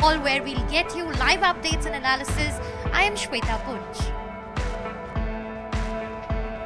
Moneycontrol, where we'll get you live updates and analysis. I am Shweta Punj.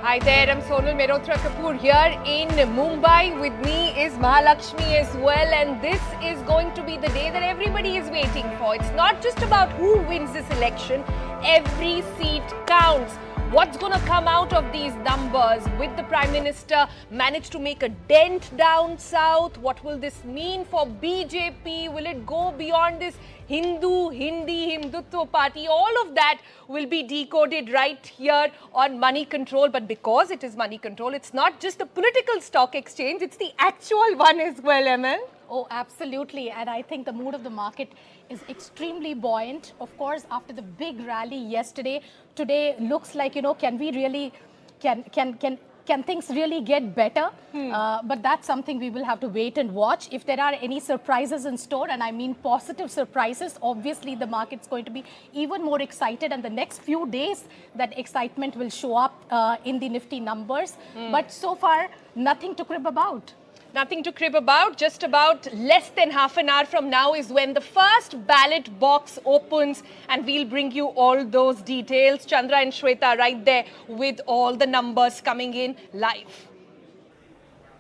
Hi there, I'm Sonal Mehrotra Kapoor here in Mumbai. With me is Mahalakshmi as well, and this is going to be the day that everybody is waiting for. It's not just about who wins this election, every seat counts. What's going to come out of these numbers? With the Prime Minister managed to make a dent down south? What will this mean for BJP? Will it go beyond this Hindi, Hindutva party? All of that will be decoded right here on Moneycontrol. But because it is Moneycontrol, it's not just the political stock exchange, it's the actual one as well, ML. Oh, absolutely. And I think the mood of the market is extremely buoyant. Of course, after the big rally yesterday, today looks like, can we really, can things really get better? But that's something we will have to wait and watch. If there are any surprises in store, and I mean positive surprises, obviously the market's going to be even more excited. And the next few days, that excitement will show up in the nifty numbers. But so far, nothing to crib about. Nothing to crib about. Just about less than half an hour from now is when the first ballot box opens, and we'll bring you all those details. Chandra and Shweta right there with all the numbers coming in live.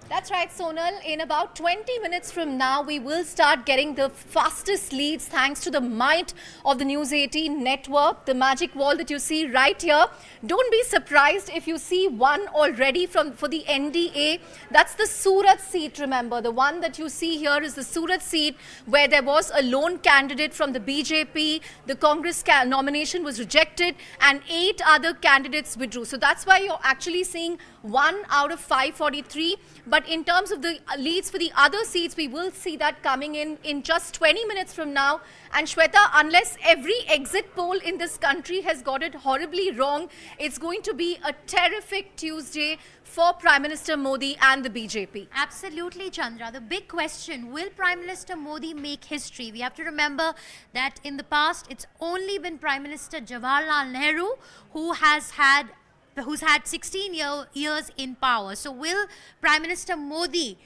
That's right, Sonal. In about 20 minutes from now, we will start getting the fastest leads thanks to the might of the News 18 network, the magic wall that you see right here. Don't be surprised if you see one already for the NDA. That's the Surat seat, remember. The one that you see here is the Surat seat where there was a lone candidate from the BJP. The Congress nomination was rejected and 8 other candidates withdrew. So that's why you're actually seeing 1 out of 543. But in terms of the leads for the other seats, we will see that coming in just 20 minutes from now. And Shweta, unless every exit poll in this country has got it horribly wrong, it's going to be a terrific Tuesday for Prime Minister Modi and the BJP. Absolutely, Chandra. The big question, will Prime Minister Modi make history? We have to remember that in the past, it's only been Prime Minister Jawaharlal Nehru who's had 16 years in power. So will Prime Minister Modi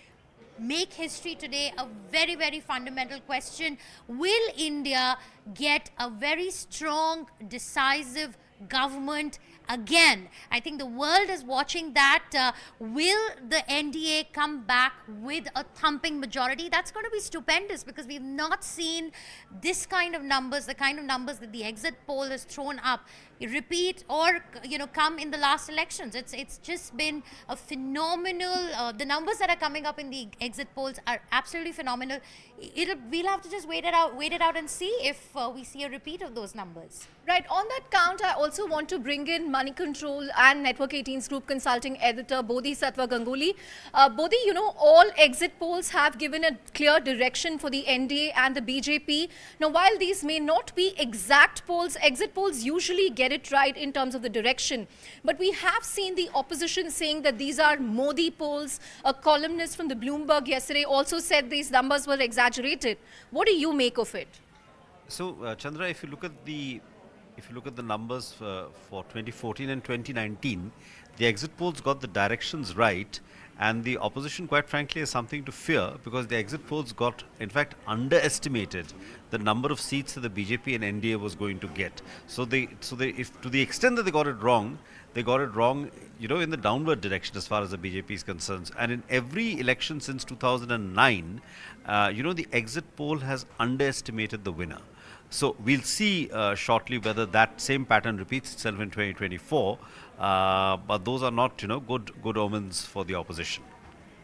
make history today? A very, very fundamental question. Will India get a very strong, decisive government again? I think the world is watching that. Will the NDA come back with a thumping majority? That's going to be stupendous because we've not seen this kind of numbers, the kind of numbers that the exit poll has thrown up, repeat or come in the last elections. It's just been a phenomenal. The numbers that are coming up in the exit polls are absolutely phenomenal. We'll have to just wait it out and see if we see a repeat of those numbers. Right. On that count, I also want to bring in Moneycontrol and Network 18's group consulting editor Bodhisattva Ganguly. Bodhi, all exit polls have given a clear direction for the NDA and the BJP. Now, while these may not be exact polls, exit polls usually get it right in terms of the direction. But we have seen the opposition saying that these are Modi polls. A columnist from the Bloomberg yesterday also said these numbers were exaggerated. What do you make of it? So, Chandra, if you look at the numbers for 2014 and 2019, the exit polls got the directions right, and the opposition, quite frankly, has something to fear because the exit polls got, in fact, underestimated the number of seats that the BJP and NDA was going to get. So if to the extent that they got it wrong, in the downward direction as far as the BJP is concerned. And in every election since 2009, the exit poll has underestimated the winner. So we'll see shortly whether that same pattern repeats itself in 2024. But those are not, good omens for the opposition.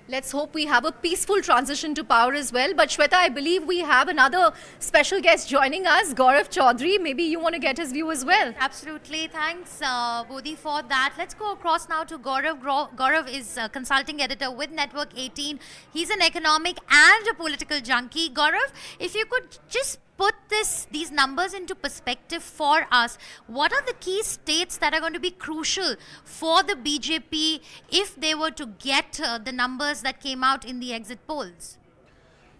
Let's hope we have a peaceful transition to power as well. But Shweta, I believe we have another special guest joining us, Gaurav Chaudhary. Maybe you want to get his view as well. Absolutely. Thanks, Bodhi, for that. Let's go across now to Gaurav. Gaurav is a consulting editor with Network 18. He's an economic and a political junkie. Gaurav, if you could just put these numbers into perspective for us, what are the key states that are going to be crucial for the BJP if they were to get the numbers that came out in the exit polls?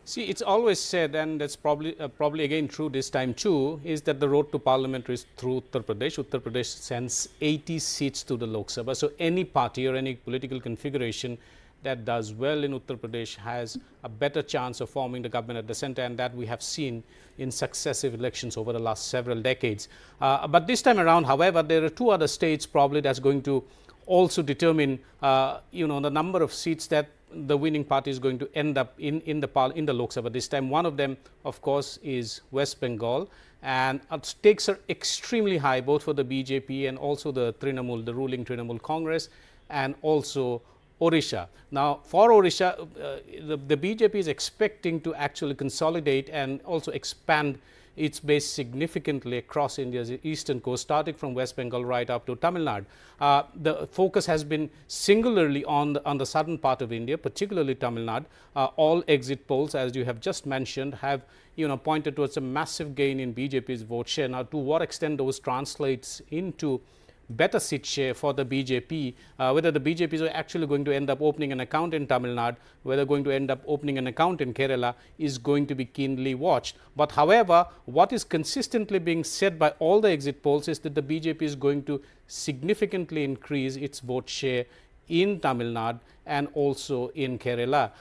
See, it's always said, and that's probably again true this time too, is that the road to parliament is through Uttar Pradesh. Uttar Pradesh sends 80 seats to the Lok Sabha. So any party or any political configuration that does well in Uttar Pradesh has a better chance of forming the government at the center, and that we have seen in successive elections over the last several decades. But this time around, however, there are two other states probably that's going to also determine the number of seats that the winning party is going to end up in the Lok Sabha this time. One of them, of course, is West Bengal, and stakes are extremely high both for the BJP and also the Trinamool, the ruling Trinamool Congress, and also Odisha. Now, for Odisha, the BJP is expecting to actually consolidate and also expand its base significantly across India's eastern coast, starting from West Bengal right up to Tamil Nadu. The focus has been singularly on the southern part of India, particularly Tamil Nadu. All exit polls, as you have just mentioned, have pointed towards a massive gain in BJP's vote share. Now, to what extent those translates into better seat share for the BJP, whether the BJP is actually going to end up opening an account in Tamil Nadu, whether going to end up opening an account in Kerala, is going to be keenly watched. But however, what is consistently being said by all the exit polls is that the BJP is going to significantly increase its vote share in Tamil Nadu and also in Kerala.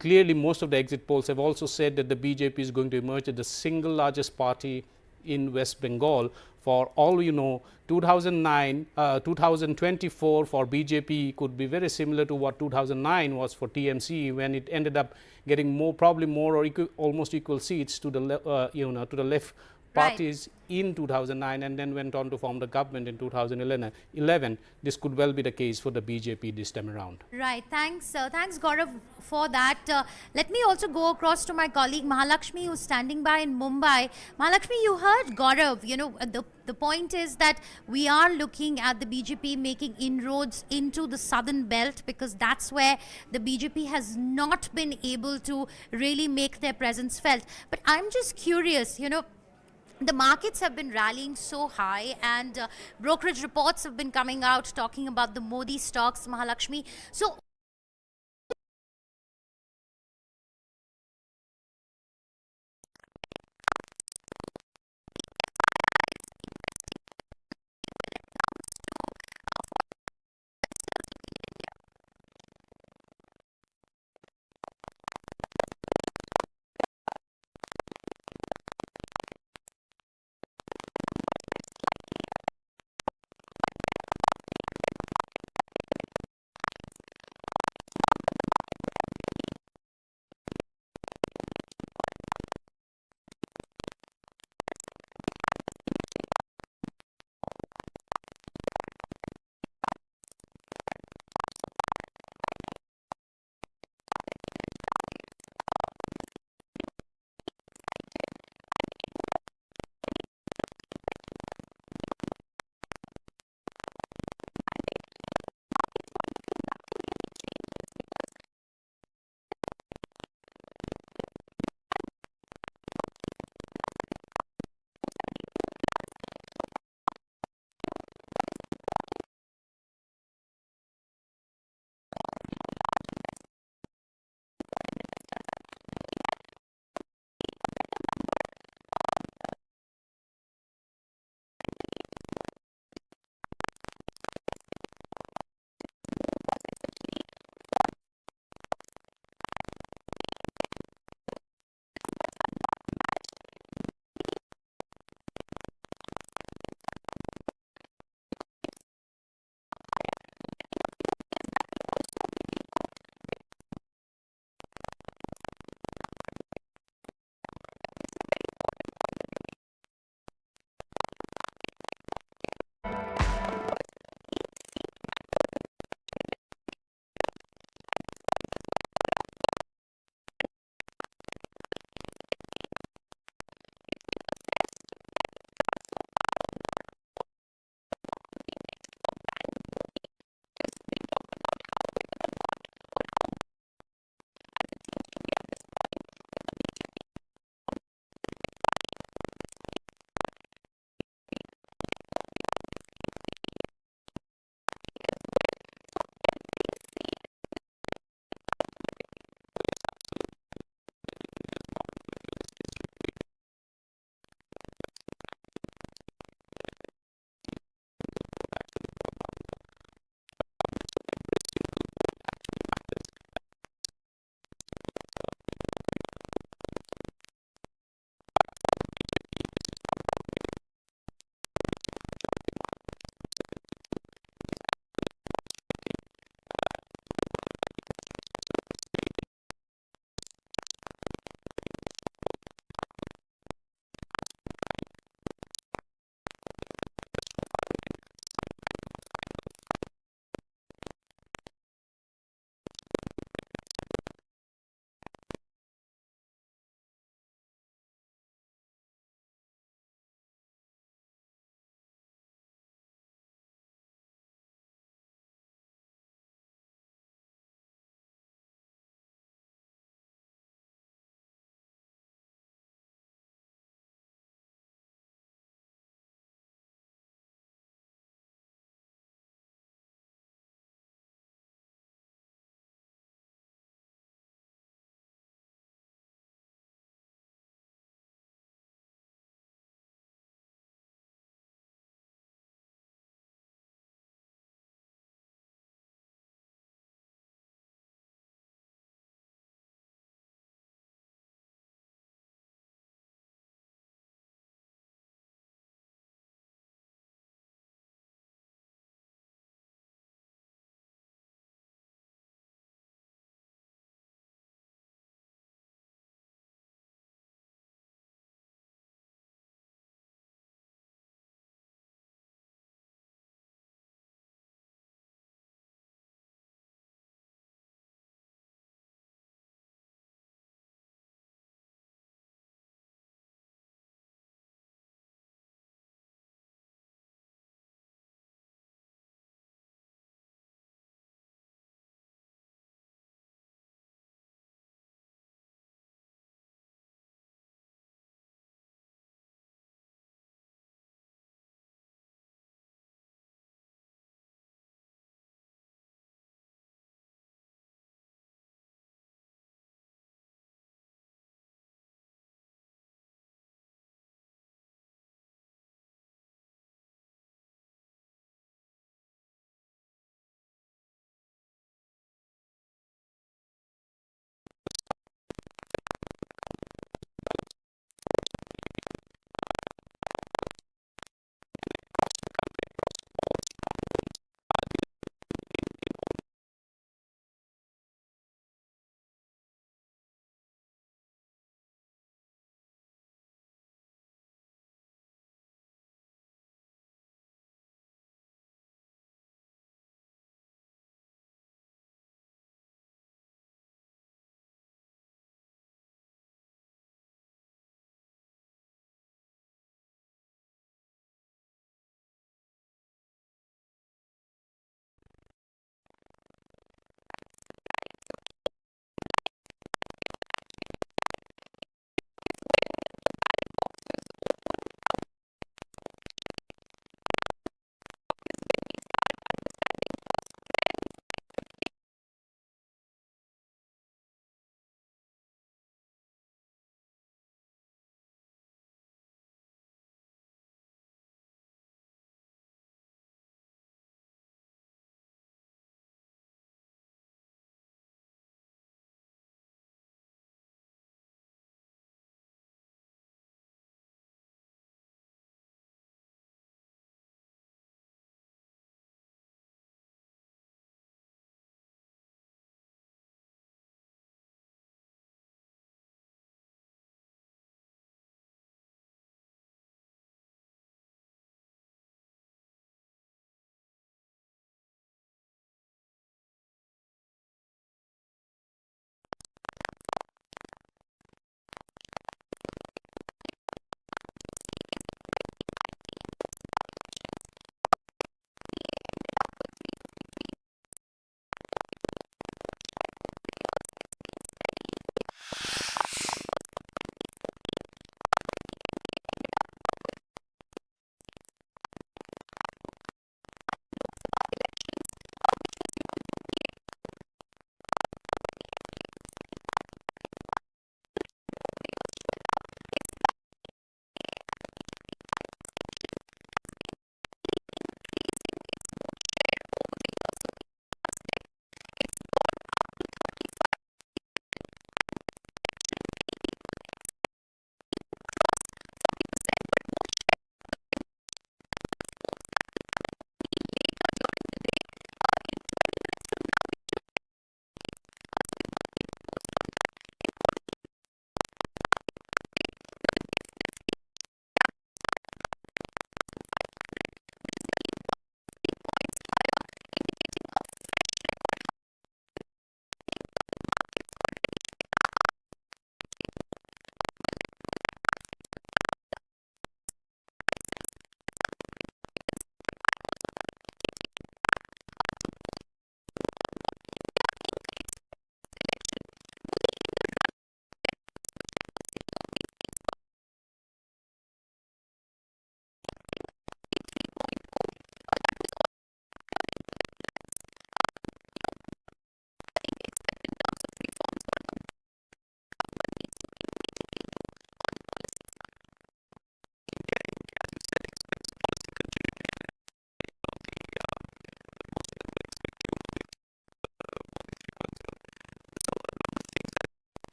Clearly, most of the exit polls have also said that the BJP is going to emerge as the single largest party in West Bengal. For all 2024 for BJP could be very similar to what 2009 was for TMC, when it ended up getting probably more or almost equal seats to the left parties in 2009, and then went on to form the government in 2011. This could well be the case for the BJP this time around. Right. Thanks Gaurav for that. Let me also go across to my colleague Mahalakshmi, who's standing by in Mumbai. Mahalakshmi, you heard Gaurav. The point is that we are looking at the BJP making inroads into the southern belt, because that's where the BJP has not been able to really make their presence felt. But I'm just curious, the markets have been rallying so high, and brokerage reports have been coming out talking about the Modi stocks, Mahalakshmi. So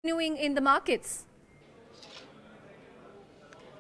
continuing in the markets?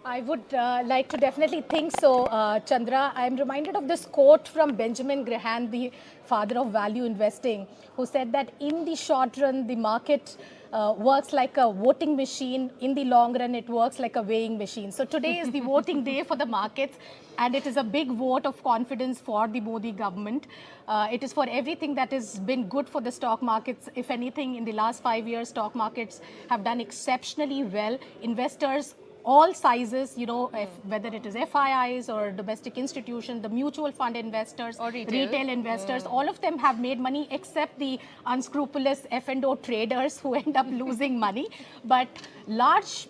I would like to definitely think so, Chandra. I'm reminded of this quote from Benjamin Graham, the father of value investing, who said that in the short run, the market works like a voting machine. In the long run, it works like a weighing machine. So today is the voting day for the markets, and it is a big vote of confidence for the Modi government. It is for everything that has been good for the stock markets. If anything, in the last 5 years, stock markets have done exceptionally well. Investors, all sizes, whether it is FIIs or domestic institutions, the mutual fund investors, or retail investors, all of them have made money except the unscrupulous F&O traders who end up losing money. But large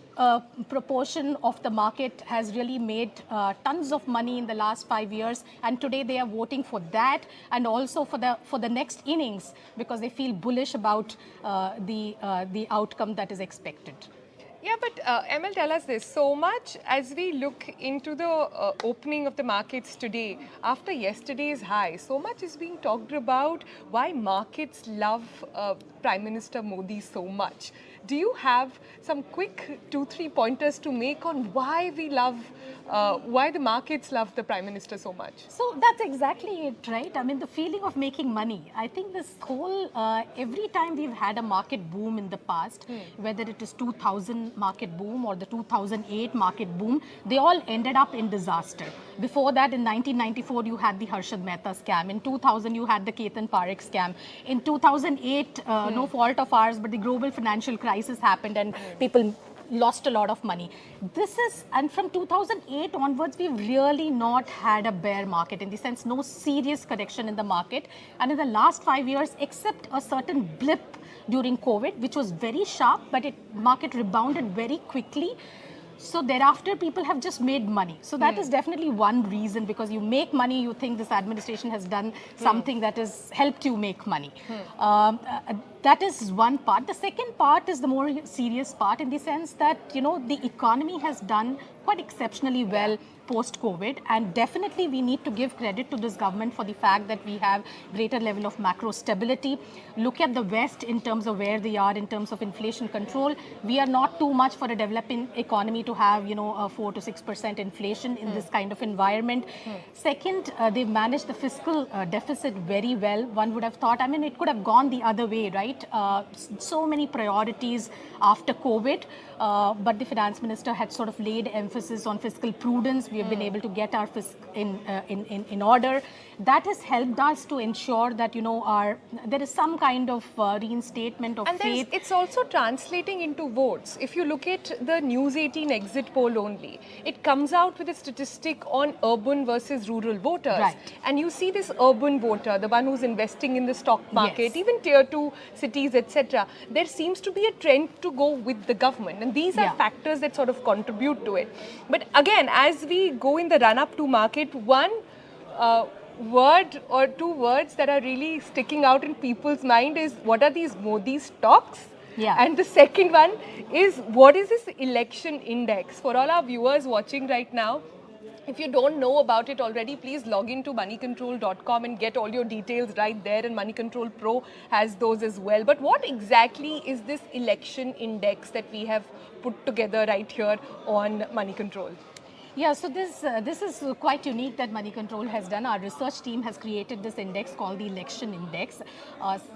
proportion of the market has really made tons of money in the last 5 years, and today they are voting for that and also for the next innings because they feel bullish about the outcome that is expected. Yeah, but ML, tell us this. So much as we look into the opening of the markets today, after yesterday's high, so much is being talked about why markets love Prime Minister Modi so much. Do you have some quick 2-3 pointers to make on why we love, why the markets love the Prime Minister so much? So that's exactly it, right? I mean, the feeling of making money. I think this whole, every time we've had a market boom in the past, whether it is 2000 market boom or the 2008 market boom, they all ended up in disaster. Before that, in 1994, you had the Harshad Mehta scam. In 2000, you had the Ketan Parekh scam. In 2008, no fault of ours, but the global financial crisis happened and people lost a lot of money. And from 2008 onwards, we've really not had a bear market, in the sense no serious correction in the market. And in the last 5 years, except a certain blip during COVID, which was very sharp, but market rebounded very quickly. So thereafter, people have just made money. So that is definitely one reason, because you make money, you think this administration has done something that has helped you make money. That is one part. The second part is the more serious part, in the sense that, the economy has done quite exceptionally well post-COVID, and definitely we need to give credit to this government for the fact that we have greater level of macro stability. Look at the West in terms of where they are in terms of inflation control. We are not too much for a developing economy to have, a 4 to 6% inflation in this kind of environment. Second, they've managed the fiscal deficit very well. One would have thought, it could have gone the other way, right? So many priorities after COVID, but the finance minister had sort of laid emphasis on fiscal prudence. We have been able to get our fisc in order. That has helped us to ensure that, there is some kind of reinstatement of faith. And it's also translating into votes. If you look at the News 18 exit poll only, it comes out with a statistic on urban versus rural voters. Right. And you see this urban voter, the one who's investing in the stock market, even tier 2 cities, etc. There seems to be a trend to go with the government. And these are factors that sort of contribute to it. But again, as we go in the run-up to market, one word or two words that are really sticking out in people's mind is, what are these Modi stocks? Yeah. And the second one is, what is this election index? For all our viewers watching right now, if you don't know about it already, please log into moneycontrol.com and get all your details right there, and Moneycontrol Pro has those as well. But what exactly is this election index that we have put together right here on Moneycontrol? Yeah, so this is quite unique that Moneycontrol has done. Our research team has created this index called the Election Index.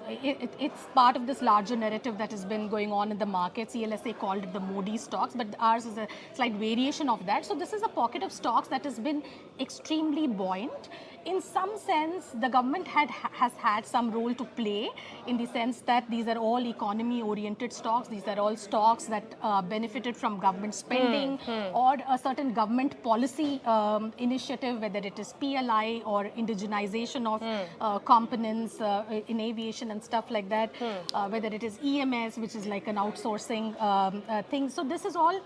It's part of this larger narrative that has been going on in the market. CLSA called it the Modi stocks, but ours is a slight variation of that. So this is a pocket of stocks that has been extremely buoyant. In some sense, the government has had some role to play, in the sense that these are all economy-oriented stocks. These are all stocks that benefited from government spending or a certain government policy initiative, whether it is PLI or indigenization of components in aviation and stuff like that, whether it is EMS, which is like an outsourcing thing. So this is all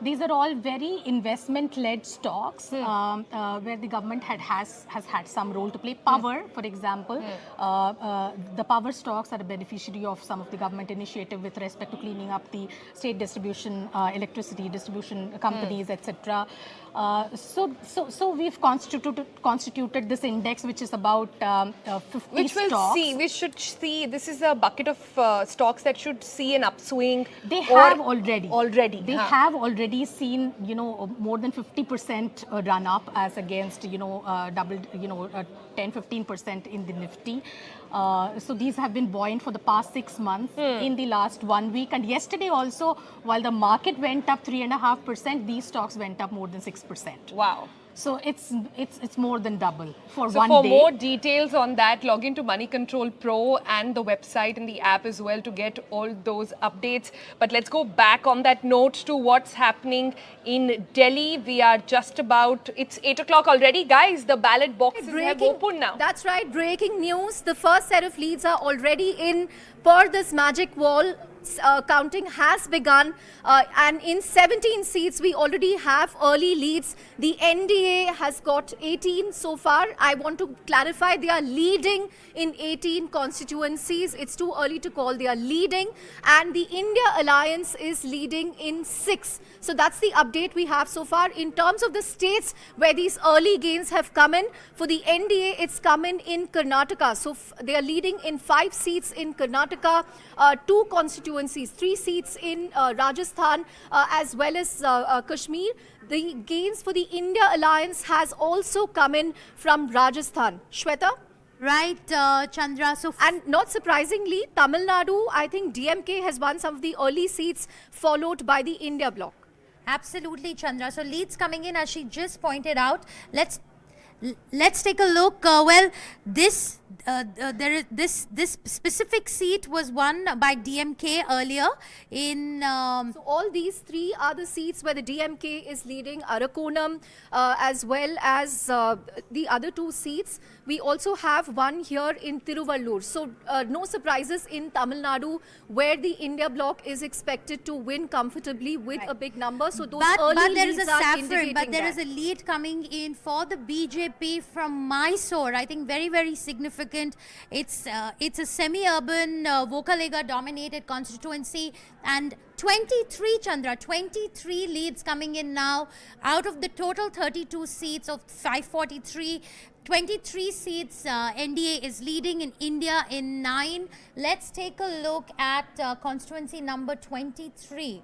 These are all very investment-led stocks where the government has had some role to play. Power, for example, the power stocks are a beneficiary of some of the government initiative with respect to cleaning up the state distribution, electricity distribution companies, etc. So we've constituted this index, which is about 50 stocks. We should see, this is a bucket of stocks that should see an upswing. They have already. They have already seen, more than 50% run up as against, double, 10-15% in the Nifty. So these have been buoyant for the past 6 months in the last 1 week. And yesterday also, while the market went up 3.5%, these stocks went up more than 6%. Wow. So it's more than double for So one for day. more details on that, log into Moneycontrol Pro and the website and the app as well to get all those updates. But let's go back on that note to what's happening in Delhi. We are just about, it's 8 o'clock already. Guys, the ballot boxes have opened now. That's right, breaking news. The first set of leads are already in per this magic wall. Counting has begun and in 17 seats we already have early leads. The NDA has got 18 so far. I want to clarify, they are leading in 18 constituencies. It's too early to call, they are leading, and the India Alliance is leading in 6. So that's the update we have so far. In terms of the states where these early gains have come in, for the NDA it's come in Karnataka. So they are leading in 5 seats in Karnataka, 2 constituencies, 3 seats in Rajasthan as well as Kashmir. The gains for the India Alliance has also come in from Rajasthan. Shweta? Right, Chandra. So And not surprisingly, Tamil Nadu, I think DMK has won some of the early seats, followed by the India bloc. absolutely, Chandra. So leads coming in, as she just pointed out. Let's take a look. This specific seat was won by DMK earlier in. So all these 3 are the seats where the DMK is leading, Arakonam as well as the other 2 seats. We also have one here in Tiruvallur. So no surprises in Tamil Nadu, where the India bloc is expected to win comfortably with a big number. So those early But there is leads a are saffron, but indicating there that. is a lead coming in for the BJP from Mysore. I think very, very significant. It's a semi-urban Vokalega dominated constituency, and 23, Chandra, 23 leads coming in now out of the total 32 seats of 543. 23 seats, NDA is leading in India in 9. Let's take a look at constituency number 23.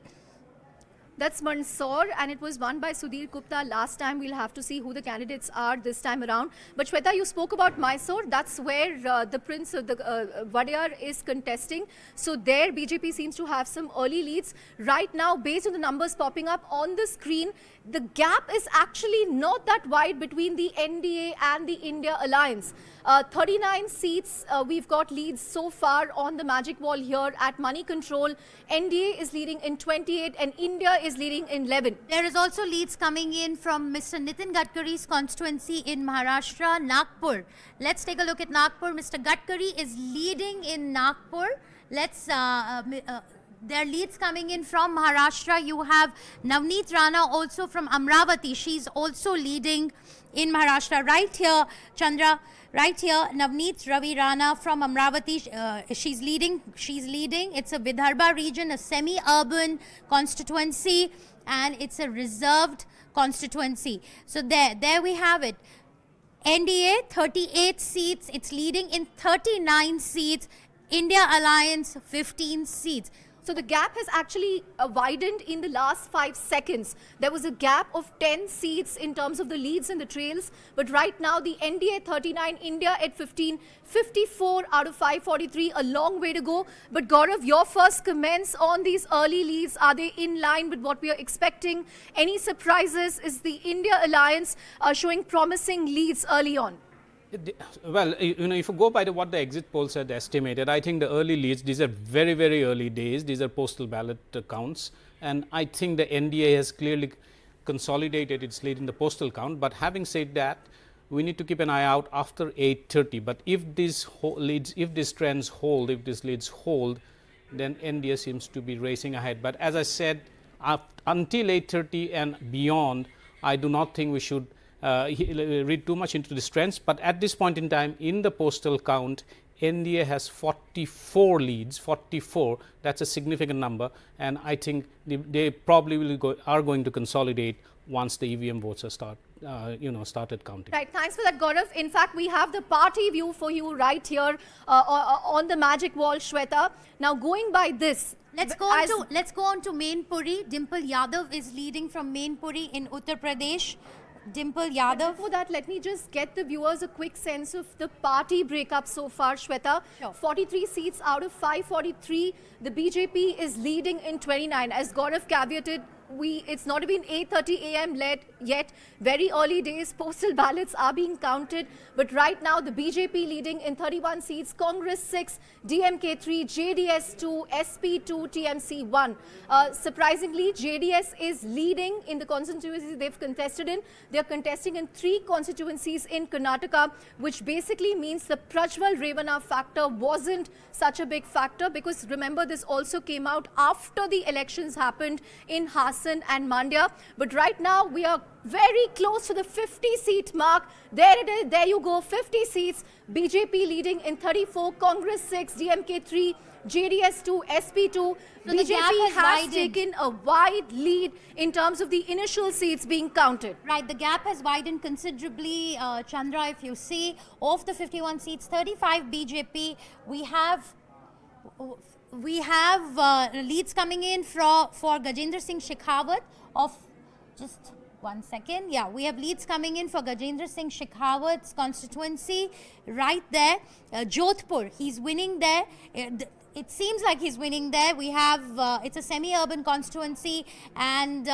That's Mandsaur, and it was won by Sudhir Gupta last time. We'll have to see who the candidates are this time around. But Shweta, you spoke about Mysore. That's where the Prince of the Wadiyar is contesting. So there, BJP seems to have some early leads. Right now, based on the numbers popping up on the screen, the gap is actually not that wide between the NDA and the India Alliance. 39 seats, we've got leads so far on the magic wall here at Moneycontrol. NDA is leading in 28 and India is leading in 11. There is also leads coming in from Mr. Nitin Gadkari's constituency in Maharashtra, Nagpur. Let's take a look at Nagpur. Mr. Gadkari is leading in Nagpur. There are leads coming in from Maharashtra. You have Navneet Rana also from Amravati. She's also leading in Maharashtra. Right here, Chandra, right here, Navneet Ravi Rana from Amravati. She's leading. It's a Vidarbha region, a semi-urban constituency, and it's a reserved constituency. So there we have it. NDA, 38 seats. It's leading in 39 seats. India Alliance, 15 seats. So the gap has actually widened in the last 5 seconds. There was a gap of 10 seats in terms of the leads and the trails. But right now, the NDA 39, India at 15, 54 out of 543, a long way to go. But Gaurav, your first comments on these early leads, are they in line with what we are expecting? Any surprises? Is the India Alliance showing promising leads early on? Well, if you go by what the exit polls had estimated, I think the early leads, these are very, very early days. These are postal ballot counts. And I think the NDA has clearly consolidated its lead in the postal count. But having said that, we need to keep an eye out after 8:30. But if these leads, if these trends hold, if these leads hold, then NDA seems to be racing ahead. But as I said, until 8:30 and beyond, I do not think we should read too much into this trends. But at this point in time, in the postal count, NDA has 44 leads, 44. That's a significant number, and I think they probably are going to consolidate once the EVM votes are started counting. Right, thanks for that, Gaurav. In fact, we have the party view for you right here on the magic wall, Shweta. Now, going by this, let's go on to Mainpuri. Dimple Yadav is leading from Mainpuri in Uttar Pradesh. Dimple Yadav. Before that, let me just get the viewers a quick sense of the party breakup so far, Shweta. Sure. 43 seats out of 543. The BJP is leading in 29. As Gaurav caveated, it's not even 8:30 a.m. yet. Very early days. Postal ballots are being counted. But right now, the BJP leading in 31 seats. Congress 6, DMK 3, JDS 2, SP 2, TMC 1. Surprisingly, JDS is leading in the constituencies they've contested in. They're contesting in 3 constituencies in Karnataka, which basically means the Prajwal Revana factor wasn't such a big factor, because remember, this also came out after the elections happened in Hassan and Mandya. But right now, we are very close to the 50-seat mark. There it is. There you go. 50 seats. BJP leading in 34. Congress 6. DMK 3. JDS 2. SP 2. So BJP has taken a wide lead in terms of the initial seats being counted. Right, the gap has widened considerably, Chandra. If you see, of the 51 seats, 35 BJP. We have leads coming in for Gajendra Singh Shekhawat of just 1 second. Yeah, we have leads coming in for Gajendra Singh Shekhawat's constituency right there. Jodhpur, he's winning there. It seems like he's winning there. We have it's a semi-urban constituency, and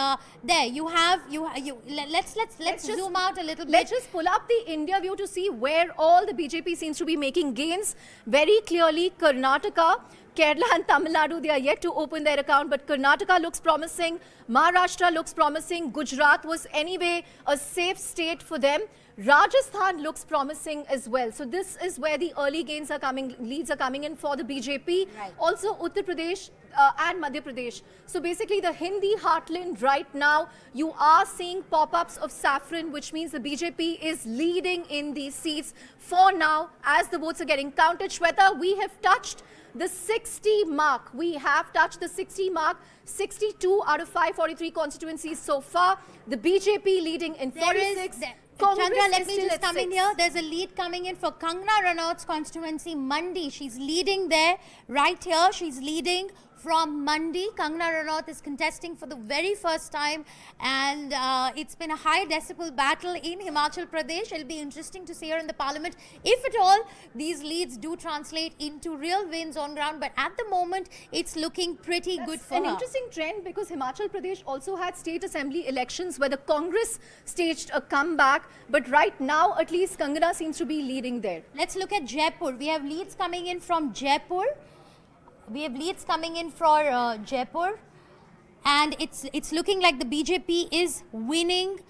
there you have let's zoom out a little bit. Let's just pull up the India view to see where all the BJP seems to be making gains. Very clearly, Karnataka, Kerala and Tamil Nadu, they are yet to open their account, but Karnataka looks promising. Maharashtra looks promising. Gujarat was anyway a safe state for them. Rajasthan looks promising as well. So this is where the early gains are coming, leads are coming in for the BJP. Right. Also Uttar Pradesh and Madhya Pradesh. So basically the Hindi heartland right now, you are seeing pop-ups of saffron, which means the BJP is leading in these seats for now as the votes are getting counted. Shweta, we have touched the 60 mark. We have touched the 60 mark. 62 out of 543 constituencies so far. The BJP leading in 46. Chandra, let me just come in here. There's a lead coming in for Kangana Ranaut's constituency, Mandi. She's leading there. Right here, she's leading from Mandi. Kangana Ranaut is contesting for the very first time, and it's been a high decibel battle in Himachal Pradesh. It'll be interesting to see her in the parliament, if at all these leads do translate into real wins on ground. But at the moment, it's looking pretty good for her. An interesting trend, because Himachal Pradesh also had state assembly elections where the Congress staged a comeback. But right now, at least Kangana seems to be leading there. Let's look at Jaipur. We have leads coming in from Jaipur. Jaipur, and it's looking like the BJP is winning.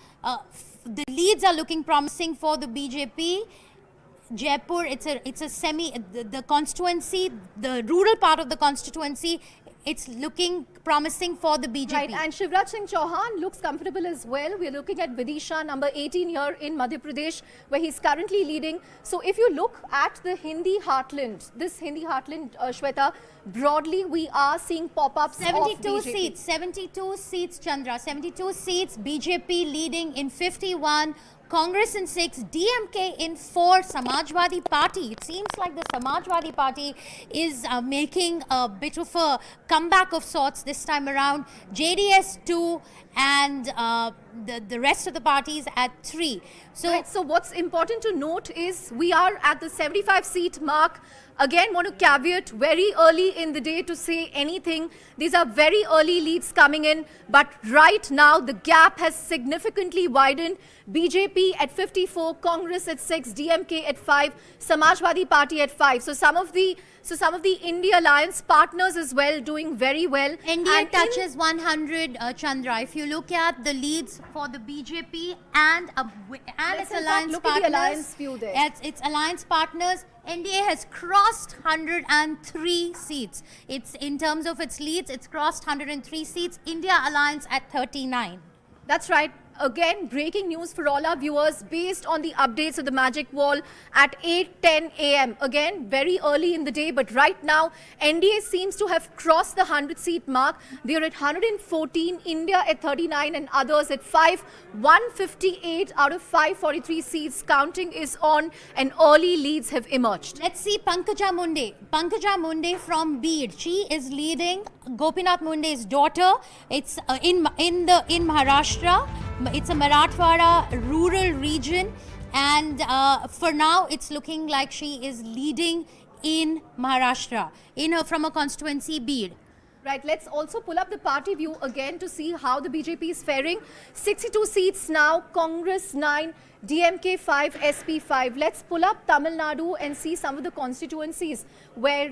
The leads are looking promising for the BJP. Jaipur, it's a the constituency, the rural part of the constituency. It's looking promising for the BJP. Right, and Shivraj Singh Chauhan looks comfortable as well. We're looking at Vidisha, number 18 here in Madhya Pradesh, where he's currently leading. So if you look at the Hindi heartland, this Hindi heartland, Shweta, broadly we are seeing pop-ups of BJP. 72 seats, Chandra. 72 seats, BJP leading in 51. Congress in 6, DMK in 4, Samajwadi Party. It seems like the Samajwadi Party is making a bit of a comeback of sorts this time around. JDS 2 and the rest of the parties at 3. So, right, so what's important to note is we are at the 75-seat mark. Again, want to caveat very early in the day to say anything. These are very early leads coming in. But right now, the gap has significantly widened. BJP at 54, Congress at 6, DMK at 5, Samajwadi Party at 5. So some of the So some of the India alliance partners as well doing very well. NDA And touches 100, Chandra. If you look at the leads for the BJP and its in fact alliance look at partners, the alliance view there. its alliance partners, NDA has crossed 103 seats. It's in terms of its leads, it's crossed 103 seats. India alliance at 39. That's right. Again, breaking news for all our viewers based on the updates of the magic wall at 8:10 a.m. Again, very early in the day, but right now, NDA seems to have crossed the 100-seat mark. They're at 114, India at 39 and others at 5. 158 out of 543 seats. Counting is on and early leads have emerged. Let's see Pankaja Munde. Pankaja Munde from Beed. She is leading Gopinath Munde's daughter. It's in Maharashtra. It's a Marathwada rural region, and for now it's looking like she is leading in Maharashtra from a constituency Beed. Right, let's also pull up the party view again to see how the BJP is faring. 62 seats now, Congress 9, DMK 5, SP 5. Let's pull up Tamil Nadu and see some of the constituencies where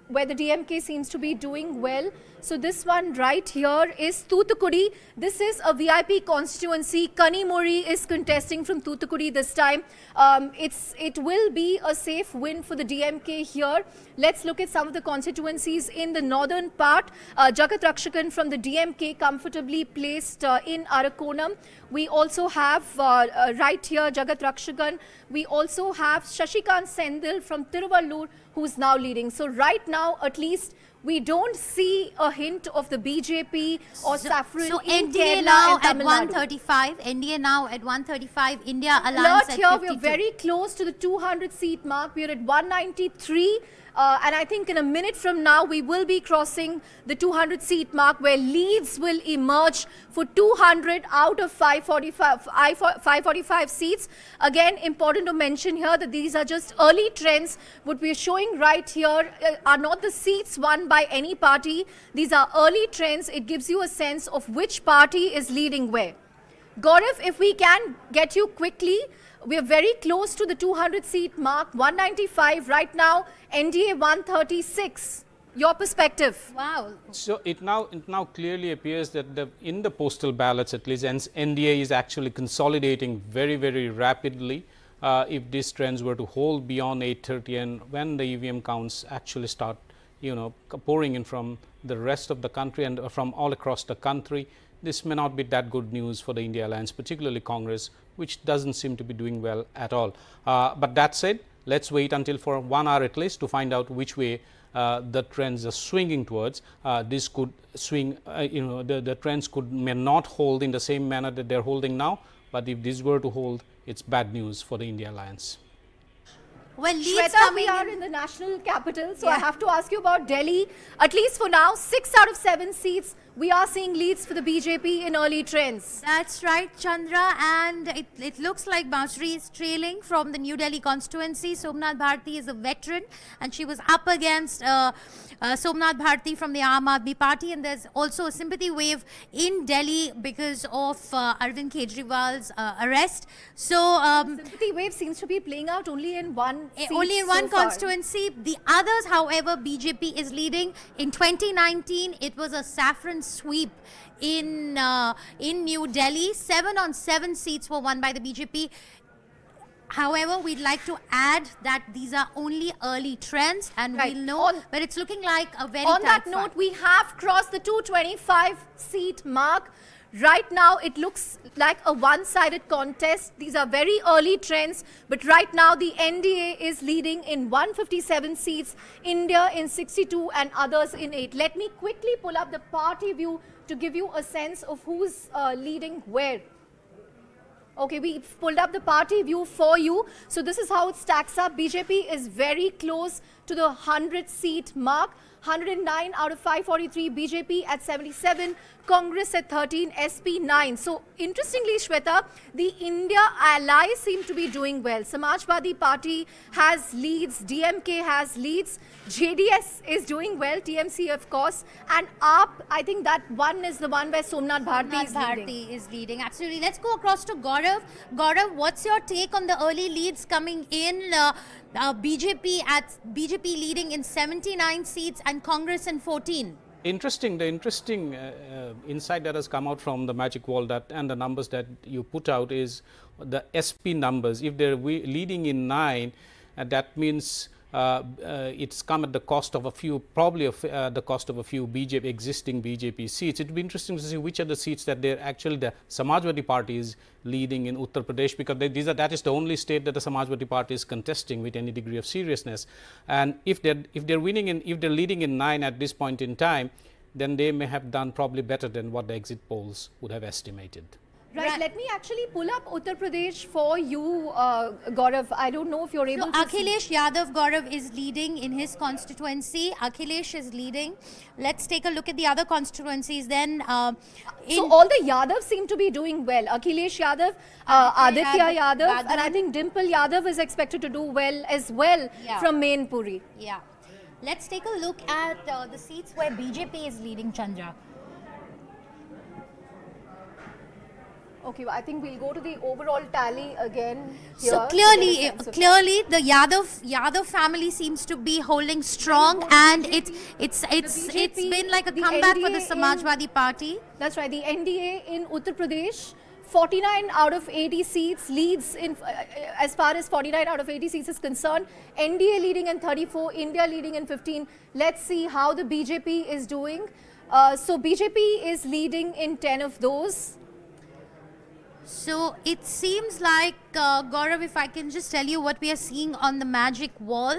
the DMK seems to be doing well. So this one right here is Thoothukudi. This is a VIP constituency. Kanimuri is contesting from Thoothukudi this time. It will be a safe win for the DMK here. Let's look at some of the constituencies in the northern part. Jagat Rakshakan from the DMK comfortably placed in Arakonam. We also have right here Jagat Rakshakan. We also have Shashikant Sendil from Tiruvallur, who's now leading. So right now, at least, we don't see a hint of the BJP or saffron in NDA Kerala now and at Tamil Nadu. 135. NDA now at 135. India alliance Alert at here, 52. we're very close to the 200-seat mark. We're at 193. And I think in a minute from now, we will be crossing the 200-seat mark where leads will emerge for 200 out of 545 seats. Again, important to mention here that these are just early trends. What we're showing right here are not the seats won by any party. These are early trends. It gives you a sense of which party is leading where. Gaurav, if we can get you quickly, we are very close to the 200-seat mark, 195 right now, NDA 136. Your perspective. Wow. So it now clearly appears that in the postal ballots at least, NDA is actually consolidating very, very rapidly. If these trends were to hold beyond 8:30 and when the EVM counts actually start, pouring in from the rest of the country and from all across the country, this may not be that good news for the India alliance, particularly Congress, which doesn't seem to be doing well at all. But that said, let's wait until for 1 hour at least to find out which way the trends are swinging towards. This could swing, the trends may not hold in the same manner that they're holding now, but if this were to hold, it's bad news for the India alliance. Well, leads Shweta, coming we are in. in the national capital, so I have to ask you about Delhi. At least for now, 6 out of 7 seats, we are seeing leads for the BJP in early trends. That's right, Chandra, and it looks like Bansuri is trailing from the New Delhi constituency. Somnath Bharti is a veteran, and she was up against Somnath Bharti from the Aam Aadmi Party, and there's also a sympathy wave in Delhi because of Arvind Kejriwal's arrest. So Sympathy wave seems to be playing out only in one seat only in one so far. constituency. The others, however, BJP is leading. In 2019, it was a saffron sweep in New Delhi. 7 on 7 seats were won by the BJP. However, we'd like to add that these are only early trends, and Right. we'll know. But it's looking like a very On tight that fight. note, we have crossed the 225-seat mark. Right now, it looks like a one-sided contest. These are very early trends, but right now the NDA is leading in 157 seats, India in 62 and others in 8. Let me quickly pull up the party view to give you a sense of who's leading where. Okay, we've pulled up the party view for you. So this is how it stacks up. BJP is very close to the 100-seat mark. 109 out of 543, BJP at 77, Congress at 13, SP 9. So interestingly, Shweta, the India allies seem to be doing well. Samajwadi Party has leads, DMK has leads, JDS is doing well, TMC of course, and AAP, I think that one is the one where Somnath Bharti is leading. Absolutely. Let's go across to Gaurav. Gaurav, what's your take on the early leads coming in? BJP leading in 79 seats and Congress in 14. The interesting insight that has come out from the magic wall and the numbers that you put out is the SP numbers. If they're leading in 9, that means it's come at the cost of a few, probably the cost of a few existing BJP seats. It would be interesting to see which are the seats that they're actually the Samajwadi Party is leading in Uttar Pradesh, because that is the only state that the Samajwadi Party is contesting with any degree of seriousness. And if they're leading in 9 at this point in time, then they may have done probably better than what the exit polls would have estimated. Right, let me actually pull up Uttar Pradesh for you, Gaurav. I don't know if you're able to Akhilesh Yadav, Gaurav, is leading in his constituency. Akhilesh is leading. Let's take a look at the other constituencies then. So all the Yadavs seem to be doing well. Akhilesh Yadav, Aditya Yadav, and I think Dimple Yadav is expected to do well as well from Mainpuri. Yeah. Let's take a look at the seats where BJP is leading, Chandra. Okay, I think we'll go to the overall tally again here. So clearly the Yadav family seems to be holding strong, and it's been like a comeback for the Samajwadi Party. That's right. The NDA in Uttar Pradesh, 49 out of 80 seats leads in as far as 49 out of 80 seats is concerned. NDA leading in 34, India leading in 15. Let's see how the BJP is doing. So BJP is leading in 10 of those. So it seems like, Gaurav, if I can just tell you what we are seeing on the magic wall,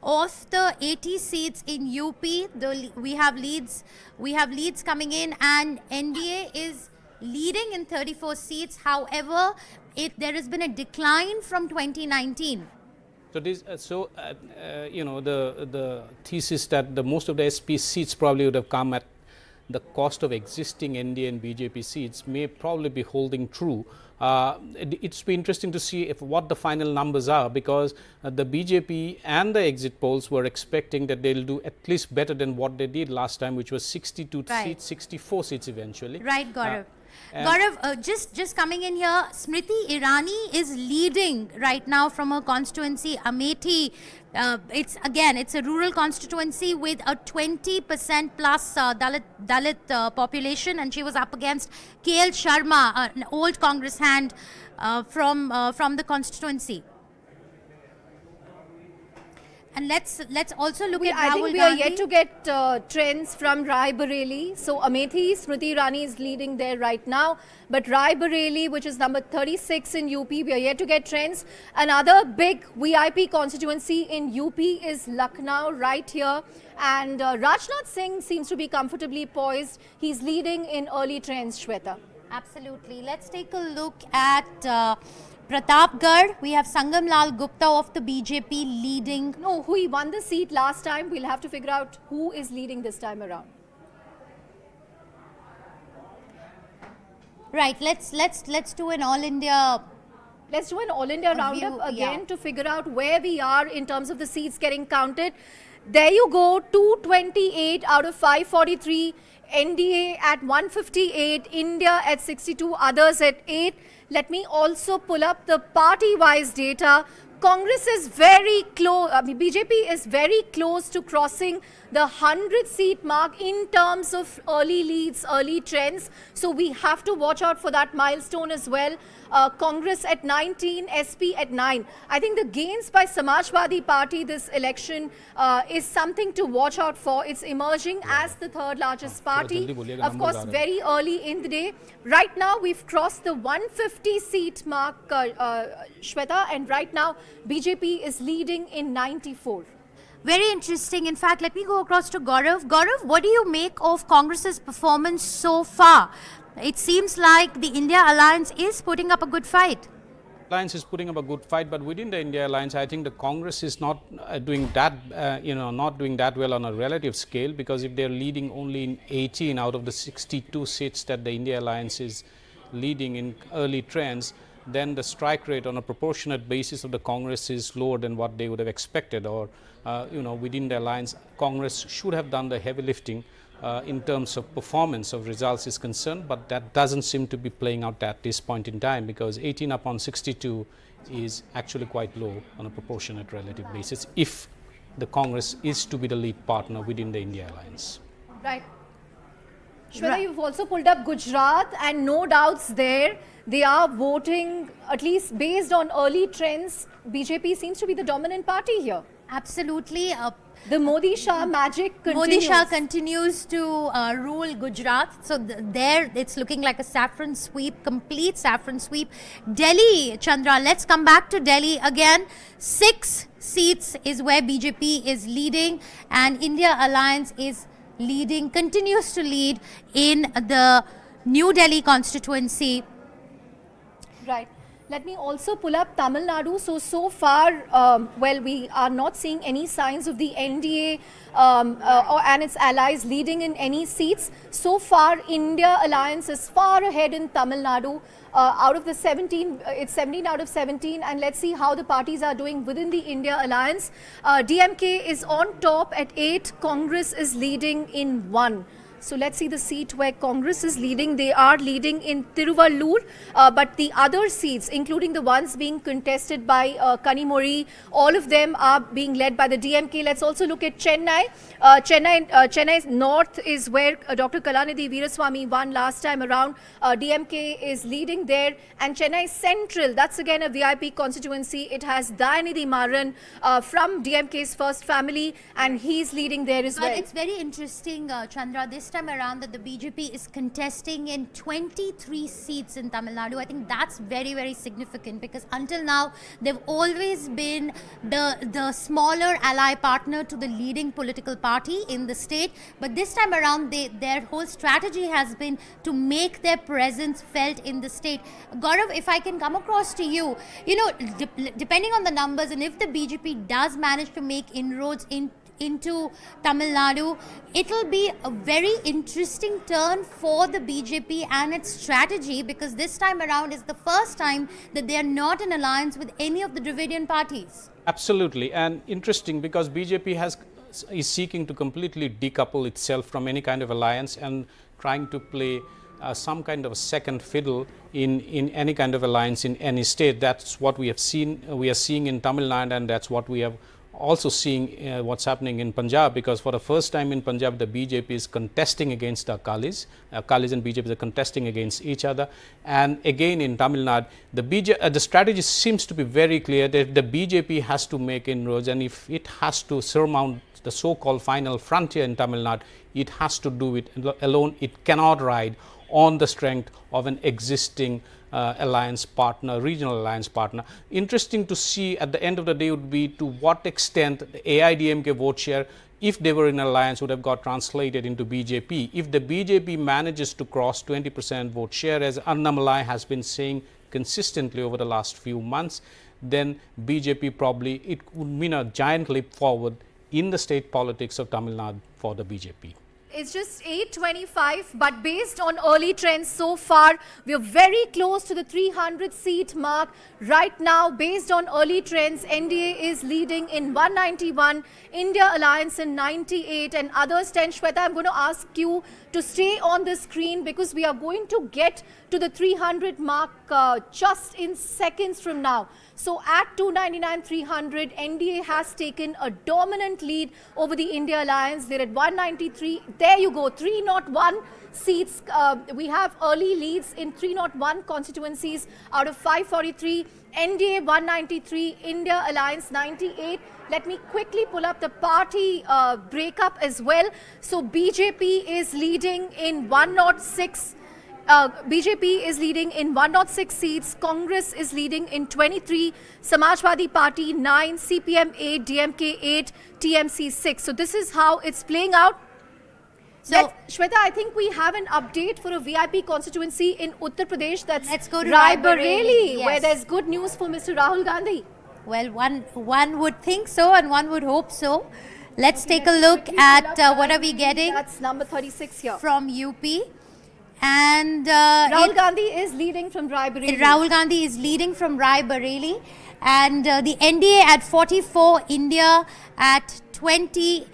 of the 80 seats in UP, we have leads coming in, and NDA is leading in 34 seats. However, there has been a decline from 2019. So this, you know, the thesis that the most of the SP seats probably would have come at the cost of existing NDA and BJP seats may probably be holding true. It's be interesting to see what the final numbers are, because the BJP and the exit polls were expecting that they'll do at least better than what they did last time, which was 62 seats, 64 seats eventually. Right, Gaurav. Gaurav, just coming in here, Smriti Irani is leading right now from her constituency, Amethi. It's a rural constituency with a 20% plus Dalit population, and she was up against KL Sharma, an old Congress hand from the constituency. And let's also look at Rahul I think we Gandhi. are yet to get trends from Rai Bareli. So Amethi, Smriti Irani is leading there right now. But Rai Bareli, which is number 36 in UP, we are yet to get trends. Another big VIP constituency in UP is Lucknow right here. And Rajnath Singh seems to be comfortably poised. He's leading in early trends, Shweta. Absolutely. Let's take a look at Pratapgarh. We have Sangam Lal Gupta of the BJP leading. No, who won the seat last time. We'll have to figure out who is leading this time around. Right. Let's do an all India. Let's do an all India roundup again to figure out where we are in terms of the seats getting counted. There you go, 228 out of 543. NDA at 158, India at 62, others at 8. Let me also pull up the party-wise data. Congress is very close, BJP is very close to crossing the 100-seat mark in terms of early leads, early trends. So we have to watch out for that milestone as well. Congress at 19, SP at 9. I think the gains by Samajwadi Party this election is something to watch out for. It's emerging as the third largest party. Of course, very early in the day. Right now, we've crossed the 150-seat mark, Shweta, and right now, BJP is leading in 94. Very interesting. In fact, let me go across to Gaurav. Gaurav, what do you make of Congress's performance so far? It seems like the India Alliance is putting up a good fight. Alliance is putting up a good fight, but within the India Alliance, I think the Congress is not doing that, not doing that well on a relative scale, because if they're leading only in 18 out of the 62 seats that the India Alliance is leading in early trends, then the strike rate on a proportionate basis of the Congress is lower than what they would have expected, or within the alliance, Congress should have done the heavy lifting in terms of performance of results is concerned, but that doesn't seem to be playing out at this point in time, because 18 upon 62 is actually quite low on a proportionate relative basis if the Congress is to be the lead partner within the India alliance. Right. Shweta, you've also pulled up Gujarat, and no doubts there. They are voting, at least based on early trends. BJP seems to be the dominant party here. Absolutely. The Modi Shah magic continues. Modi Shah continues to rule Gujarat. So there it's looking like a saffron sweep, complete saffron sweep. Delhi, Chandra, let's come back to Delhi again. 6 seats is where BJP is leading, and India Alliance is leading, continues to lead in the New Delhi constituency. Right. Let me also pull up Tamil Nadu. So far, well, we are not seeing any signs of the NDA and its allies leading in any seats. So far, India Alliance is far ahead in Tamil Nadu. Out of the 17, it's 17 out of 17, and let's see how the parties are doing within the India Alliance. DMK is on top at 8, Congress is leading in 1. So let's see the seat where Congress is leading. They are leading in Tiruvallur, but the other seats, including the ones being contested by Kanimori, all of them are being led by the DMK. Let's also look at Chennai. Chennai North is where Dr. Kalanidhi Veeraswamy won last time around. DMK is leading there. And Chennai Central, that's again a VIP constituency. It has Dayanidhi Maran from DMK's first family, and he's leading there as well. But it's very interesting, Chandra, this time around that the BJP is contesting in 23 seats in Tamil Nadu. I think that's very, very significant, because until now they've always been the smaller ally partner to the leading political party in the state. But this time around their whole strategy has been to make their presence felt in the state. Gaurav, if I can come across to you, depending on the numbers, and if the BJP does manage to make inroads into Tamil Nadu, it will be a very interesting turn for the BJP and its strategy, because this time around is the first time that they are not in alliance with any of the Dravidian parties. Absolutely, and interesting because BJP is seeking to completely decouple itself from any kind of alliance and trying to play some kind of a second fiddle in any kind of alliance in any state. That's what we have seen. We are seeing in Tamil Nadu, and that's what we have also seeing what's happening in Punjab, because for the first time in Punjab the BJP is contesting against Akalis. Akalis and BJP are contesting against each other, and again in Tamil Nadu the strategy seems to be very clear that the BJP has to make inroads, and if it has to surmount the so-called final frontier in Tamil Nadu, it has to do it alone. It cannot ride on the strength of an existing alliance partner, regional alliance partner. Interesting to see at the end of the day would be to what extent the AIDMK vote share, if they were in alliance, would have got translated into BJP. If the BJP manages to cross 20% vote share, as Annamalai has been saying consistently over the last few months, then BJP probably, it would mean a giant leap forward in the state politics of Tamil Nadu for the BJP. It's just 825, but based on early trends so far, we're very close to the 300 seat mark. Right now, based on early trends, NDA is leading in 191, India Alliance in 98, and others 10. Shweta, I'm going to ask you to stay on the screen, because we are going to get to the 300 mark just in seconds from now. So at 299, 300, NDA has taken a dominant lead over the India Alliance. They're at 193. There you go, 301 seats. We have early leads in 301 constituencies out of 543. NDA 193, India Alliance 98. Let me quickly pull up the party breakup as well. So BJP is leading in 106. BJP is leading in 106 seats, Congress is leading in 23, Samajwadi Party 9, CPM 8, DMK 8, TMC 6. So this is how it's playing out. So, Shweta, I think we have an update for a VIP constituency in Uttar Pradesh. Let's go to Raebareli, yes, where there's good news for Mr. Rahul Gandhi. Well, one would think so, and one would hope so. Let's take a look at what are we getting. That's number 36 here. From UP. And Rahul Gandhi is leading from Raebareli. Rahul Gandhi is leading from Raebareli, and the NDA at 44, India at 20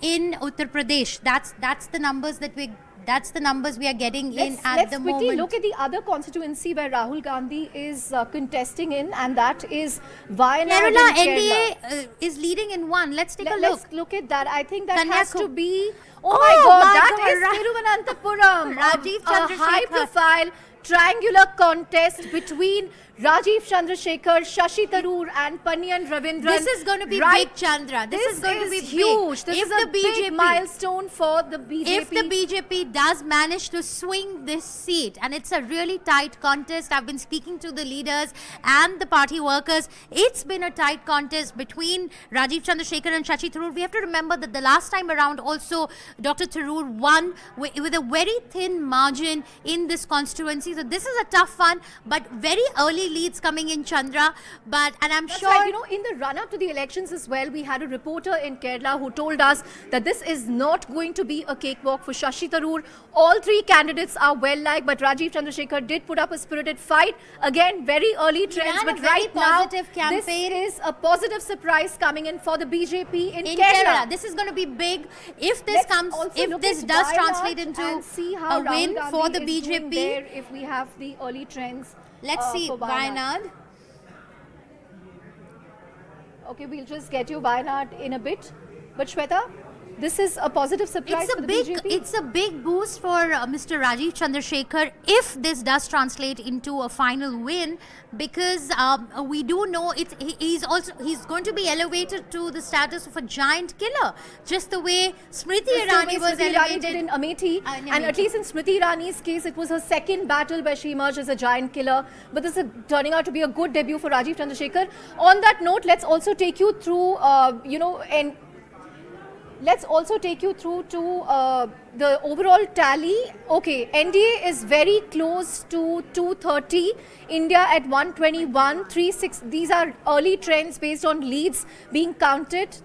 in Uttar Pradesh. That's the numbers that we're That's the numbers we are getting in at Let's the quickly moment. look at the other constituency where Rahul Gandhi is contesting in, and that is Wayanad Kerala, in Kerala. NDA is leading in one. Let's take a look. Let's look at that. I think that has to Kanyakumari. be. Oh Oh my God, my that God, is Thiruvananthapuram. Rajiv A Chandrasekhar. high-profile triangular contest between Rajiv Chandrasekhar, Shashi Tharoor, and Pannian Ravindran. This is going to be Right. big, Chandra. This is going to be huge. big. This is a big milestone for the BJP. If the BJP does manage to swing this seat, and it's a really tight contest, I've been speaking to the leaders and the party workers. It's been a tight contest between Rajiv Chandrasekhar and Shashi Tharoor. We have to remember that the last time around also Dr. Tharoor won with a very thin margin in this constituency. So this is a tough one, but very early leads coming in, Chandra. And I'm That's sure... right. You know, in the run-up to the elections as well, we had a reporter in Kerala who told us that this is not going to be a cakewalk for Shashi Tharoor. All three candidates are well-liked, but Rajiv Chandrasekhar did put up a spirited fight. Again, very early trends, ran a but very right now, positive campaign. this is a positive surprise coming in for the BJP in in Kerala. Kerala. This is going to be big. If this Let's comes, also if look this at does Wayanad translate into and see how a win Rahul for the Gandhi is doing there BJP. if we have the early trends. Let's see for Wayanad. Okay, we'll just get you Wayanad in a bit. But Shweta, this is a positive surprise for the BJP. It's a big boost for Mr. Rajiv Chandrasekhar if this does translate into a final win, because we do know he's going to be elevated to the status of a giant killer, just the way Smriti Irani was Smriti Irani elevated did in Amethi. in And at Amethi. least in Smriti Irani's case, it was her second battle where she emerged as a giant killer. But this is turning out to be a good debut for Rajiv Chandrasekhar. On that note, let's also take you through, let's also take you through to the overall tally. Okay, NDA is very close to 230, India at 121, 36. These are early trends based on leads being counted.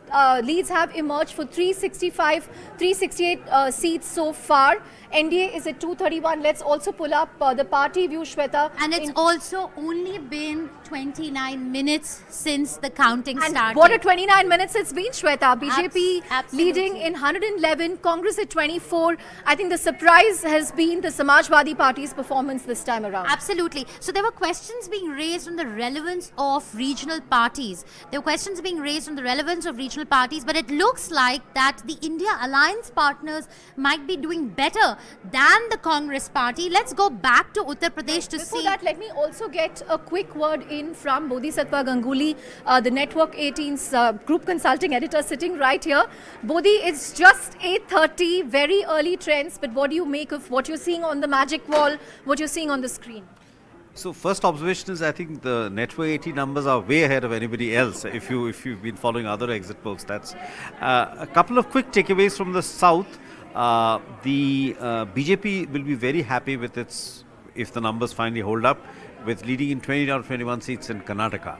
Leads have emerged for 365, 368 seats so far. NDA is at 231. Let's also pull up the party view, Shweta. And it's also only been 29 minutes since the counting And started. what a 29 minutes it's been, Shweta. BJP Absolutely. leading in 111, Congress at 24. I think the surprise has been the Samajwadi Party's performance this time around. Absolutely. So there were questions being raised on the relevance of regional parties. There were questions being raised on the relevance of regional parties, but it looks like that the India alliance partners might be doing better than the Congress party. Let's go back to Uttar Pradesh to Before see. that, let me also get a quick word in from Bodhisattva Ganguly, the Network 18's group consulting editor sitting right here. Bodhi, it's just 8:30, very early trends, but what do you make of what you're seeing on the magic wall, what you're seeing on the screen? So first observation is I think the Network 80 numbers are way ahead of anybody else. If you've been following other exit polls, that's a couple of quick takeaways from the south. The BJP will be very happy with its, if the numbers finally hold up, with leading in 20 out of 21 seats in Karnataka.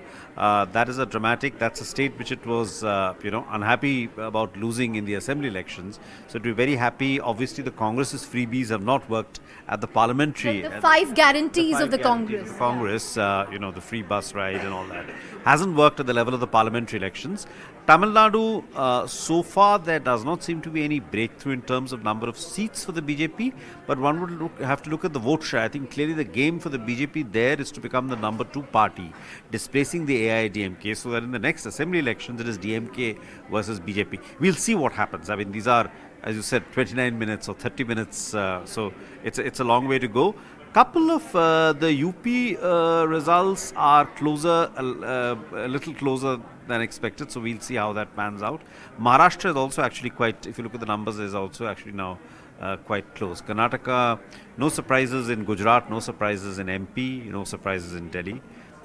That is a dramatic, that's a state which it was, unhappy about losing in the assembly elections. So to be very happy, obviously the Congress's freebies have not worked at the parliamentary. The five guarantees of the Guarantees Congress. of Congress, the free bus ride and all that, hasn't worked at the level of the parliamentary elections. Tamil Nadu, so far there does not seem to be any breakthrough in terms of number of seats for the BJP, but one would have to look at the vote share. I think clearly the game for the BJP there is to become the number 2 party, displacing the AIDMK, so that in the next assembly elections it is DMK versus BJP. We'll see what happens. I mean, these are, as you said, 29 minutes or 30 minutes, so it's a long way to go. Couple of the UP results are closer, a little closer than expected, so we'll see how that pans out. Maharashtra is also actually quite, if you look at the numbers, is also actually now quite close. Karnataka, no surprises in Gujarat, no surprises in MP, no surprises in Delhi.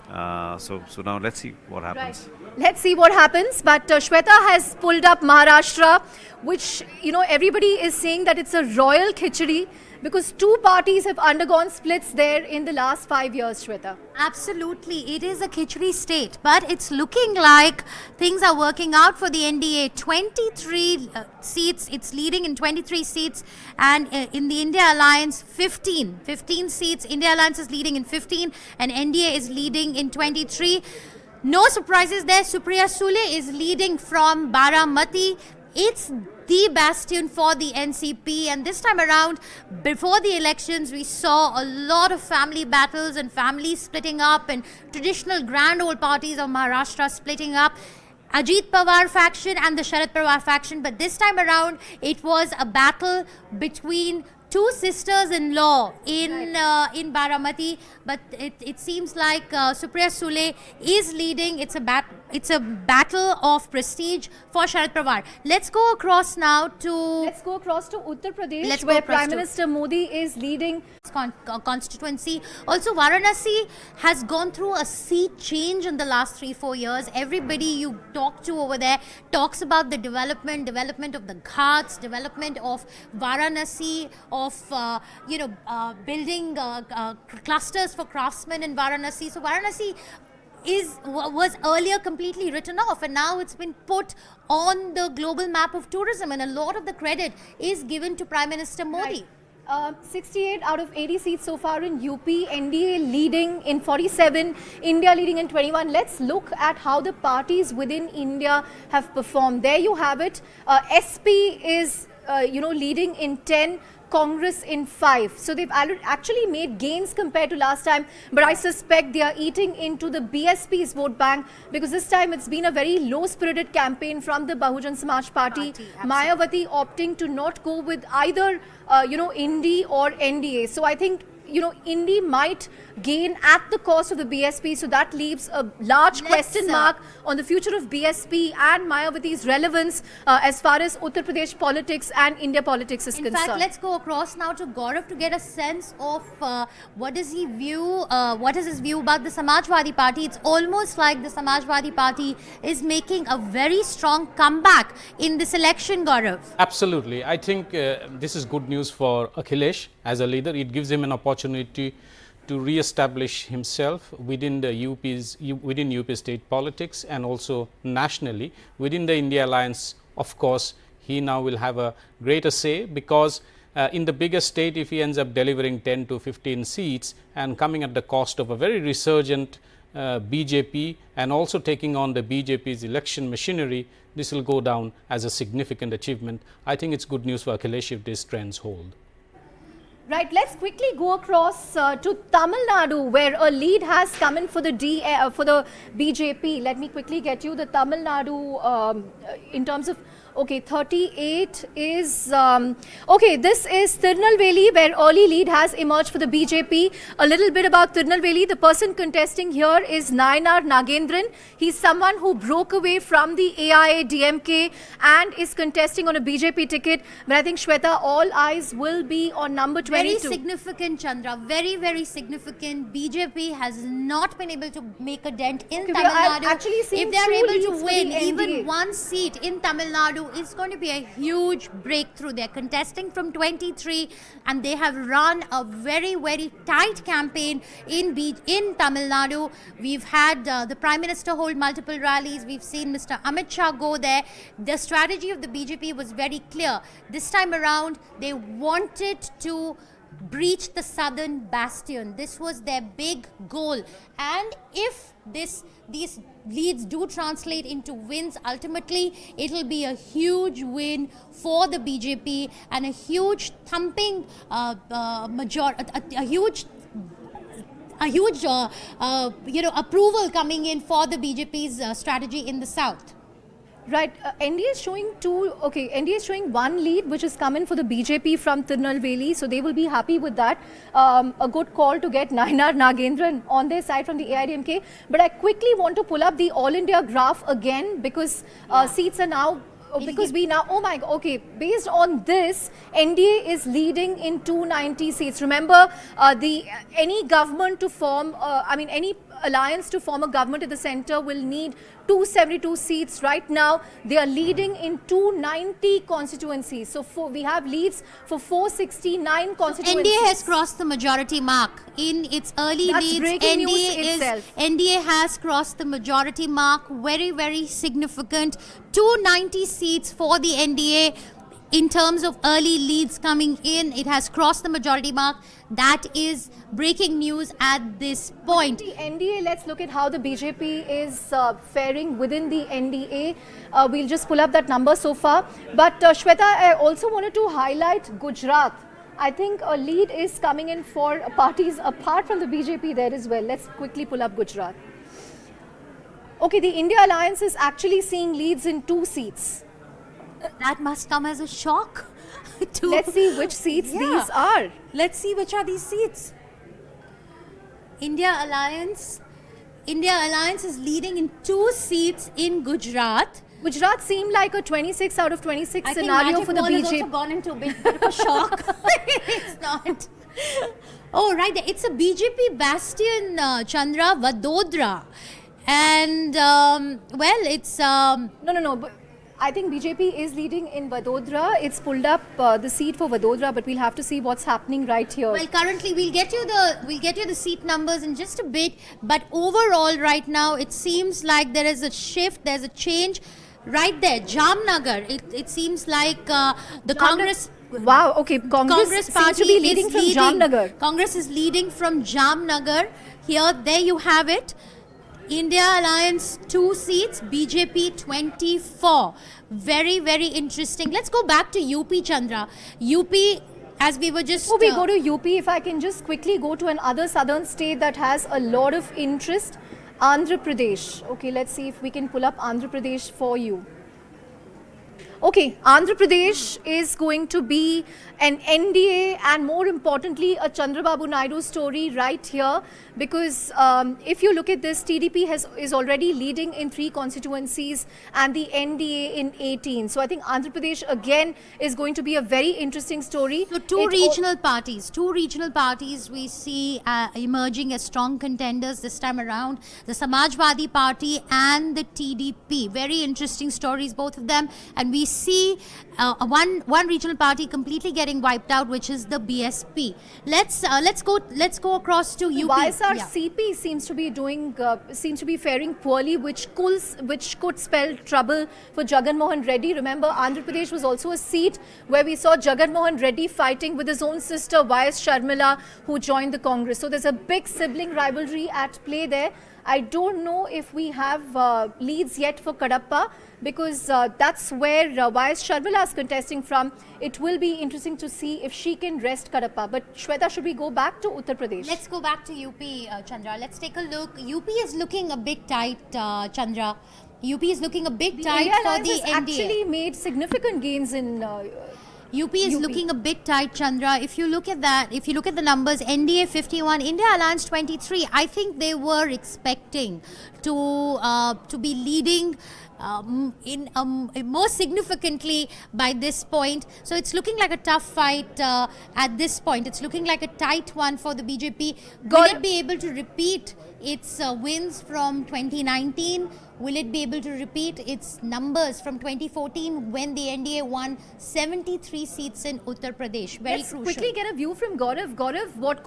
So now let's see what happens. Right. Let's see what happens. But Shweta has pulled up Maharashtra, which, everybody is saying that it's a royal khichdi because 2 parties have undergone splits there in the last 5 years, Shweta. Absolutely, it is a khichdi state, but it's looking like things are working out for the NDA. 23 seats, it's leading in 23 seats, and in the India Alliance, 15 seats. India Alliance is leading in 15, and NDA is leading in 23. No surprises there. Supriya Sule is leading from Baramati. it's the bastion for the NCP, and this time around, before the elections, we saw a lot of family battles and families splitting up and traditional grand old parties of Maharashtra splitting up. Ajit Pawar faction and the Sharad Pawar faction, but this time around it was a battle between two sisters-in-law in Baramati, but it seems like Supriya Sule is leading. It's a battle of prestige for Sharad Pawar. Let's go across now to Uttar Pradesh, where Prime Minister Modi is leading constituency. Also, Varanasi has gone through a sea change in the last 3-4 years. Everybody you talk to over there talks about the development of the ghats, development of Varanasi, of building clusters for craftsmen in Varanasi. So Varanasi was earlier completely written off, and now it's been put on the global map of tourism, and a lot of the credit is given to Prime Minister Modi. Right. 68 out of 80 seats so far in UP, NDA leading in 47, India leading in 21. Let's look at how the parties within India have performed. There you have it. SP is leading in 10. Congress in 5. So they've actually made gains compared to last time, but I suspect they are eating into the BSP's vote bank, because this time it's been a very low-spirited campaign from the Bahujan Samaj Party. Mayawati opting to not go with either INDI or NDA. So I think INDI might gain at the cost of the BSP, so that leaves a large question mark on the future of BSP and Mayawati's relevance as far as Uttar Pradesh politics and India politics is concerned. In fact, let's go across now to Gaurav to get a sense of what is his view about the Samajwadi Party. It's almost like the Samajwadi Party is making a very strong comeback in this election, Gaurav. Absolutely. I think this is good news for Akhilesh as a leader. It gives him an opportunity to re-establish himself within the UP state politics and also nationally. Within the India Alliance, of course, he now will have a greater say, because in the biggest state, if he ends up delivering 10 to 15 seats and coming at the cost of a very resurgent BJP and also taking on the BJP's election machinery, this will go down as a significant achievement. I think it's good news for Akhilesh if these trends hold. Right, let's quickly go across to Tamil Nadu, where a lead has come in for the BJP. Let me quickly get you the Tamil Nadu in terms of. Okay, 38 is, this is Tirunelveli, where early lead has emerged for the BJP. A little bit about Tirunelveli. The person contesting here is Nayanar Nagendran. He's someone who broke away from the AIA-DMK and is contesting on a BJP ticket. But I think, Shweta, all eyes will be on number 22. Very significant, Chandra. Very, very significant. BJP has not been able to make a dent in Tamil Nadu. Actually, if they are able to win even one seat in Tamil Nadu, it's going to be a huge breakthrough. They're contesting from 23, and they have run a very, very tight campaign in Tamil Nadu. We've had the Prime Minister hold multiple rallies. We've seen Mr. Amit Shah go there. The strategy of the BJP was very clear. This time around, they wanted to breach the southern bastion. This was their big goal, and if these leads do translate into wins, ultimately it will be a huge win for the BJP and a huge thumping approval coming in for the BJP's strategy in the south. Right, NDA is showing NDA is showing one lead which is coming for the BJP from Tirunelveli, so they will be happy with that. A good call to get Nayanar Nagendran on their side from the AIDMK. But I quickly want to pull up the All India graph again, because seats are now, based on this, NDA is leading in 290 seats. Remember, any government to form, any alliance to form a government at the center will need 272 seats. Right now, they are leading in 290 constituencies. So we have leads for 469 constituencies. NDA has crossed the majority mark. In its early leads, NDA has crossed the majority mark. Very, very significant. 290 seats for the NDA. in terms of early leads coming in. It has crossed the majority mark. That is breaking news at this point. The NDA, let's look at how the BJP is faring within the NDA. We'll just pull up that number so far. But Shweta, I also wanted to highlight Gujarat. I think a lead is coming in for parties apart from the BJP there as well. Let's quickly pull up Gujarat. Okay, the India Alliance is actually seeing leads in 2 seats. That must come as a shock. Let's see which seats these are. Let's see which are these seats. India Alliance is leading in 2 seats in Gujarat. Gujarat seemed like a 26 out of 26 I think scenario Magic for the Wall has BJP. also gone into a bit of a shock. It's not. Oh, right. It's a BJP bastion, Chandra, Vadodara. And, well, it's... No. But I think BJP is leading in Vadodara. It's pulled up the seat for Vadodara, but we'll have to see what's happening right here. Well, currently we'll get you the seat numbers in just a bit. But overall, right now, it seems like there is a shift. There's a change right there. Jamnagar. It seems like the Congress. Wow. Okay. Congress party seems to be leading from Jamnagar. Congress is leading from Jamnagar. There you have it. India Alliance 2 seats, BJP 24. Very, very interesting. Let's go back to UP, Chandra. UP, as we were just... Before we go to UP, if I can just quickly go to another southern state that has a lot of interest, Andhra Pradesh. Okay, let's see if we can pull up Andhra Pradesh for you. Okay, Andhra Pradesh is going to be an NDA and more importantly a Chandrababu Naidu story right here, because if you look at this, TDP is already leading in 3 constituencies and the NDA in 18. So I think Andhra Pradesh again is going to be a very interesting story. So two regional parties we see emerging as strong contenders this time around, the Samajwadi Party and the TDP. Very interesting stories, both of them, and we see one regional party completely getting wiped out, which is the BSP. Let's go across to UP. YSRCP seems to be faring poorly, which could spell trouble for Jagan Mohan Reddy. Remember, Andhra Pradesh was also a seat where we saw Jagan Mohan Reddy fighting with his own sister YS Sharmila, who joined the Congress. So there's a big sibling rivalry at play there. I don't know if we have leads yet for Kadapa, because that's where YS Sharmila is contesting from. It will be interesting to see if she can wrest Kadapa. But Shweta, should we go back to Uttar Pradesh? Let's go back to UP, Chandra. Let's take a look. UP is looking a bit tight, Chandra. UP is looking a bit tight for the NDA. Actually made significant gains in UP is looking a bit tight, Chandra. If you look at that, if you look at the numbers, NDA 51, India Alliance 23, I think they were expecting to be leading more significantly by this point. So it's looking like a tough fight at this point. It's looking like a tight one for the BJP. Will it be able to repeat its wins from 2019? Will it be able to repeat its numbers from 2014 when the NDA won 73 seats in Uttar Pradesh? Very Let's crucial. quickly get a view from Gaurav. Gaurav, what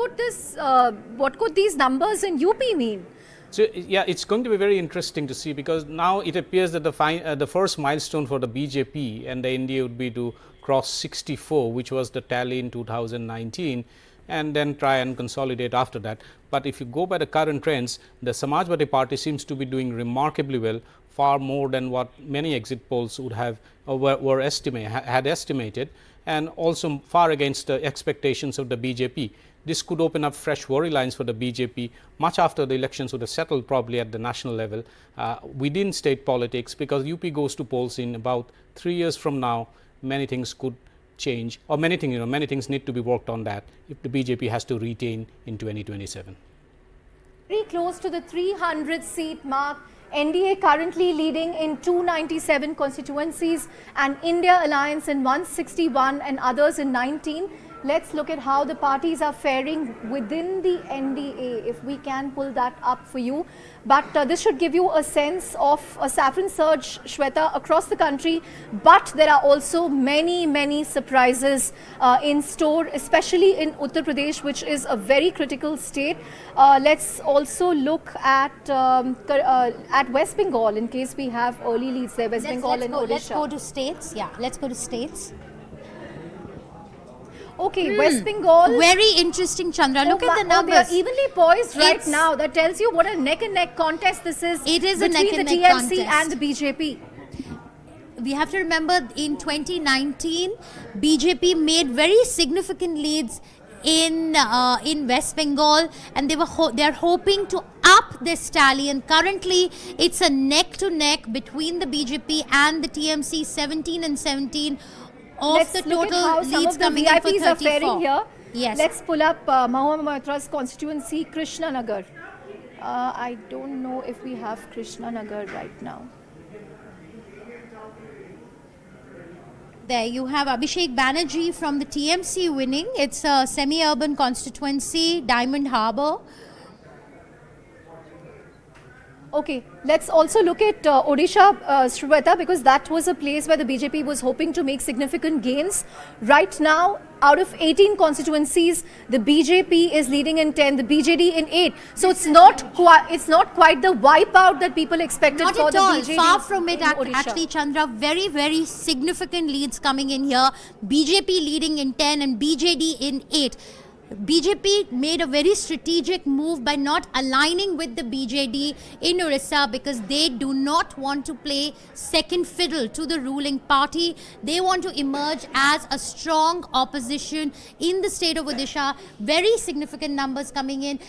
could these numbers in UP mean? So, yeah, it's going to be very interesting to see, because now it appears that the first milestone for the BJP and the NDA would be to cross 64, which was the tally in 2019, and then try and consolidate after that. But if you go by the current trends, the Samajwadi Party seems to be doing remarkably well, far more than what many exit polls would have had estimated, and also far against the expectations of the BJP. This could open up fresh worry lines for the BJP much after the elections would have settled, probably at the national level, within state politics, because UP goes to polls in about 3 years from now. Many things could change, or many things need to be worked on that if the BJP has to retain in 2027. Very close to the 300 seat mark. NDA currently leading in 297 constituencies and India Alliance in 161 and others in 19. Let's look at how the parties are faring within the NDA, if we can pull that up for you. But this should give you a sense of a saffron surge, Shweta, across the country. But there are also many surprises in store, especially in Uttar Pradesh, which is a very critical state. Let's also look at West Bengal, in case we have early leads there. West Bengal and Odisha. Let's go to states. Yeah, let's go to states. Okay, West Bengal. Very interesting, Chandra. Look at the numbers. They are evenly poised right It's- now. That tells you what a neck and neck contest this is. It is a between neck the and neck TMC contest. and the BJP. We have to remember in 2019, BJP made very significant leads in West Bengal, and they are hoping to up this tally. And currently, it's a neck to neck between the BJP and the TMC, 17 and 17 of Let's the look total at how some leads of the coming in for VIPs are 34. faring here. Yes. Let's pull up Mahoma Moitra's constituency, Krishna Nagar. I don't know if we have Krishna Nagar right now. There you have Abhishek Banerjee from the TMC winning. It's a semi-urban constituency, Diamond Harbour. Okay, let's also look at Odisha, Shweta, because that was a place where the BJP was hoping to make significant gains. Right now, out of 18 constituencies, the BJP is leading in 10, the BJD in 8. So it's not quite the wipeout that people expected Not for at the all. BJD. Far from it, in Odisha. actually, Chandra. Very, very significant leads coming in here. BJP leading in 10 and BJD in 8. BJP made a very strategic move by not aligning with the BJD in Odisha because they do not want to play second fiddle to the ruling party. They want to emerge as a strong opposition in the state of Odisha. Very significant numbers coming in.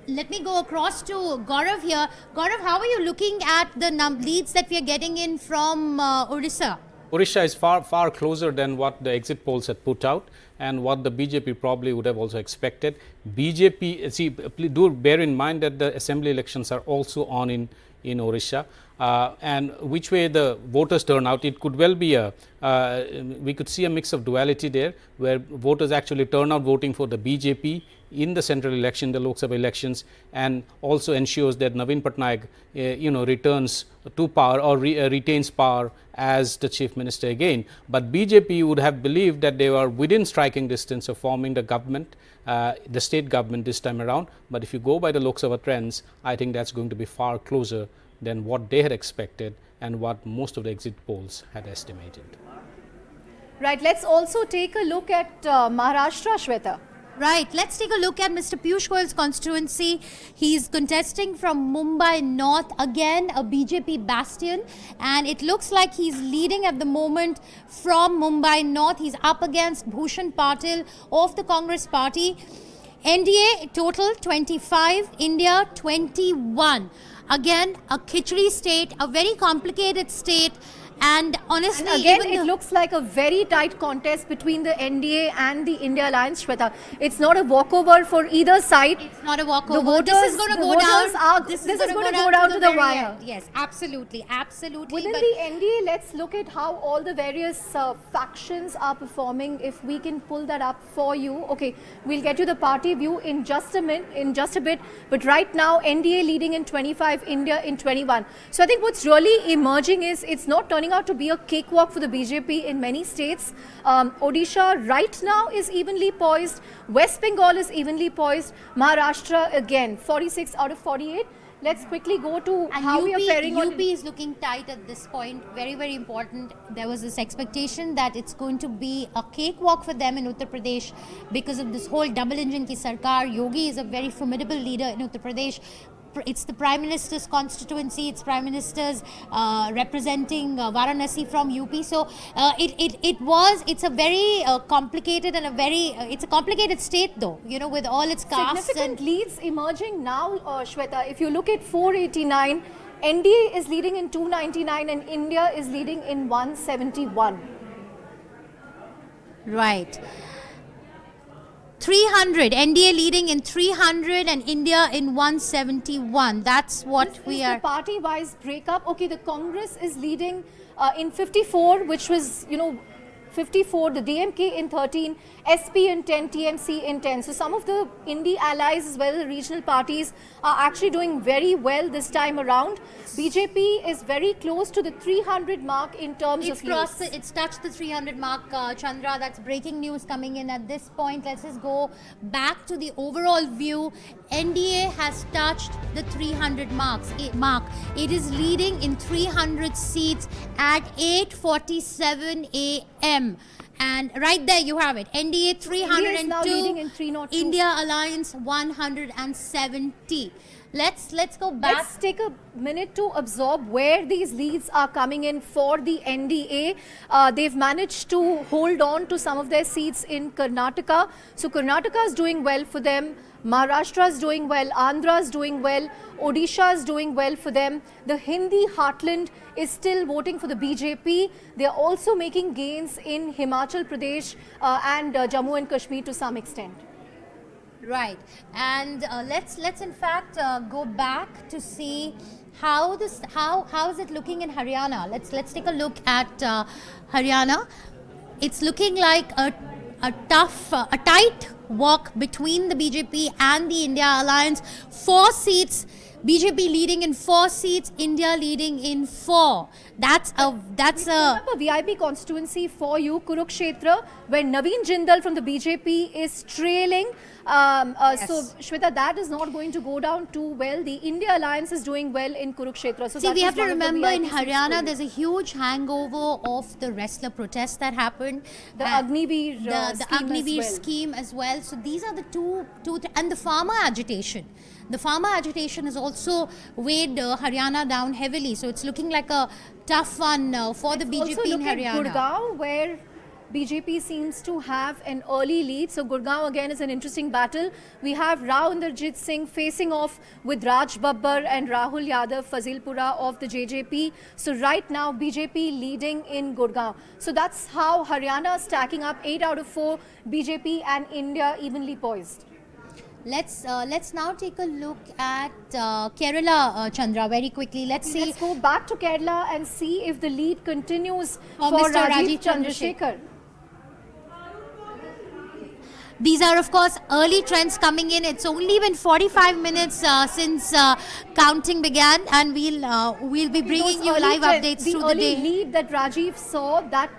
Let me go across to Gaurav here. Gaurav, how are you looking at the leads that we are getting in from Odisha? Odisha is far closer than what the exit polls had put out and what the BJP probably would have also expected. BJP, see, do bear in mind that the assembly elections are also on in Odisha. And which way the voters turn out, it could well be we could see a mix of duality there, where voters actually turn out voting for the BJP in the central election, the Lok Sabha elections, and also ensures that Naveen Patnaik, returns to power or retains power as the chief minister again. But BJP would have believed that they were within striking distance of forming the government, the state government this time around. But if you go by the Lok Sabha trends, I think that's going to be far closer than what they had expected and what most of the exit polls had estimated. Right, let's also take a look at Maharashtra, Shweta. Right, let's take a look at Mr. Piyush Goyal's constituency. He's contesting from Mumbai North, again a BJP bastion, and it looks like he's leading at the moment from Mumbai North. He's up against Bhushan Patil of the Congress party. NDA total 25, India 21. Again, a khichdi state, a very complicated state. And honestly, And again, even it looks like a very tight contest between the NDA and the India Alliance, Shweta. It's not a walkover for either side. it's not a walkover. The voters, this is going to the go voters down. Are, this is gonna going to go down to the very wire. end. Yes, absolutely. Within but the NDA, let's look at how all the various factions are performing. If we can pull that up for you. Okay, we'll get you the party view in just a bit. But right now, NDA leading in 25, India in 21. So I think what's really emerging is it's not turning out to be a cakewalk for the BJP in many states. Odisha right now is evenly poised. West Bengal is evenly poised. Maharashtra again, 46 out of 48. Let's quickly go to and how we are faring UP on. is looking tight at this point. Very, very important. There was this expectation that it's going to be a cakewalk for them in Uttar Pradesh because of this whole double engine ki sarkar. Yogi is a very formidable leader in Uttar Pradesh. It's the Prime Minister's constituency. It's Prime Minister's representing Varanasi from UP. So it's a very complicated and it's a complicated state though, with all its castes. Significant leads emerging now, Shweta. If you look at 489, NDA is leading in 299 and India is leading in 171. Right. 300, NDA leading in 300 and India in 171. That's what This we is are. the party-wise breakup. Okay, the Congress is leading in 54, which was, 54, the DMK in 13, SP in 10, TMC in 10. So some of the INDI allies as well as the regional parties are actually doing very well this time around. BJP is very close to the 300 mark in terms It's of leads. it's touched the 300 mark, Chandra. That's breaking news coming in at this point. Let's just go back to the overall view. NDA has touched the 300 mark. It is leading in 300 seats at 8:47 a.m. And right there you have it. NDA NDA is now leading in 302. 302, India Alliance 170. Let's go back. Let's take a minute to absorb where these leads are coming in for the NDA. They've managed to hold on to some of their seats in Karnataka. So Karnataka is doing well for them. Maharashtra is doing well. Andhra is doing well. Odisha is doing well for them. The Hindi heartland is still voting for the BJP. They are also making gains in Himachal Pradesh and Jammu and Kashmir to some extent. Right, and let's in fact go back to see how is it looking in Haryana. Let's take a look at Haryana. It's looking like a tight walk between the BJP and the India Alliance. 4 seats. BJP leading in 4 seats, India leading in 4. That's a Remember VIP constituency for you, Kurukshetra, where Naveen Jindal from the BJP is trailing. So Shweta, that is not going to go down too well. The India Alliance is doing well in Kurukshetra. So see, we have to remember in Haryana there's a huge hangover of the wrestler protest that happened. The Agniveer the Agniveer scheme as well. So these are the two and the farmer agitation. The farmer agitation has also weighed Haryana down heavily. So it's looking like a tough one for the BJP also in look Haryana. At Gurgaon, where BJP seems to have an early lead. So Gurgaon again is an interesting battle. We have Rao Inderjit Singh facing off with Raj Babbar and Rahul Yadav Fazilpura of the JJP. So right now BJP leading in Gurgaon. So that's how Haryana is stacking up. 8 out of 4, BJP and India evenly poised. Let's now take a look at Kerala, Chandra, very quickly. Let's go back to Kerala and see if the lead continues for for Mr. Rajiv Chandrasekhar. These are, of course, early trends coming in. It's only been 45 minutes since counting began, and we'll be bringing you live updates through the day. The early lead that Rajiv saw, that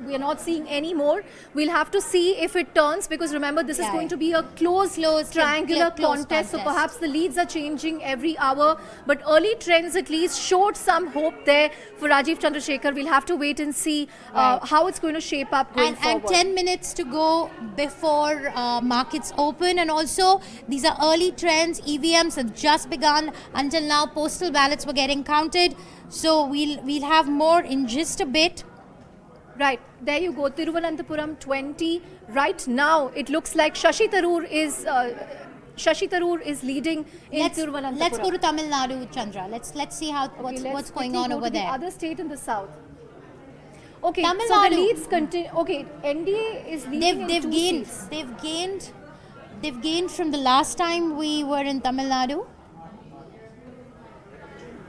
we are not seeing anymore. We'll have to see if it turns, because remember, this is going to be a close triangular contest. So perhaps the leads are changing every hour. But early trends at least showed some hope there for Rajiv Chandrasekhar. We'll have to wait and see how it's going to shape up going forward. And 10 minutes to go before markets open. And also, these are early trends. EVMs have just begun. Until now, postal ballots were getting counted. So we'll have more in just a bit. Right, there you go, Thiruvananthapuram 20. Right now, it looks like Shashi Tharoor is leading in Thiruvananthapuram. Let's go to Tamil Nadu, Chandra. Let's see how what's going on over there. The other state in the south. Okay, Tamil so Nadu. the leads continue. Okay, NDA is leading in 2 seats. They've gained from the last time we were in Tamil Nadu.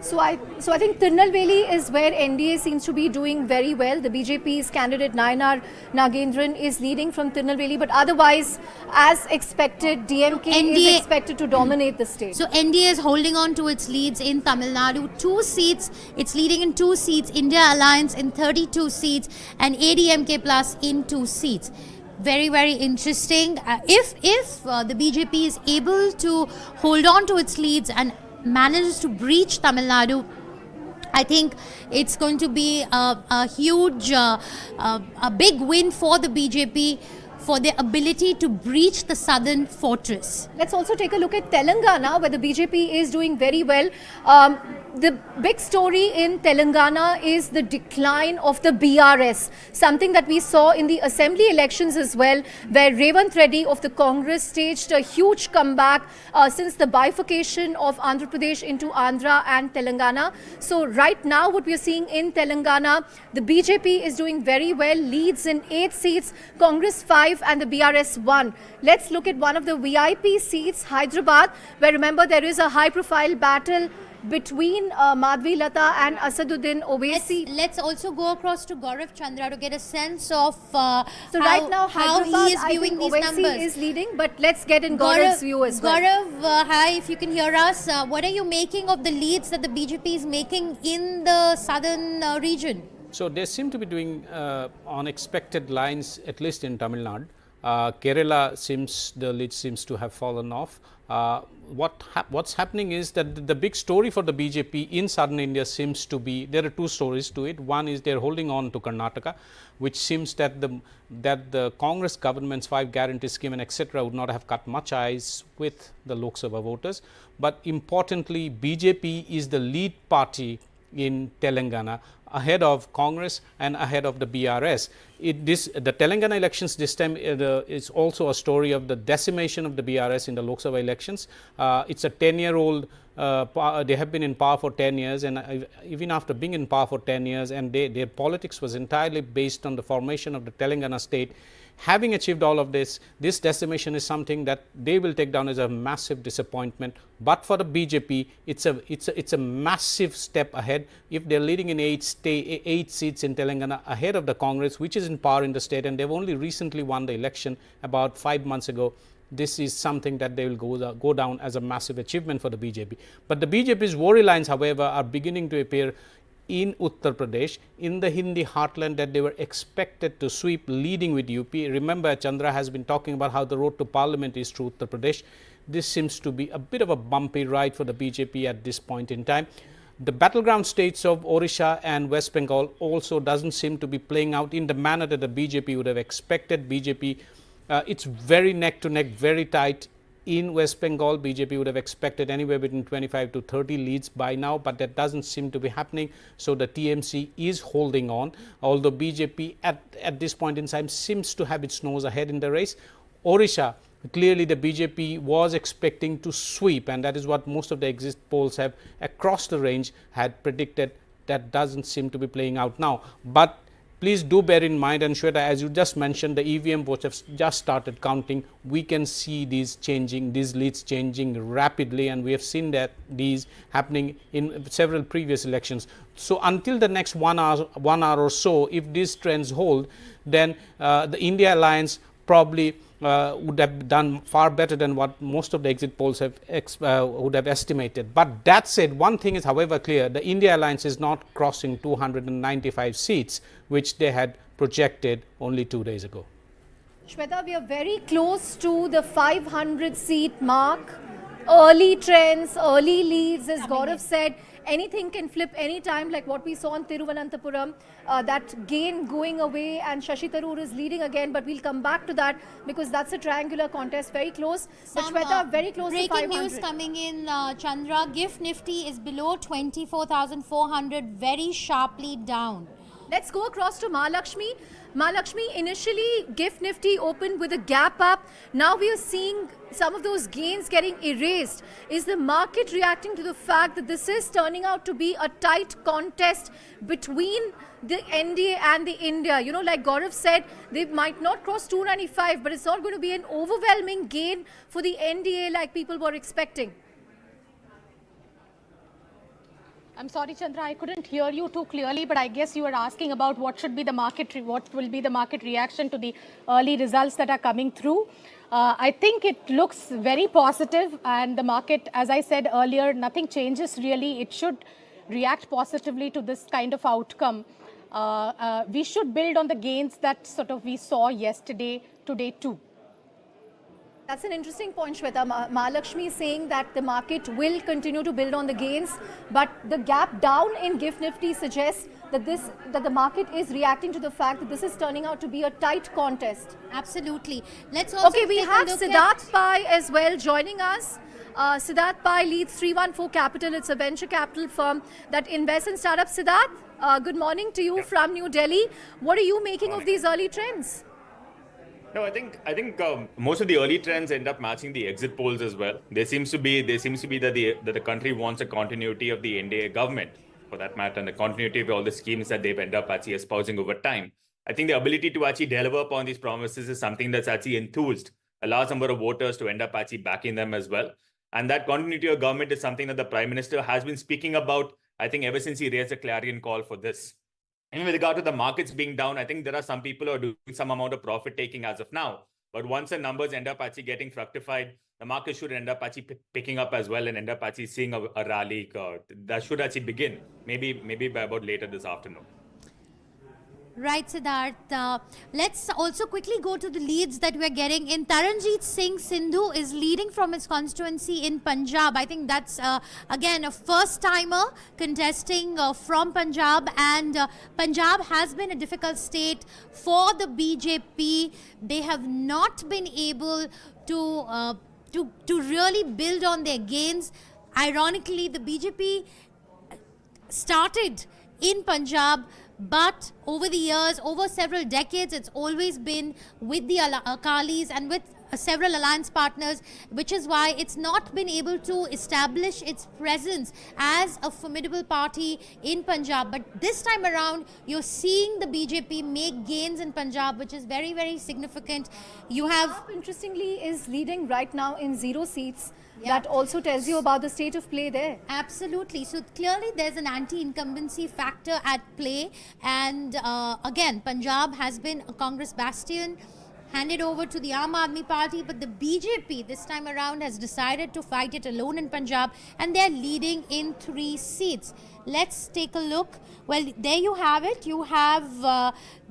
So I think Tirunelveli is where NDA seems to be doing very well. The BJP's candidate Nayanar Nagendran is leading from Tirunelveli, but otherwise, as expected, DMK is expected to dominate the state. So NDA is holding on to its leads in Tamil Nadu. 2 seats, it's leading in 2 seats. India Alliance in 32 seats, and ADMK Plus in 2 seats. Very, very interesting. If the BJP is able to hold on to its leads and manages to breach Tamil Nadu, I think it's going to be a huge, a big win for the BJP for their ability to breach the southern fortress. Let's also take a look at Telangana, where the BJP is doing very well. The big story in Telangana is the decline of the BRS, something that we saw in the assembly elections as well, where Revanth Reddy of the Congress staged a huge comeback since the bifurcation of Andhra Pradesh into Andhra and Telangana. So right now what we are seeing in Telangana, the BJP is doing very well, leads in 8 seats, Congress 5 and the BRS 1. Let's look at one of the VIP seats, Hyderabad, where remember there is a high profile battle between Madhvi Lata and Asaduddin Owaisi. Let's also go across to Gaurav Chandra to get a sense of right now, how he is viewing these Owaisi numbers. Is leading, but let's get in Gaurav's view as well. Gaurav, hi, if you can hear us, what are you making of the leads that the BJP is making in the southern region? So they seem to be doing on expected lines, at least in Tamil Nadu. Kerala the lead seems to have fallen off. What's happening is that the big story for the BJP in southern India seems to be, there are two stories to it. One is they're holding on to Karnataka, which seems that the Congress government's 5 guarantee scheme and etc. would not have cut much eyes with the Lok Sabha voters. But importantly, BJP is the lead party in Telangana, ahead of Congress and ahead of the BRS. The Telangana elections this time is also a story of the decimation of the BRS in the Lok Sabha elections. It's a 10-year-old, they have been in power for 10 years, and even after being in power for 10 years, and their politics was entirely based on the formation of the Telangana state. Having achieved all of this decimation is something that they will take down as a massive disappointment. But for the BJP, it's a massive step ahead. If they're leading in 8 seats in Telangana ahead of the Congress, which is in power in the state, and they've only recently won the election about 5 months ago, this is something that they will go down as a massive achievement for the BJP. But the BJP's worry lines, however, are beginning to appear in Uttar Pradesh, in the Hindi heartland that they were expected to sweep, leading with UP. Remember, Chandra has been talking about how the road to parliament is through Uttar Pradesh. This seems to be a bit of a bumpy ride for the BJP at this point in time. The battleground states of Odisha and West Bengal also doesn't seem to be playing out in the manner that the BJP would have expected. BJP, it's very neck to neck, very tight. In West Bengal, BJP would have expected anywhere between 25 to 30 leads by now, but that doesn't seem to be happening. So the TMC is holding on, although BJP at this point in time seems to have its nose ahead in the race. Odisha, clearly the BJP was expecting to sweep, and that is what most of the exit polls have across the range had predicted. That doesn't seem to be playing out now. But please do bear in mind, and Shweta, as you just mentioned, the EVM votes have just started counting. We can see these leads changing rapidly, and we have seen that these happening in several previous elections. So until the next 1 hour or so, if these trends hold, then the India Alliance probably would have done far better than what most of the exit polls have would have estimated. But that said, one thing is however clear: the India Alliance is not crossing 295 seats, which they had projected only 2 days ago. Shweta, we are very close to the 500 seat mark. Early trends, early leads, as Gaurav said, anything can flip anytime, like what we saw in Thiruvananthapuram, that gain going away, and Shashi Tharoor is leading again, but we'll come back to that because that's a triangular contest, very close. But Shweta, very close to 500. Breaking news coming in, Chandra. GIFT Nifty is below 24,400, very sharply down. Let's go across to Mahalakshmi. Mahalakshmi, initially GIFT Nifty opened with a gap up. Now we are seeing some of those gains getting erased. Is the market reacting to the fact that this is turning out to be a tight contest between the NDA and the India? You know, like Gaurav said, they might not cross 295, but it's not going to be an overwhelming gain for the NDA like people were expecting. I'm sorry, Chandra, I couldn't hear you too clearly, but I guess you were asking about what will be the market reaction to the early results that are coming through. I think it looks very positive, and the market, as I said earlier, nothing changes really. It should react positively to this kind of outcome. We should build on the gains that sort of we saw yesterday, today too. That's an interesting point, Shweta. Mahalakshmi is saying that the market will continue to build on the gains, but the gap down in GIFT Nifty suggests that the market is reacting to the fact that this is turning out to be a tight contest. Absolutely. Let's also we have Siddharth Pai as well joining us. Siddharth Pai leads 314 Capital. It's a venture capital firm that invests in startups. Siddharth, good morning to you from New Delhi. What are you making of these early trends? No, I think most of the early trends end up matching the exit polls as well. There seems to be that the country wants a continuity of the NDA government, for that matter, and the continuity of all the schemes that they've ended up actually espousing over time. I think the ability to actually deliver upon these promises is something that's actually enthused a large number of voters to end up actually backing them as well. And that continuity of government is something that the Prime Minister has been speaking about, I think, ever since he raised a clarion call for this. And with regard to the markets being down, I think there are some people who are doing some amount of profit taking as of now. But once the numbers end up actually getting fructified, the market should end up actually picking up as well and end up actually seeing a rally that should actually begin, maybe by about later this afternoon. Right, Siddharth. Let's also quickly go to the leads that we're getting. In Taranjeet Singh Sindhu is leading from his constituency in Punjab. I think that's, again, a first-timer contesting from Punjab. And Punjab has been a difficult state for the BJP. They have not been able to really build on their gains. Ironically, the BJP started in Punjab, but over the years, over several decades, it's always been with the Akalis and with several alliance partners, which is why it's not been able to establish its presence as a formidable party in Punjab. But this time around, you're seeing the BJP make gains in Punjab, which is very, very significant. You have... Interestingly, is leading right now in 0 seats. Yeah. That also tells you about the state of play there. Absolutely. So clearly there's an anti-incumbency factor at play. And again, Punjab has been a Congress bastion, handed over to the Aam Aadmi Party, but the BJP this time around has decided to fight it alone in Punjab, and they're leading in 3 seats. Let's take a look. Well, there you have it. You have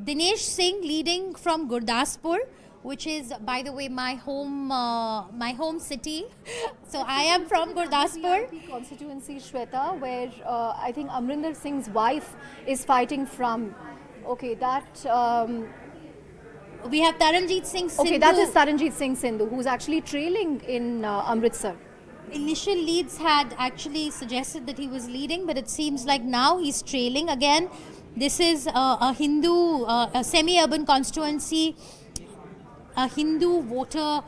Dinesh Singh leading from Gurdaspur, which is, by the way, my home city. So I am from Gurdaspur. VIP constituency, Shweta, where I think Amrinder Singh's wife is fighting from. Okay, that... we have Taranjeet Singh Sindhu. Okay, that is Taranjeet Singh Sindhu, who's actually trailing in Amritsar. Initial leads had actually suggested that he was leading, but it seems like now he's trailing. Again, this is a Hindu, a semi-urban constituency, a Hindu voter.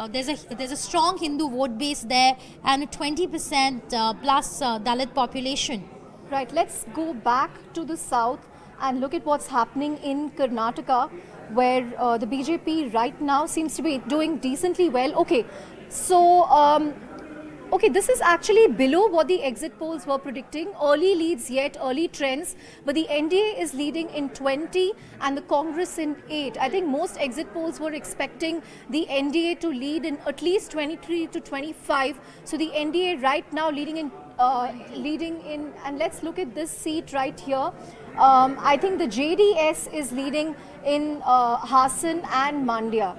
There's a strong Hindu vote base there, and a 20% plus Dalit population. Right, let's go back to the south and look at what's happening in Karnataka, where the BJP right now seems to be doing decently well. Okay, so okay, this is actually below what the exit polls were predicting. Early leads yet, early trends, but the NDA is leading in 20 and the Congress in 8. I think most exit polls were expecting the NDA to lead in at least 23 to 25. So the NDA right now leading in, and let's look at this seat right here. I think the JDS is leading in Hassan and Mandya.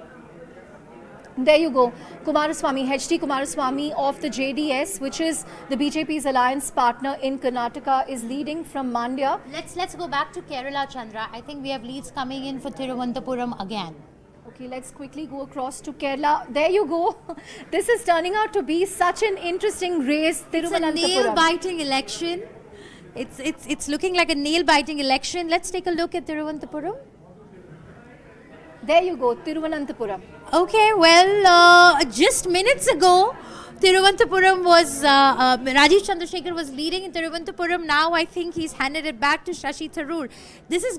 There you go. Kumaraswamy, HT Kumaraswamy of the JDS, which is the BJP's alliance partner in Karnataka, is leading from Mandya. Let's go back to Kerala, Chandra. I think we have leads coming in for Thiruvananthapuram again. Okay, let's quickly go across to Kerala. There you go. This is turning out to be such an interesting race. It's a nail-biting election. It's looking like a nail-biting election. Let's take a look at Thiruvananthapuram. There you go, Thiruvananthapuram. Okay, well, just minutes ago, Thiruvananthapuram was, Rajiv Chandrasekhar was leading in Thiruvananthapuram. Now I think he's handed it back to Shashi Tharoor. This is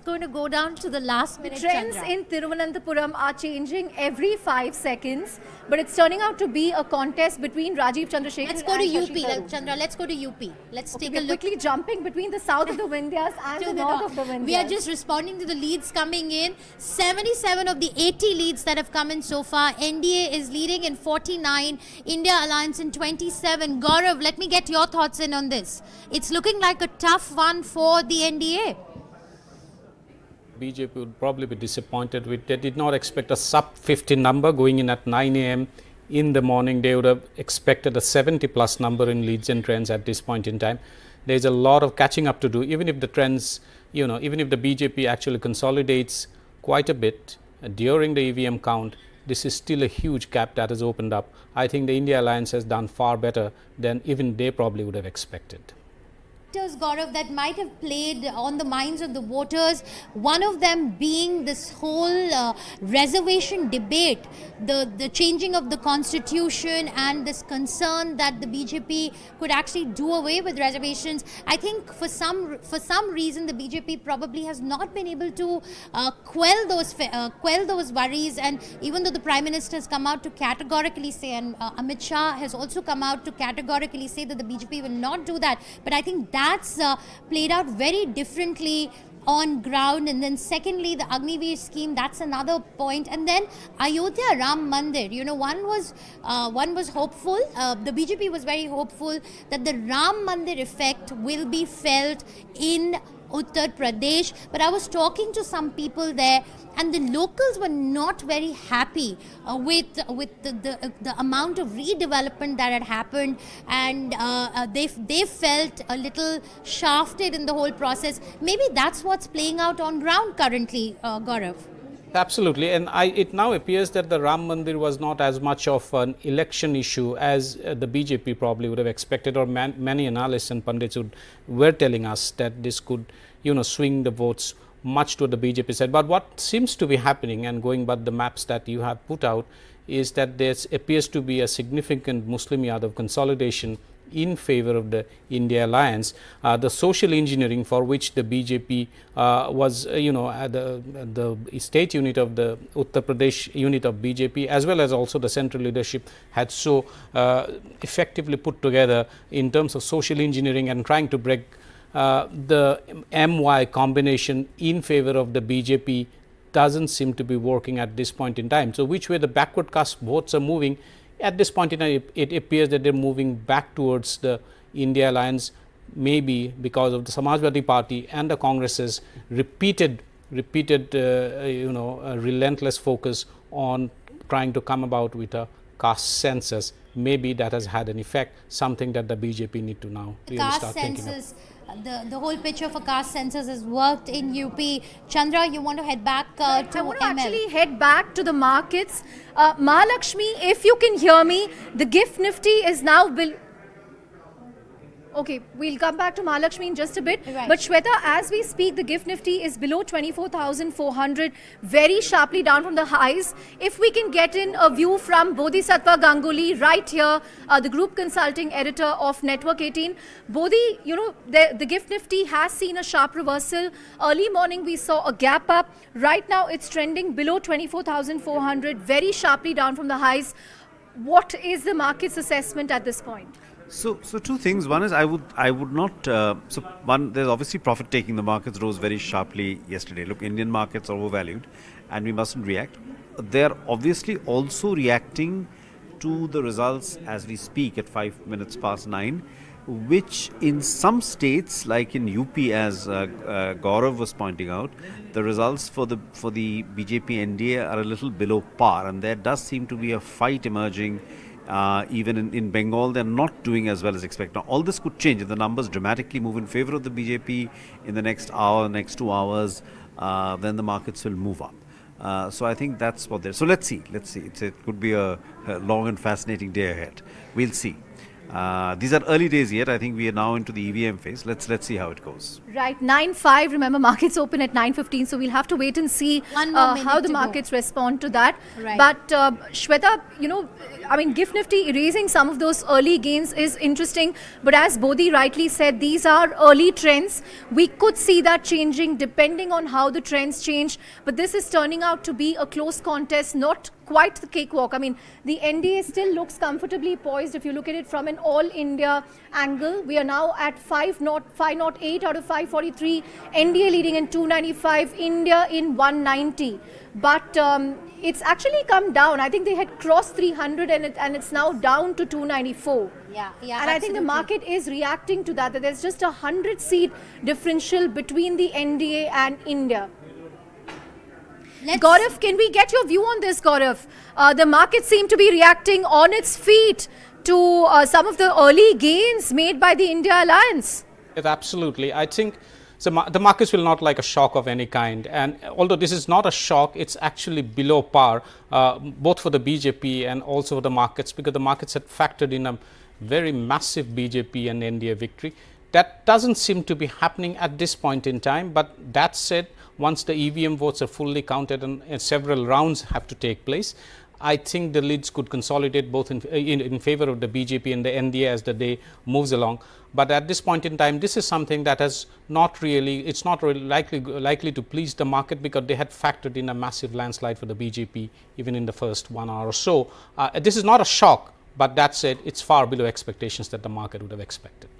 going to go down to the last minute. Trends Chandra. in Thiruvananthapuram are changing every 5 seconds, but it's turning out to be a contest between Rajiv Chandrasekhar Let's go to and UP, Shashi Tharoor. Chandra. Let's go to UP. Let's take a We're look. quickly jumping between the south of the Vindhyas and the north of the Vindhyas. We are just responding to the leads coming in. 77 of the 80 leads that have come in so far. NDA is leading in 49. India Alliance in 27. Gaurav, let me get your thoughts in on this. It's looking like a tough one for the NDA. BJP would probably be disappointed with. They did not expect a sub 50 number going in at 9 a.m. in the morning. They would have expected a 70 plus number in leads and trends at this point in time. There's a lot of catching up to do, even if the trends, even if the BJP actually consolidates quite a bit during the EVM count. This is still a huge gap that has opened up. I think the India Alliance has done far better than even they probably would have expected. Gaurav, that might have played on the minds of the voters, one of them being this whole reservation debate, the changing of the constitution and this concern that the BJP could actually do away with reservations. I think for some reason the BJP probably has not been able to quell those worries, and even though the Prime Minister has come out to categorically say, and Amit Shah has also come out to categorically say that the BJP will not do that, but I think that's played out very differently on ground. And then secondly, the Agniveer scheme, that's another point. And then Ayodhya Ram Mandir, one was hopeful, the BJP was very hopeful that the Ram Mandir effect will be felt in Uttar Pradesh. But I was talking to some people there, and the locals were not very happy with the amount of redevelopment that had happened, and they felt a little shafted in the whole process. Maybe that's what's playing out on ground currently, Gaurav. Absolutely, and it now appears that the Ram Mandir was not as much of an election issue as the BJP probably would have expected, or many analysts and pundits were telling us that this could, swing the votes much to the BJP side. But what seems to be happening, and going by the maps that you have put out, is that there appears to be a significant Muslim Yadav consolidation in favor of the India alliance. The social engineering for which the BJP was, the state unit of the Uttar Pradesh unit of BJP, as well as also the central leadership, had so effectively put together in terms of social engineering and trying to break the MY combination in favor of the BJP doesn't seem to be working at this point in time. So which way the backward cast votes are moving, at this point in time, it appears that they're moving back towards the India alliance, maybe because of the Samajwadi Party and the Congress's repeated relentless focus on trying to come about with a caste census. Maybe that has had an effect, something that the BJP need to now really start thinking of. The whole picture for caste census has worked in UP. Chandra, you want to head back to I want to ML? actually head back to the markets. Mahalakshmi, if you can hear me, the gift nifty is now Okay, we'll come back to Mahalakshmi in just a bit. Right. But Shweta, as we speak, the gift nifty is below 24,400, very sharply down from the highs. If we can get in a view from Bodhisattva Ganguly right here, the group consulting editor of Network 18. Bodhi, the gift nifty has seen a sharp reversal. Early morning we saw a gap up. Right now it's trending below 24,400, very sharply down from the highs. What is the market's assessment at this point? So two things. One is I would not. There's obviously profit taking. The markets rose very sharply yesterday. Look, Indian markets are overvalued, and we mustn't react. They're obviously also reacting to the results as we speak at 5 minutes past 9, which in some states, like in UP, as Gaurav was pointing out, the results for the BJP NDA are a little below par, and there does seem to be a fight emerging. Even in Bengal, they're not doing as well as expected. Now, all this could change if the numbers dramatically move in favor of the BJP in the next hour, next 2 hours, then the markets will move up. So I think that's what they're. So let's see. It could be a long and fascinating day ahead. We'll see. These are early days yet. I think we are now into the EVM phase. Let's see how it goes. Right, 9:05. Remember, markets open at 9:15, so we'll have to wait and see how the markets respond to that. Right. But Shweta, gift nifty erasing some of those early gains is interesting. But as Bodhi rightly said, these are early trends. We could see that changing depending on how the trends change. But this is turning out to be a close contest, not quite the cakewalk. The NDA still looks comfortably poised if you look at it from an all-India angle. We are now at 508 out of 543. NDA leading in 295, India in 190. But it's actually come down. I think they had crossed 300 and it's now down to 294. Yeah, and I think the market is reacting to that there's just a 100-seat differential between the NDA and India. Gaurav, can we get your view on this, Gaurav? The market seemed to be reacting on its feet to some of the early gains made by the India alliance. Yes, absolutely. I think the markets will not like a shock of any kind. And although this is not a shock, it's actually below par, both for the BJP and also for the markets, because the markets had factored in a very massive BJP and NDA victory. That doesn't seem to be happening at this point in time. But that said, once the EVM votes are fully counted and several rounds have to take place, I think the leads could consolidate both in favor of the BJP and the NDA as the day moves along. But at this point in time, this is something that has not really likely to please the market, because they had factored in a massive landslide for the BJP even in the first 1 hour or so. This is not a shock, but that said, it's far below expectations that the market would have expected.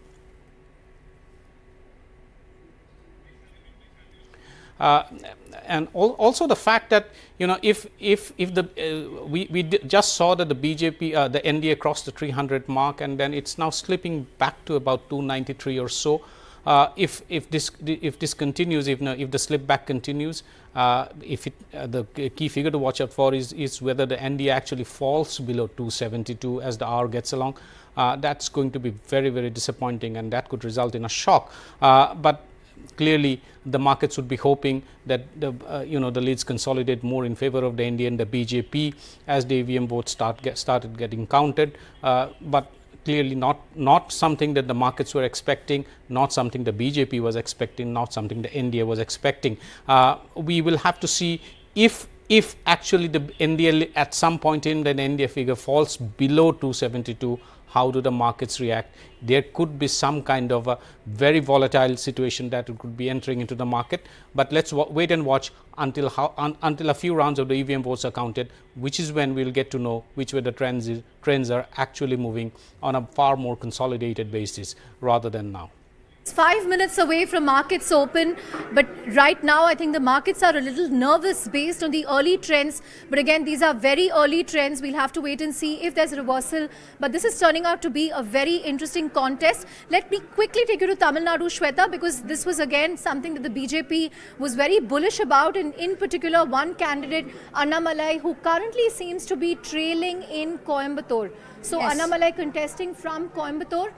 And also the fact that if we just saw that the BJP the NDA crossed the 300 mark, and then it's now slipping back to about 293 or so. If this continues, if the slip back continues, the key figure to watch out for is whether the NDA actually falls below 272 as the hour gets along. That's going to be very, very disappointing, and that could result in a shock. But clearly, the markets would be hoping that the leads consolidate more in favor of the NDA and the BJP as the EVM votes started getting counted. But clearly not something that the markets were expecting, not something the BJP was expecting, not something the NDA was expecting. We will have to see if actually the NDA at some point in the NDA figure falls below 272, how do the markets react? There could be some kind of a very volatile situation that could be entering into the market, but let's wait and watch until a few rounds of the EVM votes are counted, which is when we'll get to know which way the trends are actually moving on a far more consolidated basis rather than now. It's 5 minutes away from markets open, but right now I think the markets are a little nervous based on the early trends. But again, these are very early trends. We'll have to wait and see if there's a reversal. But this is turning out to be a very interesting contest. Let me quickly take you to Tamil Nadu, Shweta, because this was again something that the BJP was very bullish about, and in particular one candidate, Annamalai, who currently seems to be trailing in Coimbatore. So yes. Annamalai contesting from Coimbatore.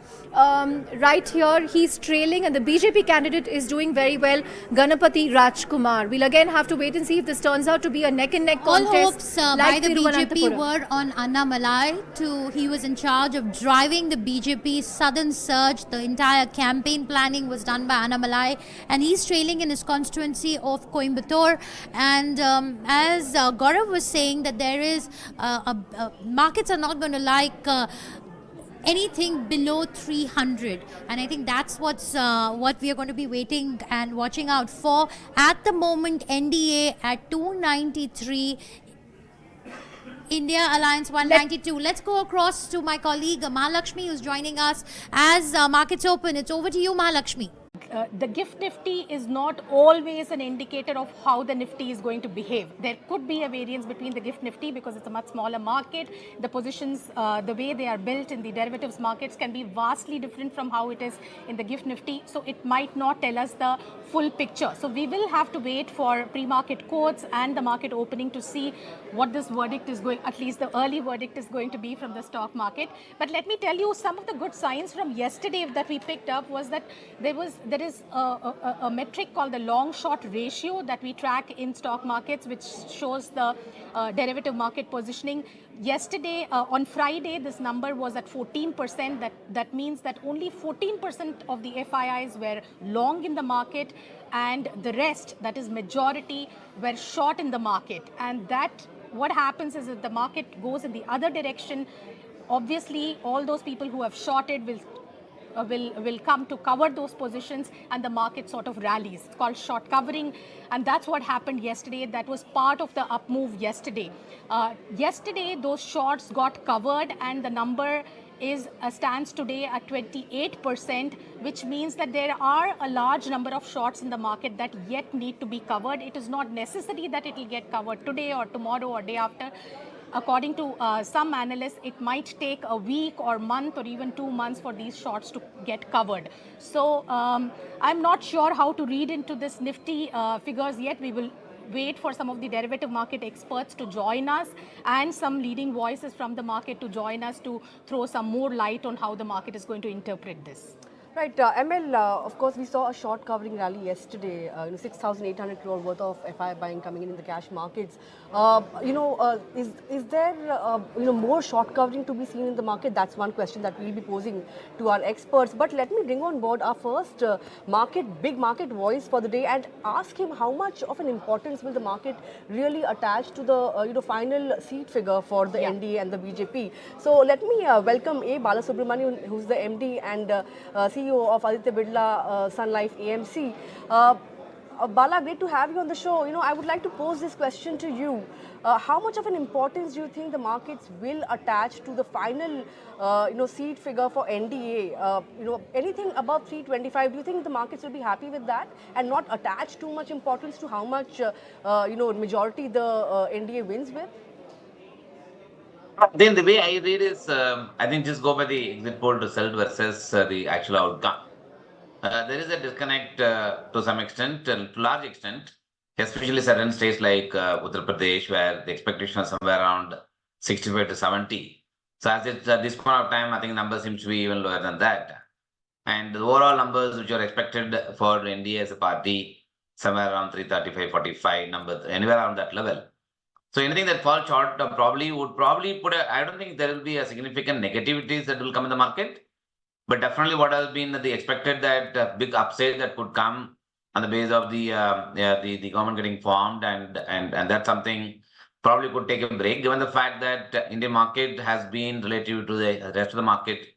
Right here, he's trailing, and the BJP candidate is doing very well, Ganapati Rajkumar. We'll again have to wait and see if this turns out to be a neck-and-neck contest. All hopes by the BJP were on Annamalai. He was in charge of driving the BJP southern surge. The entire campaign planning was done by Annamalai, and he's trailing in his constituency of Coimbatore. And as Gaurav was saying, that there is markets are not going to like anything below 300, and I think that's what we are going to be waiting and watching out for. At the moment, NDA at 293, India Alliance 192. Let's go across to my colleague Mahalakshmi, who's joining us as markets open. It's over to you, Mahalakshmi. The GIFT Nifty is not always an indicator of how the Nifty is going to behave. There could be a variance between the GIFT Nifty because it's a much smaller market. The positions, the way they are built in the derivatives markets can be vastly different from how it is in the GIFT Nifty. So it might not tell us the full picture. So we will have to wait for pre-market quotes and the market opening to see what this verdict is going, at least the early verdict is going to be from the stock market. But let me tell you, some of the good signs from yesterday that we picked up was that there is a metric called the long short ratio that we track in stock markets, which shows the derivative market positioning. Yesterday, on Friday, this number was at 14%. That means that only 14% of the FIIs were long in the market, and the rest, that is majority, were short in the market. And that, what happens is that the market goes in the other direction. Obviously, all those people who have shorted will come to cover those positions, and the market sort of rallies. It's called short covering, and that's what happened yesterday. That was part of the up move yesterday. Yesterday, those shorts got covered, and the number stands today at 28%, which means that there are a large number of shorts in the market that yet need to be covered. It is not necessary that it will get covered today or tomorrow or day after. According to some analysts, it might take a week or month or even 2 months for these shorts to get covered. So I'm not sure how to read into this Nifty figures yet. We will wait for some of the derivative market experts to join us and some leading voices from the market to join us to throw some more light on how the market is going to interpret this. Right, ML, of course, we saw a short covering rally yesterday, 6,800 crore worth of FI buying coming in the cash markets. Is there, more short covering to be seen in the market? That's one question that we'll be posing to our experts. But let me bring on board our first big market voice for the day and ask him how much of an importance will the market really attach to the, final seat figure for the NDA and the BJP. So let me welcome A. Balasubramanian, who's the MD and CEO of Aditya Birla Sun Life AMC. Bala, great to have you on the show. I would like to pose this question to you. How much of an importance do you think the markets will attach to the final, seat figure for NDA? Anything above 325, do you think the markets will be happy with that and not attach too much importance to how much, majority the NDA wins with? Then the way I read is, I think just go by the exit poll result versus the actual outcome. there is a disconnect to some extent, to large extent, especially certain states like Uttar Pradesh, where the expectation is somewhere around 65 to 70. So as it's at this point of time, I think numbers seems to be even lower than that. And the overall numbers which are expected for NDA as a party, somewhere around 335, 45 numbers, anywhere around that level. So anything that falls short would probably put I don't think there will be a significant negativities that will come in the market. But definitely what has been the expected that big upside that could come on the base of the government getting formed and that's something probably could take a break given the fact that Indian market has been relative to the rest of the market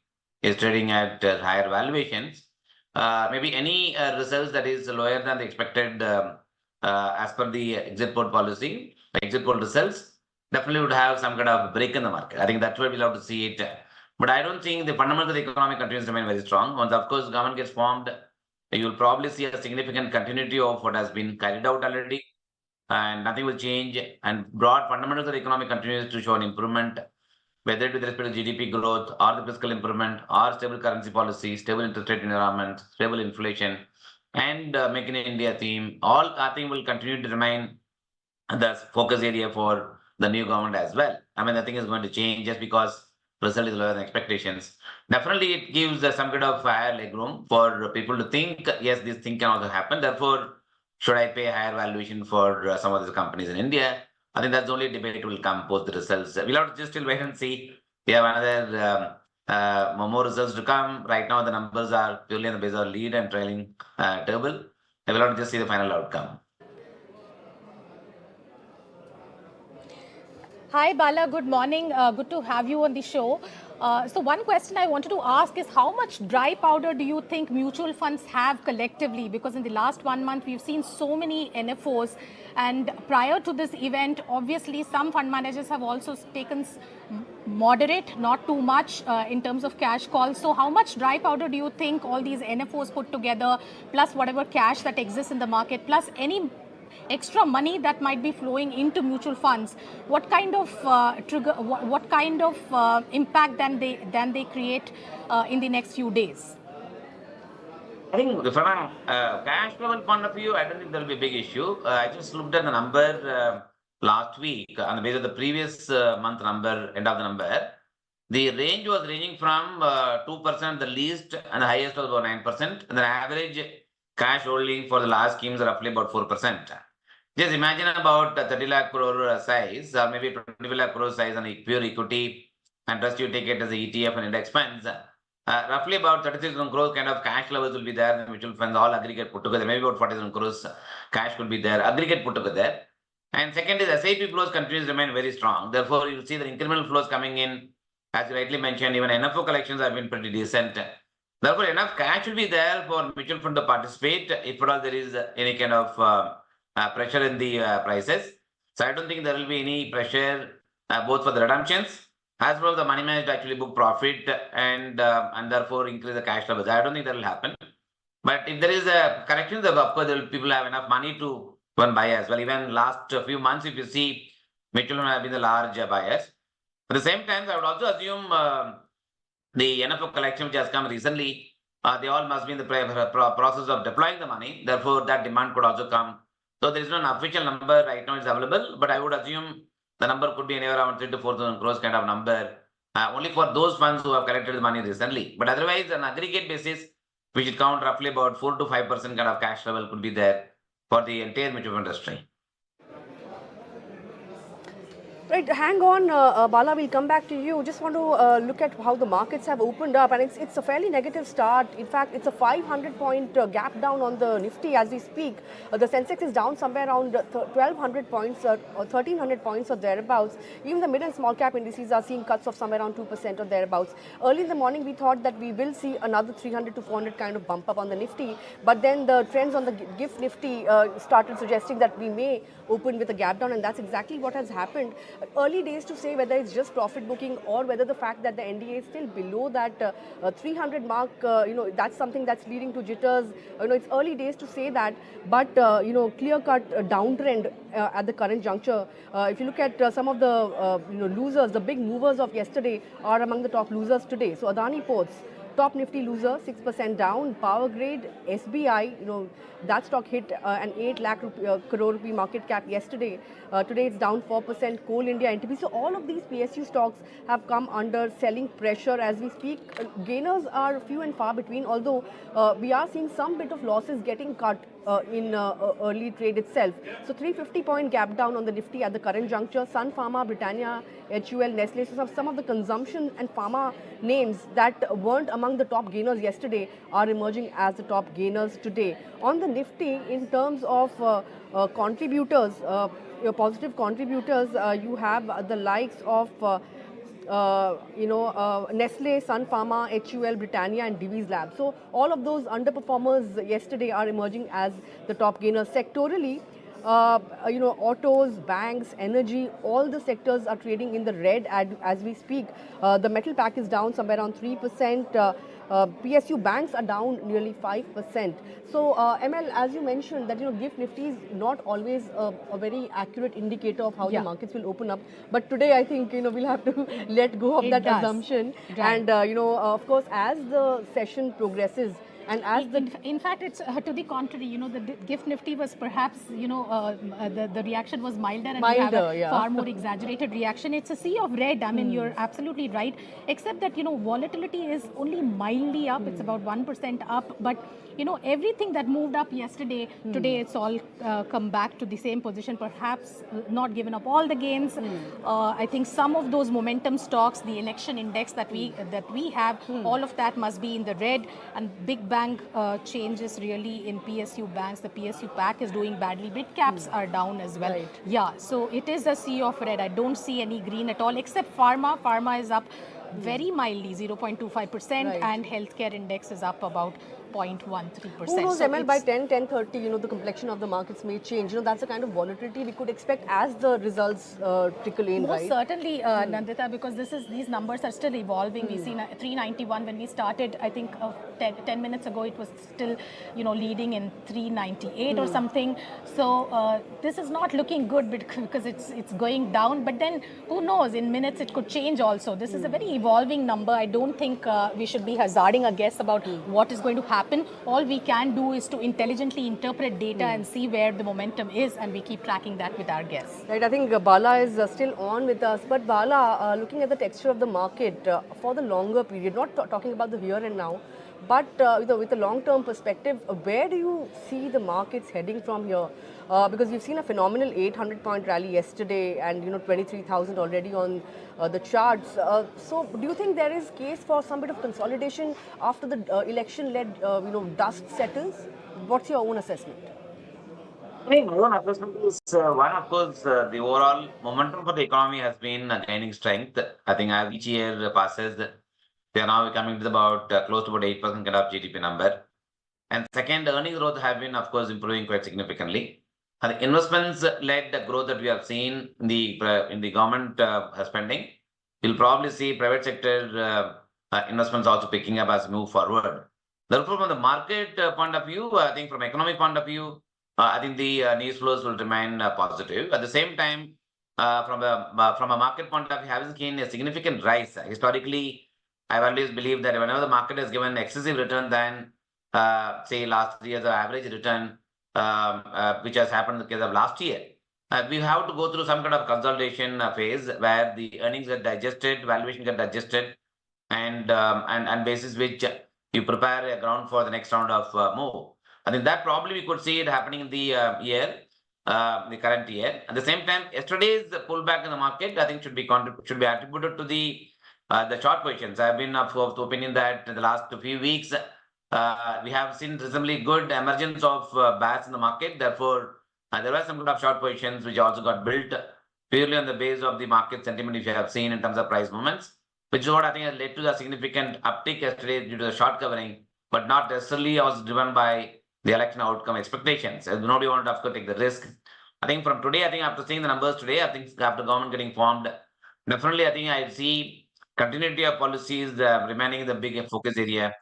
is trading at higher valuations. Maybe any results that is lower than the expected as per the exit poll policy, the exit poll results definitely would have some kind of break in the market. I think that's where we'll have to see it. But I don't think the fundamentals of the economy continues to remain very strong. Once, of course, government gets formed, you will probably see a significant continuity of what has been carried out already, and nothing will change. And broad fundamentals of the economy continues to show an improvement, whether it with respect to GDP growth or the fiscal improvement or stable currency policy, stable interest rate environment, stable inflation, and Make in India theme. All I think will continue to remain the focus area for the new government as well. I mean, nothing is going to change just because result is lower than expectations. Definitely, it gives some kind of higher leg room for people to think, yes, this thing can also happen. Therefore, should I pay a higher valuation for some of these companies in India? I think that's the only debate will come post the results. We'll have to just still wait and see. We have another more results to come. Right now, the numbers are purely on the basis of lead and trailing table. We'll have to just see the final outcome. Hi, Bala. Good morning. Good to have you on the show. So one question I wanted to ask is how much dry powder do you think mutual funds have collectively? Because in the last 1 month, we've seen so many NFOs. And prior to this event, obviously, some fund managers have also taken moderate, not too much in terms of cash calls. So how much dry powder do you think all these NFOs put together, plus whatever cash that exists in the market, plus any extra money that might be flowing into mutual funds, what kind of trigger, what kind of impact then they create in the next few days? I think from a cash level point of view, I don't think there will be a big issue. I just looked at the number last week on the basis of the previous month number, end of the number. The range was ranging from 2% the least and the highest was about 9%. And the average cash holding for the large schemes are roughly about 4%. Just imagine about 30 lakh crore size or maybe 20 lakh crore size on pure equity and rest you take it as an ETF and index funds. Roughly about 36,000 crores kind of cash levels will be there in the mutual funds, all aggregate put together. Maybe about 40,000 crores cash will be there, aggregate put together. And second is SIP flows continues to remain very strong. Therefore, you'll see the incremental flows coming in. As you rightly mentioned, even NFO collections have been pretty decent. Therefore, enough cash will be there for mutual fund to participate if at all there is any kind of pressure in the prices. So I don't think there will be any pressure both for the redemptions as well as the money managed actually book profit and therefore increase the cash levels. I don't think that will happen. But if there is a correction, of course, people have enough money to go and buy as well. Even last few months, if you see, mutual funds have been the large buyers. At the same time, I would also assume the NFO collection which has come recently, they all must be in the process of deploying the money. Therefore, that demand could also come. So there is no official number right now is available, but I would assume the number could be anywhere around 3,000 to 4,000 crores kind of number, only for those funds who have collected the money recently. But otherwise, on aggregate basis, we should count roughly about 4 to 5% kind of cash level could be there for the entire mutual fund industry. Right, hang on, Bala, we'll come back to you. Just want to look at how the markets have opened up, and it's a fairly negative start. In fact, it's a 500-point gap down on the Nifty as we speak. The Sensex is down somewhere around 1,200 points or 1,300 points or thereabouts. Even the mid and small cap indices are seeing cuts of somewhere around 2% or thereabouts. Early in the morning, we thought that we will see another 300 to 400 kind of bump up on the Nifty, but then the trends on the GIFT Nifty started suggesting that we may open with a gap down, and that's exactly what has happened. Early days to say whether it's just profit booking or whether the fact that the NDA is still below that 300 mark, that's something that's leading to jitters. It's early days to say that, but clear-cut downtrend at the current juncture. If you look at some of the losers, the big movers of yesterday are among the top losers today. So Adani Ports, Top Nifty loser, 6% down. Power Grid, SBI, that stock hit an 8 lakh crore rupee market cap yesterday. Today it's down 4%. Coal India, NTP. So all of these PSU stocks have come under selling pressure as we speak. Gainers are few and far between, although we are seeing some bit of losses getting cut in early trade itself. So 350-point gap down on the Nifty at the current juncture. Sun Pharma, Britannia, HUL, Nestle, so some of the consumption and pharma names that weren't among the top gainers yesterday are emerging as the top gainers today. On the Nifty, in terms of contributors, positive contributors, you have the likes of Nestle, Sun Pharma, HUL, Britannia and Divi's Lab. So all of those underperformers yesterday are emerging as the top gainers. Sectorally, autos, banks, energy, all the sectors are trading in the red as we speak. The metal pack is down somewhere around 3%. PSU banks are down nearly 5%. So, ML, as you mentioned, that GIFT Nifty is not always a very accurate indicator of how the markets will open up. But today, I think we'll have to let go of that assumption. Right. And of course, as the session progresses. And as in fact, it's to the contrary. The GIFT Nifty was perhaps, the reaction was milder and we have a far more exaggerated reaction. It's a sea of red. I mean, you're absolutely right. Except that, volatility is only mildly up. It's about 1% up. But, everything that moved up yesterday, today it's all come back to the same position, perhaps not given up all the gains. I think some of those momentum stocks, the election index that we have, all of that must be in the red, and big bank changes really in PSU banks. The PSU pack is doing badly. Big caps are down as well. Right. Yeah, so it is a sea of red. I don't see any green at all, except pharma. Pharma is up very mildly, 0.25%, and healthcare index is up about 0.13%. Who knows, ML, by 10:30, the complexion of the markets may change. That's the kind of volatility we could expect as the results trickle in, Most certainly, Nandita, because these numbers are still evolving. We've seen 391 when we started. I think 10 minutes ago, it was still, leading in 398 or something. So this is not looking good because it's going down. But then, who knows? In minutes, it could change also. This is a very evolving number. I don't think we should be hazarding a guess about what is going to happen. All we can do is to intelligently interpret data and see where the momentum is, and we keep tracking that with our guess. Right, I think Bala is still on with us. But Bala, looking at the texture of the market for the longer period, not talking about the here and now, but with a long-term perspective, where do you see the markets heading from here? Because we've seen a phenomenal 800-point rally yesterday and 23,000 already on the charts. So do you think there is case for some bit of consolidation after the election-led dust settles? What's your own assessment? I think my own assessment is one, of course, the overall momentum for the economy has been gaining strength. I think as each year passes, we are now coming to about close to about 8% kind of GDP number. And second, earnings growth have been, of course, improving quite significantly. And the investments-led growth that we have seen in the government spending, we'll probably see private sector investments also picking up as we move forward. Therefore, from the market point of view, I think from economic point of view, I think the news flows will remain positive. At the same time, from a market point of view, having seen a significant rise historically, I've always believed that whenever the market has given excessive return than, say, last 3 years of average return, which has happened in the case of last year, we have to go through some kind of consolidation phase where the earnings get digested, valuation get digested, and basis which you prepare a ground for the next round of move. I think that probably we could see it happening in the the current year. At the same time, yesterday's pullback in the market, I think, should be attributed to the short positions. I've been of the opinion that in the last few weeks, we have seen reasonably good emergence of bats in the market. Therefore, there were some good of short positions which also got built purely on the base of the market sentiment which you have seen in terms of price movements, which is what I think has led to the significant uptick yesterday due to the short covering, but not necessarily was driven by the election outcome expectations. Nobody wanted to, of course, take the risk. I think from today, I think after seeing the numbers today, I think after government getting formed, definitely I think I see continuity of policies remaining the big focus area.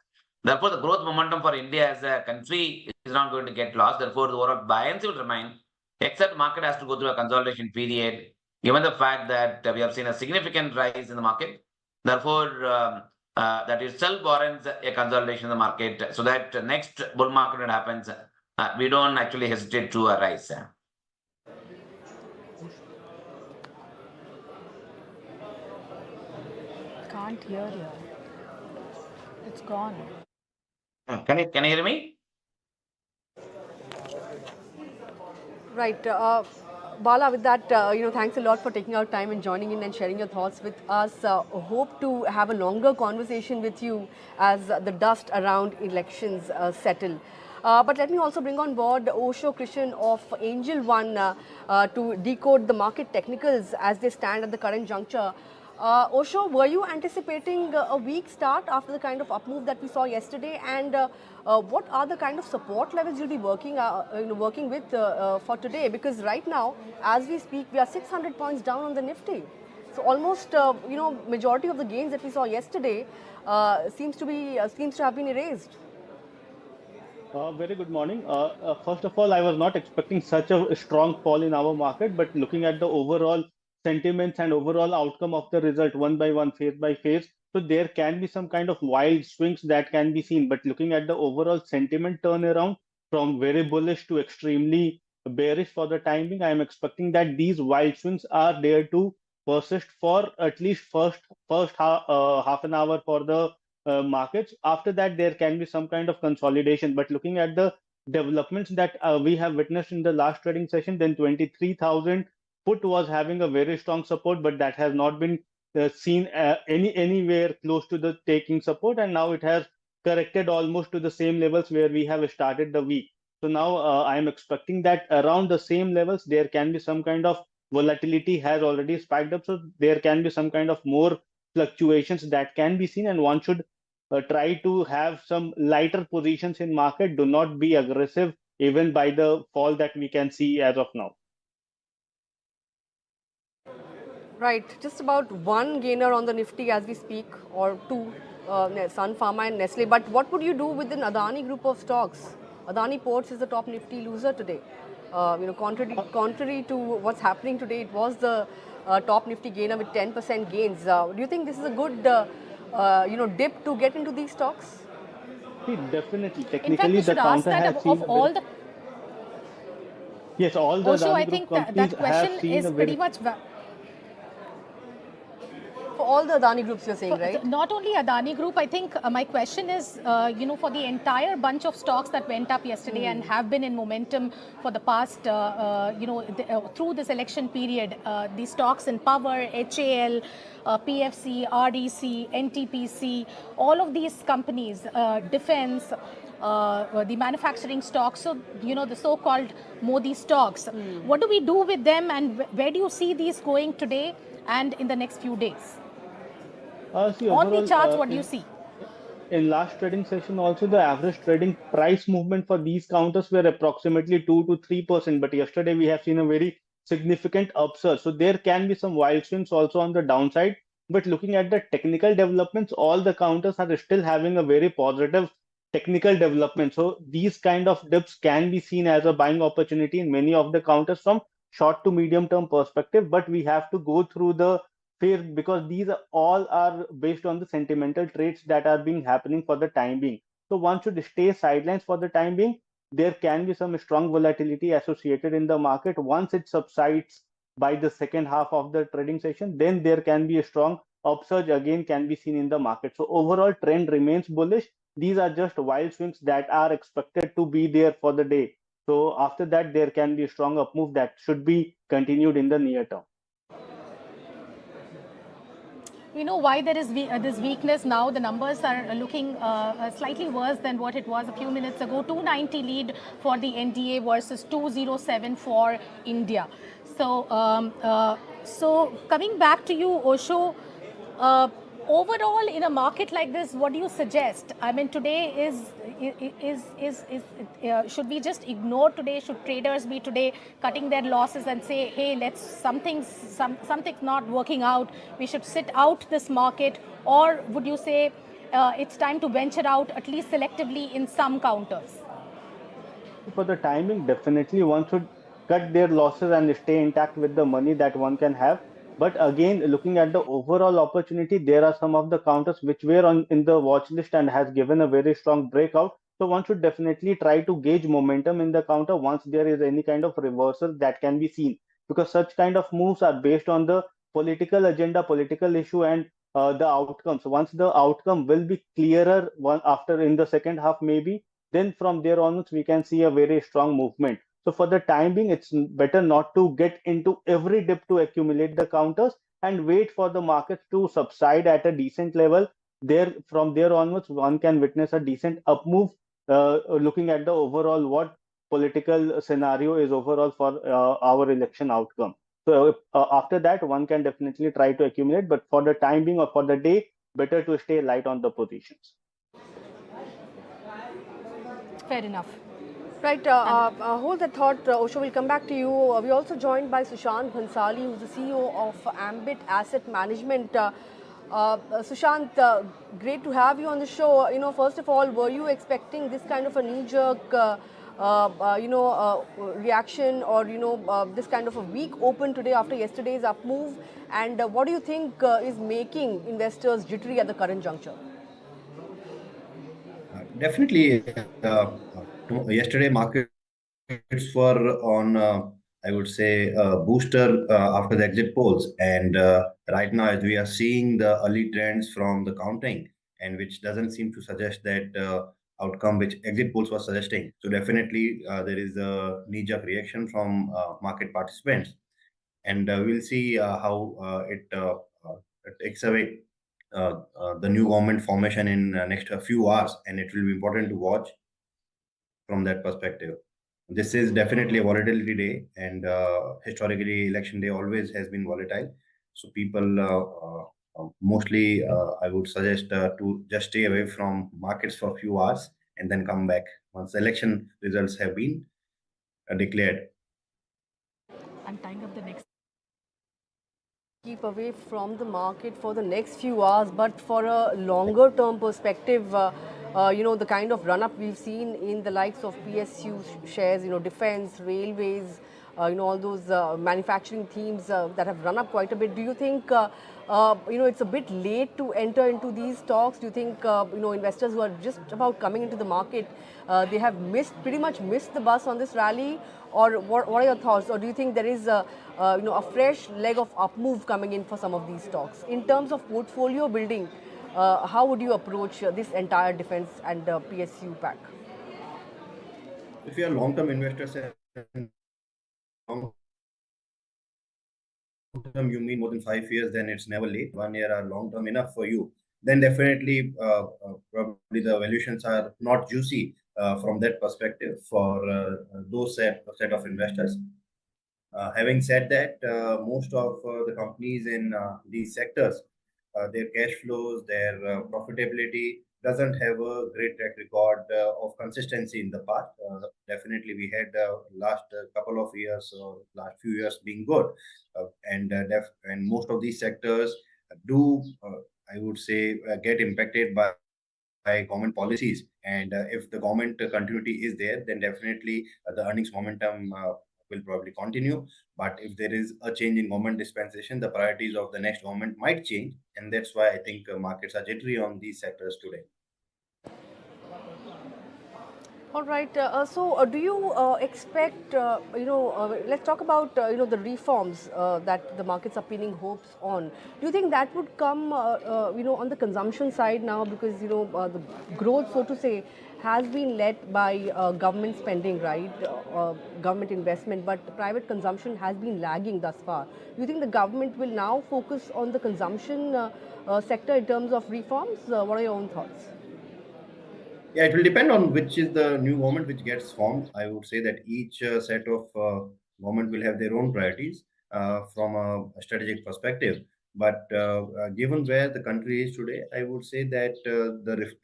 Therefore, the growth momentum for India as a country is not going to get lost. Therefore, the overall buoyancy will remain, except market has to go through a consolidation period, given the fact that we have seen a significant rise in the market. Therefore, that itself warrants a consolidation in the market so that next bull market when it happens, we don't actually hesitate to rise. Can't hear you. It's gone. Can you hear me? Right. Bala, with that, thanks a lot for taking out time and joining in and sharing your thoughts with us. Hope to have a longer conversation with you as the dust around elections settle. But let me also bring on board Osho Krishan of Angel One to decode the market technicals as they stand at the current juncture. Osho, were you anticipating a weak start after the kind of up move that we saw yesterday? And what are the kind of support levels you'll be working with for today? Because right now, as we speak, we are 600 points down on the Nifty. So almost, majority of the gains that we saw yesterday seems to have been erased. Very good morning. First of all, I was not expecting such a strong fall in our market, but looking at the overall sentiments and overall outcome of the result one by one, phase by phase, so there can be some kind of wild swings that can be seen. But looking at the overall sentiment turnaround from very bullish to extremely bearish for the time being, I am expecting that these wild swings are there to persist for at least first half an hour for the markets. After that, there can be some kind of consolidation. But looking at the developments that we have witnessed in the last trading session, then 23,000 put was having a very strong support, but that has not been seen anywhere close to the taking support, and now it has corrected almost to the same levels where we have started the week. So now I am expecting that around the same levels there can be some kind of volatility has already spiked up, so there can be some kind of more fluctuations that can be seen, and one should try to have some lighter positions in market. Do not be aggressive even by the fall that we can see as of now. Right, just about one gainer on the Nifty as we speak, or two, Sun Pharma and Nestle. But what would you do with an Adani group of stocks? Adani Ports is the top Nifty loser today. Contrary to what's happening today, it was the top Nifty gainer with 10% gains. Do you think this is a good, dip to get into these stocks? See, definitely. Technically, In fact, we the should ask counter that has seen of all the. yes, all the Also, I Adani think group that companies have question seen is a pretty very much. For all the Adani groups, you're saying, right? Not only Adani Group, I think my question is, for the entire bunch of stocks that went up yesterday and have been in momentum for the past, through this election period, the stocks in power, HAL, PFC, RDC, NTPC, all of these companies, defense, the manufacturing stocks, so, the so-called Modi stocks. What do we do with them, and where do you see these going today and in the next few days? see, On the overall, charts, what do you see? in last trading session also, the average trading price movement for these counters were approximately 2 to 3%, but yesterday we have seen a very significant upsurge. So there can be some wild swings also on the downside, but looking at the technical developments, all the counters are still having a very positive technical development. So these kind of dips can be seen as a buying opportunity in many of the counters from short to medium term perspective, but we have to go through the phase because these all are based on the sentimental trades that are being happening for the time being. So one should stay sidelines for the time being. There can be some strong volatility associated in the market. Once it subsides by the second half of the trading session, then there can be a strong upsurge again can be seen in the market. So overall trend remains bullish. These are just wild swings that are expected to be there for the day. So after that, there can be a strong up move that should be continued in the near term. You know why there is this weakness now? The numbers are looking slightly worse than what it was a few minutes ago. 290 lead for the NDA versus 207 for India. So coming back to you, Osho, overall in a market like this, what do you suggest? I mean, today should we just ignore today? Should traders be today cutting their losses and say, hey, something's not working out, we should sit out this market? Or would you say it's time to venture out at least selectively in some counters? For the timing, definitely one should cut their losses and stay intact with the money that one can have. But again, looking at the overall opportunity, there are some of the counters which were on in the watch list and has given a very strong breakout. So one should definitely try to gauge momentum in the counter once there is any kind of reversal that can be seen, because such kind of moves are based on the political agenda, political issue, and the outcomes. Once the outcome will be clearer one after in the second half maybe, then from there onwards we can see a very strong movement. So for the time being, it's better not to get into every dip to accumulate the counters and wait for the markets to subside at a decent level. There, from there onwards, one can witness a decent up move. Looking at the overall what political scenario is overall for our election outcome. So after that, one can definitely try to accumulate, but for the time being or for the day, better to stay light on the positions. Fair enough. Right, hold that thought, Osho. We'll come back to you. We're also joined by Sushant Bhansali, who's the CEO of Ambit Asset Management. Sushant, great to have you on the show. First of all, were you expecting this kind of a knee-jerk, reaction, or this kind of a weak open today after yesterday's up move? And what do you think is making investors jittery at the current juncture? Definitely, yesterday markets were on, I would say, booster after the exit polls. And right now, as we are seeing the early trends from the counting, and which doesn't seem to suggest that outcome which exit polls were suggesting. So definitely, there is a knee-jerk reaction from market participants. And we'll see how it takes away the new government formation in next few hours, and it will be important to watch from that perspective. This is definitely a volatility day, and historically election day always has been volatile. So people mostly, I would suggest to just stay away from markets for a few hours and then come back once the election results have been declared. I'm tying up the next. Keep away from the market for the next few hours, but for a longer term perspective, the kind of run up we've seen in the likes of PSU shares, defense, railways, all those manufacturing themes that have run up quite a bit. Do you think, it's a bit late to enter into these stocks? Do you think, investors who are just about coming into the market, they have pretty much missed the bus on this rally? Or what are your thoughts? Or do you think there is a fresh leg of up move coming in for some of these stocks? In terms of portfolio building, how would you approach this entire defense and PSU pack? If you are long-term investors and long term you mean more than 5 years, then it's never late. 1 year are long-term enough for you. Then definitely probably the valuations are not juicy from that perspective for those set of investors. Having said that, most of the companies in these sectors, their cash flows, their profitability doesn't have a great track record of consistency in the past. Definitely, we had last couple of years or last few years being good, and most of these sectors do, I would say, get impacted by government policies. And if the government continuity is there, then definitely the earnings momentum will probably continue. But if there is a change in government dispensation, the priorities of the next government might change. And that's why I think markets are jittery on these sectors today. All right. So, do you expect, let's talk about, the reforms that the markets are pinning hopes on. Do you think that would come, on the consumption side now? Because, the growth, so to say, has been led by government spending, right? Government investment, but private consumption has been lagging thus far. Do you think the government will now focus on the consumption sector in terms of reforms? What are your own thoughts? Yeah, it will depend on which is the new government which gets formed. I would say that each set of government will have their own priorities from a strategic perspective. But given where the country is today, I would say that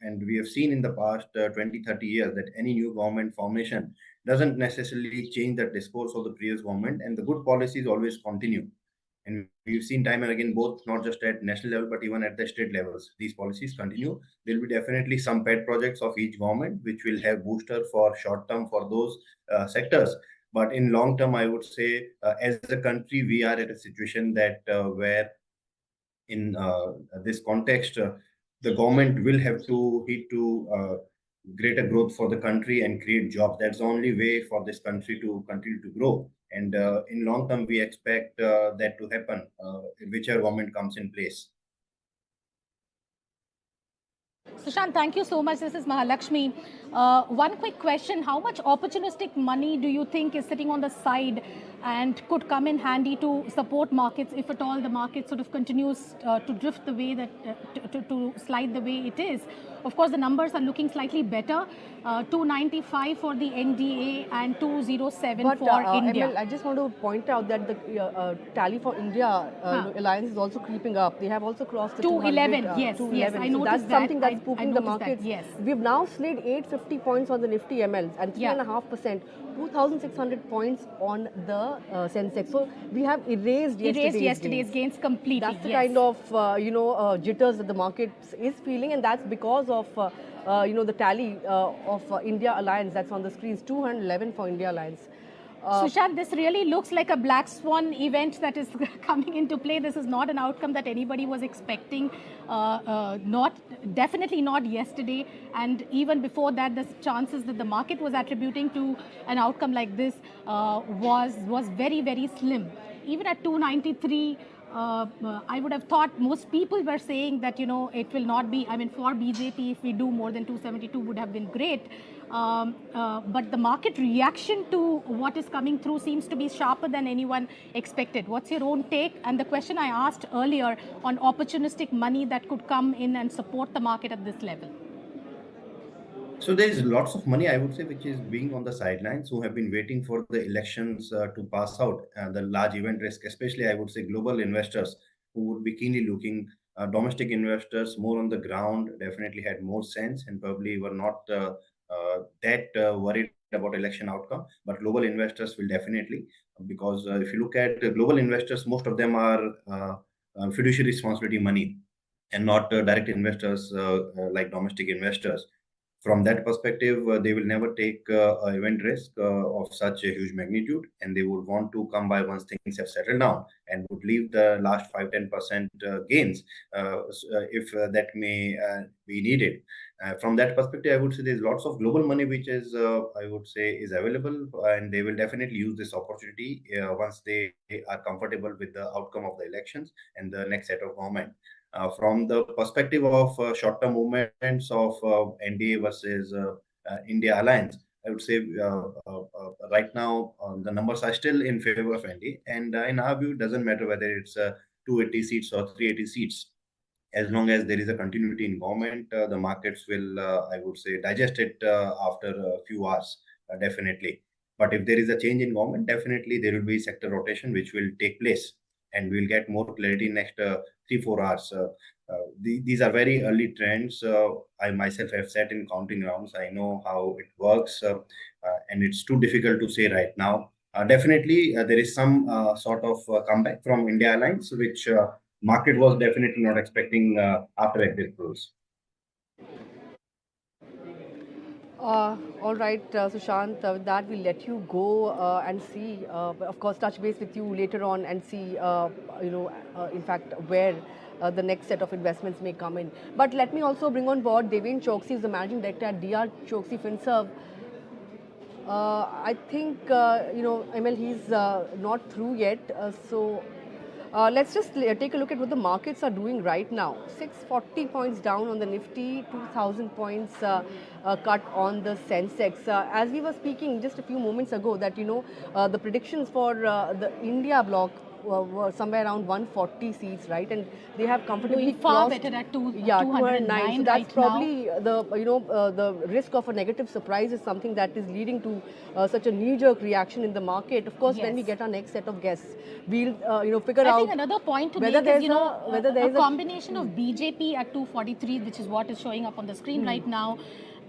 and we have seen in the past 20, 30 years that any new government formation doesn't necessarily change the discourse of the previous government, and the good policies always continue. And we've seen time and again, both not just at national level, but even at the state levels, these policies continue. There will be definitely some pet projects of each government, which will have booster for short term for those sectors. But in long term, I would say as a country, we are at a situation that where in this context, the government will have to heed to greater growth for the country and create jobs. That's the only way for this country to continue to grow. And in long term, we expect that to happen, whichever government comes in place. Sushant, thank you so much. This is Mahalakshmi. One quick question. How much opportunistic money do you think is sitting on the side and could come in handy to support markets if at all the market sort of continues to drift the way that, to slide the way it is? Of course, the numbers are looking slightly better. 295 for the NDA and 207 for India. ML, I just want to point out that the tally for India alliance is also creeping up. They have also crossed the 211. Yes, 211. yes, I so noticed that's that. something that's spooking the markets. Yes. We've now slid 850 points on the Nifty MLs and 3.5%, 2,600 points on the Sensex. So we have erased yesterday's gains completely. That's the kind of jitters that the market is feeling, and that's because of the tally of India Alliance that's on the screens. 211 for India Alliance. Sushant, this really looks like a black swan event that is coming into play. This is not an outcome that anybody was expecting. Definitely not yesterday, and even before that, the chances that the market was attributing to an outcome like this was very, very slim. Even at 293. I would have thought most people were saying that, it will not be, for BJP, if we do more than 272 would have been great. But the market reaction to what is coming through seems to be sharper than anyone expected. What's your own take? And the question I asked earlier on opportunistic money that could come in and support the market at this level. So there is lots of money, I would say, which is being on the sidelines, who have been waiting for the elections to pass out, the large event risk, especially I would say global investors who would be keenly looking. Domestic investors more on the ground definitely had more sense and probably were not that worried about election outcome. But global investors will definitely, because if you look at global investors, most of them are fiduciary responsibility money and not direct investors like domestic investors. From that perspective, they will never take event risk of such a huge magnitude, and they would want to come by once things have settled down and would leave the last 5-10% gains if that may be needed. From that perspective, I would say there's lots of global money which is, I would say, is available, and they will definitely use this opportunity once they are comfortable with the outcome of the elections and the next set of government. From the perspective of short-term movements of NDA versus India Alliance, I would say right now the numbers are still in favor of NDA, and in our view, it doesn't matter whether it's 280 seats or 380 seats. As long as there is a continuity in government, the markets will, I would say, digest it after a few hours, definitely. But if there is a change in government, definitely there will be sector rotation which will take place, and we'll get more clarity next 3-4 hours. These are very early trends. I myself have sat in counting rounds. I know how it works, and it's too difficult to say right now. Definitely, there is some sort of comeback from India Alliance, which market was definitely not expecting after exit polls. All right, Sushant, with that we'll let you go and see, of course, touch base with you later on and see, in fact, where the next set of investments may come in. But let me also bring on board Devin Choksi, who's the Managing Director at DR Choksi FinServ. I think, ML, he's not through yet. So let's just take a look at what the markets are doing right now. 640 points down on the Nifty, 2,000 points cut on the Sensex. As we were speaking just a few moments ago that, the predictions for the India bloc were somewhere around 140 seats, right? And they have comfortably far crossed, better at 209. So that's right probably the risk of a negative surprise is something that is leading to such a knee-jerk reaction in the market. Of course, when we get our next set of guests, we'll figure out. I think another point to whether make is whether there a is combination of BJP at 243, which is what is showing up on the screen right now,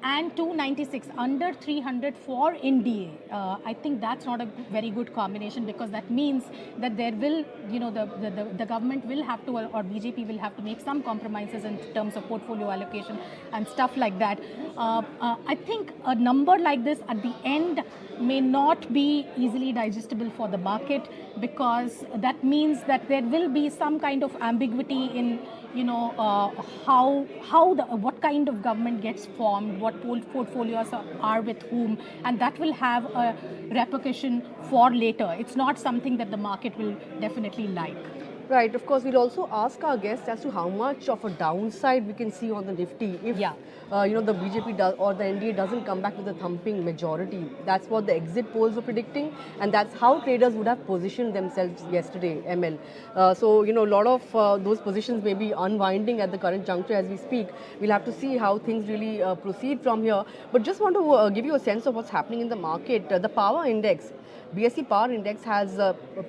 and 296, under 300 for INDI. I think that's not a very good combination, because that means that there will, the government will have to, or BJP will have to make some compromises in terms of portfolio allocation and stuff like that. I think a number like this at the end may not be easily digestible for the market, because that means that there will be some kind of ambiguity in what kind of government gets formed, what portfolios are with whom, and that will have a repercussion for later. It's not something that the market will definitely like. Right. Of course, we'll also ask our guests as to how much of a downside we can see on the Nifty if the BJP does, or the NDA doesn't come back with a thumping majority. That's what the exit polls were predicting, and that's how traders would have positioned themselves yesterday, ML. So a lot of those positions may be unwinding at the current juncture as we speak. We'll have to see how things really proceed from here. But just want to give you a sense of what's happening in the market. The power index, BSE Power Index has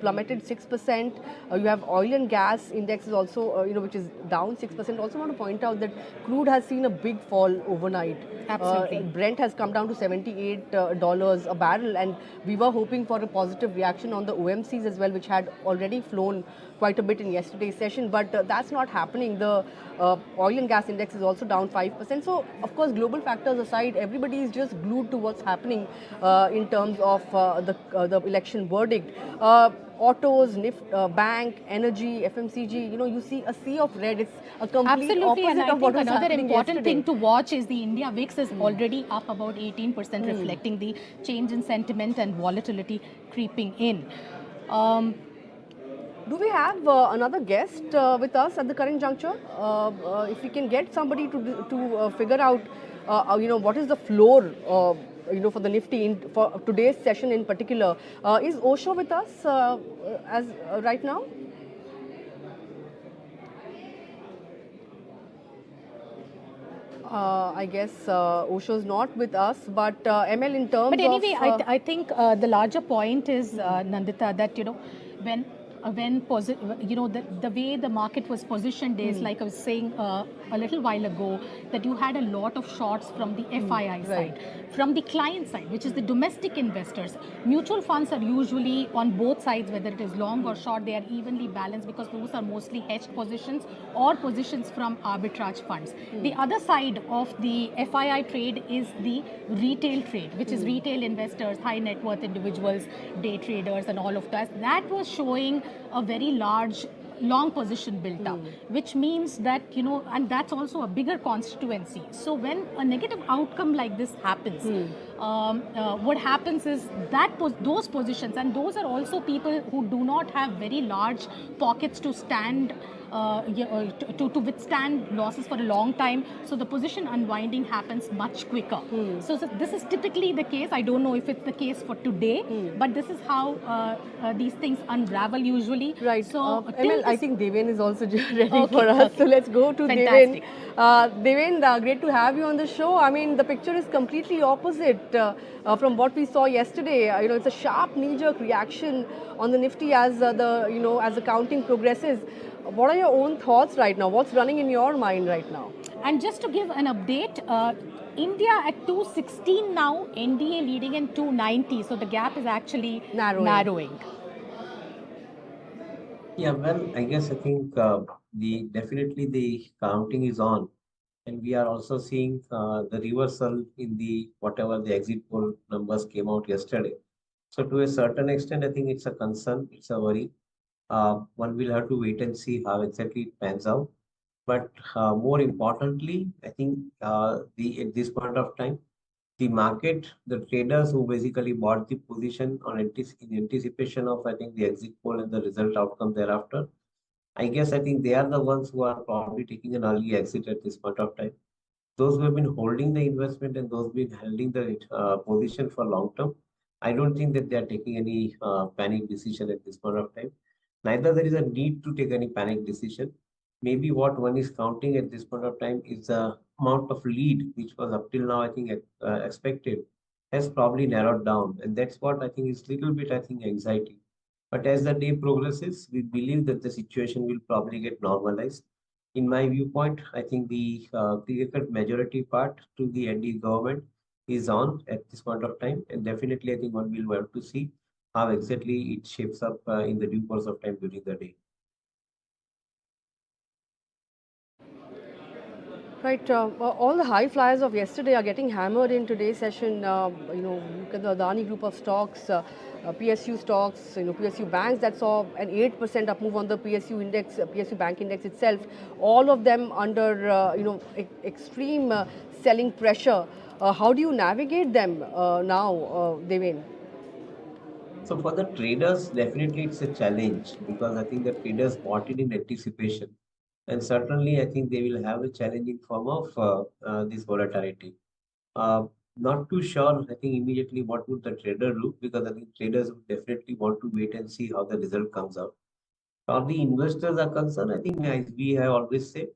plummeted 6%. You have oil and gas index is also, which is down 6%. Also want to point out that crude has seen a big fall overnight. Absolutely. Brent has come down to $78 a barrel, and we were hoping for a positive reaction on the OMCs as well, which had already flown quite a bit in yesterday's session, but that's not happening. The oil and gas index is also down 5%. So, of course, global factors aside, everybody is just glued to what's happening in terms of the election verdict. Autos, bank, energy, FMCG, you see a sea of red. It's a complete Absolutely, opposite and I of what think was another happening important yesterday. thing to watch is the India VIX is already up about 18%, reflecting the change in sentiment and volatility creeping in. Do we have another guest with us at the current juncture? If we can get somebody to figure out, what is the floor, for the Nifty for today's session in particular. Is Osho with us as right now? I guess Osho's not with us, but ML in terms But anyway, of... I think the larger point is, Nandita, that, when the way the market was positioned is, like I was saying a little while ago, that you had a lot of shorts from the FII side. From the client side, which is the domestic investors, mutual funds are usually on both sides, whether it is long or short, they are evenly balanced, because those are mostly hedged positions or positions from arbitrage funds. The other side of the FII trade is the retail trade, which is retail investors, high net worth individuals, day traders, and all of that. That was showing a very large long position built up, which means that, and that's also a bigger constituency. So when a negative outcome like this happens, what happens is that those positions, and those are also people who do not have very large pockets to stand to withstand losses for a long time. So the position unwinding happens much quicker. So this is typically the case. I don't know if it's the case for today, but this is how these things unravel usually. Right. So ML, I think Deven is also ready for us. So let's go to Fantastic. Deven. Deven, great to have you on the show. I mean, the picture is completely opposite from what we saw yesterday. It's a sharp knee-jerk reaction on the Nifty as as the counting progresses. What are your own thoughts right now? What's running in your mind right now? And just to give an update, India at 216 now, NDA leading in 290. So the gap is actually narrowing. Yeah, well, I think definitely the counting is on, and we are also seeing the reversal in the whatever the exit poll numbers came out yesterday. So to a certain extent, I think it's a concern, it's a worry. One will have to wait and see how exactly it pans out. But more importantly, I think at this point of time, the market, the traders who basically bought the position in anticipation of, I think, the exit poll and the result outcome thereafter, I think they are the ones who are probably taking an early exit at this point of time. Those who have been holding the investment and those who have been holding the position for long term, I don't think that they are taking any panic decision at this point of time. Neither there is a need to take any panic decision. Maybe what one is counting at this point of time is the amount of lead, which was up till now, I think, expected, has probably narrowed down. And that's what I think is little bit, anxiety. But as the day progresses, we believe that the situation will probably get normalized. In my viewpoint, I think the clear-cut majority part to the NDA government is on at this point of time, and definitely I think one will have to see how exactly it shapes up in the due course of time during the day. Right. All the high flyers of yesterday are getting hammered in today's session. Look at the Adani group of stocks, PSU stocks, PSU banks that saw an 8% up move on the PSU index, PSU bank index itself. All of them under, extreme selling pressure. How do you navigate them now, Devin? So for the traders, definitely it's a challenge because I think the traders bought it in anticipation. And certainly, I think they will have a challenging form of this volatility. Not too sure, I think immediately what would the trader do, because I think traders would definitely want to wait and see how the result comes out. For the investors are concerned, I think as we have always said,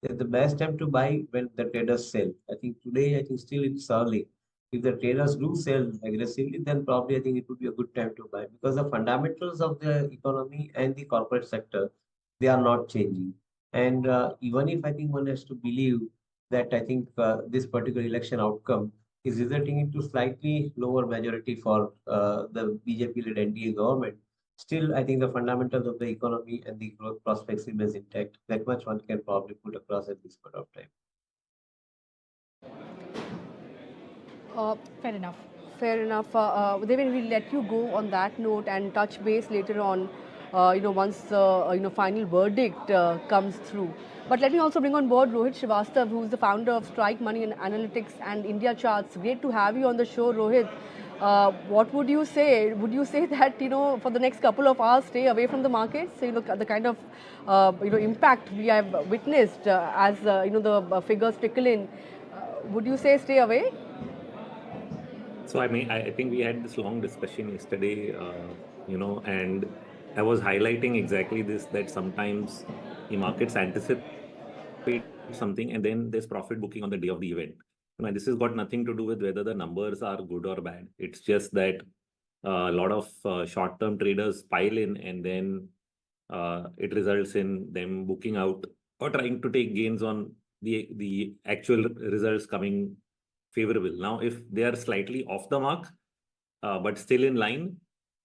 that the best time to buy when the traders sell. I think today, I think still it's early. If the traders do sell aggressively, then probably I think it would be a good time to buy because the fundamentals of the economy and the corporate sector, they are not changing. And even if I think one has to believe that I think this particular election outcome is resulting into slightly lower majority for the BJP-led NDA government, still I think the fundamentals of the economy and the growth prospects remains intact. That much one can probably put across at this point of time. Fair enough. Fair enough. Devin, we'll let you go on that note and touch base later on, once the final verdict comes through. But let me also bring on board Rohit Srivastav, who is the founder of Strike Money and Analytics and India Charts. Great to have you on the show, Rohit. What would you say? Would you say that for the next couple of hours, stay away from the markets? So, the kind of impact we have witnessed as the figures trickle in. Would you say stay away? So I think we had this long discussion yesterday, and I was highlighting exactly this, that sometimes the markets anticipate something and then there's profit booking on the day of the event. This has got nothing to do with whether the numbers are good or bad. It's just that a lot of short-term traders pile in and then it results in them booking out or trying to take gains on the actual results coming favorable. Now, if they are slightly off the mark, but still in line,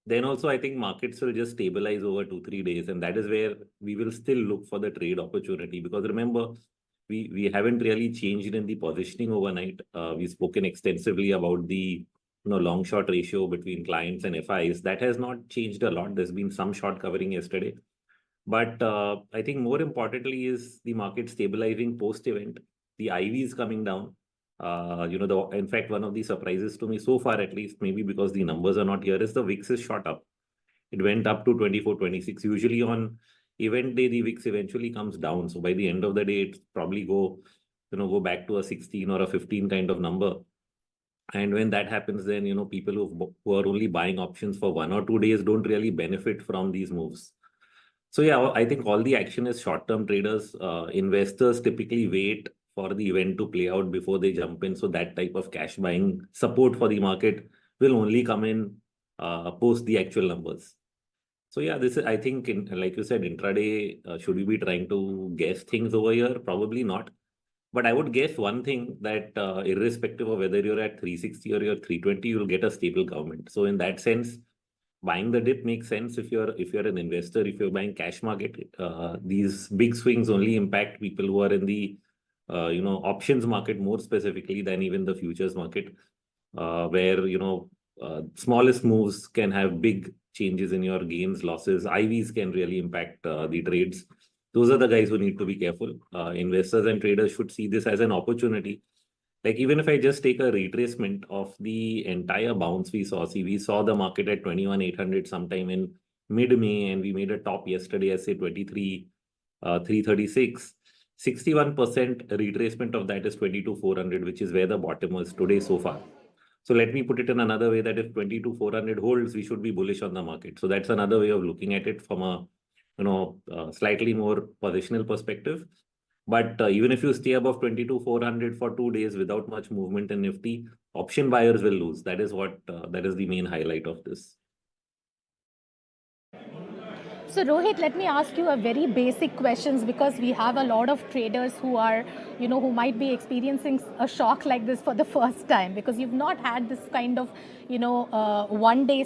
then also I think markets will just stabilize over 2-3 days. And that is where we will still look for the trade opportunity. Because remember, we haven't really changed in the positioning overnight. We've spoken extensively about the long short ratio between clients and FIs. That has not changed a lot. There's been some short covering yesterday. But I think more importantly is the market stabilizing post-event, the IVs coming down. In fact, one of the surprises to me so far, at least, maybe because the numbers are not here, is the VIX is shot up. It went up to 24, 26. Usually on event day, the VIX eventually comes down. So by the end of the day, it's probably go back to a 16 or a 15 kind of number. And when that happens, then, people who are only buying options for 1 or 2 days don't really benefit from these moves. So yeah, I think all the action is short-term traders. Investors typically wait for the event to play out before they jump in. So that type of cash buying support for the market will only come in post the actual numbers. So yeah, this is, I think, like you said, intraday, should we be trying to guess things over here? Probably not. But I would guess one thing, that irrespective of whether you're at 360 or you're 320, you'll get a stable government. So in that sense, buying the dip makes sense if you're an investor. If you're buying cash market, these big swings only impact people who are in the options market more specifically than even the futures market, where smallest moves can have big changes in your gains, losses. IVs can really impact the trades. Those are the guys who need to be careful. Investors and traders should see this as an opportunity. Like, even if I just take a retracement of the entire bounce we saw, we saw the market at 21,800 sometime in mid-May, and we made a top yesterday at say 23,336. 61% retracement of that is 22,400, which is where the bottom was today so far. So let me put it in another way, that if 22,400 holds, we should be bullish on the market. So that's another way of looking at it from a slightly more positional perspective. But even if you stay above 22,400 for 2 days without much movement in Nifty, option buyers will lose. That is what that is the main highlight of this. So Rohit, let me ask you a very basic questions, because we have a lot of traders who are, who might be experiencing a shock like this for the first time, because you've not had this kind of, one day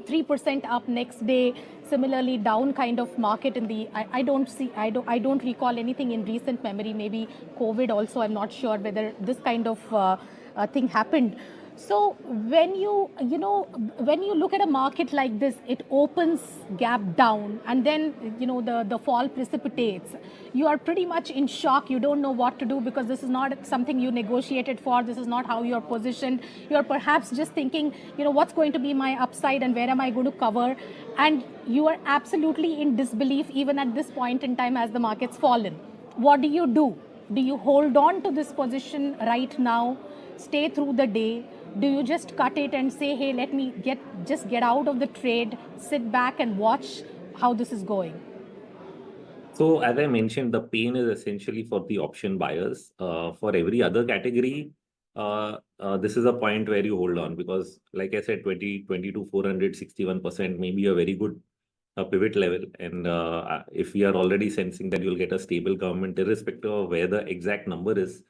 3% up, next day similarly down kind of market in the. I don't recall anything in recent memory. Maybe COVID also. I'm not sure whether this kind of thing happened. So when when you look at a market like this, it opens gap down, and then the fall precipitates. You are pretty much in shock. You don't know what to do, because this is not something you negotiated for. This is not how you're positioned. You're perhaps just thinking, what's going to be my upside and where am I going to cover? And you are absolutely in disbelief even at this point in time as the market's fallen. What do? Do you hold on to this position right now, stay through the day? Do you just cut it and say, hey, let me just get out of the trade, sit back and watch how this is going? So as I mentioned, the pain is essentially for the option buyers. For every other category, this is a point where you hold on, because like I said, 22, 461% may be a very good pivot level. And if we are already sensing that you'll get a stable government, irrespective of where the exact number is,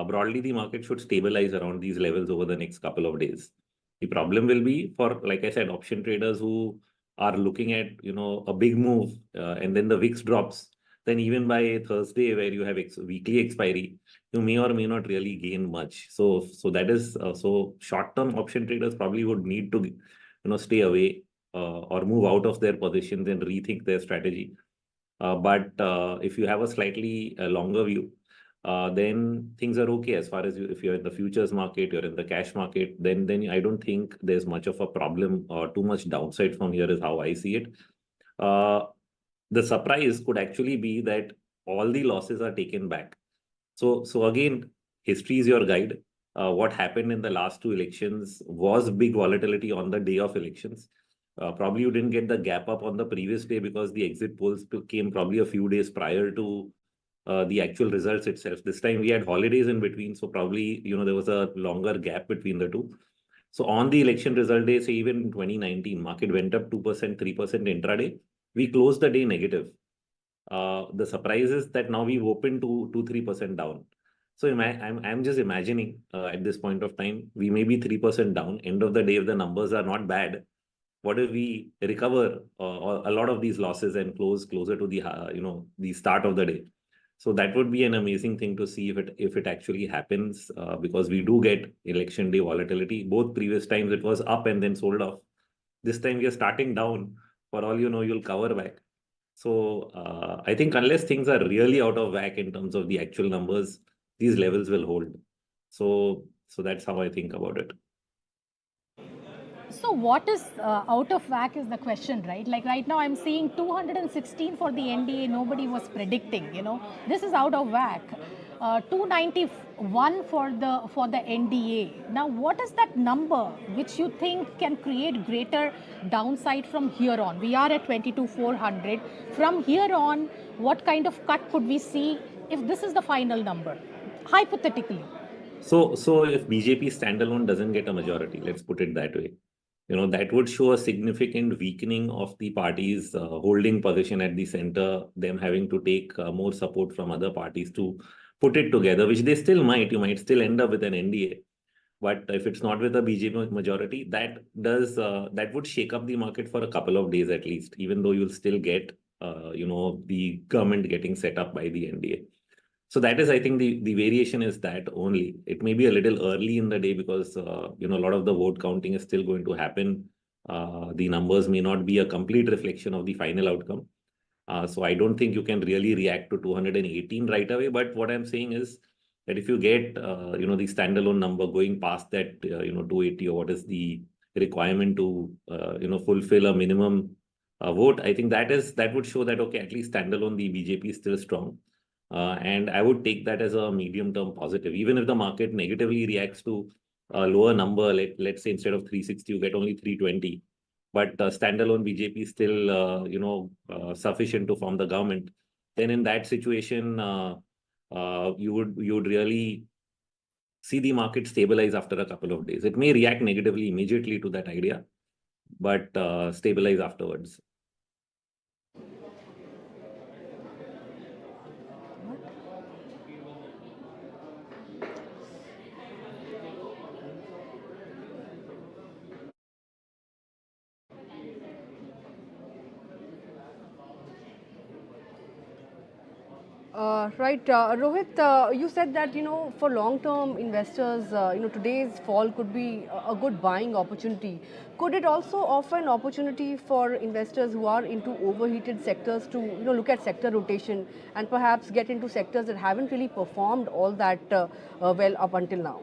broadly, the market should stabilize around these levels over the next couple of days. The problem will be for, like I said, option traders who are looking at, a big move and then the VIX drops. Then even by Thursday, where you have weekly expiry, you may or may not really gain much. So that is so short-term option traders probably would need to, stay away or move out of their positions and rethink their strategy. But if you have a slightly longer view, then things are okay as far as if you're in the futures market, you're in the cash market, then I don't think there's much of a problem or too much downside from here is how I see it. The surprise could actually be that all the losses are taken back. So again, history is your guide. What happened in the last two elections was big volatility on the day of elections. Probably you didn't get the gap up on the previous day because the exit polls came probably a few days prior to the actual results itself. This time we had holidays in between, so probably there was a longer gap between the two. So on the election result day, say even in 2019, market went up 2%, 3% intraday. We closed the day negative. The surprise is that now we've opened to 2-3% down. So I'm just imagining at this point of time, we may be 3% down. End of the day, if the numbers are not bad, what if we recover a lot of these losses and close closer to the the start of the day? So that would be an amazing thing to see if it actually happens, because we do get election day volatility. Both previous times it was up and then sold off. This time we are starting down. For all you know, you'll cover back. So I think unless things are really out of whack in terms of the actual numbers, these levels will hold. So that's how I think about it. So what is out of whack is the question, right? Like right now I'm seeing 216 for the NDA. Nobody was predicting, this is out of whack. 291 for the NDA. Now, what is that number which you think can create greater downside from here on? We are at 22,400. From here on, what kind of cut could we see if this is the final number, hypothetically? So if BJP standalone doesn't get a majority, let's put it that way, that would show a significant weakening of the party's holding position at the center, them having to take more support from other parties to put it together, which they still might. You might still end up with an NDA. But if it's not with a BJP majority, that would shake up the market for a couple of days at least, even though you'll still get, the government getting set up by the NDA. So that is, I think, the variation is that only. It may be a little early in the day because, a lot of the vote counting is still going to happen. The numbers may not be a complete reflection of the final outcome. So I don't think you can really react to 218 right away. But what I'm saying is that if you get, the standalone number going past that, 280 or what is the requirement to, fulfill a minimum vote, I think that would show that, okay, at least standalone, the BJP is still strong. And I would take that as a medium-term positive. Even if the market negatively reacts to a lower number, let's say instead of 360, you get only 320. But standalone BJP is still, sufficient to form the government. Then in that situation, you would really see the market stabilize after a couple of days. It may react negatively immediately to that idea, but stabilize afterwards. Rohit, you said that, for long-term investors, today's fall could be a good buying opportunity. Could it also offer an opportunity for investors who are into overheated sectors to, look at sector rotation and perhaps get into sectors that haven't really performed all that well up until now?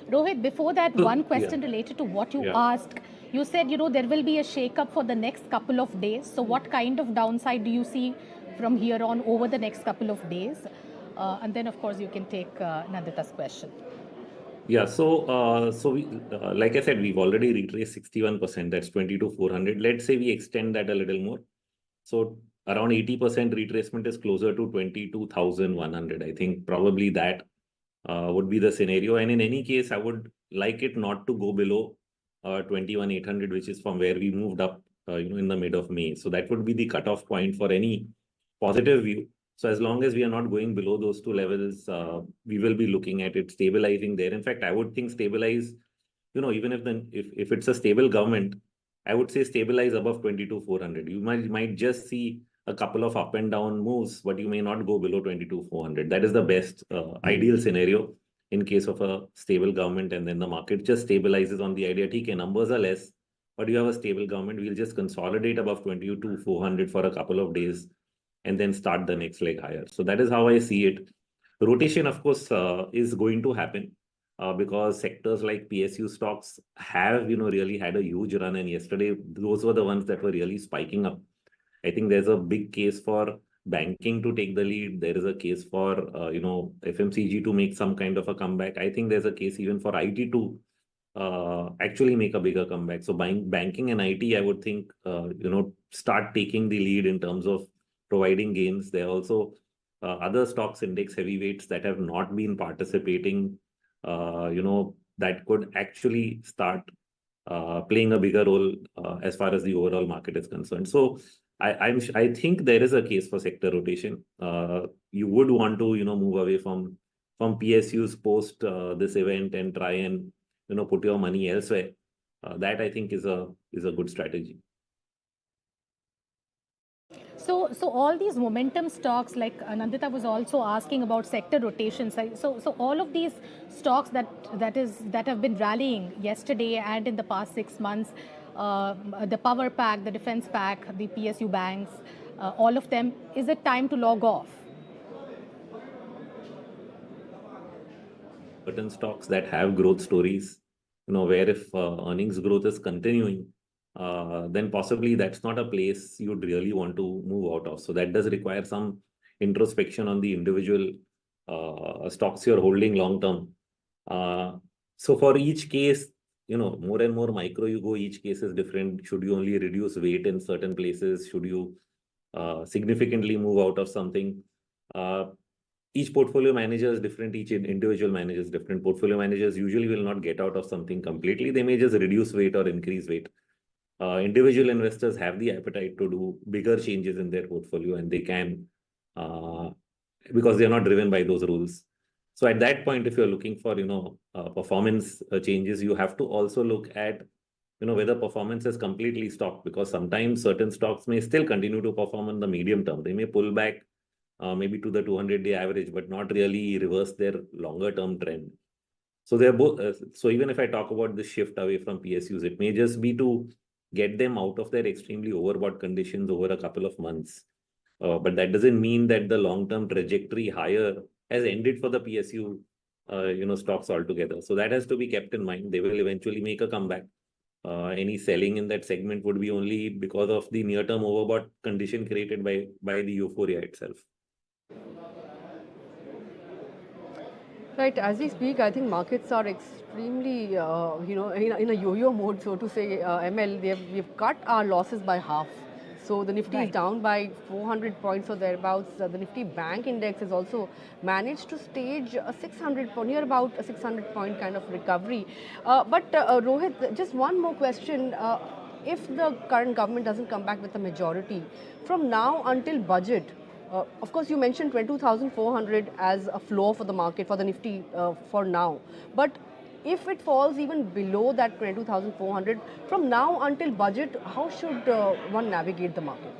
Rohit, before that, one Yeah. question related to what you Yeah. asked. You said, there will be a shake-up for the next couple of days. So what kind of downside do you see from here on over the next couple of days? And then, of course, you can take Nandita's question. Yeah, so we, like I said, we've already retraced 61%. That's 22,400. Let's say we extend that a little more. So around 80% retracement is closer to 22,100. I think probably that would be the scenario. And in any case, I would like it not to go below 21,800, which is from where we moved up, in the mid of May. So that would be the cutoff point for any positive view. So as long as we are not going below those two levels, we will be looking at it stabilizing there. In fact, I would think stabilize, even if it's a stable government, I would say stabilize above 22,400. You might just see a couple of up and down moves, but you may not go below 22,400. That is the best ideal scenario in case of a stable government, and then the market just stabilizes on the idea, okay, numbers are less, but you have a stable government, we'll just consolidate above 22,400 for a couple of days and then start the next leg higher. So that is how I see it. Rotation, of course, is going to happen because sectors like PSU stocks have, really had a huge run. And yesterday, those were the ones that were really spiking up. I think there's a big case for banking to take the lead. There is a case for, FMCG to make some kind of a comeback. I think there's a case even for IT to actually make a bigger comeback. So banking and IT, I would think, start taking the lead in terms of providing gains. There are also other stocks index heavyweights that have not been participating, that could actually start playing a bigger role as far as the overall market is concerned. So I think there is a case for sector rotation. You would want to, move away from PSUs post this event and try and, put your money elsewhere. That I think is a good strategy. So all these momentum stocks, like Nandita was also asking about sector rotations. So all of these stocks that have been rallying yesterday and in the past 6 months, the power pack, the defense pack, the PSU banks, all of them, is it time to log off? Certain stocks that have growth stories, where if earnings growth is continuing, then possibly that's not a place you'd really want to move out of. So that does require some introspection on the individual stocks you're holding long term. So for each case, more and more micro you go, each case is different. Should you only reduce weight in certain places? Should you significantly move out of something? Each portfolio manager is different. Each individual manager is different. Portfolio managers usually will not get out of something completely. They may just reduce weight or increase weight. Individual investors have the appetite to do bigger changes in their portfolio, and they can because they're not driven by those rules. So at that point, if you're looking for, performance changes, you have to also look at, whether performance is completely stopped, because sometimes certain stocks may still continue to perform in the medium term. They may pull back maybe to the 200-day average, but not really reverse their longer term trend. So they're both. So even if I talk about the shift away from PSUs, it may just be to get them out of their extremely overbought conditions over a couple of months. But that doesn't mean that the long-term trajectory higher has ended for the PSU, stocks altogether. So that has to be kept in mind. They will eventually make a comeback. Any selling in that segment would be only because of the near-term overbought condition created by the euphoria itself. Right, as we speak, I think markets are extremely, in a yo-yo mode, so to say. ML, we've cut our losses by half. So the Nifty is down by 400 points or thereabouts. The Nifty Bank Index has also managed to stage a 600, near about a 600 point kind of recovery. But Rohit, just one more question. If the current government doesn't come back with a majority, from now until budget, of course, you mentioned 22,400 as a floor for the market, for the Nifty for now. But if it falls even below that 22,400, from now until budget, how should one navigate the market?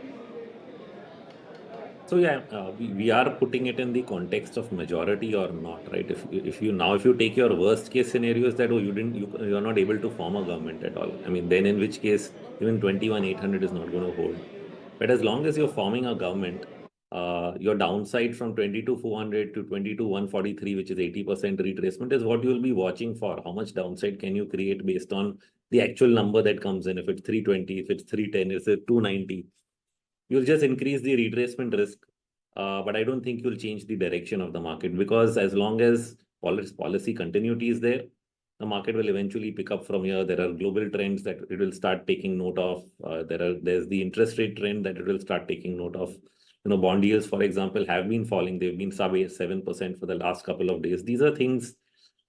So yeah, we are putting it in the context of majority or not, right? If you take your worst case scenarios that you are not able to form a government at all. I mean, then in which case even 21,800 is not going to hold. But as long as you're forming a government, your downside from 22,400 to 22,143, which is 80% retracement, is what you will be watching for. How much downside can you create based on the actual number that comes in? If it's 320, if it's 310, if it's 290. You'll just increase the retracement risk, but I don't think you'll change the direction of the market, because as long as policy continuity is there, the market will eventually pick up from here. There are global trends that it will start taking note of. There's the interest rate trend that it will start taking note of. Bond yields, for example, have been falling. They've been sub 7% for the last couple of days. These are things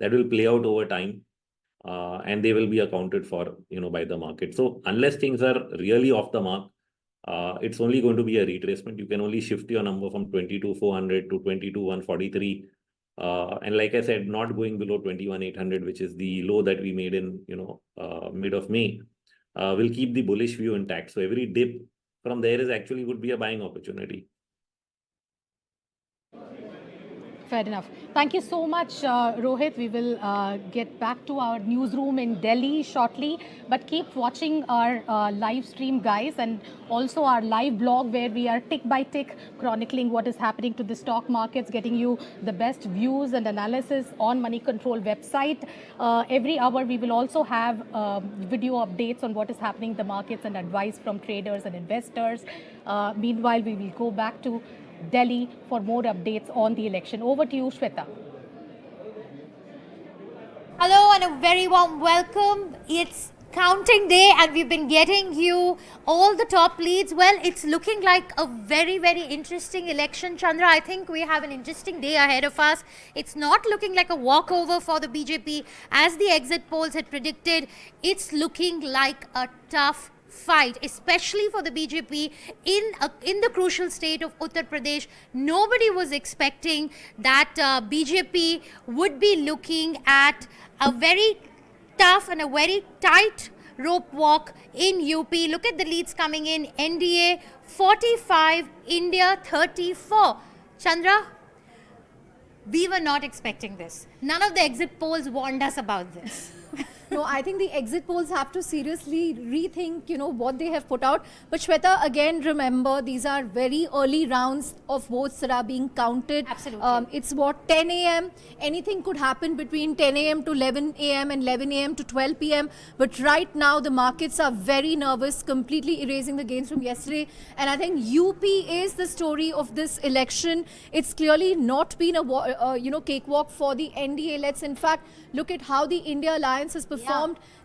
that will play out over time, and they will be accounted for, by the market. So unless things are really off the mark, it's only going to be a retracement. You can only shift your number from 22,400 to 22,143. And like I said, not going below 21,800, which is the low that we made in, mid of May, will keep the bullish view intact. So every dip from there would be a buying opportunity. Fair enough. Thank you so much, Rohit. We will get back to our newsroom in Delhi shortly, but keep watching our live stream, guys, and also our live blog where we are tick by tick chronicling what is happening to the stock markets, getting you the best views and analysis on Moneycontrol website. Every hour we will also have video updates on what is happening in the markets and advice from traders and investors. Meanwhile, we will go back to Delhi for more updates on the election. Over to you, Shweta. Hello and a very warm welcome. It's counting day and we've been getting you all the top leads. Well, it's looking like a very, very interesting election, Chandra. I think we have an interesting day ahead of us. It's not looking like a walkover for the BJP as the exit polls had predicted. It's looking like a tough fight, especially for the BJP in the crucial state of Uttar Pradesh. Nobody was expecting that BJP would be looking at a very tough and a very tight rope walk in UP. Look at the leads coming in. NDA 45, India 34. Chandra, we were not expecting this. None of the exit polls warned us about this. No, I think the exit polls have to seriously rethink, what they have put out. But Shweta, again, remember, these are very early rounds of votes that are being counted. Absolutely. It's 10 a.m. Anything could happen between 10 a.m. to 11 a.m. and 11 a.m. to 12 p.m. But right now, the markets are very nervous, completely erasing the gains from yesterday. And I think UP is the story of this election. It's clearly not been a cakewalk for the NDA. Let's, in fact, look at how the India Alliance has performed.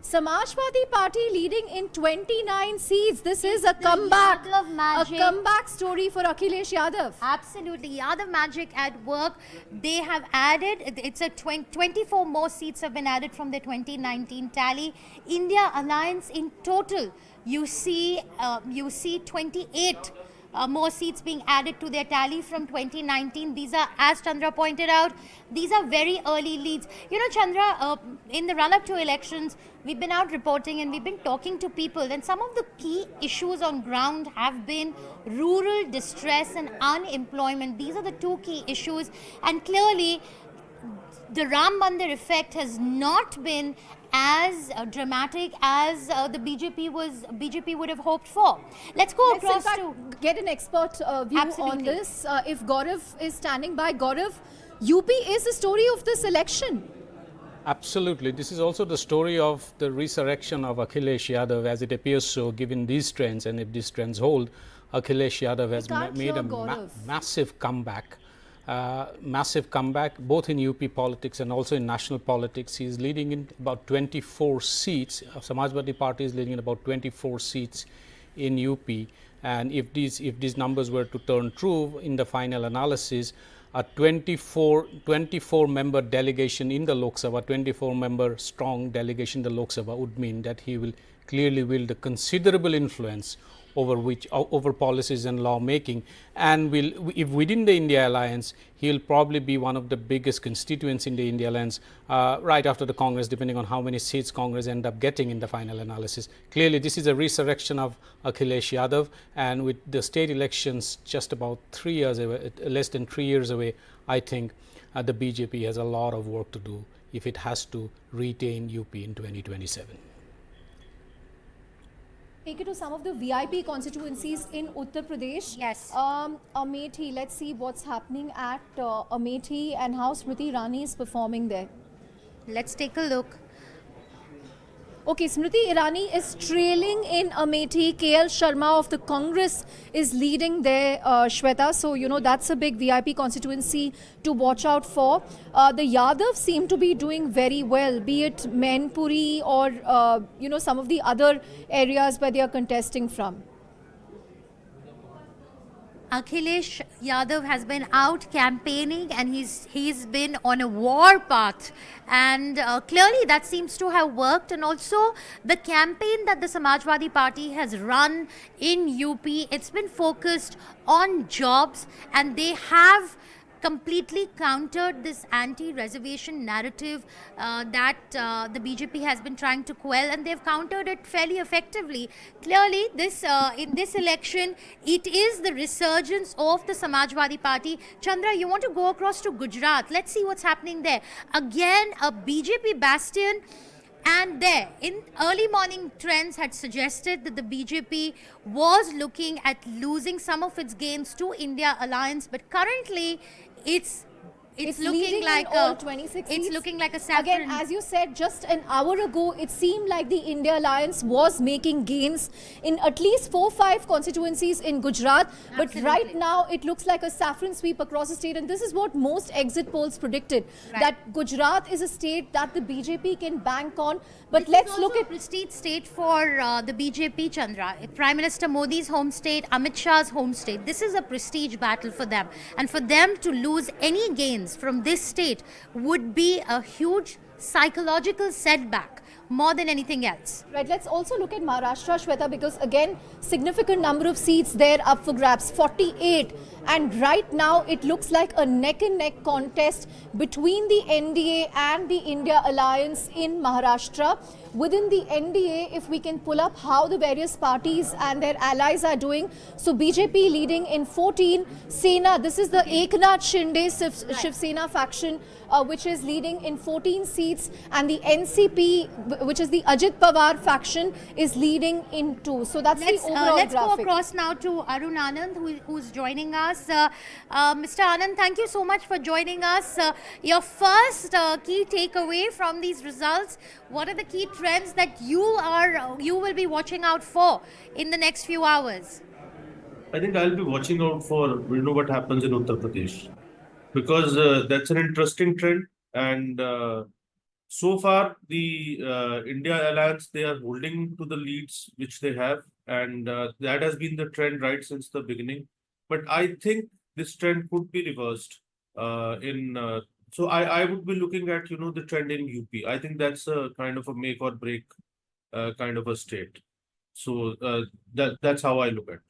Samajwadi Party leading in 29 seats. This is a comeback. A comeback story for Akhilesh Yadav. Absolutely. Yadav magic at work. They have added, it's a 24 more seats have been added from the 2019 tally. India Alliance in total, you see 28 more seats being added to their tally from 2019. These are, as Chandra pointed out, these are very early leads. Chandra, in the run-up to elections, we've been out reporting and we've been talking to people, and some of the key issues on ground have been rural distress and unemployment. These are the two key issues, and clearly the Ram Mandir effect has not been as dramatic as the BJP would have hoped for. Let's go across to get an expert view on this. If Gaurav is standing by, Gaurav, UP is the story of this election. Absolutely. This is also the story of the resurrection of Akhilesh Yadav, as it appears so, given these trends, and if these trends hold, Akhilesh Yadav has made a massive comeback. Both in UP politics and also in national politics. He is leading in about 24 seats. Samajwadi Party is leading in about 24 seats in UP. And if these numbers were to turn true in the final analysis, a 24 member delegation in the Lok Sabha, 24 member strong delegation in the Lok Sabha would mean that he will clearly wield a considerable influence over policies and lawmaking, and if within the India alliance, he will probably be one of the biggest constituents in the India alliance right after the Congress, depending on how many seats Congress end up getting in the final analysis. Clearly, this is a resurrection of Akhilesh Yadav, and with the state elections just about 3 years away, less than 3 years away, I think the BJP has a lot of work to do if it has to retain UP in 2027. Take it to some of the VIP constituencies in Uttar Pradesh. Yes. Amethi, let's see what's happening at Amethi and how Smriti Irani is performing there. Let's take a look. Okay, Smriti Irani is trailing in Amethi. KL Sharma of the Congress is leading there, Shweta. So, you know, that's a big VIP constituency to watch out for. The Yadavs seem to be doing very well, be it Mainpuri or, you know, some of the other areas where they are contesting from. Akhilesh Yadav has been out campaigning, and he's been on a war path, and clearly that seems to have worked. And also the campaign that the Samajwadi Party has run in UP, it's been focused on jobs, and they have completely countered this anti-reservation narrative that the BJP has been trying to quell, and they've countered it fairly effectively. Clearly, this in this election, it is the resurgence of the Samajwadi Party. Chandra, you want to go across to Gujarat? Let's see what's happening there. Again, a BJP bastion. And there, in early morning trends had suggested that the BJP was looking at losing some of its gains to India alliance, but currently it's looking like all 26 it's seats. looking like a saffron. Again, as you said just an hour ago, it seemed like the India alliance was making gains in at least 4-5 constituencies in Gujarat. But right now, it looks like a saffron sweep across the state. And this is what most exit polls predicted, that Gujarat is a state that the BJP can bank on. But let's look at prestige state for the BJP, Chandra. Prime Minister Modi's home state, Amit Shah's home state. This is a prestige battle for them. And for them to lose any gains from this state would be a huge psychological setback more than anything else. Right, let's also look at Maharashtra, Shweta, because again, significant number of seats there up for grabs, 48. And right now, it looks like a neck-and-neck contest between the NDA and the India alliance in Maharashtra. Within the NDA, if we can pull up how the various parties and their allies are doing. So BJP leading in 14, Sena, this is the Eknath Shinde Shiv Sena faction, which is leading in 14 seats, and the NCP, which is the Ajit Pawar faction, is leading in 2. So that's the overall let's graphic. Go across now to Arun Anand, who's joining us. Mr. Anand, thank you so much for joining us. Your first key takeaway from these results, what are the key trends that you will be watching out for in the next few hours? I think I'll be watching out for, we'll know what happens in Uttar Pradesh, because that's an interesting trend. And so far, the India alliance, they are holding to the leads which they have. And that has been the trend right since the beginning. But I think this trend could be reversed so I would be looking at, the trend in UP. I think that's a kind of a make or break kind of a state. So that's how I look at it.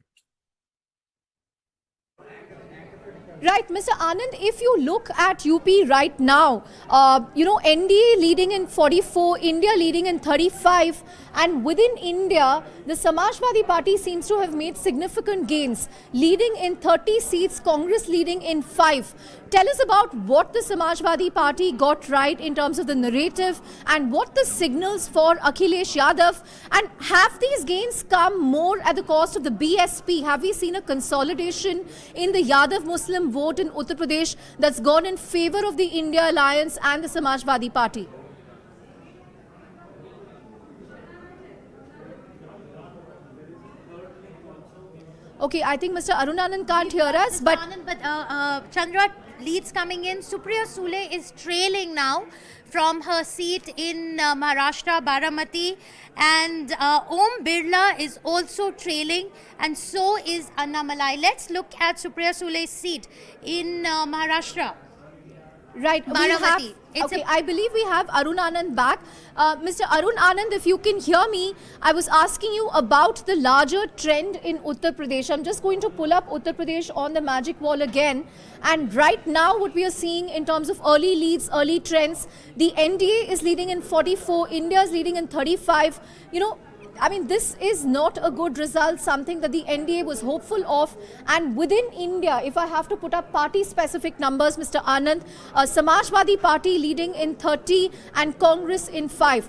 Right, Mr. Anand, if you look at UP right now, NDA leading in 44, India leading in 35, and within India, the Samajwadi Party seems to have made significant gains, leading in 30 seats, Congress leading in 5. Tell us about what the Samajwadi Party got right in terms of the narrative and what the signals for Akhilesh Yadav, and have these gains come more at the cost of the BSP? Have we seen a consolidation in the Yadav Muslim vote in Uttar Pradesh that's gone in favor of the India alliance and the Samajwadi Party? Okay, I think Mr. Arun Anand can't hear us, but Chandra, leads coming in. Supriya Sule is trailing now from her seat in Maharashtra, Baramati, and Om Birla is also trailing, and so is Annamalai. Let's look at Supriya Sule's seat in Maharashtra. Right. We Baravati. have, okay, I believe we have Arun Anand back. Mr. Arun Anand, if you can hear me, I was asking you about the larger trend in Uttar Pradesh. I'm just going to pull up Uttar Pradesh on the magic wall again. And right now, what we are seeing in terms of early leads, early trends, the NDA is leading in 44, India is leading in 35. You know, I mean, this is not a good result, something that the NDA was hopeful of. And within India, if I have to put up party-specific numbers, Mr. Anand, Samajwadi Party leading in 30 and Congress in 5.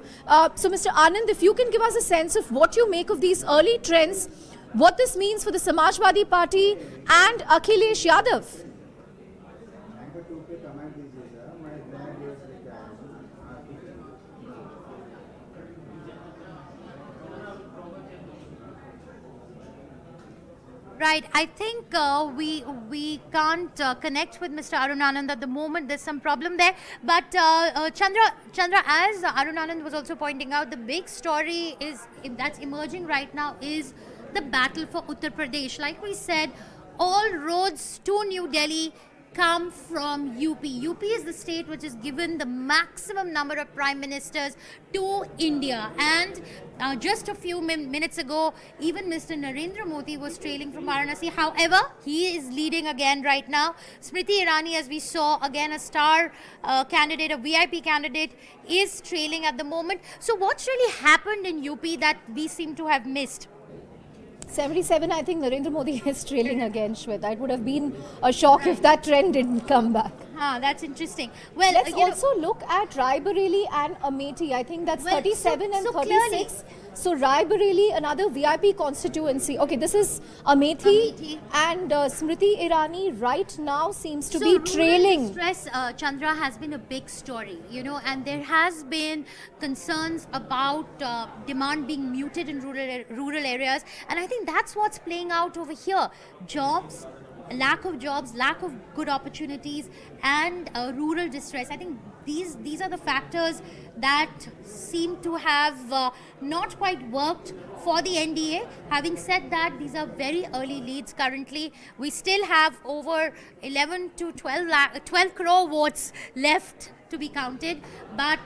So, Mr. Anand, if you can give us a sense of what you make of these early trends, what this means for the Samajwadi Party and Akhilesh Yadav. Right. I think we can't connect with Mr. Arun Anand at the moment. There's some problem there. But Chandra, as Arun Anand was also pointing out, the big story that's emerging right now is the battle for Uttar Pradesh. Like we said, all roads to New Delhi come from UP. UP is the state which has given the maximum number of prime ministers to India. And just a few minutes ago, even Mr. Narendra Modi was trailing from Varanasi. However, he is leading again right now. Smriti Irani, as we saw, again a star candidate, a VIP candidate, is trailing at the moment. So what's really happened in UP that we seem to have missed? 77, I think Narendra Modi is trailing again, Shweta. It would have been a shock if that trend didn't come back. That's interesting. Well, let's also look at Raebareli and Amethi. I think that's 37 and 36. Clearly. So Raebareli, another VIP constituency. Okay, this is Amethi. And Smriti Irani right now seems to be trailing. Stress, Chandra, has been a big story, you know, and there has been concerns about demand being muted in rural areas, and I think that's what's playing out over here. Jobs, lack of good opportunities, and rural distress. I think these are the factors that seem to have not quite worked for the NDA. Having said that, these are very early leads currently. We still have over 11 to 12 crore votes left to be counted, but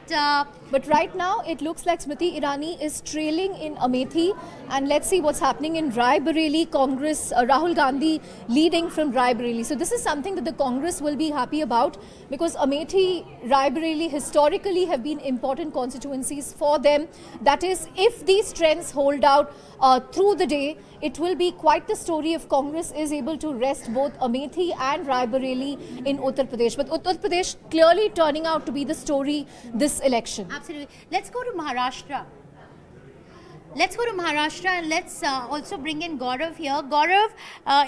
right now it looks like Smriti Irani is trailing in Amethi, and let's see what's happening in Raebareli. Congress, Rahul Gandhi leading from Raebareli. So this is something that the Congress will be happy about, because Amethi, Raebareli historically have been important constituencies for them. That is, if these trends hold out through the day, it will be quite the story if Congress is able to wrest both Amethi and Raebareli in Uttar Pradesh. But Uttar Pradesh clearly turning out to be the story this election. Absolutely. Let's go to Maharashtra. And let's also bring in Gaurav here. Gaurav,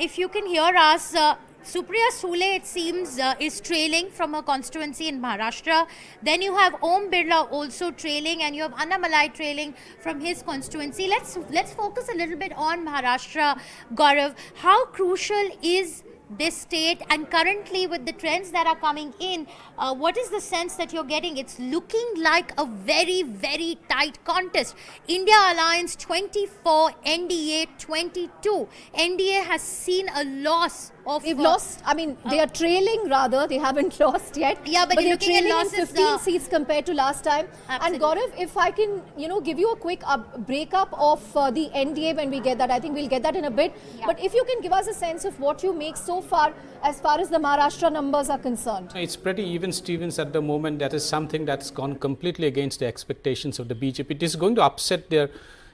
if you can hear us, Supriya Sule, it seems, is trailing from her constituency in Maharashtra. Then you have Om Birla also trailing, and you have Annamalai trailing from his constituency. Let's focus a little bit on Maharashtra, Gaurav. How crucial is this state, and currently with the trends that are coming in, what is the sense that you're getting? It's looking like a very, very tight contest. India Alliance 24, NDA 22. NDA has seen a loss of... They've lost, I mean, they are trailing rather, they haven't lost yet. Yeah, but they're trailing in 15 seats compared to last time. Absolutely. And Gaurav, if I can, give you a quick breakup of the NDA when we get that. I think we'll get that in a bit. Yeah. But if you can give us a sense of what you make so far as the Maharashtra numbers are concerned. It's pretty even, Stevens, at the moment. That is something that's gone completely against the expectations of the BJP. It is going to upset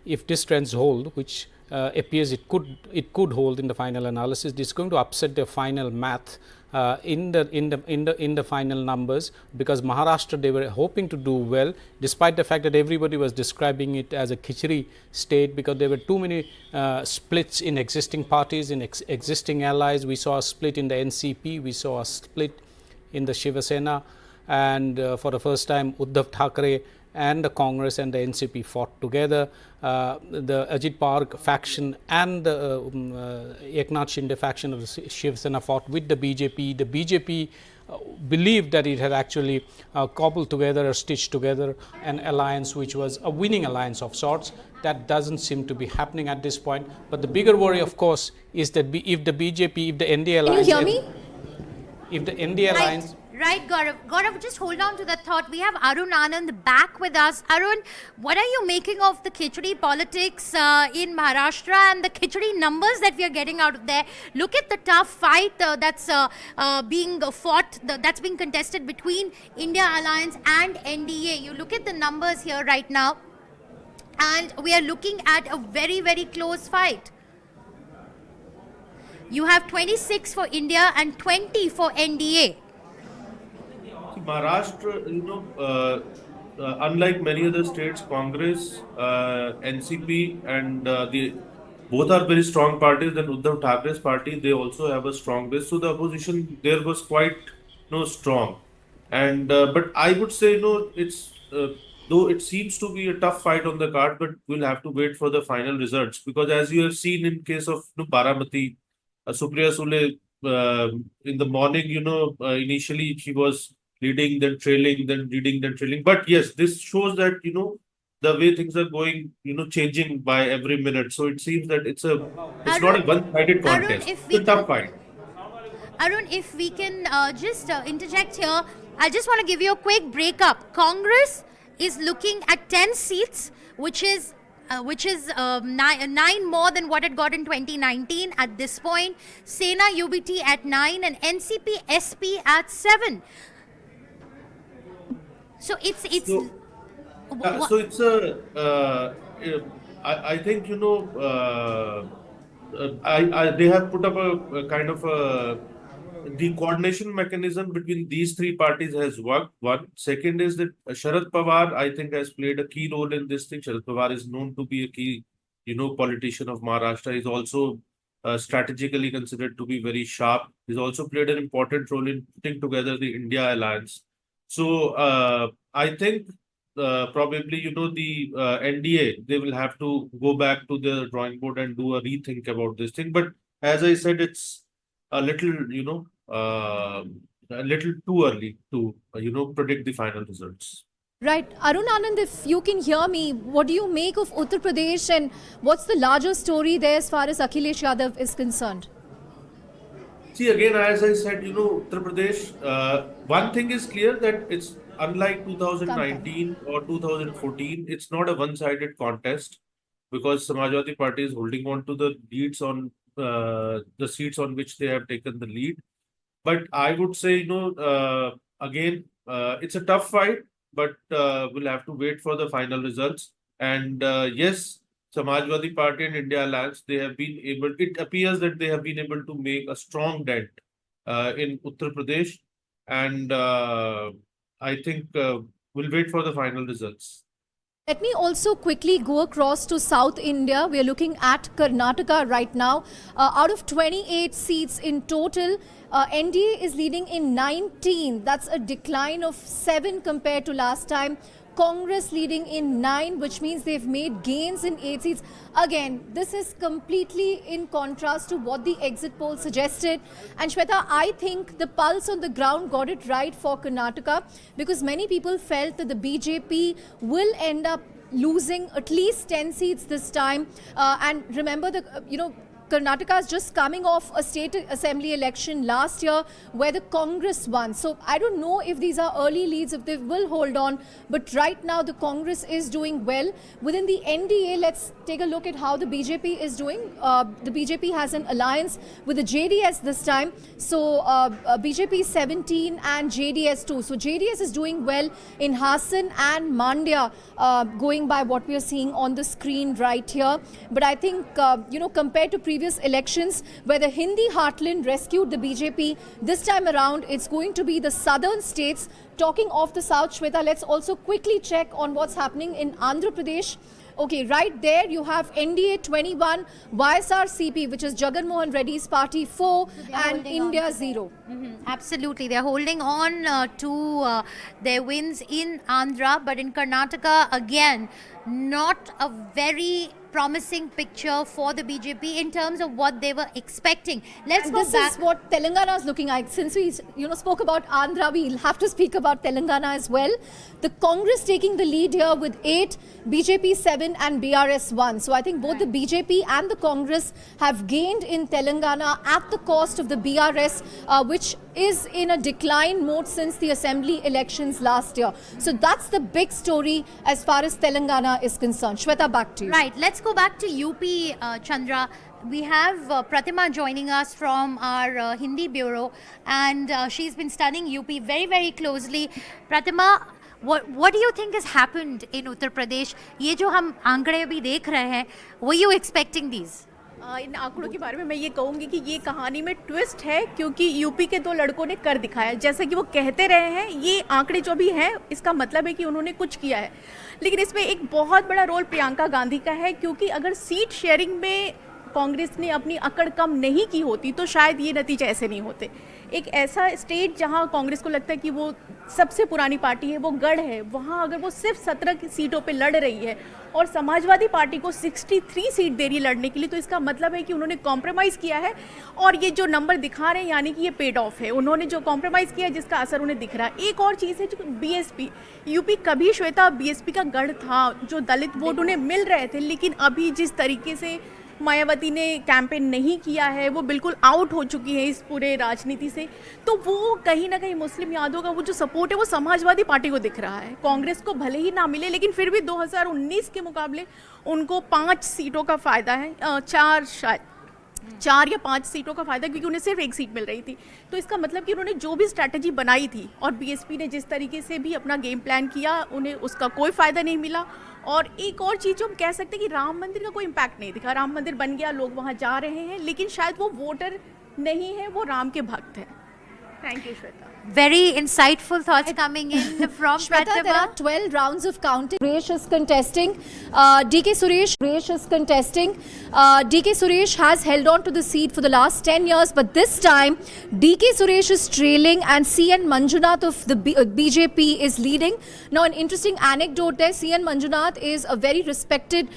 if these trends hold, which appears it could hold in the final analysis. This is going to upset their final math in the final numbers, because Maharashtra, they were hoping to do well, despite the fact that everybody was describing it as a khichdi state, because there were too many splits in existing parties, in existing allies. We saw a split in the NCP, we saw a split in the Shiva Sena, and for the first time Uddhav Thackeray and the Congress and the NCP fought together. The Ajit Pawar faction and the Eknath Shinde faction of the Shiv Sena fought with the BJP. The BJP believed that it had actually cobbled together or stitched together an alliance which was a winning alliance of sorts. That doesn't seem to be happening at this point. But the bigger worry, of course, is that if the BJP, if the NDA alliance... Can you hear me? If the NDA alliance... Right, Gaurav. Gaurav, just hold on to that thought. We have Arun Anand back with us. Arun, what are you making of the khichdi politics in Maharashtra and the khichdi numbers that we are getting out of there? Look at the tough fight that's being fought, that's being contested between India Alliance and NDA. You look at the numbers here right now, and we are looking at a very, very close fight. You have 26 for India and 20 for NDA. Maharashtra, unlike many other states, Congress, NCP, and both are very strong parties. Then Uddhav Thackeray's party, they also have a strong base. So the opposition there was quite, strong. And but I would say, it's though it seems to be a tough fight on the card, but we'll have to wait for the final results, because as you have seen in case of Baramati, Supriya Sule, in the morning, initially she was leading, then trailing, then leading, then trailing. But yes, this shows that, the way things are going, changing by every minute. So it seems that it's not a one-sided contest. It's a tough fight. Arun, if we can just interject here, I just want to give you a quick breakup. Congress is looking at 10 seats, which is 9 more than what it got in 2019 at this point. Sena UBT at 9 and NCP SP at 7. So it's I think they have put up a kind of the coordination mechanism between these three parties has worked. One. Second is that Sharad Pawar, I think, has played a key role in this thing. Sharad Pawar is known to be a key, politician of Maharashtra. He's also strategically considered to be very sharp. He's also played an important role in putting together the India Alliance. So I think probably, the NDA, they will have to go back to the drawing board and do a rethink about this thing. But as I said, it's a little, a little too early to, predict the final results. Right. Arun Anand, if you can hear me, what do you make of Uttar Pradesh and what's the larger story there as far as Akhilesh Yadav is concerned? See, again, as I said, Uttar Pradesh, one thing is clear, that it's unlike 2019 or 2014, it's not a one-sided contest, because Samajwadi Party is holding on to the leads on the seats on which they have taken the lead. But I would say, again, it's a tough fight, but we'll have to wait for the final results. And yes, Samajwadi Party and India Alliance, it appears that they have been able to make a strong dent in Uttar Pradesh. And I think we'll wait for the final results. Let me also quickly go across to South India. We are looking at Karnataka right now. Out of 28 seats in total, NDA is leading in 19. That's a decline of 7 compared to last time. Congress leading in 9, which means they've made gains in 8 seats. Again, this is completely in contrast to what the exit poll suggested. And Shweta, I think the pulse on the ground got it right for Karnataka, because many people felt that the BJP will end up losing at least 10 seats this time. And remember, Karnataka is just coming off a state assembly election last year where the Congress won. So I don't know if these are early leads, if they will hold on. But right now the Congress is doing well. Within the NDA, let's take a look at how the BJP is doing. The BJP has an alliance with the JDS this time. So BJP 17 and JDS 2. So JDS is doing well in Hassan and Mandya, going by what we are seeing on the screen right here. But I think, compared to previous elections where the Hindi heartland rescued the BJP, this time around it's going to be the southern states. Talking of the south, Shweta, let's also quickly check on what's happening in Andhra Pradesh. Okay, right there you have NDA 21, YSRCP, which is Jagan Mohan Reddy's party 4, and India 0. Absolutely, they're holding on to their wins in Andhra, but in Karnataka, again, not a very promising picture for the BJP in terms of what they were expecting. Let's go back. This is what Telangana is looking like. Since we spoke about Andhra, we'll have to speak about Telangana as well. The Congress taking the lead here with 8, BJP 7 and BRS 1. So I think both the BJP and the Congress have gained in Telangana at the cost of the BRS, which is in a decline mode since the assembly elections last year. So that's the big story as far as Telangana is concerned. Shweta, back to you. Right, let's go back to UP, Chandra. We have Pratima joining us from our Hindi bureau, and she's been studying UP very, very closely. Pratima, what do you think has happened in Uttar Pradesh? ये जो हम आंकड़े अभी देख रहे हैं, were you expecting these? इन आंकड़ों के बारे में मैं ये कहूँगी कि ये कहानी में ट्विस्ट है, क्योंकि यूपी के दो लड़कों ने कर दिखाया। जैसा कि वो कहते रहे हैं, ये आंकड़े जो भी हैं इसका मतलब है कि उन्होंने कुछ किया है, लेकिन इसमें एक बहुत बड़ा रोल प्रियंका गांधी का है, क्योंकि अगर सीट शेयरिंग में कांग्रेस ने अपनी अकड़ कम नहीं की होती तो शायद ये नतीजे ऐसे नहीं होते। एक ऐसा स्टेट जहां कांग्रेस को लगता है कि वो सबसे पुरानी पार्टी है, वो गढ़ है, वहां अगर वो सिर्फ 17 सीटों पे लड़ रही है और समाजवादी पार्टी को 63 सीट दे रही है लड़ने के लिए, तो इसका मतलब है कि उन्होंने कॉम्प्रोमाइज़ किया है। और ये जो नंबर दिखा रहे हैं यानी कि ये पेड ऑफ है, उन्होंने जो कॉम्प्रोमाइज़ किया है जिसका असर उन्हें दिख रहा है। एक और चीज़ है जो बीएसपी, यूपी कभी श्वेता बीएसपी का गढ़ था, जो दलित वोट उन्हें मिल रहे थे, लेकिन अभी जिस तरीके से मायावती ने कैंपेन नहीं किया है, वो बिल्कुल आउट हो चुकी है इस पूरे राजनीति से, तो वो कहीं ना कहीं मुस्लिम यादव का वो जो सपोर्ट है वो समाजवादी पार्टी को दिख रहा है। कांग्रेस को भले ही ना मिले, लेकिन फिर भी 2019 के मुकाबले उनको 5 सीटों का फ़ायदा है, 4 या 5 सीटों का फ़ायदा, क्योंकि उन्हें सिर्फ 1 सीट मिल रही थी। तो इसका मतलब कि उन्होंने जो भी स्ट्रैटेजी बनाई थी और बीएसपी ने जिस तरीके से भी अपना गेम प्लान किया, उन्हें उसका कोई फ़ायदा नहीं मिला। और एक और चीज़ जो हम कह सकते हैं कि राम मंदिर का कोई इम्पैक्ट नहीं दिखा। राम मंदिर बन गया, लोग वहाँ जा रहे हैं, लेकिन शायद वो वोटर नहीं है, वो राम के भक्त हैं। Thank you, Shweta. Very insightful thoughts coming in from Shweta, Pratima. there are 12 rounds of counting. Suresh is contesting. DK Suresh is contesting. DK Suresh has held on to the seat for the last 10 years, but this time DK Suresh is trailing and CN Manjunath of the BJP is leading. Now, an interesting anecdote there, CN Manjunath is a very respected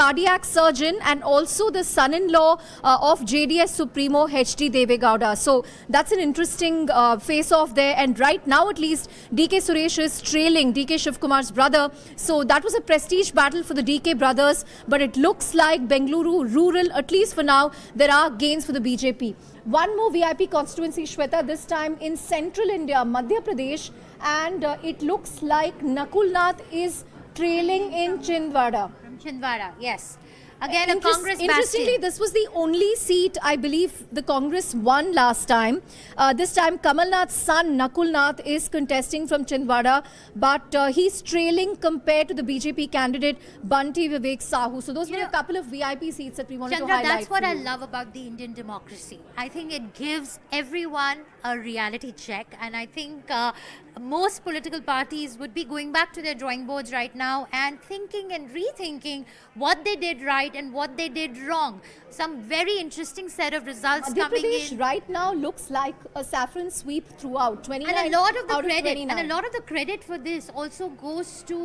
cardiac surgeon and also the son-in-law of JDS Supremo HD Devegowda. So, that's an interesting face-off there, and right now at least DK Suresh is trailing DK Shivkumar's brother. So that was a prestige battle for the DK brothers, but it looks like Bengaluru rural, at least for now, there are gains for the BJP. One more VIP constituency, Shweta, this time in central India, Madhya Pradesh, and it looks like Nakul Nath is trailing in Chhindwara. From Chhindwara, yes. Again, a Congress Interestingly, bastion. this was the only seat, I believe, the Congress won last time. This time, Kamal Nath's son, Nakul Nath, is contesting from Chhindwara, but he's trailing compared to the BJP candidate, Bunty Vivek Sahu. So those were a couple of VIP seats that we wanted Chandra, to highlight. that's what I love about the Indian democracy. I think it gives everyone a reality check, and I think most political parties would be going back to their drawing boards right now and thinking and rethinking what they did right and what they did wrong. Some very interesting set of results Madhya coming Pradesh in. right now looks like a saffron sweep throughout. 29 And a lot of the out credit, 29. and a lot of the credit for this also goes to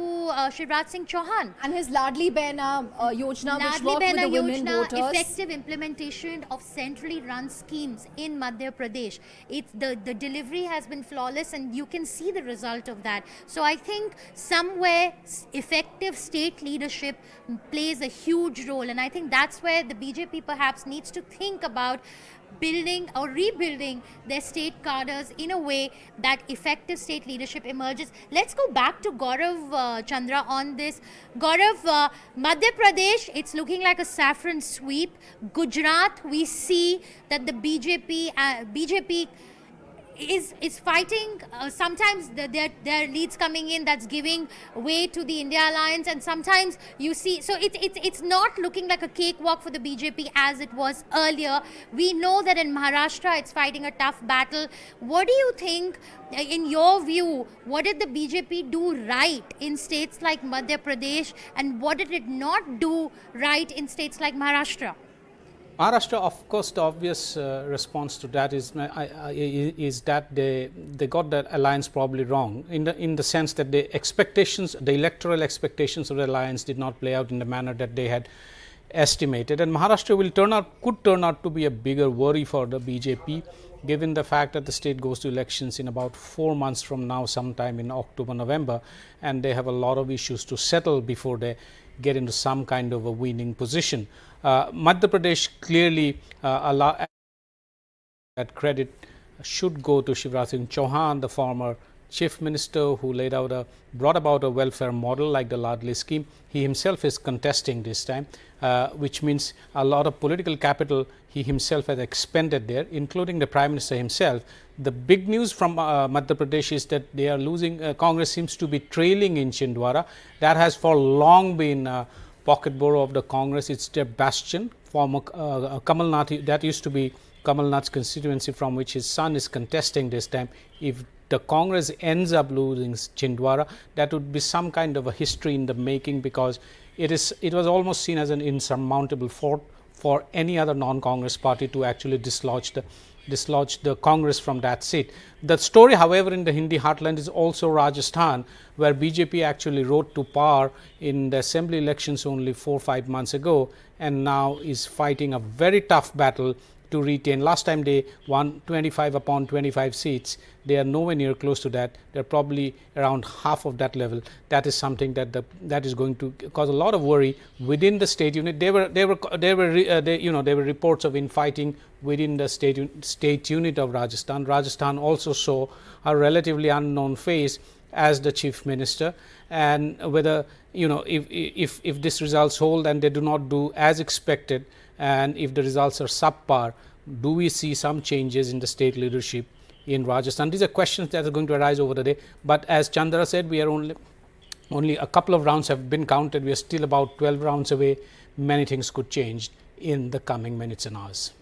Shivraj Singh Chauhan And his Ladli Behna Yojana, which Ladli worked with Behna the women Yojana, voters. effective implementation of centrally run schemes in Madhya Pradesh. It's the delivery has been flawless, and you can see the result of that. So I think somewhere effective state leadership plays a huge role, and I think that's where the BJP perhaps needs to think about building or rebuilding their state cadres in a way that effective state leadership emerges. Let's go back to Gaurav Chandra on this. Gaurav, Madhya Pradesh, it's looking like a saffron sweep. Gujarat, we see that the BJP is fighting. Sometimes there are leads coming in that's giving way to the India Alliance, and sometimes you see, so it's not looking like a cakewalk for the BJP as it was earlier. We know that in Maharashtra it's fighting a tough battle. What do you think, in your view, what did the BJP do right in states like Madhya Pradesh, and what did it not do right in states like Maharashtra? Maharashtra, of course, the obvious response to that is that they got that alliance probably wrong in the sense that the electoral expectations of the alliance did not play out in the manner that they had estimated, and Maharashtra could turn out to be a bigger worry for the BJP, given the fact that the state goes to elections in about 4 months from now, sometime in October, November, and they have a lot of issues to settle before they get into some kind of a winning position. Madhya Pradesh clearly that credit should go to Shivraj Singh Chauhan, the former chief minister who brought about a welfare model like the Ladli scheme. He himself is contesting this time, which means a lot of political capital he himself has expended there, including the Prime Minister himself. The big news from Madhya Pradesh is that they are losing, Congress seems to be trailing in Chhindwara. That has for long been pocket borough of the Congress. It's their bastion. Former Kamal Nath, that used to be Kamal Nath's constituency from which his son is contesting this time. If the Congress ends up losing Chhindwara, that would be some kind of a history in the making, because it was almost seen as an insurmountable fort for any other non-Congress party to actually dislodge the Congress from that seat. The story, however, in the Hindi heartland is also Rajasthan, where BJP actually rode to power in the assembly elections only 4 or 5 months ago, and now is fighting a very tough battle to retain. Last time they won 25 upon 25 seats. They are nowhere near close to that. They're probably around half of that level. That is something that is going to cause a lot of worry within the state unit. There were reports of infighting within the state unit of Rajasthan. Rajasthan also saw a relatively unknown face as the chief minister, and whether if this results hold and they do not do as expected, and if the results are subpar, do we see some changes in the state leadership in Rajasthan? These are questions that are going to arise over the day. But as Chandra said, we are only a couple of rounds have been counted. We are still about 12 rounds away. Many things could change in the coming minutes and hours.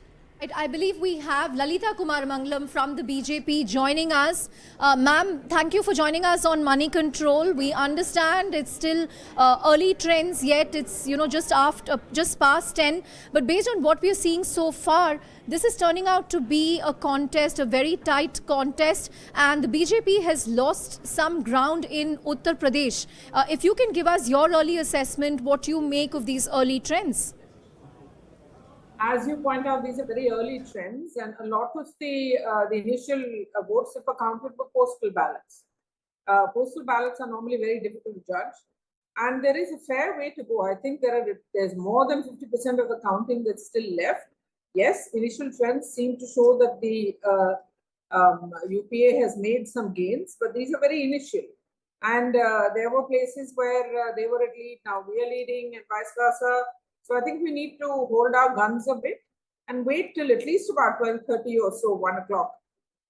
I believe we have Lalita Kumar Mangalam from the BJP joining us. Ma'am, thank you for joining us on Moneycontrol. We understand it's still early trends, yet it's just past 10. But based on what we are seeing so far, this is turning out to be a contest, a very tight contest, and the BJP has lost some ground in Uttar Pradesh. If you can give us your early assessment, what you make of these early trends. As you point out, these are very early trends, and a lot of the initial votes, if accounted, were postal ballots. Postal ballots are normally very difficult to judge, and there is a fair way to go. I think there's more than 50% of the counting that's still left. Yes, initial trends seem to show that the UPA has made some gains, but these are very initial. And there were places where they were at lead, now we are leading, and vice versa. So I think we need to hold our guns a bit and wait till at least about 12:30 or so, 1 o'clock.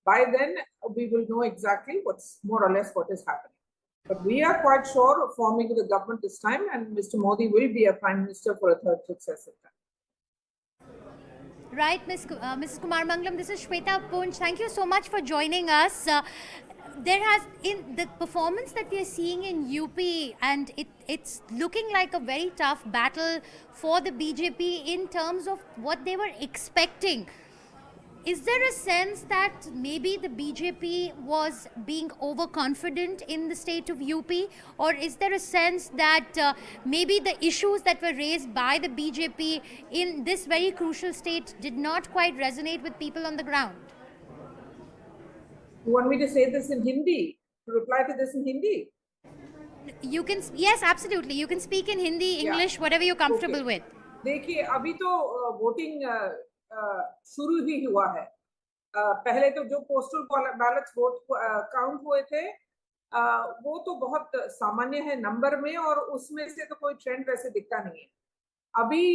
By then, we will know exactly what's more or less what is happening. But we are quite sure of forming the government this time, and Mr. Modi will be a prime minister for a third successive time. Right, Mrs. Kumar Mangalam, this is Shweta Punch. Thank you so much for joining us. There has, in the performance that we are seeing in UP, and it's looking like a very tough battle for the BJP in terms of what they were expecting. Is there a sense that maybe the BJP was being overconfident in the state of UP, or is there a sense that maybe the issues that were raised by the BJP in this very crucial state did not quite resonate with people on the ground? You want me to say this in Hindi? To reply to this in Hindi? You can, yes, absolutely. You can speak in Hindi, English, whatever you're comfortable with. देखिए, अभी तो voting शुरू ही हुआ है. पहले तो जो postal ballets vote count हुए थे, वो तो बहुत सामान्य है नंबर में, और उसमें से तो कोई ट्रेंड वैसे दिखता नहीं है. अभी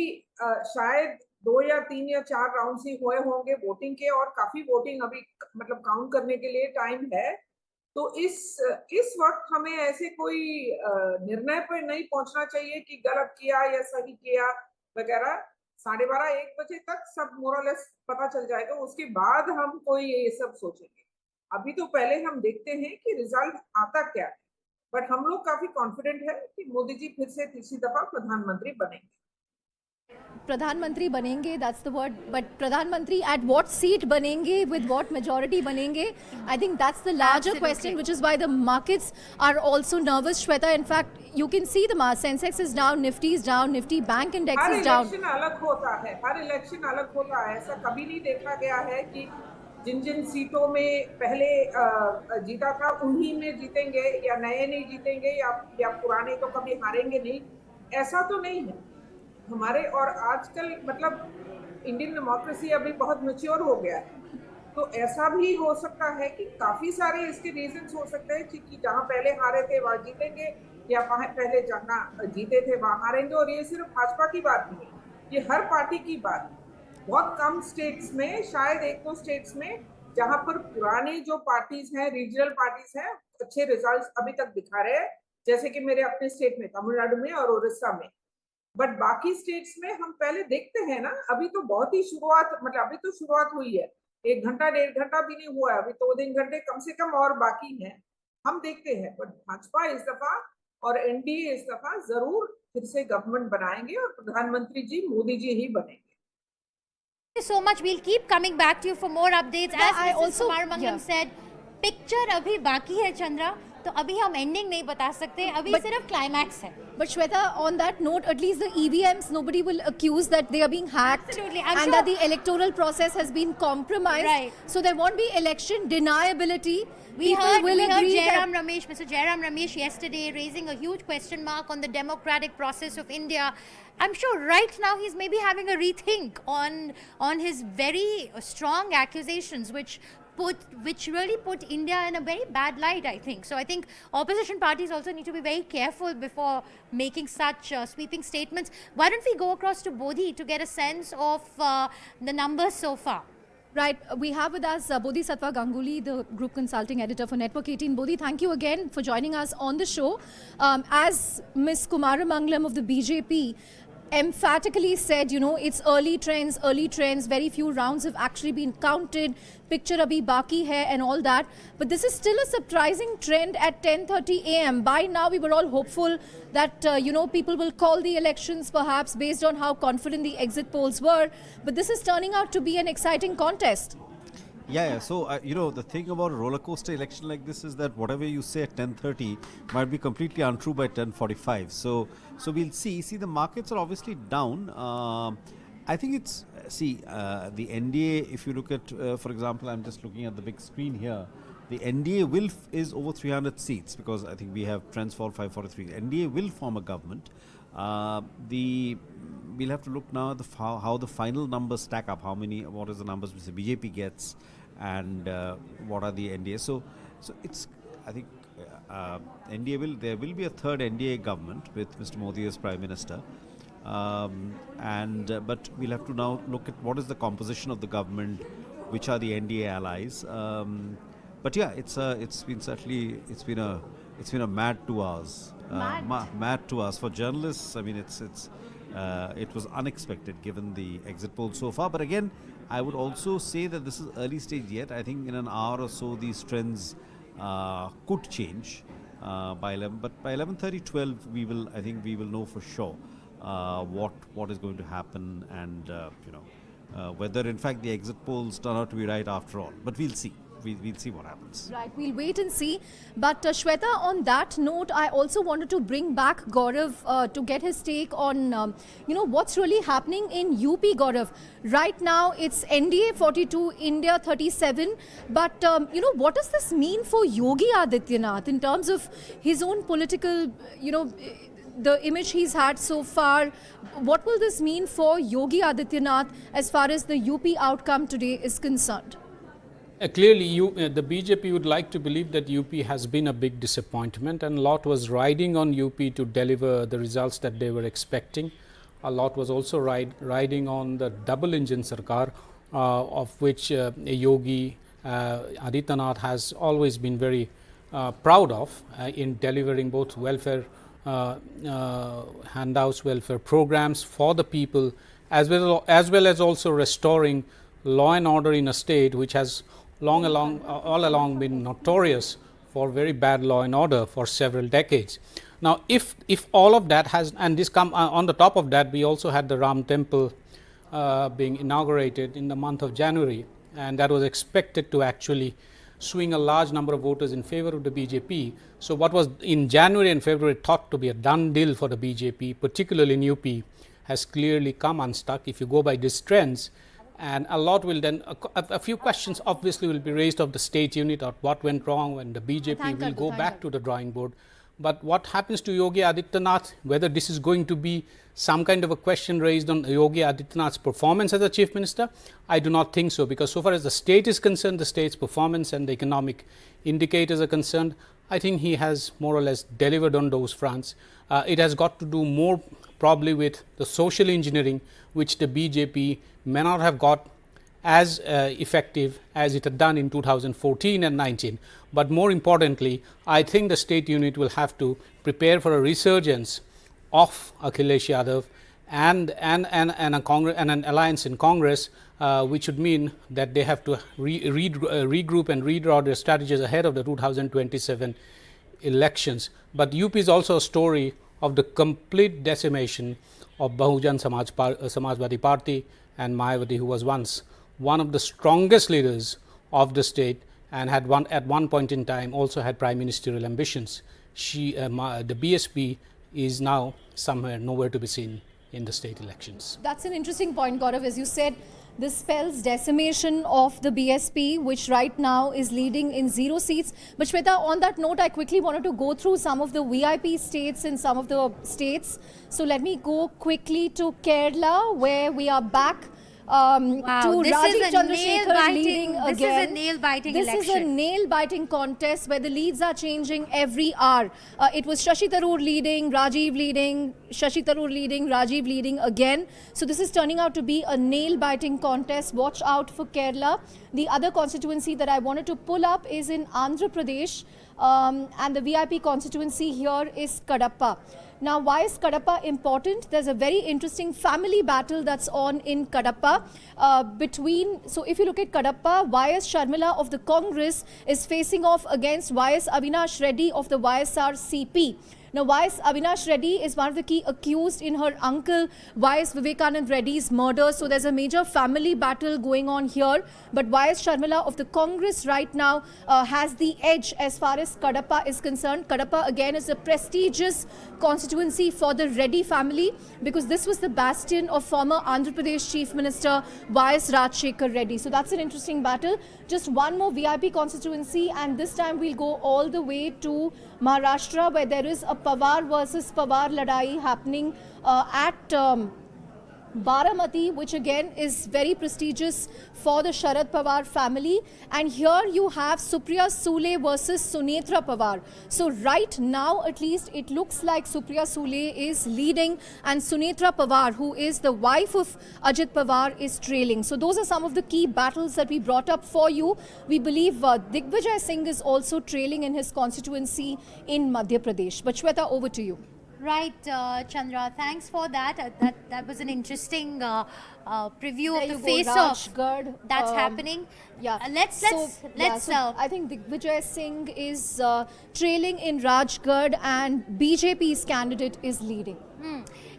शायद 2 या 3 या 4 राउंड ही हुए होंगे वोटिंग के, और काफी वोटिंग अभी मतलब काउंट करने के लिए टाइम है. तो इस वक्त हमें ऐसे कोई निर्णय पर नहीं पहुंचना चाहिए कि गलत किया या सही किया वगैरह. 12:30-1 बजे तक सब मोरलेस पता चल जाएगा, उसके बाद हम कोई ये सब सोचेंगे. अभी तो पहले हम देखते हैं कि रिजल्ट आता क्या है. बट हम लोग काफी कॉन्फिडेंट है कि मोदी जी फिर से तीसरी दफा प्रधानमंत्री बनेंगे. प्रधानमंत्री बनेंगे, that's the word, but प्रधानमंत्री at what seat बनेंगे, with what majority बनेंगे? I think that's the larger question, which is why the markets are also nervous. Shweta, in fact, you can see the Sensex is down, Nifty is down, Nifty Bank Index is down. Her election अलग होता है, हर election अलग होता है. ऐसा कभी नहीं देखा गया है कि जिन सीटों में पहले जीता था उन्हीं में जीतेंगे, या नए नहीं जीतेंगे, या पुराने तो कभी हारेंगे नहीं. ऐसा तो नहीं है हमारे. और आजकल मतलब इंडियन डेमोक्रेसी अभी बहुत मैच्योर हो गया है. तो ऐसा भी हो सकता है कि काफी सारे इसके रीजंस हो सकते हैं कि जहां पहले हारे थे वहां जीतेंगे, या पहले जहां जीते थे वहां हारेंगे। और ये सिर्फ भाजपा की बात नहीं है, ये हर पार्टी की बात है। बहुत कम स्टेट्स में, शायद एक दो स्टेट्स में, जहां पर पुरानी जो पार्टीज हैं, रीजनल पार्टीज हैं, अच्छे रिजल्ट्स अभी तक दिखा रहे हैं, जैसे कि मेरे अपने स्टेट में तमिलनाडु में और उड़ीसा में। बट बाकी स्टेट्स में हम पहले देखते हैं ना, अभी तो बहुत ही शुरुआत, मतलब अभी तो शुरुआत हुई है, 1 घंटा 1.5 घंटा भी नहीं हुआ है, अभी 2-3 घंटे कम से कम और बाकी हैं। हम देखते हैं, बट भाजपा इस दफा और एनडीए इस दफा जरूर फिर से गवर्नमेंट बनाएंगे और प्रधानमंत्री जी मोदी जी ही बनेंगे। Thank you so much. We'll keep coming back to you for more updates. Yeah, As I Mrs. also- Kumarmangalam said, picture अभी बाकी है चंद्रा, तो अभी हम ending नहीं बता सकते, अभी सिर्फ climax है. But Shweta, on that note, at least the EVMs, nobody will accuse that they are being hacked. Absolutely. And that the electoral process has been compromised. Right. So there won't be election deniability. We People heard will agree Jairam that Ramesh, Mr. Jairam Ramesh yesterday raising a huge question mark on the democratic process of India. I'm sure right now he's maybe having a rethink on his very strong accusations, which really put India in a very bad light, I think. So I think opposition parties also need to be very careful before making such sweeping statements. Why don't we go across to Bodhi to get a sense of the numbers so far? Right, we have with us Bodhisattva Ganguly, the group consulting editor for Network 18. Bodhi, thank you again for joining us on the show. As Ms. Kumaramangalam of the BJP emphatically said, you know, it's early trends, very few rounds have actually been counted, picture abhi baki hai and all that. But this is still a surprising trend at 10:30 a.m. By now, we were all hopeful that, you know, people will call the elections perhaps based on how confident the exit polls were. But this is turning out to be an exciting contest. Yeah. So, you know, the thing about a roller coaster election like this is that whatever you say at 10:30 might be completely untrue by 10:45. So we'll see. See, the markets are obviously down. I think it's, the NDA, if you look at, for example, I'm just looking at the big screen here. The NDA is over 300 seats because I think we have trends for 543. NDA will form a government. We'll have to look now at how the final numbers stack up. What is the numbers which the BJP gets, and what are the NDA? So it's, I think, there will be a third NDA government with Mr. Modi as Prime Minister. But we'll have to now look at what is the composition of the government, which are the NDA allies. But yeah, it's been a mad 2 hours. Mad 2 hours for journalists. I mean, it was unexpected given the exit poll so far. But again, I would also say that this is early stage yet. I think in an hour or so these trends could change by 11. But by 11:30, 12, I think we will know for sure what is going to happen, and whether in fact the exit polls turn out to be right after all. But we'll see. We'll see what happens. Right, we'll wait and see. But Shweta, on that note, I also wanted to bring back Gaurav to get his take on, what's really happening in UP, Gaurav. Right now, it's NDA 42, India 37. But, what does this mean for Yogi Adityanath in terms of his own political, the image he's had so far? What will this mean for Yogi Adityanath as far as the UP outcome today is concerned? Clearly, the BJP would like to believe that UP has been a big disappointment, and a lot was riding on UP to deliver the results that they were expecting. A lot was also riding on the double engine Sarkar, of which Yogi Adityanath has always been very proud of in delivering both welfare handouts, welfare programs for the people, as well as also restoring law and order in a state which has all along been notorious for very bad law and order for several decades. Now, if all of that has, and this come on the top of that, we also had the Ram Temple being inaugurated in the month of January, and that was expected to actually swing a large number of voters in favor of the BJP. So what was in January and February thought to be a done deal for the BJP, particularly in UP, has clearly come unstuck if you go by these trends. And a lot will then, a few questions obviously will be raised of the state unit, or what went wrong, when the BJP will go back to the drawing board. But what happens to Yogi Adityanath, whether this is going to be some kind of a question raised on Yogi Adityanath's performance as a chief minister, I do not think so, because so far as the state is concerned, the state's performance and the economic indicators are concerned, I think he has more or less delivered on those fronts. It has got to do more probably with the social engineering, which the BJP may not have got as effective as it had done in 2014 and 19. But more importantly, I think the state unit will have to prepare for a resurgence of Akhilesh Yadav and an alliance in Congress, which would mean that they have to regroup and redraw their strategies ahead of the 2027 elections. But UP is also a story of the complete decimation of Bahujan Samajwadi Party and Mayawati, who was once one of the strongest leaders of the state and had at one point in time also had prime ministerial ambitions. The BSP is now nowhere to be seen in the state elections. That's an interesting point, Gaurav. As you said, this spells decimation of the BSP, which right now is leading in 0 seats. But Shweta, on that note, I quickly wanted to go through some of the VIP states in some of the states. So let me go quickly to Kerala, where we are back. To this Rajiv is a Chandrasekhar leading again. This is a nail-biting election. This is a nail-biting contest where the leads are changing every hour. It was Shashi Tharoor leading, Rajiv leading, Shashi Tharoor leading, Rajiv leading again. So this is turning out to be a nail-biting contest. Watch out for Kerala. The other constituency that I wanted to pull up is in Andhra Pradesh, and the VIP constituency here is Kadapa. Now, why is Kadapa important? There's a very interesting family battle that's on in Kadapa so if you look at Kadapa, YS Sharmila of the Congress is facing off against YS Avinash Reddy of the YSR CP. Now, YS Avinash Reddy is one of the key accused in her uncle YS Vivekanand Reddy's murder. So there's a major family battle going on here. But YS Sharmila of the Congress right now has the edge as far as Kadapa is concerned. Kadapa again is a prestigious constituency for the Reddy family, because this was the bastion of former Andhra Pradesh Chief Minister YS Rajshekhar Reddy. So that's an interesting battle. Just one more VIP constituency, and this time we'll go all the way to Maharashtra, where there is a Pawar versus Pawar ladai happening at Baramati, which again is very prestigious for the Sharad Pawar family. And here you have Supriya Sule versus Sunetra Pawar. So right now, at least, it looks like Supriya Sule is leading and Sunetra Pawar, who is the wife of Ajit Pawar, is trailing. So those are some of the key battles that we brought up for you. We believe Digvijay Singh is also trailing in his constituency in Madhya Pradesh. But Shweta, over to you. Right, Chandra, thanks for that. That was an interesting preview of the face-off that's happening. Yeah, let's. I think Digvijay Singh is trailing in Rajgarh, and BJP's candidate is leading.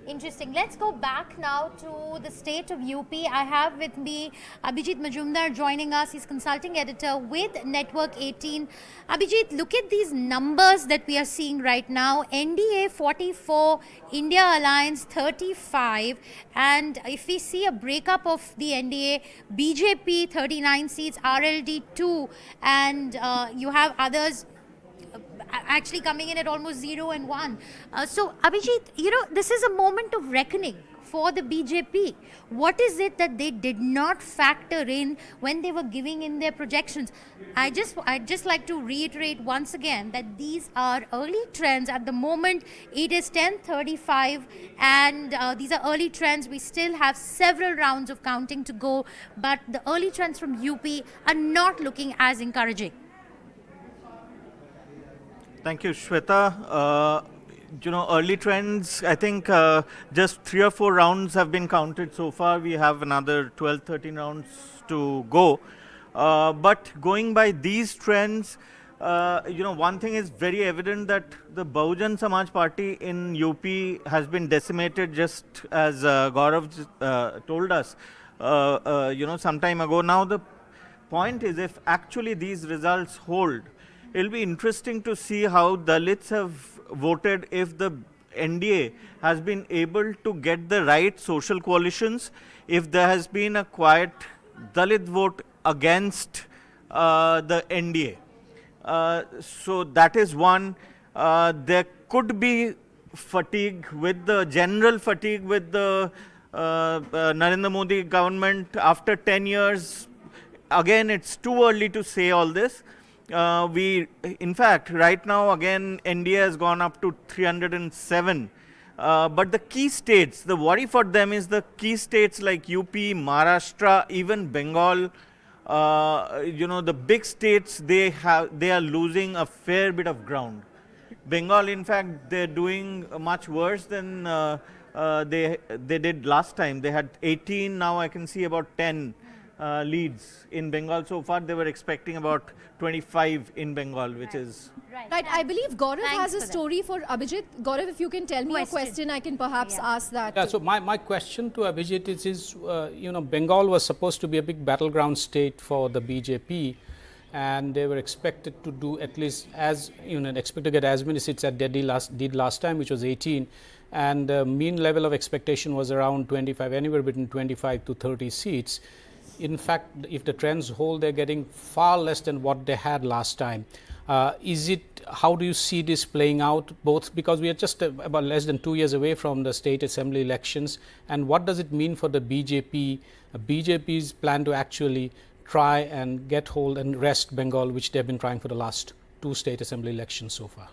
Interesting. Let's go back now to the state of UP. I have with me Abhijit Majumdar joining us. He's consulting editor with Network 18. Abhijit, look at these numbers that we are seeing right now. NDA 44, India Alliance 35. And if we see a breakup of the NDA, BJP 39 seats, RLD 2, and you have others actually coming in at almost 0 and 1. So, Abhijit, this is a moment of reckoning for the BJP. What is it that they did not factor in when they were giving in their projections? I'd just like to reiterate once again that these are early trends. At the moment, it is 10:35, and these are early trends. We still have several rounds of counting to go, but the early trends from UP are not looking as encouraging. Thank you, Shweta. Early trends, I think just 3 or 4 rounds have been counted so far. We have another 12, 13 rounds to go. But going by these trends, one thing is very evident, that the Bahujan Samaj Party in UP has been decimated, just as Gaurav told us, some time ago. Now the point is, if actually these results hold, it'll be interesting to see how Dalits have voted if the NDA has been able to get the right social coalitions, if there has been a quiet Dalit vote against the NDA. So that is one. there could be fatigue with the general fatigue with the Narendra Modi government after 10 years. Again, it's too early to say all this. In fact, right now, again, NDA has gone up to 307. But the key states, the worry for them is the key states like UP, Maharashtra, even Bengal. The big states, they are losing a fair bit of ground. Bengal, in fact, they're doing much worse than they did last time. They had 18, now I can see about 10 leads in Bengal so far. They were expecting about 25 in Bengal, which is... Right, I believe Gaurav has a story for Abhijit. Gaurav, if you can tell me a question, I can perhaps ask that. Yeah, so my question to Abhijit is Bengal was supposed to be a big battleground state for the BJP, and they were expected to do at least expect to get as many seats as they did last time, which was 18, and the mean level of expectation was around 25, anywhere between 25 to 30 seats. In fact, if the trends hold, they're getting far less than what they had last time. How do you see this playing out, both because we are just about less than 2 years away from the state assembly elections, and what does it mean for the BJP, BJP's plan to actually try and get hold and wrest Bengal, which they've been trying for the last 2 state assembly elections so far?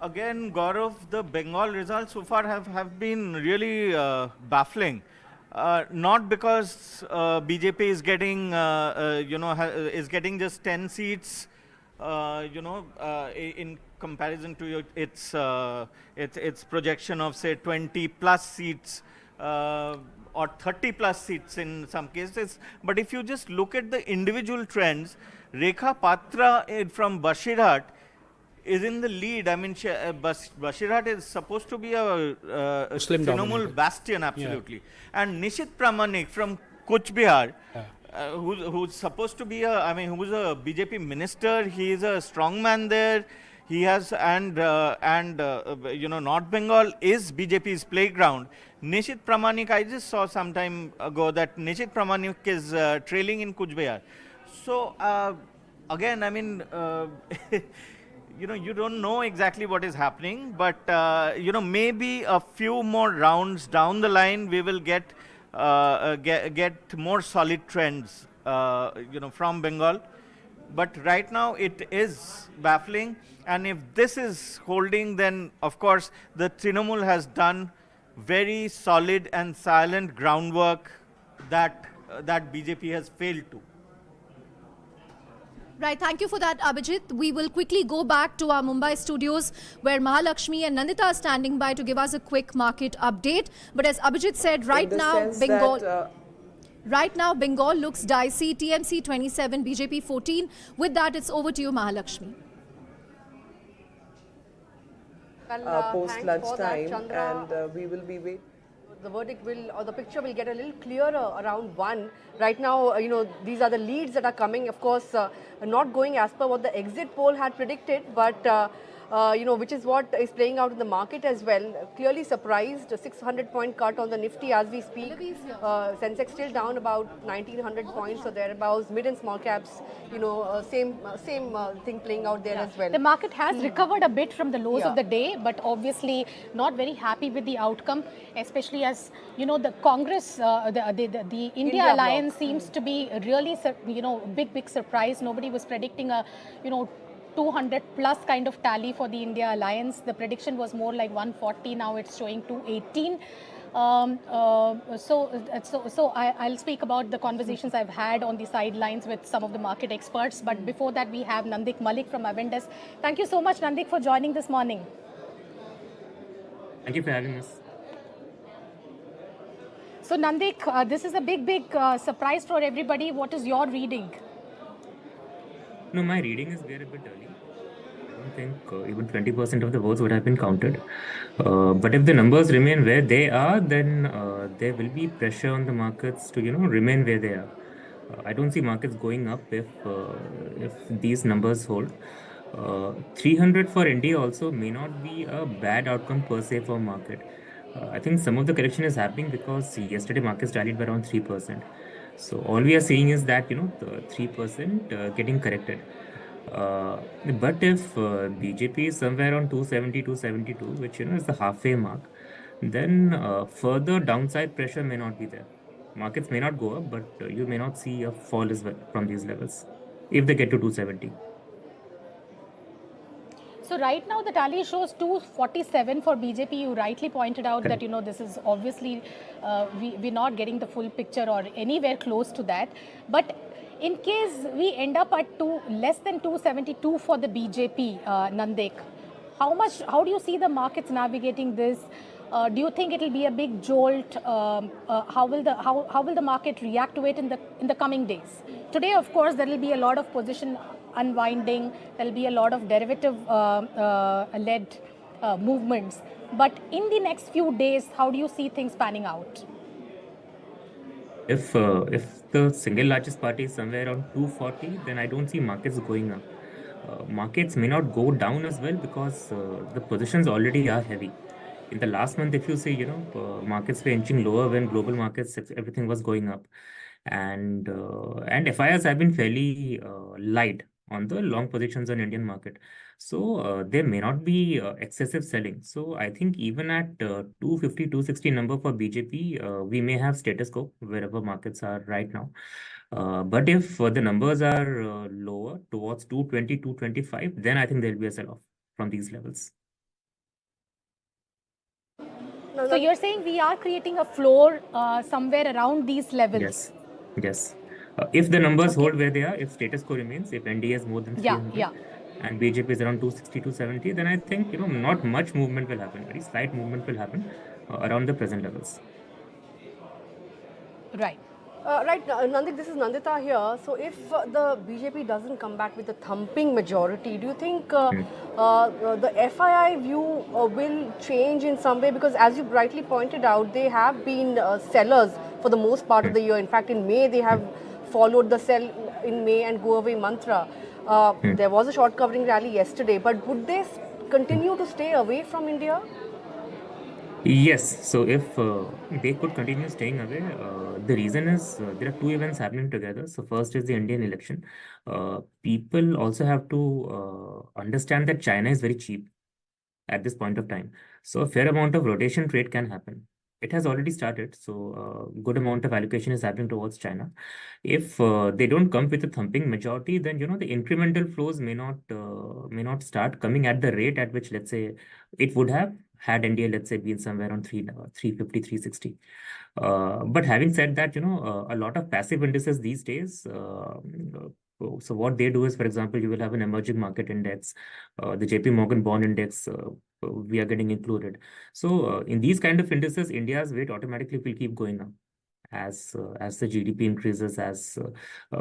Again, Gaurav, the Bengal results so far have been really baffling. Not because BJP is getting, is getting just 10 seats, in comparison to its projection of say 20 plus seats or 30 plus seats in some cases. But if you just look at the individual trends, Rekha Patra from Bashirhat is in the lead. I mean, Bashirhat is supposed to be a Trinamool bastion, absolutely. Yeah. And Nishit Pramanik from Kuch Bihar, who's supposed to be who's a BJP minister. He is a strong man there. He has, North Bengal is BJP's playground. Nishit Pramanik, I just saw some time ago that Nishit Pramanik is trailing in Kuch Bihar. So, again, you don't know exactly what is happening, but, maybe a few more rounds down the line, we will get more solid trends, from Bengal. But right now it is baffling. And if this is holding, then of course the Trinamool has done very solid and silent groundwork that BJP has failed to. Right, thank you for that, Abhijit. We will quickly go back to our Mumbai studios where Mahalakshmi and Nandita are standing by to give us a quick market update. But as Abhijit said, right now Bengal looks dicey. TMC 27, BJP 14. With that, it's over to you, Mahalakshmi. Post lunchtime, and we will be waiting. The verdict the picture will get a little clearer around 1. Right now, these are the leads that are coming. Of course, not going as per what the exit poll had predicted, but which is what is playing out in the market as well. Clearly surprised, a 600-point cut on the Nifty as we speak. Sensex still down about 1900 points or thereabouts. Mid and small caps, same thing playing out there as well. The market has recovered a bit from the lows of the day, but obviously not very happy with the outcome, especially as the Congress, the India alliance seems to be really big surprise. Nobody was predicting a 200 plus kind of tally for the India alliance. The prediction was more like 140. Now it's showing 218. So I'll speak about the conversations I've had on the sidelines with some of the market experts. But before that, we have Nandik Malik from Aventus. Thank you so much, Nandik, for joining this morning. Thank you for having us. So Nandik, this is a big surprise for everybody. What is your reading? No, my reading is we're a bit early. I don't think even 20% of the votes would have been counted. But if the numbers remain where they are, then there will be pressure on the markets to remain where they are. I don't see markets going up if these numbers hold. 300 for India also may not be a bad outcome per se for market. I think some of the correction is happening because yesterday markets rallied by around 3%. So all we are seeing is that the 3% getting corrected. But if BJP is somewhere on 270, 272, which is the halfway mark, then further downside pressure may not be there. Markets may not go up, but you may not see a fall as well from these levels if they get to 270. So right now the tally shows 247 for BJP. You rightly pointed out that this is obviously we're not getting the full picture or anywhere close to that. But in case we end up at less than 272 for the BJP, Nandik, how do you see the markets navigating this? Do you think it will be a big jolt? How will the market react to it in the coming days? Today, of course, there will be a lot of position unwinding. There will be a lot of derivative led movements. But in the next few days, how do you see things panning out? If the single largest party is somewhere around 240, then I don't see markets going up. Markets may not go down as well because the positions already are heavy. In the last month, if you see, markets were inching lower when global markets, everything was going up. And FIRs have been fairly light on the long positions on Indian market. So there may not be excessive selling. So I think even at 250, 260 number for BJP, we may have status quo wherever markets are right now. But if the numbers are lower towards 220, 225, then I think there will be a sell-off from these levels. So you're saying we are creating a floor somewhere around these levels? Yes. If the numbers hold where they are, if status quo remains, if NDA is more than 300 and BJP is around 260, 270, then I think not much movement will happen. Very slight movement will happen around the present levels. Right. Right, Nandik, this is Nandita here. So if the BJP doesn't come back with a thumping majority, do you think the FII view will change in some way? Because as you rightly pointed out, they have been sellers for the most part of the year. In fact, in May, they have followed the sell in May and go away mantra. There was a short covering rally yesterday, but would they continue to stay away from India? Yes. So if they could continue staying away, the reason is there are two events happening together. So first is the Indian election. People also have to understand that China is very cheap at this point of time. So a fair amount of rotation trade can happen. It has already started. So good amount of allocation is happening towards China. If they don't come with a thumping majority, then the incremental flows may not start coming at the rate at which, let's say, it would have had India, let's say, been somewhere around 350, 360. But having said that, a lot of passive indices these days, so what they do is, for example, you will have an emerging market index, the JP Morgan bond index, we are getting included. So in these kind of indices, India's weight automatically will keep going up as the GDP increases, as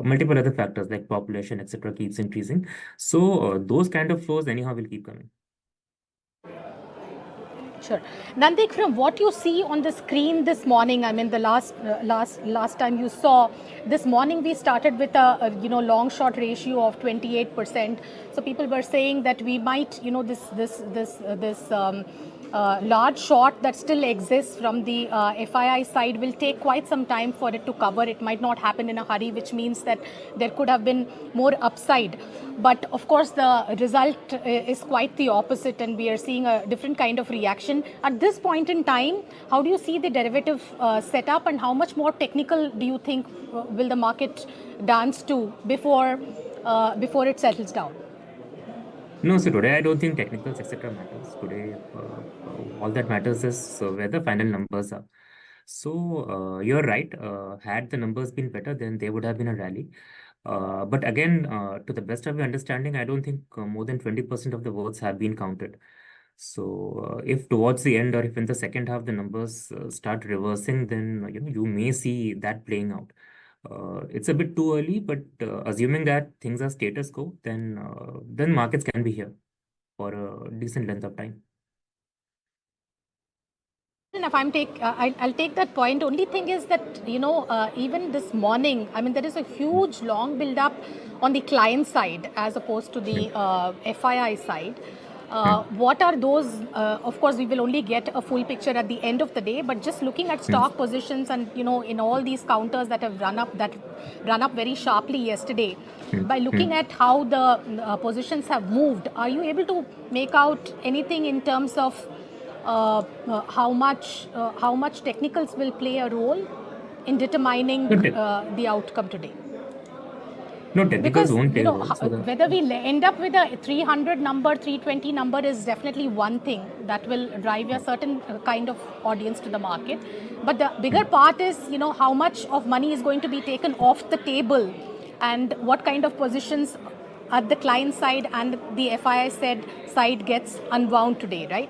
multiple other factors like population, etc., keeps increasing. So those kind of flows anyhow will keep coming. Sure. Nandik, from what you see on the screen this morning, I mean, the last time you saw, this morning we started with a long short ratio of 28%. So people were saying that we might, this large short that still exists from the FII side will take quite some time for it to cover. It might not happen in a hurry, which means that there could have been more upside. But of course, the result is quite the opposite, and we are seeing a different kind of reaction. At this point in time, how do you see the derivative setup, and how much more technical do you think will the market dance to before it settles down? No, so today I don't think technicals, etc. matters. Today, all that matters is where the final numbers are. So you're right. Had the numbers been better, then there would have been a rally. But again, to the best of your understanding, I don't think more than 20% of the votes have been counted. So if towards the end or if in the second half the numbers start reversing, then you may see that playing out. It's a bit too early, but assuming that things are status quo, then markets can be here for a decent length of time. If I'll take that point. Only thing is that even this morning, I mean, there is a huge long build up on the client side as opposed to the FII side. What are those? Of course, we will only get a full picture at the end of the day. But just looking at stock positions, and in all these counters that have run up very sharply yesterday, by looking at how the positions have moved, are you able to make out anything in terms of how much technicals will play a role in determining the outcome today? No, technicals won't play a role. Whether we end up with a 300 number, 320 number is definitely one thing that will drive a certain kind of audience to the market. But the bigger part is, how much of money is going to be taken off the table and what kind of positions at the client side and the FII side gets unwound today, right?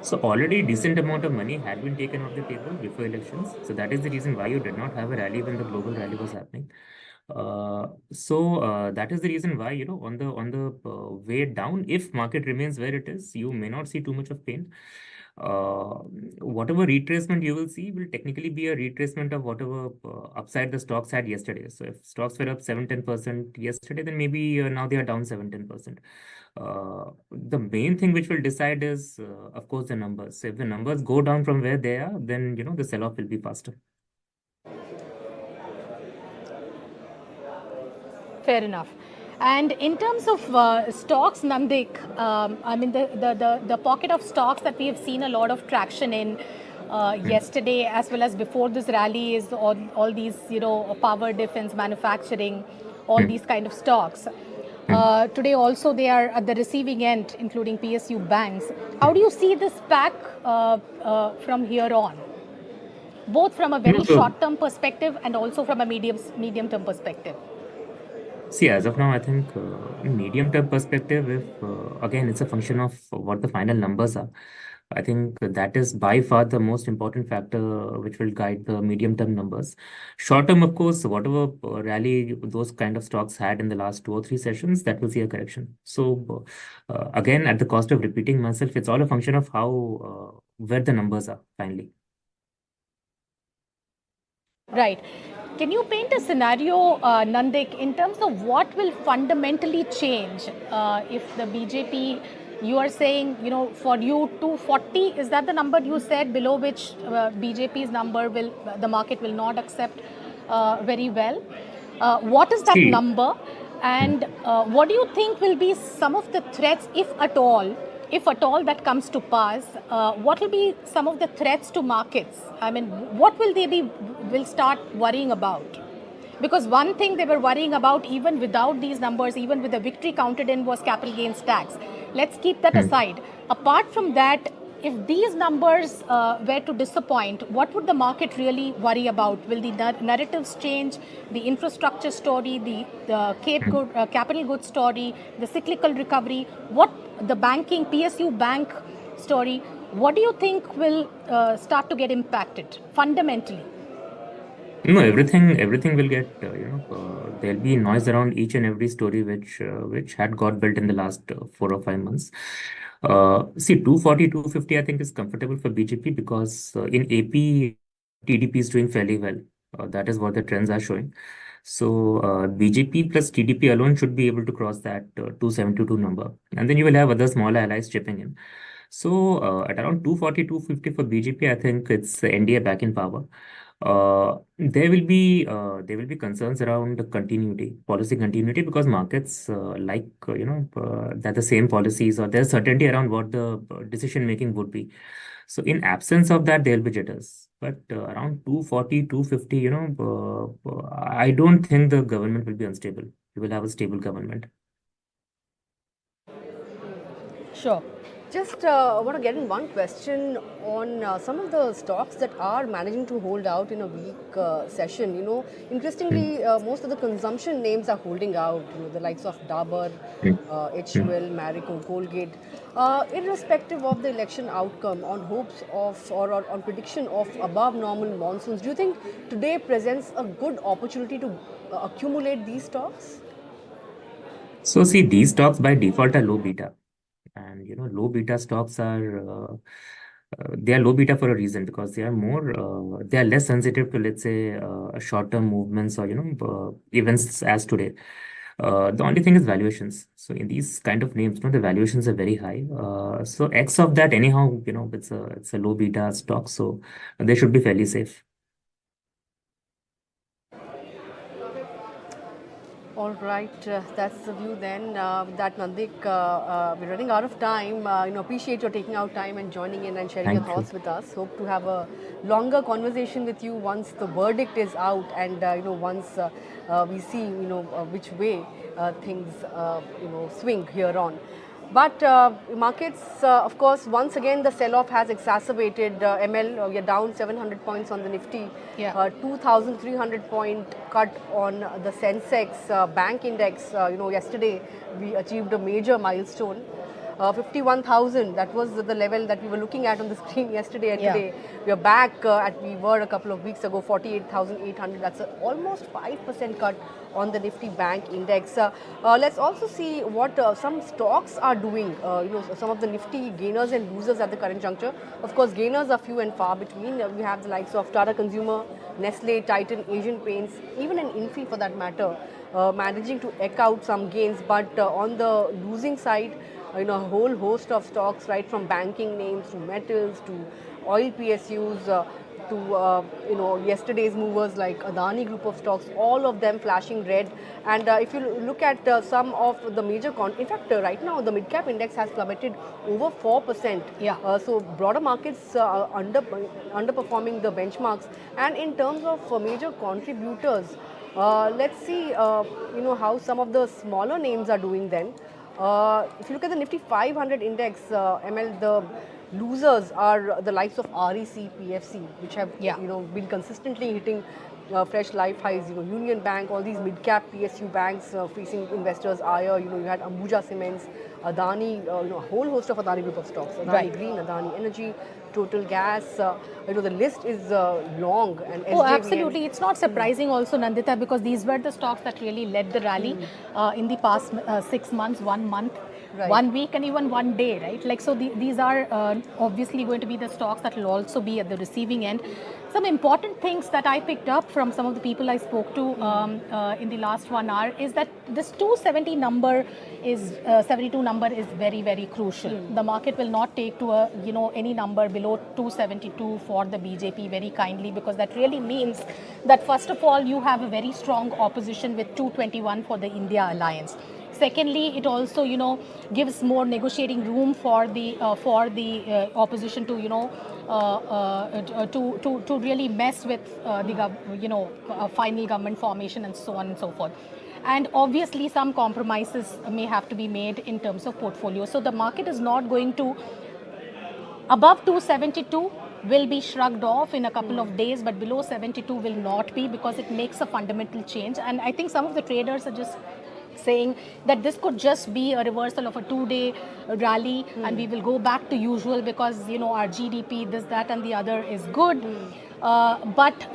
So already a decent amount of money had been taken off the table before elections. So that is the reason why you did not have a rally when the global rally was happening. That is the reason why, on the way down, if market remains where it is, you may not see too much of pain. Whatever retracement you will see will technically be a retracement of whatever upside the stocks had yesterday. So if stocks were up 7-10% yesterday, then maybe now they are down 7-10%. The main thing which will decide is, of course, the numbers. So if the numbers go down from where they are, then the sell-off will be faster. Fair enough. And in terms of stocks, Nandik, I mean the pocket of stocks that we have seen a lot of traction in yesterday as well as before this rally is all these power, defense, manufacturing, all these kind of stocks. Today also they are at the receiving end, including PSU banks. How do you see this pack from here on? Both from a very short-term perspective and also from a medium-term perspective. See, as of now, I think in medium-term perspective, if again, it's a function of what the final numbers are. I think that is by far the most important factor which will guide the medium-term numbers. Short-term, of course, whatever rally those kind of stocks had in the last 2 or 3 sessions, that will see a correction. So again, at the cost of repeating myself, it's all a function of how where the numbers are finally. Right. Can you paint a scenario, Nandik, in terms of what will fundamentally change if the BJP, you are saying, for you 240, is that the number you said below which BJP's number the market will not accept very well? What is that number? And what do you think will be some of the threats, if at all, that comes to pass? What will be some of the threats to markets? I mean, what will they will start worrying about? Because one thing they were worrying about even without these numbers, even with the victory counted in, was capital gains tax. Let's keep that aside. Apart from that, if these numbers were to disappoint, what would the market really worry about? Will the narratives change? The infrastructure story, the capital goods story, the cyclical recovery, the banking, PSU bank story, what do you think will start to get impacted fundamentally? No, everything will get, there'll be noise around each and every story which had got built in the last 4 or 5 months. See, 240, 250, I think is comfortable for BJP because in AP, TDP is doing fairly well. That is what the trends are showing. So BJP plus TDP alone should be able to cross that 272 number. And then you will have other smaller allies chipping in. So at around 240, 250 for BJP, I think it's NDA back in power. There will be concerns around policy continuity, because markets that the same policies or there's certainty around what the decision making would be. So in absence of that, there will be jitters. But around 240, 250, I don't think the government will be unstable. We will have a stable government. Sure. Just want to get in one question on some of the stocks that are managing to hold out in a weak session. Interestingly, most of the consumption names are holding out. The likes of Dabur, HUL, Marico, Colgate. Irrespective of the election outcome, on hopes of or on prediction of above normal monsoons, do you think today presents a good opportunity to accumulate these stocks? So see, these stocks by default are low beta. And low beta stocks are they are low beta for a reason, because they are less sensitive to, let's say, short-term movements or events as today. The only thing is valuations. So in these kind of names, the valuations are very high. So X of that, anyhow, it's a low beta stock, so they should be fairly safe. All right, that's the view then. That Nandik, we're running out of time. Appreciate your taking out time and joining in and sharing your thoughts with us. Hope to have a longer conversation with you once the verdict is out and once we see which way things swing here on. But markets, of course, once again the sell-off has exacerbated. ML, we are down 700 points on the Nifty, 2,300 point cut on the Sensex bank index. Yesterday we achieved a major milestone. 51,000, that was the level that we were looking at on the screen yesterday, and today we are back we were a couple of weeks ago, 48,800. That's almost 5% cut on the Nifty bank index. Let's also see what some stocks are doing, some of the Nifty gainers and losers at the current juncture. Of course, gainers are few and far between. We have the likes of Tata Consumer, Nestle, Titan, Asian Paints, even an Infi for that matter, managing to eke out some gains. But on the losing side, a whole host of stocks, right from banking names to metals to oil PSUs to yesterday's movers like Adani group of stocks, all of them flashing red. And if you look at some of the major in fact right now the mid cap index has plummeted over 4%. So broader markets underperforming the benchmarks. And in terms of major contributors, let's see how some of the smaller names are doing then. If you look at the Nifty 500 index, ML, the losers are the likes of REC, PFC, which have been consistently hitting fresh life highs. Union Bank, all these mid-cap PSU banks facing investors ire. You had Ambuja Cements, Adani, a whole host of Adani group of stocks. Adani Green, Adani Energy, Total Gas. The list is long. And oh, absolutely. It's not surprising also, Nandita, because these were the stocks that really led the rally in the past 6 months, 1 month. Right. 1 week and even 1 day, right? Like, so these are obviously going to be the stocks that will also be at the receiving end. Some important things that I picked up from some of the people I spoke to in the last 1 hour is that this 270 number is 72 number is very, very crucial. The market will not take to a any number below 272 for the BJP very kindly, because that really means that first of all you have a very strong opposition with 221 for the India alliance. Secondly, it also gives more negotiating room for the opposition to to really mess with the final government formation and so on and so forth. And obviously some compromises may have to be made in terms of portfolio. So the market is not going to above 272 will be shrugged off in a couple of days, but below 72 will not be, because it makes a fundamental change. And I think some of the traders are just saying that this could just be a reversal of a 2-day rally and we will go back to usual because our GDP, this, that and the other is good. But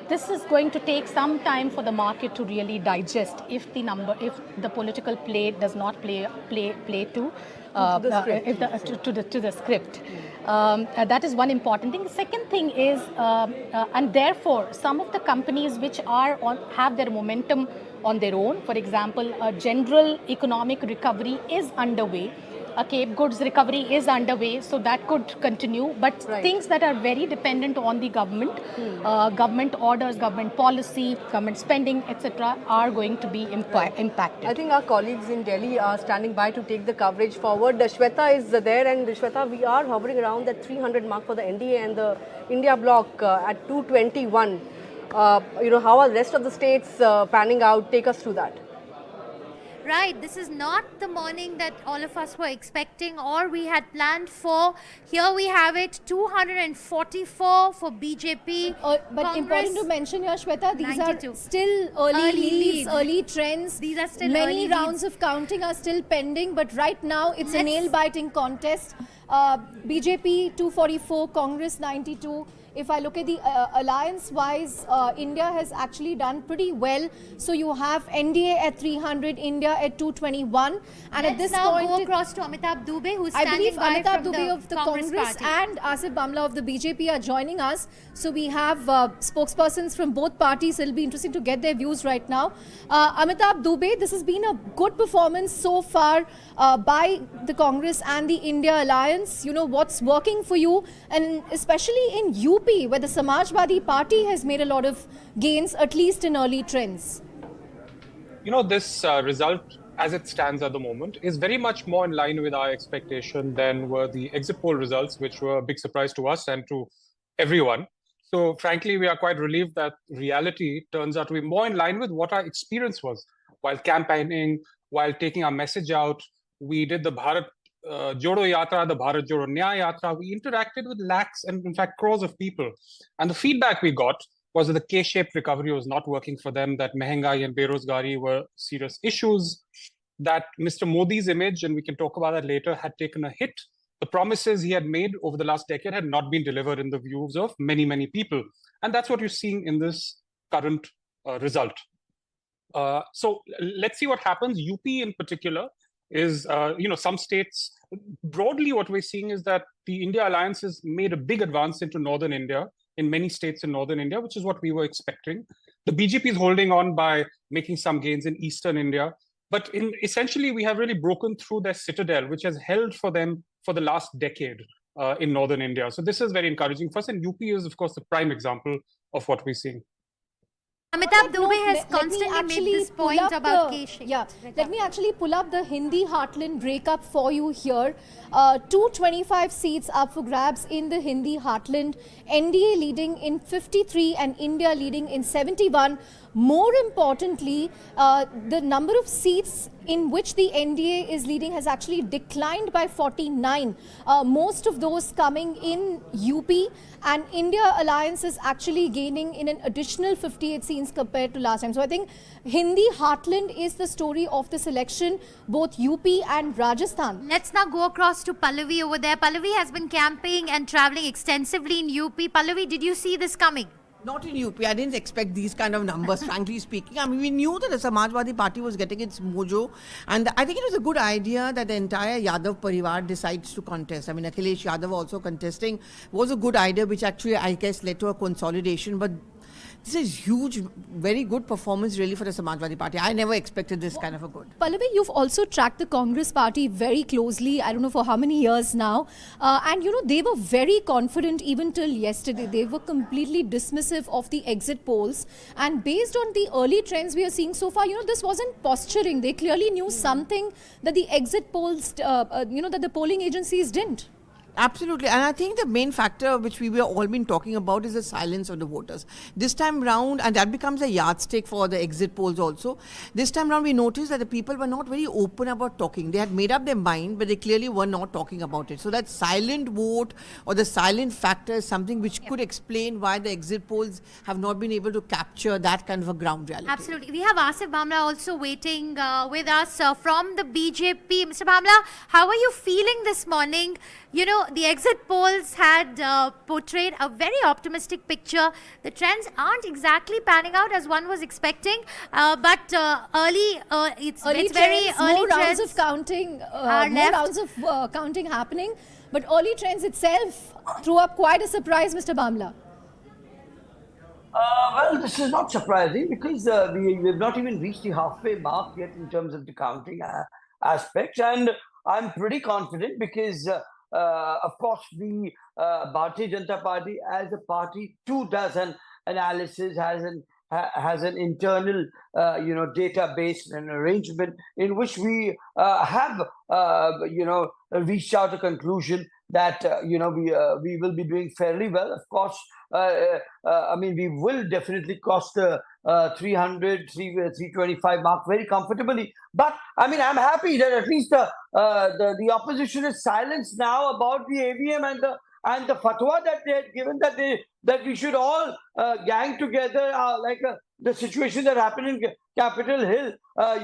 this is going to take some time for the market to really digest if the political play does not play to the script. That is one important thing. The second thing is, and therefore, some of the companies which have their momentum on their own, for example, a general economic recovery is underway. A Cape Goods recovery is underway, so that could continue. But things that are very dependent on the government, government orders, government policy, government spending, etc., are going to be impacted. I think our colleagues in Delhi are standing by to take the coverage forward. Shweta is there, and Shweta, we are hovering around that 300 mark for the NDA and the India bloc at 221. How are the rest of the states panning out? Take us through that. Right, this is not the morning that all of us were expecting or we had planned for. Here we have it, 244 for BJP. But Congress, important to mention here, Shweta, these 92. are still early leads, early trends. These are still Many early rounds of counting are still pending, but right now it's a nail-biting contest. BJP 244, Congress 92. if I look at the alliance-wise, India has actually done pretty well. So you have NDA at 300, India at 221. And at this now point, go across to Amitabh Dubey, who's I standing believe by Amitabh from Dubey the of the Congress Congress party. and Asif Bamla of the BJP are joining us. So we have spokespersons from both parties. It'll be interesting to get their views right now. Amitabh Dubey, this has been a good performance so far by the Congress and the India alliance. You know, what's working for you, and especially in UP, where the Samajwadi Party has made a lot of gains, at least in early trends. You know, this result, as it stands at the moment, is very much more in line with our expectation than were the exit poll results, which were a big surprise to us and to everyone. So frankly, we are quite relieved that reality turns out to be more in line with what our experience was. While campaigning, while taking our message out, we did the Bharat Jodo Yatra, the Bharat Jodo Nyaya Yatra. We interacted with lakhs and in fact crores of people. And the feedback we got was that the K-shaped recovery was not working for them, that Mehengai and Berozgari were serious issues, that Mr. Modi's image, and we can talk about that later, had taken a hit. The promises he had made over the last decade had not been delivered in the views of many, many people. And that's what you're seeing in this current result. So let's see what happens. UP in particular is, some states, broadly what we're seeing is that the India Alliance has made a big advance into northern India, in many states in northern India, which is what we were expecting. The BJP is holding on by making some gains in eastern India. But essentially, we have really broken through their citadel, which has held for them for the last decade in northern India. So this is very encouraging for us. And UP is, of course, the prime example of what we're seeing. Amitabh Dubey has constantly made this point about K-shaped. Yeah, let me actually pull up the Hindi heartland breakup for you here. 225 seats up for grabs in the Hindi heartland. NDA leading in 53 and India leading in 71. More importantly, the number of seats in which the NDA is leading has actually declined by 49. Most of those coming in UP, and India Alliance is actually gaining in an additional 58 seats compared to last time. So I think Hindi heartland is the story of this election, both UP and Rajasthan. Let's now go across to Pallavi over there. Pallavi has been campaigning and traveling extensively in UP. Pallavi, did you see this coming? Not in UP. I didn't expect these kind of numbers, frankly speaking. I mean, we knew that the Samajwadi Party was getting its mojo. And I think it was a good idea that the entire Yadav Parivar decides to contest. I mean, Akhilesh Yadav also contesting was a good idea, which actually, I guess, led to a consolidation. But this is huge, very good performance really for the Samajwadi Party. I never expected this kind of a good. Pallavi, you've also tracked the Congress party very closely, I don't know for how many years now. And they were very confident even till yesterday. They were completely dismissive of the exit polls. And based on the early trends we are seeing so far, this wasn't posturing. They clearly knew something that the exit polls, that the polling agencies didn't. Absolutely. And I think the main factor which we were all been talking about is the silence of the voters. This time round, and that becomes a yardstick for the exit polls also. This time round, we noticed that the people were not very open about talking. They had made up their mind, but they clearly were not talking about it. So that silent vote or the silent factor is something which could explain why the exit polls have not been able to capture that kind of a ground reality. Absolutely. We have Asif Bamla also waiting with us from the BJP. Mr. Bamla, how are you feeling this morning? The exit polls had portrayed a very optimistic picture. The trends aren't exactly panning out as one was expecting, but it's very trends, early more rounds trends of counting, are more left. rounds of counting happening. But early trends itself threw up quite a surprise, Mr. Bamla. Well, this is not surprising because we've not even reached the halfway mark yet in terms of the counting aspects. And I'm pretty confident because of course, the Bharatiya Janata Party as a party too does an analysis, has an internal, database and arrangement in which we have, reached out a conclusion that, we will be doing fairly well. Of course, we will definitely cross the 325 mark very comfortably. But I'm happy that at least the opposition is silenced now about the AVM and the fatwa that they had given that we should all gang together like the situation that happened in Capitol Hill, there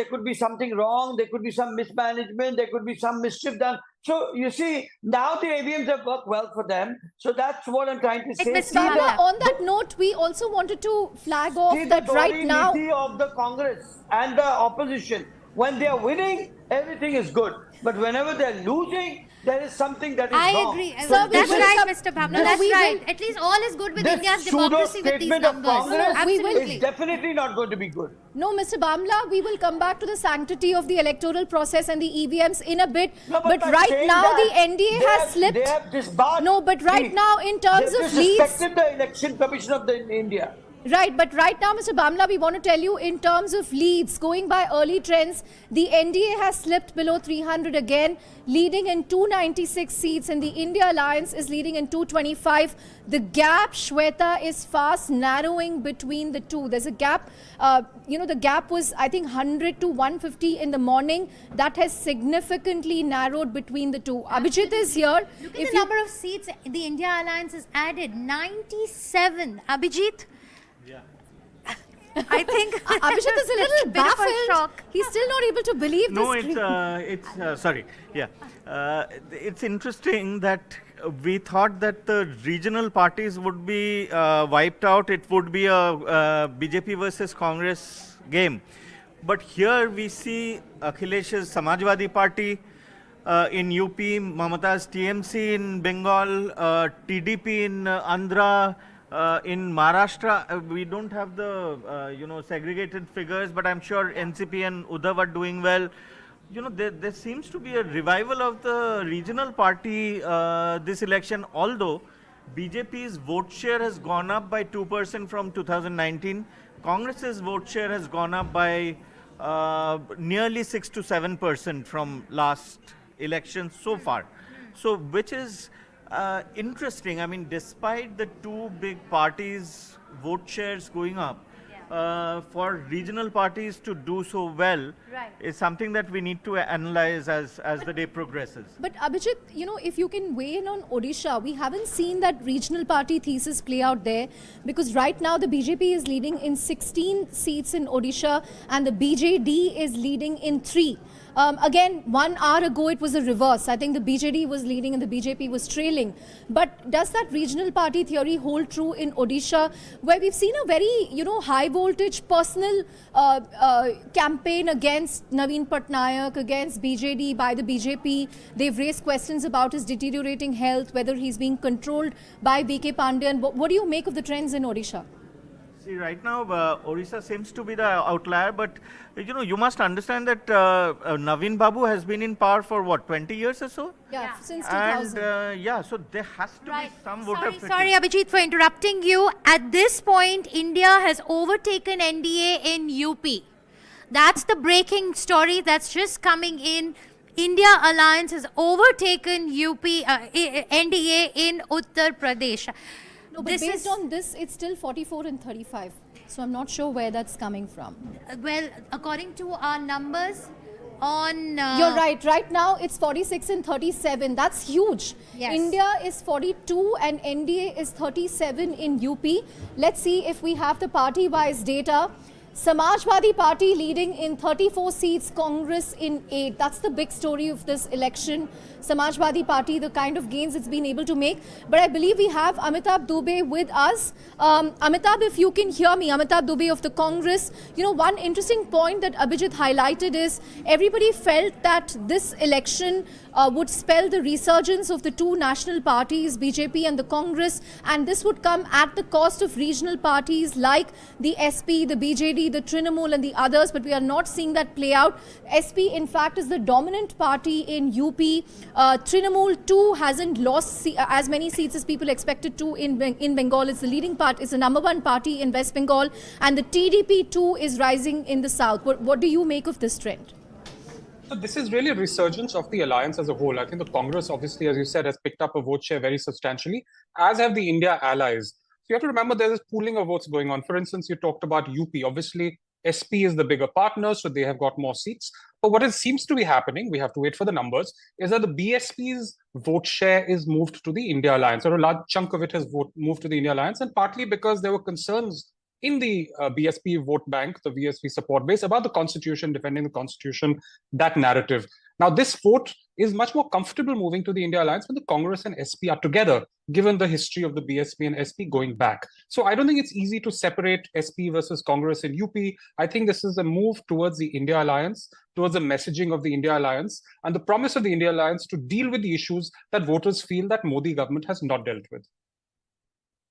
could be something wrong, there could be some mismanagement, there could be some mischief done. So you see, now the AVMs have worked well for them. So that's what I'm trying to say. On that note, we also wanted to flag off that right now of the Congress and the opposition, when they are winning, everything is good. But whenever they're losing, there is something that is wrong. I agree. So that's right, Mr. Bhamla. That's right. At least all is good with India's democracy with these numbers. Absolutely. It's definitely not going to be good. No, Mr. Bhamla, we will come back to the sanctity of the electoral process and the EVMs in a bit. No, but right now, the NDA has slipped. They have disbarred. No, but right now, in terms of leads, disrespected the Election Commission of India. Right, but right now, Mr. Bhamla, we want to tell you in terms of leads, going by early trends, the NDA has slipped below 300 again, leading in 296 seats, and the India Alliance is leading in 225. The gap, Shweta, is fast narrowing between the two. There's a gap, the gap was, I think, 100 to 150 in the morning. That has significantly narrowed between the two. Abhijit is here. Look at the number of seats the India Alliance has added, 97. Abhijit? I think Abhishek is a little baffled. He's still not able to believe this. No, it's interesting that we thought that the regional parties would be wiped out. It would be a BJP versus Congress game. But here we see Akhilesh's Samajwadi Party in UP, Mamata's TMC in Bengal, TDP in Andhra. In Maharashtra, we don't have the segregated figures, but I'm sure NCP and Uddhav are doing well. There seems to be a revival of the regional party this election, although BJP's vote share has gone up by 2% from 2019. Congress's vote share has gone up by nearly 6 to 7% from last election so far. So, which is interesting. I mean, despite the two big parties' vote shares going up, for regional parties to do so well is something that we need to analyze as the day progresses. But Abhijit, if you can weigh in on Odisha, we haven't seen that regional party thesis play out there, because right now the BJP is leading in 16 seats in Odisha and the BJD is leading in 3. Again, 1 hour ago, it was a reverse. I think the BJD was leading and the BJP was trailing. But does that regional party theory hold true in Odisha, where we've seen a very, high voltage personal campaign against Naveen Patnaik, against BJD by the BJP? They've raised questions about his deteriorating health, whether he's being controlled by VK Pandian. What do you make of the trends in Odisha? See, right now, Odisha seems to be the outlier, but you must understand that Naveen Babu has been in power for what, 20 years or so? Yeah, since 2000. And so there has to be some voter fatigue. Sorry, Abhijit, for interrupting you. At this point, India has overtaken NDA in UP. That's the breaking story that's just coming in. India Alliance has overtaken NDA in Uttar Pradesh. No, but based on this, it's still 44 and 35. So I'm not sure where that's coming from. Well, according to our numbers on... You're right. Right now, it's 46 and 37. That's huge. Yes. India is 42 and NDA is 37 in UP. Let's see if we have the party-wise data. Samajwadi Party leading in 34 seats, Congress in 8. That's the big story of this election. Samajwadi Party, the kind of gains it's been able to make. But I believe we have Amitabh Dubey with us. Amitabh, if you can hear me, Amitabh Dubey of the Congress. One interesting point that Abhijit highlighted is everybody felt that this election would spell the resurgence of the two national parties, BJP and the Congress, and this would come at the cost of regional parties like the SP, the BJD, the Trinamool and the others, but we are not seeing that play out. SP, in fact, is the dominant party in UP. Trinamool, too, hasn't lost as many seats as people expected to in Bengal. It's the leading part, it's the number one party in West Bengal, and the TDP, too, is rising in the south. What do you make of this trend? So this is really a resurgence of the alliance as a whole. I think the Congress, obviously, as you said, has picked up a vote share very substantially, as have the India allies. So you have to remember there's this pooling of votes going on. For instance, you talked about UP. Obviously, SP is the bigger partner, so they have got more seats. But what seems to be happening, we have to wait for the numbers, is that the BSP's vote share is moved to the India Alliance, or a large chunk of it has moved to the India Alliance, and partly because there were concerns in the BSP vote bank, the BSP support base, about the constitution, defending the constitution, that narrative. Now, this vote is much more comfortable moving to the India Alliance when the Congress and SP are together, given the history of the BSP and SP going back. So I don't think it's easy to separate SP versus Congress in UP. I think this is a move towards the India Alliance, towards the messaging of the India Alliance, and the promise of the India Alliance to deal with the issues that voters feel that Modi government has not dealt with.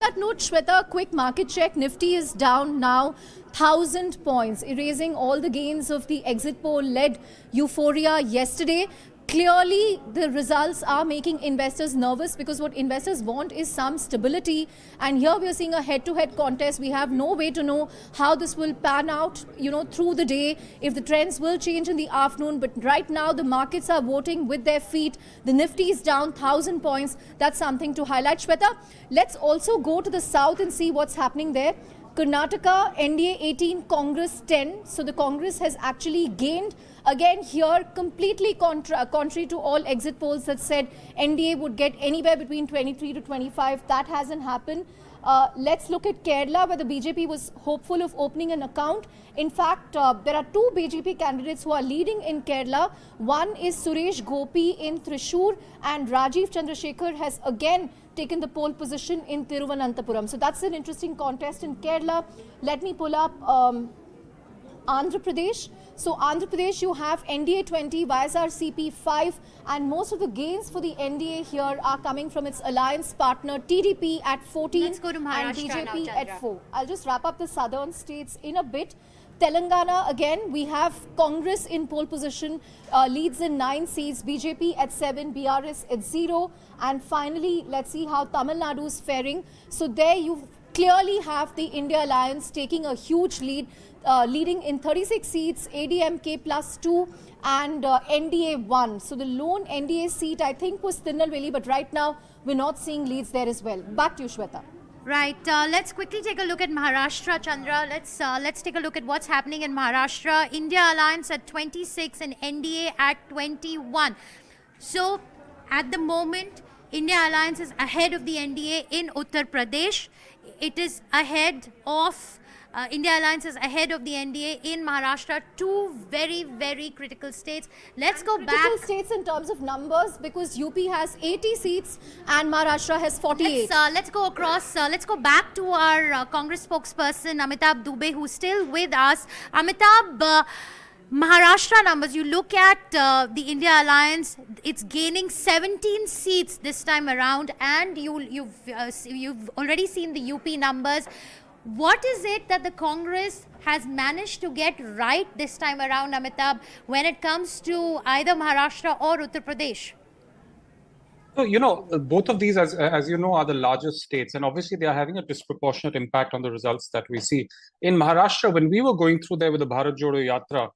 That note, Shweta, quick market check. Nifty is down now 1,000 points, erasing all the gains of the exit poll-led euphoria yesterday. Clearly, the results are making investors nervous because what investors want is some stability. And here we are seeing a head-to-head contest. We have no way to know how this will pan out, through the day, if the trends will change in the afternoon. But right now, the markets are voting with their feet. The Nifty is down 1,000 points. That's something to highlight. Shweta, let's also go to the south and see what's happening there. Karnataka, NDA 18, Congress 10. So the Congress has actually gained. Again, here, completely contrary to all exit polls that said NDA would get anywhere between 23 to 25. That hasn't happened. Let's look at Kerala, where the BJP was hopeful of opening an account. In fact, there are two BJP candidates who are leading in Kerala. One is Suresh Gopi in Thrissur, and Rajiv Chandrasekhar has again taken the pole position in Thiruvananthapuram. So that's an interesting contest in Kerala. Let me pull up Andhra Pradesh. So Andhra Pradesh, you have NDA 20, YSRCP 5, and most of the gains for the NDA here are coming from its alliance partner TDP at 14 Let's go to and Maharashtra BJP now, at 4. I'll just wrap up the southern states in a bit. Telangana, again, we have Congress in pole position, leads in 9 seats, BJP at 7, BRS at 0. And finally, let's see how Tamil Nadu is faring. So there you clearly have the India Alliance taking a huge lead, leading in 36 seats, ADMK plus 2 and NDA 1. So the lone NDA seat, I think, was Tirunelveli, but right now we're not seeing leads there as well. Back to you, Shweta. Right. Let's quickly take a look at Maharashtra, Chandra. Let's take a look at what's happening in Maharashtra. India Alliance at 26 and NDA at 21. So at the moment, India Alliance is ahead of the NDA in Uttar Pradesh. It is ahead of India Alliance is ahead of the NDA in Maharashtra. Two very, very critical states. Let's go back. Critical states in terms of numbers, because UP has 80 seats and Maharashtra has 48. Let's go across. Let's go back to our Congress spokesperson Amitabh Dubey, who's still with us. Amitabh, Maharashtra numbers, you look at the India Alliance, it's gaining 17 seats this time around, and you've already seen the UP numbers. What is it that the Congress has managed to get right this time around, Amitabh, when it comes to either Maharashtra or Uttar Pradesh? So, both of these, as you know, are the largest states, and obviously they are having a disproportionate impact on the results that we see. In Maharashtra, when we were going through there with the Bharat Jodo Yatra,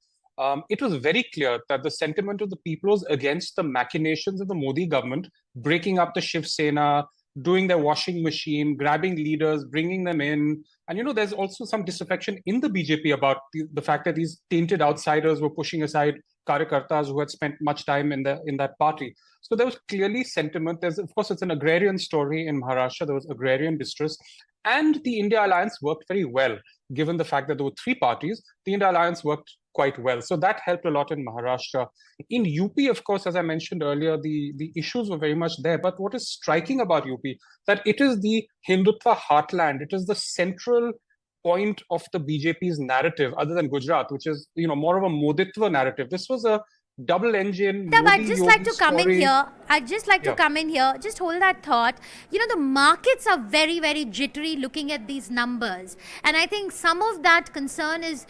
it was very clear that the sentiment of the people was against the machinations of the Modi government, breaking up the Shiv Sena, doing their washing machine, grabbing leaders, bringing them in. And, there's also some disaffection in the BJP about the fact that these tainted outsiders were pushing aside Karyakartas who had spent much time in that party. So there was clearly sentiment. Of course, it's an agrarian story in Maharashtra. There was agrarian distress. And the India Alliance worked very well, given the fact that there were three parties. The India Alliance worked quite well. So that helped a lot in Maharashtra. In UP, of course, as I mentioned earlier, the issues were very much there. But what is striking about UP, that it is the Hindutva heartland. It is the central point of the BJP's narrative, other than Gujarat, which is, more of a Moditva narrative. This was a double engine. I'd just like to come in here. Just hold that thought. The markets are very, very jittery looking at these numbers. And I think some of that concern is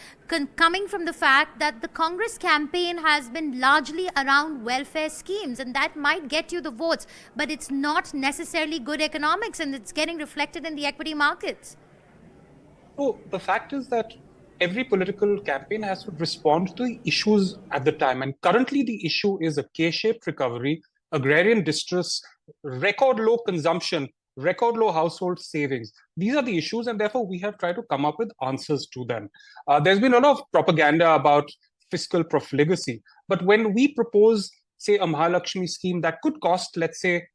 coming from the fact that the Congress campaign has been largely around welfare schemes, and that might get you the votes. But it's not necessarily good economics, and it's getting reflected in the equity markets. So the fact is that every political campaign has to respond to the issues at the time. And currently the issue is a K-shaped recovery, agrarian distress, record low consumption, record low household savings. These are the issues, and therefore we have tried to come up with answers to them. There's been a lot of propaganda about fiscal profligacy, but when we propose, say, a Mahalakshmi scheme that could cost, let's say,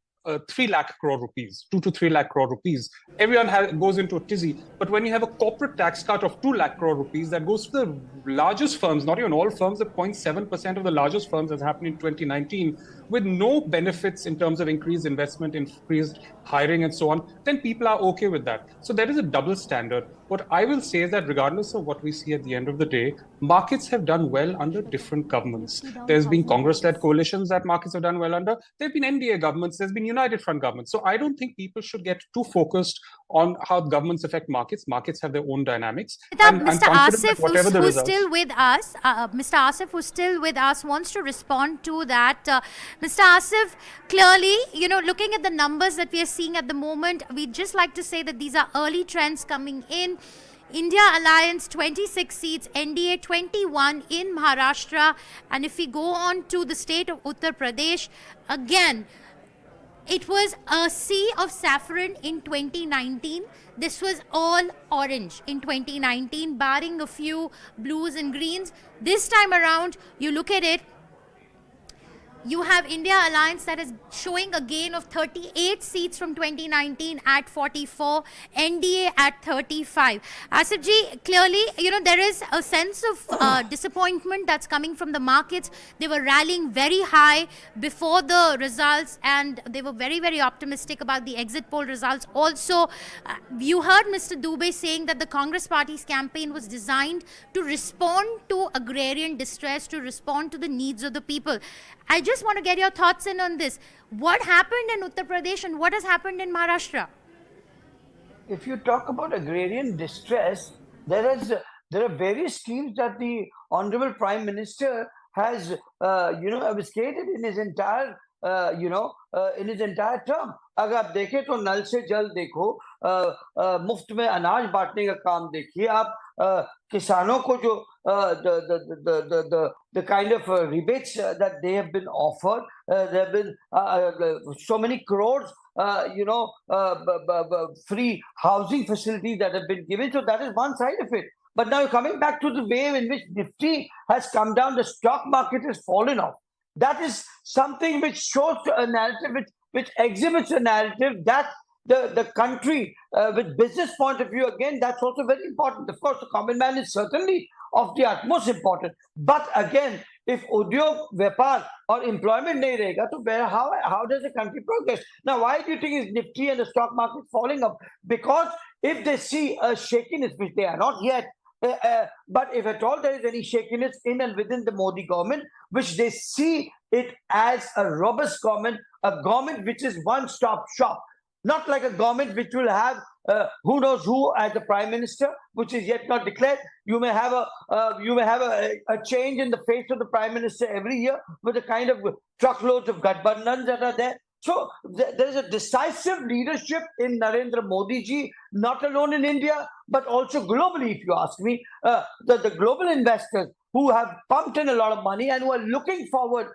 3 lakh crore rupees, 2 to 3 lakh crore rupees, everyone goes into a tizzy. But when you have a corporate tax cut of 2 lakh crore rupees that goes to the largest firms, not even all firms, the 0.7% of the largest firms has happened in 2019, with no benefits in terms of increased investment, increased hiring and so on, then people are okay with that. So there is a double standard. What I will say is that regardless of what we see at the end of the day, markets have done well under different governments. There's been Congress-led coalitions that markets have done well under. There have been NDA governments. There's been United Front governments. So I don't think people should get too focused on how governments affect markets. Markets have their own dynamics. Mr. Asif, who's still with us, Mr. Asif, who's still with us, wants to respond to that. Mr. Asif, clearly, looking at the numbers that we are seeing at the moment, we'd just like to say that these are early trends coming in. India Alliance 26 seats, NDA 21 in Maharashtra. And if we go on to the state of Uttar Pradesh, again, it was a sea of saffron in 2019. This was all orange in 2019, barring a few blues and greens. This time around, you look at it, you have India Alliance that is showing a gain of 38 seats from 2019 at 44, NDA at 35. Asif ji, clearly, there is a sense of disappointment that's coming from the markets. They were rallying very high before the results, and they were very, very optimistic about the exit poll results. Also, you heard Mr. Dubey saying that the Congress Party's campaign was designed to respond to agrarian distress, to respond to the needs of the people. I just want to get your thoughts in on this. What happened in Uttar Pradesh and what has happened in Maharashtra? If you talk about agrarian distress, there are various schemes that the Honorable Prime Minister has, abdicated in his entire, in his entire term. अगर आप देखें तो नल से जल देखो, मुफ्त में अनाज बांटने का काम देखिए आप, किसानों को जो the kind of rebates that they have been offered, there have been so many crores, free housing facilities that have been given. So that is one side of it. But now coming back to the way in which Nifty has come down, the stock market has fallen off. That is something which shows a narrative, which exhibits a narrative that the country, with business point of view, again, that's also very important. Of course, the common man is certainly of the utmost important. But again, if udyog, vyapar or employment nahi rahega, to how does the country progress? Now, why do you think is Nifty and the stock market falling up? Because if they see a shakiness, which they are not yet, but if at all there is any shakiness in and within the Modi government, which they see it as a robust government, a government which is one-stop shop, not like a government which will have who knows who as the prime minister, which is yet not declared. You may have a change in the face of the prime minister every year with the kind of truckloads of Gathbandhans that are there. So there is a decisive leadership in Narendra Modi ji, not alone in India, but also globally, if you ask me. The global investors who have pumped in a lot of money and who are looking forward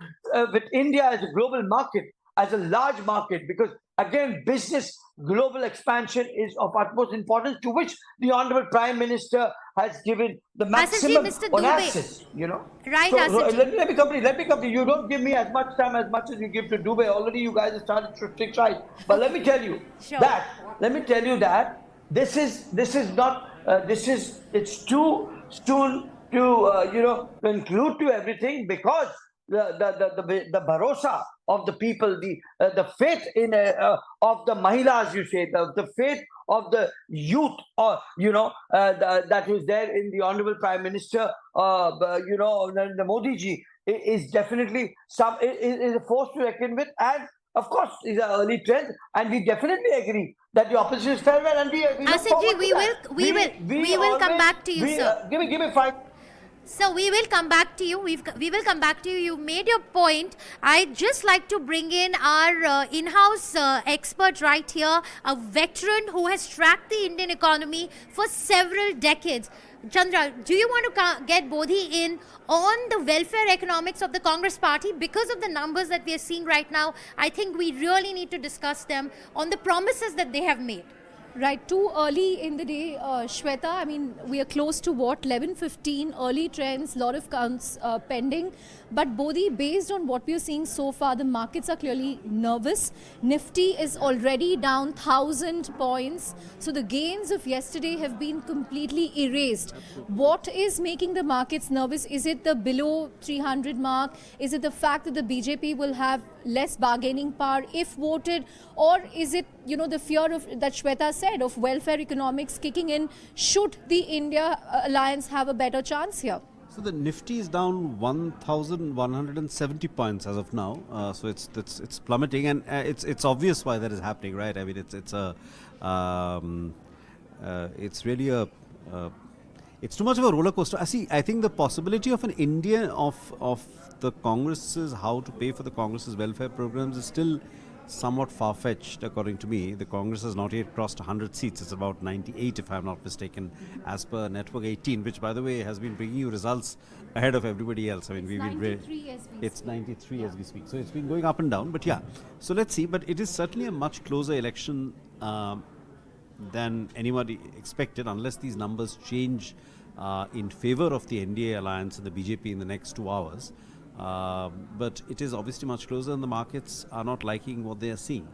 with India as a global market, as a large market, because again, business global expansion is of utmost importance, to which the Honorable Prime Minister has given the maximum on access, Right, so let me complete. You don't give me as much time as much as you give to Dubey. Already you guys have started shifting sides. But let me tell you that this is not, it's too soon to, conclude to everything, because the bharosa of the people, the faith in of the mahilas, you say, the faith of the youth, or that was there in the Honorable Prime Minister, Narendra Modi ji, is definitely is a force to reckon with. And of course, these are early trends, and we definitely agree that the opposition is fair, and we Asif ji, we will come back to you, sir. Give me 5. So we will come back to you. We will come back to you. You made your point. I'd just like to bring in our in-house expert right here, a veteran who has tracked the Indian economy for several decades. Chandra, do you want to get Bodhi in on the welfare economics of the Congress party? Because of the numbers that we are seeing right now, I think we really need to discuss them on the promises that they have made. Right, too early in the day, Shweta. I mean, we are close to what, 11:15, early trends, lot of counts pending. But Bodhi, based on what we are seeing so far, the markets are clearly nervous. Nifty is already down 1,000 points. So the gains of yesterday have been completely erased. What is making the markets nervous? Is it the below 300 mark? Is it the fact that the BJP will have less bargaining power if voted? Or is it, you know, the fear of that Shweta said of welfare economics kicking in? Should the India alliance have a better chance here? So the Nifty is down 1,170 points as of now. So it's plummeting, and it's obvious why that is happening, right? I mean, it's really it's too much of a roller coaster. I think the possibility of an India of the Congress's, how to pay for the Congress's welfare programs is still somewhat far-fetched, according to me. The Congress has not yet crossed 100 seats. It's about 98, if I'm not mistaken, as per Network 18, which, by the way, has been bringing you results ahead of everybody else. I mean, it's 93 as we speak. So it's been going up and down. But yeah, so let's see. But it is certainly a much closer election than anybody expected, unless these numbers change in favor of the NDA alliance and the BJP in the next 2 hours. But it is obviously much closer, and the markets are not liking what they are seeing.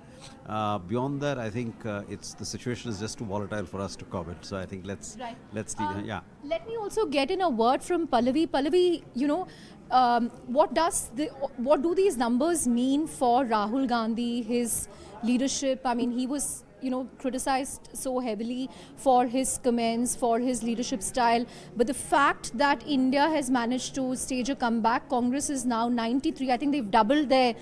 Beyond that, I think the situation is just too volatile for us to comment. So I think let's yeah. Let me also get in a word from Pallavi. Pallavi, you know, what do these numbers mean for Rahul Gandhi, his leadership? I mean, he was, you know, criticized so heavily for his comments, for his leadership style. But the fact that India has managed to stage a comeback, Congress is now 93. I think they've doubled their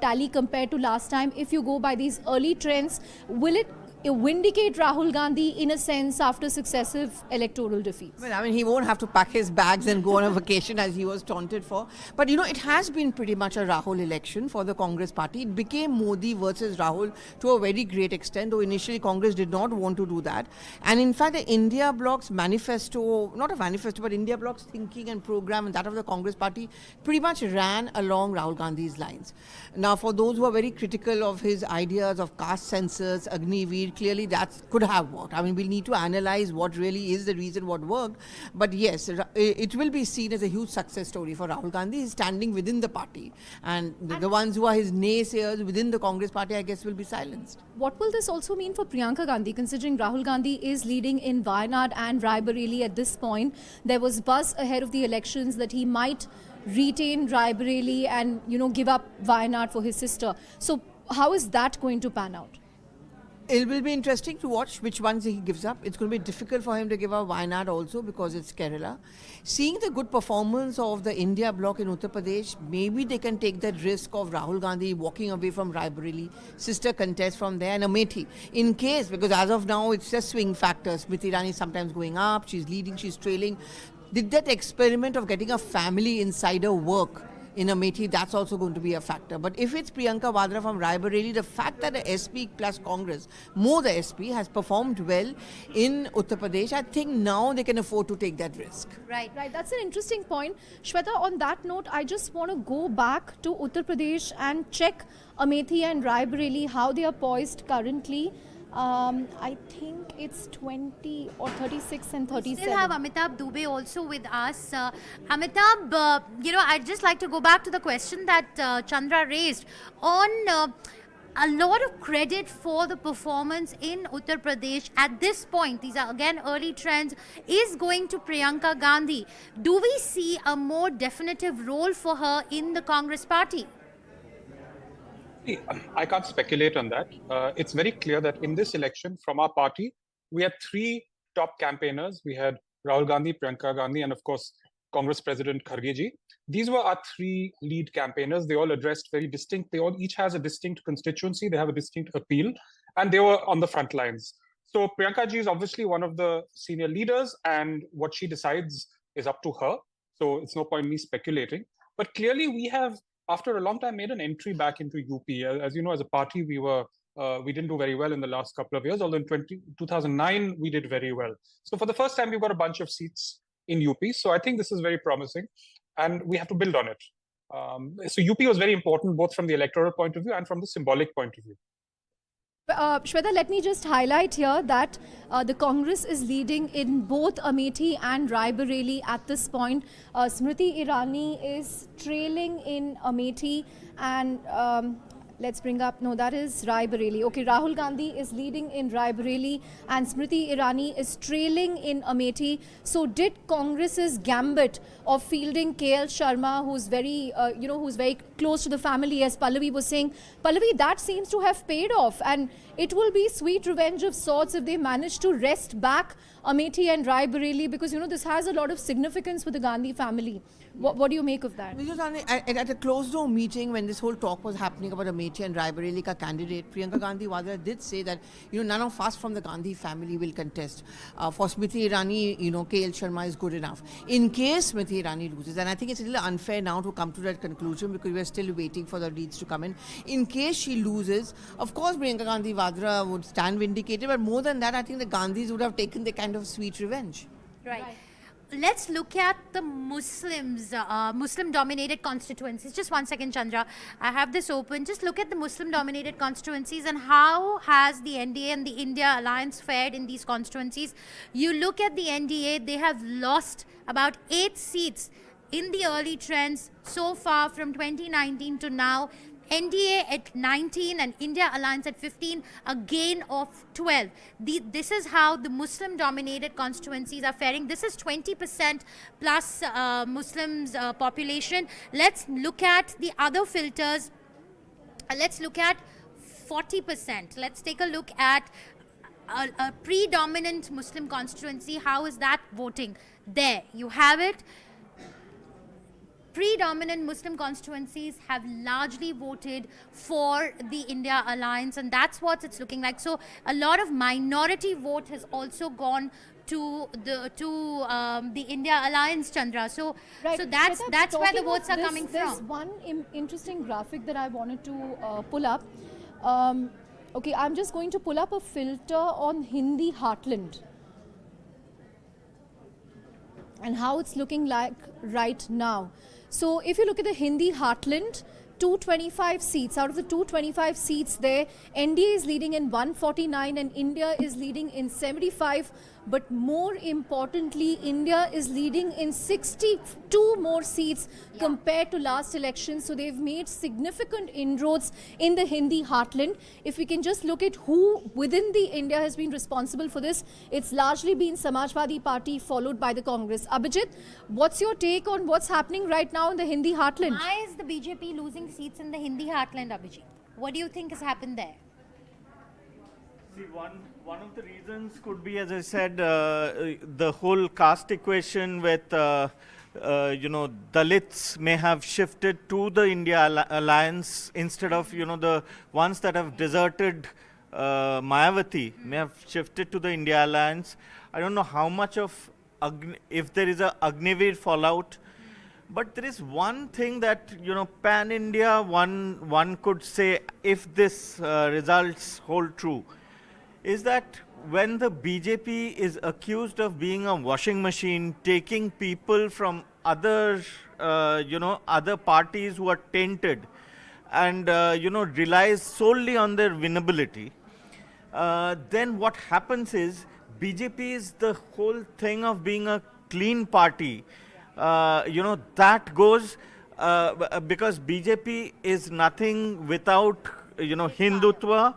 tally compared to last time. If you go by these early trends, will it vindicate Rahul Gandhi in a sense after successive electoral defeats? Well, I mean, he won't have to pack his bags and go on a vacation as he was taunted for. But, you know, it has been pretty much a Rahul election for the Congress party. It became Modi versus Rahul to a very great extent, though initially Congress did not want to do that. And in fact, the India Bloc's manifesto, not a manifesto, but India Bloc's thinking and program and that of the Congress party pretty much ran along Rahul Gandhi's lines. Now, for those who are very critical of his ideas of caste census, Agniveer, clearly that could have worked. I mean, we'll need to analyze what really is the reason what worked. But yes, it will be seen as a huge success story for Rahul Gandhi. He's standing within the party. And the ones who are his naysayers within the Congress party, I guess, will be silenced. What will this also mean for Priyanka Gandhi, considering Rahul Gandhi is leading in Wayanad and Raebareli at this point? There was buzz ahead of the elections that he might retain Raebareli and, you know, give up Wayanad for his sister. So how is that going to pan out? It will be interesting to watch which ones he gives up. It's going to be difficult for him to give up Wayanad also because it's Kerala. Seeing the good performance of the India bloc in Uttar Pradesh, maybe they can take that risk of Rahul Gandhi walking away from Raebareli, sister contest from there, and Amethi. In case, because as of now, it's just swing factors. Smriti Irani is sometimes going up, she's leading, she's trailing. Did that experiment of getting a family insider work in Amethi, that's also going to be a factor. But if it's Priyanka Vadra from Raebareli, the fact that the SP plus Congress, more the SP, has performed well in Uttar Pradesh, I think now they can afford to take that risk. Right. That's an interesting point. Shweta, on that note, I just want to go back to Uttar Pradesh and check Amethi and Raebareli, how they are poised currently. I think it's 20 or 36 and 37. We still have Amitabh Dubey also with us. Amitabh, you know, I'd just like to go back to the question that Chandra raised on a lot of credit for the performance in Uttar Pradesh at this point. These are again early trends, is going to Priyanka Gandhi. Do we see a more definitive role for her in the Congress party? I can't speculate on that. It's very clear that in this election, from our party, we had three top campaigners. We had Rahul Gandhi, Priyanka Gandhi, and of course, Congress President Kharge. These were our three lead campaigners. They all addressed very distinct, they all each has a distinct constituency, they have a distinct appeal, and they were on the front lines. So Priyanka ji is obviously one of the senior leaders, and what she decides is up to her. So it's no point me speculating. But clearly we have, after a long time, made an entry back into UP. As you know, as a party, we were We didn't do very well in the last couple of years, although in 2009 we did very well. So for the first time, we've got a bunch of seats in UP. So I think this is very promising, and we have to build on it. So UP was very important, both from the electoral point of view and from the symbolic point of view. Shweta, let me just highlight here that the Congress is leading in both Amethi and Raebareli at this point. Smriti Irani is trailing in Amethi, and let's bring up, no, that is Raebareli. Okay, Rahul Gandhi is leading in Raebareli and Smriti Irani is trailing in Amethi. So did Congress's gambit of fielding KL Sharma, who's very, who's very close to the family, as Pallavi was saying, Pallavi, that seems to have paid off, and it will be sweet revenge of sorts if they manage to wrest back Amethi and Raebareli, because, this has a lot of significance for the Gandhi family. What do you make of that? At a closed-door meeting, when this whole talk was happening about Amethi and Raebareli ka candidate, Priyanka Gandhi Vadra did say that, none of us from the Gandhi family will contest. For Smriti Irani, KL Sharma is good enough. In case Smriti Irani loses, and I think it's a little unfair now to come to that conclusion because we're still waiting for the leads to come in. In case she loses, of course, Priyanka Gandhi Vadra would stand vindicated, but more than that, I think the Gandhis would have taken the kind of sweet revenge. Right. Let's look at the Muslims, Muslim-dominated constituencies. Just 1 second, Chandra. I have this open. Just look at the Muslim-dominated constituencies and how has the NDA and the India alliance fared in these constituencies. You look at the NDA, they have lost about 8 seats in the early trends so far from 2019 to now. NDA at 19 and India Alliance at 15, a gain of 12. This is how the Muslim-dominated constituencies are faring. This is 20% plus Muslims population. Let's look at the other filters. Let's look at 40%. Let's take a look at a predominant Muslim constituency. How is that voting? There, you have it. Predominant Muslim constituencies have largely voted for the India Alliance, and that's what it's looking like. So a lot of minority vote has also gone to the India Alliance, Chandra. So right. so that's where the votes are coming there's from. One interesting graphic that I wanted to pull up. Okay, I'm just going to pull up a filter on Hindi heartland and how it's looking like right now. So if you look at the Hindi heartland, 225 seats. Out of the 225 seats there, NDA is leading in 149 and India is leading in 75. But more importantly, India is leading in 62 more seats compared to last election. So they've made significant inroads in the Hindi heartland. If we can just look at who within the India has been responsible for this, it's largely been Samajwadi Party followed by the Congress. Abhijit, what's your take on what's happening right now in the Hindi heartland? Why is the BJP losing seats in the Hindi heartland, Abhijit? What do you think has happened there? See, one of the reasons could be, as I said, the whole caste equation with, Dalits may have shifted to the India Alliance instead of, the ones that have deserted Mayawati may have shifted to the India Alliance. I don't know how much of, if there is a Agniveer fallout, but there is one thing that, pan-India, one could say, if this results hold true, is that when the BJP is accused of being a washing machine, taking people from other, other parties who are tainted and, relies solely on their winnability, then what happens is BJP is the whole thing of being a clean party. That goes because BJP is nothing without, Hindutva,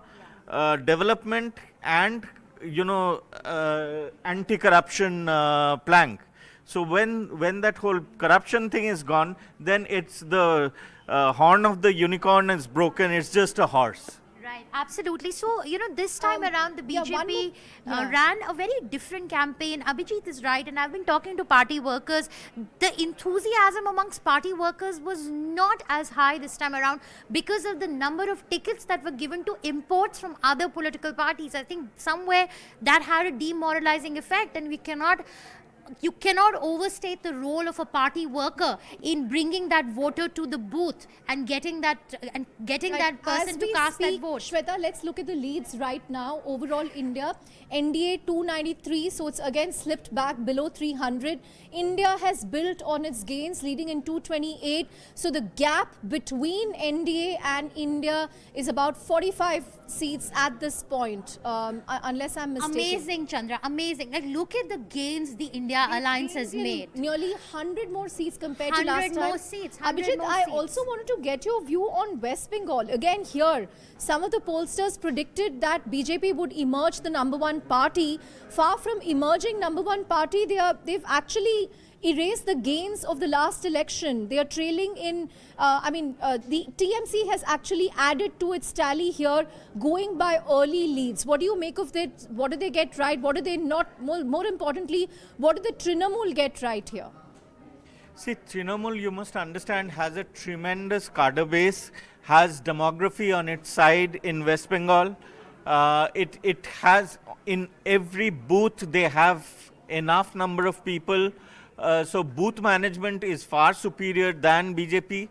development and, anti-corruption plank. So when that whole corruption thing is gone, then it's the horn of the unicorn is broken. It's just a horse. Right, absolutely. So, this time around the BJP ran a very different campaign. Abhijit is right, and I've been talking to party workers. The enthusiasm amongst party workers was not as high this time around because of the number of tickets that were given to imports from other political parties. I think somewhere that had a demoralizing effect, and we cannot you cannot overstate the role of a party worker in bringing that voter to the booth and getting that that person As to we cast that speak, vote. Shweta, let's look at the leads right now. Overall, India, NDA 293, so it's again slipped back below 300. India has built on its gains, leading in 228. So the gap between NDA and India is about 45 seats at this point, unless I'm mistaken. Amazing, Chandra, amazing. Like, look at the gains the India alliance has made. Nearly 100 more seats compared to 100 last time. more seats, 100 Abhijit, more I seats. also wanted to get your view on West Bengal. Again, here, some of the pollsters predicted that BJP would emerge the #1 party. Far from emerging #1 party, they've actually erased the gains of the last election. They are trailing in, the TMC has actually added to its tally here, going by early leads. What do you make of that? What do they get right? What do they not? More importantly, what did the Trinamool get right here? See, Trinamool, you must understand, has a tremendous cadre base, has demography on its side in West Bengal. It has, in every booth, they have enough number of people. So booth management is far superior than BJP.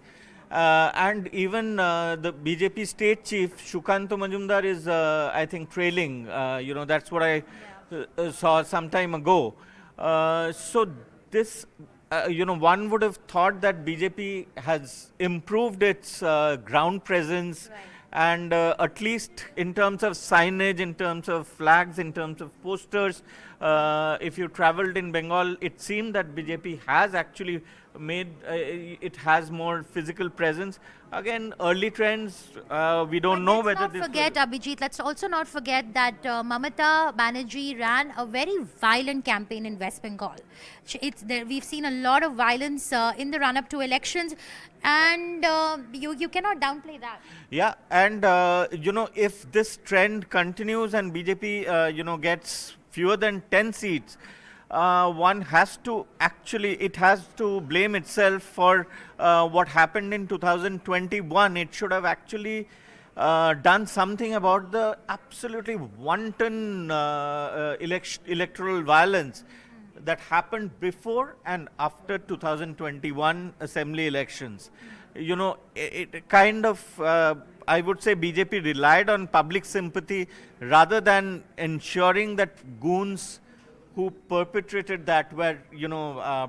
And even the BJP state chief, Shukanto Majumdar, is, I think, trailing. That's what I saw some time ago. So this, one would have thought that BJP has improved its ground presence, and at least in terms of signage, in terms of flags, in terms of posters, if you traveled in Bengal, it seemed that BJP has actually made, it has more physical presence. Again, early trends, we don't know whether this... Let's also not forget that Mamata Banerjee ran a very violent campaign in West Bengal. We've seen a lot of violence in the run-up to elections, and you cannot downplay that. Yeah, and if this trend continues and BJP, gets fewer than 10 seats, one has to it has to blame itself for what happened in 2021. It should have actually done something about the absolutely wanton electoral violence that happened before and after 2021 assembly elections. It kind of, I would say BJP relied on public sympathy rather than ensuring that goons who perpetrated that were,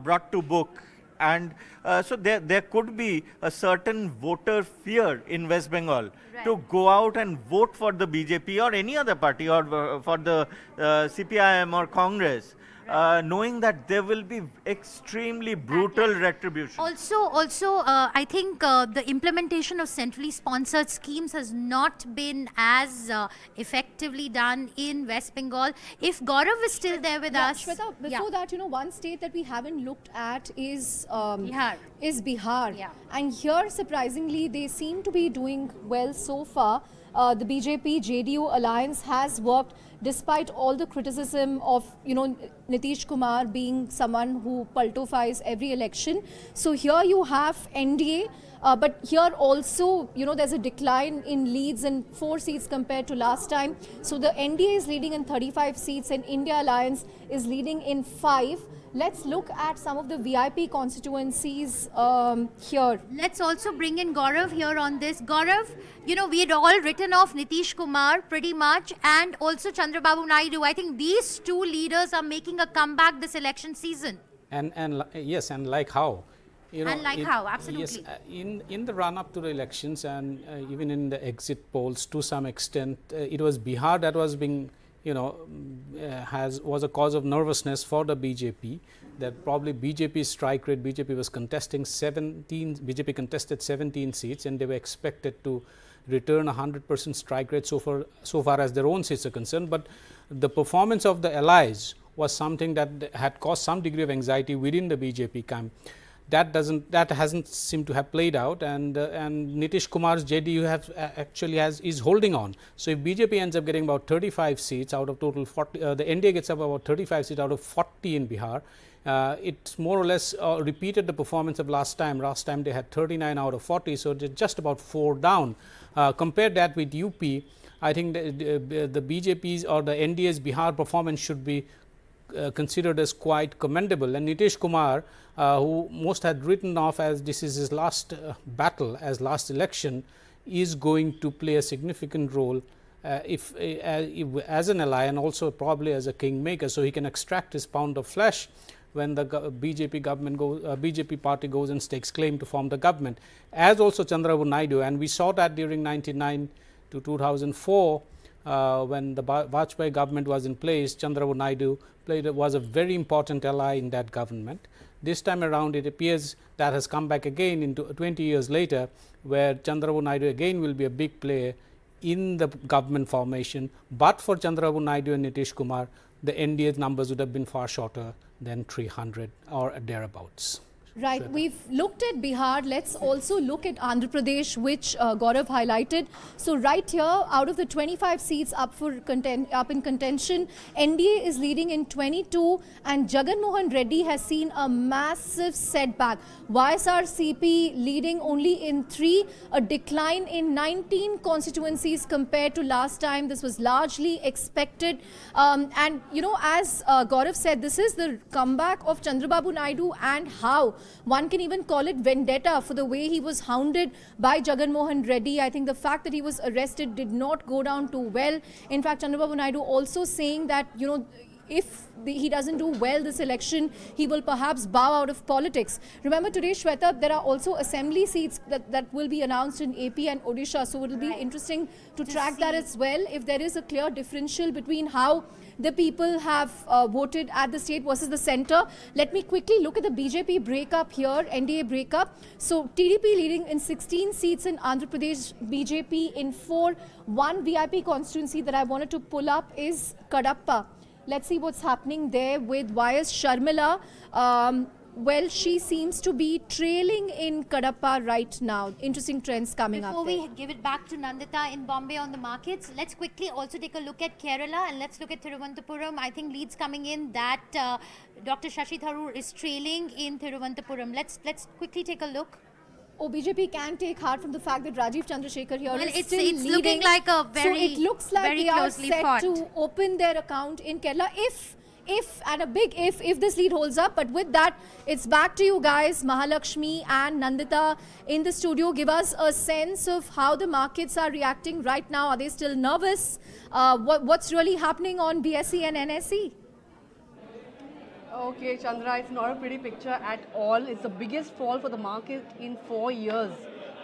brought to book. And so there could be a certain voter fear in West Bengal to go out and vote for the BJP or any other party, or for the CPIM or Congress. Knowing that there will be extremely brutal retribution. Also, I think the implementation of centrally sponsored schemes has not been as effectively done in West Bengal. If Gaurav is still there with us... Shweta, before that, one state that we haven't looked at is Bihar. Yeah. And here, surprisingly, they seem to be doing well so far. The BJP-JDU alliance has worked despite all the criticism of, Nitish Kumar being someone who paltofies every election. So here you have NDA, but here also, there's a decline in leads in 4 seats compared to last time. So the NDA is leading in 35 seats and India Alliance is leading in 5. Let's look at some of the VIP constituencies here. Let's also bring in Gaurav here on this. Gaurav, we had all written off Nitish Kumar pretty much, and also Chandrababu Naidu. I think these two leaders are making a comeback this election season. And yes, and like how? Absolutely. Yes, in the run-up to the elections, and even in the exit polls, to some extent, it was Bihar that was being, was a cause of nervousness for the BJP. That probably BJP's strike rate, BJP was contesting BJP contested 17 seats, and they were expected to return 100% strike rate so far as their own seats are concerned. But the performance of the allies was something that had caused some degree of anxiety within the BJP camp. That hasn't seemed to have played out, and Nitish Kumar's JDU is holding on. So if BJP ends up getting about 35 seats out of total 40, the NDA gets up about 35 seats out of 40 in Bihar. It's more or less repeated the performance of last time. Last time they had 39 out of 40, so they're just about 4 down. Compare that with UP, I think the BJP's or the NDA's Bihar performance should be considered as quite commendable. And Nitish Kumar, who most had written off as this is his last battle, as last election, is going to play a significant role if as an ally and also probably as a kingmaker, so he can extract his pound of flesh when the BJP government BJP party goes and stakes claim to form the government, as also Chandrababu Naidu. And we saw that during 1999 to 2004 when the Vajpayee government was in place. Chandrababu Naidu was a very important ally in that government. This time around, it appears that has come back again into 20 years later, where Chandrababu Naidu again will be a big player in the government formation. But for Chandrababu Naidu and Nitish Kumar, the NDA's numbers would have been far shorter than 300 or thereabouts. Right. We've looked at Bihar. Let's also look at Andhra Pradesh, which Gaurav highlighted. So right here, out of the 25 seats up in contention, NDA is leading in 22, and Jagan Mohan Reddy has seen a massive setback. YSRCP leading only in 3, a decline in 19 constituencies compared to last time. This was largely expected. And, you know, as Gaurav said, this is the comeback of Chandrababu Naidu, and how one can even call it vendetta for the way he was hounded by Jagan Mohan Reddy. I think the fact that he was arrested did not go down too well. In fact, Chandrababu Naidu also saying that, you know, if he doesn't do well this election, he will perhaps bow out of politics. Remember today, Shweta, there are also assembly seats that will be announced in AP and Odisha. So it will be interesting to track that as well, if there is a clear differential between how the people have voted at the state versus the centre. Let me quickly look at the BJP breakup here, NDA breakup. So TDP leading in 16 seats in Andhra Pradesh, BJP in 4. One VIP constituency that I wanted to pull up is Kadapa. Let's see what's happening there with YS Sharmila. Well, she seems to be trailing in Kadapa right now. Interesting trends coming up. Before we give it back to Nandita in Bombay on the markets, let's quickly also take a look at Kerala, and let's look at Thiruvananthapuram. I think leads coming in that Dr. Shashi Tharoor is trailing in Thiruvananthapuram. Let's quickly take a look. Oh, BJP can take heart from the fact that Rajiv Chandrasekhar here is it's still leading. looking like a very, so it looks like very they are closely set fought to open their account in Kerala if and a big if this lead holds up. But with that, it's back to you guys, Mahalakshmi and Nandita in the studio. Give us a sense of how the markets are reacting right now. Are they still nervous? What's really happening on BSE and NSE? Okay, Chandra, it's not a pretty picture at all. It's the biggest fall for the market in 4 years.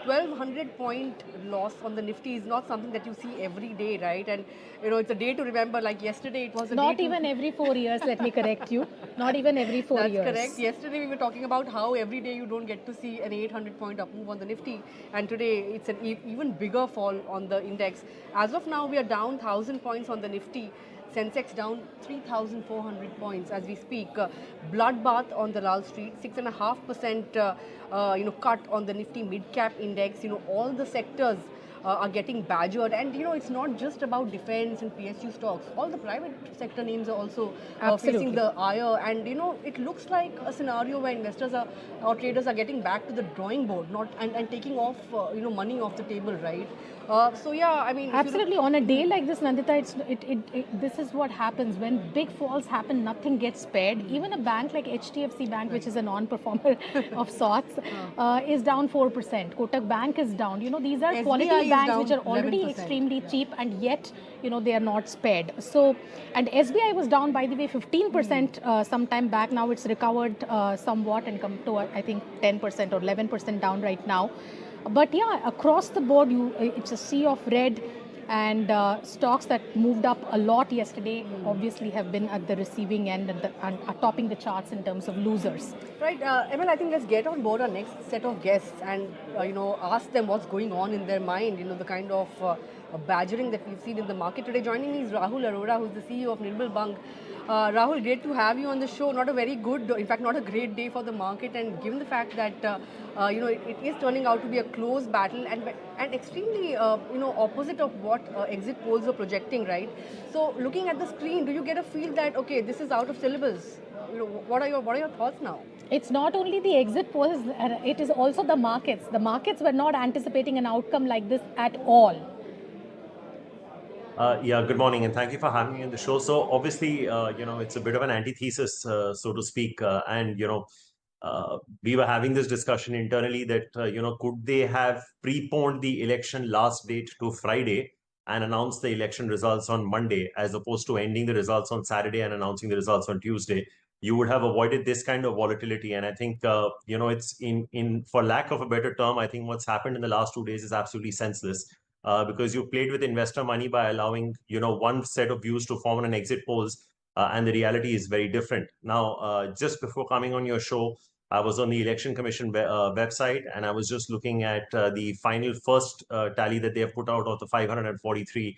1200 point loss on the Nifty is not something that you see every day, right? And you know, it's a day to remember. Like yesterday, it was a not day even every 4 years. Let me correct you. Not even every 4 years. That's correct. Yesterday we were talking about how every day you don't get to see an 800 point up move on the Nifty, and today it's an even bigger fall on the index. As of now, we are down 1000 points on the Nifty. Sensex down 3,400 points as we speak. Bloodbath on the Lal Street, 6.5% cut on the Nifty mid-cap index. You know, all the sectors are getting badgered, and you know, it's not just about defense and PSU stocks. All the private sector names are also facing the ire, and you know, it looks like a scenario where investors or traders are getting back to the drawing board, and taking off money off the table, right? So yeah, I mean, absolutely. On a day like this, Nandita, this is what happens when big falls happen. Nothing gets spared. Even a bank like HDFC Bank, which is a non-performer of sorts, is down 4%. Kotak Bank is down. You know, these are quality banks which are already 11%. Extremely cheap, and yet they are not spared. So, and SBI was down, by the way, 15% some time back. Now it's recovered somewhat and come to I think 10% or 11% down right now. But yeah, across the board, it's a sea of red, and stocks that moved up a lot yesterday obviously have been at the receiving end and are topping the charts in terms of losers. Right, Emil, I think let's get on board our next set of guests and ask them what's going on in their mind. You know, the kind of badgering that we've seen in the market today. Joining me is Rahul Arora, who's the CEO of Nirmal Bang. Rahul, great to have you on the show. Not a very good, in fact, not a great day for the market, and given the fact that it is turning out to be a close battle and extremely opposite of what exit polls are projecting, right? So, looking at the screen, do you get a feel that okay, this is out of syllabus? You know, what are your thoughts now? It's not only the exit polls; it is also the markets. The markets were not anticipating an outcome like this at all. Yeah, good morning, and thank you for having me on the show. So obviously, it's a bit of an antithesis, so to speak, and we were having this discussion internally that could they have preponed the election last date to Friday and announced the election results on Monday, as opposed to ending the results on Saturday and announcing the results on Tuesday? You would have avoided this kind of volatility, and I think it's in for lack of a better term, I think what's happened in the last 2 days is absolutely senseless. Because you played with investor money by allowing one set of views to form an exit polls, and the reality is very different. Now, just before coming on your show, I was on the Election Commission website, and I was just looking at the final first tally that they have put out of the 543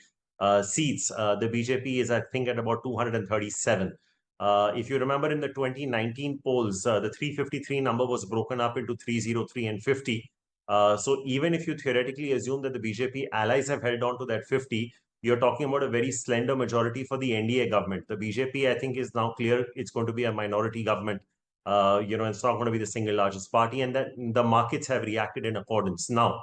seats. The BJP is, I think, at about 237. If you remember in the 2019 polls, the 353 number was broken up into 303 and 50. So even if you theoretically assume that the BJP allies have held on to that 50, you're talking about a very slender majority for the NDA government. The BJP, I think, is now clear it's going to be a minority government. It's not going to be the single largest party, and that the markets have reacted in accordance. Now,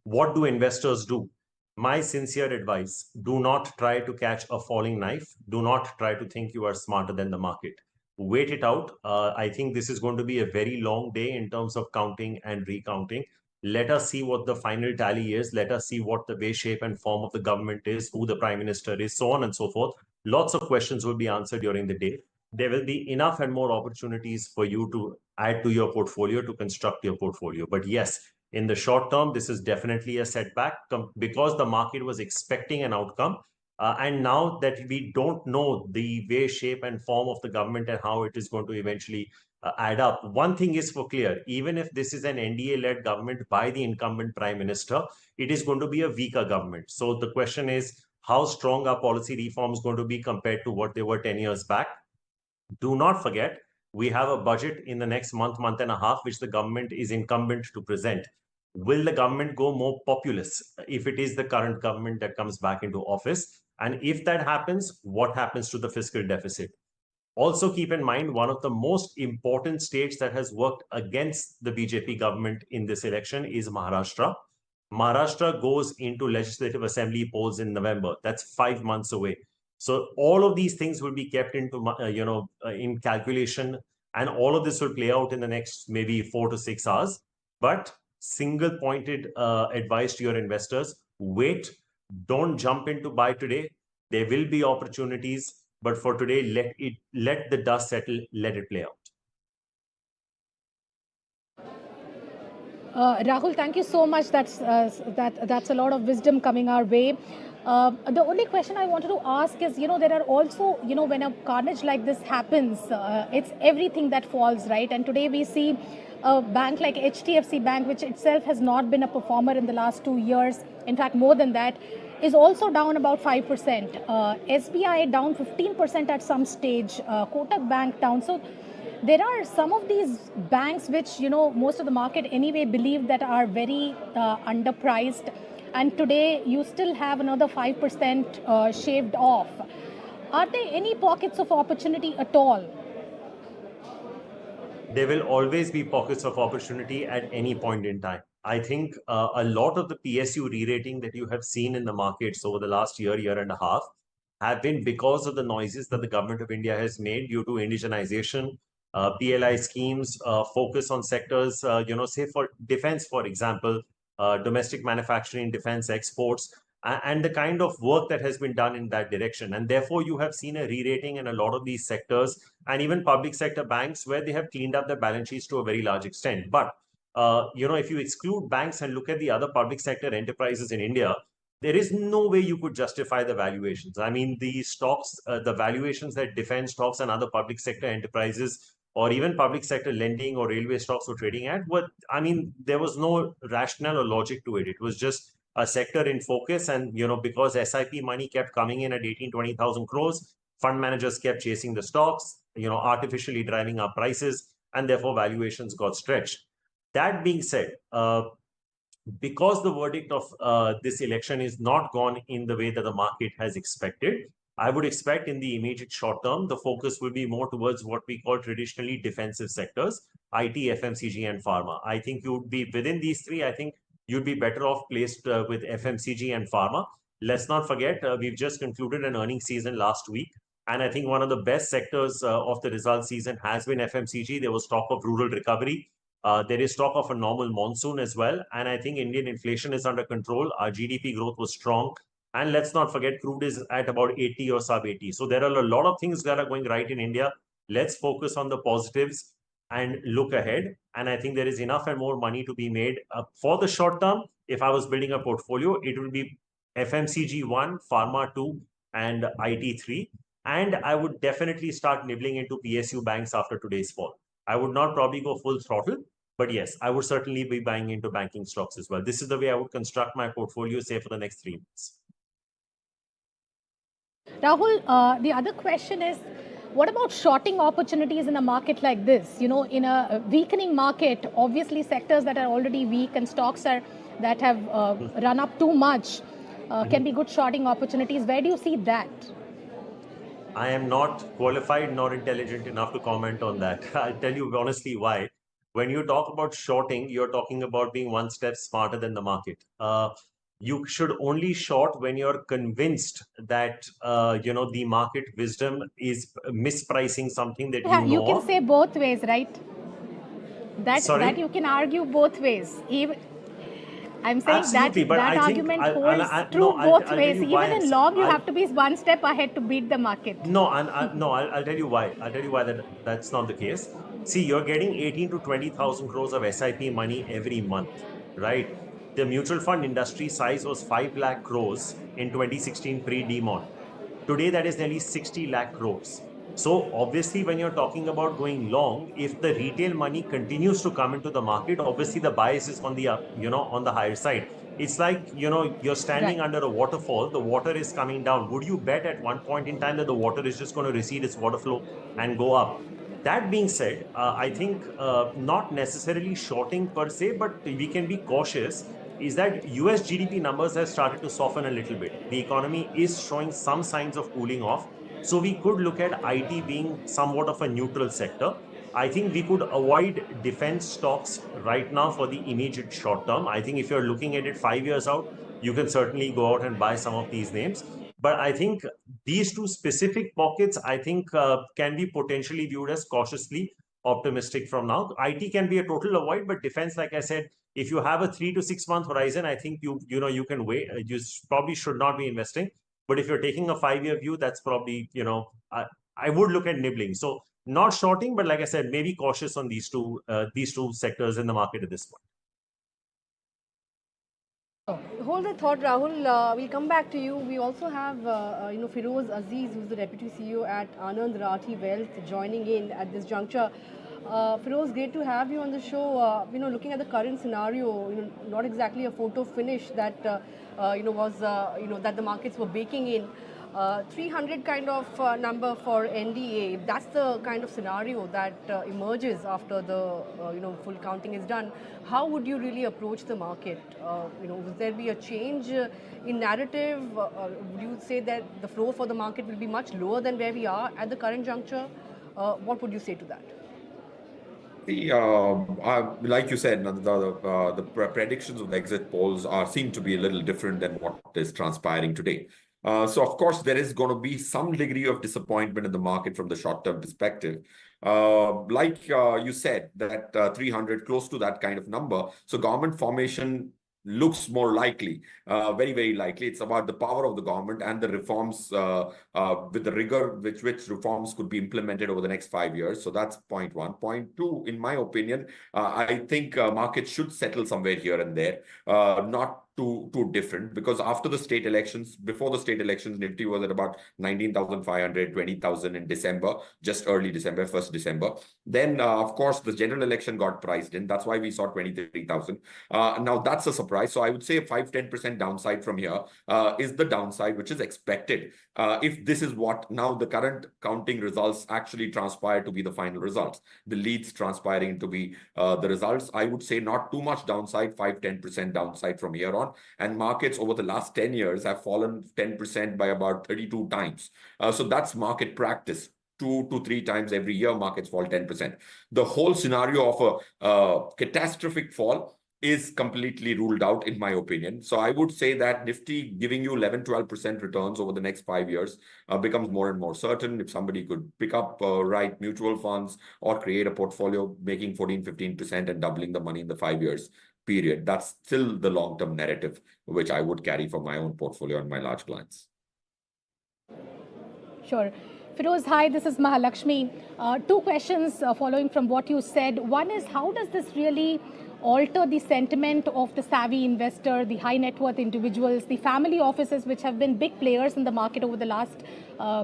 what do investors do? My sincere advice, do not try to catch a falling knife. Do not try to think you are smarter than the market. Wait it out. I think this is going to be a very long day in terms of counting and recounting. Let us see what the final tally is. Let us see what the way, shape, and form of the government is, who the prime minister is, so on and so forth. Lots of questions will be answered during the day. There will be enough and more opportunities for you to add to your portfolio, to construct your portfolio. But yes, in the short term, this is definitely a setback because the market was expecting an outcome. And now that we don't know the way, shape, and form of the government and how it is going to eventually add up, one thing is for clear: even if this is an NDA-led government by the incumbent prime minister, it is going to be a weaker government. So the question is, how strong are policy reforms going to be compared to what they were 10 years back? Do not forget, we have a budget in the next month and a half, which the government is incumbent to present. Will the government go more populist if it is the current government that comes back into office? And if that happens, what happens to the fiscal deficit? Also keep in mind, one of the most important states that has worked against the BJP government in this election is Maharashtra. Maharashtra goes into legislative assembly polls in November. That's 5 months away. So all of these things will be kept into, in calculation, and all of this will play out in the next maybe 4 to 6 hours. But single pointed advice to your investors: wait, don't jump into buy today. There will be opportunities, but for today, let the dust settle, let it play out. Rahul, thank you so much. That's a lot of wisdom coming our way. The only question I wanted to ask is, there are also, when a carnage like this happens, it's everything that falls, right? And today we see a bank like HDFC Bank, which itself has not been a performer in the last 2 years, in fact, more than that, is also down about 5%. SBI down 15% at some stage, Kotak Bank down. So there are some of these banks which, most of the market anyway believe that are very underpriced. And today you still have another 5% shaved off. Are there any pockets of opportunity at all? There will always be pockets of opportunity at any point in time. I think a lot of the PSU re-rating that you have seen in the markets over the last year and a half have been because of the noises that the government of India has made due to indigenization, PLI schemes, focus on sectors, say for defense, for example, domestic manufacturing, defense exports, and the kind of work that has been done in that direction. And therefore, you have seen a re-rating in a lot of these sectors, and even public sector banks, where they have cleaned up their balance sheets to a very large extent. But, if you exclude banks and look at the other public sector enterprises in India, there is no way you could justify the valuations. I mean, the stocks, the valuations that defense stocks and other public sector enterprises, or even public sector lending or railway stocks were trading at, there was no rationale or logic to it. It was just a sector in focus. And, because SIP money kept coming in at 18,000-20,000 crores, fund managers kept chasing the stocks, artificially driving up prices, and therefore valuations got stretched. That being said, because the verdict of this election is not gone in the way that the market has expected, I would expect in the immediate short term, the focus will be more towards what we call traditionally defensive sectors, IT, FMCG, and pharma. I think you would be within these three. I think you'd be better off placed with FMCG and pharma. let's not forget, we've just concluded an earnings season last week. And I think one of the best sectors of the result season has been FMCG. There was talk of rural recovery. There is talk of a normal monsoon as well. And I think Indian inflation is under control. Our GDP growth was strong. And let's not forget, crude is at about 80 or sub 80. So there are a lot of things that are going right in India. Let's focus on the positives and look ahead. And I think there is enough and more money to be made for the short term. If I was building a portfolio, it will be FMCG 1, Pharma 2, and IT 3. And I would definitely start nibbling into PSU banks after today's fall. I would not probably go full throttle, but yes, I would certainly be buying into banking stocks as well. This is the way I would construct my portfolio, say, for the next 3 months. Rahul, the other question is, what about shorting opportunities in a market like this? You know, in a weakening market, obviously sectors that are already weak and stocks that have run up too much can be good shorting opportunities. Where do you see that? I am not qualified nor intelligent enough to comment on that. I'll tell you honestly why. When you talk about shorting, you're talking about being one step smarter than the market. You should only short when you're convinced that the market wisdom is mispricing something that you can say both ways, right? That you can argue both ways. I'm saying absolutely, that argument holds true both ways. Even in long, you have to be one step ahead to beat the market. No, I'll tell you why. I'll tell you why that's not the case. See, you're getting 18 to 20,000 crores of SIP money every month, right? The mutual fund industry size was 5 lakh crores in 2016 pre-demon. Today, that is nearly 60 lakh crores. So obviously, when you're talking about going long, if the retail money continues to come into the market, obviously the bias is on the on the higher side. It's like, you're standing under a waterfall, the water is coming down. Would you bet at one point in time that the water is just going to recede its water flow and go up? That being said, I think not necessarily shorting per se, but we can be cautious, is that US GDP numbers have started to soften a little bit. The economy is showing some signs of cooling off. So we could look at IT being somewhat of a neutral sector. I think we could avoid defense stocks right now for the immediate short term. I think if you're looking at it 5 years out, you can certainly go out and buy some of these names. But I think these two specific pockets, I think can be potentially viewed as cautiously optimistic from now. IT can be a total avoid, but defense, like I said, if you have a 3 to 6 month horizon, I think you can wait. You probably should not be investing. But if you're taking a 5-year view, that's probably, I would look at nibbling. So not shorting, but like I said, maybe cautious on these two sectors in the market at this point. Hold the thought, Rahul. We'll come back to you. We also have, Feroz Aziz, who's the Deputy CEO at Anand Rathi Wealth, joining in at this juncture. Feroz, great to have you on the show. Looking at the current scenario, not exactly a photo finish that, that the markets were baking in. 300 kind of number for NDA. If that's the kind of scenario that emerges after the full counting is done, how would you really approach the market? Would there be a change in narrative? Would you say that the flow for the market will be much lower than where we are at the current juncture? What would you say to that? Like you said, the predictions of the exit polls seem to be a little different than what is transpiring today. So, of course, there is going to be some degree of disappointment in the market from the short-term perspective. Like you said, that 300, close to that kind of number. So government formation looks more likely, very, very likely. It's about the power of the government and the reforms with the rigor which reforms could be implemented over the next 5 years. So that's point one. Point two, in my opinion, I think markets should settle somewhere here and there, not too different, because after the state elections, before the state elections, Nifty was at about 19,500, 20,000 in December, just early December, 1st December. Then, of course, the general election got priced in. That's why we saw 23,000. Now, that's a surprise. So I would say a 5-10% downside from here is the downside, which is expected. If this is what now the current counting results actually transpire to be the final results, the leads transpiring to be the results, I would say not too much downside, 5-10% downside from here on. And markets over the last 10 years have fallen 10% by about 32 times. So that's market practice. 2 to 3 times every year, markets fall 10%. The whole scenario of a catastrophic fall is completely ruled out, in my opinion. So I would say that Nifty giving you 11-12% returns over the next 5 years becomes more and more certain. If somebody could pick up right mutual funds or create a portfolio making 14-15% and doubling the money in the 5 years period, that's still the long-term narrative which I would carry for my own portfolio and my large clients. Sure. Firoz, hi, this is Mahalakshmi. Two questions following from what you said. One is, how does this really alter the sentiment of the savvy investor, the high net worth individuals, the family offices, which have been big players in the market over the last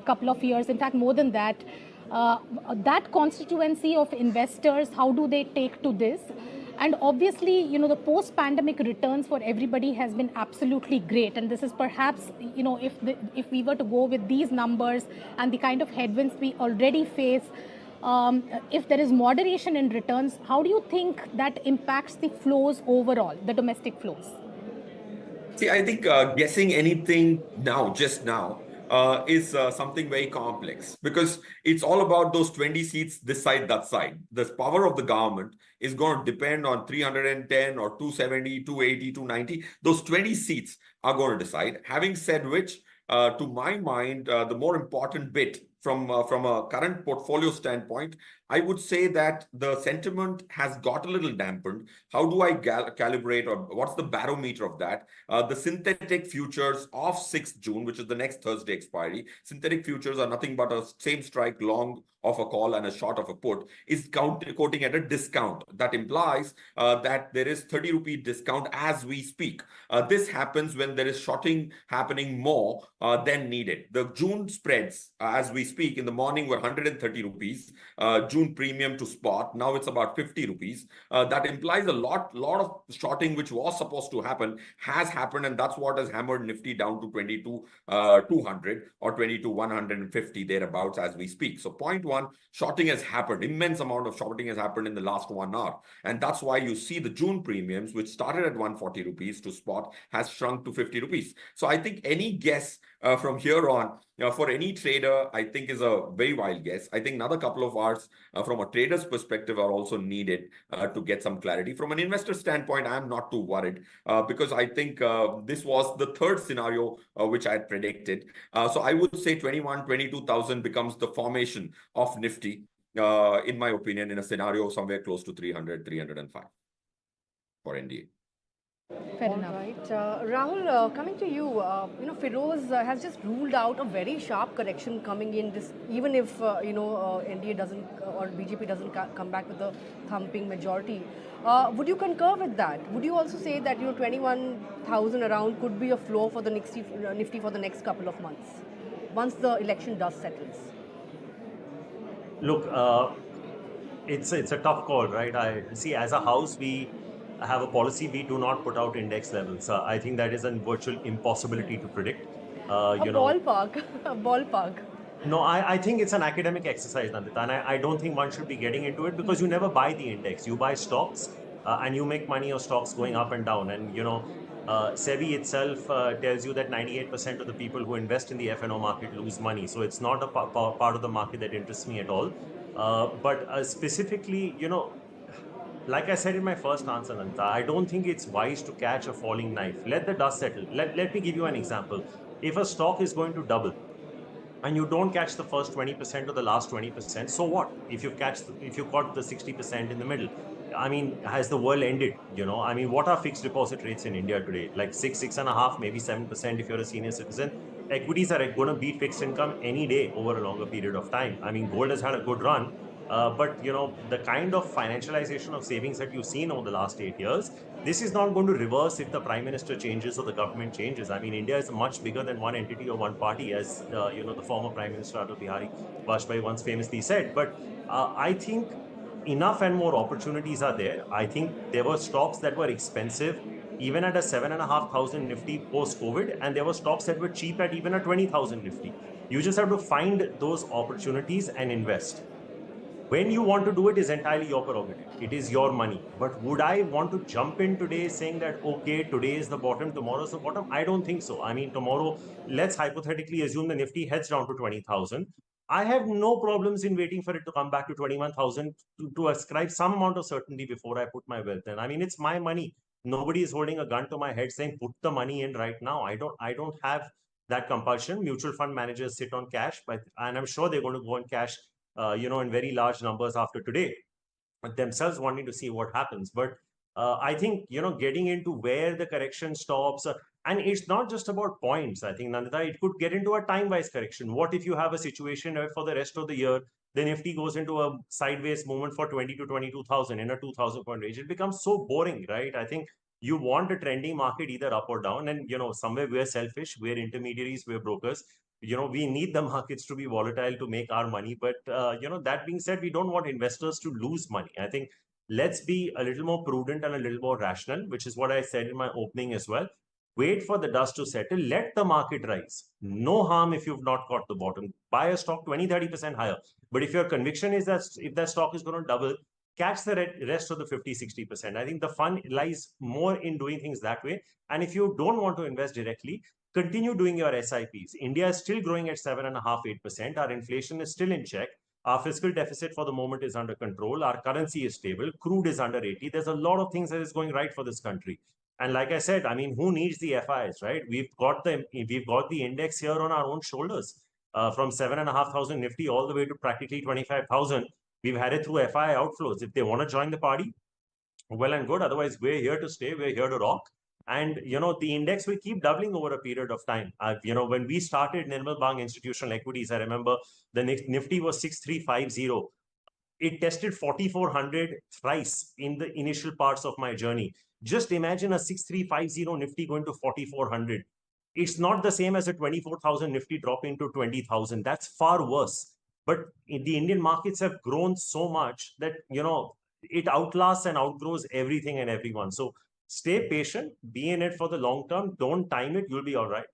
couple of years, in fact, more than that. That constituency of investors, how do they take to this? And obviously, you know, the post-pandemic returns for everybody has been absolutely great. And this is perhaps, you know, if we were to go with these numbers and the kind of headwinds we already face, if there is moderation in returns, how do you think that impacts the flows overall, the domestic flows? See, I think guessing anything now, just now, is something very complex, because it's all about those 20 seats this side, that side. The power of the government is going to depend on 310 or 270, 280, 290. Those 20 seats are going to decide. Having said which, to my mind, the more important bit from a current portfolio standpoint, I would say that the sentiment has got a little dampened. How do I calibrate, or what's the barometer of that? The synthetic futures of 6th June, which is the next Thursday expiry, synthetic futures are nothing but a same strike long of a call and a short of a put, is quoting at a discount. That implies that there is 30 rupee discount as we speak. This happens when there is shorting happening more than needed. The June spreads, as we speak, in the morning were 130 rupees. June premium to spot, now it's about 50 rupees. That implies a lot of shorting which was supposed to happen has happened, and that's what has hammered Nifty down to 22,200 or 22,150 thereabouts as we speak. So point one, shorting has happened. Immense amount of shorting has happened in the last 1 hour, and that's why you see the June premiums, which started at 140 rupees to spot, has shrunk to 50 rupees. So I think any guess from here on, for any trader, I think is a very wild guess. I think another couple of hours from a trader's perspective are also needed to get some clarity. From an investor standpoint, I'm not too worried because I think this was the third scenario which I had predicted. So I would say 22,000 becomes the formation of Nifty, in my opinion, in a scenario somewhere close to 300, 305 for NDA. Fair enough. Right. Rahul, coming to you, Firoz has just ruled out a very sharp correction coming in this, even if, NDA doesn't or BJP doesn't come back with a thumping majority. Would you concur with that? Would you also say that, 21,000 around could be a floor for the Nifty for the next couple of months, once the election dust settles? Look, it's a tough call, right? I see, as a house, we have a policy, we do not put out index levels. I think that is a virtual impossibility to predict. Ballpark. Ballpark. No, I think it's an academic exercise, Nandita, and I don't think one should be getting into it, because you never buy the index. You buy stocks and you make money of stocks going up and down. And, SEBI itself tells you that 98% of the people who invest in the F&O market lose money. So it's not a part of the market that interests me at all. But specifically, like I said in my first answer, Nanta, I don't think it's wise to catch a falling knife. Let the dust settle. Let me give you an example. If a stock is going to double and you don't catch the first 20% or the last 20%, so what? If you caught the 60% in the middle, I mean, has the world ended? I mean, what are fixed deposit rates in India today? Like 6.5%, maybe 7% if you're a senior citizen. Equities are going to beat fixed income any day over a longer period of time. I mean, gold has had a good run. But the kind of financialization of savings that you've seen over the last 8 years, this is not going to reverse if the Prime Minister changes or the government changes. I mean, India is much bigger than one entity or one party, as the former Prime Minister Atal Bihari Vajpayee once famously said. But I think enough and more opportunities are there. I think there were stocks that were expensive even at a 7,500 Nifty post-COVID, and there were stocks that were cheap at even a 20,000 Nifty. You just have to find those opportunities and invest. When you want to do it is entirely your prerogative. It is your money. But would I want to jump in today saying that, okay, today is the bottom, tomorrow is the bottom? I don't think so. I mean, tomorrow, let's hypothetically assume the Nifty heads down to 20,000. I have no problems in waiting for it to come back to 21,000 to ascribe some amount of certainty before I put my wealth in. I mean, it's my money. Nobody is holding a gun to my head saying, put the money in right now. I don't have that compulsion. Mutual fund managers sit on cash, and I'm sure they're going to go on cash, in very large numbers after today, themselves wanting to see what happens. But I think, getting into where the correction stops, and it's not just about points. I think, Nandita, it could get into a time-wise correction. What if you have a situation where for the rest of the year, the Nifty goes into a sideways movement for 20 to 22,000 in a 2,000 point range? It becomes so boring, right? I think you want a trending market either up or down. And, somewhere we're selfish, we're intermediaries, we're brokers. We need the markets to be volatile to make our money. But, that being said, we don't want investors to lose money. I think let's be a little more prudent and a little more rational, which is what I said in my opening as well. Wait for the dust to settle. Let the market rise. No harm if you've not got the bottom. Buy a stock 20, 30% higher. But if your conviction is that if that stock is going to double, catch the rest of the 50, 60%. I think the fun lies more in doing things that way. And if you don't want to invest directly, continue doing your SIPs. India is still growing at 7.5%, 8%. Our inflation is still in check. Our fiscal deficit for the moment is under control. Our currency is stable. Crude is under 80. There's a lot of things that is going right for this country. And like I said, I mean, who needs the FIs, right? We've got the index here on our own shoulders, from 7,500 Nifty all the way to practically 25,000. We've had it through FI outflows. If they want to join the party, well and good. Otherwise, we're here to stay. We're here to rock. And, the index will keep doubling over a period of time. When we started Nirmal Bang Institutional Equities, I remember the Nifty was 6,350. It tested 4,400 thrice in the initial parts of my journey. Just imagine a 6,350 Nifty going to 4,400. It's not the same as a 24,000 Nifty dropping to 20,000. That's far worse. But the Indian markets have grown so much that, it outlasts and outgrows everything and everyone. So stay patient, be in it for the long term. Don't time it. You'll be all right.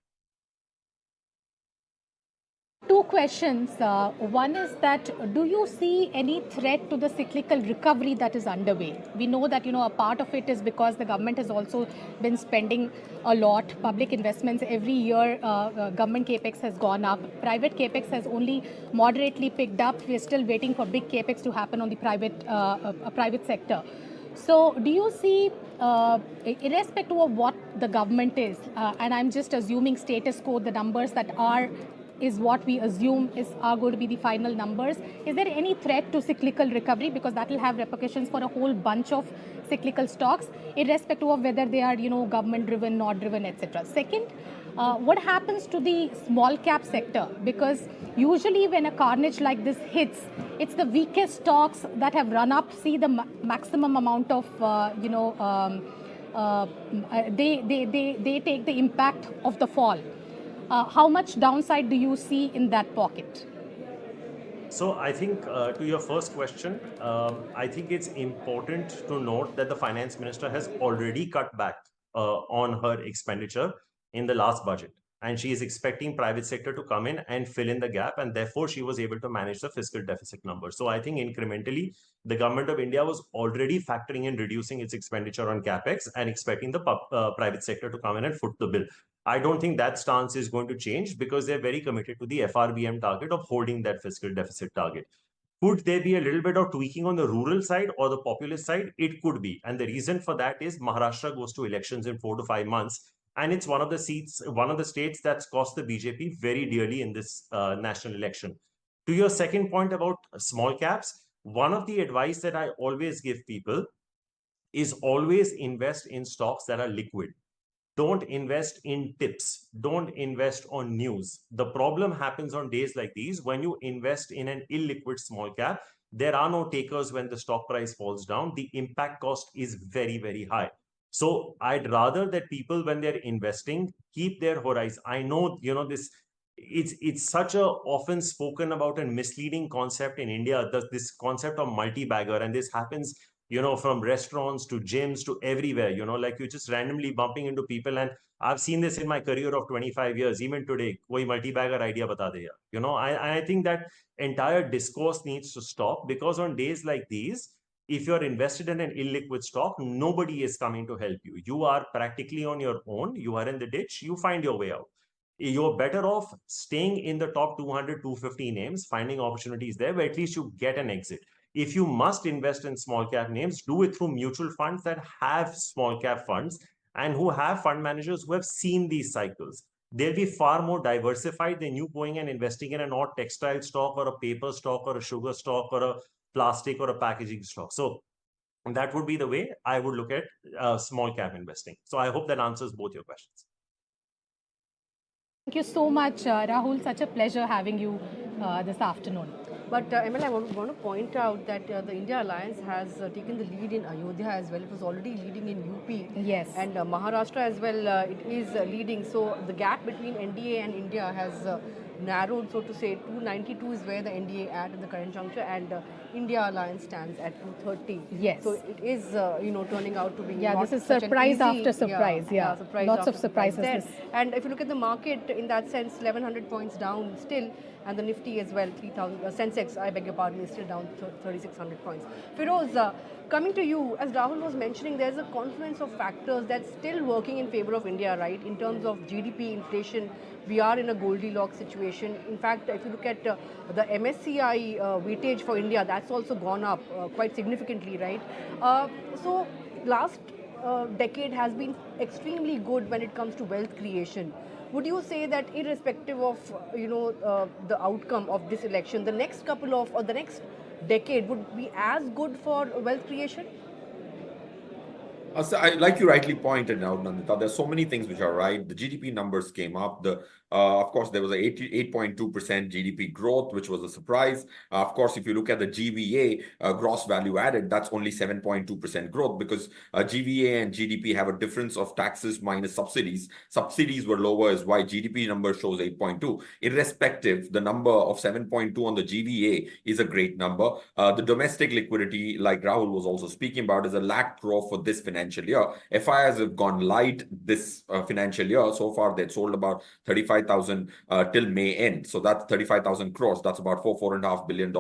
Two questions. One is that, do you see any threat to the cyclical recovery that is underway? We know that, a part of it is because the government has also been spending a lot. Public investments every year, government capex has gone up. Private capex has only moderately picked up. We're still waiting for big capex to happen on the private sector. So do you see, irrespective of what the government is, and I'm just assuming status quo, the numbers that is what we assume are going to be the final numbers. Is there any threat to cyclical recovery? Because that will have repercussions for a whole bunch of cyclical stocks, irrespective of whether they are, government driven, not driven, etc. Second, what happens to the small cap sector? Because usually when a carnage like this hits, it's the weakest stocks that have run up, see the maximum amount of, they take the impact of the fall. How much downside do you see in that pocket? So I think to your first question, I think it's important to note that the finance minister has already cut back on her expenditure in the last budget. And she is expecting private sector to come in and fill in the gap. And therefore, she was able to manage the fiscal deficit number. So I think incrementally, the government of India was already factoring in reducing its expenditure on capex and expecting the private sector to come in and foot the bill. I don't think that stance is going to change because they're very committed to the FRBM target of holding that fiscal deficit target. Could there be a little bit of tweaking on the rural side or the populist side? It could be. And the reason for that is Maharashtra goes to elections in 4 to 5 months. And it's one of the states that's cost the BJP very dearly in this national election. To your second point about small caps, one of the advice that I always give people is always invest in stocks that are liquid. Don't invest in tips. Don't invest on news. The problem happens on days like these when you invest in an illiquid small cap. There are no takers when the stock price falls down. The impact cost is very, very high. So I'd rather that people, when they're investing, keep their horizon. I know, it's such a often spoken about and misleading concept in India, this concept of multi-bagger, and this happens, from restaurants to gyms to everywhere, like you're just randomly bumping into people. And I've seen this in my career of 25 years, even today, koi multi-bagger idea bata de. I think that entire discourse needs to stop, because on days like these, if you're invested in an illiquid stock, nobody is coming to help you. You are practically on your own. You are in the ditch. You find your way out. You're better off staying in the top 200, 250 names, finding opportunities there where at least you get an exit. if you must invest in small cap names, do it through mutual funds that have small cap funds and who have fund managers who have seen these cycles. They'll be far more diversified than you going and investing in an odd textile stock or a paper stock or a sugar stock or a plastic or a packaging stock. So that would be the way I would look at small cap investing. So I hope that answers both your questions. Thank you so much, Rahul. Such a pleasure having you this afternoon. But ML, I want to point out that the India Alliance has taken the lead in Ayodhya as well. It was already leading in UP. Yes. And Maharashtra as well, it is leading. So the gap between NDA and India has narrowed, so to say. 292 is where the NDA at the current juncture, and India Alliance stands at 230. Yes. So it is, turning out to be this is surprise after surprise. Yeah, surprise lots after of surprises. surprise there. And if you look at the market in that sense, 1100 points down still, and the Nifty as well, 3000, Sensex, I beg your pardon, is still down 3600 points. Feroz, coming to you, as Rahul was mentioning, there's a confluence of factors that's still working in favor of India, right? In terms of GDP, inflation, we are in a Goldilocks situation. In fact, if you look at the MSCI weightage for India, that's also gone up quite significantly, right? So last decade has been extremely good when it comes to wealth creation. Would you say that irrespective of the outcome of this election, the next couple of or the next decade would be as good for wealth creation? So like you rightly pointed out, Nandita, there's so many things which are right. The GDP numbers came up. Of course, there was a 8.2% GDP growth, which was a surprise. Of course, if you look at the GVA, gross value added, that's only 7.2% growth, because GVA and GDP have a difference of taxes minus subsidies. Subsidies were lower, is why GDP number shows 8.2. Irrespective, the number of 7.2 on the GVA is a great number. The domestic liquidity, like Rahul was also speaking about, is 1 lakh crore for this financial year. FIIs have gone light this financial year. So far, they'd sold about 35,000 till May end. So that's 35,000 crores. That's about $4.5 billion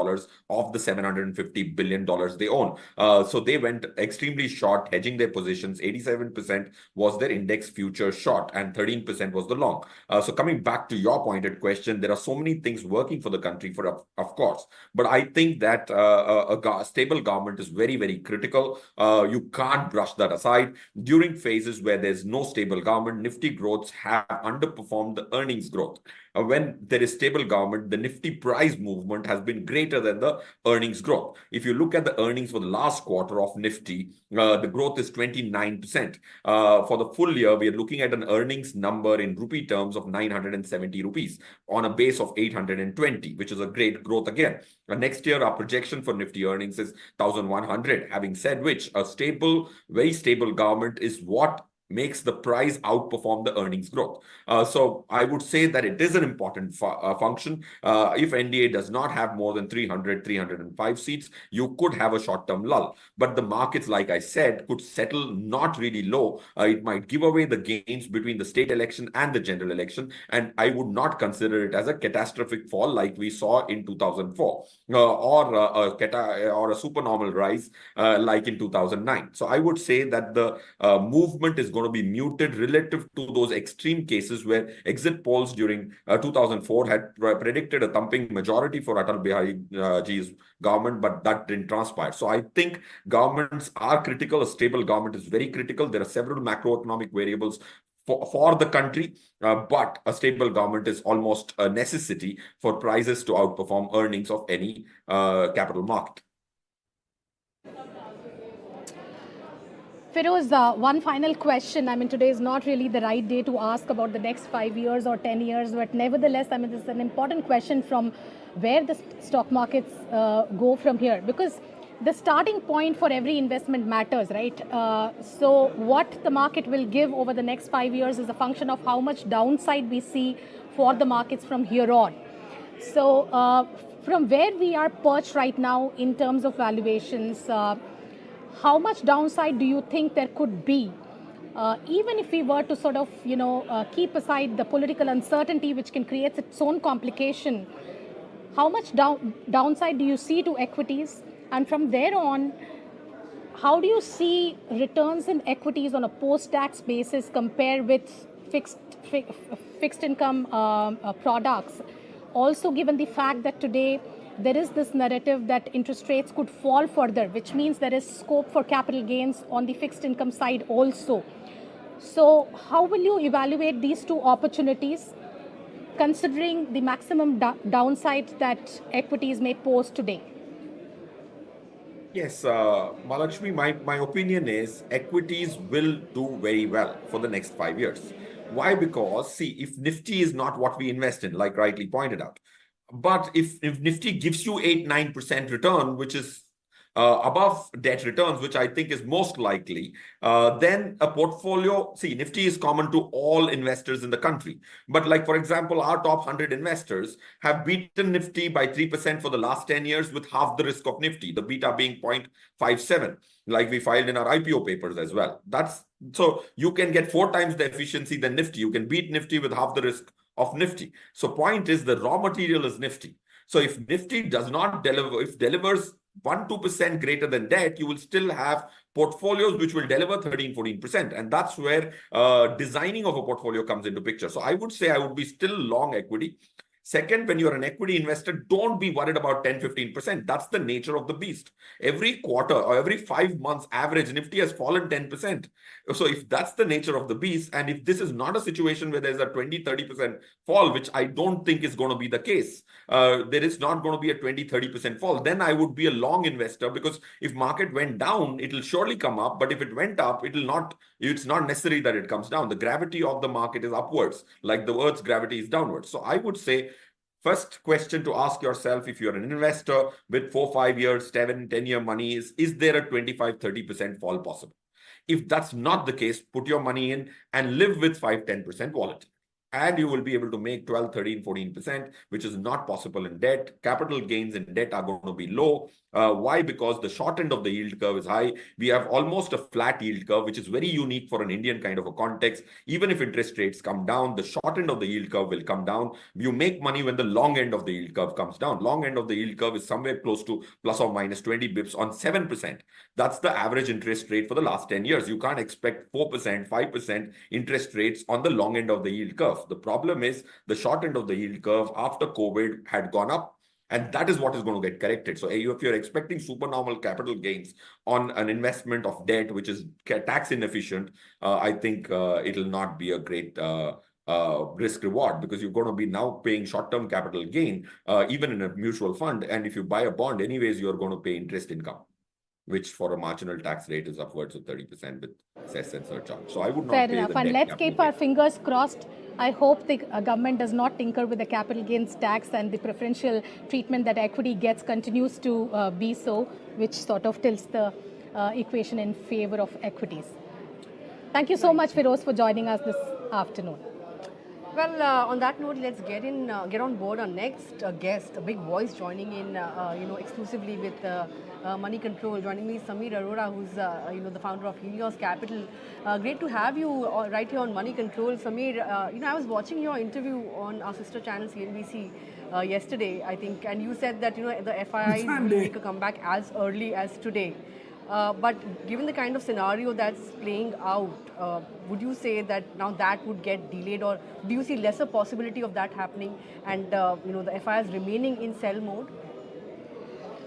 of the $750 billion they own. So they went extremely short, hedging their positions. 87% was their index future short and 13% was the long. So coming back to your pointed question, there are so many things working for the country, of course. But I think that a stable government is very, very critical. You can't brush that aside. During phases where there's no stable government, Nifty growths have underperformed the earnings growth. When there is stable government, the Nifty price movement has been greater than the earnings growth. If you look at the earnings for the last quarter of Nifty, the growth is 29%. For the full year, we are looking at an earnings number in rupee terms of 970 rupees on a base of 820, which is a great growth again. Next year, our projection for Nifty earnings is 1,100. Having said which, a stable, very stable government is what makes the price outperform the earnings growth. So I would say that it is an important function. If NDA does not have more than 305 seats, you could have a short-term lull. But the markets, like I said, could settle not really low. It might give away the gains between the state election and the general election. And I would not consider it as a catastrophic fall like we saw in 2004 or a supernormal rise like in 2009. So I would say that the movement is going to be muted relative to those extreme cases where exit polls during 2004 had predicted a thumping majority for Atal Bihari Ji's government, but that didn't transpire. So I think governments are critical. A stable government is very critical. There are several macroeconomic variables for the country, but a stable government is almost a necessity for prices to outperform earnings of any capital market. Feroz, one final question. I mean, today is not really the right day to ask about the next 5 years or 10 years, but nevertheless, I mean, this is an important question from where the stock markets go from here, because the starting point for every investment matters, right? So what the market will give over the next 5 years is a function of how much downside we see for the markets from here on. So from where we are perched right now in terms of valuations, how much downside do you think there could be? Even if we were to sort of, keep aside the political uncertainty, which can create its own complication, how much downside do you see to equities? And from there on, how do you see returns in equities on a post-tax basis compared with fixed income products? Also, given the fact that today there is this narrative that interest rates could fall further, which means there is scope for capital gains on the fixed income side also. So how will you evaluate these two opportunities, considering the maximum downside that equities may pose today? Yes, Malakshmi, my opinion is equities will do very well for the next 5 years. Why? Because, see, if Nifty is not what we invest in, like rightly pointed out, but if Nifty gives you 8-9% return, which is above debt returns, which I think is most likely, then a portfolio, see, Nifty is common to all investors in the country. But like, for example, our top 100 investors have beaten Nifty by 3% for the last 10 years with half the risk of Nifty, the beta being 0.57, like we filed in our IPO papers as well. So you can get 4 times the efficiency than Nifty. You can beat Nifty with half the risk of Nifty. So point is the raw material is Nifty. So if Nifty does not deliver, if delivers 1-2% greater than debt, you will still have portfolios which will deliver 13-14%. And that's where designing of a portfolio comes into picture. So I would say I would be still long equity. Second, when you're an equity investor, don't be worried about 10-15%. That's the nature of the beast. Every quarter or every 5 months average, Nifty has fallen 10%. So if that's the nature of the beast, and if this is not a situation where there's a 20-30% fall, which I don't think is going to be the case, there is not going to be a 20-30% fall, then I would be a long investor, because if market went down, it will surely come up. But if it went up, it's not necessary that it comes down. The gravity of the market is upwards, like the Earth's gravity is downwards. So I would say, first question to ask yourself, if you're an investor with 4-5 years, 7-10-year money, is there a 25-30% fall possible? If that's not the case, put your money in and live with 5-10% volatility. And you will be able to make 12, 13, 14%, which is not possible in debt. Capital gains in debt are going to be low. Why? Because the short end of the yield curve is high. We have almost a flat yield curve, which is very unique for an Indian kind of a context. Even if interest rates come down, the short end of the yield curve will come down. You make money when the long end of the yield curve comes down. Long end of the yield curve is somewhere close to plus or minus 20 bips on 7%. That's the average interest rate for the last 10 years. You can't expect 4%, 5% interest rates on the long end of the yield curve. The problem is the short end of the yield curve after COVID had gone up. And that is what is going to get corrected. So if you're expecting supernormal capital gains on an investment of debt, which is tax inefficient, I think it'll not be a great risk reward, because you're going to be now paying short-term capital gain, even in a mutual fund. And if you buy a bond, anyways, you're going to pay interest income, which for a marginal tax rate is upwards of 30% with cess and surcharge. So I would not Fair pay enough. the And net let's keep capital our gain. fingers crossed. I hope the government does not tinker with the capital gains tax, and the preferential treatment that equity gets continues to be so, which sort of tilts the equation in favor of equities. Thank you so much, Firoz, for joining us this afternoon. Well, on that note, let's get on board our next guest, a big voice joining in, exclusively with Moneycontrol. Joining me, Sameer Arora, who's the founder of Helios Capital. Great to have you right here on Moneycontrol, Sameer. I was watching your interview on our sister channel CNBC yesterday, I think, and you said that the FIIs will make a comeback as early as today. But given the kind of scenario that's playing out, would you say that now that would get delayed, or do you see lesser possibility of that happening, and the FIIs remaining in sell mode?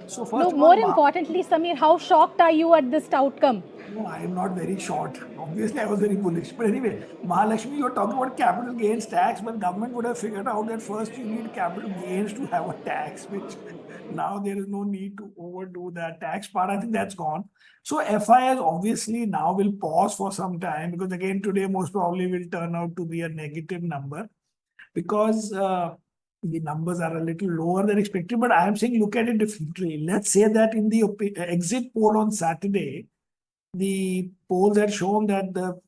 So more importantly, Sameer, how shocked are you at this outcome? No, I am not very shocked. Obviously, I was very bullish. But anyway, Mahalakshmi, you're talking about capital gains tax, but government would have figured out that first you need capital gains to have a tax, which now there is no need to overdo that tax part. I think that's gone. So FIIs obviously now will pause for some time, because again, today most probably will turn out to be a negative number, because the numbers are a little lower than expected. But I am saying look at it differently. Let's say that in the exit poll on Saturday, the polls had shown that the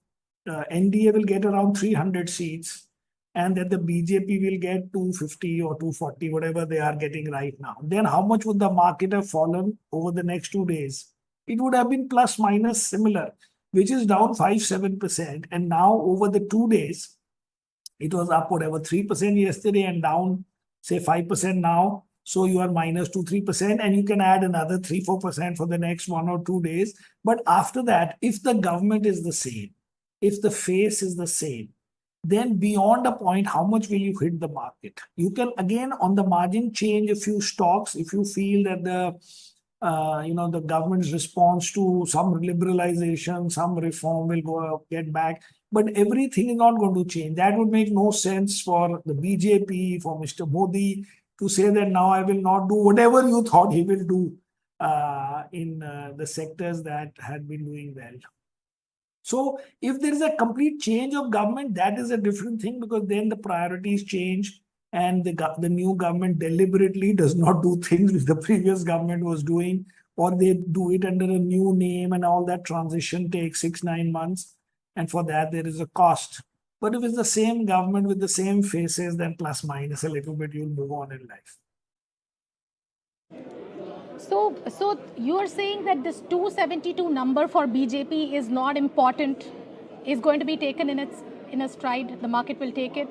NDA will get around 300 seats and that the BJP will get 250 or 240, whatever they are getting right now. Then how much would the market have fallen over the next 2 days? It would have been plus minus similar, which is down 5-7%. And now over the 2 days, it was up whatever 3% yesterday and down say 5% now. So you are minus 2-3%, and you can add another 3-4% for the next 1 or 2 days. But after that, if the government is the same, if the face is the same, then beyond a point, how much will you hit the market? You can again on the margin change a few stocks if you feel that the government's response to some liberalization, some reform will get back. But everything is not going to change. That would make no sense for the BJP, for Mr. Modi to say that now I will not do whatever you thought he will do in the sectors that had been doing well. So if there is a complete change of government, that is a different thing, because then the priorities change and the new government deliberately does not do things which the previous government was doing, or they do it under a new name, and all that transition takes 6-9 months. And for that, there is a cost. But if it's the same government with the same faces, then plus minus a little bit, you'll move on in life. So you are saying that this 272 number for BJP is not important, is going to be taken in a stride, the market will take it?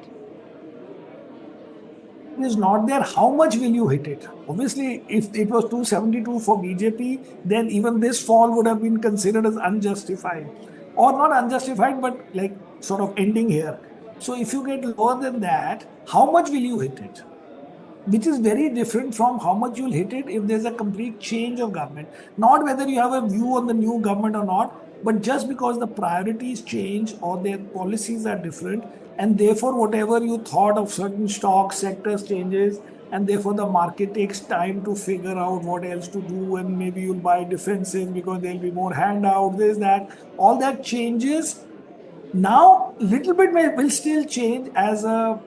It is not there. How much will you hit it? Obviously, if it was 272 for BJP, then even this fall would have been considered as unjustified. Or not unjustified, but like sort of ending here. So if you get lower than that, how much will you hit it? Which is very different from how much you'll hit it if there's a complete change of government. Not whether you have a view on the new government or not, but just because the priorities change or their policies are different, and therefore whatever you thought of certain stocks, sectors changes, and therefore the market takes time to figure out what else to do, and maybe you'll buy defensive because there'll be more handouts, this, that, all that changes. Now, little bit will still change as a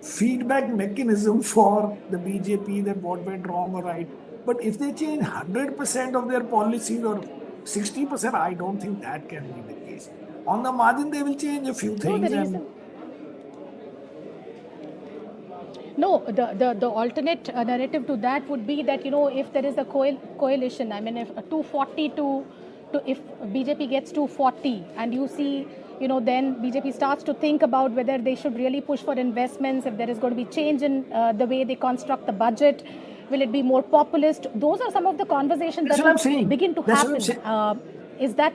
feedback mechanism for the BJP that what went wrong or right. But if they change 100% of their policies or 60%, I don't think that can be the case. On the margin, they will change a few things. No, the alternate narrative to that would be that, if there is a coalition, I mean, if 240 if BJP gets 240 and you see, then BJP starts to think about whether they should really push for investments, if there is going to be change in the way they construct the budget, will it be more populist? Those are some of the conversations that will begin to happen. Is that?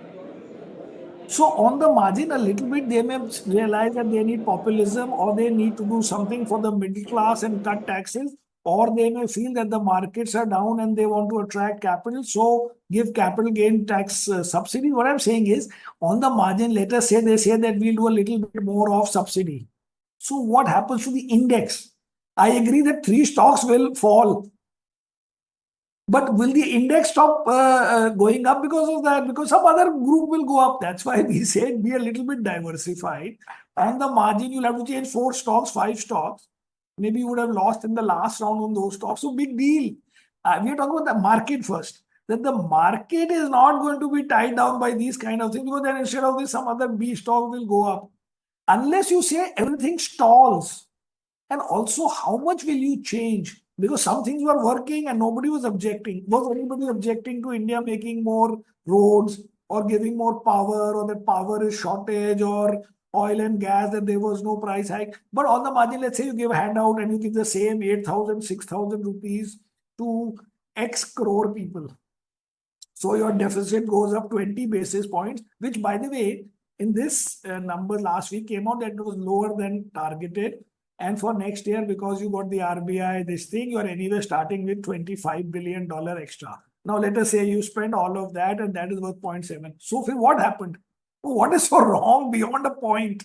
So on the margin, a little bit, they may realize that they need populism, or they need to do something for the middle class and cut taxes, or they may feel that the markets are down and they want to attract capital, so give capital gain tax subsidy. What I'm saying is, on the margin, let us say they say that we'll do a little bit more of subsidy. So what happens to the index? I agree that 3 stocks will fall. But will the index stop going up because of that? Because some other group will go up. That's why we said be a little bit diversified. On the margin, you'll have to change 4 stocks, 5 stocks. Maybe you would have lost in the last round on those stocks. So big deal. We are talking about the market first. That the market is not going to be tied down by these kind of things, because then instead of this, some other B stock will go up. Unless you say everything stalls. And also, how much will you change? Because some things were working and nobody was objecting. Was anybody objecting to India making more roads or giving more power, or that power is shortage, or oil and gas, that there was no price hike? But on the margin, let's say you give a handout and you give the same 8,000, 6,000 rupees to X crore people. So your deficit goes up 20 basis points, which, by the way, in this number last week came out that it was lower than targeted. And for next year, because you got the RBI, this thing, you are anyway starting with $25 billion extra. Now, let us say you spend all of that and that is worth 0.7. So, what happened? What is so wrong beyond a point?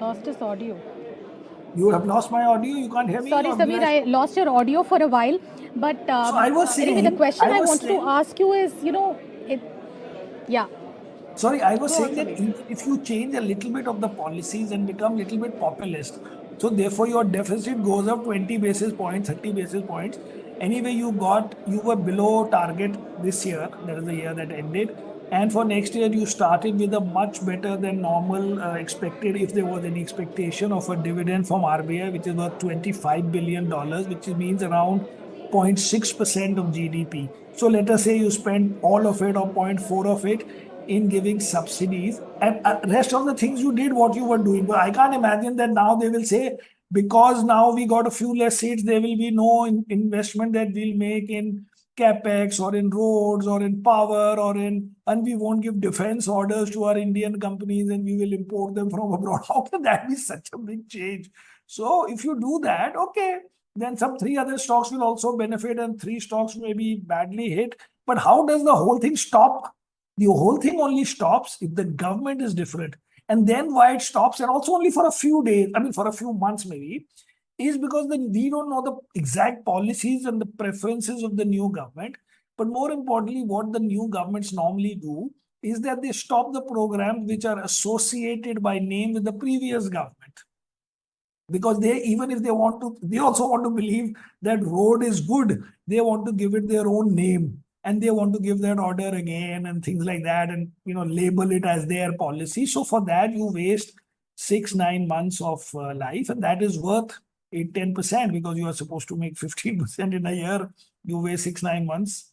Lost his audio. You have lost my audio? You can't hear me? Sorry, Samir, I lost your audio for a while. But so I was saying, anyway, the question I wanted to ask you is, yeah. Sorry, I was saying that if you change a little bit of the policies and become a little bit populist, so therefore your deficit goes up 20 basis points, 30 basis points. Anyway, you were below target this year. That is the year that ended. And for next year, you started with a much better than normal expected, if there was any expectation of a dividend from RBI, which is worth $25 billion, which means around 0.6% of GDP. So let us say you spend all of it or 0.4 of it in giving subsidies, and rest of the things you did what you were doing. But I can't imagine that now they will say, because now we got a few less seats, there will be no investment that we'll make in capex or in roads or in power and we won't give defense orders to our Indian companies and we will import them from abroad. How can that be such a big change? So if you do that, okay, then some 3 other stocks will also benefit and 3 stocks may be badly hit. But how does the whole thing stop? The whole thing only stops if the government is different. And then why it stops, and also only for a few days, I mean for a few months maybe, is because we don't know the exact policies and the preferences of the new government. But more importantly, what the new governments normally do is that they stop the programs which are associated by name with the previous government. Because even if they want to, they also want to believe that road is good. They want to give it their own name and they want to give that order again and things like that and, label it as their policy. So for that, you waste 6-9 months of life, and that is worth 8-10% because you are supposed to make 15% in a year. You waste 6-9 months.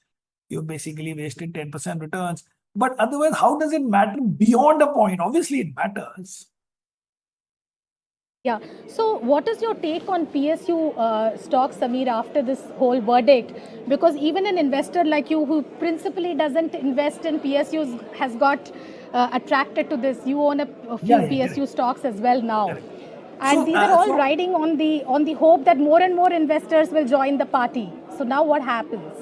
You basically wasted 10% returns. But otherwise, how does it matter beyond a point? Obviously, it matters. Yeah. So what is your take on PSU stocks, Samir, after this whole verdict? Because even an investor like you who principally doesn't invest in PSUs has got attracted to this. You own a few PSU stocks as well now. And so, these are all riding on the hope that more and more investors will join the party. So now what happens?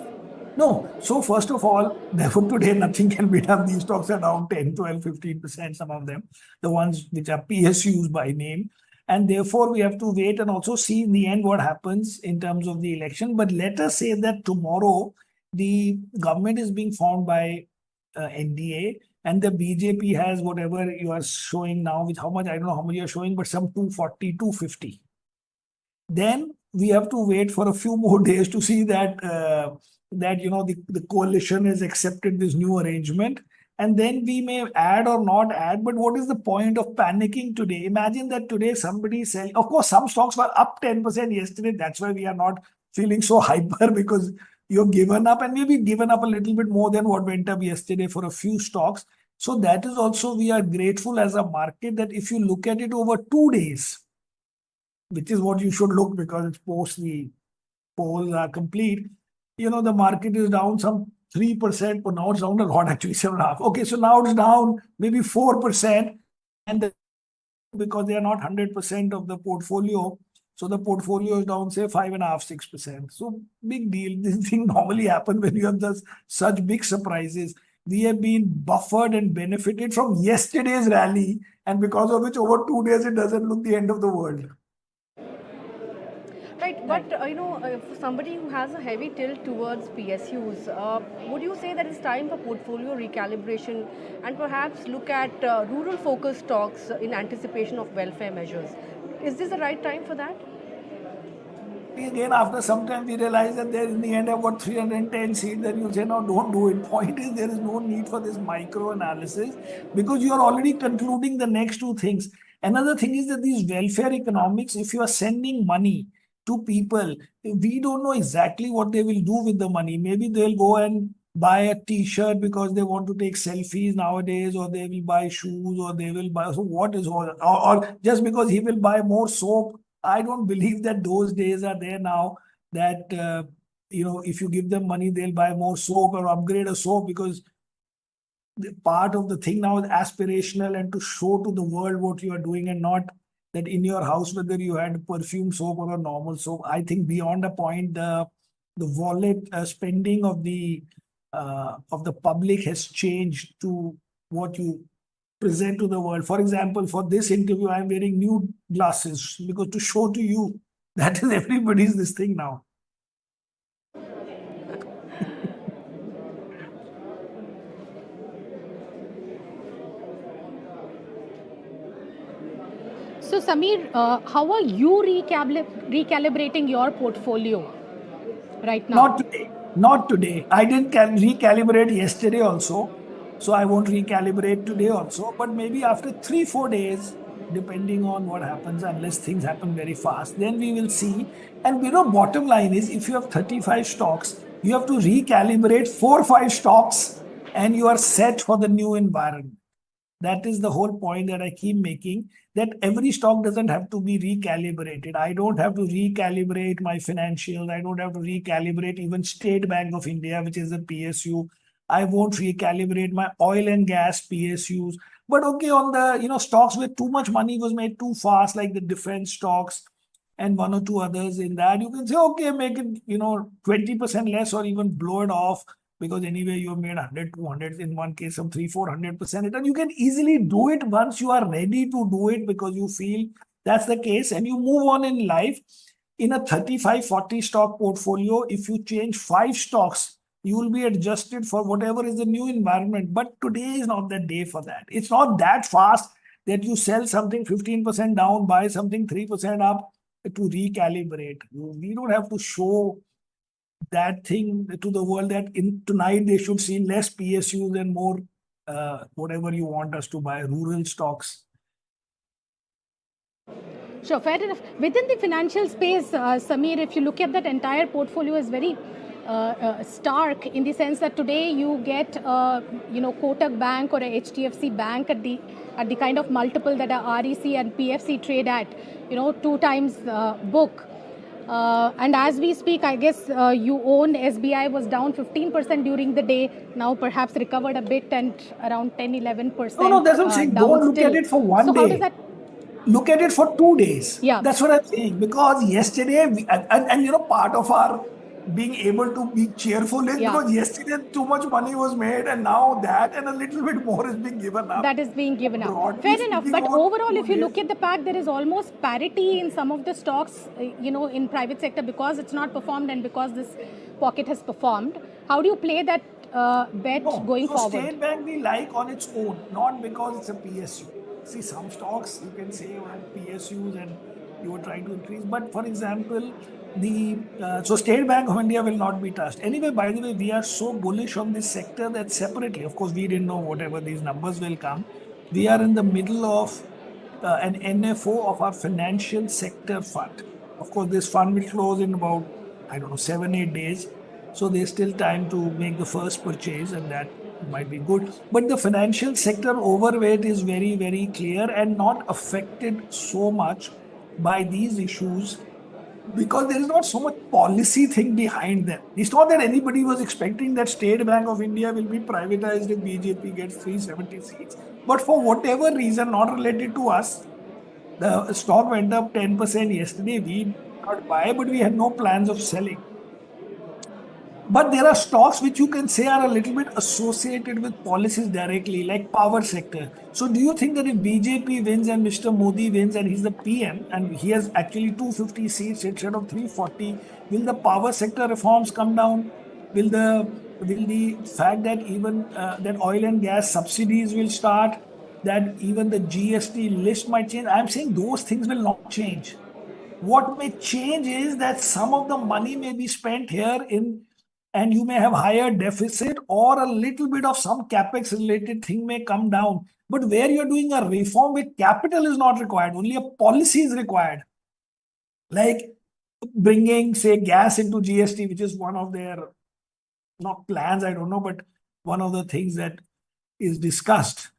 No. So first of all, therefore today nothing can be done. These stocks are down 10, 12, 15%, some of them, the ones which are PSUs by name. And therefore, we have to wait and also see in the end what happens in terms of the election. But let us say that tomorrow, the government is being formed by NDA and the BJP has whatever you are showing now, with how much, I don't know how much you are showing, but some 240, 250. Then we have to wait for a few more days to see that, the coalition has accepted this new arrangement. And then we may add or not add, but what is the point of panicking today? Imagine that today somebody selling, of course, some stocks were up 10% yesterday. That's why we are not feeling so hyper because you've given up and maybe given up a little bit more than what went up yesterday for a few stocks. So that is also, we are grateful as a market that if you look at it over 2 days, which is what you should look because it's post the polls are complete, the market is down some 3%, but now it's down a lot, actually 7.5%. Okay, so now it's down maybe 4%, and because they are not 100% of the portfolio, so the portfolio is down, say 5.5%, 6%. So big deal. This thing normally happens when you have such big surprises. We have been buffered and benefited from yesterday's rally, and because of which over 2 days it doesn't look the end of the world. Right, but if somebody who has a heavy tilt towards PSUs, would you say that it's time for portfolio recalibration and perhaps look at rural-focused stocks in anticipation of welfare measures? Is this the right time for that? Again, after some time, we realize that there in the end I've got 310 seats, then you say, no, don't do it. Point is, there is no need for this micro analysis because you are already concluding the next 2 things. Another thing is that these welfare economics, if you are sending money to people, we don't know exactly what they will do with the money. Maybe they'll go and buy a t-shirt because they want to take selfies nowadays, or they will buy shoes, or they will buy, so what is all, or just because he will buy more soap. I don't believe that those days are there now that, if you give them money, they'll buy more soap or upgrade a soap, because part of the thing now is aspirational and to show to the world what you are doing, and not that in your house, whether you had perfume soap or a normal soap. I think beyond a point, the wallet spending of the public has changed to what you present to the world. For example, for this interview, I'm wearing new glasses because to show to you that is everybody's this thing now. So Samir, how are you recalibrating your portfolio right now? Not today. I didn't recalibrate yesterday also. So I won't recalibrate today also. But maybe after 3-4 days, depending on what happens, unless things happen very fast, then we will see. And bottom line is, if you have 35 stocks, you have to recalibrate 4-5 stocks and you are set for the new environment. That is the whole point that I keep making, that every stock doesn't have to be recalibrated. I don't have to recalibrate my financials. I don't have to recalibrate even State Bank of India, which is a PSU. I won't recalibrate my oil and gas PSUs. But okay, on the stocks where too much money was made too fast, like the defense stocks and one or two others in that, you can say, okay, make it 20% less or even blow it off, because anyway you have made 100, 200, in one case some 300-400% return. You can easily do it once you are ready to do it, because you feel that's the case, and you move on in life. In a 35-40 stock portfolio, if you change 5 stocks, you will be adjusted for whatever is the new environment. But today is not the day for that. It's not that fast that you sell something 15% down, buy something 3% up to recalibrate. We don't have to show that thing to the world that tonight they should see less PSUs and more whatever you want us to buy, rural stocks. Sure, fair enough. Within the financial space, Samir, if you look at that entire portfolio is very stark in the sense that today you get Kotak Bank or a HDFC Bank at the kind of multiple that a REC and PFC trade at, 2 times book. And as we speak, I guess you own SBI was down 15% during the day. Now perhaps recovered a bit and around 10-11%. No, that's what I'm saying. Don't look at it for one day. How does that? Look at it for 2 days. Yeah, that's what I'm saying. Because yesterday, part of our being able to be cheerful is because yesterday too much money was made, and now that and a little bit more is being given up. That is being given up. Fair enough. But overall, if you look at the pack, there is almost parity in some of the stocks, in private sector, because it's not performed and because this pocket has performed. How do you play that bet going forward? State Bank we like on its own, not because it's a PSU. See, some stocks you can say are PSUs and you were trying to increase. But for example, so State Bank of India will not be touched. Anyway, by the way, we are so bullish on this sector that separately, of course, we didn't know whatever these numbers will come. We are in the middle of an NFO of our financial sector fund. Of course, this fund will close in about, 7-8 days. So there's still time to make the first purchase, and that might be good. But the financial sector overweight is very, very clear and not affected so much by these issues, because there is not so much policy thing behind them. It's not that anybody was expecting that State Bank of India will be privatized if BJP gets 370 seats. But for whatever reason, not related to us, the stock went up 10% yesterday. We did not buy, but we had no plans of selling. But there are stocks which you can say are a little bit associated with policies directly, like power sector. So do you think that if BJP wins and Mr. Modi wins and he's the PM and he has actually 250 seats instead of 340, will the power sector reforms come down? Will the fact that even that oil and gas subsidies will start, that even the GST list might change? I'm saying those things will not change. What may change is that some of the money may be spent here and you may have higher deficit, or a little bit of some capex related thing may come down. But where you're doing a reform with capital is not required, only a policy is required. Like bringing, say, gas into GST, which is one of their, not plans, I don't know, but one of the things that is discussed.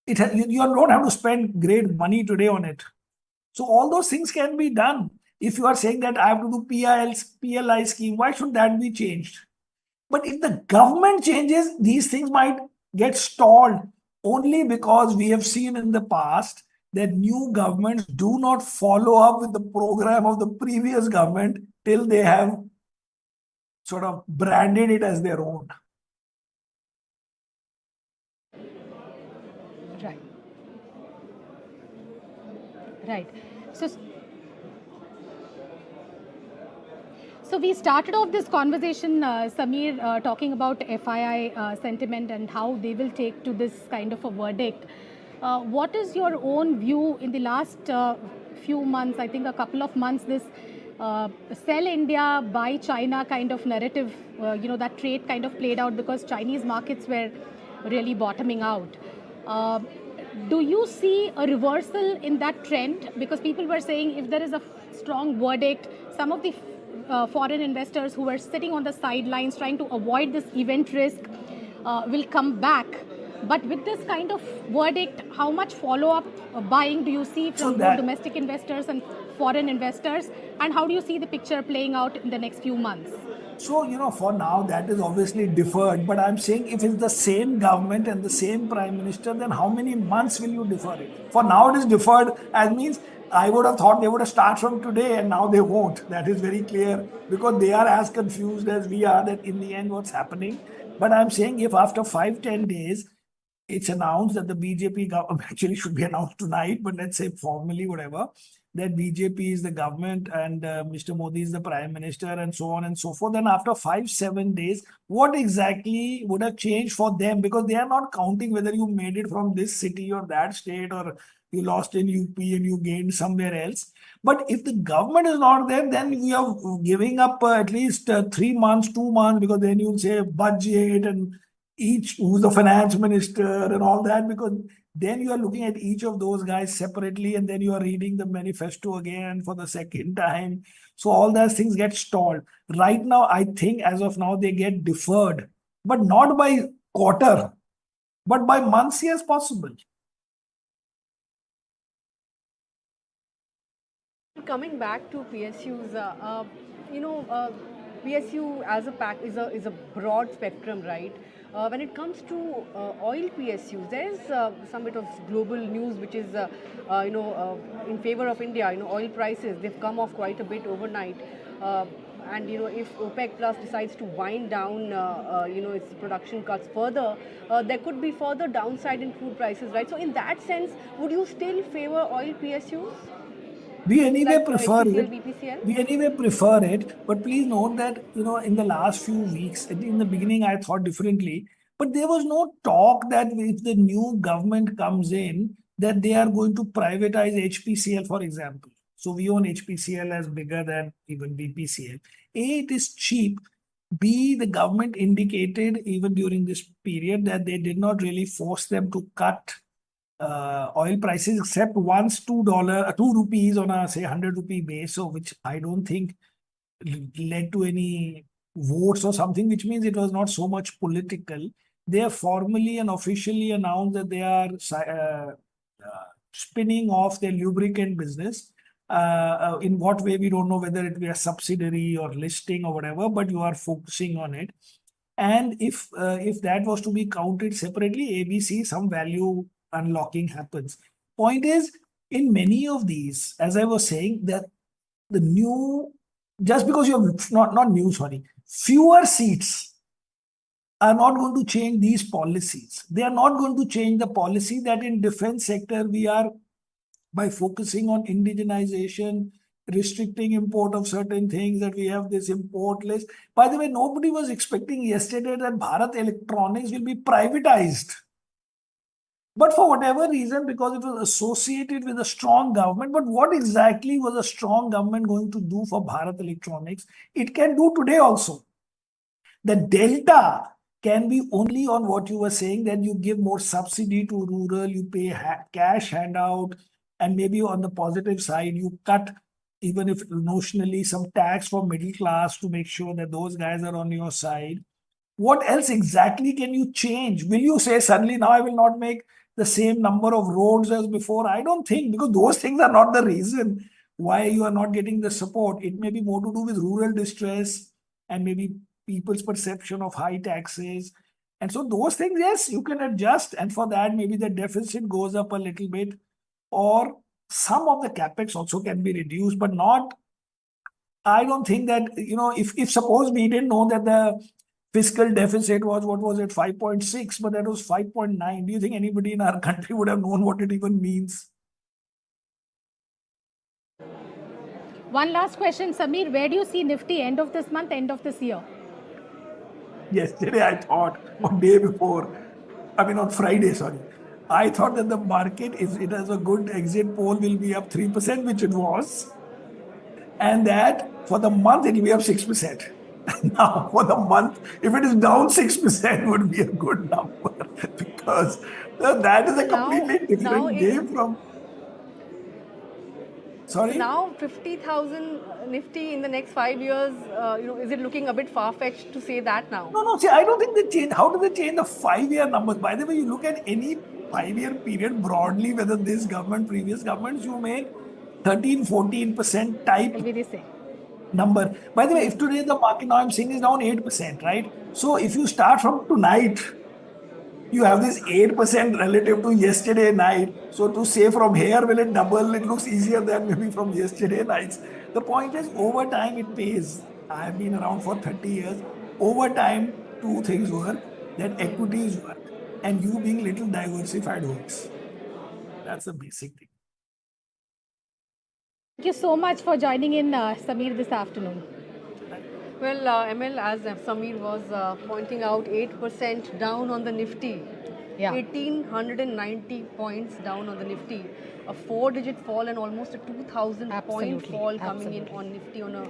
You don't have to spend great money today on it. So all those things can be done. If you are saying that I have to do PLI scheme, why should that be changed? But if the government changes, these things might get stalled, only because we have seen in the past that new governments do not follow up with the program of the previous government till they have sort of branded it as their own. Right. Right. So we started off this conversation, Samir, talking about FII sentiment and how they will take to this kind of a verdict. What is your own view in the last few months, I think a couple of months, this sell India, buy China kind of narrative, that trade kind of played out because Chinese markets were really bottoming out. Do you see a reversal in that trend? Because people were saying if there is a strong verdict, some of the foreign investors who were sitting on the sidelines trying to avoid this event risk will come back. But with this kind of verdict, how much follow-up buying do you see from both domestic investors and foreign investors? And how do you see the picture playing out in the next few months? So, for now, that is obviously deferred. But I'm saying if it's the same government and the same prime minister, then how many months will you defer it? For now, it is deferred, as means I would have thought they would have started from today, and now they won't. That is very clear, because they are as confused as we are that in the end what's happening. But I'm saying if after 5-10 days, it's announced that the BJP government actually should be announced tonight, but let's say formally, whatever, that BJP is the government and Mr. Modi is the prime minister and so on and so forth. Then after 5-7 days, what exactly would have changed for them? Because they are not counting whether you made it from this city or that state, or you lost in UP and you gained somewhere else. But if the government is not there, then we are giving up at least 3 months, 2 months, because then you'll say budget and who's the finance minister and all that, because then you are looking at each of those guys separately, and then you are reading the manifesto again for the second time. So all those things get stalled. Right now, I think as of now, they get deferred, but not by quarter, but by months, yes, possible. Coming back to PSUs, PSU as a pack is a broad spectrum, right? When it comes to oil PSUs, there is some bit of global news which is, in favor of India. Oil prices, they've come off quite a bit overnight. And, if OPEC Plus decides to wind down, its production cuts further, there could be further downside in crude prices, right? So in that sense, would you still favor oil PSUs? We anyway prefer HPCL, it. BPCL? We anyway prefer it. But please note that, in the last few weeks, in the beginning, I thought differently. But there was no talk that if the new government comes in, that they are going to privatize HPCL, for example. So we own HPCL as bigger than even BPCL. A, it is cheap. B, the government indicated even during this period that they did not really force them to cut oil prices, except once $2 rupees on a say 100 rupee base, so which I don't think led to any votes or something, which means it was not so much political. They have formally and officially announced that they are spinning off their lubricant business. In what way, we don't know, whether it be a subsidiary or listing or whatever, but you are focusing on it. And if that was to be counted separately, ABC, some value unlocking happens. Point is, in many of these, as I was saying, that the new, just because you have fewer seats are not going to change these policies. They are not going to change the policy that in defense sector we are, by focusing on indigenization, restricting import of certain things, that we have this import list. By the way, nobody was expecting yesterday that Bharat Electronics will be privatized. But for whatever reason, because it was associated with a strong government, but what exactly was a strong government going to do for Bharat Electronics? It can do today also. The delta can be only on what you were saying, that you give more subsidy to rural, you pay cash handout, and maybe on the positive side, you cut, even if notionally, some tax for middle class to make sure that those guys are on your side. What else exactly can you change? Will you say suddenly now I will not make the same number of roads as before? I don't think, because those things are not the reason why you are not getting the support. It may be more to do with rural distress and maybe people's perception of high taxes. And so those things, yes, you can adjust. And for that, maybe the deficit goes up a little bit, or some of the capex also can be reduced, but not, I don't think that, if suppose we didn't know that the fiscal deficit was, what was it, 5.6, but that was 5.9. Do you think anybody in our country would have known what it even means? One last question, Samir. Where do you see Nifty end of this month, end of this year? Yesterday, I thought, on Friday, I thought that the market, if it has a good exit poll, will be up 3%, which it was. And that for the month, it will be up 6%. Now, for the month, if it is down 6%, would be a good number, because that is a completely different game from. Sorry? So now 50,000 Nifty in the next 5 years, is it looking a bit far-fetched to say that now? No, see, I don't think they change. How do they change the 5-year numbers? By the way, you look at any 5-year period broadly, whether this government, previous governments, you make 13, 14% type number. By the way, if today the market now I'm seeing is down 8%, right? So if you start from tonight, you have this 8% relative to yesterday night. So to say from here, will it double? It looks easier than maybe from yesterday nights. The point is, over time, it pays. I have been around for 30 years. Over time, two things work, that equities work and you being little diversified works. That's the basic thing. Thank you so much for joining in, Samir, this afternoon. Well, ML, as Samir was pointing out, 8% down on the Nifty. Yeah. 1,890 points down on the Nifty. A 4-digit fall and almost a 2,000 point fall coming in on Nifty on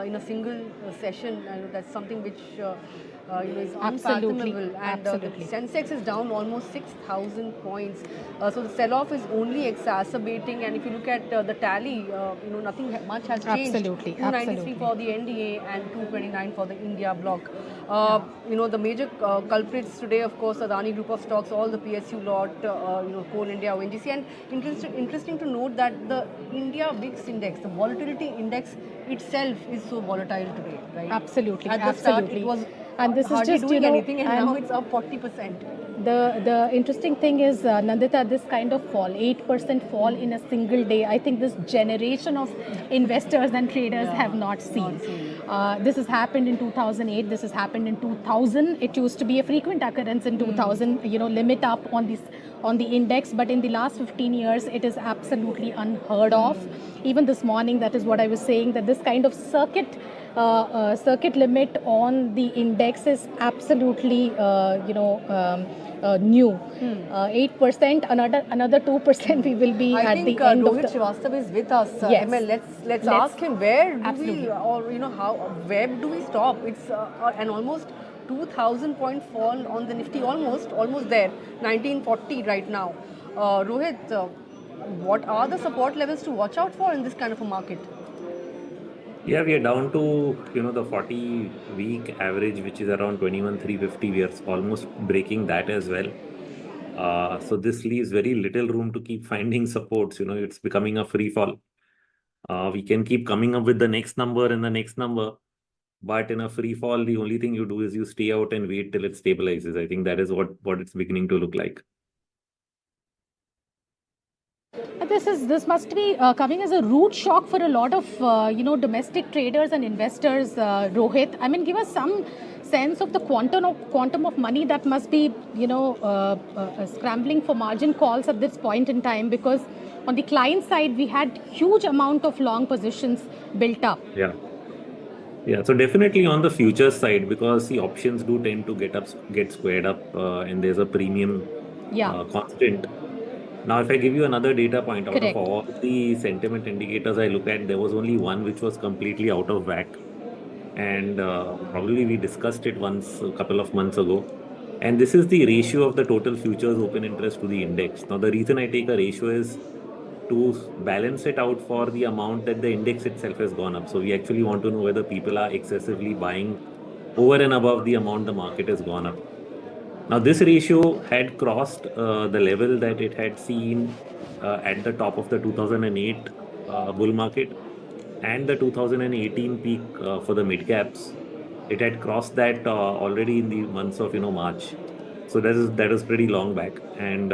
in a single session. That's something which is unfathomable. And the Sensex is down almost 6,000 points. So the sell-off is only exacerbating. And if you look at the tally, nothing much has changed. Absolutely. 293 for the NDA and 229 for the India block. The major culprits today, of course, Adani Group of stocks, all the PSU lot, Coal India, ONGC. And interesting to note that the India VIX index, the volatility index itself is so volatile today, right? Absolutely. At the start, it was and this hardly is just doing anything, and now it's up 40%. The interesting thing is, Nandita, this kind of fall, 8% fall in a single day, I think this generation of investors and traders have not seen. This has happened in 2008, this has happened in 2000. It used to be a frequent occurrence in 2000, limit up on the index, but in the last 15 years, it is absolutely unheard of. Even this morning, that is what I was saying, that this kind of circuit limit on the index is absolutely, new. 8%, another 2% we will be at the end of the... I think Rohit Srivastava is with us. Yes. ML, let's ask him where do we stop? It's an almost 2,000 point fall on the Nifty, almost there, 1940 right now. Rohit, what are the support levels to watch out for in this kind of a market? Yeah, we are down to the 40-week average, which is around 21,350. We are almost breaking that as well. So this leaves very little room to keep finding supports. It's becoming a free fall. We can keep coming up with the next number and the next number, but in a free fall, the only thing you do is you stay out and wait till it stabilizes. I think that is what it's beginning to look like. This must be coming as a rude shock for a lot of domestic traders and investors, Rohit. I mean, give us some sense of the quantum of money that must be scrambling for margin calls at this point in time, because on the client side we had huge amount of long positions built up. Yeah, so definitely on the futures side, because the options do tend to get squared up, and there's a premium constant. Now, if I give you another data point, out of all the sentiment indicators I look at, there was only one which was completely out of whack. And probably we discussed it once a couple of months ago. And this is the ratio of the total futures open interest to the index. Now, the reason I take a ratio is to balance it out for the amount that the index itself has gone up. So we actually want to know whether people are excessively buying over and above the amount the market has gone up. Now, this ratio had crossed the level that it had seen at the top of the 2008 bull market and the 2018 peak for the mid caps. It had crossed that already in the months of March. So that is pretty long back. And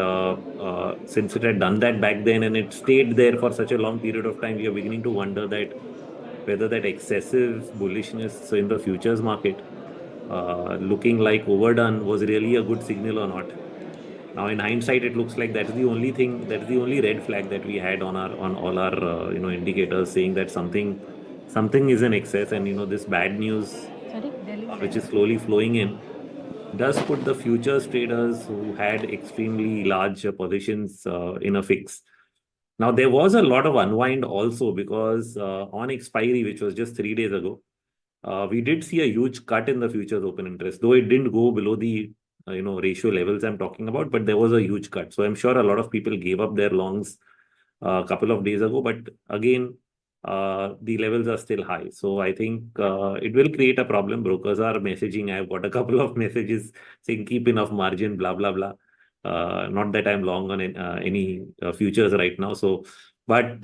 since it had done that back then and it stayed there for such a long period of time, we are beginning to wonder that whether that excessive bullishness in the futures market looking like overdone was really a good signal or not. Now, in hindsight, it looks like that's the only thing, that's the only red flag that we had on all our indicators, saying that something is in excess, and this bad news, which is slowly flowing in, does put the futures traders who had extremely large positions in a fix. Now, there was a lot of unwind also, because on expiry, which was just 3 days ago, we did see a huge cut in the futures open interest, though it didn't go below the ratio levels I'm talking about, but there was a huge cut. So I'm sure a lot of people gave up their longs a couple of days ago, but again, the levels are still high. So I think it will create a problem. Brokers are messaging. I've got a couple of messages saying keep enough margin, blah, blah, blah. Not that I'm long on any futures right now. So, but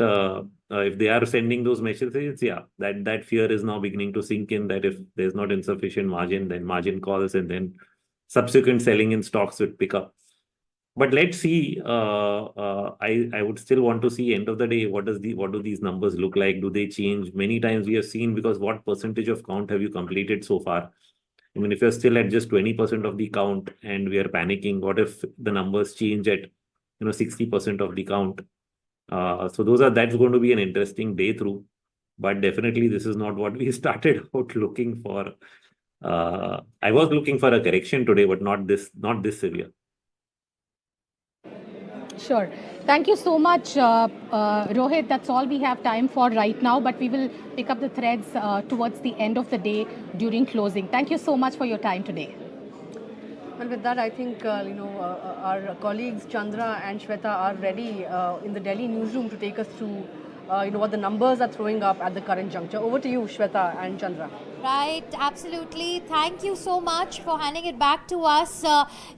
if they are sending those messages, yeah, that fear is now beginning to sink in, that if there's not insufficient margin, then margin calls and then subsequent selling in stocks would pick up. But let's see. I would still want to see, end of the day, what do these numbers look like? Do they change? Many times we have seen, because what percentage of count have you completed so far? I mean, if you're still at just 20% of the count and we are panicking, what if the numbers change at 60% of the count? So that's going to be an interesting day through. But definitely this is not what we started out looking for. I was looking for a correction today, but not this severe. Sure. Thank you so much, Rohit. That's all we have time for right now, but we will pick up the threads towards the end of the day during closing. Thank you so much for your time today. And with that, I think, our colleagues Chandra and Shweta are ready in the Delhi newsroom to take us through, what the numbers are throwing up at the current juncture. Over to you, Shweta and Chandra. Right, absolutely. Thank you so much for handing it back to us.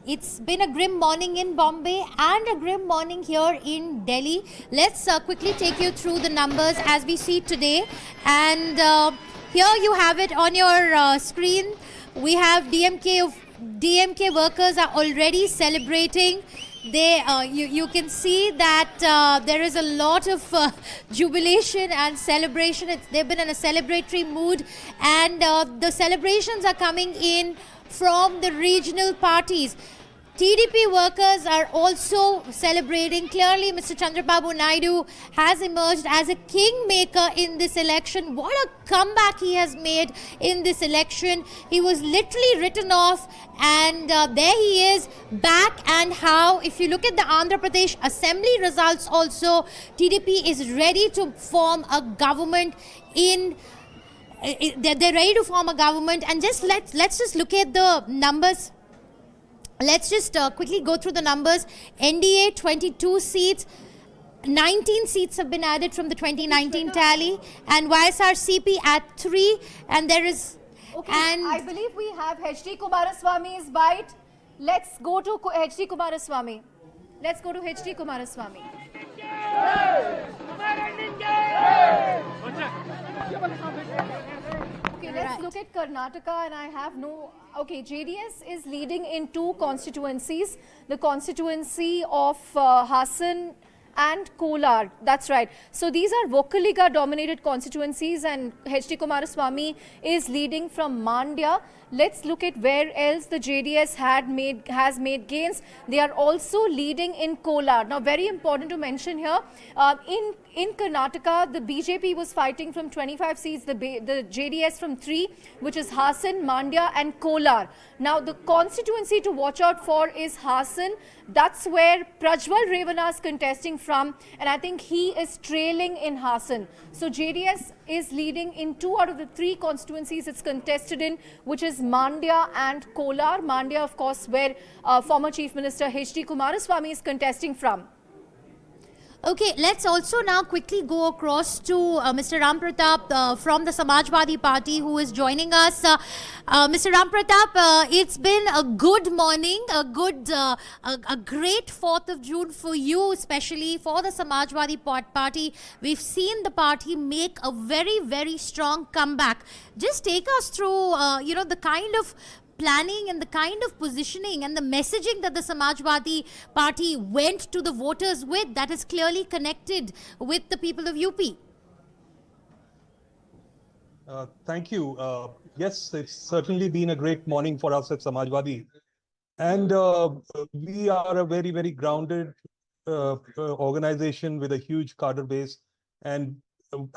It's been a grim morning in Bombay and a grim morning here in Delhi. Let's quickly take you through the numbers as we see today. And here you have it on your screen. We have DMK workers are already celebrating. You can see that there is a lot of jubilation and celebration. They've been in a celebratory mood, and the celebrations are coming in from the regional parties. TDP workers are also celebrating. Clearly, Mr. Chandrababu Naidu has emerged as a kingmaker in this election. What a comeback he has made in this election. He was literally written off, and there he is back. And how, if you look at the Andhra Pradesh Assembly results also, TDP is ready to form a government they're ready to form a government. And just let's just look at the numbers. Let's just quickly go through the numbers. NDA 22 seats, 19 seats have been added from the 2019 tally, and YSRCP at 3. And there is, okay, and I believe we have HD Kumaraswamy's bite. Let's go to HD Kumaraswamy. Let's go to HD Kumaraswamy. Okay, let's look at Karnataka, and I have no... Okay, JDS is leading in 2 constituencies. The constituency of Hassan and Kolar. That's right. So these are Vokaliga dominated constituencies, and HD Kumaraswamy is leading from Mandya. Let's look at where else the JDS has made gains. They are also leading in Kolar. Now, very important to mention here, in Karnataka, the BJP was fighting from 25 seats, the JDS from 3, which is Hassan, Mandya and Kolar. Now, the constituency to watch out for is Hassan. That's where Prajwal Revana is contesting from, and I think he is trailing in Hassan. So JDS is leading in 2 out of the 3 constituencies it's contested in, which is Mandya and Kolar. Mandya, of course, where former Chief Minister HD Kumaraswamy is contesting from. Okay, let's also now quickly go across to Mr. Ram Pratap from the Samajwadi Party, who is joining us. Mr. Ram Pratap, it's been a good morning, a great 4th of June for you, especially for the Samajwadi Party. We've seen the party make a very, very strong comeback. Just take us through, the kind of planning and the kind of positioning and the messaging that the Samajwadi Party went to the voters with, that is clearly connected with the people of UP. Thank you. Yes, it's certainly been a great morning for us at Samajwadi. And we are a very, very grounded organization with a huge cadre base. And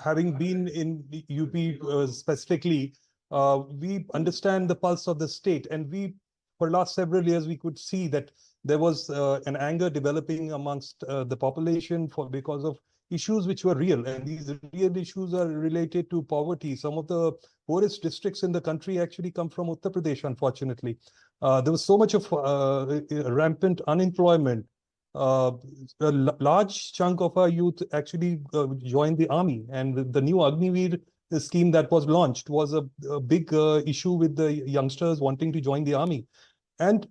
having been in the UP specifically, we understand the pulse of the state, and for last several years, we could see that there was an anger developing amongst the population because of issues which were real, and these real issues are related to poverty. Some of the poorest districts in the country actually come from Uttar Pradesh, unfortunately. There was so much of rampant unemployment. large chunk of our youth actually joined the army, and the new Agniveer scheme that was launched was a big issue with the youngsters wanting to join the army. And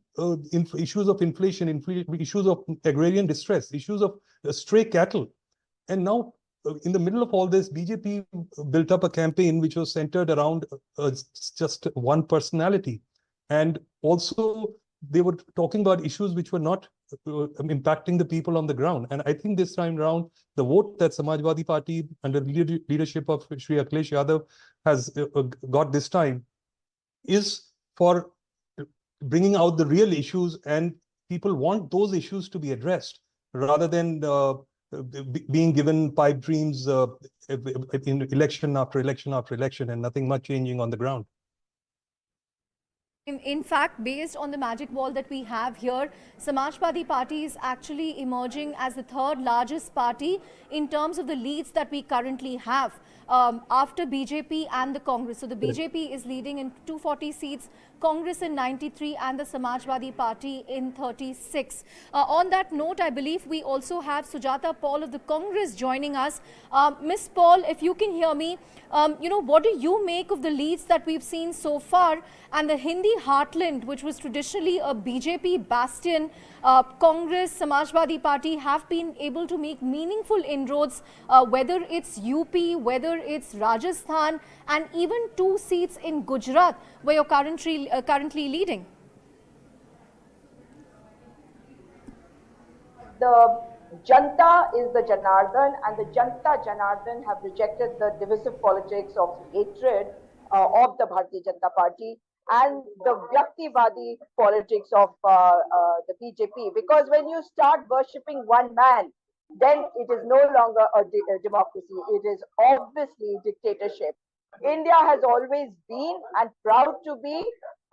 issues of inflation, issues of agrarian distress, issues of stray cattle. And now, in the middle of all this, BJP built up a campaign which was centered around just one personality. And also, they were talking about issues which were not impacting the people on the ground. And I think this time around, the vote that Samajwadi Party under the leadership of Shri Akhilesh Yadav has got this time is for bringing out the real issues, and people want those issues to be addressed rather than being given pipe dreams in election after election after election and nothing much changing on the ground. In fact, based on the magic wall that we have here, Samajwadi Party is actually emerging as the third largest party in terms of the leads that we currently have after BJP and the Congress. So the BJP is leading in 240 seats, Congress in 93 and the Samajwadi Party in 36. On that note, I believe we also have Sujata Paul of the Congress joining us. Ms. Paul, if you can hear me, what do you make of the leads that we've seen so far, and the Hindi heartland, which was traditionally a BJP bastion? Congress, Samajwadi Party have been able to make meaningful inroads, whether it's UP, whether it's Rajasthan, and even 2 seats in Gujarat, where you're currently leading. The Janta is the Janardhan, and the Janta Janardhan have rejected the divisive politics of hatred of the Bharatiya Janata Party and the Vyaktivadi politics of the BJP. Because when you start worshipping one man, then it is no longer a democracy. It is obviously dictatorship. India has always been and proud to be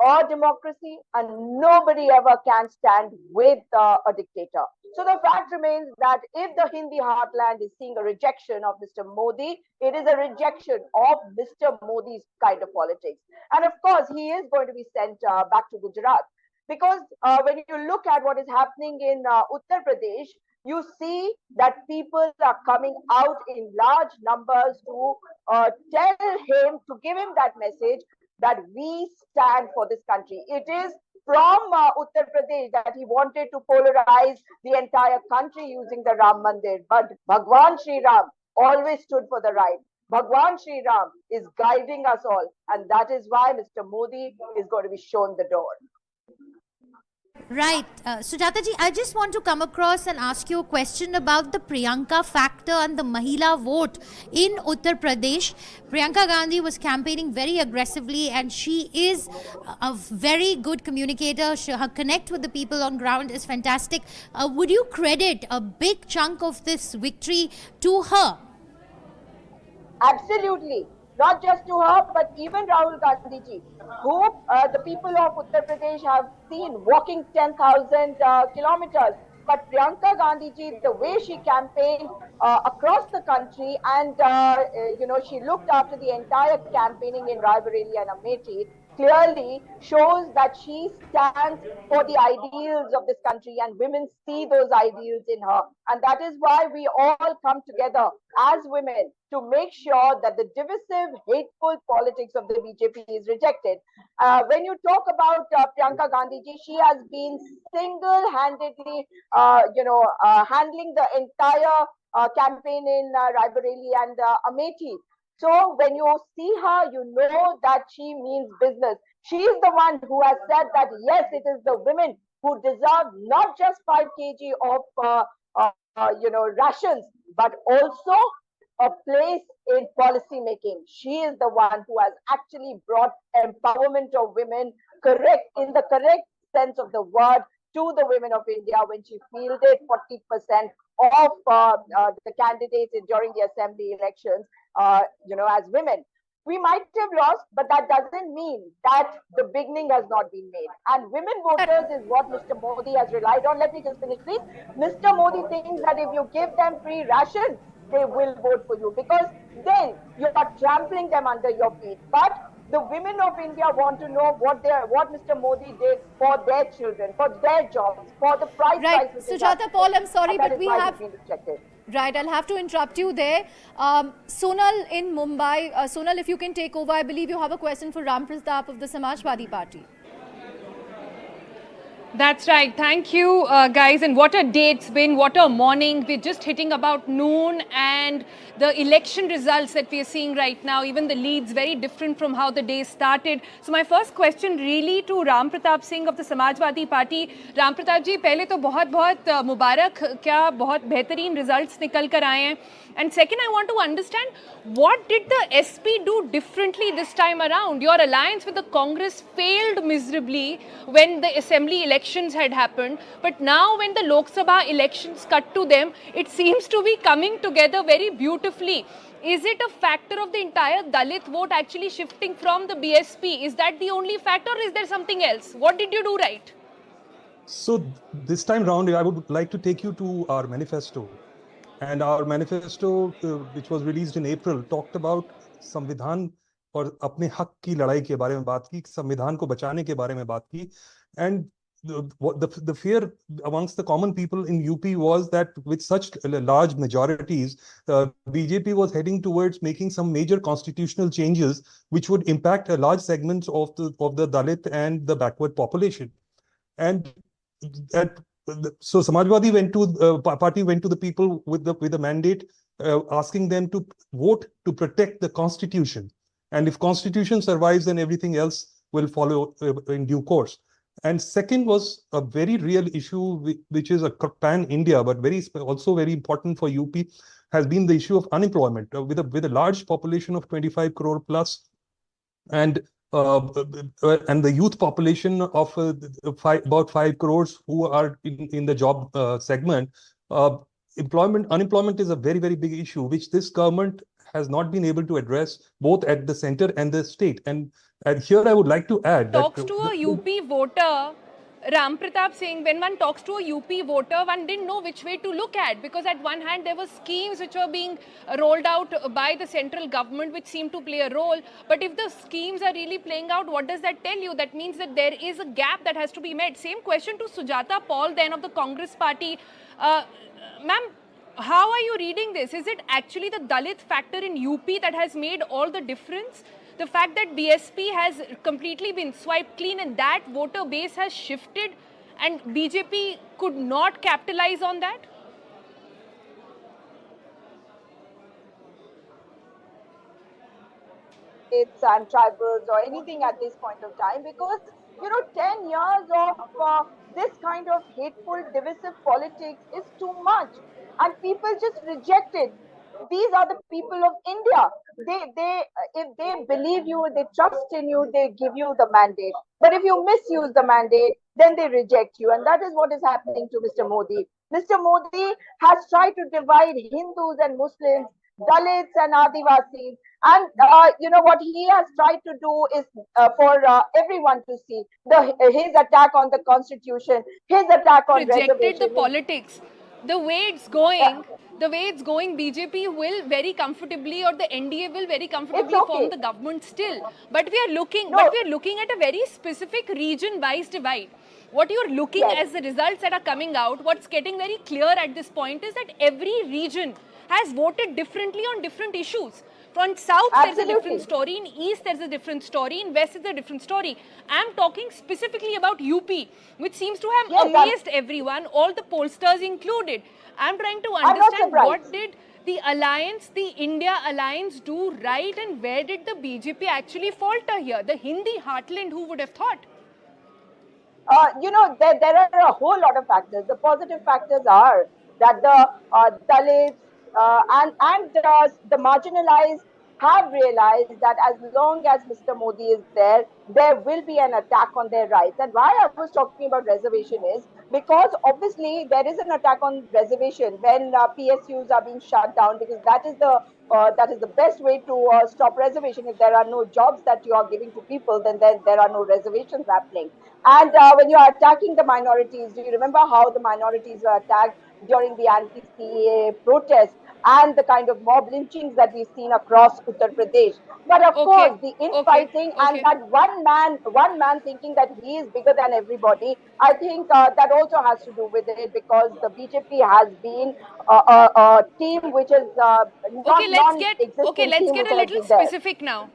a democracy, and nobody ever can stand with a dictator. So the fact remains that if the Hindi heartland is seeing a rejection of Mr. Modi, it is a rejection of Mr. Modi's kind of politics. And of course, he is going to be sent back to Gujarat. Because when you look at what is happening in Uttar Pradesh, you see that people are coming out in large numbers to tell him, to give him that message that we stand for this country. It is from Uttar Pradesh that he wanted to polarize the entire country using the Ram Mandir. But Bhagwan Sri Ram always stood for the right. Bhagwan Sri Ram is guiding us all. And that is why Mr. Modi is going to be shown the door. Right. Sujata ji, I just want to come across and ask you a question about the Priyanka factor and the Mahila vote in Uttar Pradesh. Priyanka Gandhi was campaigning very aggressively, and she is a very good communicator. Her connect with the people on ground is fantastic. Would you credit a big chunk of this victory to her? Absolutely. Not just to her, but even Rahul Gandhi ji, who the people of Uttar Pradesh have seen walking 10,000 kilometers. But Priyanka Gandhi ji, the way she campaigned across the country, and she looked after the entire campaigning in Raebareli and Amethi, clearly shows that she stands for the ideals of this country, and women see those ideals in her. And that is why we all come together as women to make sure that the divisive, hateful politics of the BJP is rejected. When you talk about Priyanka Gandhi ji, she has been single-handedly, handling the entire campaign in Raebareli and Amethi. So when you see her, you know that she means business. She is the one who has said that, yes, it is the women who deserve not just 5 kg of, rations, but also a place in policy making. She is the one who has actually brought empowerment of women in the correct sense of the word to the women of India when she fielded 40% of the candidates during the assembly elections, as women. We might have lost, but that doesn't mean that the beginning has not been made. And women voters is what Mr. Modi has relied on. Let me just finish, please. Mr. Modi thinks that if you give them free rations, they will vote for you, because then you are trampling them under your feet. But The women of India want to know what Mr. Modi did for their children, for their jobs, for the price Right, which is Sujata Paul, I'm sorry, that but is we why have... he's been rejected. Right, I'll have to interrupt you there. Sonal in Mumbai. Sonal, if you can take over, I believe you have a question for Ram Pratap of the Samajwadi Party. That's right. Thank you, guys. And what a day it's been. What a morning. We're just hitting about noon, and the election results that we are seeing right now, even the leads, very different from how the day started. So my first question really to Ram Pratap Singh of the Samajwadi Party. Ram Pratap ji, पहले तो बहुत मुबारक, क्या बहुत बेहतरीन results निकल कर आए हैं. And second, I want to understand, what did the SP do differently this time around? Your alliance with the Congress failed miserably when the assembly elections had happened. But now when the Lok Sabha elections cut to them, it seems to be coming together very beautifully. Is it a factor of the entire Dalit vote actually shifting from the BSP? Is that the only factor, or is there something else? What did you do right? So this time round, I would like to take you to our manifesto. And our manifesto, which was released in April, talked about संविधान और अपने हक की लड़ाई के बारे में बात की, संविधान को बचाने के बारे में बात की. And the fear amongst the common people in UP was that with such large majorities, BJP was heading towards making some major constitutional changes which would impact a large segment of the Dalit and the backward population. And that, so Samajwadi party went to the people with a mandate asking them to vote to protect the constitution, and if constitution survives, then everything else will follow in due course. And second was a very real issue which is a pan-India but also very important for UP, has been the issue of unemployment with a large population of 25 crore plus, and the youth population of about 5 crores who are in the job segment. Unemployment is a very, very big issue, which this government has not been able to address, both at the center and the state. And here I would like to add talks to a UP voter, Ram Pratap Singh, when one talks to a UP voter, one didn't know which way to look at, because at one hand there were schemes which were being rolled out by the central government which seemed to play a role. But if the schemes are really playing out, what does that tell you? That means that there is a gap that has to be met. Same question to Sujata Paul then of the Congress party. Ma'am, how are you reading this? Is it actually the Dalit factor in UP that has made all the difference? The fact that BSP has completely been swiped clean and that voter base has shifted, and BJP could not capitalize on that? And tribals or anything at this point of time, because 10 years of this kind of hateful, divisive politics is too much, and people just reject it. These are the people of India. If they believe you, they trust in you, they give you the mandate. But if you misuse the mandate, then they reject you, and that is what is happening to Mr. Modi. Mr. Modi has tried to divide Hindus and Muslims, Dalits and Adivasis, and what he has tried to do is for everyone to see his attack on the constitution, his attack on rejected the politics. The way it's going, BJP will very comfortably, or the NDA will very comfortably form the government still. But we are looking, at a very specific region-wise divide. What you're looking as the results that are coming out, what's getting very clear at this point is that every region has voted differently on different issues. From south, there's a different story. In east, there's a different story. In west, there's a different story. I'm talking specifically about UP, which seems to have amazed everyone, all the pollsters included. I'm trying to understand what did the alliance, the India alliance, do right, and where did the BJP actually falter here? The Hindi heartland, who would have thought? There are a whole lot of factors. The positive factors are that the Dalits and the marginalized have realized that as long as Mr. Modi is there will be an attack on their rights. And why I was talking about reservation is because obviously there is an attack on reservation when PSUs are being shut down, because that is the best way to stop reservation. If there are no jobs that you are giving to people, then there are no reservations happening. And when you are attacking the minorities, do you remember how the minorities were attacked during the anti-CAA protests? and the kind of mob lynchings that we've seen across Uttar Pradesh. But of course, the infighting and that one man thinking that he is bigger than everybody, I think that also has to do with it, because the BJP has been a team which is non-existent let's team get which a has little been there. specific now.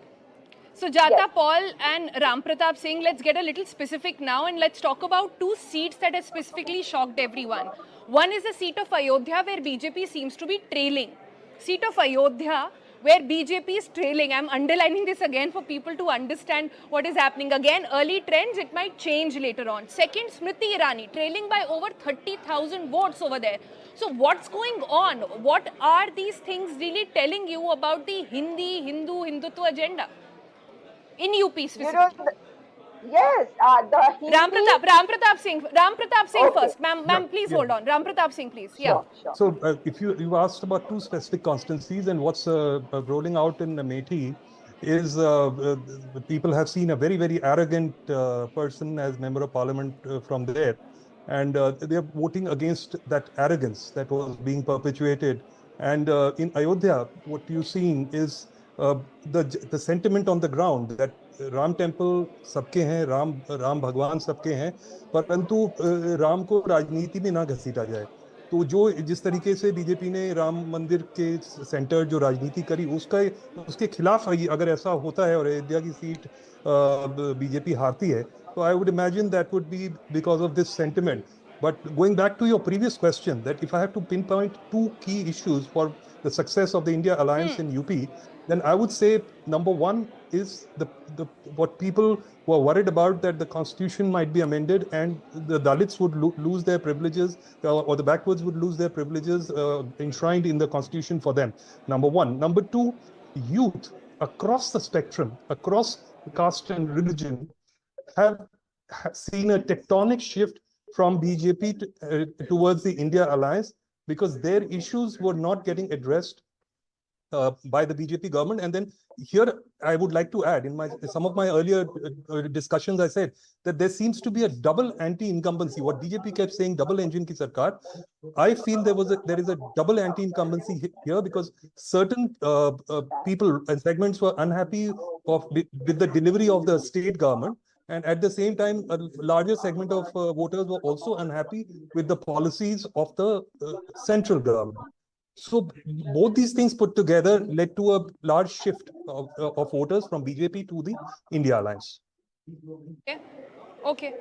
So Jata Paul and Ram Pratap Singh, let's get a little specific now and let's talk about two seats that have specifically shocked everyone. One is the seat of Ayodhya, where BJP seems to be trailing. Seat of Ayodhya, where BJP is trailing. I'm underlining this again for people to understand what is happening. Again, early trends, it might change later on. Second, Smriti Irani, trailing by over 30,000 votes over there. So what's going on? What are these things really telling you about the Hindutva agenda? In UP specifically. Yes, the Hindi... Ram Pratap Singh first. Ma'am, please hold on. Ram Pratap Singh, please. Sure. So if you asked about two specific constituencies, and what's rolling out in Amethi is people have seen a very, very arrogant person as member of parliament from there. And they're voting against that arrogance that was being perpetuated. And in Ayodhya, what you're seeing is the sentiment on the ground that Ram temple सबके हैं, राम भगवान सबके हैं, परंतु राम को राजनीति में ना घसीटा जाए. तो जो जिस तरीके से बीजेपी ने राम मंदिर के सेंटर जो राजनीति करी उसके खिलाफ अगर ऐसा होता है और अयोध्या की सीट बीजेपी हारती है, तो I would imagine that would be because of this sentiment. But going back to your previous question, that if I have to pinpoint two key issues for the success of the India alliance in UP, then I would say number one is what people were worried about, that the constitution might be amended and the Dalits would lose their privileges, or the backwards would lose their privileges enshrined in the constitution for them. Number one. Number two, youth across the spectrum, across caste and religion, have seen a tectonic shift from BJP towards the India alliance, because their issues were not getting addressed by the BJP government. And then here I would like to add, in some of my earlier discussions, I said that there seems to be a double anti-incumbency. What BJP kept saying, double engine ki sarkar, I feel there is a double anti-incumbency here, because certain people and segments were unhappy with the delivery of the state government. And at the same time, a larger segment of voters were also unhappy with the policies of the central government. So both these things put together led to a large shift of voters from BJP to the India alliance. Okay,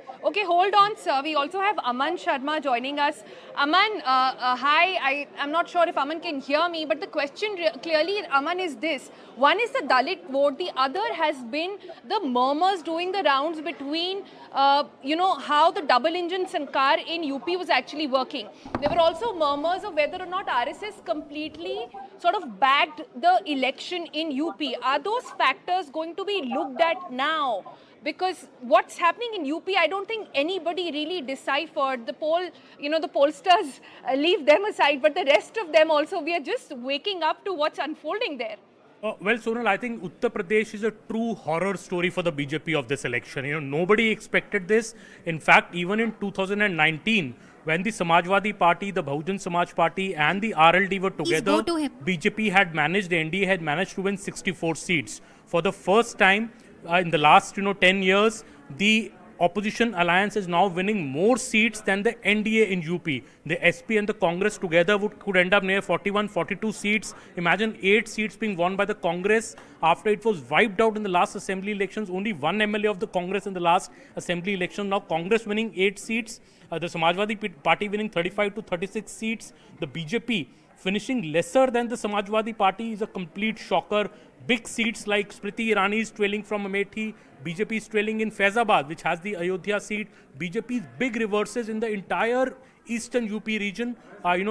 hold on, sir. We also have Aman Sharma joining us. Aman, hi. I'm not sure if Aman can hear me, but the question clearly, Aman, is this. One is the Dalit vote. The other has been the murmurs doing the rounds between, how the double engine Sankar in UP was actually working. There were also murmurs of whether or not RSS completely sort of bagged the election in UP. Are those factors going to be looked at now? Because what's happening in UP, I don't think anybody really deciphered. The the pollsters, leave them aside, but the rest of them also, we are just waking up to what's unfolding there. Well, Sonal, I think Uttar Pradesh is a true horror story for the BJP of this election. Nobody expected this. In fact, even in 2019, when the Samajwadi Party, the Bahujan Samaj Party and the RLD were together, BJP had managed, the NDA had managed to win 64 seats. For the first time, in the last 10 years, the opposition alliance is now winning more seats than the NDA in UP. The SP and the Congress together could end up near 41, 42 seats. Imagine 8 seats being won by the Congress after it was wiped out in the last assembly elections. Only one MLA of the Congress in the last assembly election. Now Congress winning 8 seats. The Samajwadi Party winning 35 to 36 seats. The BJP finishing lesser than the Samajwadi Party is a complete shocker. Big seats like Smriti Irani is trailing from Amethi. BJP is trailing in Faizabad, which has the Ayodhya seat. BJP's big reverses in the entire eastern UP region.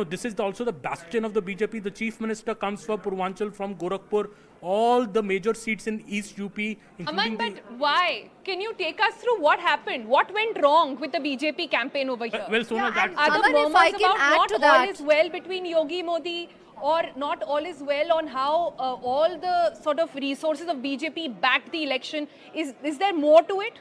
This is also the bastion of the BJP. The chief minister comes from Purvanchal, from Gorakhpur. All the major seats in East UP. Aman, but why? Can you take us through what happened? What went wrong with the BJP campaign over here? Well, Sonal, are the murmurs about not all is well between Yogi Modi, or not all is well on how all the sort of resources of BJP backed the election? Is there more to it?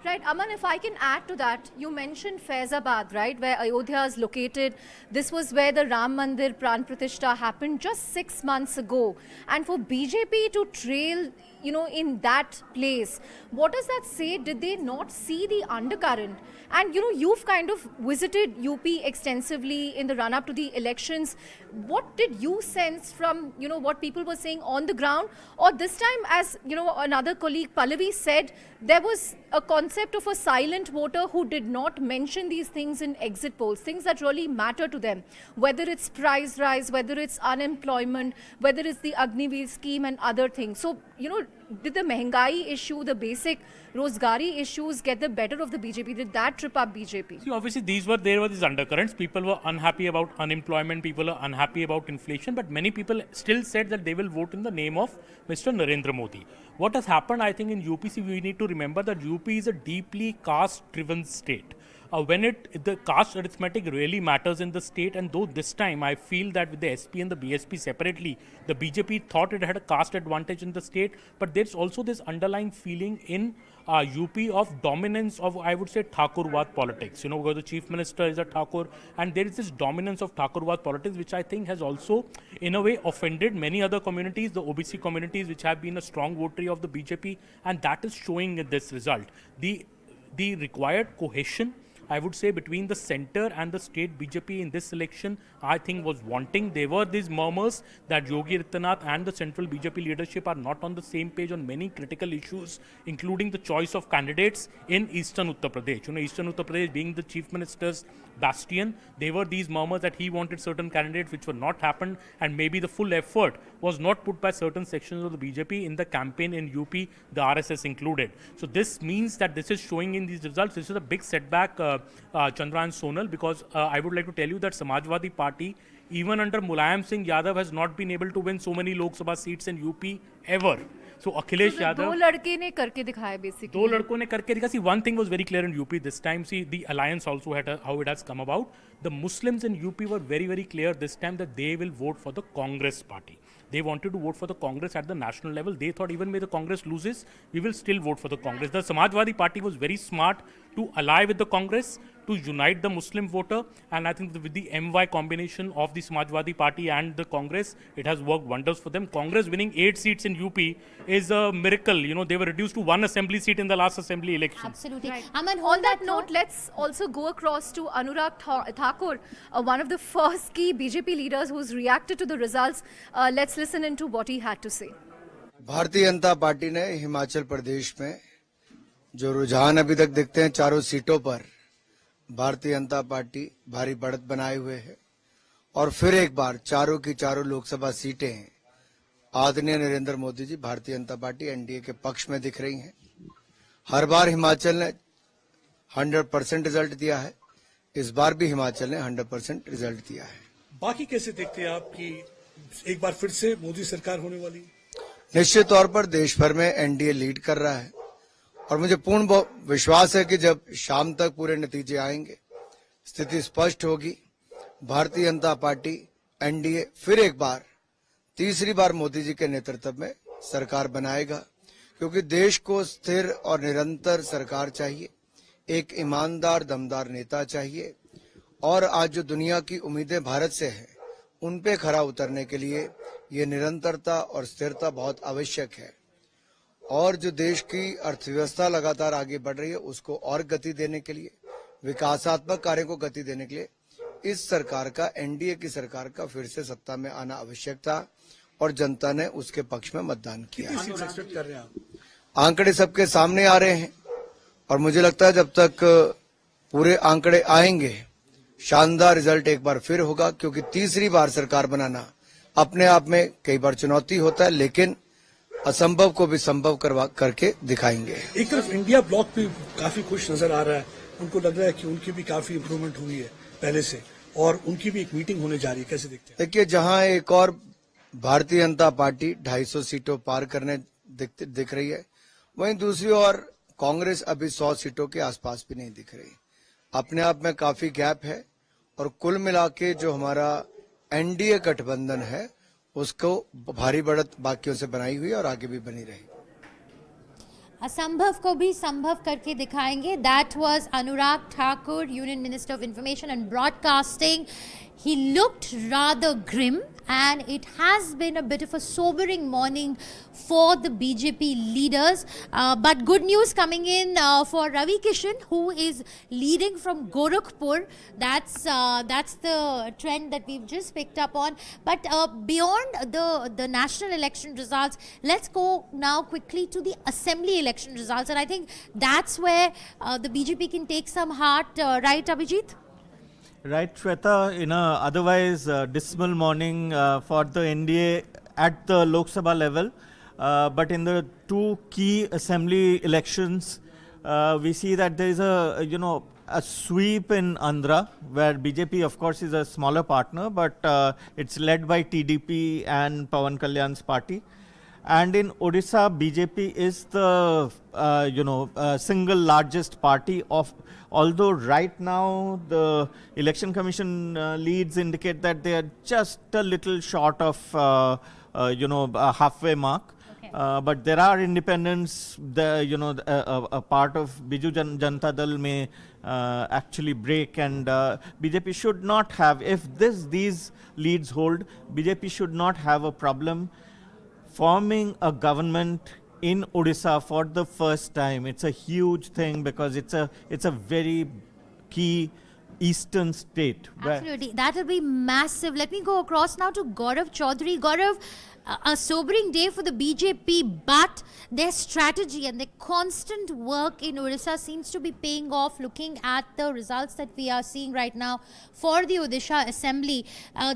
Right, Aman, if I can add to that, you mentioned Faizabad, right, where Ayodhya is located. This was where the Ram Mandir Pran Pratishtha happened just 6 months ago. And for BJP to trail, in that place, what does that say? Did they not see the undercurrent? And, you've kind of visited UP extensively in the run-up to the elections. What did you sense from, what people were saying on the ground? Or this time, as, another colleague, Pallavi, said, there was a concept of a silent voter who did not mention these things in exit polls, things that really matter to them, whether it's price rise, whether it's unemployment, whether it's the Agniveer scheme and other things. So, did the Mehengai issue, the basic Rozgari issues get the better of the BJP? Did that trip up BJP? See, obviously there were these undercurrents. People were unhappy about unemployment, people are unhappy about inflation, but many people still said that they will vote in the name of Mr. Narendra Modi. What has happened, I think, in UP, we need to remember that UP is a deeply caste-driven state. When the caste arithmetic really matters in the state, and though this time I feel that with the SP and the BSP separately, the BJP thought it had a caste advantage in the state, but there's also this underlying feeling in UP of dominance of, I would say, Thakurwad politics, because the chief minister is a Thakur, and there is this dominance of Thakurwad politics, which I think has also, in a way, offended many other communities, the OBC communities, which have been a strong votary of the BJP, and that is showing in this result. The required cohesion, I would say, between the center and the state BJP in this election, I think was wanting. There were these murmurs that Yogi Adityanath and the central BJP leadership are not on the same page on many critical issues, including the choice of candidates in eastern Uttar Pradesh. Eastern Uttar Pradesh being the chief minister's bastion, there were these murmurs that he wanted certain candidates which were not happened, and maybe the full effort was not put by certain sections of the BJP in the campaign in UP, the RSS included. So this means that this is showing in these results. This is a big setback, Chandra and Sonal, because I would like to tell you that Samajwadi Party, even under Mulayam Singh Yadav, has not been able to win so many Lok Sabha seats in UP ever. So Akhilesh Yadav, दो लड़के ने करके दिखाया basically. दो लड़कों ने करके दिखा. See, one thing was very clear in UP this time. See, the alliance also had how it has come about. The Muslims in UP were very, very clear this time that they will vote for the Congress party. They wanted to vote for the Congress at the national level. They thought even when the Congress loses, we will still vote for the Congress. The Samajwadi Party was very smart to ally with the Congress, to unite the Muslim voter, and I think with the MY combination of the Samajwadi Party and the Congress, it has worked wonders for them. Congress winning 8 seats in UP is a miracle. They were reduced to 1 assembly seat in the last assembly election. Absolutely. Right. Aman, on that note, let's also go across to Anurag Thakur, one of the first key BJP leaders who's reacted to the results. Let's listen into what he had to say. Bharatiya Janata party ने हिमाचल प्रदेश में जो रुझान अभी तक देखते हैं, चारों सीटों पर भारतीय जनता पार्टी भारी बढ़त बनाए हुए है, और फिर एक बार चारों की चारों लोकसभा सीटें आदरणीय नरेंद्र मोदी जी भारतीय जनता पार्टी एनडीए के पक्ष में दिख रही हैं। हर बार हिमाचल ने 100% रिजल्ट दिया है, इस बार भी हिमाचल ने 100% रिजल्ट दिया है। बाकी कैसे देखते हैं आप कि एक बार फिर से मोदी सरकार होने वाली? निश्चित तौर पर देश भर में एनडीए लीड कर रहा है, और मुझे पूर्ण विश्वास है कि जब शाम तक पूरे नतीजे आएंगे, स्थिति स्पष्ट होगी। भारतीय जनता पार्टी एनडीए फिर एक बार, तीसरी बार मोदी जी के नेतृत्व में सरकार बनाएगा, क्योंकि देश को स्थिर और निरंतर सरकार चाहिए, एक ईमानदार दमदार नेता चाहिए, और आज जो दुनिया की उम्मीदें भारत से हैं, उन पे खरा उतरने के लिए ये निरंतरता और स्थिरता बहुत आवश्यक है। और जो देश की अर्थव्यवस्था लगातार आगे बढ़ रही है, उसको और गति देने के लिए, विकासात्मक कार्यों को गति देने के लिए इस सरकार का, एनडीए की सरकार का फिर से सत्ता में आना आवश्यक था, और जनता ने उसके पक्ष में मतदान किया। एक्सपेक्ट कर रहे हैं आप? आंकड़े सबके सामने आ रहे हैं, और मुझे लगता है जब तक पूरे आंकड़े आएंगे, शानदार रिजल्ट एक बार फिर होगा, क्योंकि तीसरी बार सरकार बनाना अपने आप में कई बार चुनौती होता है, लेकिन असंभव को भी संभव करके दिखाएंगे। एक तरफ इंडिया ब्लॉक भी काफी खुश नजर आ रहा है, उनको लग रहा है कि उनकी भी काफी इंप्रूवमेंट हुई है पहले से, और उनकी भी एक मीटिंग होने जा रही है, कैसे देखते हैं? देखिए, जहां एक और भारतीय जनता पार्टी 250 सीटों पार करने दिख रही है, वहीं दूसरी ओर कांग्रेस अभी 100 सीटों के आसपास भी नहीं दिख रही। अपने आप में काफी गैप है, और कुल मिला के जो हमारा एनडीए गठबंधन है, उसको भारी बढ़त बाकियों से बनाई हुई है और आगे भी बनी रहेगी। असंभव को भी संभव करके दिखाएंगे. That was Anurag Thakur, Union Minister of Information and Broadcasting. He looked rather grim, and it has been a bit of a sobering morning for the BJP leaders. But good news coming in for Ravi Kishan, who is leading from Gorakhpur. That's the trend that we've just picked up on. But beyond the national election results, let's go now quickly to the assembly election results. And I think that's where the BJP can take some heart, right, Abhijit? Right, Shweta, in a otherwise dismal morning for the NDA at the Lok Sabha level, but in the two key assembly elections, we see that there is a sweep in Andhra, where BJP, of course, is a smaller partner, but it's led by TDP and Pawan Kalyan's party. And in Odisha, BJP is the single largest party of. Although right now the election commission leads indicate that they are just a little short of a halfway mark. Okay. But there are independents. A part of Biju Janata Dal may actually break, and BJP should not have. If these leads hold, BJP should not have a problem forming a government in Odisha for the first time. It's a huge thing because it's a very key eastern state. Absolutely, that will be massive. Let me go across now to Gaurav Chaudhary. Gaurav, a sobering day for the BJP, but their strategy and their constant work in Odisha seems to be paying off, looking at the results that we are seeing right now for the Odisha Assembly.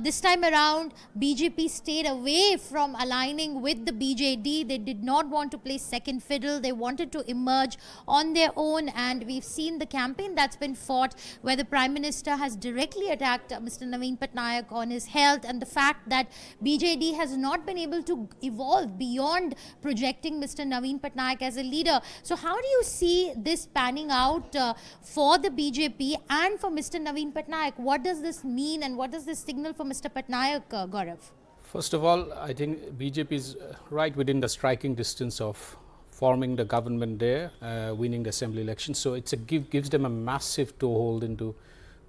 This time around, BJP stayed away from aligning with the BJD. They did not want to play second fiddle. They wanted to emerge on their own, and we've seen the campaign that's been fought where the Prime Minister has directly attacked Mr. Naveen Patnaik on his health, and the fact that BJD has not been able to evolve beyond projecting Mr. Naveen Patnaik as a leader. So how do you see this panning out for the BJP and for Mr. Naveen Patnaik? What does this mean, and what does this signal for Mr. Patnaik, Gaurav? First of all, I think BJP is right within the striking distance of forming the government there, winning the assembly election. So it's gives them a massive toehold into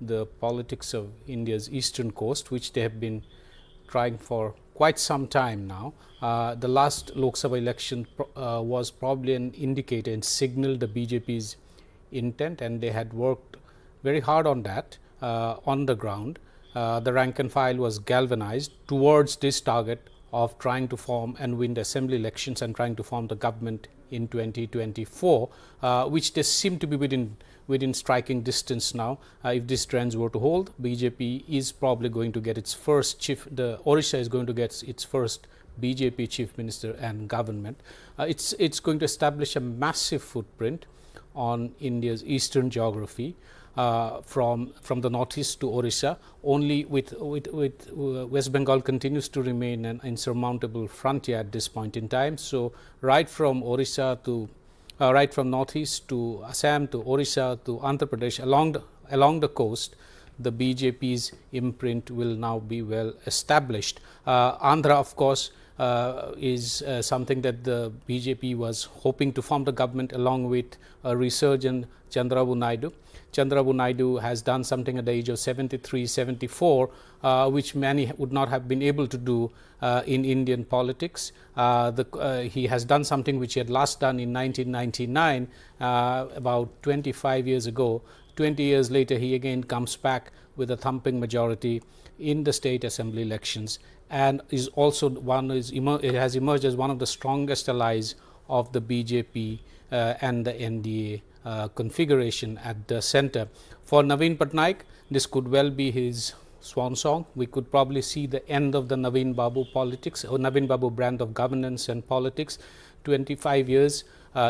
the politics of India's eastern coast, which they have been trying for quite some time now. The last Lok Sabha election was probably an indicator and signaled the BJP's intent, and they had worked very hard on that on the ground. The rank and file was galvanized towards this target of trying to form and win the assembly elections and trying to form the government in 2024, which they seem to be within striking distance now. If these trends were to hold, BJP is probably going to get its first Odisha is going to get its first BJP chief minister and government. It's going to establish a massive footprint on India's eastern geography, from the northeast to Odisha. Only with West Bengal continues to remain an insurmountable frontier at this point in time. So right from Odisha to right from northeast to Assam to Odisha to Uttar Pradesh, along the coast, the BJP's imprint will now be well established. Andhra, of course, is something that the BJP was hoping to form the government along with a resurgent Chandrababu Naidu. Chandrababu Naidu has done something at the age of 73, 74, which many would not have been able to do in Indian politics. He has done something which he had last done in 1999, about 25 years ago. 20 years later, he again comes back with a thumping majority in the state assembly elections, and is also has emerged as one of the strongest allies of the BJP and the NDA configuration at the center. For Naveen Patnaik, this could well be his swan song. We could probably see the end of the Naveen Babu politics, or Naveen Babu brand of governance and politics. 25 years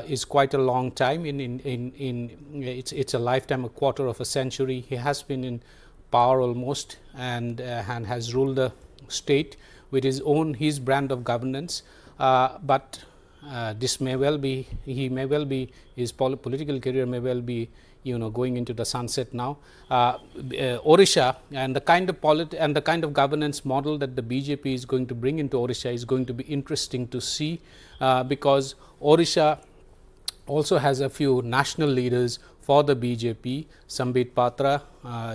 is quite a long time. It's a lifetime, a quarter of a century. He has been in power almost, and has ruled the state with his brand of governance. But this may well be, his political career may well be, going into the sunset now. Odisha and the kind of governance model that the BJP is going to bring into Odisha is going to be interesting to see, because Odisha also has a few national leaders for the BJP, Sambit Patra,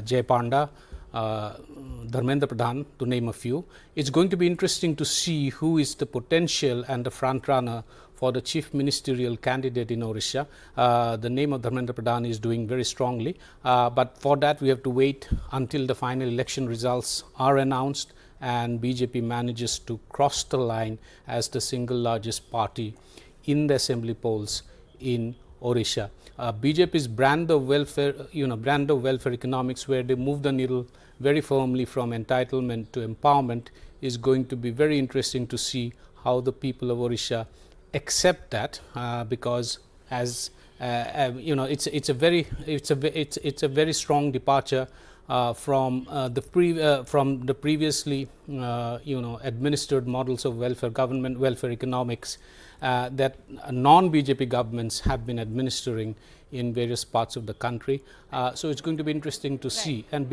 Jay Panda, Dharmendra Pradhan, to name a few. It's going to be interesting to see who is the potential and the front runner for the chief ministerial candidate in Odisha. The name of Dharmendra Pradhan is doing very strongly, but for that we have to wait until the final election results are announced and BJP manages to cross the line as the single largest party in the assembly polls in Odisha. BJP's brand of welfare, economics, where they move the needle very firmly from entitlement to empowerment, is going to be very interesting to see how the people of Odisha accept that, because as it's a very strong departure from the previously administered models of welfare economics that non-BJP governments have been administering in various parts of the country. So it's going to be interesting to see. And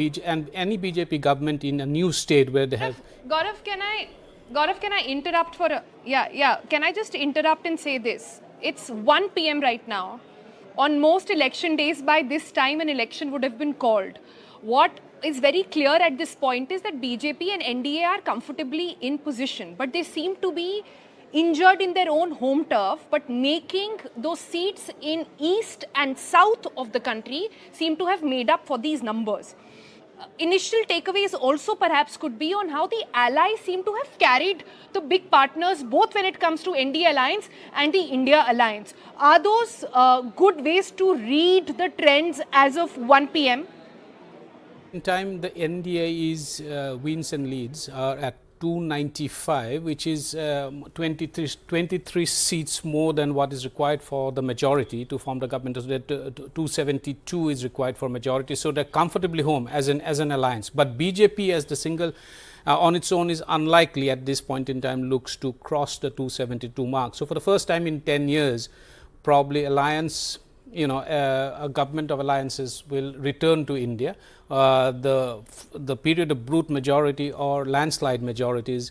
any BJP government in a new state where they have... Gaurav, can I interrupt for a... Can I just interrupt and say this? It's 1 p.m. right now. On most election days, by this time, an election would have been called. What is very clear at this point is that BJP and NDA are comfortably in position, but they seem to be injured in their own home turf, but making those seats in east and south of the country seem to have made up for these numbers. Initial takeaways also perhaps could be on how the allies seem to have carried the big partners, both when it comes to NDA alliance and the India alliance. Are those good ways to read the trends as of 1 p.m.? In time, the NDA wins and leads are at 295, which is 23 seats more than what is required for the majority to form the government. 272 is required for majority, so they're comfortably home as an alliance. But BJP as the single on its own is unlikely at this point in time, looks to cross the 272 mark. So for the first time in 10 years, probably alliance, a government of alliances will return to India. The period of brute majority or landslide majorities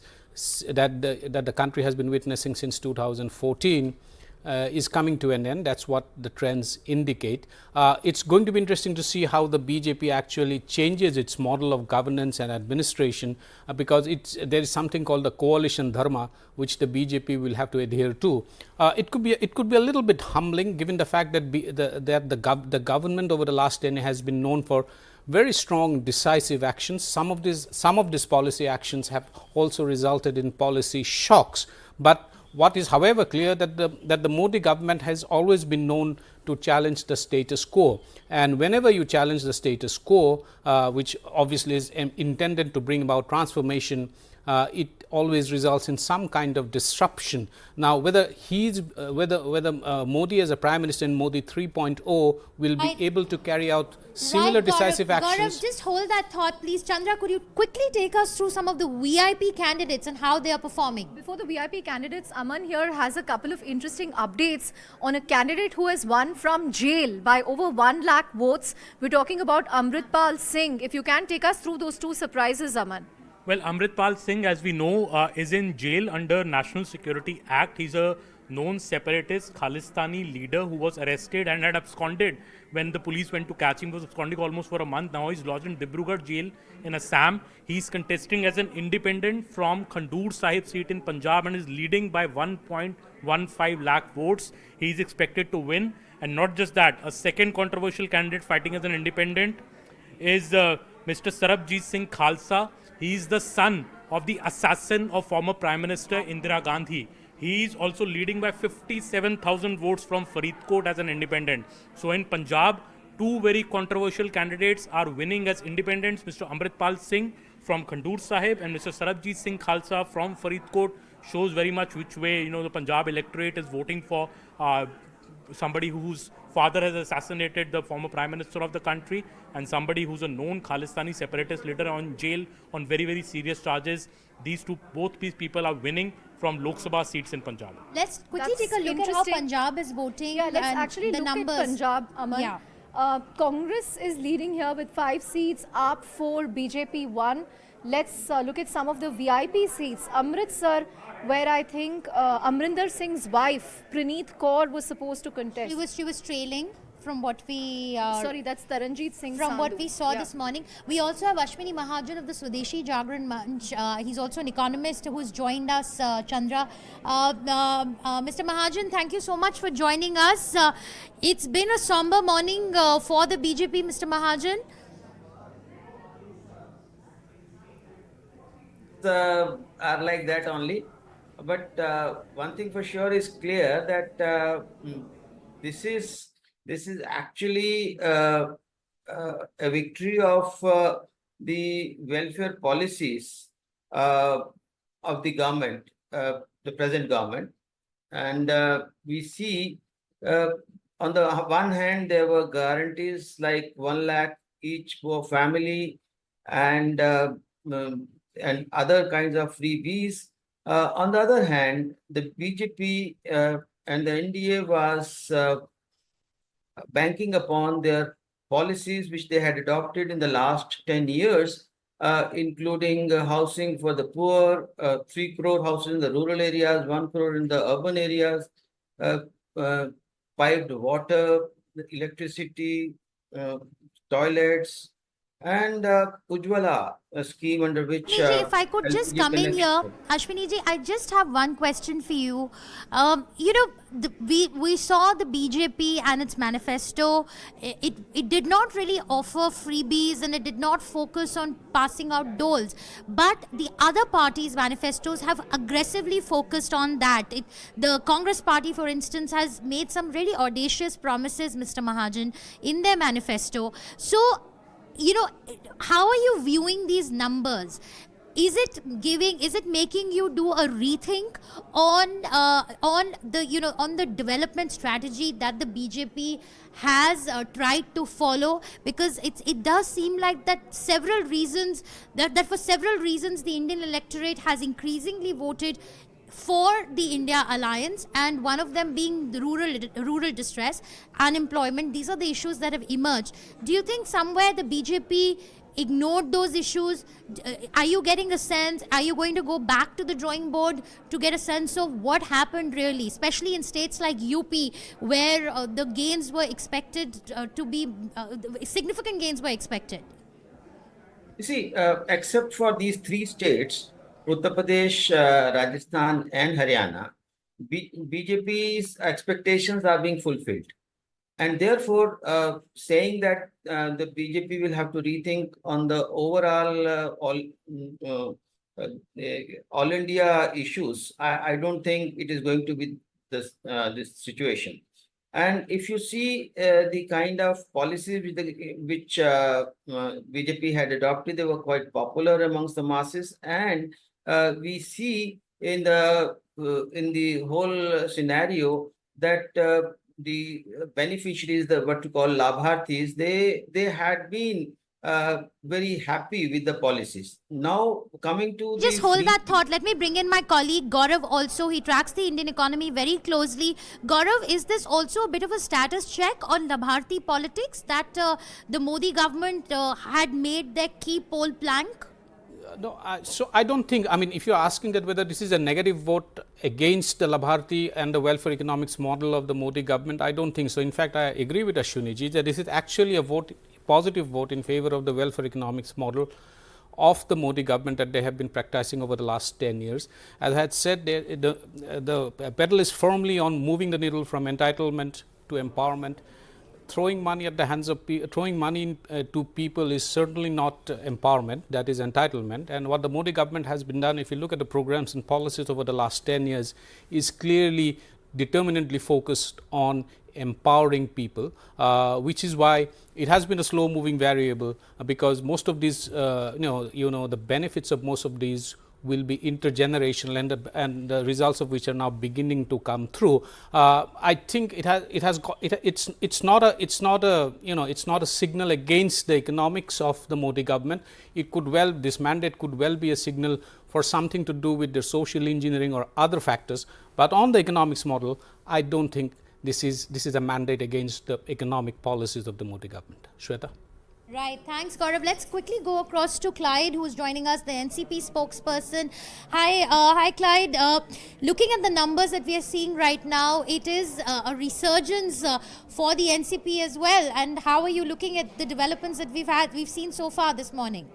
that the country has been witnessing since 2014 is coming to an end. That's what the trends indicate. It's going to be interesting to see how the BJP actually changes its model of governance and administration, because there is something called the coalition dharma, which the BJP will have to adhere to. It could be a little bit humbling, given the fact that the government over the last 10 years has been known for very strong decisive actions. Some of these policy actions have also resulted in policy shocks. But what is, however, clear that the Modi government has always been known to challenge the status quo. And whenever you challenge the status quo, which obviously is intended to bring about transformation, it always results in some kind of disruption. Now, whether Modi as a Prime Minister in Modi 3.0 will be able to carry out similar decisive actions. Gaurav, just hold that thought, please. Chandra, could you quickly take us through some of the VIP candidates and how they are performing? Before the VIP candidates, Aman here has a couple of interesting updates on a candidate who has won from jail by over 1 lakh votes. We're talking about Amritpal Singh. If you can take us through those two surprises, Aman. Well, Amritpal Singh, as we know, is in jail under National Security Act. He's a known separatist Khalistani leader who was arrested and had absconded when the police went to catch him. He was absconding almost for a month. Now he's lodged in Dibrugarh jail in Assam. He's contesting as an independent from Khandur Sahib seat in Punjab and is leading by 1.15 lakh votes. He's expected to win. And not just that, a second controversial candidate fighting as an independent is Mr. Sarabjit Singh Khalsa. He is the son of the assassin of former Prime Minister Indira Gandhi. He is also leading by 57,000 votes from Faridkot as an independent. So in Punjab, two very controversial candidates are winning as independents. Mr. Amritpal Singh from Khandur Sahib and Mr. Sarabjit Singh Khalsa from Faridkot shows very much which way the Punjab electorate is voting for somebody whose father has assassinated the former Prime Minister of the country and somebody who's a known Khalistani separatist leader on jail on very, very serious charges. Both these people are winning from Lok Sabha seats in Punjab. Let's quickly take a look at how Punjab is voting. Yeah, let's actually look at Punjab, Aman. Yeah. Congress is leading here with 5 seats, AAP 4, BJP 1. Let's look at some of the VIP seats. Amritsar, where I think Amrinder Singh's wife, Praneeth Kaur, was supposed to contest. She was trailing from what we sorry, that's Taranjeet Singh from what Sandhu. we saw this morning. We also have Ashwini Mahajan of the Swadeshi Jagran Manch. He's also an economist who's joined us, Chandra. Mr. Mahajan, thank you so much for joining us. It's been a somber morning for the BJP, Mr. Mahajan. Are like that only, but one thing for sure is clear that this is actually a victory of the welfare policies of the government, the present government, and we see on the one hand there were guarantees like 1 lakh each per family and other kinds of freebies. On the other hand, the BJP and the NDA was banking upon their policies which they had adopted in the last 10 years, including housing for the poor, 3 crore houses in the rural areas, 1 crore in the urban areas, piped water, electricity, toilets, and Ujjwala, a scheme under which... Ashwini ji, if I could just come in here, Ashwini ji, I just have one question for you. You know, we saw the BJP and its manifesto. It did not really offer freebies and it did not focus on passing out doles. But the other parties' manifestos have aggressively focused on that. The Congress party, for instance, has made some really audacious promises, Mr. Mahajan, in their manifesto. So, you know, how are you viewing these numbers? Is it making you do a rethink on the development strategy that the BJP has tried to follow? Because it does seem like that for several reasons the Indian electorate has increasingly voted for the India alliance, and one of them being the rural distress, unemployment. These are the issues that have emerged. Do you think somewhere the BJP ignored those issues? Are you getting a sense? Are you going to go back to the drawing board to get a sense of what happened really, especially in states like UP, where the gains were expected to be significant gains were expected? You see, except for these 3 states, Uttar Pradesh, Rajasthan, and Haryana, BJP's expectations are being fulfilled. And therefore, saying that the BJP will have to rethink on the overall all India issues, I don't think it is going to be this situation. And if you see the kind of policies which BJP had adopted, they were quite popular amongst the masses, and we see in the whole scenario that the beneficiaries, what you call labharthis, they had been very happy with the policies. Now coming to just hold that thought. Let me bring in my colleague Gaurav also. He tracks the Indian economy very closely. Gaurav, is this also a bit of a status check on Labharthi politics that the Modi government had made their key poll plank? No, so I don't think, I mean, if you're asking that whether this is a negative vote against the Labharthi and the welfare economics model of the Modi government, I don't think so. In fact, I agree with Ashwini ji that this is actually a positive vote in favor of the welfare economics model of the Modi government that they have been practicing over the last 10 years. As I had said, the pedal is firmly on moving the needle from entitlement to empowerment. Throwing money at the hands of to people is certainly not empowerment, that is entitlement. And what the Modi government has been done, if you look at the programs and policies over the last 10 years, is clearly determinedly focused on empowering people, which is why it has been a slow moving variable, because most of these, the benefits of most of these will be intergenerational, and the results of which are now beginning to come through. I think it's not a signal against the economics of the Modi government. This mandate could well be a signal for something to do with the social engineering or other factors, but on the economics model, I don't think this is a mandate against the economic policies of the Modi government. Shweta? Right, thanks Gaurav. Let's quickly go across to Clyde, who's joining us, the NCP spokesperson. Hi Clyde. Looking at the numbers that we are seeing right now, it is a resurgence for the NCP as well. And how are you looking at the developments that we've seen so far this morning?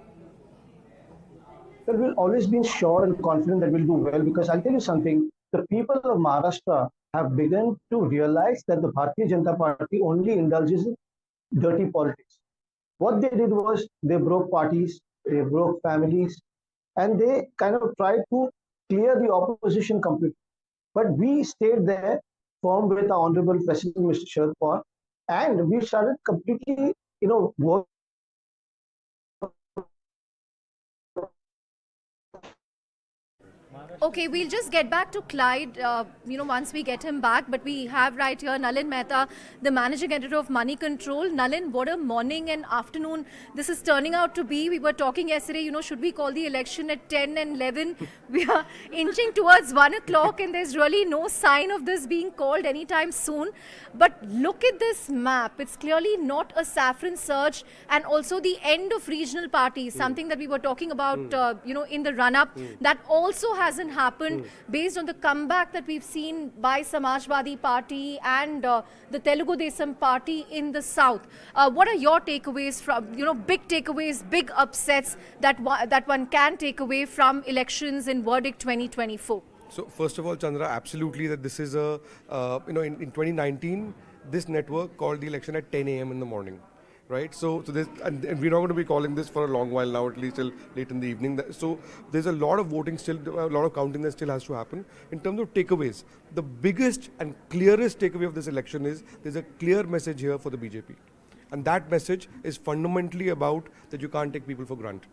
Well, we've always been sure and confident that we'll do well, because I'll tell you something, the people of Maharashtra have begun to realize that the Bharatiya Janata Party only indulges in dirty politics. What they did was they broke parties, they broke families, and they kind of tried to clear the opposition completely. But we stayed there firm with our Honorable President, Mr. Sharad Pawar, and we started completely, working. Okay, we'll just get back to Clyde, once we get him back. But we have right here Nalin Mehta, the managing editor of Moneycontrol. Nalin, what a morning and afternoon this is turning out to be. We were talking yesterday, should we call the election at 10 and 11? We are inching towards 1 o'clock and there's really no sign of this being called anytime soon. But look at this map. It's clearly not a saffron surge, and also the end of regional parties, something that we were talking about, in the run-up. That also hasn't happened based on the comeback that we've seen by Samajwadi Party and the Telugu Desam Party in the south. What are your takeaways from, big takeaways, big upsets that one can take away from elections in verdict 2024? So first of all, Chandra, absolutely that this is a, in 2019, this network called the election at 10 a.m. in the morning. Right, so this, and we're not going to be calling this for a long while now, at least till late in the evening. So there's a lot of voting still, a lot of counting that still has to happen. In terms of takeaways, the biggest and clearest takeaway of this election is there's a clear message here for the BJP. And that message is fundamentally about that you can't take people for granted.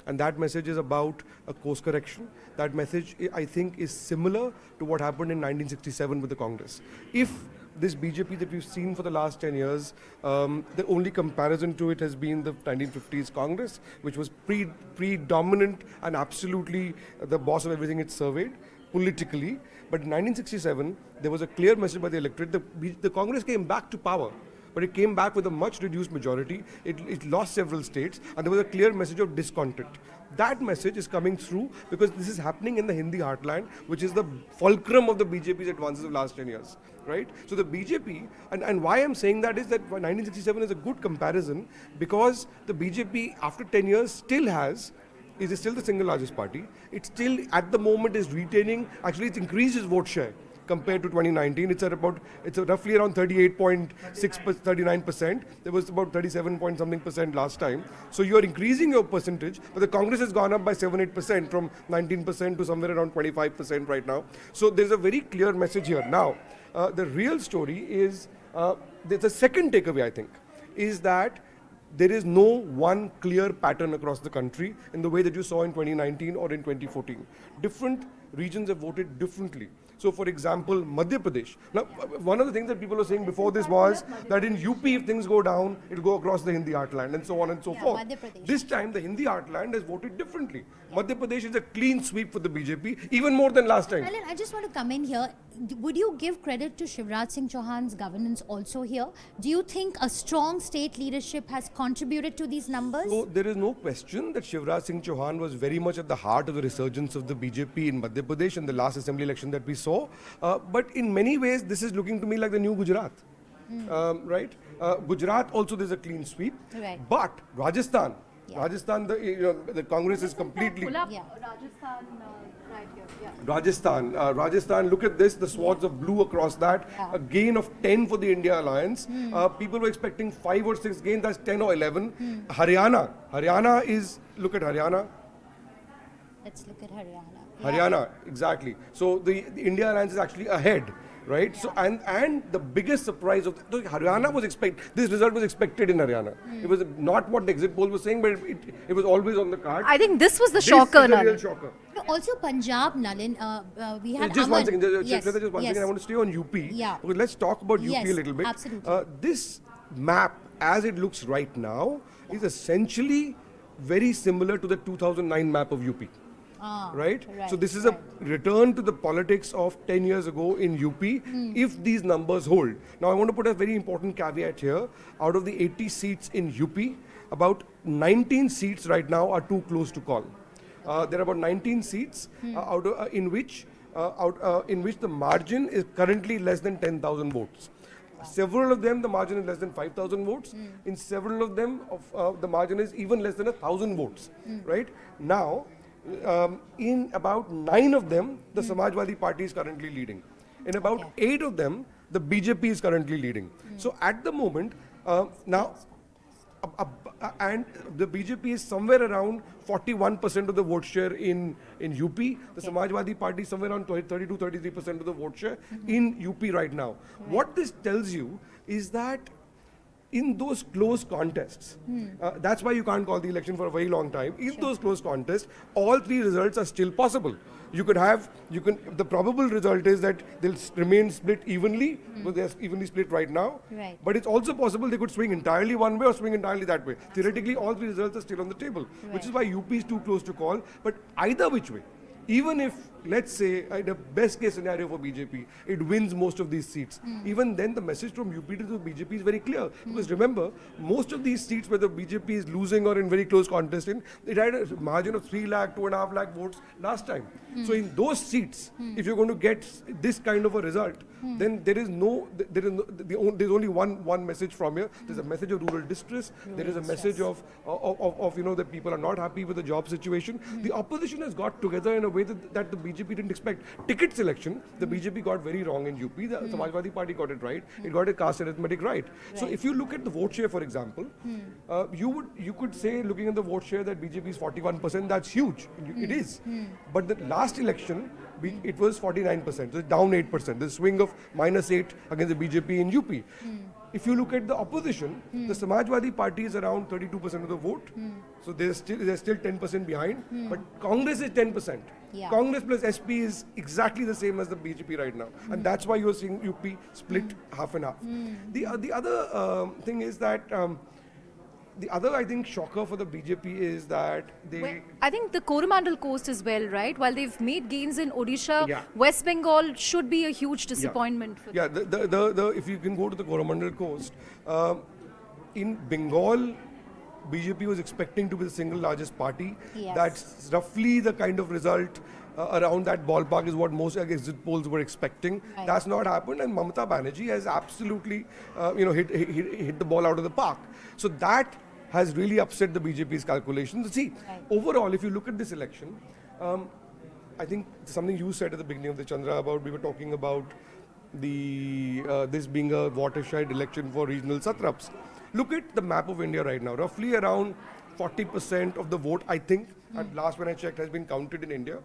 And that message is about a course correction. That message, I think, is similar to what happened in 1967 with the Congress. If this BJP that we've seen for the last 10 years, the only comparison to it has been the 1950s Congress, which was predominant and absolutely the boss of everything it surveyed politically. But in 1967, there was a clear message by the electorate. The Congress came back to power, but it came back with a much reduced majority. It lost several states, and there was a clear message of discontent. That message is coming through because this is happening in the Hindi heartland, which is the fulcrum of the BJP's advances of the last 10 years. Right? So the BJP, and why I'm saying that is that 1967 is a good comparison because the BJP after 10 years is still the single largest party. It still at the moment is retaining, actually it's increased its vote share compared to 2019. It's roughly around 39%. There was about 37 point something percent last time. So you're increasing your percentage, but the Congress has gone up by 7-8% from 19% to somewhere around 25% right now. So there's a very clear message here. Now, the real story is, there's a second takeaway, I think, is that there is no one clear pattern across the country in the way that you saw in 2019 or in 2014. Different regions have voted differently. So, for example, Madhya Pradesh. Now, one of the things that people were saying before this was that in UP, if things go down, it'll go across the Hindi heartland and so on and so forth. This time, the Hindi heartland has voted differently. Madhya Pradesh is a clean sweep for the BJP, even more than last time. Alan, I just want to come in here. Would you give credit to Shivraj Singh Chauhan's governance also here? Do you think a strong state leadership has contributed to these numbers? So there is no question that Shivraj Singh Chauhan was very much at the heart of the resurgence of the BJP in Madhya Pradesh in the last assembly election that we saw. But in many ways, this is looking to me like the new Gujarat. Right? Gujarat also there's a clean sweep. Right. But Rajasthan, the Congress is completely. Rajasthan, right here. Yeah. Rajasthan, look at this, the swaths of blue across that, a gain of 10 for the India Alliance. People were expecting 5 or 6 gains, that's 10 or 11. Haryana is, look at Haryana. Let's look at Haryana. Haryana, exactly. So the India Alliance is actually ahead. Right, so and the biggest surprise of Haryana was this result was expected in Haryana. It was not what the exit poll was saying, but it was always on the card. I think this was the shocker, Nalin. Real shocker. Also, Punjab, Nalin, we had just one second. Yes. Just one second. I want to stay on UP. Yeah. Okay, let's talk about UP a little bit. Absolutely. This map, as it looks right now, is essentially very similar to the 2009 map of UP. right? So this is a return to the politics of 10 years ago in UP if these numbers hold. Now I want to put a very important caveat here. Out of the 80 seats in UP, about 19 seats right now are too close to call. There are about 19 seats in which the margin is currently less than 10,000 votes. Several of them, the margin is less than 5,000 votes. In several of them, the margin is even less than 1,000 votes. Right now, in about 9 of them, the Samajwadi Party is currently leading. In about 8 of them, the BJP is currently leading. So at the moment, now. And the BJP is somewhere around 41% of the vote share in UP. The Samajwadi Party is somewhere around 32-33% of the vote share in UP right now. What this tells you is that in those close contests, that's why you can't call the election for a very long time. In those close contests, all 3 results are still possible. The probable result is that they'll remain split evenly, because they're evenly split right now. But it's also possible they could swing entirely one way or swing entirely that way. Theoretically, all 3 results are still on the table, which is why UP is too close to call. But either which way, even if, let's say, in a best case scenario for BJP, it wins most of these seats, even then the message from UP to the BJP is very clear. Because remember, most of these seats where the BJP is losing or in very close contest, it had a margin of 3 lakh, 2.5 lakh votes last time. So in those seats, if you're going to get this kind of a result, then there's only one message from here. There's a message of rural distress. There is a message of that people are not happy with the job situation. The opposition has got together in a way that the BJP didn't expect. Ticket selection, the BJP got very wrong in UP. The Samajwadi Party got it right. It got a caste arithmetic right. So if you look at the vote share, for example, you could say, looking at the vote share, that BJP is 41%. That's huge. It is. But the last election, it was 49%. So it's down 8%. The swing of -8 against the BJP in UP. If you look at the opposition, the Samajwadi Party is around 32% of the vote. So they're still 10% behind. But Congress is 10%. Congress plus SP is exactly the same as the BJP right now. And that's why you're seeing UP split half and half. The other thing is that the other, I think, shocker for the BJP is that they... I think the Coromandel coast as well, right? While they've made gains in Odisha, West Bengal should be a huge disappointment for them. If you can go to the Coromandel coast, in Bengal, BJP was expecting to be the single largest party. That's roughly the kind of result around that ballpark is what most exit polls were expecting. That's not happened, and Mamata Banerjee has absolutely hit the ball out of the park. So that has really upset the BJP's calculations. See, overall, if you look at this election, I think something you said at the beginning of the Chandra about, we were talking about this being a watershed election for regional satraps. Look at the map of India right now. Roughly around 40% of the vote, I think, at last when I checked, has been counted in India.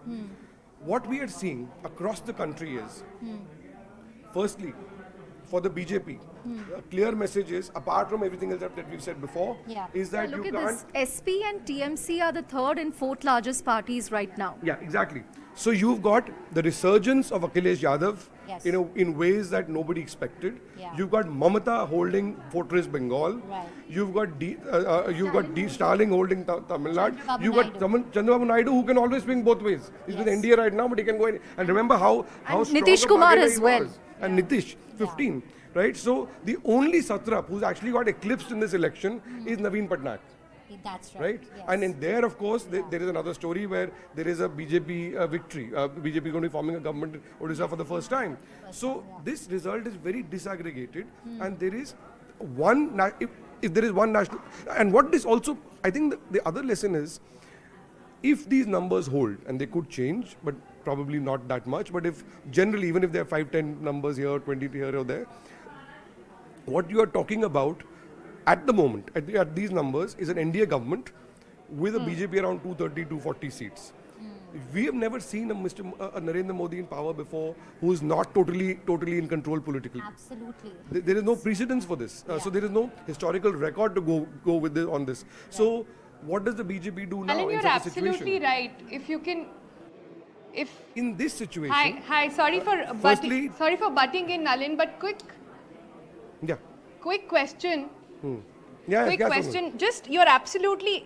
What we are seeing across the country is, firstly, for the BJP, a clear message is, apart from everything else that we've said before, is that look you at can't... this. SP and TMC are the 3rd and 4th largest parties right now. Yeah, exactly. So you've got the resurgence of Akhilesh Yadav in ways that nobody expected. You've got Mamata holding Fortress Bengal. You've got Stalin holding Tamil Nadu. You've got Chandrababu Naidu, who can always swing both ways. He's with NDA right now, but he can go in. And remember how strong Nitish Kumar as well. And Nitish, 15. Right? So the only satrap who's actually got eclipsed in this election is Naveen Patnaik. That's right. And in there, of course, there is another story where there is a BJP victory. BJP is going to be forming a government in Odisha for the first time. So this result is very disaggregated, and there is one. If there is one national, and what this also, I think the other lesson is, if these numbers hold, and they could change, but probably not that much. But if generally, even if there are 5-10 numbers here, 20 here or there, what you are talking about at the moment, at these numbers, is an NDA government with a BJP around 230-240 seats. We have never seen a Narendra Modi in power before who is not totally in control politically. Absolutely. There is no precedence for this. So there is no historical record to go with this on this. So what does the BJP do now Alan, in you're such a situation? absolutely right. If you can... in this situation... Hi. Sorry for butting in, Nalin, but quick question. Quick question. Just you're absolutely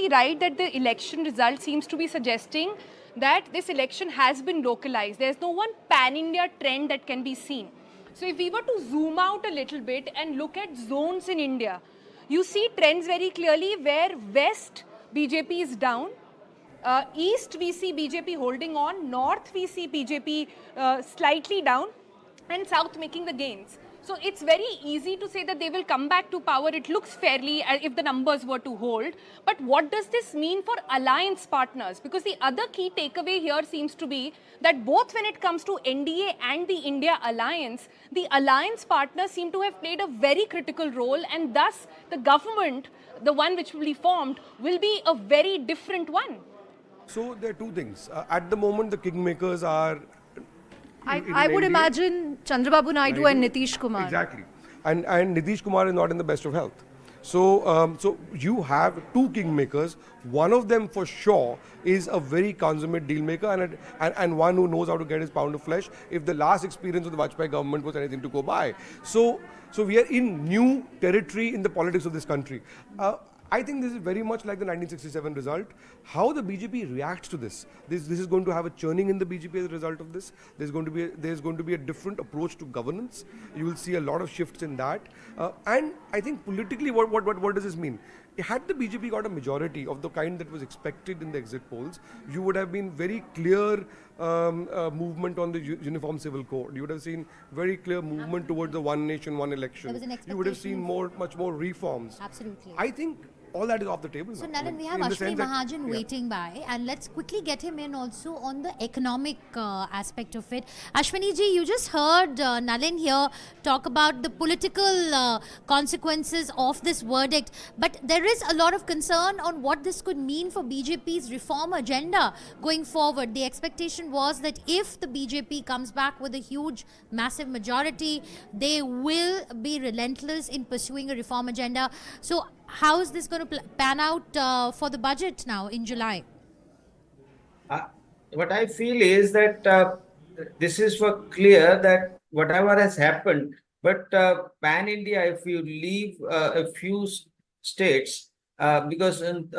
right that the election result seems to be suggesting that this election has been localized. There's no one pan-India trend that can be seen. So if we were to zoom out a little bit and look at zones in India, you see trends very clearly where West BJP is down, East we see BJP holding on, North we see BJP slightly down, and South making the gains. So it's very easy to say that they will come back to power. It looks fairly if the numbers were to hold. But what does this mean for alliance partners? Because the other key takeaway here seems to be that both when it comes to NDA and the India alliance, the alliance partners seem to have played a very critical role, and thus the government, the one which will be formed, will be a very different one. So there are two things. At the moment, the kingmakers are... I would imagine Chandrababu Naidu and Nitish Kumar. Exactly. And Nitish Kumar is not in the best of health. So, so you have two kingmakers. One of them for sure is a very consummate deal maker and one who knows how to get his pound of flesh if the last experience of the Vajpayee government was anything to go by. So we are in new territory in the politics of this country. I think this is very much like the 1967 result. How the BJP reacts to this is going to have a churning in the BJP as a result of this. There's going to be a different approach to governance. You will see a lot of shifts in that. And I think politically, what does this mean? Had the BJP got a majority of the kind that was expected in the exit polls, you would have been very clear movement on the Uniform Civil Code. You would have seen very clear movement towards the one nation, one election. You would have seen much more reforms. Absolutely. I think all that is off the table. So, now. Nalin, we have Ashwini Mahajan waiting by, and let's quickly get him in also on the economic aspect of it. Ashwini ji, you just heard Nalin here talk about the political consequences of this verdict, but there is a lot of concern on what this could mean for BJP's reform agenda going forward. The expectation was that if the BJP comes back with a huge, massive majority, they will be relentless in pursuing a reform agenda. So, how is this going to pan out for the budget now in July? What I feel is that this is for clear that whatever has happened, but pan India, if you leave a few states, because in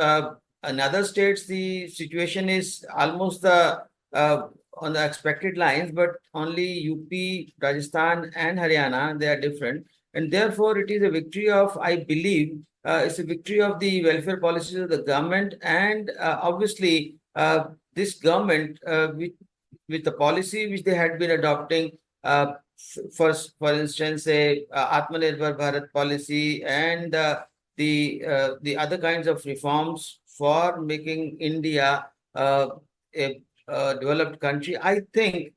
other states the situation is almost on the expected lines, but only UP, Rajasthan, and Haryana, they are different, and therefore it is a victory of, I believe, it's a victory of the welfare policies of the government, and obviously this government with the policy which they had been adopting, for instance, a Atmanirbhar Bharat policy and the other kinds of reforms for making India a developed country. I think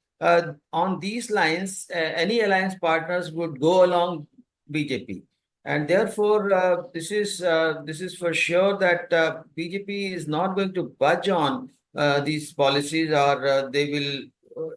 on these lines, any alliance partners would go along BJP. And therefore, this is for sure that BJP is not going to budge on these policies, or they will.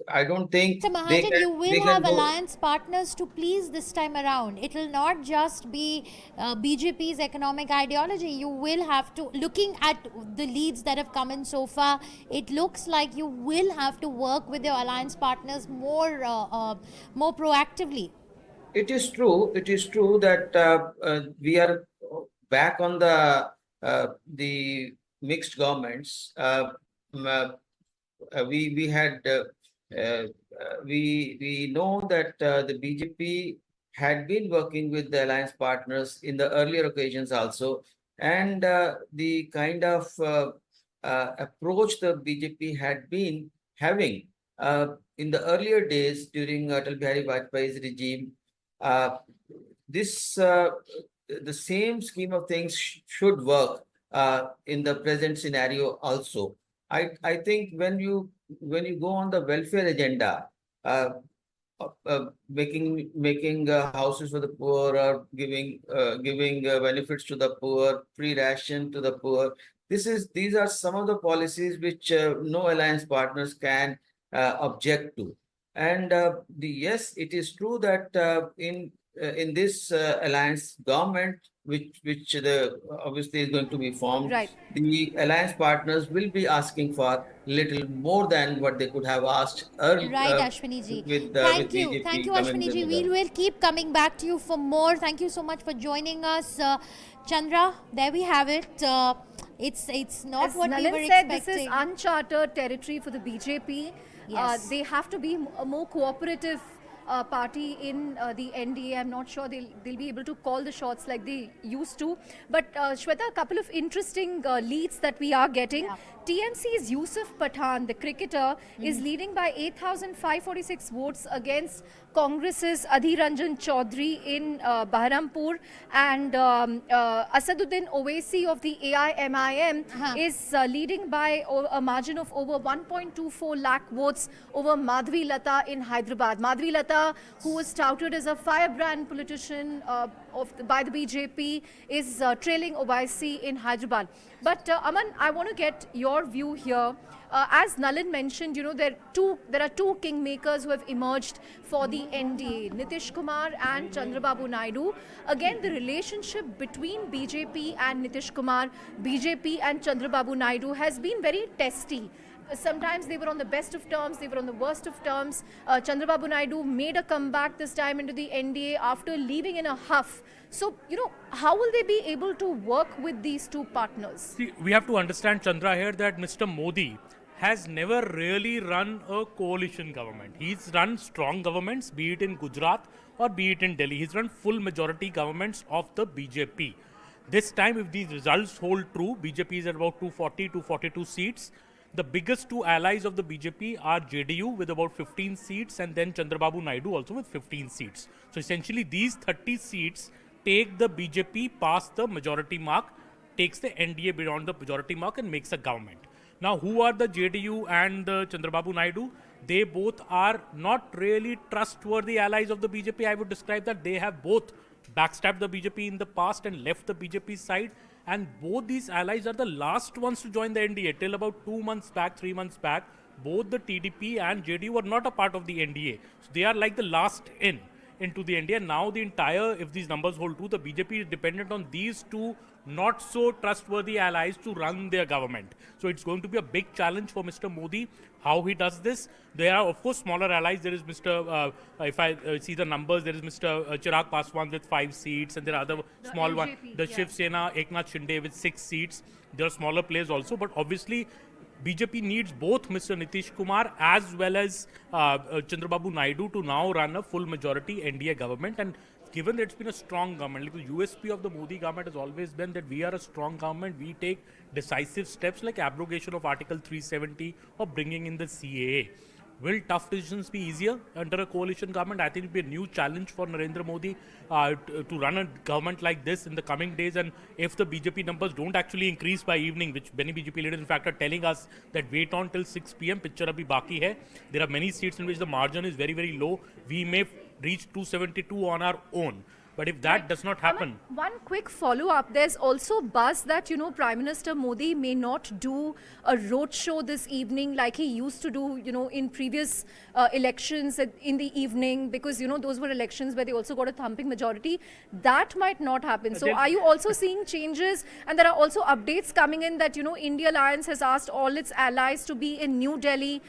I don't think. So Mahajan, you will have alliance partners to please this time around. It will not just be BJP's economic ideology. You will have to, looking at the leads that have come in so far, it looks like you will have to work with your alliance partners more proactively. It is true. It is true that we are back on the mixed governments. We had we know that the BJP had been working with the alliance partners in the earlier occasions also, and the kind of approach the BJP had been having in the earlier days during Atal Bihari Vajpayee's regime. The same scheme of things should work in the present scenario also. I think when you go on the welfare agenda, making houses for the poor, or giving benefits to the poor, free ration to the poor, these are some of the policies which no alliance partners can object to. And yes, it is true that in this alliance government, which the obviously is going to be formed, Right. the alliance partners will be asking for little more than what they could have asked earlier. Right, Ashwini ji. With Thank you. BJP Thank you, coming Ashwini ji. in We the will keep coming back to you for more. Thank you so much for joining us. Chandra, there we have it. It's not As what we Nalin were said, expecting. this is uncharted territory for the BJP. Yes. They have to be a more cooperative party in the NDA. I'm not sure they'll be able to call the shots like they used to. But Shweta, a couple of interesting leads that we are getting. Yeah. TMC's Yusuf Pathan, the cricketer, is leading by 8,546 votes against Congress's Adhir Ranjan Chaudhary in Baharampur, and Asaduddin Owaisi of the AIMIM is leading by a margin of over 1.24 lakh votes over Madhvi Lata in Hyderabad. Madhvi Lata, who was touted as a firebrand politician by the BJP, is trailing Owaisi in Hyderabad. But Aman, I want to get your view here. As Nalin mentioned, there are two kingmakers who have emerged for the NDA, Nitish Kumar and Chandrababu Naidu. Again, the relationship between BJP and Nitish Kumar, BJP and Chandrababu Naidu has been very testy. Sometimes they were on the best of terms, they were on the worst of terms. Chandrababu Naidu made a comeback this time into the NDA after leaving in a huff. So, how will they be able to work with these two partners? See, we have to understand, Chandra, here that Mr. Modi has never really run a coalition government. He's run strong governments, be it in Gujarat or be it in Delhi. He's run full majority governments of the BJP. This time, if these results hold true, BJP is at about 240, 242 seats. The biggest two allies of the BJP are JDU with about 15 seats and then Chandrababu Naidu also with 15 seats. So essentially these 30 seats take the BJP past the majority mark, takes the NDA beyond the majority mark and makes a government. Now who are the JDU and the Chandrababu Naidu? They both are not really trustworthy allies of the BJP. I would describe that they have both backstabbed the BJP in the past and left the BJP side. And both these allies are the last ones to join the NDA. Till about 2 months back, 3 months back, both the TDP and JDU were not a part of the NDA. So they are like the last into the NDA. Now the entire, if these numbers hold true, the BJP is dependent on these two not so trustworthy allies to run their government. So it's going to be a big challenge for Mr. Modi, how he does this. There are, of course, smaller allies. There is Mr. If I see the numbers, there is Mr. Chirag Paswan with 5 seats, and there are other small ones. The Shiv Sena, Eknath Shinde with 6 seats. There are smaller players also, but obviously BJP needs both Mr. Nitish Kumar as well as Chandrababu Naidu to now run a full majority NDA government. And given that it's been a strong government, like the USP of the Modi government has always been that we are a strong government, we take decisive steps like abrogation of Article 370 or bringing in the CAA. Will tough decisions be easier under a coalition government? I think it will be a new challenge for Narendra Modi to run a government like this in the coming days. And if the BJP numbers don't actually increase by evening, which many BJP leaders in fact are telling us that wait on till 6 p.m, picture abhi baki hai. There are many seats in which the margin is very, very low. We may reach 272 on our own. But if that does not happen... One quick follow-up. There's also buzz that, Prime Minister Modi may not do a roadshow this evening like he used to do, in previous elections in the evening, because, those were elections where they also got a thumping majority. That might not happen. So are you also seeing changes? And there are also updates coming in that, India Alliance has asked all its allies to be in New Delhi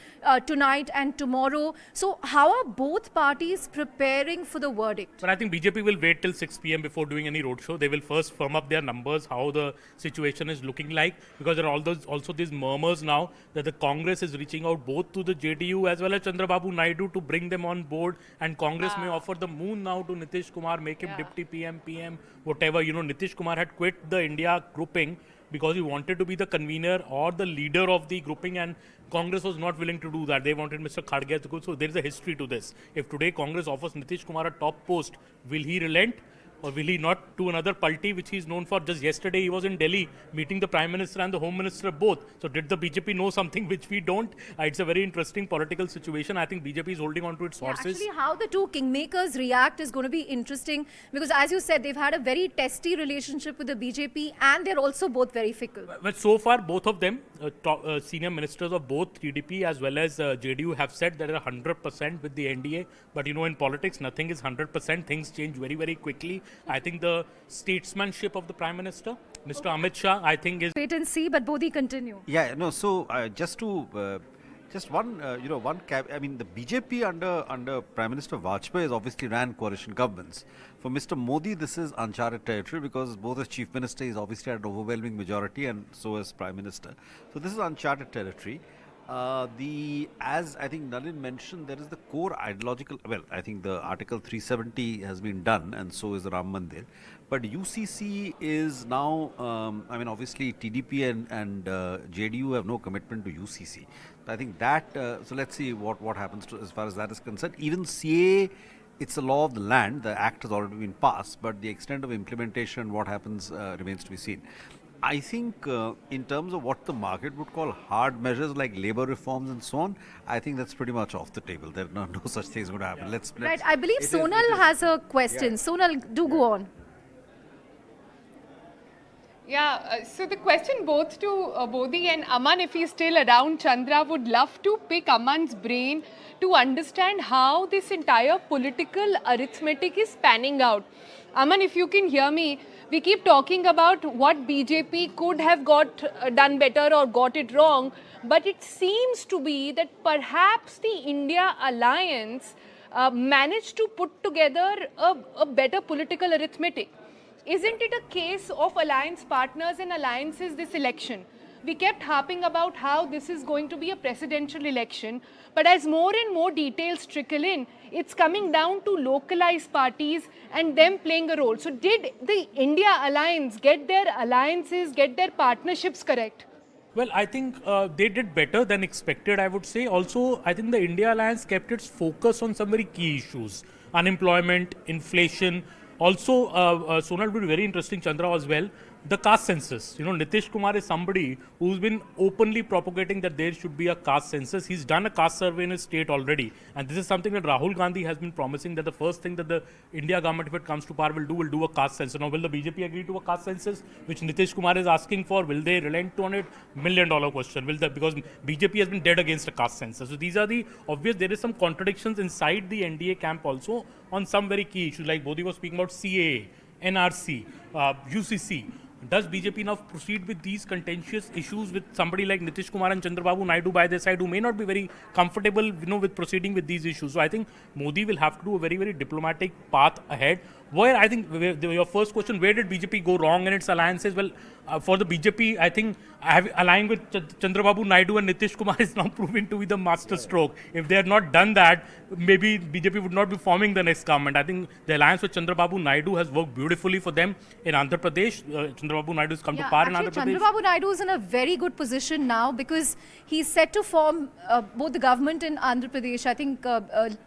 tonight and tomorrow. So how are both parties preparing for the verdict? But I think BJP will wait till 6 p.m. before doing any roadshow. They will first firm up their numbers, how the situation is looking like, because there are also these murmurs now that the Congress is reaching out both to the JDU as well as Chandrababu Naidu to bring them on board, and Congress may offer the moon now to Nitish Kumar, make him deputy PM, whatever. Nitish Kumar had quit the India grouping because he wanted to be the convener or the leader of the grouping, and Congress was not willing to do that. They wanted Mr. Kharge to go. So there is a history to this. If today Congress offers Nitish Kumar a top post, will he relent? Or will he not do another palti, which he is known for? Just yesterday, he was in Delhi meeting the Prime Minister and the Home Minister both. So did the BJP know something which we don't? It's a very interesting political situation. I think BJP is holding on to its horses. Actually, how the two kingmakers react is going to be interesting, because as you said, they've had a very testy relationship with the BJP and they're also both very fickle. But so far, both of them, senior ministers of both TDP as well as JDU have said that they're 100% with the NDA. But you know, in politics, nothing is 100%. Things change very, very quickly. I think the statesmanship of the Prime Minister, Mr. Amit Shah, I think is... Wait and see, but Bodhi, continue. Yeah, no, so just to... just one, I mean, the BJP under Prime Minister Vajpayee has obviously ran coalition governments. For Mr. Modi, this is uncharted territory because both as Chief Minister, he's obviously had an overwhelming majority, and so as Prime Minister. So this is uncharted territory. As I think Nalin mentioned, there is the core ideological, well, I think the Article 370 has been done, and so is the Ram Mandir. But UCC is now, I mean, obviously TDP and JDU have no commitment to UCC. I think that, so let's see what happens as far as that is concerned. Even CA, it's a law of the land, the act has already been passed, but the extent of implementation and what happens remains to be seen. I think in terms of what the market would call hard measures like labor reforms and so on, I think that's pretty much off the table. There are no such things going to happen. Let's Right, I believe Sonal has a question. Yeah. Sonal, do go on. Yeah, so the question both to Bodhi and Aman, if he's still around, Chandra, would love to pick Aman's brain to understand how this entire political arithmetic is panning out. Aman, if you can hear me, we keep talking about what BJP could have done better or got it wrong, but it seems to be that perhaps the India alliance managed to put together a better political arithmetic. Isn't it a case of alliance partners and alliances this election? We kept harping about how this is going to be a presidential election, but as more and more details trickle in, it's coming down to localized parties and them playing a role. So did the India alliance get their alliances, get their partnerships correct? Well, I think they did better than expected, I would say. Also, I think the India alliance kept its focus on some very key issues. Unemployment, inflation. Also, Sonal would be very interesting, Chandra, as well. The caste census. You know, Nitish Kumar is somebody who's been openly propagating that there should be a caste census. He's done a caste survey in his state already. And this is something that Rahul Gandhi has been promising, that the first thing that the India government, if it comes to power, will do a caste census. Now, will the BJP agree to a caste census, which Nitish Kumar is asking for? Will they relent on it? $1 million question. Will that, because BJP has been dead against a caste census. So these are the obvious, there is some contradictions inside the NDA camp also on some very key issues, like Bodhi was speaking about CAA, NRC, UCC. Does BJP now proceed with these contentious issues with somebody like Nitish Kumar and Chandrababu Naidu by their side, who may not be very comfortable, you know, with proceeding with these issues? So I think Modi will have to do a very, very diplomatic path ahead. Where I think your first question, where did BJP go wrong in its alliances? Well, for the BJP, I think allying with Chandrababu Naidu and Nitish Kumar is now proving to be the master stroke. If they had not done that, maybe BJP would not be forming the next government. I think the alliance with Chandrababu Naidu has worked beautifully for them in Andhra Pradesh. Chandrababu Naidu has come to power in Andhra Pradesh. Chandrababu Naidu is in a very good position now because he's set to form both the government in Andhra Pradesh. I think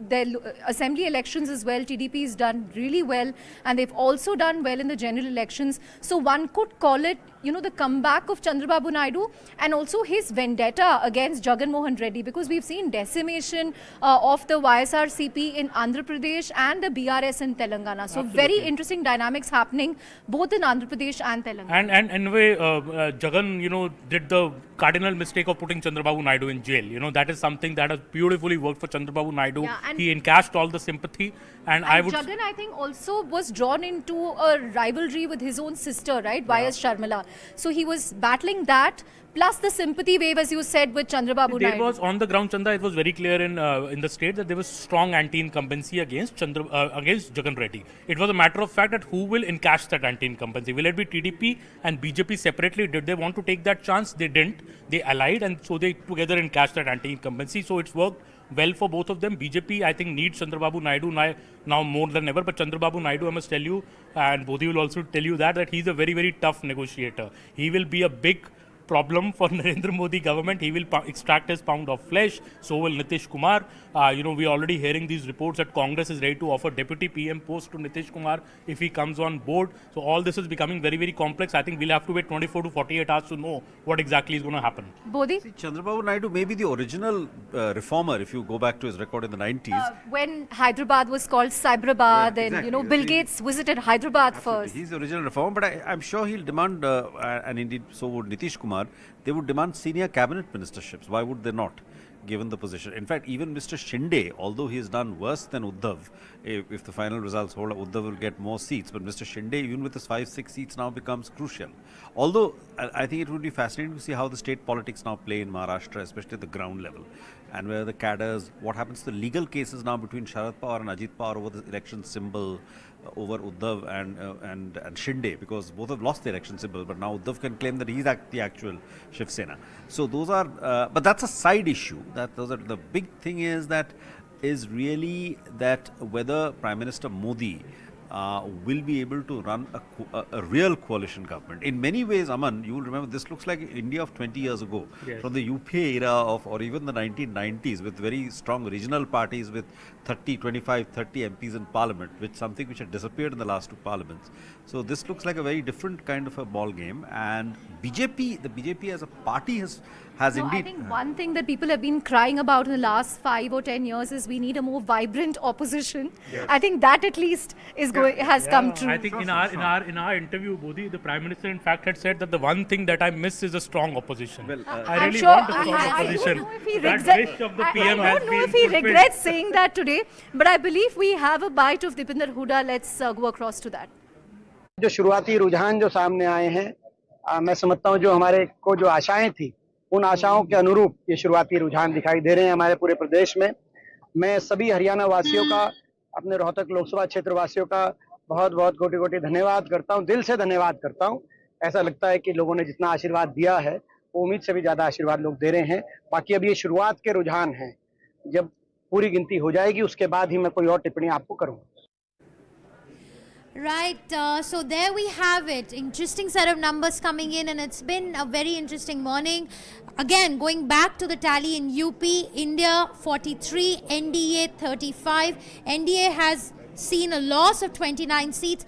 their assembly elections as well, TDP has done really well, and they've also done well in the general elections. So one could call it, you know, the comeback of Chandrababu Naidu and also his vendetta against Jagan Mohan Reddy, because we've seen decimation of the YSRCP in Andhra Pradesh and the BRS in Telangana. So very interesting dynamics happening both in Andhra Pradesh and Telangana. And in a way, Jagan, you know, did the cardinal mistake of putting Chandrababu Naidu in jail. You know, that is something that has beautifully worked for Chandrababu Naidu. Yeah, he encashed all the sympathy. And Jagan, I think, also was drawn into a rivalry with his own sister, right? YS Sharmila. So he was battling that, plus the sympathy wave, as you said, with Chandrababu Naidu. There was, on the ground, Chandra, it was very clear in the state that there was strong anti-incumbency against Jagan Reddy. It was a matter of fact that who will encash that anti-incumbency. Will it be TDP and BJP separately? Did they want to take that chance? They didn't. They allied, and so they together encashed that anti-incumbency. So it's worked well for both of them. BJP, I think, needs Chandrababu Naidu now more than ever. But Chandrababu Naidu, I must tell you, and Bodhi will also tell you that he's a very, very tough negotiator. He will be a big problem for Narendra Modi government. He will extract his pound of flesh. So will Nitish Kumar. You know, we're already hearing these reports that Congress is ready to offer deputy PM post to Nitish Kumar if he comes on board. So all this is becoming very, very complex. I think we'll have to wait 24 to 48 hours to know what exactly is going to happen. Bodhi? Chandrababu Naidu may be the original reformer if you go back to his record in the 90s. When Hyderabad was called Cyberabad, and you know, Bill Gates visited Hyderabad first. He's the original reformer, but I'm sure he'll demand, and indeed so would Nitish Kumar, Kumar, they would demand senior cabinet ministerships. Why would they not, given the position? In fact, even Mr. Shinde, although he has done worse than Uddhav, if the final results hold, Uddhav will get more seats. But Mr. Shinde, even with his 5-6 seats now, becomes crucial. Although I think it would be fascinating to see how the state politics now play in Maharashtra, especially at the ground level, and where the cadres, what happens to the legal cases now between Sharad Pawar and Ajit Pawar over the election symbol, over Uddhav and Shinde, because both have lost the election symbol, but now Uddhav can claim that he's the actual Shiv Sena. So those are, but that's a side issue. The big thing is really that whether Prime Minister Modi will be able to run a real coalition government. In many ways, Aman, you will remember this looks like India of 20 years ago, Yes. from the UPA era or even the 1990s, with very strong regional parties with 25, 30 MPs in parliament, something which had disappeared in the last two parliaments. So this looks like a very different kind of a ball game, and the BJP as a party has indeed. I think one thing that people have been crying about in the last 5 or 10 years is we need a more vibrant opposition. Yes. I think that at least has come true. I think in our interview, Bodhi, the Prime Minister in fact had said that the one thing that I miss is a strong opposition. Well, I really want a strong opposition. I don't know if he That wish of the PM I has don't know been if he fulfilled. regrets saying that today, but I believe we have a bite of Dipinder Hooda. Let's go across to that. जो शुरुआती रुझान जो सामने आए हैं, मैं समझता हूं जो हमारे को जो आशाएं थी, उन आशाओं के अनुरूप ये शुरुआती रुझान दिखाई दे रहे हैं हमारे पूरे प्रदेश में। मैं सभी हरियाणा वासियों का, अपने रोहतक लोकसभा क्षेत्र वासियों का बहुत बहुत कोटि कोटि धन्यवाद करता हूं, दिल से धन्यवाद करता हूं। ऐसा लगता है कि लोगों ने जितना आशीर्वाद दिया है, वो उम्मीद से भी ज्यादा आशीर्वाद लोग दे रहे हैं। बाकी अब ये शुरुआत के रुझान हैं, जब पूरी गिनती हो जाएगी उसके बाद ही मैं कोई और टिप्पणी आपको करूंगा। Right, so there we have it. Interesting set of numbers coming in, and it's been a very interesting morning. Again, going back to the tally in UP, India 43, NDA 35. NDA has seen a loss of 29 seats.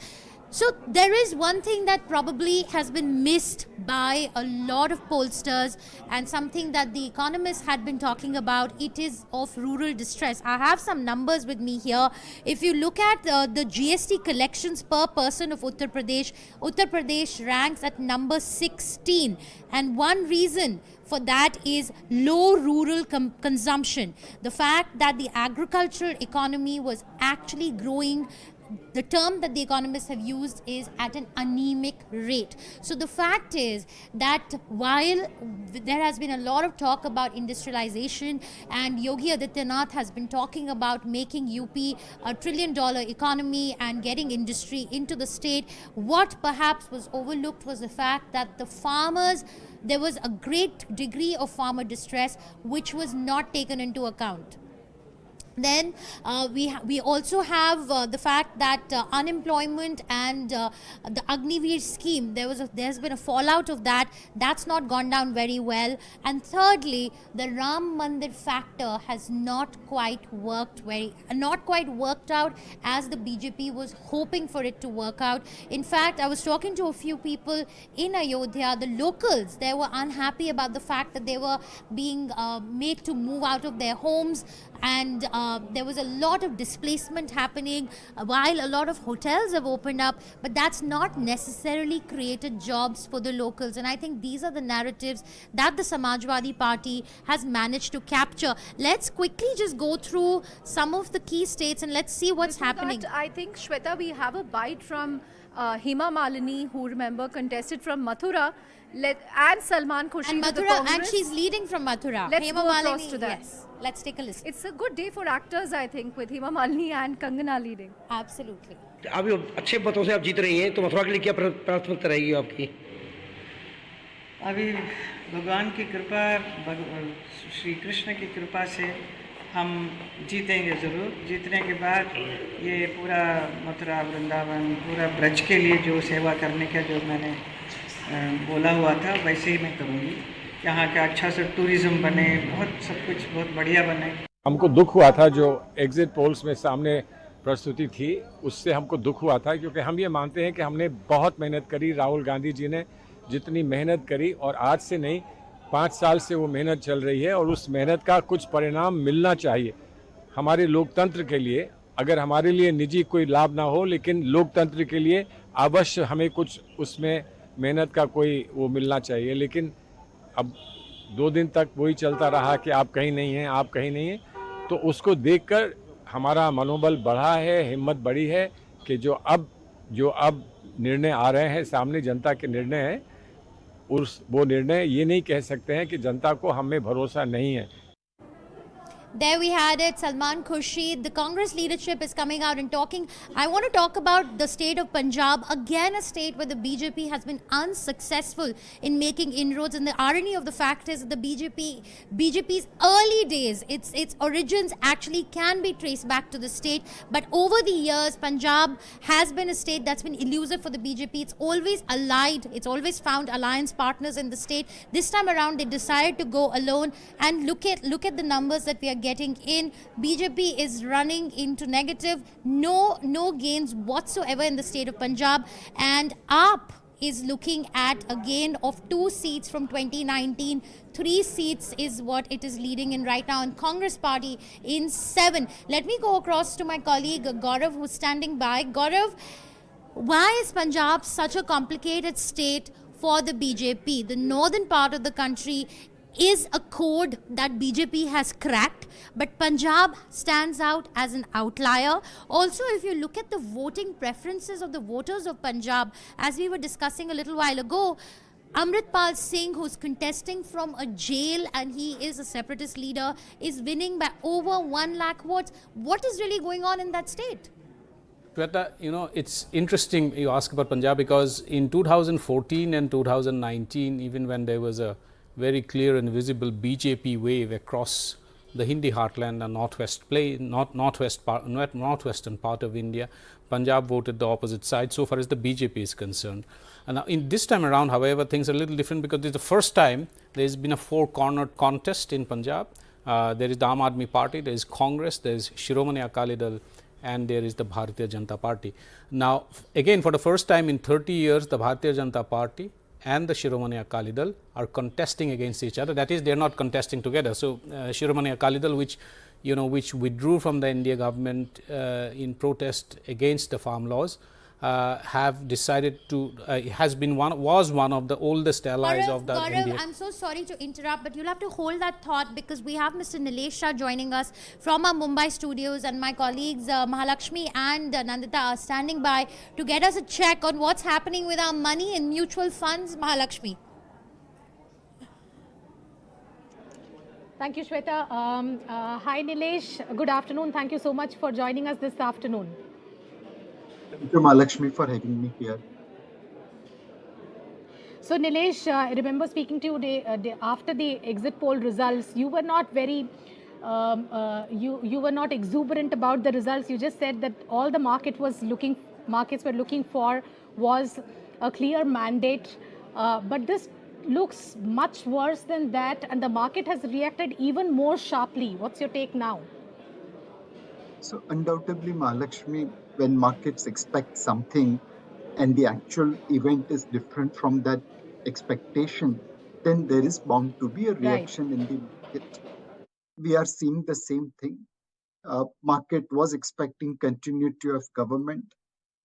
So there is one thing that probably has been missed by a lot of pollsters, and something that the economists had been talking about. It is of rural distress. I have some numbers with me here. If you look at the GST collections per person of Uttar Pradesh ranks at number 16, and one reason for that is low rural consumption. The fact that the agricultural economy was actually growing, the term that the economists have used is at an anemic rate. So the fact is that while there has been a lot of talk about industrialization, and Yogi Adityanath has been talking about making UP a $1 trillion economy and getting industry into the state, what perhaps was overlooked was the fact that the farmers, there was a great degree of farmer distress which was not taken into account. Then we also have the fact that unemployment and the Agniveer scheme, there's been a fallout of that. That's not gone down very well. And thirdly, the Ram Mandir factor has not quite worked out as the BJP was hoping for it to work out. In fact, I was talking to a few people in Ayodhya. The locals, they were unhappy about the fact that they were being made to move out of their homes, and there was a lot of displacement happening while a lot of hotels have opened up, but that's not necessarily created jobs for the locals. And I think these are the narratives that the Samajwadi Party has managed to capture. Let's quickly just go through some of the key states and let's see what's happening. I think, Shweta, we have a bite from Hema Malini, who, remember, contested from Mathura, and Salman Khurshid. And Mathura, and she's leading from Mathura. Let's Hema go Malini, across to that. yes. Let's take a listen. It's a good day for actors, I think, with Hema Malini and Kangana leading. Absolutely. अभी अच्छे मतों से आप जीत रही हैं, तो मथुरा के लिए क्या प्राथमिकता रहेगी आपकी? अभी भगवान की कृपा, श्री कृष्ण की कृपा से हम जीतेंगे ज़रूर। जीतने के बाद ये पूरा मथुरा वृंदावन पूरा ब्रज के लिए जो सेवा करने का जो मैंने बोला हुआ था, वैसे ही मैं करूँगी। यहाँ का अच्छा सा टूरिज्म बने, बहुत सब कुछ बहुत बढ़िया बने। हमको दुख हुआ था जो एग्जिट पोल्स में सामने प्रस्तुति थी, उससे हमको दुख हुआ था, क्योंकि हम ये मानते हैं कि हमने बहुत मेहनत करी। राहुल गांधी जी ने जितनी मेहनत करी, और आज से नहीं 5 साल से वो मेहनत चल रही है, और उस मेहनत का कुछ परिणाम मिलना चाहिए हमारे लोकतंत्र के लिए। अगर हमारे लिए निजी कोई लाभ ना हो, लेकिन लोकतंत्र के लिए अवश्य हमें कुछ उसमें मेहनत का कोई वो मिलना चाहिए। लेकिन अब 2 दिन तक वही चलता रहा कि आप कहीं नहीं हैं, आप कहीं नहीं हैं, तो उसको देखकर हमारा मनोबल बढ़ा है, हिम्मत बढ़ी है कि जो अब निर्णय आ रहे हैं सामने, जनता के निर्णय हैं, वो निर्णय ये नहीं कह सकते हैं कि जनता को हम में भरोसा नहीं है। There we had it, Salman Khurshid. The Congress leadership is coming out and talking. I want to talk about the state of Punjab, again a state where the BJP has been unsuccessful in making inroads. And the irony of the fact is that the BJP's early days, its origins actually can be traced back to the state. But over the years, Punjab has been a state that's been elusive for the BJP. It's always allied. It's always found alliance partners in the state. This time around, they decided to go alone. And look at the numbers that we are getting in. BJP is running into negative, no gains whatsoever in the state of Punjab, and AAP is looking at a gain of 2 seats from 2019. 3 seats is what it is leading in right now, and Congress party in 7. Let me go across to my colleague Gaurav, who's standing by. Gaurav, why is Punjab such a complicated state for the BJP? The northern part of the country is a code that BJP has cracked, but Punjab stands out as an outlier. Also, if you look at the voting preferences of the voters of Punjab, as we were discussing a little while ago, Amritpal Singh, who's contesting from a jail and he is a separatist leader, is winning by over 1 lakh votes. What is really going on in that state? Shweta, it's interesting you ask about Punjab, because in 2014 and 2019, even when there was a very clear and visible BJP wave across the Hindi heartland and northwestern part of India, Punjab voted the opposite side so far as the BJP is concerned. And now in this time around, however, things are a little different, because this is the first time there has been a 4-cornered contest in Punjab. There is the Aam Aadmi Party, there is Congress, there is Shiromani Akali Dal, and there is the Bharatiya Janata Party. Now, again, for the first time in 30 years, the Bharatiya Janata Party and the Shiromani Akali Dal are contesting against each other. That is, they are not contesting together. So, Shiromani Akali Dal, which withdrew from the NDA government in protest against the farm laws, have decided to was one of the oldest allies of the NDA. I'm so sorry to interrupt, but you'll have to hold that thought, because we have Mr. Nilesh Shah joining us from our Mumbai studios, and my colleagues Mahalakshmi and Nandita are standing by to get us a check on what's happening with our money in mutual funds. Mahalakshmi. Thank you, Shweta. Hi, Nilesh. Good afternoon. Thank you so much for joining us this afternoon. Thank you, Mahalakshmi, for having me here. So, Nilesh, I remember speaking to you after the exit poll results. You were not very, you were not exuberant about the results. You just said that all the markets were looking for was a clear mandate. But this looks much worse than that, and the market has reacted even more sharply. What's your take now? So undoubtedly, Mahalakshmi, when markets expect something and the actual event is different from that expectation, then there is bound to be a reaction in the market. We are seeing the same thing. Market was expecting continuity of government.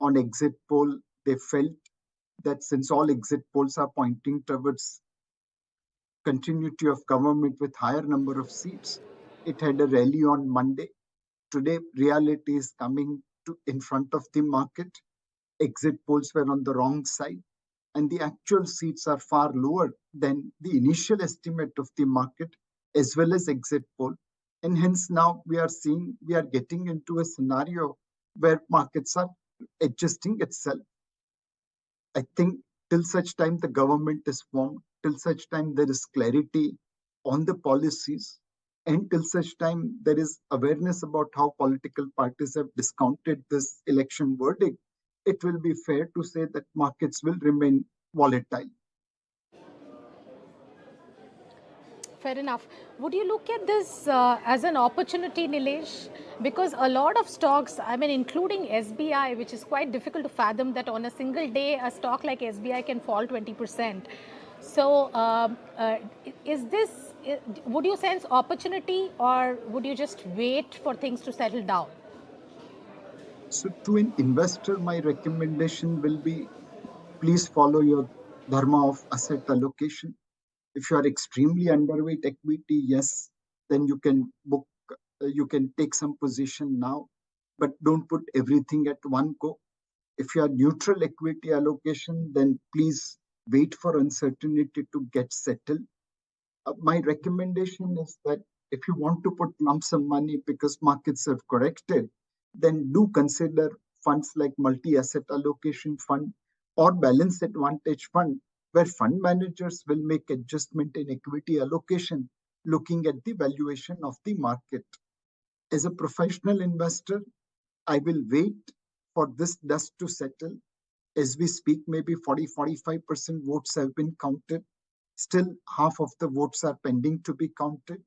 On exit poll, they felt that since all exit polls are pointing towards continuity of government with higher number of seats, it had a rally on Monday. Today, reality is coming in front of the market. Exit polls were on the wrong side, and the actual seats are far lower than the initial estimate of the market as well as exit poll. And hence now we are getting into a scenario where markets are adjusting itself. I think till such time the government is formed, till such time there is clarity on the policies, and till such time there is awareness about how political parties have discounted this election verdict, it will be fair to say that markets will remain volatile. Fair enough. Would you look at this as an opportunity, Nilesh? Because a lot of stocks, I mean, including SBI, which is quite difficult to fathom that on a single day, a stock like SBI can fall 20%. So would you sense opportunity, or would you just wait for things to settle down? So to an investor, my recommendation will be, please follow your dharma of asset allocation. If you are extremely underweight equity, yes, then you can book, you can take some position now, but don't put everything at one go. If you are neutral equity allocation, then please wait for uncertainty to get settled. My recommendation is that if you want to put lump sum money because markets have corrected, then do consider funds like multi-asset allocation fund or balanced advantage fund, where fund managers will make adjustment in equity allocation looking at the valuation of the market. As a professional investor, I will wait for this dust to settle. As we speak, maybe 40-45% votes have been counted. Still, half of the votes are pending to be counted.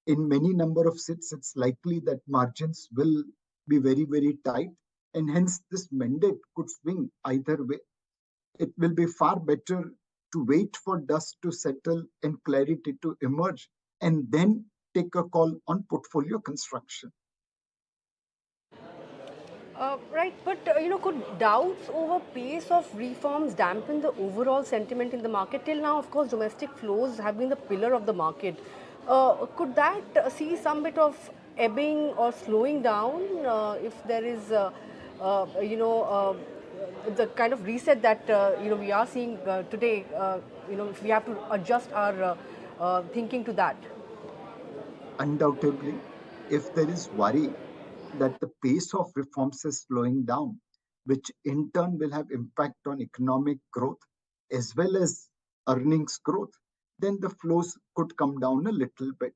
In many number of seats, it's likely that margins will be very, very tight, and hence this mandate could swing either way. It will be far better to wait for dust to settle and clarity to emerge, and then take a call on portfolio construction. Right, but could doubts over pace of reforms dampen the overall sentiment in the market? Till now, of course, domestic flows have been the pillar of the market. Could that see some bit of ebbing or slowing down if there is, the kind of reset that we are seeing today? If we have to adjust our thinking to that. Undoubtedly, if there is worry that the pace of reforms is slowing down, which in turn will have impact on economic growth as well as earnings growth, then the flows could come down a little bit.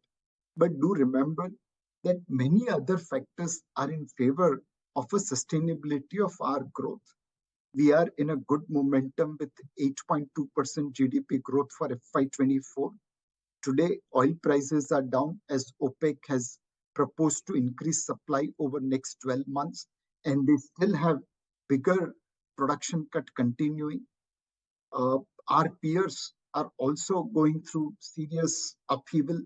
But do remember that many other factors are in favor of a sustainability of our growth. We are in a good momentum with 8.2% GDP growth for FY24. Today, oil prices are down as OPEC has proposed to increase supply over next 12 months, and they still have bigger production cut continuing. Our peers are also going through serious upheaval.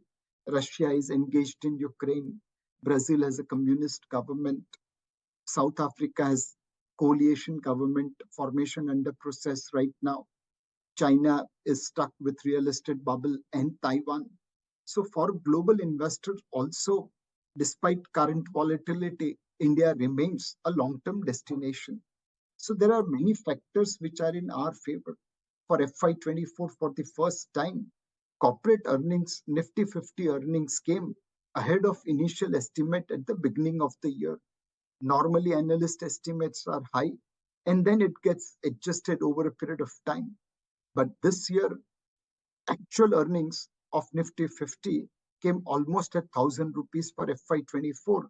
Russia is engaged in Ukraine. Brazil has a communist government. South Africa has coalition government formation under process right now. China is stuck with real estate bubble and Taiwan. So for global investors also, despite current volatility, India remains a long-term destination. So there are many factors which are in our favor. For FY24, for the first time, corporate earnings, Nifty 50 earnings came ahead of initial estimate at the beginning of the year. Normally, analyst estimates are high, and then it gets adjusted over a period of time. But this year, actual earnings of Nifty 50 came almost at 1,000 rupees for FY24,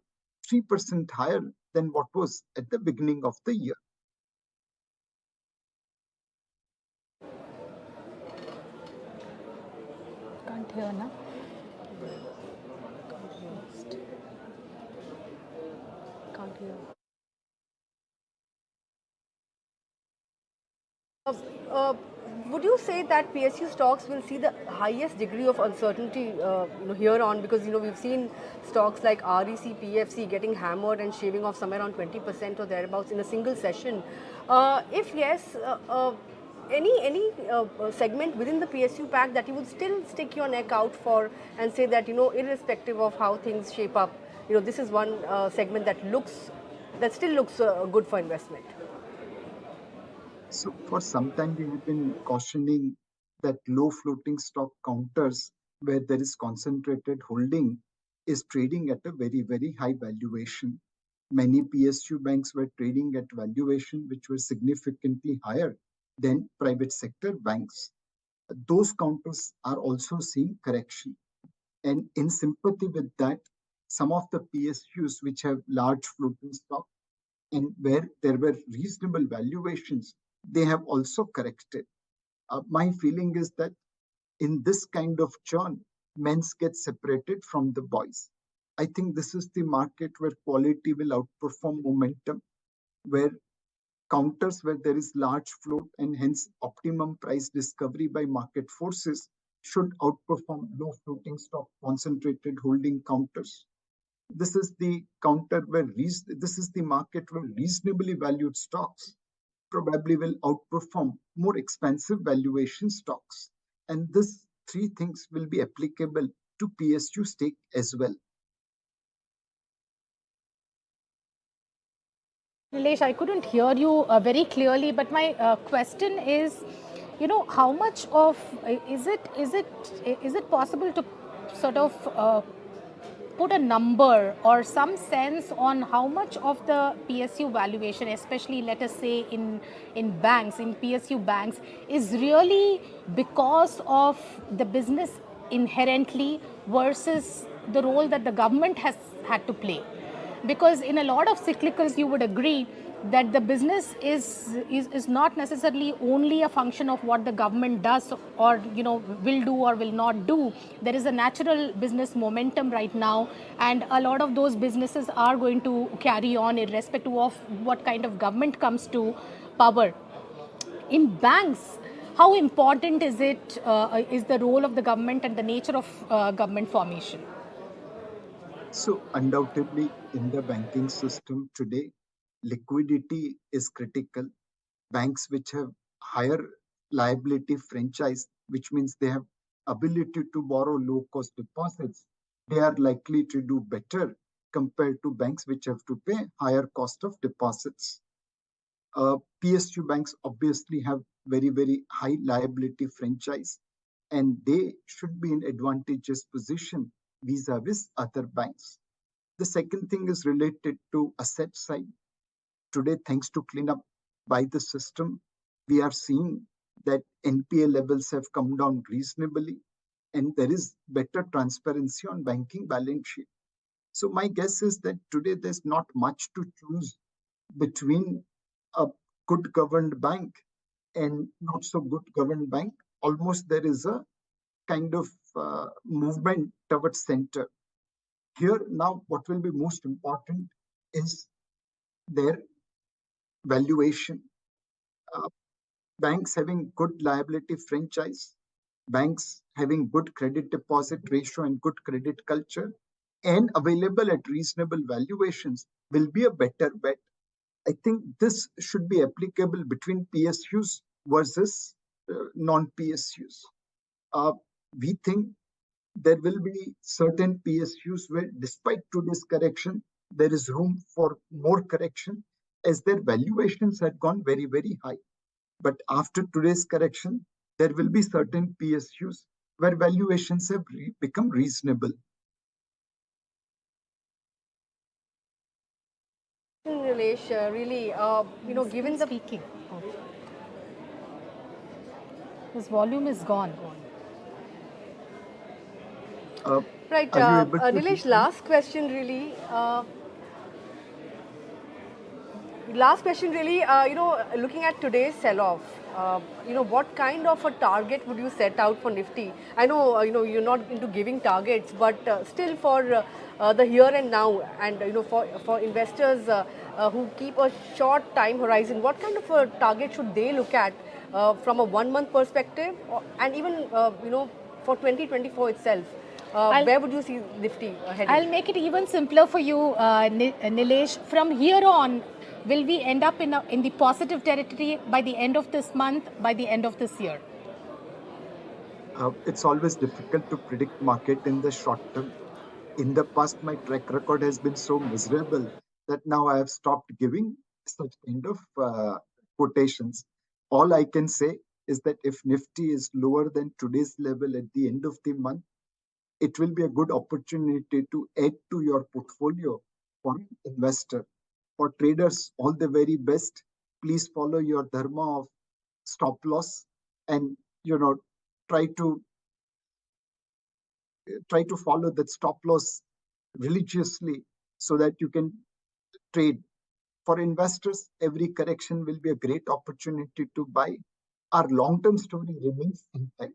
3% higher than what was at the beginning of the year. Can't hear, na? Can't hear. Would you say that PSU stocks will see the highest degree of uncertainty here on? Because we've seen stocks like REC, PFC getting hammered and shaving off somewhere around 20% or thereabouts in a single session. If yes, any segment within the PSU pack that you would still stick your neck out for and say that irrespective of how things shape up, this is one segment that still looks good for investment. So for some time we have been cautioning that low floating stock counters where there is concentrated holding is trading at a very, very high valuation. Many PSU banks were trading at valuation which were significantly higher than private sector banks. Those counters are also seeing correction. And in sympathy with that, some of the PSUs which have large floating stock and where there were reasonable valuations, they have also corrected. My feeling is that in this kind of churn, men get separated from the boys. I think this is the market where quality will outperform momentum, where counters where there is large float and hence optimum price discovery by market forces should outperform low floating stock concentrated holding counters. This is the counter where this is the market where reasonably valued stocks probably will outperform more expensive valuation stocks. And this three things will be applicable to PSU stake as well. Nilesh, I couldn't hear you very clearly, but my question is, how much of is it possible to sort of put a number or some sense on how much of the PSU valuation, especially let us say in banks, in PSU banks, is really because of the business inherently versus the role that the government has had to play? Because in a lot of cyclicals, you would agree that the business is not necessarily only a function of what the government does or will do or will not do. There is a natural business momentum right now, and a lot of those businesses are going to carry on irrespective of what kind of government comes to power. In banks, how important is it? Is the role of the government and the nature of government formation? So undoubtedly in the banking system today, liquidity is critical. Banks which have higher liability franchise, which means they have ability to borrow low cost deposits, they are likely to do better compared to banks which have to pay higher cost of deposits. PSU banks obviously have very, very high liability franchise, and they should be in advantageous position vis-a-vis other banks. The second thing is related to asset side. Today, thanks to cleanup by the system, we are seeing that NPA levels have come down reasonably, and there is better transparency on banking balance sheet. So my guess is that today there's not much to choose between a good governed bank and not so good governed bank. Almost there is a kind of movement towards center. Here now, what will be most important is their valuation. Banks having good liability franchise, banks having good credit deposit ratio and good credit culture, and available at reasonable valuations will be a better bet. I think this should be applicable between PSUs versus non-PSUs. We think there will be certain PSUs where, despite today's correction, there is room for more correction as their valuations had gone very, very high. But after today's correction, there will be certain PSUs where valuations have become reasonable. Nilesh, really, given the speaking, his volume is gone. Right, Nilesh, last question really. Looking at today's sell-off, what kind of a target would you set out for Nifty? I know, you're not into giving targets, but still for the here and now, and for investors who keep a short time horizon, what kind of a target should they look at from a 1 month perspective, and even for 2024 itself? Where would you see Nifty heading? I'll make it even simpler for you, Nilesh. From here on, will we end up in the positive territory by the end of this month, by the end of this year? It's always difficult to predict market in the short term. In the past, my track record has been so miserable that now I have stopped giving such kind of quotations. All I can say is that if Nifty is lower than today's level at the end of the month, it will be a good opportunity to add to your portfolio for an investor. For traders, all the very best. Please follow your dharma of stop loss and try to follow that stop loss religiously so that you can trade. For investors, every correction will be a great opportunity to buy. Our long-term story remains intact.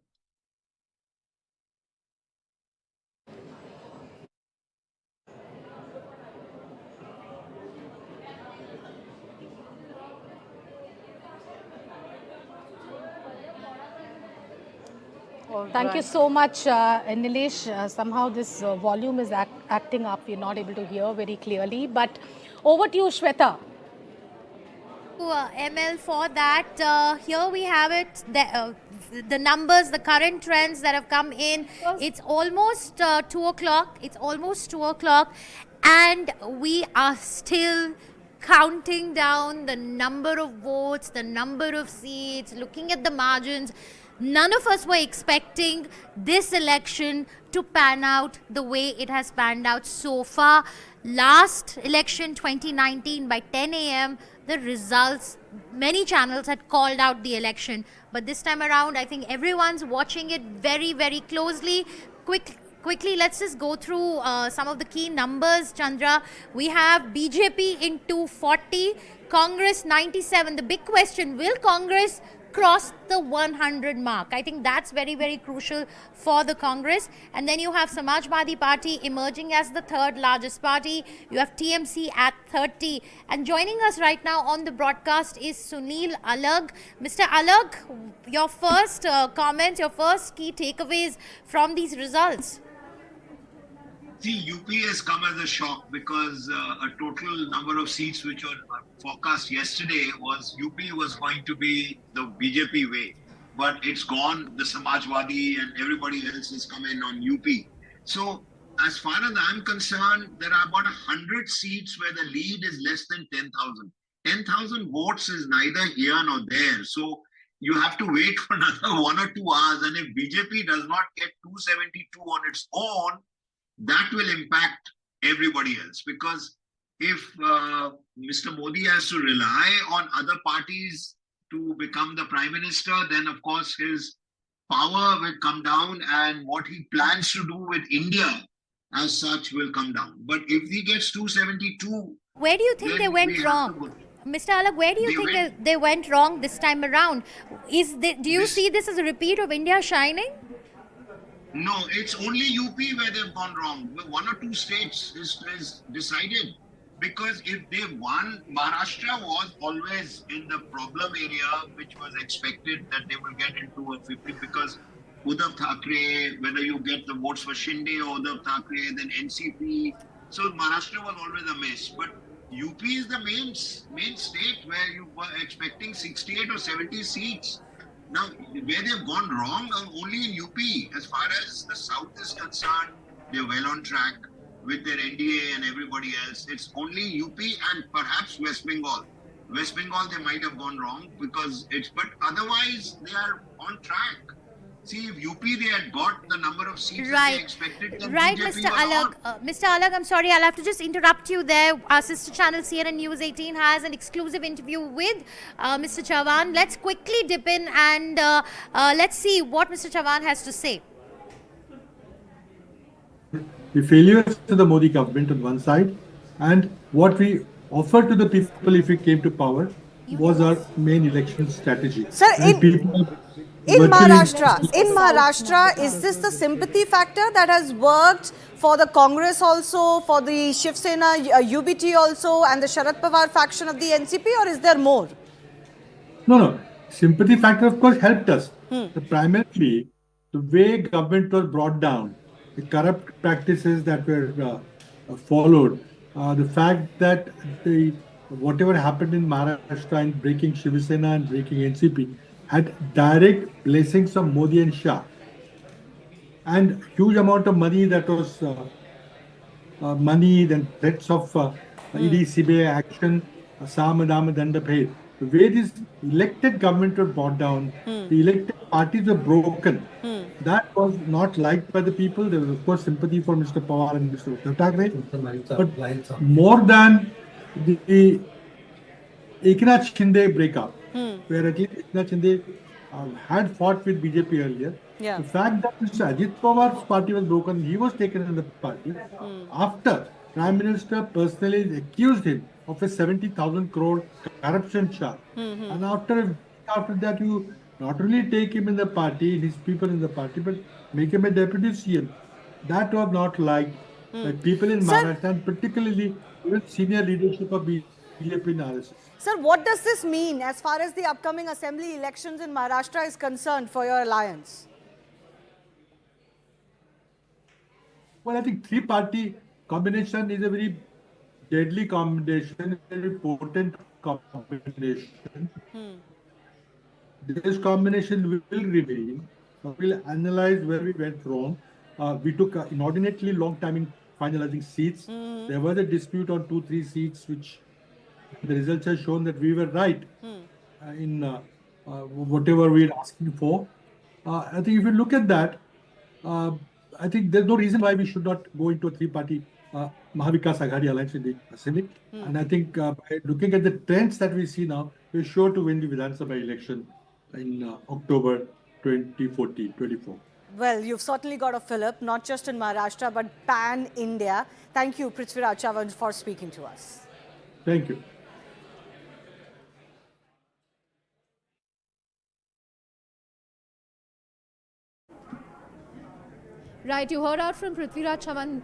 Thank you so much, Nilesh. Somehow this volume is acting up. We're not able to hear very clearly. But over to you, Shweta. ML for that. Here we have it. The numbers, the current trends that have come in. It's almost 2 o'clock. It's almost 2 o'clock, and we are still counting down the number of votes, the number of seats, looking at the margins. None of us were expecting this election to pan out the way it has panned out so far. Last election, 2019, by 10 a.m., the results, many channels had called out the election. But this time around, I think everyone's watching it very, very closely. Quickly, let's just go through some of the key numbers, Chandra. We have BJP in 240, Congress 97. The big question, will Congress cross the 100 mark? I think that's very, very crucial for the Congress. And then you have Samajwadi Party emerging as the third largest party. You have TMC at 30. And joining us right now on the broadcast is Sunil Alag. Mr. Alag, your first comments, your first key takeaways from these results. See, UP has come as a shock because a total number of seats which were forecast yesterday was UP was going to be the BJP way. But it's gone, the Samajwadi and everybody else has come in on UP. So as far as I'm concerned, there are about 100 seats where the lead is less than 10,000. 10,000 votes is neither here nor there. So you have to wait for another 1 or 2 hours. And if BJP does not get 272 on its own, that will impact everybody else, because if Mr. Modi has to rely on other parties to become the prime minister, then of course his power will come down and what he plans to do with India as such will come down. But if he gets 272, where do you think they went wrong? Mr. Alag, where do you think they went wrong this time around? Do you see this as a repeat of India shining? No, it's only UP where they've gone wrong. 1 or 2 states is decided. Because if they won, Maharashtra was always in the problem area, which was expected that they will get into a 50, because Uddhav Thackeray, whether you get the votes for Shinde or Uddhav Thackeray, then NCP. So Maharashtra was always a mess. But UP is the main state where you were expecting 68 or 70 seats. Now, where they've gone wrong are only in UP. As far as the South is concerned, they're well on track with their NDA and everybody else. It's only UP and perhaps West Bengal. West Bengal, they might have gone wrong because but otherwise they are on track. See, if UP they had got the number of seats that they expected, then right, BJP Mr. Alag. Mr. Alag, I'm sorry, I'll have to just interrupt you there. Our sister channel CNN News 18 has an exclusive interview with Mr. Chauhan. Let's quickly dip in and let's see what Mr. Chauhan has to say. The failures of the Modi government on one side, and what we offered to the people if we came to power was our main election strategy. Sir, in Maharashtra, is this the sympathy factor that has worked for the Congress also, for the Shiv Sena, UBT also, and the Sharad Pawar faction of the NCP, or is there more? No. Sympathy factor, of course, helped us. Primarily, the way government was brought down, the corrupt practices that were followed, the fact that whatever happened in Maharashtra in breaking Shiv Sena and breaking NCP had direct blessings of Modi and Shah, and huge amount of money that was money, then threats of ED, CBI action, Samadama Dandabhed. The way this elected government was brought down, the elected parties were broken. That was not liked by the people. There was, of course, sympathy for Mr. Pawar and Mr. Uddhav Thackeray. But more than the Eknath Shinde breakup, where at least Eknath Shinde had fought with BJP earlier, the fact that Mr. Ajit Pawar's party was broken, he was taken in the party, after Prime Minister personally accused him of a 70,000 crore corruption charge. And after that, you not only take him in the party, his people in the party, but make him a deputy CM. That was not liked by people in Maharashtra, and particularly even senior leadership of BJP and RSS. Sir, what does this mean as far as the upcoming assembly elections in Maharashtra is concerned for your alliance? Well, I think three-party combination is a very deadly combination, a very potent combination. This combination will remain. We'll analyze where we went wrong. We took inordinately long time in finalizing seats. There was a dispute on 2-3 seats, which the results have shown that we were right in whatever we are asking for. I think if you look at that, I think there's no reason why we should not go into a three-party Mahavikas Aghadi alliance in the Senate. And I think by looking at the trends that we see now, we're sure to win the Vidhan Sabha election in October 2024. Well, you've certainly got a fillip, not just in Maharashtra, but pan-India. Thank you, Prithviraj Chavan, for speaking to us. Thank you. Right, you heard out from Prithviraj Chavan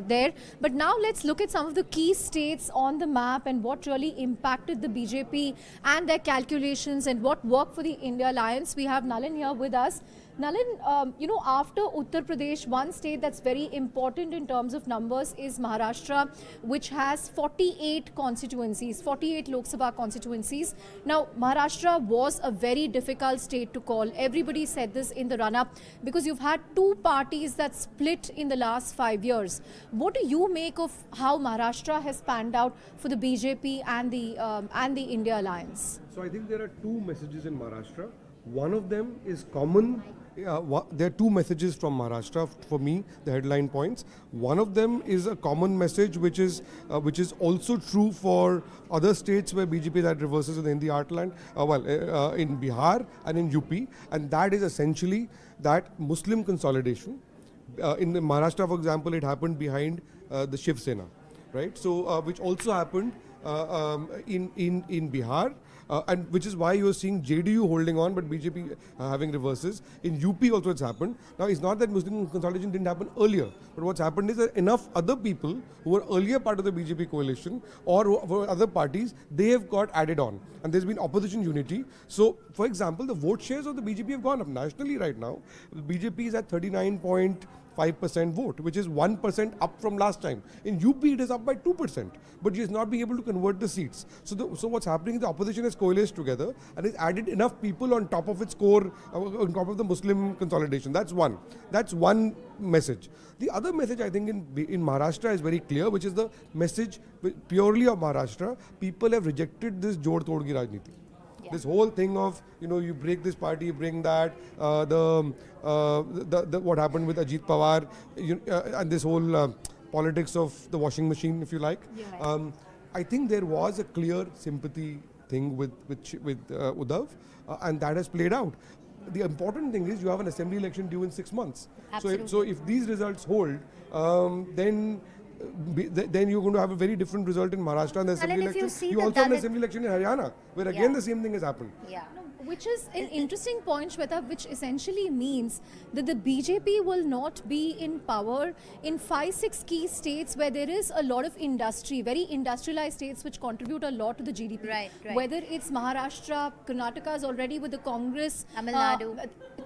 there. But now let's look at some of the key states on the map and what really impacted the BJP and their calculations and what worked for the India Alliance. We have Nalin here with us. Nalin, you know, after Uttar Pradesh, one state that's very important in terms of numbers is Maharashtra, which has 48 constituencies, 48 Lok Sabha constituencies. Now, Maharashtra was a very difficult state to call. Everybody said this in the run-up because you've had two parties that split in the last 5 years. What do you make of how Maharashtra has panned out for the BJP and the India Alliance? So I think there are two messages in Maharashtra. One of them is common. There are two messages from Maharashtra for me, the headline points. One of them is a common message which is also true for other states where BJP had reverses in the Hindi heartland, in Bihar and in UP, and that is essentially that Muslim consolidation. In Maharashtra, for example, it happened behind the Shiv Sena, right? So which also happened in Bihar. And which is why you're seeing JDU holding on, but BJP having reverses. In UP also it's happened. Now it's not that Muslim consolidation didn't happen earlier, but what's happened is that enough other people who were earlier part of the BJP coalition or were other parties, they have got added on. And there's been opposition unity. So, for example, the vote shares of the BJP have gone up nationally right now. The BJP is at 39.5% vote, which is 1% up from last time. In UP, it is up by 2%, but he is not being able to convert the seats. So what's happening is the opposition has coalesced together and has added enough people on top of its core, on top of the Muslim consolidation. That's one. That's one message. The other message, I think, in Maharashtra is very clear, which is the message purely of Maharashtra. People have rejected this Jod Tod Ki Rajniti. Yeah. This whole thing of, you know, you break this party, you bring that, what happened with Ajit Pawar, and this whole politics of the washing machine, if you like. Yeah. I think there was a clear sympathy thing with Uddhav, and that has played out. The important thing is you have an assembly election due in 6 months. So if these results hold, then you're going to have a very different result in Maharashtra and the assembly election. You also have an assembly election in Haryana, where again the same thing has happened. Yeah. Which is an interesting point, Shweta, which essentially means that the BJP will not be in power in 5-6 key states where there is a lot of industry, very industrialized states which contribute a lot to the GDP. Right. Whether it's Maharashtra, Karnataka is already with the Congress, Tamil Nadu.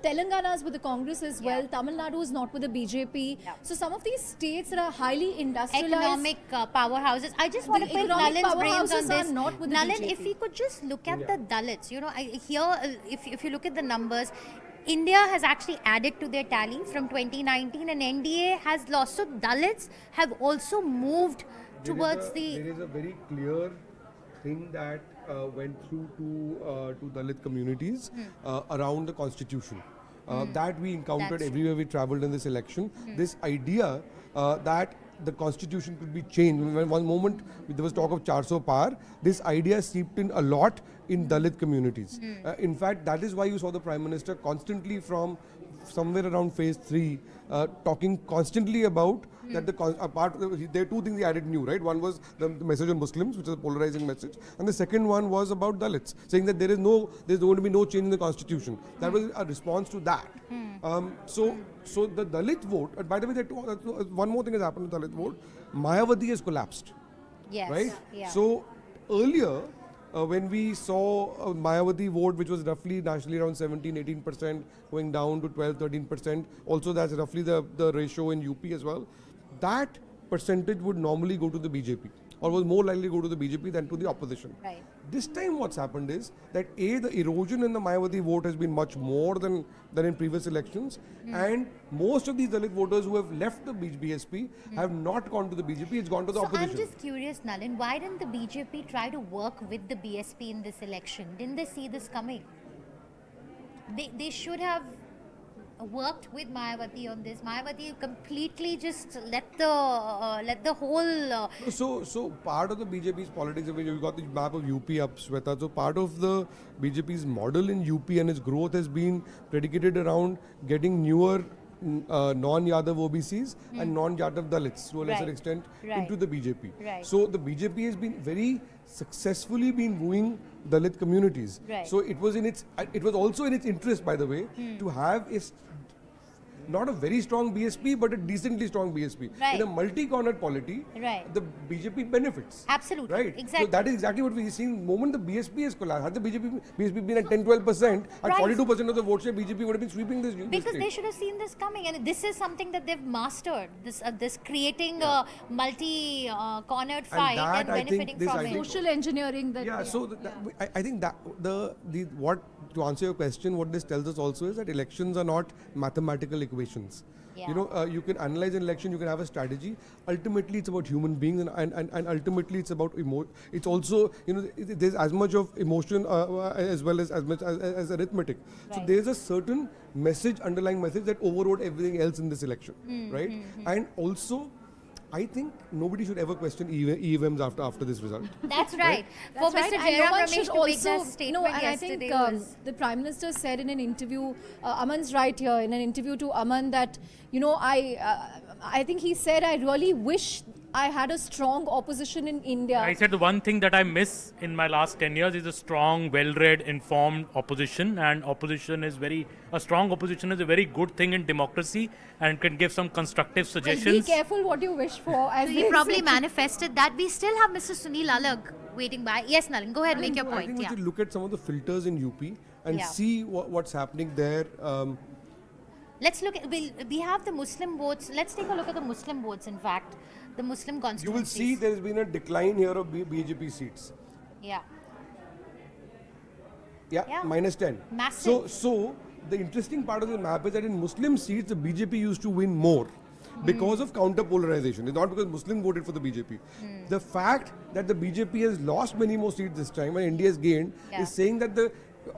Telangana is with the Congress as well, Tamil Nadu is not with the BJP. Yeah. So some of these states that are highly industrialized. Economic powerhouses. I just want to pick Nalin's brains on this. Not with Nalin, the BJP. if we could just look at the Dalits, you know, if you look at the numbers, India has actually added to their tally from 2019 and NDA has lost. So Dalits have also moved towards There is a very clear thing that went through to Dalit communities around the constitution. That we encountered everywhere we traveled in this election. This idea that the constitution could be changed. When one moment there was talk of 400 par, this idea seeped in a lot in Dalit communities. In fact, that is why you saw the Prime Minister constantly from somewhere around phase 3 talking constantly about that there are two things he added new, right? One was the message on Muslims, which is a polarizing message, and the second one was about Dalits, saying that there's going to be no change in the constitution. That was a response to that. So the Dalit vote, by the way, one more thing has happened with Dalit vote. Mayawati has collapsed. Yes. Right? Yeah. So earlier, when we saw a Mayawati vote, which was roughly nationally around 17-18%, going down to 12-13%, also that's roughly the ratio in UP as well, that percentage would normally go to the BJP. or was more likely to go to the BJP than to the opposition. Right. This time what's happened is that the erosion in the Mayawati vote has been much more than in previous elections, and most of these Dalit voters who have left the BSP have not gone to the BJP, it's gone to the opposition. I'm just curious, Nalin, why didn't the BJP try to work with the BSP in this election? Didn't they see this coming? They should have worked with Mayawati on this. Mayawati completely just let the whole. So part of the BJP's politics, you got the map of UP up, Shweta. So part of the BJP's model in UP and its growth has been predicated around getting newer non-Yadav OBCs and non-Yadav Dalits to a lesser extent into the BJP. Right. So the BJP has been very successfully been wooing Dalit communities. Right. So it was also in its interest, by the way, to have not a very strong BSP, but a decently strong BSP. Right. In a multi-cornered polity, the BJP benefits. Absolutely. Right. Exactly. So that is exactly what we are seeing. The moment the BSP has collapsed, had the BSP been at 10-12%, at 42% of the vote share, BJP would have been sweeping this. Because they should have seen this coming, and this is something that they've mastered. This creating a multi-cornered fight and benefiting from it. Social engineering. So I think that what to answer your question, what this tells us also is that elections are not mathematical equations. Yeah. You know, you can analyze an election, you can have a strategy. Ultimately, it's about human beings, and ultimately, it's about It's also, you know, there's as much of emotion as well as much as arithmetic. Right. So there's a certain underlying message that overrode everything else in this election, right? And also, I think nobody should ever question EVMs after this result. That's right. That's right. And no one should also, statement and I think the Prime Minister said in an interview, Aman's right here, in an interview to Aman that, you know, I think he said, I really wish I had a strong opposition in India. I said the one thing that I miss in my last 10 years is a strong, well-read, informed opposition, and a strong opposition is a very good thing in democracy and can give some constructive suggestions. Well, be careful what you wish for. So he probably manifested that. We still have Mr. Sunil Alag waiting by. Yes, Nalin, go ahead, make your point. I think we should look at some of the filters in UP and see what's happening there. Let's look at, we have the Muslim votes. Let's take a look at the Muslim votes, in fact. The Muslim constituencies. You will see there has been a decline here of BJP seats. Yeah. Yeah, -10. Massive. So the interesting part of the map is that in Muslim seats, the BJP used to win more because of counter polarization. It's not because Muslims voted for the BJP. The fact that the BJP has lost many more seats this time and India has gained is saying that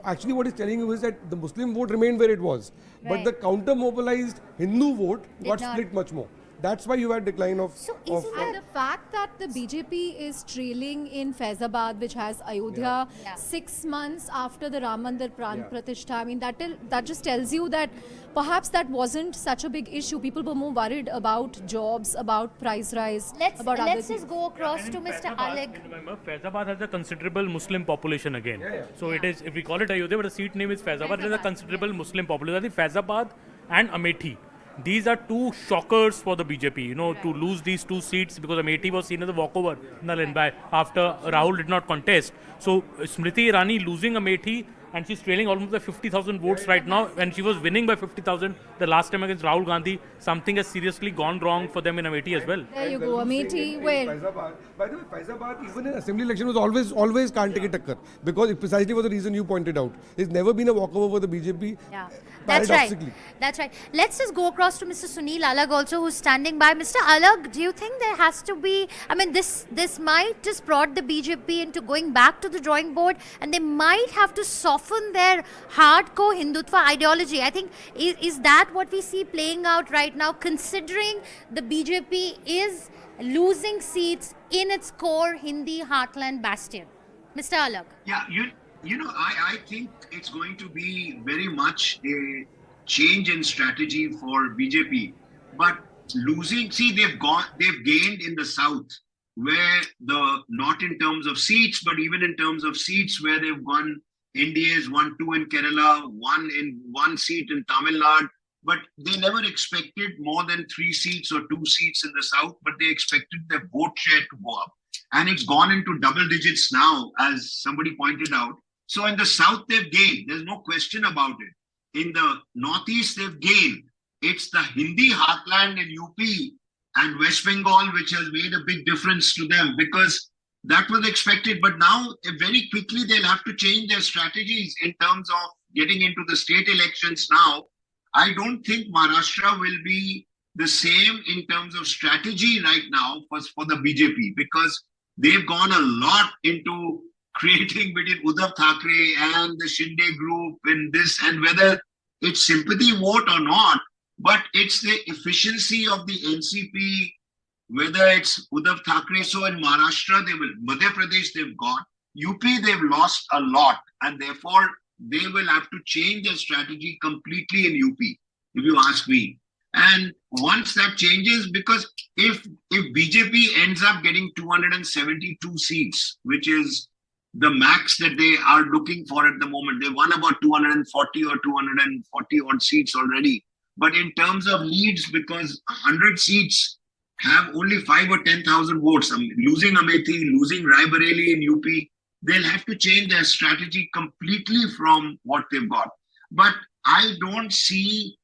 actually what it's telling you is that the Muslim vote remained where it was. But the counter mobilized Hindu vote got split much more. That's why you had decline of... And the fact that the BJP is trailing in Faizabad, which has Ayodhya, 6 months after the Ram Mandir Pran Pratishtha, I mean, that just tells you that perhaps that wasn't such a big issue. People were more worried about jobs, about price rise, Let's just go across to Mr. Alag. Remember, Faizabad has a considerable Muslim population again. So it is, if we call it Ayodhya, but the seat name is Faizabad, it is a considerable Muslim population. I think Faizabad and Amethi. These are two shockers for the BJP, you know, to lose these two seats, because Amethi was seen as a walkover, Nalin, after Rahul did not contest. So Smriti Irani losing Amethi, and she's trailing almost by 50,000 votes right now, and she was winning by 50,000 the last time against Rahul Gandhi. Something has seriously gone wrong for them in Amethi as well. There you go, Amethi, where? By the way, Faizabad, even in assembly election, was always can't take a takkar, because it precisely was the reason you pointed out. It's never been a walkover for the BJP. Yeah, that's right. That's right. Let's just go across to Mr. Sunil Alag also, who's standing by. Mr. Alag, do you think there has to be, I mean, this might just brought the BJP into going back to the drawing board, and they might have to soften their hardcore Hindutva ideology. I think, is that what we see playing out right now, considering the BJP is losing seats in its core Hindi heartland bastion? Mr. Alag. Yeah, you know, I think it's going to be very much a change in strategy for BJP. But losing, see, they've gained in the south, where not in terms of seats, but even in terms of seats where they've won. NDA's won 2 in Kerala, one seat in Tamil Nadu, but they never expected more than 3 seats or 2 seats in the south, but they expected their vote share to go up. And it's gone into double digits now, as somebody pointed out. So in the south, they've gained. There's no question about it. In the northeast, they've gained. It's the Hindi heartland in UP and West Bengal, which has made a big difference to them because that was expected. But now very quickly they'll have to change their strategies in terms of getting into the state elections now. I don't think Maharashtra will be the same in terms of strategy right now for the BJP because they've gone a lot into creating between Uddhav Thackeray and the Shinde group in this, and whether it's sympathy vote or not, but it's the efficiency of the NCP, whether it's Uddhav Thackeray. So in Maharashtra, they will, Madhya Pradesh, they've got, UP, they've lost a lot, and therefore they will have to change their strategy completely in UP, if you ask me. And once that changes, because if BJP ends up getting 272 seats, which is the max that they are looking for at the moment, they won about 240 or 240 odd seats already. But in terms of leads, because 100 seats have only 5 or 10,000 votes, losing Amethi, losing Raebareli in UP, they'll have to change their strategy completely from what they've got. But I don't see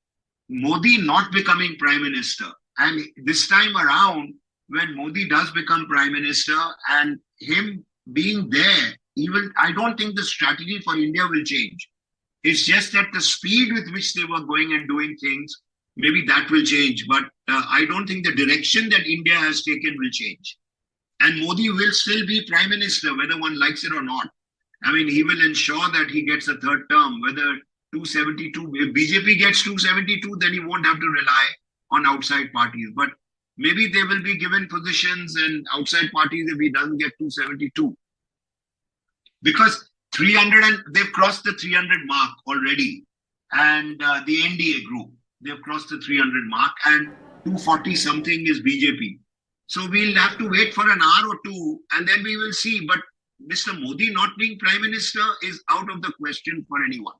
Modi not becoming prime minister. And this time around, when Modi does become prime minister and him being there, even I don't think the strategy for India will change. It's just that the speed with which they were going and doing things, maybe that will change. But I don't think the direction that India has taken will change. And Modi will still be prime minister, whether one likes it or not. I mean, he will ensure that he gets a third term, whether 272, if BJP gets 272, then he won't have to rely on outside parties. But maybe they will be given positions and outside parties if he doesn't get 272. Because 300, and they've crossed the 300 mark already. And the NDA group, they've crossed the 300 mark, and 240 something is BJP. So we'll have to wait for an hour or two, and then we will see. But Mr. Modi not being prime minister is out of the question for anyone.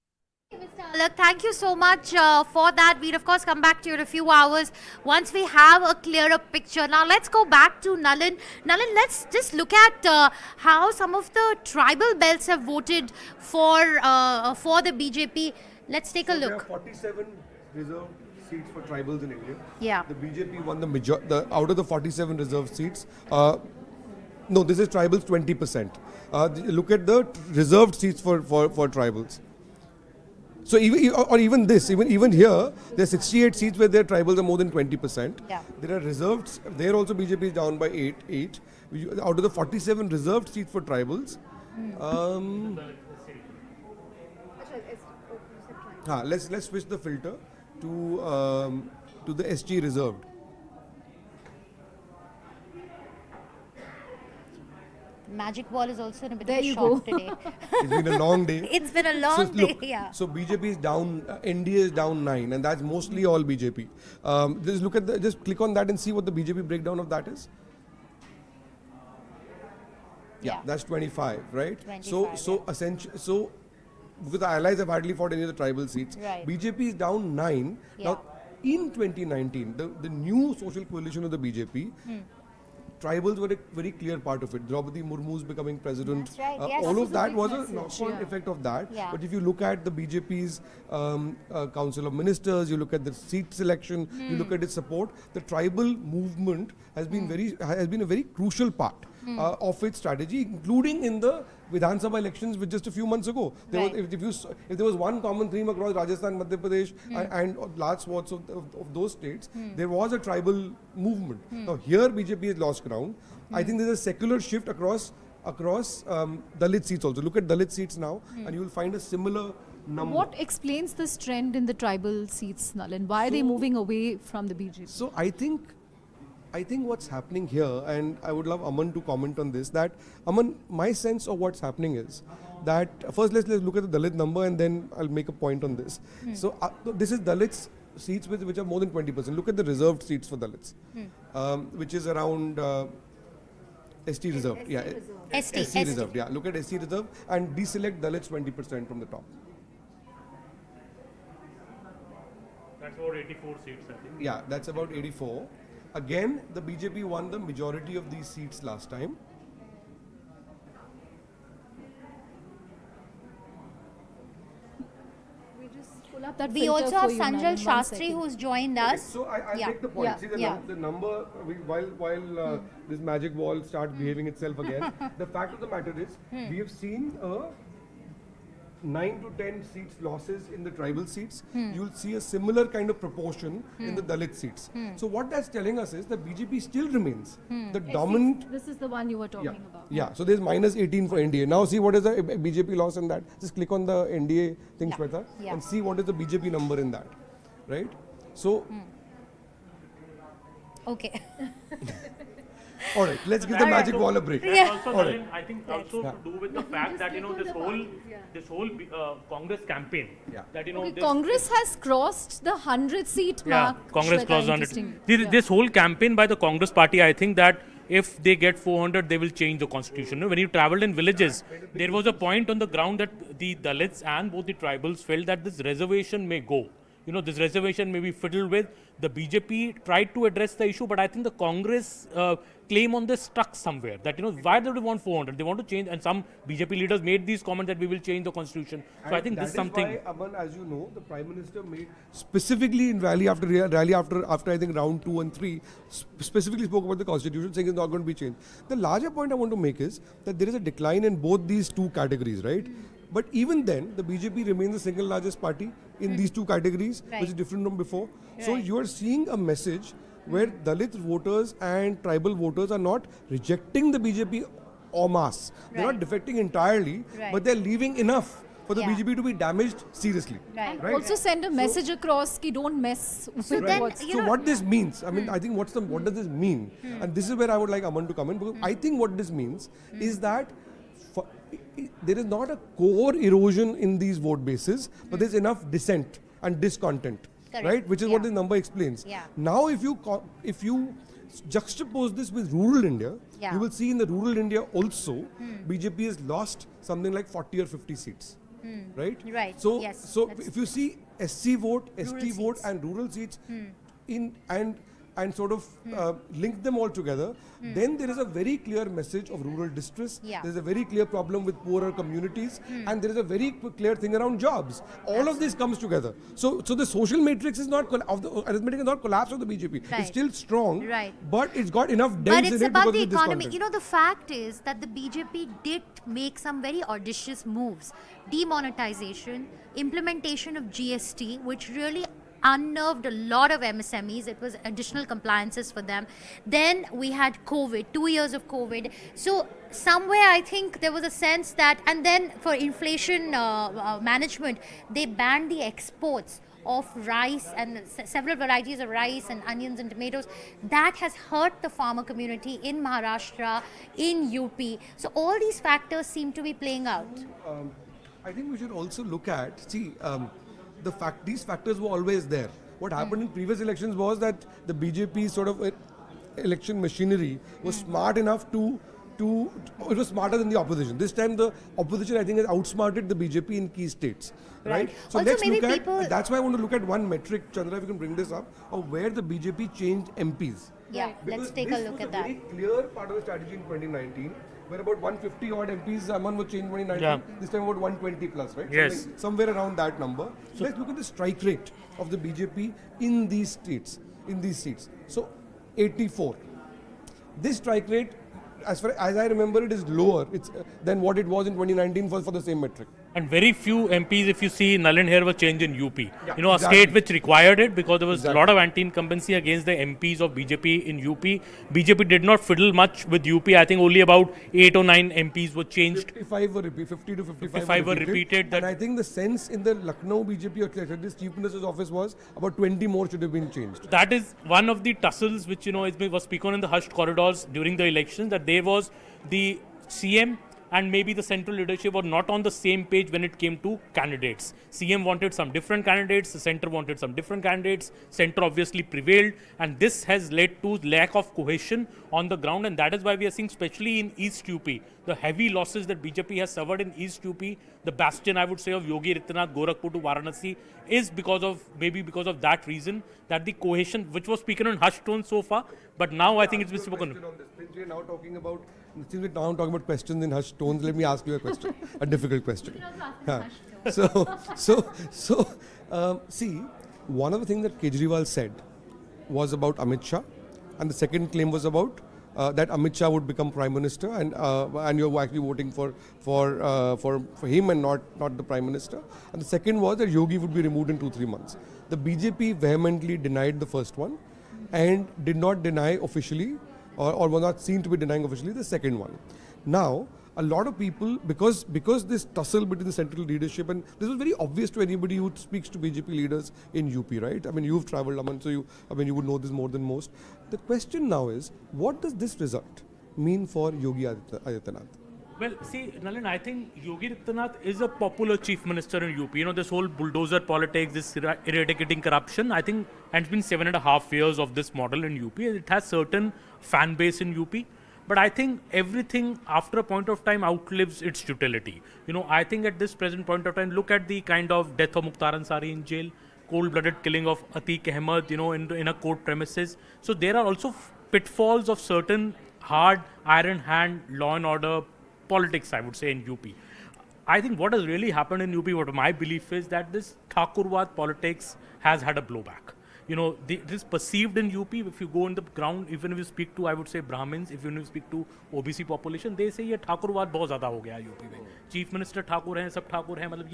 Look, thank you so much for that. We'll of course come back to you in a few hours once we have a clearer picture. Now let's go back to Nalin. Nalin, let's just look at how some of the tribal belts have voted for the BJP. Let's take a look. There are 47 reserved seats for tribals in India. Yeah. The BJP won out of the 47 reserved seats. No, this is tribals 20%. Look at the reserved seats for tribals. So even here, there are 68 seats where their tribals are more than 20%. Yeah. There are reserved. There also BJP is down by 8. Out of the 47 reserved seats for tribals, let's switch the filter to the SG reserved. Magic wall is also in a bit of a shock today. It's been a long day. It's been a long day, yeah. So BJP is down, NDA is down 9, and that's mostly all BJP. Just click on that and see what the BJP breakdown of that is. Yeah, that's 25, right? 25, So because the allies have hardly fought any of the tribal seats. Right. BJP is down 9. Yeah. Now, in 2019, the new social coalition of the BJP, tribals were a very clear part of it. Draupadi Murmu is becoming president. That's right, yes. All of that was a message, knock-on effect of that. Yeah. But if you look at the BJP's Council of Ministers, you look at the seat selection, you look at its support, the tribal movement has been a very crucial part of its strategy, including in the Vidhan Sabha elections with just a few months ago. If there was one common theme across Rajasthan, Madhya Pradesh and large swaths of those states, there was a tribal movement. Now here BJP has lost ground. I think there's a secular shift across Dalit seats also. Look at Dalit seats now and you will find a similar number. What explains this trend in the tribal seats, Nalin? Why are they moving away from the BJP? So I think what's happening here, and I would love Aman to comment on this, that Aman, my sense of what's happening is that first let's look at the Dalit number and then I'll make a point on this. So this is Dalits seats which are more than 20%. Look at the reserved seats for Dalits, which is around ST reserved. ST reserved. Yeah, look at ST reserved and deselect Dalits 20% from the top. That's about 84 seats, I think. Yeah, that's about 84. Again, the BJP won the majority of these seats last time. that We filter also for have you, Sanjal Nalin. One Shastri second. who's joined us. So I'll Yeah. make the point. Yeah. See, Yeah. the number, while this magic wall starts behaving itself again, the fact of the matter is, we have seen 9 to 10 seats losses in the tribal seats. You'll see a similar kind of proportion in the Dalit seats. So what that's telling us is that BJP still remains the dominant. This is the one you were talking about. Yeah, so there's minus 18 for NDA. Now see what is the BJP loss in that. Just click on the NDA thing, Shweta, and see what is the BJP number in that, right? So, Okay. all right, let's give the magic wall a break. And also, All Nalin, I think also to do with the fact that this whole Congress campaign that Okay, Congress has crossed the 100-seat mark. Congress Shweta, crossed 100. interesting. This whole campaign by the Congress party, I think that if they get 400, they will change the constitution. When you traveled in villages, there was a point on the ground that the Dalits and both the tribals felt that this reservation may go. This reservation may be fiddled with. The BJP tried to address the issue, but I think the Congress claim on this stuck somewhere. That, why do they want 400? They want to change, and some BJP leaders made these comments that we will change the constitution. So I think this is something. That is why, Aman, as you know, the Prime Minister made specifically in rally after I think round 2 and 3, specifically spoke about the constitution, saying it's not going to be changed. The larger point I want to make is that there is a decline in both these two categories, right? But even then, the BJP remains the single largest party in these two categories, which is different from before. So you are seeing a message where Dalit voters and tribal voters are not rejecting the BJP en masse. They're not defecting entirely, but they're leaving enough for the BJP to be damaged seriously. And also send a message across ki don't mess with what's... So what this means, I mean, I think what does this mean? And this is where I would like Aman to come in, because I think what this means is that there is not a core erosion in these vote bases, but there's enough dissent and discontent, right? Which is what the number explains. Now, if you juxtapose this with rural India, you will see in the rural India also, BJP has lost something like 40 or 50 seats, right? Right. So, if you see SC vote, ST vote, and rural seats and sort of link them all together, then there is a very clear message of rural distress. There is a very clear problem with poorer communities, and there is a very clear thing around jobs. All of this comes together. So the social matrix is not of the arithmetic is not collapsed of the BJP. It's still strong, but it's got enough dents But it's in it about because the of economy. discontent. The fact is that the BJP did make some very audacious moves. Demonetization, implementation of GST, which really unnerved a lot of MSMEs. It was additional compliances for them. Then we had COVID, 2 years of COVID. So somewhere I think there was a sense that, and then for inflation management, they banned the exports of rice and several varieties of rice and onions and tomatoes. That has hurt the farmer community in Maharashtra, in UP. So all these factors seem to be playing out. I think we should also look at, these factors were always there. What happened in previous elections was that the BJP sort of election machinery was smart enough it was smarter than the opposition. This time the opposition, I think, has outsmarted the BJP in key states. Right? So Also, let's look maybe at, that's why I want to look at one metric, Chandra, if you can bring this up, of where the BJP changed MPs. Yeah, let's take a look at that. This was a very clear part of the strategy in 2019, where about 150 odd MPs, Aman was changed in 2019, this time about 120 plus, right? Yes. Somewhere around that number. So let's look at the strike rate of the BJP in these states, in these seats. So 84. This strike rate, as far as I remember, it is lower than what it was in 2019 for the same metric. And very few MPs, if you see, Nalin here was changed in UP. Yeah, a state which required it because there was a lot of anti-incumbency against the MPs of BJP in UP. BJP did not fiddle much with UP. I think only about 8 or 9 MPs were changed. 55 were repeated. 50 to 55 were repeated. And I think the sense in the Lucknow BJP or this Chief Minister's office was about 20 more should have been changed. That is one of the tussles which, was spoken in the hushed corridors during the elections, that there was the CM and maybe the central leadership were not on the same page when it came to candidates. CM wanted some different candidates, the center wanted some different candidates, center obviously prevailed, and this has led to lack of cohesion on the ground, and that is why we are seeing, especially in East UP, the heavy losses that BJP has suffered in East UP, the bastion, I would say, of Yogi Adityanath, Gorakhpur to Varanasi, is because of that reason, that the cohesion, which was spoken in hushed tones so far, but now I think it's been spoken. Since we're now talking about questions in hushed tones, let me ask you a question, a difficult question. See, one of the things that Kejriwal said was about Amit Shah, and the second claim was about that Amit Shah would become Prime Minister, and you're actually voting for him and not the Prime Minister. And the second was that Yogi would be removed in 2-3 months. The BJP vehemently denied the first one, and did not deny officially, or was not seen to be denying officially the second one. Now, a lot of people, because this tussle between the central leadership, and this was very obvious to anybody who speaks to BJP leaders in UP, right? I mean, you've traveled, Aman, so you would know this more than most. The question now is, what does this result mean for Yogi Adityanath? Well, see, Nalin, I think Yogi Adityanath is a popular chief minister in UP. You know, this whole bulldozer politics, this eradicating corruption, I think, and it's been 7.5 years of this model in UP. It has certain fan base in UP. But I think everything after a point of time outlives its utility. You know, I think at this present point of time, look at the kind of death of Mukhtar Ansari in jail, cold-blooded killing of Atiq Ahmed, you know, in a court premises. So there are also pitfalls of certain hard, iron hand, law and order politics, I would say, in UP. I think what has really happened in UP, what my belief is that this Thakurwad politics has had a blowback. You know, this perceived in UP, if you go on the ground, even if you speak to, I would say, Brahmins, even if you speak to OBC population, they say, ये ठाकुरवाद बहुत ज़्यादा हो गया है UP में. Chief Minister Thakur हैं, सब ठाकुर हैं, मतलब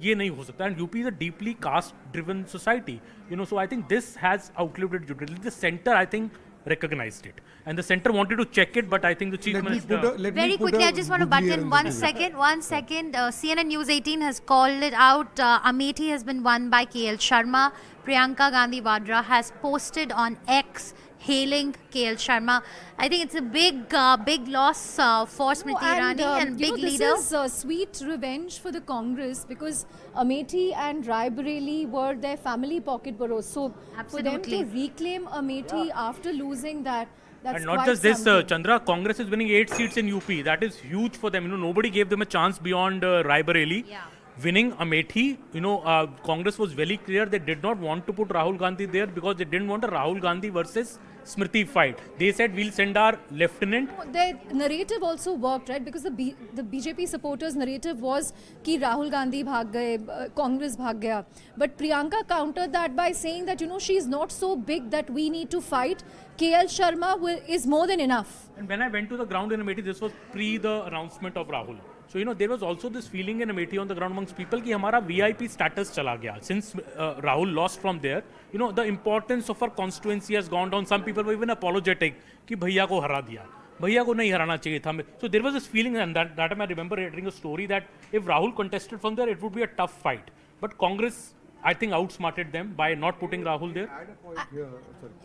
ये नहीं हो सकता. And UP is a deeply caste-driven society. You know, so I think this has outlived its utility. The centre, I think, recognized it. And the centre wanted to check it, but I think the Chief Minister... Very quickly, I just want to butt in 1 second. 1 second. CNN News 18 has called it out. Amethi has been won by KL Sharma. Priyanka Gandhi Vadra has posted on X hailing KL Sharma. I think it's a big loss for Smriti Irani and big leader. This is sweet revenge for the Congress because Amethi and Raebareli were their family pocket boroughs. So for them to reclaim Amethi after losing that, that's and not just this, Chandra, Congress is winning 8 seats in UP. That is huge for them. You know, nobody gave them a chance beyond Raebareli. Yeah. Winning Amethi, you know, Congress was very clear they did not want to put Rahul Gandhi there because they didn't want a Rahul Gandhi versus Smriti fight. They said we'll send our lieutenant. Their narrative also worked, right? Because the BJP supporters' narrative was कि Rahul Gandhi भाग गए, Congress भाग गया. But Priyanka countered that by saying that, you know, she's not so big that we need to fight. KL Sharma is more than enough. And when I went to the ground in Amethi, this was pre the announcement of Rahul. So, you know, there was also this feeling in Amethi on the ground amongst people कि हमारा VIP status चला गया. Since Rahul lost from there, you know, the importance of our constituency has gone down. Some people were even apologetic कि भैया को हरा दिया. भैया को नहीं हराना चाहिए था. So there was this feeling, and that time I remember reading a story that if Rahul contested from there, it would be a tough fight. But Congress, I think, outsmarted them by not putting Rahul there.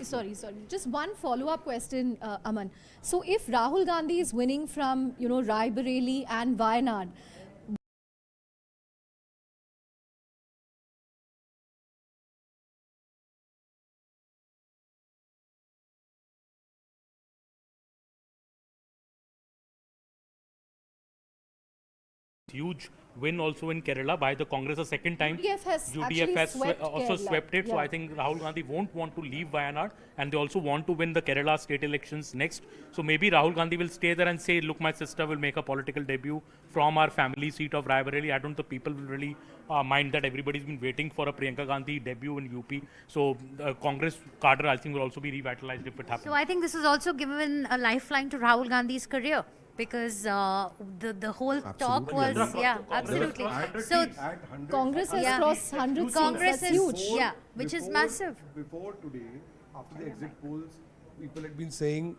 Sorry. Just one follow-up question, Aman. So if Rahul Gandhi is winning from, you know, Raebareli and Wayanad, Huge win also in Kerala by the Congress a second time. UDF has also swept it. Yeah. So I think Rahul Gandhi won't want to leave Wayanad, and they also want to win the Kerala state elections next. So maybe Rahul Gandhi will stay there and say, look, my sister will make a political debut from our family seat of Raebareli. I don't think people will really mind that. Everybody's been waiting for a Priyanka Gandhi debut in UP. So the Congress cadre, I think, will also be revitalized if it happens. So I think this has also given a lifeline to Rahul Gandhi's career. Because the whole talk was, absolutely. So Congress has crossed 100 Congress is huge, which is massive. Before today, after the exit polls, people had been saying,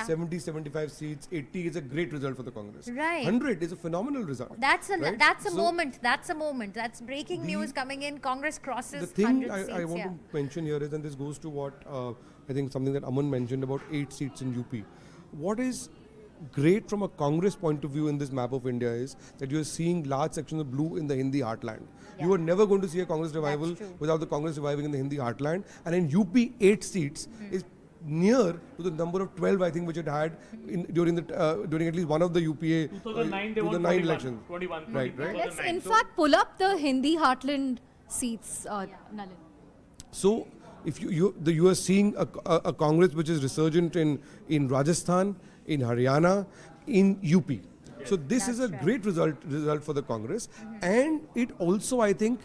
70, 75 seats, 80 is a great result for the Congress. Right. 100 is a phenomenal result. That's a moment. That's breaking news coming in. Congress crosses 100 seats. The thing I want to mention here is, and this goes to what I think something that Aman mentioned about 8 seats in UP. What is great from a Congress point of view in this map of India is that you are seeing large sections of blue in the Hindi heartland. Yeah. You are never going to see a Congress revival without the Congress reviving in the Hindi heartland. And in UP, 8 seats is near to the number of 12, I think, which it had during at least one of the UPA 2009 elections. 21. Right. Let's in fact pull up the Hindi heartland seats, Nalin. So, if you are seeing a Congress which is resurgent in Rajasthan, in Haryana, in UP. So this is a great result for the Congress, and it also, I think,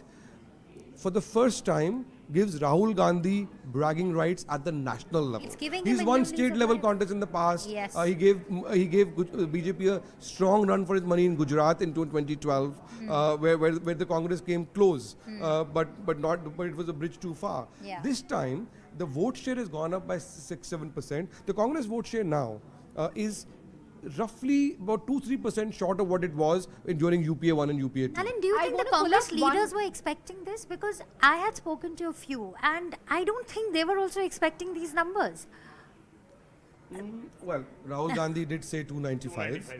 for the first time, gives Rahul Gandhi bragging rights at the national level. It's giving He's him won independence state of level life. contests in the past. Yes. He gave BJP a strong run for his money in Gujarat in 2012, where the Congress came close, but it was a bridge too far. Yeah. This time the vote share has gone up by 6-7%. The Congress vote share now is roughly about 2-3% short of what it was during UPA 1 and UPA 2. Alan, do you think the Congress leaders were expecting this? Because I had spoken to a few and I don't think they were also expecting these numbers. Well, Rahul Gandhi did say 295.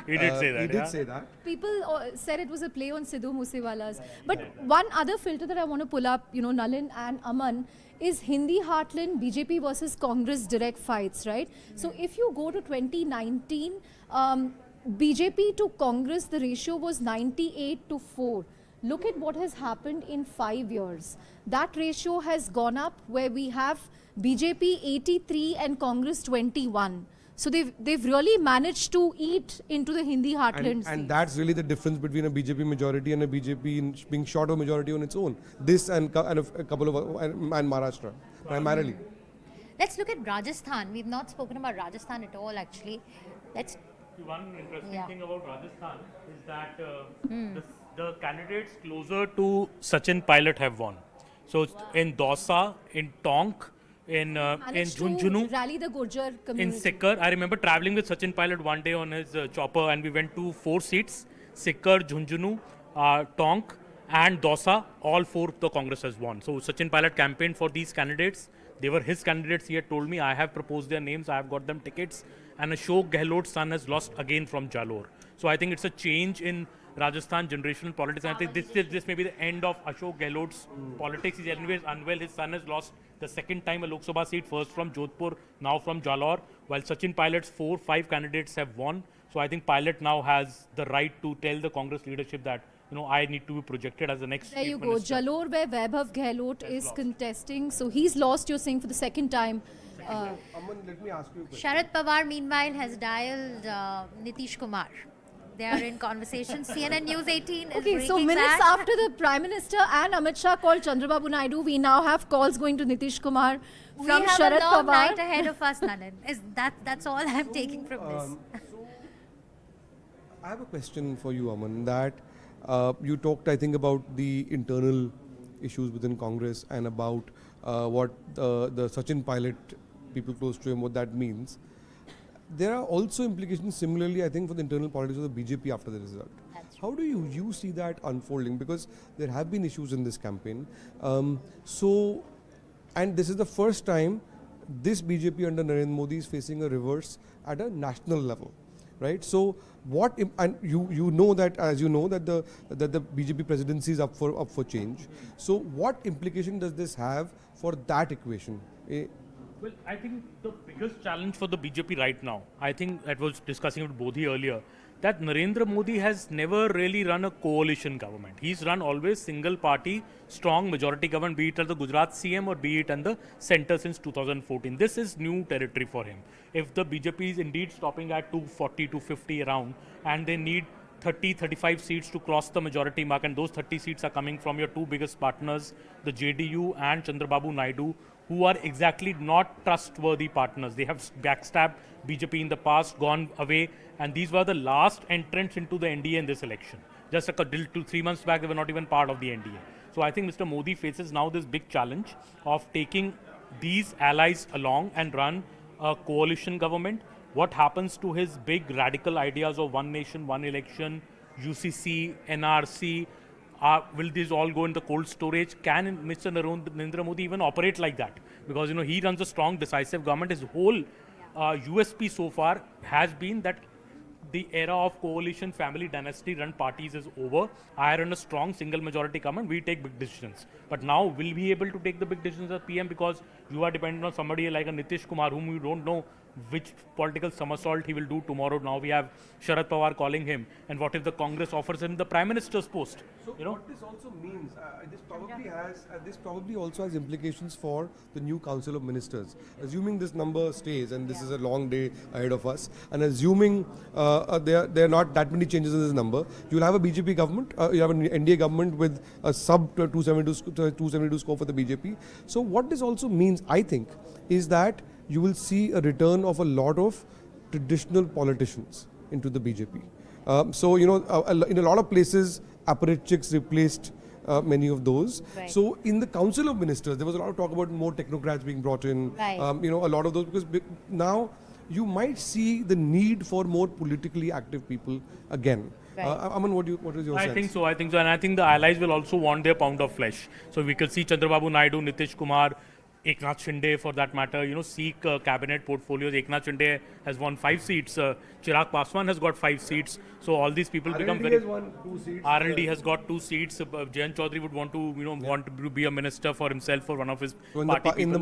He did say that. He did say that. People said it was a play on Sidhu Moosewala's. But one other filter that I want to pull up, Nalin and Aman, is Hindi heartland BJP versus Congress direct fights, right? So if you go to 2019, BJP to Congress, the ratio was 98-4. Look at what has happened in 5 years. That ratio has gone up, where we have BJP 83 and Congress 21. So they've really managed to eat into the Hindi heartland. And that's really the difference between a BJP majority and a BJP being short of majority on its own. This and a couple of and Maharashtra primarily. Let's look at Rajasthan. We've not spoken about Rajasthan at all, actually. Let's. One interesting thing about Rajasthan is that the candidates closer to Sachin Pilot have won. So in Dausa, in Tonk, in Jhunjhunu, rally the Gurjar community. in Sikar. I remember traveling with Sachin Pilot one day on his chopper, and we went to 4 seats: Sikar, Jhunjhunu, Tonk, and Dausa. All 4 the Congress has won. So Sachin Pilot campaigned for these candidates. They were his candidates. He had told me, I have proposed their names, I have got them tickets. And Ashok Gehlot's son has lost again from Jalore. So I think it's a change in Rajasthan generational politics. And I think this may be the end of Ashok Gehlot's politics. He's anyways unwell. His son has lost the second time a Lok Sabha seat, first from Jodhpur, now from Jalore, while Sachin Pilot's 4-5 candidates have won. So I think Pilot now has the right to tell the Congress leadership that, I need to be projected as the next There you chief go. minister. Jalore, where Vaibhav Gehlot is contesting. So he's lost, you're saying, for the second time. Aman, let me ask you a question. Sharad Pawar, meanwhile, has dialed Nitish Kumar. They are in conversation. CNN News 18 is Okay, so breaking minutes that. after the Prime Minister and Amit Shah called Chandrababu Naidu, we now have calls going to Nitish Kumar We from have Sharad a long Pawar. night ahead of us, Nalan. That's all I'm taking from this. I have a question for you, Aman, that you talked, I think, about the internal issues within Congress and about what the Sachin Pilot, people close to him, what that means. There are also implications similarly, I think, for the internal politics of the BJP after the result. How do you see that unfolding? Because there have been issues in this campaign. And this is the first time this BJP under Narendra Modi is facing a reverse at a national level. Right. So and you know that, as you know, that the BJP presidency is up for change. So what implication does this have for that equation? Well, I think the biggest challenge for the BJP right now, I think I was discussing with Bodhi earlier, that Narendra Modi has never really run a coalition government. He's run always single party, strong majority government, be it at the Gujarat CM or be it in the center since 2014. This is new territory for him. If the BJP is indeed stopping at 240, 250 around, and they need 30-35 seats to cross the majority mark, and those 30 seats are coming from your 2 biggest partners, the JDU and Chandrababu Naidu, who are exactly not trustworthy partners. They have backstabbed BJP in the past, gone away, and these were the last entrants into the NDA in this election. Just 2-3 months back, they were not even part of the NDA. So I think Mr. Modi faces now this big challenge of taking these allies along and run a coalition government. What happens to his big radical ideas of one nation, one election, UCC, NRC? Will these all go in the cold storage? Can Mr. Narendra Modi even operate like that? Because he runs a strong, decisive government. His whole USP so far has been that the era of coalition, family, dynasty-run parties is over. I run a strong single majority government. We take big decisions. But now, will we be able to take the big decisions as PM? Because You are dependent on somebody like a Nitish Kumar, whom you don't know which political somersault he will do tomorrow. Now we have Sharad Pawar calling him, and what if the Congress offers him the Prime Minister's post? So what this also means, this probably also has implications for the new Council of Ministers. Assuming this number stays, and this is a long day ahead of us, and assuming there are not that many changes in this number, you will have a BJP government, you have an NDA government with a sub 272 score for the BJP. So what this also means, I think, is that you will see a return of a lot of traditional politicians into the BJP. So, you know, in a lot of places, apparatchiks replaced many of those. Right. So, in the Council of Ministers, there was a lot of talk about more technocrats being brought in. Right. You know, a lot of those, because now you might see the need for more politically active people again. Right. Aman, what is your sense? I think so, and I think the allies will also want their pound of flesh. So we could see Chandrababu Naidu, Nitish Kumar, Eknath Shinde for that matter, you know, seek cabinet portfolios. Eknath Shinde has won 5 seats. Chirag Paswan has got 5 seats. So all these people become very. has won 2 seats. RLD has got 2 seats. Jayant Chaudhary would want to, you know, want to be a minister for himself or one of his So party in people.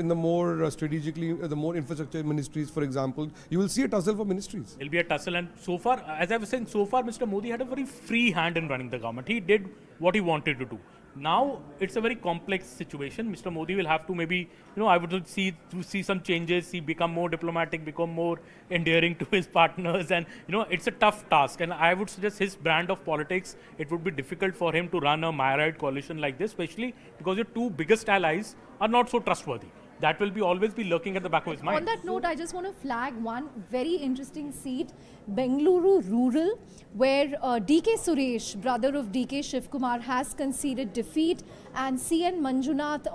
the more strategically, the more infrastructure ministries, for example, you will see a tussle for ministries. It'll be a tussle, and so far, as I was saying, so far Mr. Modi had a very free hand in running the government. He did what he wanted to do. Now it's a very complex situation. Mr. Modi will have to maybe, you know, I would see some changes, become more diplomatic, become more endearing to his partners, and you know, it's a tough task. And I would suggest his brand of politics, it would be difficult for him to run a myriad coalition like this, especially because your 2 biggest allies are not so trustworthy. That will always be lurking at the back of his mind. On that note, I just want to flag one very interesting seat, Bengaluru Rural, where DK Suresh, brother of DK Shivkumar, has conceded defeat, and CN Manjunath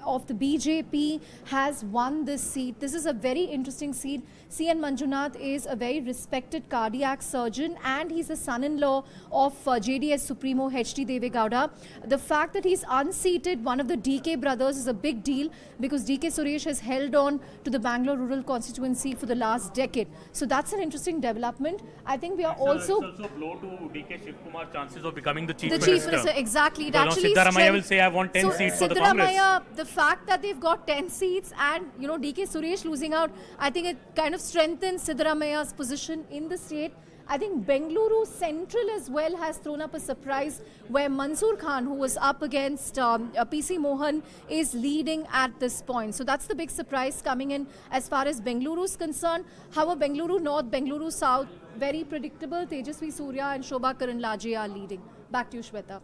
of the BJP has won this seat. This is a very interesting seat. CN Manjunath is a very respected cardiac surgeon, and he's the son-in-law of JDS Supremo HT Deve Gowda. The fact that he's unseated one of the DK brothers is a big deal, because DK Suresh has held on to the Bangalore rural constituency for the last decade. So that's an interesting development. I think we are also... It's also a blow to DK Shivkumar's chances of becoming the Chief Minister. Chief Minister, exactly. It actually Siddaramaiah will say, I want 10 seats for the Congress. The fact that they've got 10 seats and, you know, DK Suresh losing out, I think it kind of strengthens Siddaramaiah's position in the state. I think Bengaluru Central as well has thrown up a surprise, where Mansoor Khan, who was up against PC Mohan, is leading at this point. So that's the big surprise coming in as far as Bengaluru is concerned. However, Bengaluru North, Bengaluru South, very predictable. Tejasvi Surya and Shobha Karanlaje are leading. Back to you, Shweta.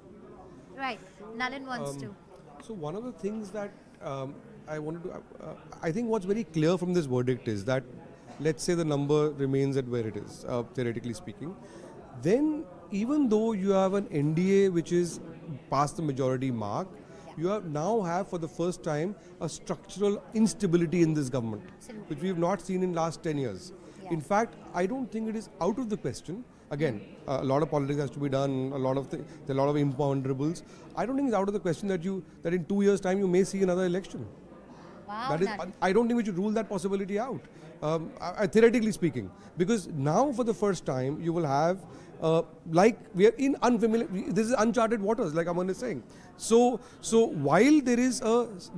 Right. Nalin wants to. So one of the things that I wanted to, I think what's very clear from this verdict is that, let's say the number remains at where it is, theoretically speaking, then even though you have an NDA which is past the majority mark, you now have for the first time a structural instability in this government, which we have not seen in last 10 years. In fact, I don't think it is out of the question. Again, a lot of politics has to be done, there are a lot of imponderables. I don't think it's out of the question that in 2 years' time you may see another election. Wow, I don't think we should rule that possibility out, theoretically speaking, because now for the first time you will have, like we are in unfamiliar, this is uncharted waters, like Aman is saying. So while there is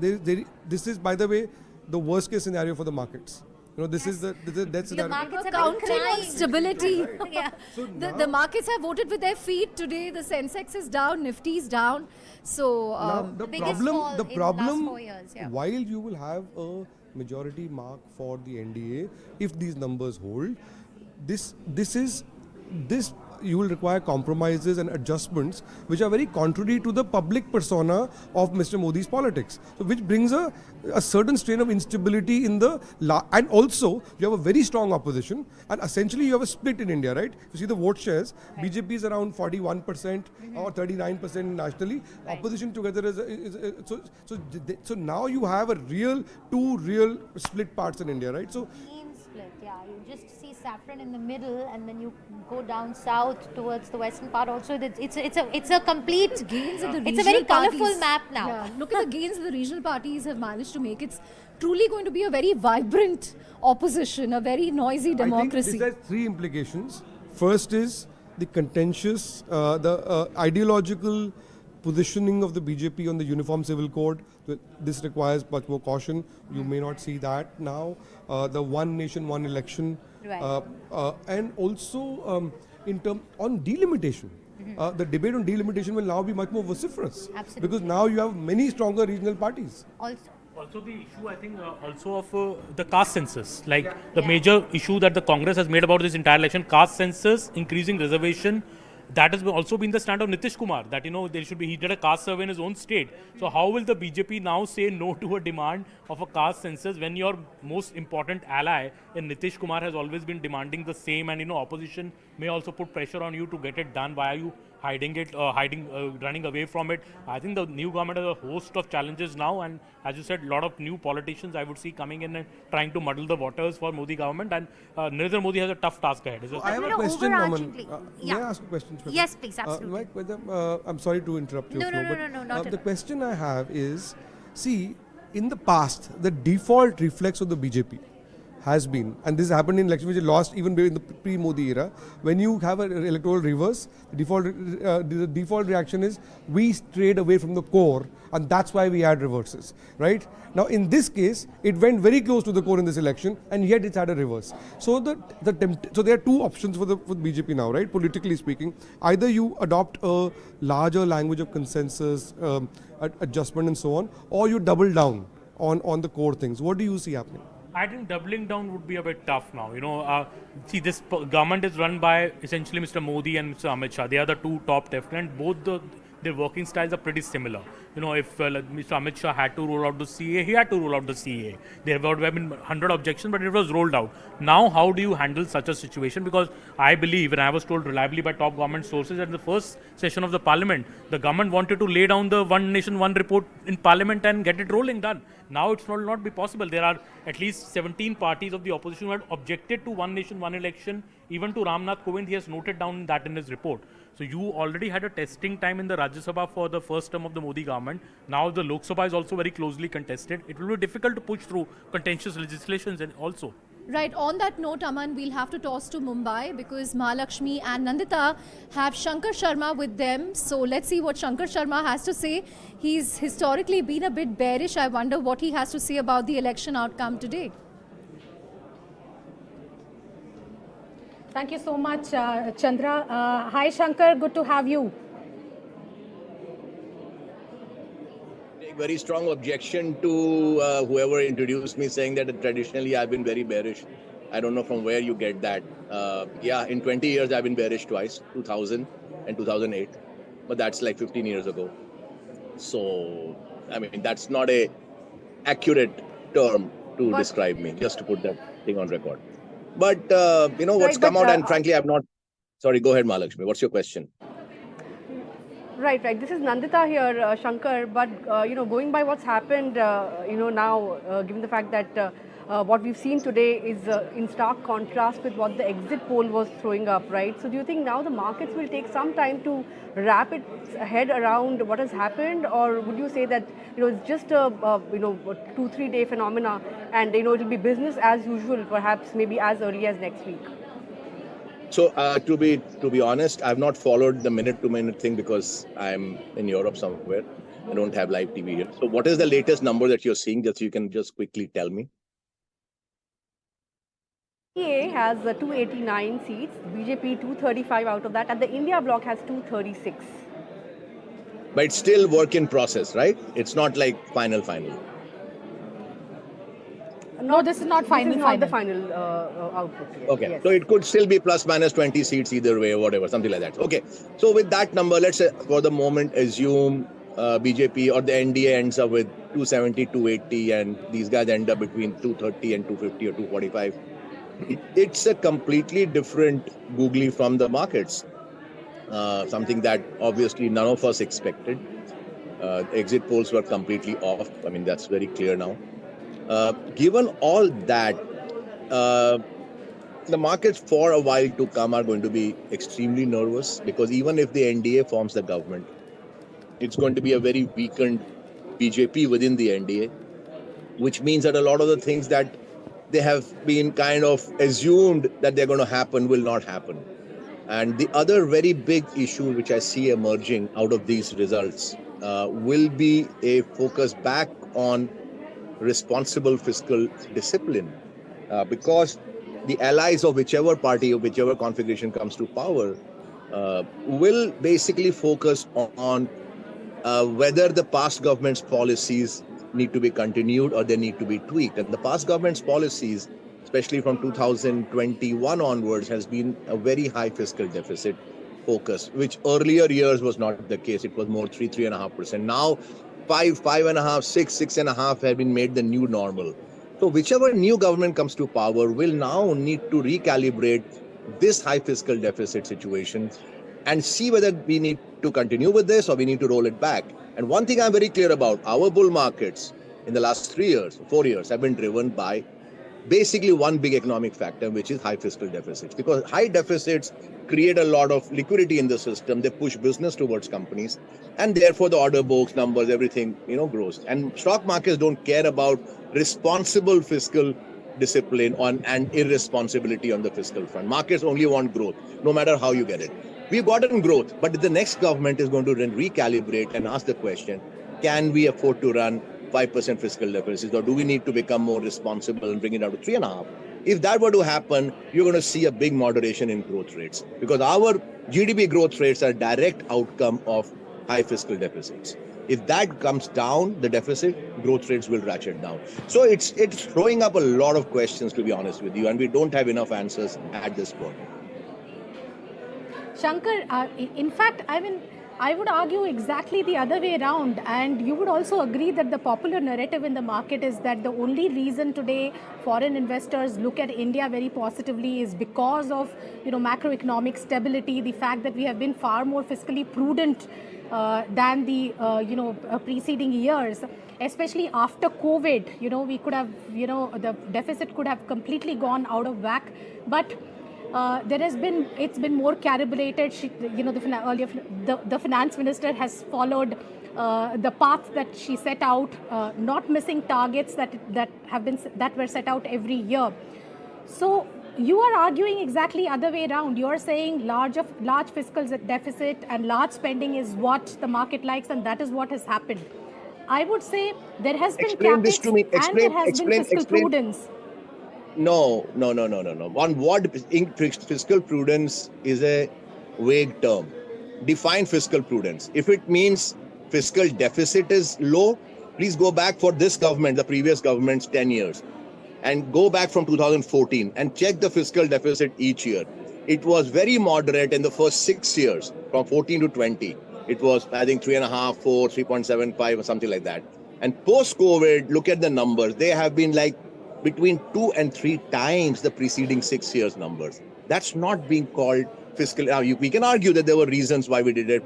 this is, by the way, the worst case scenario for the markets. You know, this is the death scenario. The markets are counting on stability. Yeah. So the markets have voted with their feet today. The Sensex is down, Nifty is down. So the biggest fall problem, in the last 4 years, yeah. while you will have a majority mark for the NDA, if these numbers hold, you will require compromises and adjustments which are very contrary to the public persona of Mr. Modi's politics. So which brings a certain strain of instability in and also you have a very strong opposition, and essentially you have a split in India, right? You see the vote shares, right. BJP is around 41% or 39% nationally. Right. Opposition together so now you have two real split parts in India, right? So Split, yeah. You just see saffron in the middle, and then you go down south towards the western part. Also, it's a complete gains of the regional It's a very colourful parties. map now. Yeah, look at the gains the regional parties have managed to make. It's truly going to be a very vibrant opposition, a very noisy democracy. I think this has 3 implications. First is the contentious, the ideological positioning of the BJP on the Uniform Civil Code. This requires much more caution. You may not see that now. The one nation, one election. Right. And also on delimitation. The debate on delimitation will now be much more vociferous. Absolutely. Because now you have many stronger regional parties. Also the issue, I think, also of the caste census. Like the major issue that the Congress has made about this entire election, caste census, increasing reservation, that has also been the stand of Nitish Kumar, that, there should be, he did a caste survey in his own state. So how will the BJP now say no to a demand of a caste census when your most important ally in Nitish Kumar has always been demanding the same, and, opposition may also put pressure on you to get it done. Why are you hiding it, running away from it? I think the new government has a host of challenges now, and as you said, a lot of new politicians I would see coming in and trying to muddle the waters for Modi government, and Narendra Modi has a tough task ahead. I have a question, Aman. May I ask a question? Yes, please, absolutely. I'm sorry to interrupt you. No, not the question I have is, see, in the past, the default reflex of the BJP has been, and this happened in election which lost even in the pre-Modi era, when you have an electoral reverse, the default reaction is we strayed away from the core, and that's why we had reverses, right? Now in this case, it went very close to the core in this election, and yet it's had a reverse. So so there are two options for BJP now, right? Politically speaking, either you adopt a larger language of consensus, adjustment and so on, or you double down on the core things. What do you see happening? I think doubling down would be a bit tough now. See, this government is run by essentially Mr. Modi and Mr. Amit Shah. They are the two top lieutenants. Both their working styles are pretty similar. If Mr. Amit Shah had to roll out the CA, he had to roll out the CA. There would have been 100 objections, but it was rolled out. Now, how do you handle such a situation? Because I believe, and I was told reliably by top government sources, that in the first session of the parliament, the government wanted to lay down the one nation, one report in parliament and get it rolling done. Now it will not be possible. There are at least 17 parties of the opposition who had objected to one nation, one election. Even to Ramnath Kovind, he has noted down that in his report. So you already had a testing time in the Rajya Sabha for the first term of the Modi government. Now the Lok Sabha is also very closely contested. It will be difficult to push through contentious legislations and also. Right, on that note, Aman, we'll have to toss to Mumbai because Mahalakshmi and Nandita have Shankar Sharma with them. So let's see what Shankar Sharma has to say. He's historically been a bit bearish. I wonder what he has to say about the election outcome today. Thank you so much, Chandra. Hi, Shankar. Good to have you. Very strong objection to whoever introduced me, saying that traditionally I've been very bearish. I don't know from where you get that. In 20 years I've been bearish twice, 2000 and 2008, but that's like 15 years ago. So, I mean, that's not a accurate term to describe me, just to put that thing on record. But, what's come out, and frankly, I've not... Sorry, go ahead, Mahalakshmi. What's your question? Right. This is Nandita here, Shankar. But, going by what's happened, now, given the fact that what we've seen today is in stark contrast with what the exit poll was throwing up, right? So do you think now the markets will take some time to wrap its head around what has happened? Or would you say that, it's just a, 2-3 day phenomena and, it will be business as usual, perhaps maybe as early as next week? So to be honest, I've not followed the minute-to-minute thing because I'm in Europe somewhere. I don't have live TV here. So what is the latest number that you're seeing that you can just quickly tell me? INDI has 289 seats, BJP 235 out of that, and the India bloc has 236. But it's still work in process, right? It's not like final. No, this is not final. This is not the final output. Okay, yes. So it could still be plus minus 20 seats either way or whatever, something like that. Okay, so with that number, let's say for the moment assume BJP or the NDA ends up with 270, 280, and these guys end up between 230 and 250 or 245. It's a completely different googly from the markets. Something that obviously none of us expected. Exit polls were completely off. I mean, that's very clear now. Given all that, the markets for a while to come are going to be extremely nervous because even if the NDA forms the government, it's going to be a very weakened BJP within the NDA, which means that a lot of the things that they have been kind of assumed that they're going to happen will not happen. And the other very big issue which I see emerging out of these results will be a focus back on responsible fiscal discipline, because the allies of whichever party or whichever configuration comes to power will basically focus on whether the past government's policies need to be continued or they need to be tweaked. And the past government's policies, especially from 2021 onwards, has been a very high fiscal deficit focus, which earlier years was not the case. It was more 3.5%. Now 5.5%, 6.5% have been made the new normal. So whichever new government comes to power will now need to recalibrate this high fiscal deficit situation and see whether we need to continue with this or we need to roll it back. And one thing I'm very clear about, our bull markets in the last 3 years, 4 years have been driven by basically one big economic factor, which is high fiscal deficits. Because high deficits create a lot of liquidity in the system. They push business towards companies, and therefore the order books, numbers, everything, grows. And stock markets don't care about responsible fiscal discipline and irresponsibility on the fiscal front. Markets only want growth, no matter how you get it. We've gotten growth, but the next government is going to recalibrate and ask the question, can we afford to run 5% fiscal deficits, or do we need to become more responsible and bring it down to 3.5%? If that were to happen, you're going to see a big moderation in growth rates, because our GDP growth rates are a direct outcome of high fiscal deficits. If that comes down, the deficit, growth rates will ratchet down. So it's throwing up a lot of questions, to be honest with you, and we don't have enough answers at this point. Shankar, in fact, I would argue exactly the other way around, and you would also agree that the popular narrative in the market is that the only reason today foreign investors look at India very positively is because of macroeconomic stability, the fact that we have been far more fiscally prudent than the preceding years, especially after COVID. We could have the deficit could have completely gone out of whack, but it's been more calibrated. The finance minister has followed the path that she set out, not missing targets that were set out every year. So you are arguing exactly other way around. You are saying large fiscal deficit and large spending is what the market likes, and that is what has happened. I would say there has been capex and there has been fiscal prudence. No. One word, fiscal prudence is a vague term. Define fiscal prudence. If it means fiscal deficit is low, please go back for this government, the previous government's 10 years, and go back from 2014 and check the fiscal deficit each year. It was very moderate in the first 6 years, from 14 to 20. It was, I think, 3.5, 4, 3.75 or something like that. And post-COVID, look at the numbers. They have been like between 2 and 3 times the preceding 6 years numbers. That's not being called fiscal. Now, we can argue that there were reasons why we did it,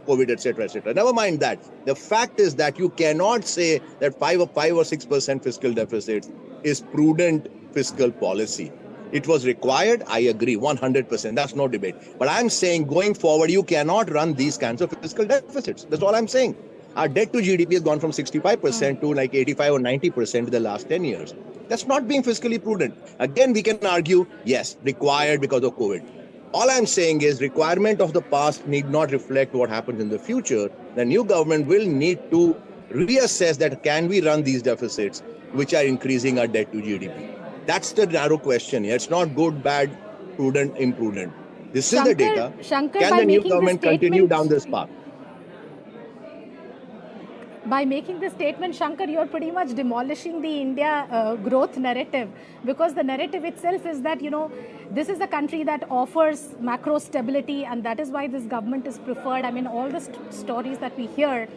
COVID, etc., etc. Never mind that. The fact is that you cannot say that 5 or 6% fiscal deficit is prudent fiscal policy. It was required, I agree, 100%. That's no debate. But I'm saying going forward, you cannot run these kinds of fiscal deficits. That's all I'm saying. Our debt to GDP has gone from 65% to like 85 or 90% in the last 10 years. That's not being fiscally prudent. Again, we can argue, yes, required because of COVID. All I'm saying is requirement of the past need not reflect what happens in the future. The new government will need to reassess that can we run these deficits, which are increasing our debt to GDP. That's the narrow question here. It's not good, bad, prudent, imprudent. This is the data. Shankar, can the new government continue down this path? By making this statement, Shankar, you're pretty much demolishing the India growth narrative, because the narrative itself is that, this is a country that offers macro stability, and that is why this government is preferred. I mean, all the stories that we hear.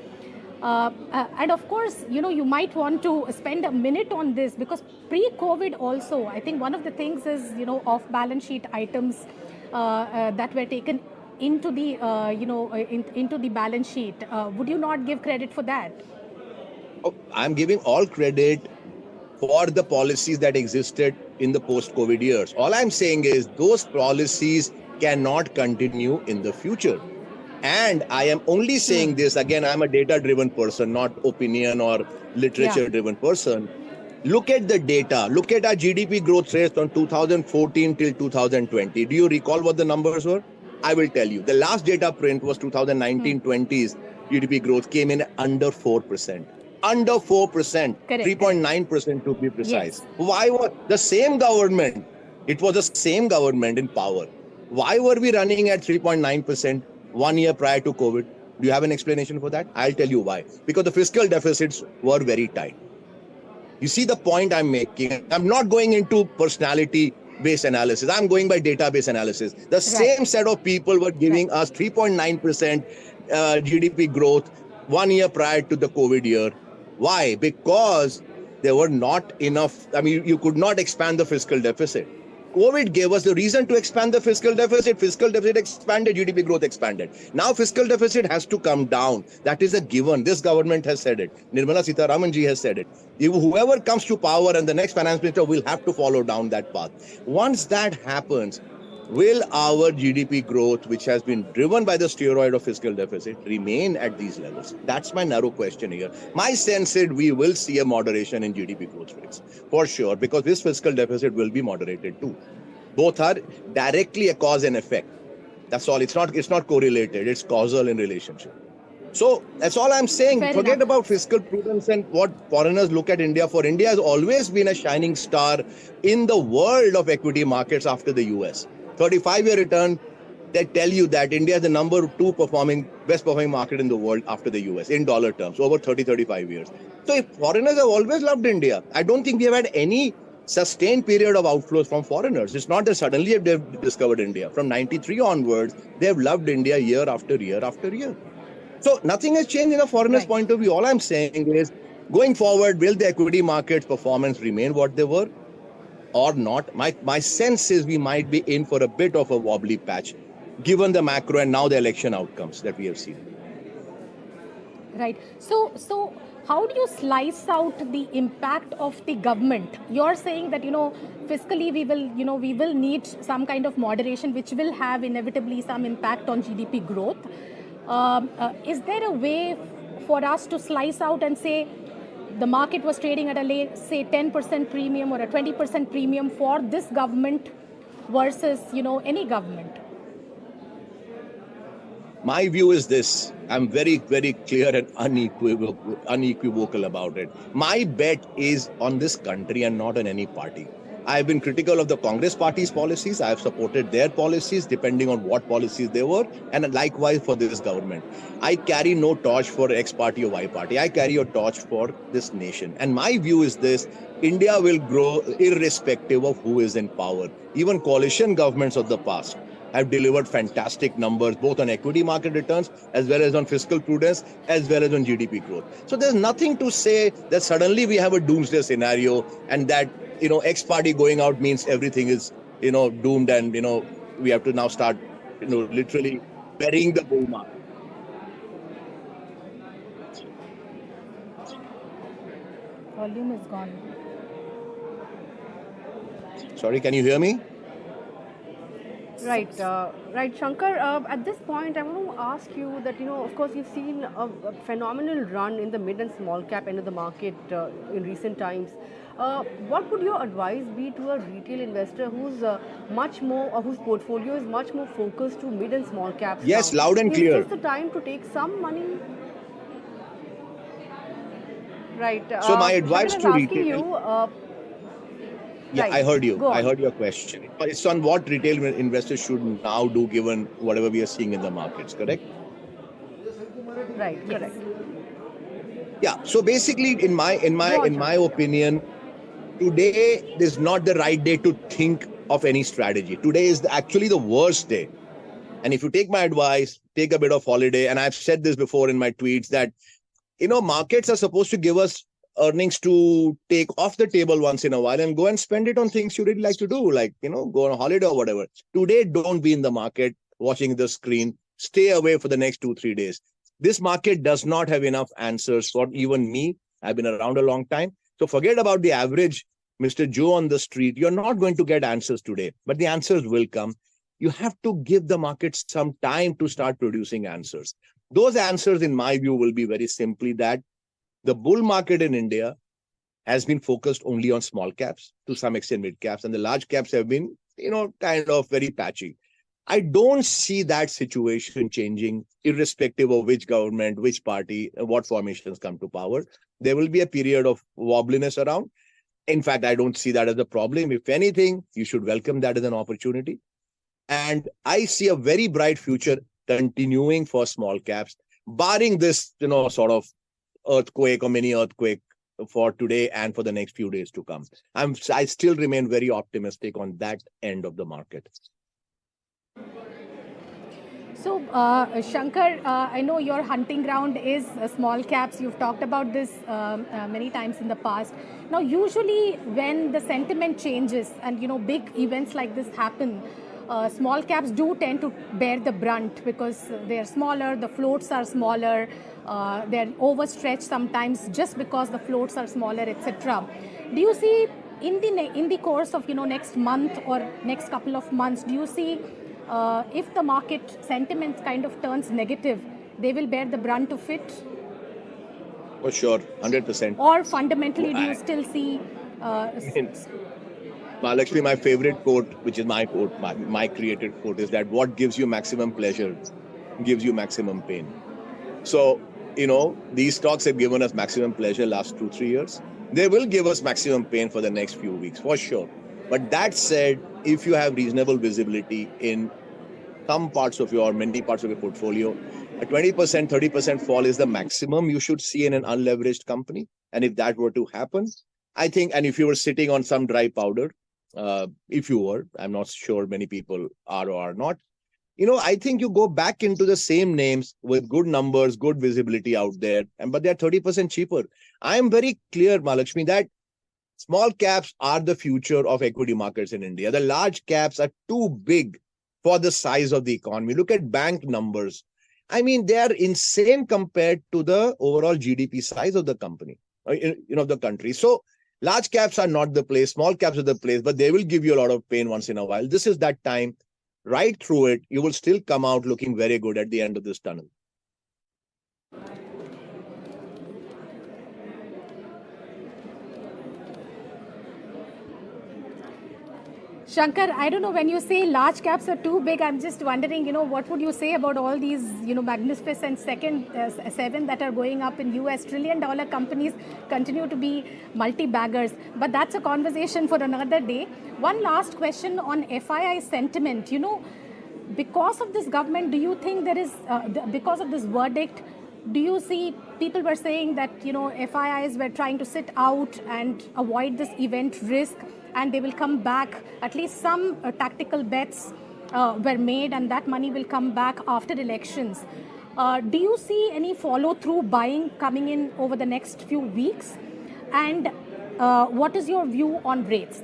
And of course, you might want to spend a minute on this, because pre-COVID also, I think one of the things is, off-balance sheet items that were taken into the into the balance sheet. Would you not give credit for that? I'm giving all credit for the policies that existed in the post-COVID years. All I'm saying is those policies cannot continue in the future. And I am only saying this, again, I'm a data-driven person, not opinion or literature-driven person. Look at the data. Look at our GDP growth rates from 2014 till 2020. Do you recall what the numbers were? I will tell you. The last data print was 2019-20's GDP growth came in under 4%. Under 4%, 3.9% to be precise. Yes. Why was the same government? It was the same government in power. Why were we running at 3.9% 1 year prior to COVID? Do you have an explanation for that? I'll tell you why. Because the fiscal deficits were very tight. You see the point I'm making? I'm not going into personality-based analysis. I'm going by database analysis. The same set of people were giving us 3.9% GDP growth 1 year prior to the COVID year. Why? Because there were not enough, you could not expand the fiscal deficit. COVID gave us the reason to expand the fiscal deficit. Fiscal deficit expanded, GDP growth expanded. Now fiscal deficit has to come down. That is a given. This government has said it. Nirmala Sitharaman ji has said it. Whoever comes to power and the next finance minister will have to follow down that path. Once that happens, will our GDP growth, which has been driven by the steroid of fiscal deficit, remain at these levels? That's my narrow question here. My sense is we will see a moderation in GDP growth rates, for sure, because this fiscal deficit will be moderated too. Both are directly a cause and effect. That's all. It's not correlated. It's causal in relationship. So that's all I'm saying. Forget about fiscal prudence and what foreigners look at India for. India has always been a shining star in the world of equity markets after the US. 35-year return, they tell you that India is the number 2 best performing market in the world after the US in dollar terms over 35 years. So if foreigners have always loved India, I don't think we have had any sustained period of outflows from foreigners. It's not that suddenly they've discovered India. From 93 onwards, they've loved India year after year after year. So nothing has changed in a foreigner's point of view. All I'm saying is, going forward, will the equity market's performance remain what they were? Or not? My sense is we might be in for a bit of a wobbly patch, given the macro and now the election outcomes that we have seen. Right. So how do you slice out the impact of the government? You're saying that, fiscally we will need some kind of moderation, which will have inevitably some impact on GDP growth. Is there a way for us to slice out and say, the market was trading at say 10% premium or a 20% premium for this government versus, any government? My view is this. I'm very, very clear and unequivocal about it. My bet is on this country and not on any party. I've been critical of the Congress party's policies. I've supported their policies depending on what policies they were, and likewise for this government. I carry no torch for X party or Y party. I carry a torch for this nation. And my view is this: India will grow irrespective of who is in power. Even coalition governments of the past have delivered fantastic numbers, both on equity market returns, as well as on fiscal prudence, as well as on GDP growth. So there's nothing to say that suddenly we have a doomsday scenario and that X party going out means everything is, doomed and, we have to now start, literally burying the bull market. Volume is gone. Sorry, can you hear me? Right, Shankar. At this point, I want to ask you that, of course, you've seen a phenomenal run in the mid and small cap end of the market in recent times. What would your advice be to a retail investor who's whose portfolio is much more focused to mid and small caps? Yes, now? loud and clear. Is this the time to take some money? Right. So my advice to retail. You, Yeah, right. I heard you. Go on. I heard your question. It's on what retail investors should now do given whatever we are seeing in the markets, correct? Right, correct. Yeah. So basically, in my opinion, today is not the right day to think of any strategy. Today is actually the worst day. And if you take my advice, take a bit of holiday. And I've said this before in my tweets that, markets are supposed to give us earnings to take off the table once in a while and go and spend it on things you really like to do, like, go on a holiday or whatever. Today, don't be in the market watching the screen. Stay away for the next 2-3 days. This market does not have enough answers for even me. I've been around a long time. So forget about the average Mr. Joe on the street. You're not going to get answers today, but the answers will come. You have to give the market some time to start producing answers. Those answers, in my view, will be very simply that the bull market in India has been focused only on small caps, to some extent mid caps, and the large caps have been, kind of very patchy. I don't see that situation changing, irrespective of which government, which party, what formations come to power. There will be a period of wobbliness around. In fact, I don't see that as a problem. If anything, you should welcome that as an opportunity. And I see a very bright future continuing for small caps, barring this, sort of earthquake or mini earthquake for today and for the next few days to come. I still remain very optimistic on that end of the market. So, Shankar, I know your hunting ground is small caps. You've talked about this many times in the past. Now, usually when the sentiment changes and, big events like this happen, small caps do tend to bear the brunt because they're smaller, the floats are smaller, they're overstretched sometimes just because the floats are smaller, etc. Do you see in the course of, next month or next couple of months, do you see if the market sentiment kind of turns negative, they will bear the brunt of it? For sure, 100%. Or fundamentally, do you still see... Mahalakshmi, my favorite quote, which is my quote, my created quote, is that what gives you maximum pleasure gives you maximum pain. So, these stocks have given us maximum pleasure last 2-3 years. They will give us maximum pain for the next few weeks, for sure. But that said, if you have reasonable visibility in many parts of your portfolio, a 20%, 30% fall is the maximum you should see in an unleveraged company. And if that were to happen, I think, and if you were sitting on some dry powder, if you were, I'm not sure many people are or are not, I think you go back into the same names with good numbers, good visibility out there, but they're 30% cheaper. I am very clear, Mahalakshmi, that small caps are the future of equity markets in India. The large caps are too big for the size of the economy. Look at bank numbers. I mean, they are insane compared to the overall GDP size of the company, the country. So large caps are not the place. Small caps are the place, but they will give you a lot of pain once in a while. This is that time. Right through it, you will still come out looking very good at the end of this tunnel. Shankar, I don't know, when you say large caps are too big, I'm just wondering, what would you say about all these, magnificent seven that are going up in US? $1 trillion companies continue to be multi-baggers. But that's a conversation for another day. One last question on FII sentiment. Because of this government, do you think there is, because of this verdict, do you see people were saying that, FIIs were trying to sit out and avoid this event risk, and they will come back, at least some tactical bets were made, and that money will come back after elections. Do you see any follow-through buying coming in over the next few weeks? And what is your view on rates?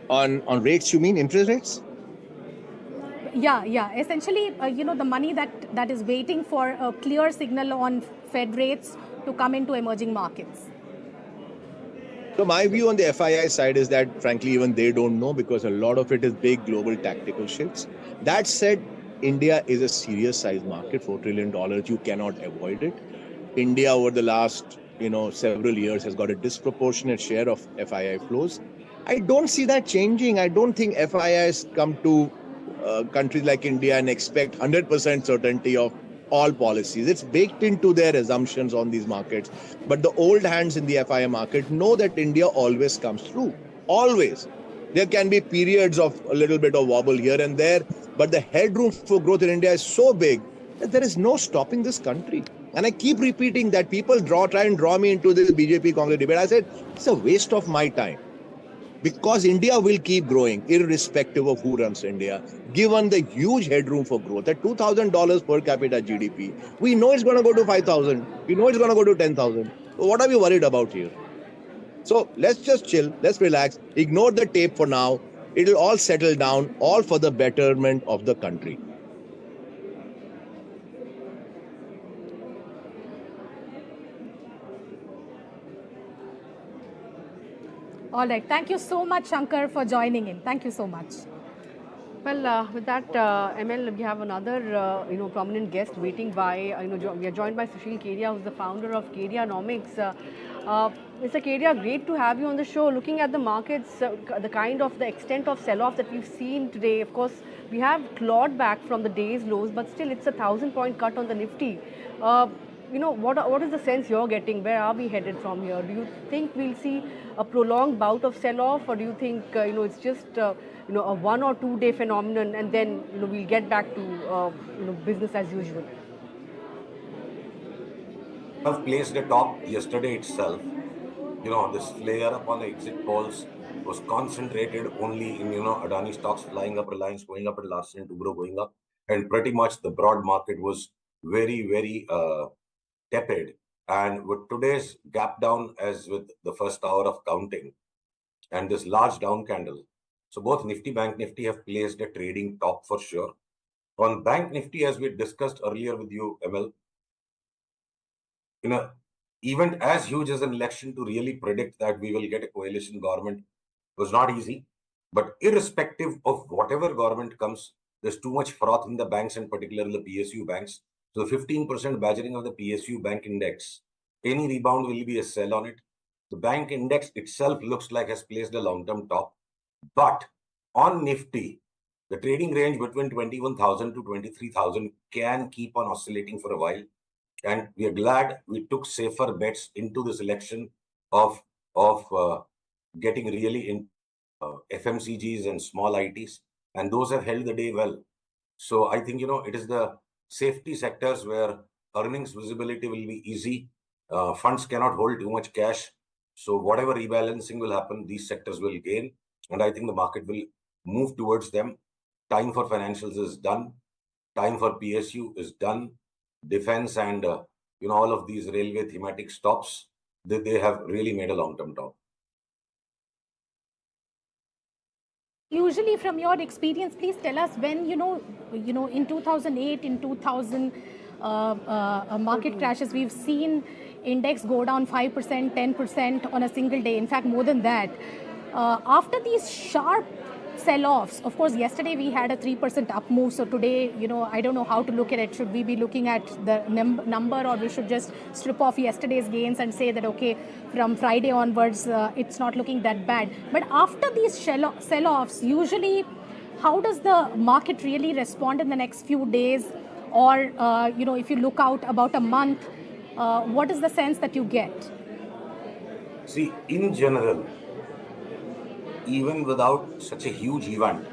On rates, you mean interest rates? Yeah. Essentially, the money that is waiting for a clear signal on Fed rates to come into emerging markets. So my view on the FII side is that, frankly, even they don't know, because a lot of it is big global tactical shifts. That said, India is a serious size market, $4 trillion. You cannot avoid it. India over the last, several years has got a disproportionate share of FII flows. I don't see that changing. I don't think FIIs come to countries like India and expect 100% certainty of all policies. It's baked into their assumptions on these markets. But the old hands in the FII market know that India always comes through. Always. There can be periods of a little bit of wobble here and there, but the headroom for growth in India is so big that there is no stopping this country. And I keep repeating that. People try and draw me into this BJP Congress debate. I said, it's a waste of my time. Because India will keep growing irrespective of who runs India, given the huge headroom for growth. At $2,000 per capita GDP, we know it's going to go to 5,000. We know it's going to go to 10,000. So what are we worried about here? So let's just chill, let's relax, ignore the tape for now. It'll all settle down, all for the betterment of the country. All right. Thank you so much, Shankar, for joining in. Thank you so much. Well, with that, ML, we have another, prominent guest waiting by, we are joined by Sushil Kedia, who's the founder of Kedianomics. Mr. Kedia, great to have you on the show. Looking at the markets, the extent of sell-off that we've seen today, of course, we have clawed back from the day's lows, but still it's a 1,000-point cut on the Nifty. What is the sense you're getting? Where are we headed from here? Do you think we'll see a prolonged bout of sell-off, or do you think it's just a 1 or 2 day phenomenon, and then we'll get back to business as usual? Have placed a top yesterday itself. This flare up on the exit polls was concentrated only in, Adani stocks flying up, Reliance going up, and Larsen and Toubro going up. And pretty much the broad market was very, very tepid. And with today's gap down, as with the first hour of counting, and this large down candle, so both Nifty, Bank Nifty have placed a trading top for sure. On Bank Nifty, as we discussed earlier with you, ML, event as huge as an election, to really predict that we will get a coalition government was not easy. But irrespective of whatever government comes, there's too much froth in the banks, and particularly the PSU banks. So the 15% badgering of the PSU bank index, any rebound will be a sell on it. The bank index itself looks like has placed a long-term top. But on Nifty, the trading range between 21,000 to 23,000 can keep on oscillating for a while. And we are glad we took safer bets into this election of getting really in FMCGs and small ITs, and those have held the day well. So I think, it is the safety sectors where earnings visibility will be easy. Funds cannot hold too much cash. So whatever rebalancing will happen, these sectors will gain. And I think the market will move towards them. Time for financials is done. Time for PSU is done. Defense and all of these railway thematic stops, they have really made a long-term top. Usually, from your experience, please tell us when in 2008, in 2000 market crashes, we've seen index go down 5%, 10% on a single day. In fact, more than that. After these sharp sell-offs, of course, yesterday we had a 3% up move. So today, I don't know how to look at it. Should we be looking at the number, or we should just strip off yesterday's gains and say that, okay, from Friday onwards, it's not looking that bad. But after these sell-offs, usually, how does the market really respond in the next few days? Or, if you look out about a month, what is the sense that you get? See, in general, even without such a huge event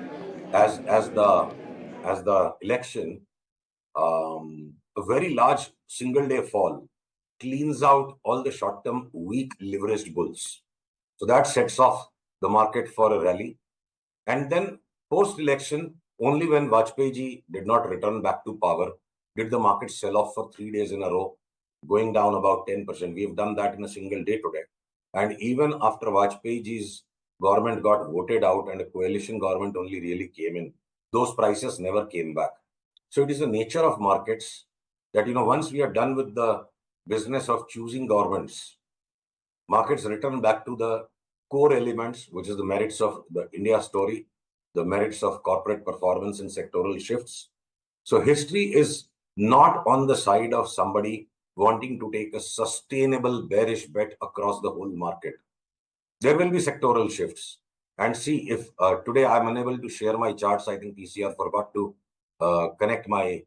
as the election, a very large single day fall cleans out all the short-term weak leveraged bulls. So that sets off the market for a rally. And then post-election, only when Vajpayee ji did not return back to power did the market sell off for 3 days in a row, going down about 10%. We have done that in a single day today. And even after Vajpayee ji's government got voted out and a coalition government only really came in, those prices never came back. So it is the nature of markets that, once we are done with the business of choosing governments, markets return back to the core elements, which is the merits of the India story, the merits of corporate performance and sectoral shifts. So history is not on the side of somebody wanting to take a sustainable bearish bet across the whole market. There will be sectoral shifts. And see, if today I'm unable to share my charts, I think PCR forgot to connect my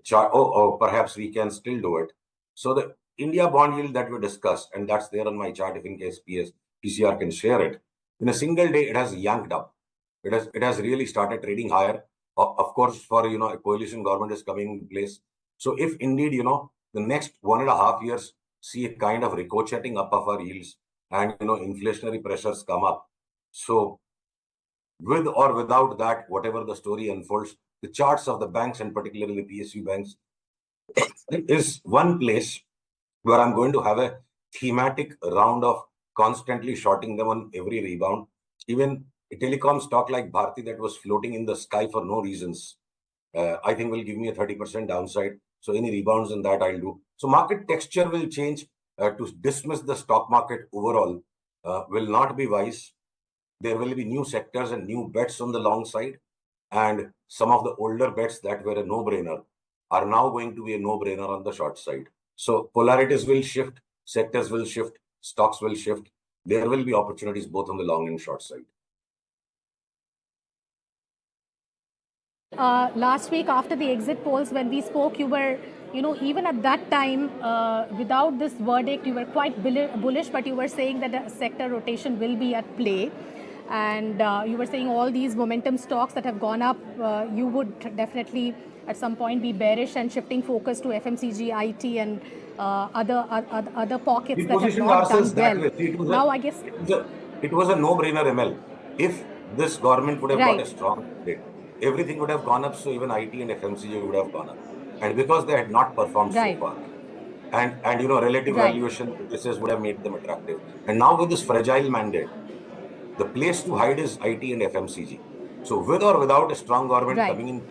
chart. Or perhaps we can still do it. So the India bond yield that we discussed, and that's there on my chart, if in case PCR can share it, in a single day, it has yanked up. It has really started trading higher. Of course, for, a coalition government is coming in place. So if indeed, the next 1.5 years see a kind of ricocheting up of our yields, and inflationary pressures come up. So with or without that, whatever the story unfolds, the charts of the banks, and particularly the PSU banks, is one place where I'm going to have a thematic round of constantly shorting them on every rebound. Even a telecom stock like Bharti that was floating in the sky for no reasons, I think will give me a 30% downside. So any rebounds in that I'll do. So market texture will change. To dismiss the stock market overall will not be wise. There will be new sectors and new bets on the long side. And some of the older bets that were a no-brainer are now going to be a no-brainer on the short side. So polarities will shift, sectors will shift, stocks will shift. There will be opportunities both on the long and short side. Last week after the exit polls, when we spoke, you were, even at that time, without this verdict, you were quite bullish, but you were saying that the sector rotation will be at play. And you were saying all these momentum stocks that have gone up, you would definitely at some point be bearish and shifting focus to FMCG, IT and other pockets that have not done well. Now, I guess it was a no-brainer, ML. If this government would have got a strong mandate, everything would have gone up, so even IT and FMCG would have gone up. And because they had not performed so far, and relative valuation indices would have made them attractive. And now with this fragile mandate, the place to hide is IT and FMCG. So with or without a strong government coming in,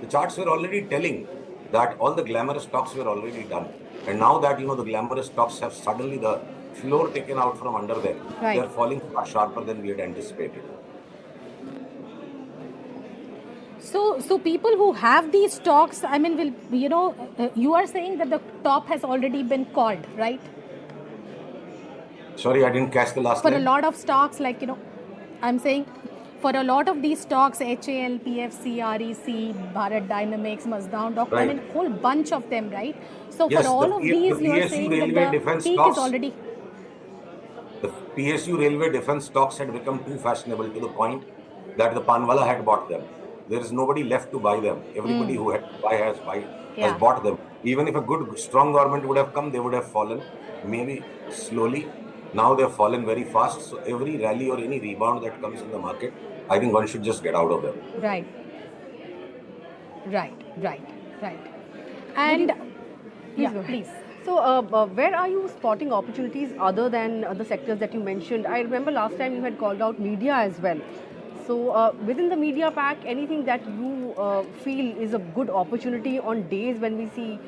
the charts were already telling that all the glamorous stocks were already done. And now that, the glamorous stocks have suddenly the floor taken out from under them, they are falling far sharper than we had anticipated. So people who have these stocks, I mean, you are saying that the top has already been called, right? Sorry, I didn't catch the last line. For a lot of stocks, I'm saying for a lot of these stocks, HAL, PFC, REC, Bharat Dynamics, Mazda, Doctor, I mean, a whole bunch of them, right? So for all of these, you are saying that the peak is already... The PSU railway defense stocks had become too fashionable to the point that the Panwala had bought them. There is nobody left to buy them. Everybody who had to buy has bought them. Even if a good, strong government would have come, they would have fallen, maybe slowly. Now they have fallen very fast. So every rally or any rebound that comes in the market, I think one should just get out of them. Right. And please. So where are you spotting opportunities other than the sectors that you mentioned? I remember last time you had called out media as well. So within the media pack, anything that you feel is a good opportunity on days when we see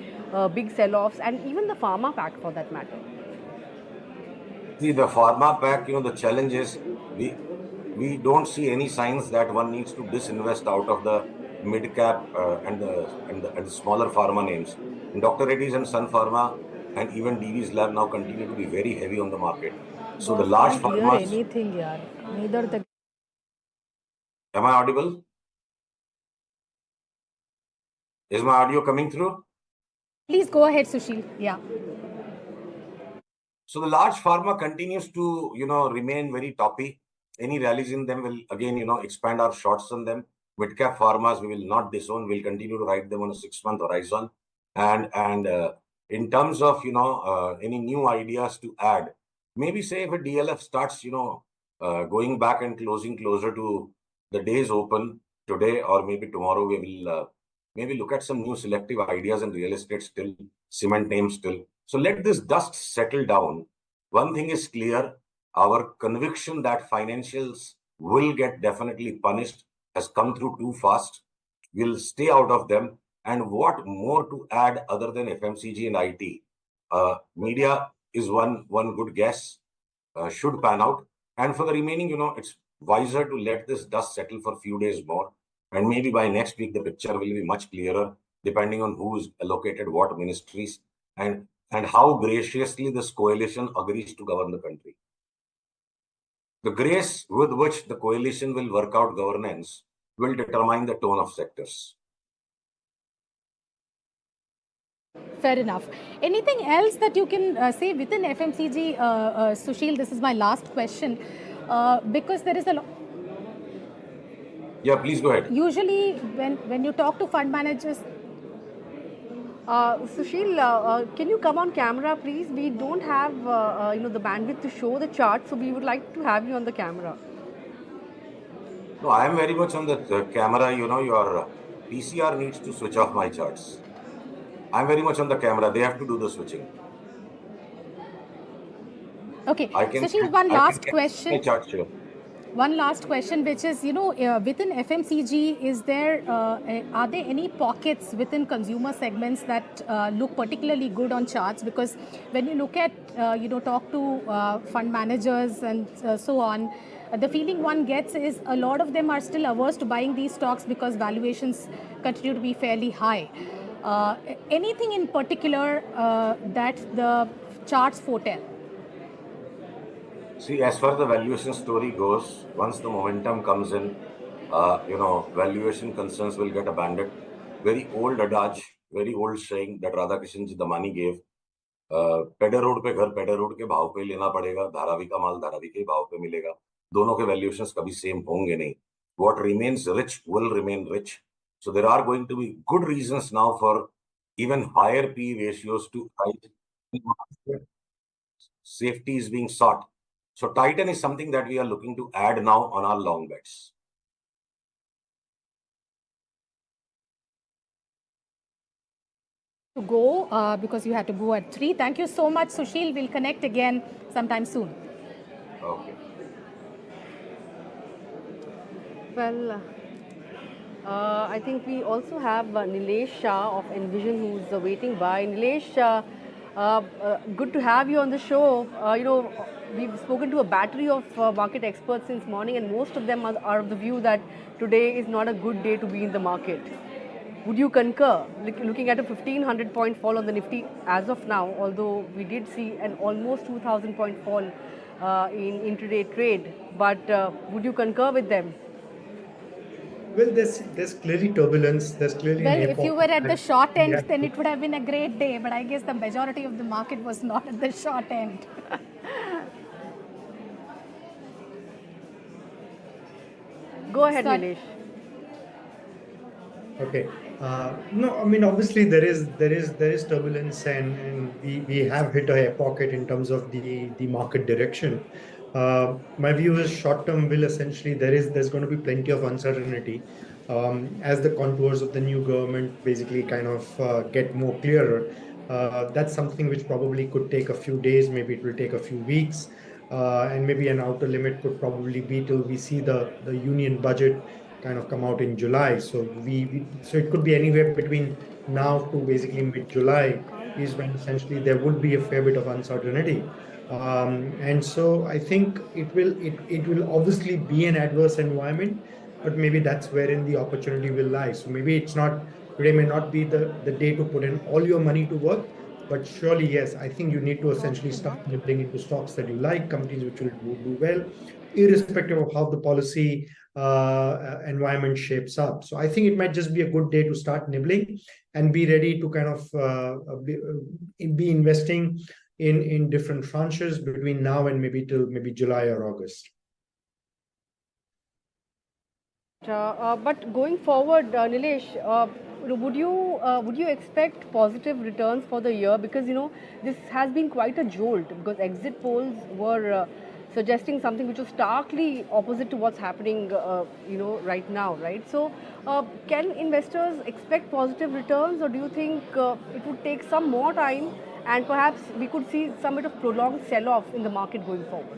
big sell-offs, and even the pharma pack for that matter? See, the pharma pack, the challenge is we don't see any signs that one needs to disinvest out of the mid-cap and the smaller pharma names. And Dr. Reddy's and Sun Pharma and even Divi's Lab now continue to be very heavy on the market. So the large pharma... Neither the... Am I audible? Is my audio coming through? Please go ahead, Sushil. Yeah. So the large pharma continues to, remain very toppy. Any rallies in them will again, expand our shorts on them. Mid-cap pharmas, we will not disown. We'll continue to ride them on a 6-month horizon. And in terms of, any new ideas to add, maybe say if a DLF starts, going back and closing closer to the days open today or maybe tomorrow, we will maybe look at some new selective ideas in real estate still, cement names still. So let this dust settle down. One thing is clear, our conviction that financials will get definitely punished has come through too fast. We'll stay out of them. And what more to add other than FMCG and IT? Media is one good guess, should pan out. And for the remaining, it's wiser to let this dust settle for a few days more. And maybe by next week, the picture will be much clearer, depending on who's allocated what ministries and how graciously this coalition agrees to govern the country. The grace with which the coalition will work out governance will determine the tone of sectors. Fair enough. Anything else that you can say within FMCG, Sushil? This is my last question. Because there is a lot. Yeah, please go ahead. Usually, when you talk to fund managers, Sushil, can you come on camera, please? We don't have the bandwidth to show the chart, so we would like to have you on the camera. No, I am very much on the camera. Your PCR needs to switch off my charts. I'm very much on the camera. They have to do the switching. Okay. Sushil, one last question. One last question, which is, within FMCG, are there any pockets within consumer segments that look particularly good on charts? Because when you look at, talk to fund managers and so on, the feeling one gets is a lot of them are still averse to buying these stocks because valuations continue to be fairly high. Anything in particular that the charts foretell? See, as far as the valuation story goes, once the momentum comes in, valuation concerns will get abandoned. Very old adage, very old saying that Radhakrishnan ji Damani gave. Peddar road पे घर Peddar road के भाव पे लेना पड़ेगा, धारावी का माल धारावी के भाव पे मिलेगा. दोनों के वैल्यूएशंस कभी सेम होंगे नहीं. What remains rich will remain rich. So there are going to be good reasons now for even higher P ratios to Titan. Safety is being sought. So Titan is something that we are looking to add now on our long bets. To go because you had to go at 3. Thank you so much, Sushil. We'll connect again sometime soon. Okay. Well, I think we also have Nilesh Shah of Envision who's waiting by. Nilesh, good to have you on the show. We've spoken to a battery of market experts since morning, and most of them are of the view that today is not a good day to be in the market. Would you concur? Looking at a 1500 point fall on the Nifty as of now, although we did see an almost 2000 point fall in intraday trade, but would you concur with them? Well, there's clearly turbulence. There's clearly. Well, if you were at the short end, then it would have been a great day. But I guess the majority of the market was not at the short end. Go ahead, Nilesh. Okay. No, I mean, obviously there is turbulence, and we have hit a air pocket in terms of the market direction. My view is short term will essentially there's going to be plenty of uncertainty as the contours of the new government basically kind of get more clearer. That's something which probably could take a few days, maybe it will take a few weeks, and maybe an outer limit could probably be till we see the union budget kind of come out in July. So so it could be anywhere between now to basically mid-July is when essentially there would be a fair bit of uncertainty. And so I think it will obviously be an adverse environment, but maybe that's wherein the opportunity will lie. So maybe today may not be the day to put in all your money to work, but surely, yes, I think you need to essentially start nibbling into stocks that you like, companies which will do well, irrespective of how the policy environment shapes up. So I think it might just be a good day to start nibbling and be ready to kind of be investing in different tranches between now and maybe till July or August. But going forward, Nilesh, would you expect positive returns for the year? Because this has been quite a jolt, because exit polls were suggesting something which was starkly opposite to what's happening right now, right? So can investors expect positive returns, or do you think it would take some more time and perhaps we could see some bit of prolonged sell-off in the market going forward?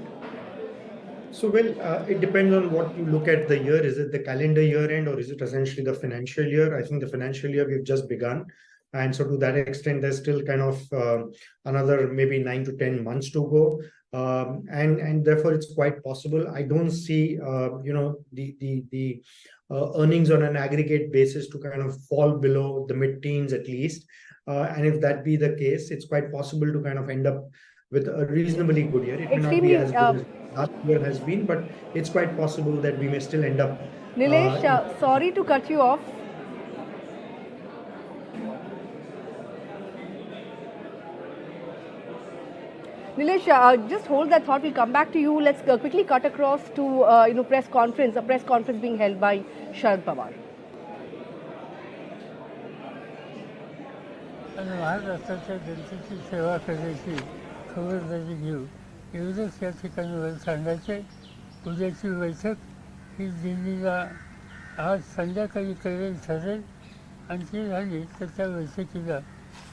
So, well, it depends on what you look at the year. Is it the calendar year end, or is it essentially the financial year? I think the financial year we've just begun. And so to that extent, there's still kind of another maybe 9 to 10 months to go. And therefore, it's quite possible. I don't see, the earnings on an aggregate basis to kind of fall below the mid-teens at least. And if that be the case, it's quite possible to kind of end up with a reasonably good year. It may not be as good as last year has been, but it's quite possible that we may still end up. Nilesh, sorry to cut you off. Nilesh, just hold that thought. We'll come back to you. Let's quickly cut across to a press conference being held by Sharad Pawar. महाराष्ट्राच्या जनतेची सेवा करायची खबरदारी घेऊ एवढंच या ठिकाणी मला सांगायचं आहे. उद्याची बैठक ही दिल्लीला आज संध्याकाळी ठरेल आणि ती झाली तर त्या बैठकीला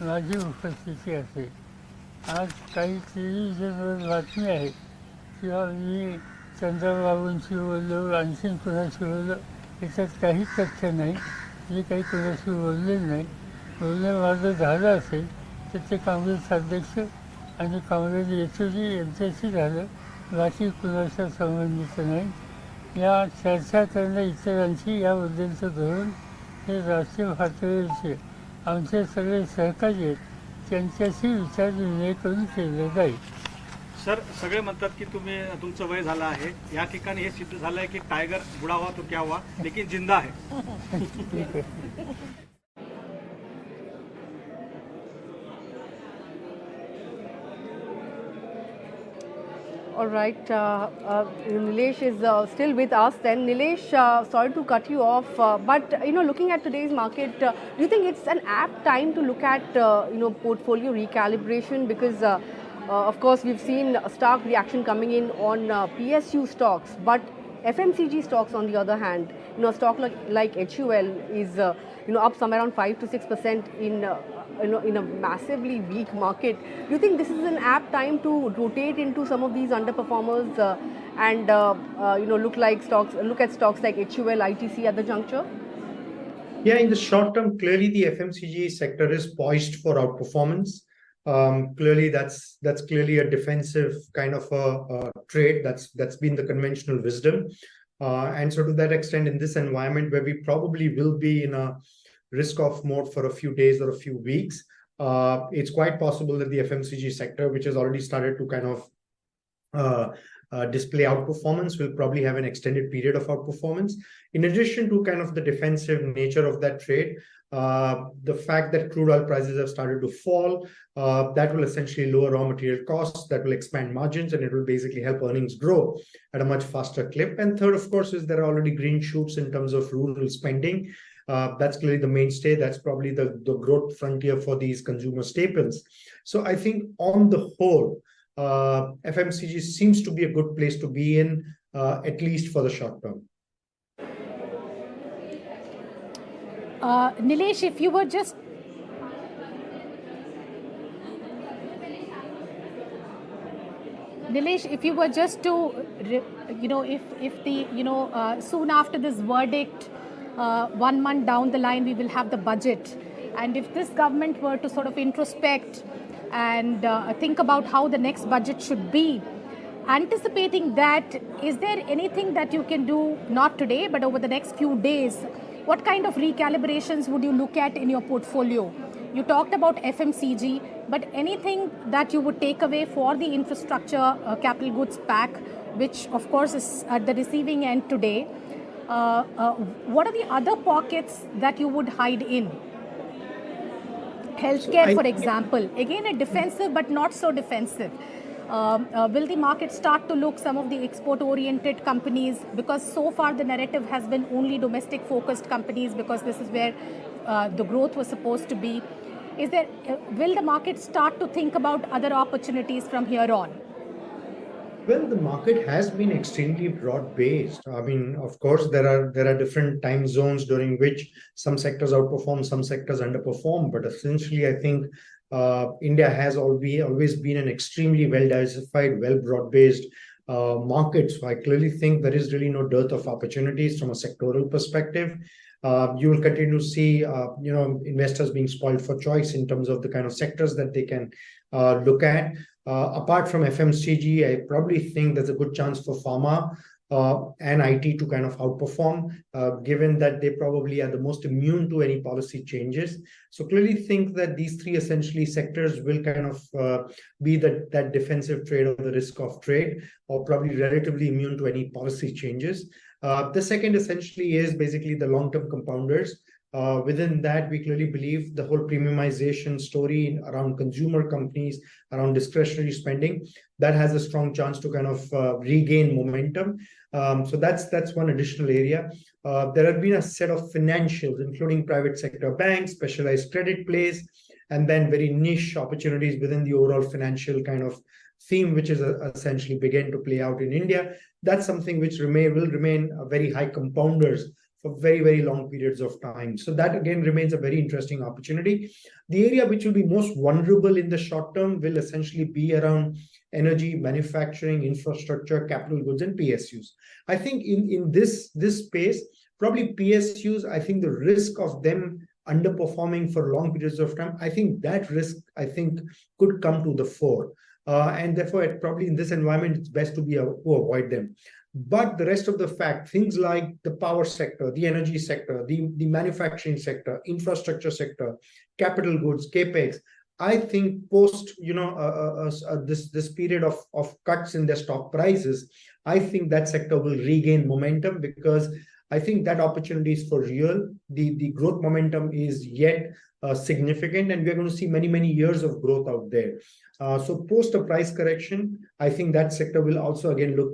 माझी उपस्थिती असेल. आज काही टेलिव्हिजनवर बातमी आहे किंवा मी चंद्रबाबूंशी बोललो, आणखीन कुणाशी बोललो, याच्यात काही तथ्य नाही. मी काही कुणाशी बोललेलं नाही. बोलणं माझं झालं असेल तर ते काँग्रेस अध्यक्ष आणि काँग्रेस एचओडी यांच्याशी झालं, बाकी कुणाच्या संबंधित नाही. या चर्चा करणं इतरांची याबद्दलचं धोरण हे राष्ट्रीय पातळीवरचे आमचे सगळे सहकारी आहेत त्यांच्याशी विचार विनिमय करून केलं जाईल. सर सगळे म्हणतात की तुमचं वय झालं आहे. या ठिकाणी हे सिद्ध झालं आहे की टायगर बुढ़ा हुआ तो क्या हुआ लेकिन जिंदा है. All right, Nilesh is still with us. Then Nilesh, sorry to cut you off, but looking at today's market, do you think it's an apt time to look at portfolio recalibration? Because of course we've seen a stark reaction coming in on PSU stocks, but FMCG stocks on the other hand, a stock like HUL is up somewhere around 5 to 6% in a massively weak market. Do you think this is an apt time to rotate into some of these underperformers and look at stocks like HUL, ITC at the juncture? Yeah, in the short term, clearly the FMCG sector is poised for outperformance. Clearly, that's clearly a defensive kind of a trade. That's been the conventional wisdom, and so to that extent, in this environment where we probably will be in a risk-off mode for a few days or a few weeks, it's quite possible that the FMCG sector, which has already started to kind of display outperformance, will probably have an extended period of outperformance. In addition to kind of the defensive nature of that trade, the fact that crude oil prices have started to fall, that will essentially lower raw material costs, that will expand margins, and it will basically help earnings grow at a much faster clip. And third, of course, is there are already green shoots in terms of rural spending. That's clearly the mainstay. That's probably the growth frontier for these consumer staples. So I think on the whole, FMCG seems to be a good place to be in, at least for the short term. Nilesh, if you were just to, if the, soon after this verdict, 1 month down the line, we will have the budget. And if this government were to sort of introspect and think about how the next budget should be, anticipating that, is there anything that you can do, not today, but over the next few days? What kind of recalibrations would you look at in your portfolio? You talked about FMCG, but anything that you would take away for the infrastructure capital goods pack, which of course is at the receiving end today? What are the other pockets that you would hide in? Healthcare, for example, again a defensive but not so defensive. Will the market start to look some of the export-oriented companies, because so far the narrative has been only domestic-focused companies, because this is where the growth was supposed to be. Will the market start to think about other opportunities from here on? Well, the market has been extremely broad-based. I mean, of course, there are different time zones during which some sectors outperform, some sectors underperform. But essentially, I think India has always been an extremely well-diversified, well-broad-based market. So I clearly think there is really no dearth of opportunities from a sectoral perspective. You will continue to see, investors being spoiled for choice in terms of the kind of sectors that they can look at. Apart from FMCG, I probably think there's a good chance for pharma and IT to kind of outperform, given that they probably are the most immune to any policy changes. So clearly think that these three essentially sectors will kind of be that defensive trade or the risk-off trade, or probably relatively immune to any policy changes. The second essentially is basically the long-term compounders. Within that, we clearly believe the whole premiumization story around consumer companies, around discretionary spending, that has a strong chance to kind of regain momentum. So that's one additional area. There have been a set of financials, including private sector banks, specialized credit plays, and then very niche opportunities within the overall financial kind of theme, which is essentially began to play out in India. That's something which will remain very high compounders for very, very long periods of time. So that again remains a very interesting opportunity. The area which will be most vulnerable in the short term will essentially be around energy, manufacturing, infrastructure, capital goods, and PSUs. I think in this space, probably PSUs, I think the risk of them underperforming for long periods of time, I think that risk, could come to the fore. And therefore, probably in this environment, it's best to avoid them. But the rest of the things like the power sector, the energy sector, the manufacturing sector, infrastructure sector, capital goods, capex, I think post this period of cuts in their stock prices, I think that sector will regain momentum, because I think that opportunity is for real. The growth momentum is yet significant, and we're going to see many years of growth out there. So post a price correction, I think that sector will also again look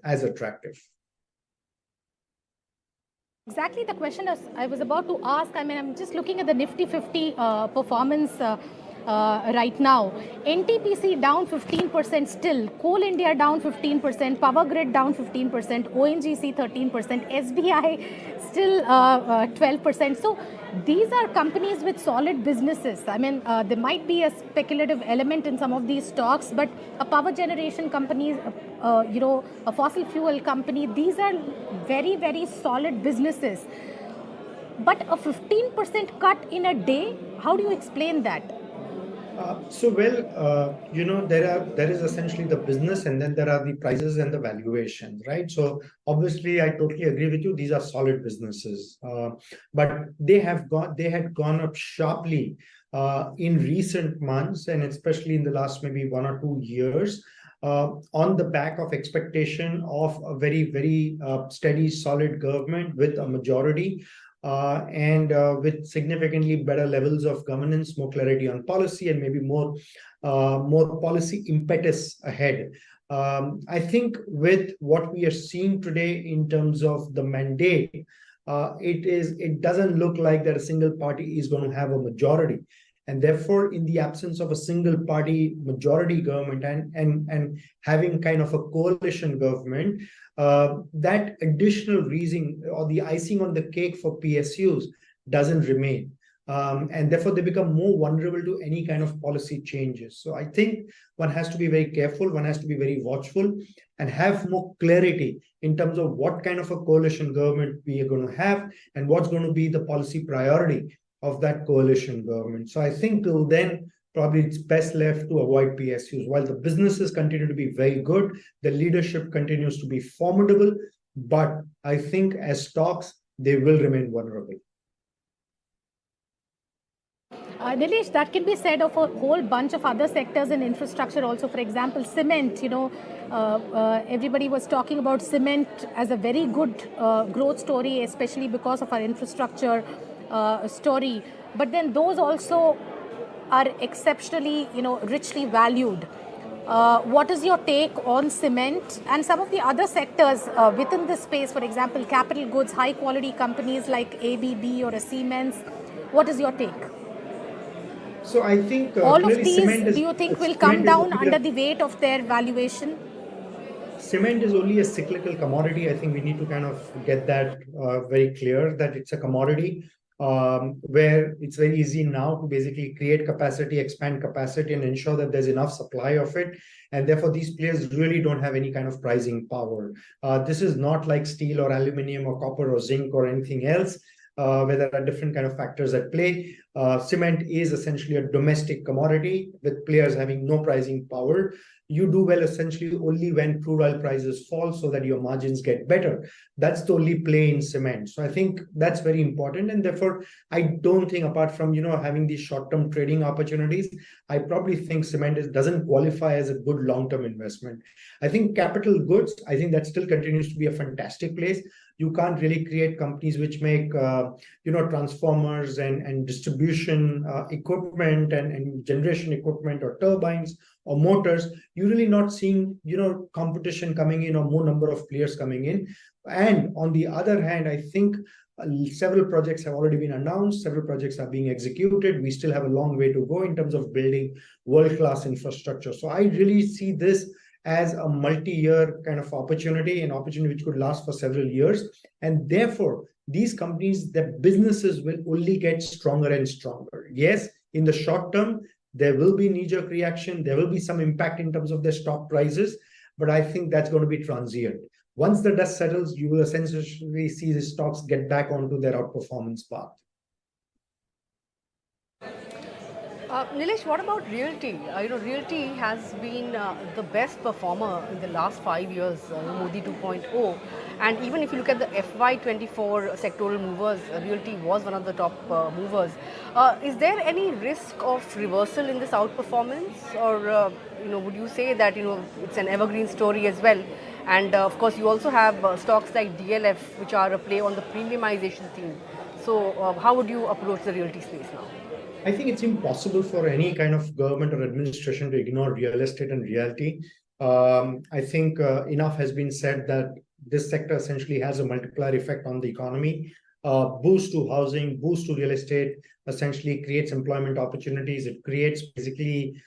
as attractive. Exactly the question I was about to ask. I mean, I'm just looking at the Nifty 50 performance right now. NTPC down 15% still. Coal India down 15%. Power Grid down 15%. ONGC 13%. SBI still 12%. So these are companies with solid businesses. I mean, there might be a speculative element in some of these stocks, but a power generation company, a fossil fuel company, these are very solid businesses. But a 15% cut in a day, how do you explain that? There is essentially the business, and then there are the prices and the valuations, right? So obviously, I totally agree with you. These are solid businesses, but they had gone up sharply in recent months, and especially in the last maybe 1 or 2 years, on the back of expectation of a very steady, solid government with a majority. And with significantly better levels of governance, more clarity on policy, and maybe more policy impetus ahead. I think with what we are seeing today in terms of the mandate, it doesn't look like that a single party is going to have a majority. And therefore, in the absence of a single party majority government and having kind of a coalition government, that additional reason or the icing on the cake for PSUs doesn't remain. And therefore, they become more vulnerable to any kind of policy changes. So I think one has to be very careful, one has to be very watchful, and have more clarity in terms of what kind of a coalition government we are going to have and what's going to be the policy priority of that coalition government. So I think till then, probably it's best left to avoid PSUs. While the businesses continue to be very good, the leadership continues to be formidable, but I think as stocks, they will remain vulnerable. Nilesh, that can be said of a whole bunch of other sectors in infrastructure also. For example, cement, everybody was talking about cement as a very good growth story, especially because of our infrastructure story. But then those also are exceptionally, richly valued. What is your take on cement and some of the other sectors within this space? For example, capital goods, high quality companies like ABB or a Siemens. What is your take? So I think all of these, do you think, will come down under the weight of their valuation? Cement is only a cyclical commodity. I think we need to kind of get that very clear, that it's a commodity where it's very easy now to basically create capacity, expand capacity, and ensure that there's enough supply of it. And therefore, these players really don't have any kind of pricing power. This is not like steel or aluminum or copper or zinc or anything else, where there are different kind of factors at play. Cement is essentially a domestic commodity with players having no pricing power. You do well essentially only when crude oil prices fall so that your margins get better. That's the only play in cement. So I think that's very important. And therefore, I don't think, apart from, having these short-term trading opportunities, I probably think cement doesn't qualify as a good long-term investment. I think capital goods, I think that still continues to be a fantastic place. You can't really create companies which make, transformers and distribution equipment and generation equipment or turbines or motors. You're really not seeing, competition coming in or more number of players coming in. And on the other hand, I think several projects have already been announced. Several projects are being executed. We still have a long way to go in terms of building world-class infrastructure. So I really see this as a multi-year kind of opportunity, an opportunity which could last for several years. And therefore, these companies, their businesses will only get stronger and stronger. Yes, in the short term, there will be knee-jerk reaction. There will be some impact in terms of their stock prices, but I think that's going to be transient. Once the dust settles, you will essentially see the stocks get back onto their outperformance path. Nilesh, what about Realty? Realty has been the best performer in the last 5 years, Modi 2.0. And even if you look at the FY24 sectoral movers, Realty was one of the top movers. Is there any risk of reversal in this outperformance? Or, would you say that, it's an evergreen story as well? And of course, you also have stocks like DLF, which are a play on the premiumization theme. So, how would you approach the Realty space now? I think it's impossible for any kind of government or administration to ignore real estate and realty. I think enough has been said that this sector essentially has a multiplier effect on the economy. Boost to housing, boost to real estate, essentially creates employment opportunities. It creates basically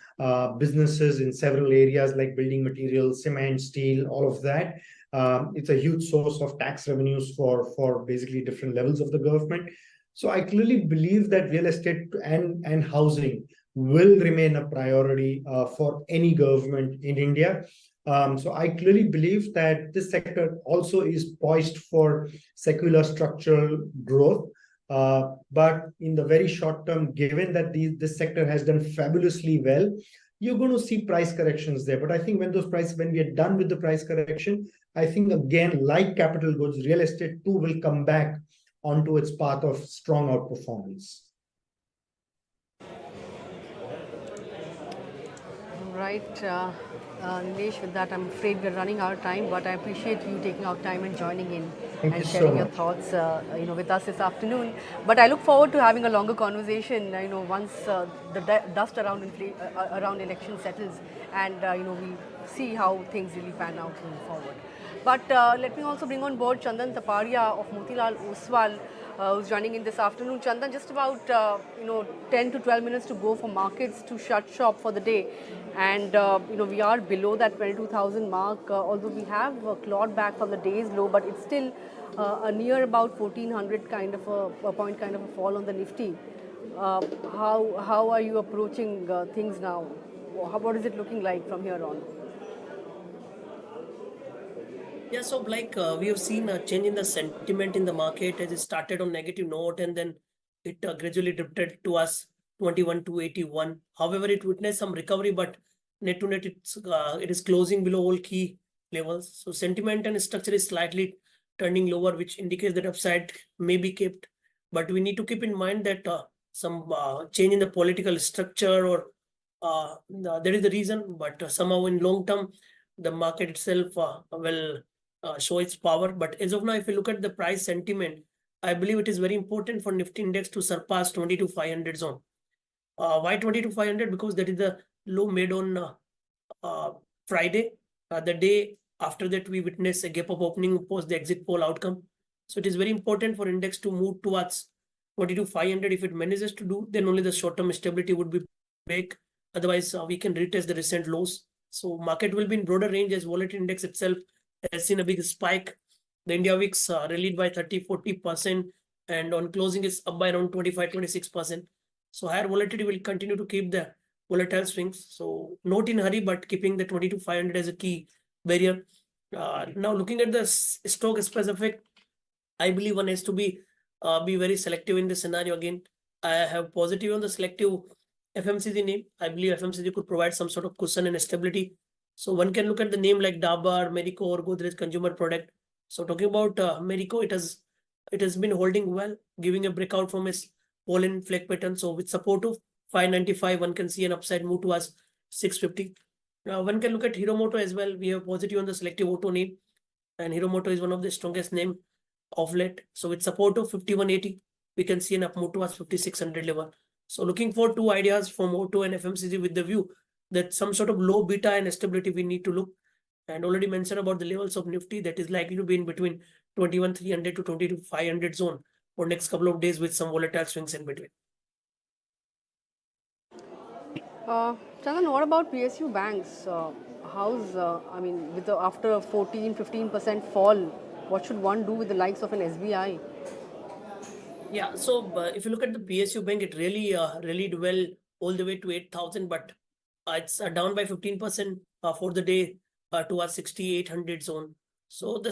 businesses in several areas like building materials, cement, steel, all of that. It's a huge source of tax revenues for basically different levels of the government. So I clearly believe that real estate and housing will remain a priority for any government in India. So I clearly believe that this sector also is poised for secular structural growth. But in the very short term, given that this sector has done fabulously well, you're going to see price corrections there. But I think when we are done with the price correction, I think again, like capital goods, real estate too will come back onto its path of strong outperformance. Right, Nilesh, with that, I'm afraid we're running out of time, but I appreciate you taking out time and joining in and sharing your thoughts, with us this afternoon. But I look forward to having a longer conversation, once the dust around election settles and, we see how things really pan out moving forward. But let me also bring on board Chandan Taparia of Motilal Oswal, who's joining in this afternoon. Chandan, just about 10 to 12 minutes to go for markets to shut shop for the day. And we are below that 22,000 mark, although we have clawed back from the day's low, but it's still a near about 1,400 kind of a point kind of a fall on the Nifty. How are you approaching things now? What is it looking like from here on? Yeah, so we have seen a change in the sentiment in the market as it started on negative note and then it gradually drifted to us 21 to 81. However, it witnessed some recovery, but net to net it is closing below all key levels. So sentiment and structure is slightly turning lower, which indicates that upside may be kept. But we need to keep in mind that some change in the political structure or there is the reason, but somehow in long term, the market itself will show its power. But as of now, if you look at the price sentiment, I believe it is very important for Nifty index to surpass 22,500 zone. Why 22,500? Because that is the low made on Friday, the day after that we witnessed a gap up opening post the exit poll outcome. So it is very important for index to move towards 22,500. If it manages to do, then only the short-term stability would be back. Otherwise, we can retest the recent lows. So market will be in broader range as volatility index itself has seen a big spike. The India VIX rallied by 30-40%, and on closing is up by around 25-26%. So higher volatility will continue to keep the volatile swings. So not in hurry, but keeping the 22,500 as a key barrier. Now looking at the stock specific, I believe one has to be very selective in this scenario. Again, I have positive on the selective FMCG name. I believe FMCG could provide some sort of cushion and stability. So one can look at the name like Dabur, Marico, or Godrej Consumer Product. So talking about Marico, it has been holding well, giving a breakout from its fallen flag pattern. So with support of 595, one can see an upside move towards 650. Now one can look at Hero Moto as well. We have positive on the selective auto name, and Hero Moto is one of the strongest name of late. So with support of 5180, we can see an up move towards 5600 level. So looking for two ideas from auto and FMCG with the view that some sort of low beta and stability we need to look. And already mentioned about the levels of Nifty that is likely to be in between 21,300 to 22,500 zone for next couple of days with some volatile swings in between. Chandan, what about PSU banks? After a 14-15% fall, what should one do with the likes of an SBI? Yeah, so if you look at the PSU bank, it really rallied well all the way to 8,000, but it's down by 15% for the day towards 6,800 zone. So the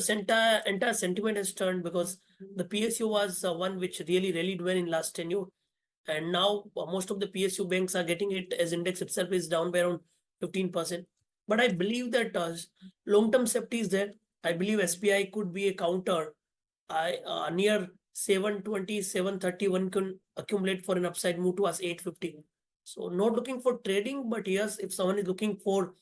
entire sentiment has turned because the PSU was one which really rallied well in last tenure. And now most of the PSU banks are getting it as index itself is down by around 15%. But I believe that long-term safety is there. I believe SBI could be a counter. Near 720, 731 can accumulate for an upside move to us 850. So not looking for trading, but yes, if someone is looking for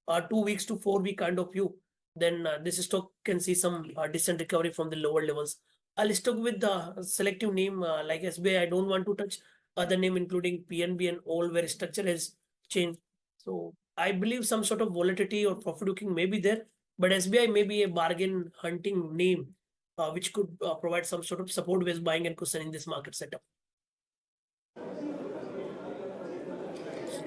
2 weeks to 4 week kind of view, then this stock can see some decent recovery from the lower levels. I'll stick with the selective name like SBI. I don't want to touch other name including PNB and all where structure has changed. So I believe some sort of volatility or profit booking may be there, but SBI may be a bargain hunting name which could provide some sort of support based buying and cushion in this market setup.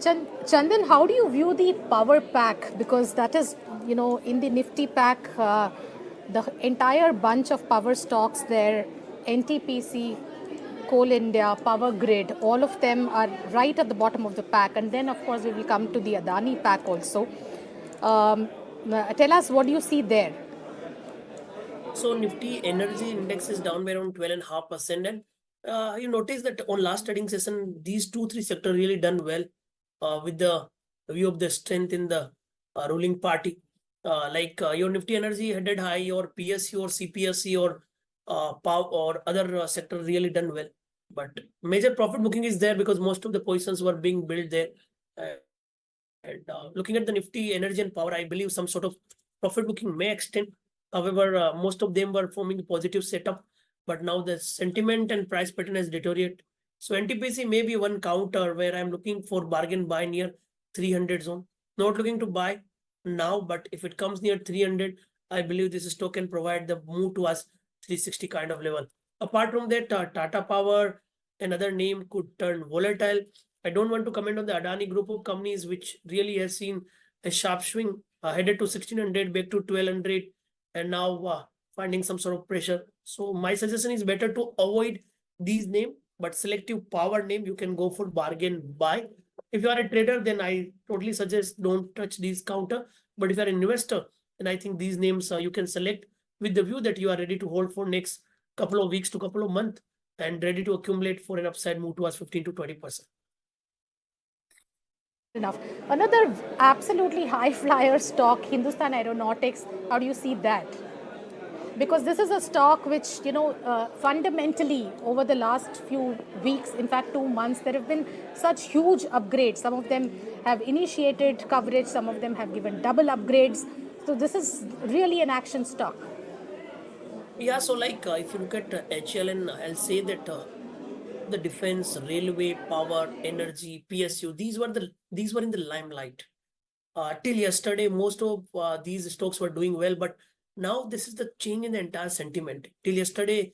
Chandan, how do you view the power pack? Because that is, in the Nifty pack, the entire bunch of power stocks there, NTPC, Coal India, Power Grid, all of them are right at the bottom of the pack. And then, of course, we will come to the Adani pack also. Tell us, what do you see there? So Nifty Energy Index is down by around 12.5%. And you notice that on last trading session, these 2-3 sectors really done well with the view of the strength in the ruling party. Your Nifty Energy headed high, your PSU or CPSC or power or other sector really done well. But major profit booking is there because most of the positions were being built there. Looking at the Nifty Energy and Power, I believe some sort of profit booking may extend. However, most of them were forming a positive setup, but now the sentiment and price pattern has deteriorated. So NTPC may be one counter where I'm looking for bargain buy near 300 zone. Not looking to buy now, but if it comes near 300, I believe this stock can provide the move to us 360 kind of level. Apart from that, Tata Power, another name, could turn volatile. I don't want to comment on the Adani group of companies, which really has seen a sharp swing headed to 1600, back to 1200, and now finding some sort of pressure. So my suggestion is better to avoid these names, but selective power name, you can go for bargain buy. If you are a trader, then I totally suggest don't touch these counter. But if you are an investor, then I think these names you can select with the view that you are ready to hold for next couple of weeks to couple of months and ready to accumulate for an upside move towards 15 to 20%. Enough. Another absolutely high flyer stock, Hindustan Aeronautics. How do you see that? Because this is a stock which, fundamentally over the last few weeks, in fact 2 months, there have been such huge upgrades. Some of them have initiated coverage, some of them have given double upgrades. So this is really an action stock. Yeah, so if you look at HL, and I'll say that the defense, railway, power, energy, PSU, these were in the limelight. Till yesterday, most of these stocks were doing well, but now this is the change in the entire sentiment. Till yesterday,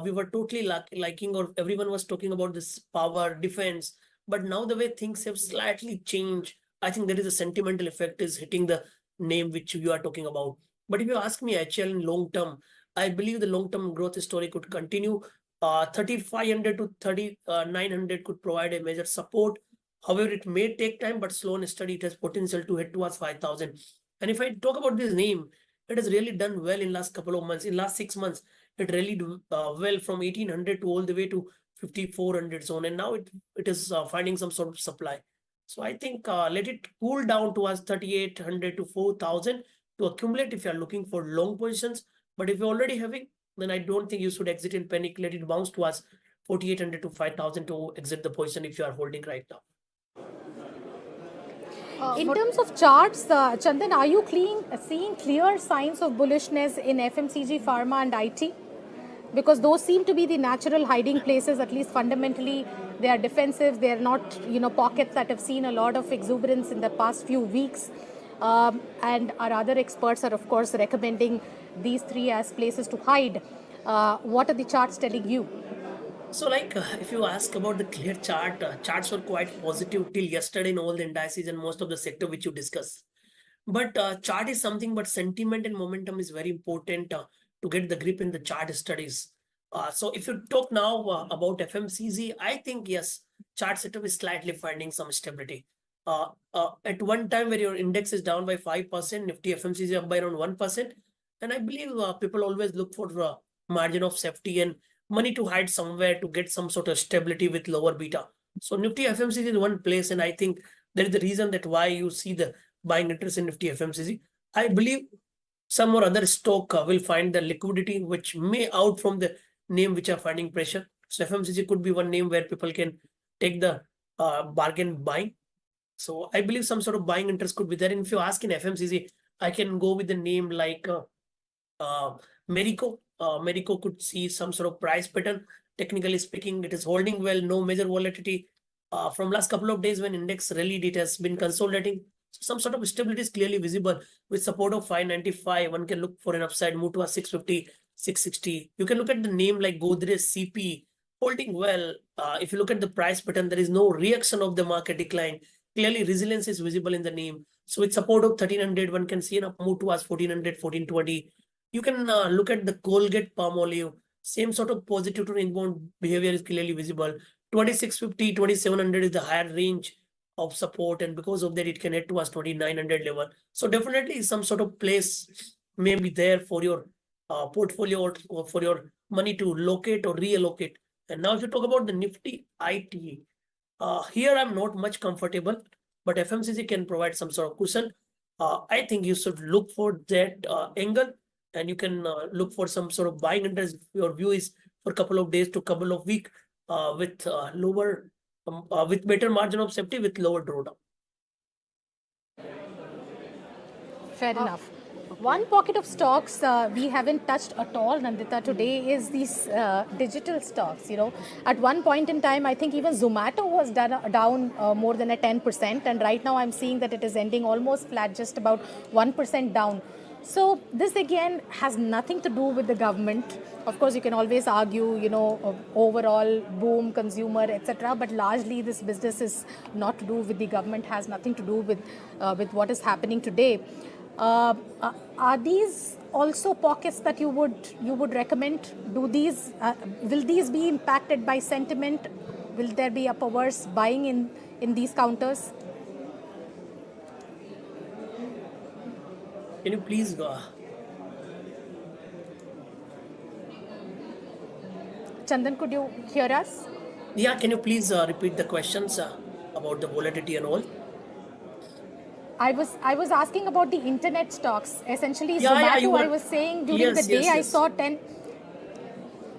we were totally liking, or everyone was talking about this power, defense, but now the way things have slightly changed, I think there is a sentimental effect is hitting the name which you are talking about. But if you ask me, HL in long term, I believe the long-term growth story could continue. 3,500 to 3,900 could provide a major support. However, it may take time, but slow and steady, it has potential to head towards 5,000. And if I talk about this name, it has really done well in last couple of months. In last 6 months, it really do well from 1,800 to all the way to 5,400 zone. And now it is finding some sort of supply. So I think let it cool down towards 3,800 to 4,000 to accumulate if you are looking for long positions. But if you're already having, then I don't think you should exit in panic. Let it bounce towards 4,800 to 5,000 to exit the position if you are holding right now. In terms of charts, Chandan, are you seeing clear signs of bullishness in FMCG, pharma and IT? Because those seem to be the natural hiding places, at least fundamentally. They are defensive. They are not, pockets that have seen a lot of exuberance in the past few weeks. And our other experts are, of course, recommending these three as places to hide. What are the charts telling you? So if you ask about the clear chart, charts were quite positive till yesterday in all the indices and most of the sector which you discussed. But chart is something, but sentiment and momentum is very important to get the grip in the chart studies. So if you talk now about FMCG, I think, yes, chart setup is slightly finding some stability. At one time where your index is down by 5%, Nifty FMCG up by around 1%. And I believe people always look for margin of safety and money to hide somewhere to get some sort of stability with lower beta. So Nifty FMCG is one place, and I think that is the reason that why you see the buying interest in Nifty FMCG. I believe some or other stock will find the liquidity which may out from the name which are finding pressure. So FMCG could be one name where people can take the bargain buying. So I believe some sort of buying interest could be there. And if you ask in FMCG, I can go with the name like Marico. Marico could see some sort of price pattern. Technically speaking, it is holding well, no major volatility. From last couple of days when index rallied, it has been consolidating. So some sort of stability is clearly visible with support of 595. One can look for an upside move to a 650, 660. You can look at the name like Godrej CP holding well. If you look at the price pattern, there is no reaction of the market decline. Clearly, resilience is visible in the name. So with support of 1300, one can see an up move towards 1400, 1420. You can look at the Colgate Palmolive. Same sort of positive to inbound behavior is clearly visible. 2650, 2700 is the higher range of support, and because of that, it can head towards 2900 level. So definitely some sort of place may be there for your portfolio or for your money to locate or reallocate. And now if you talk about the Nifty IT, here I'm not much comfortable, but FMCG can provide some sort of cushion. I think you should look for that angle, and you can look for some sort of buying interest. Your view is for a couple of days to couple of weeks with lower, with better margin of safety with lower drawdown. Fair enough. One pocket of stocks we haven't touched at all, Nandita, today is these digital stocks. You know, at one point in time, I think even Zomato was down more than a 10%, and right now I'm seeing that it is ending almost flat, just about 1% down. So this again has nothing to do with the government. Of course, you can always argue, you know, overall boom, consumer, etc. But largely, this business is not to do with the government. Has nothing to do with what is happening today. Are these also pockets that you would recommend? Do these will these be impacted by sentiment? Will there be a perverse buying in these counters? Can you please go? Chandan, could you hear us? Yeah, can you please repeat the questions about the volatility and all? I was asking about the internet stocks. Essentially, Yeah, Zomato, I was saying during the day I saw 10.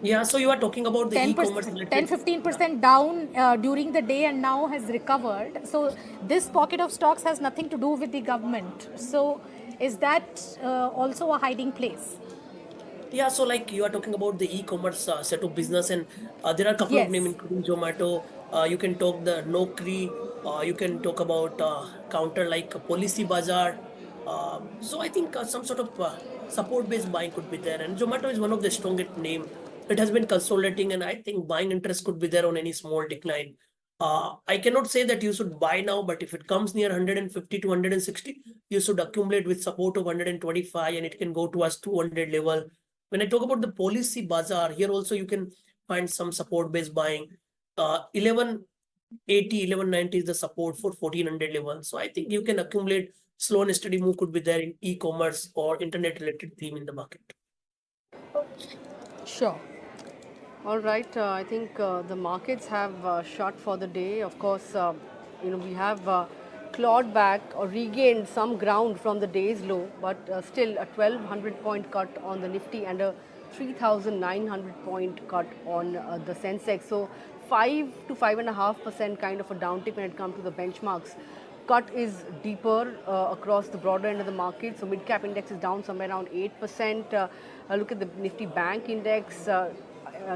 Yeah, so you are talking about the e-commerce 10-15% down during the day and now has recovered. So this pocket of stocks has nothing to do with the government. So is that also a hiding place? Yeah, so like you are talking about the e-commerce set of business, and there are a couple of names including Zomato. You can talk the Naukri. You can talk about counter like Policy Bazaar. So I think some sort of support-based buying could be there, and Zomato is one of the strongest name. It has been consolidating, and I think buying interest could be there on any small decline. I cannot say that you should buy now, but if it comes near 150 to 160, you should accumulate with support of 125, and it can go towards 200 level. When I talk about the Policy Bazaar, here also you can find some support-based buying. 1180, 1190 is the support for 1400 level. So I think you can accumulate slow and steady move could be there in e-commerce or internet-related theme in the market. Sure. All right. I think the markets have shut for the day. Of course, we have clawed back or regained some ground from the day's low, but still a 1200 point cut on the Nifty and a 3900 point cut on the Sensex. So 5 to 5.5% kind of a downtick when it comes to the benchmarks. Cut is deeper across the broader end of the market. So mid-cap index is down somewhere around 8%. Look at the Nifty Bank index,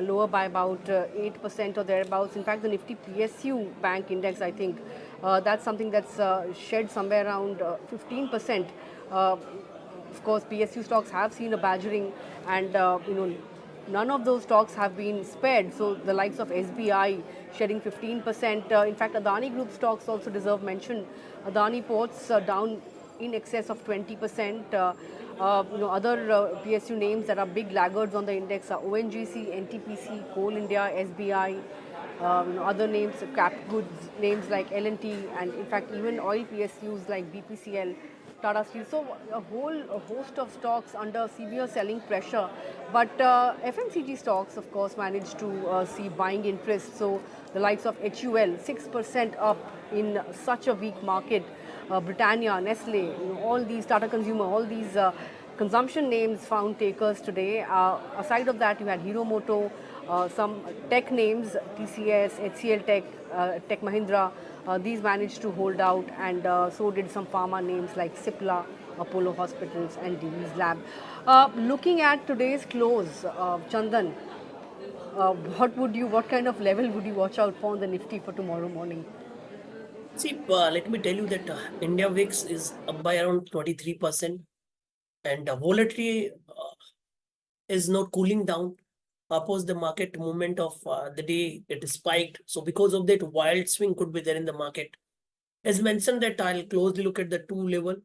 lower by about 8% or thereabouts. In fact, the Nifty PSU Bank index, I think, that's something that's shed somewhere around 15%. Of course, PSU stocks have seen a badgering, and none of those stocks have been spared. So the likes of SBI shedding 15%. In fact, Adani Group stocks also deserve mention. Adani Ports down in excess of 20%. Other PSU names that are big laggards on the index are ONGC, NTPC, Coal India, SBI. Other names, cap goods names like L&T, and in fact even oil PSUs like BPCL Tata Steel. So a whole host of stocks under severe selling pressure. But FMCG stocks, of course, managed to see buying interest. So the likes of HUL, 6% up in such a weak market. Britannia, Nestle, all these Tata Consumer, all these consumption names found takers today. Aside of that, you had Hero Moto, some tech names, TCS, HCL Tech, Tech Mahindra. These managed to hold out, and so did some pharma names like Cipla, Apollo Hospitals, and Divi's Lab. Looking at today's close, Chandan, what kind of level would you watch out for on the Nifty for tomorrow morning? See, let me tell you that India VIX is up by around 23%, and volatility is not cooling down. Post the market movement of the day, it spiked. So because of that, wild swing could be there in the market. As mentioned, that I'll closely look at the two level.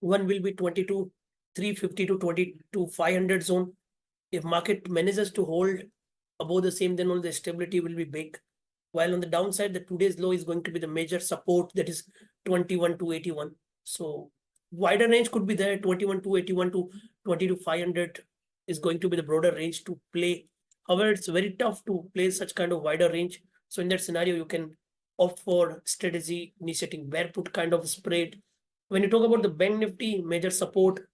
One will be 22,350 to 22,500 zone. If market manages to hold above the same, then all the stability will be big. While on the downside, the today's low is going to be the major support, that is 21,281. So wider range could be there. 21,281 to 22,500 is going to be the broader range to play. However, it's very tough to play such kind of wider range. So in that scenario, you can opt for strategy initiating bear put kind of spread. When you talk about the Bank Nifty, major support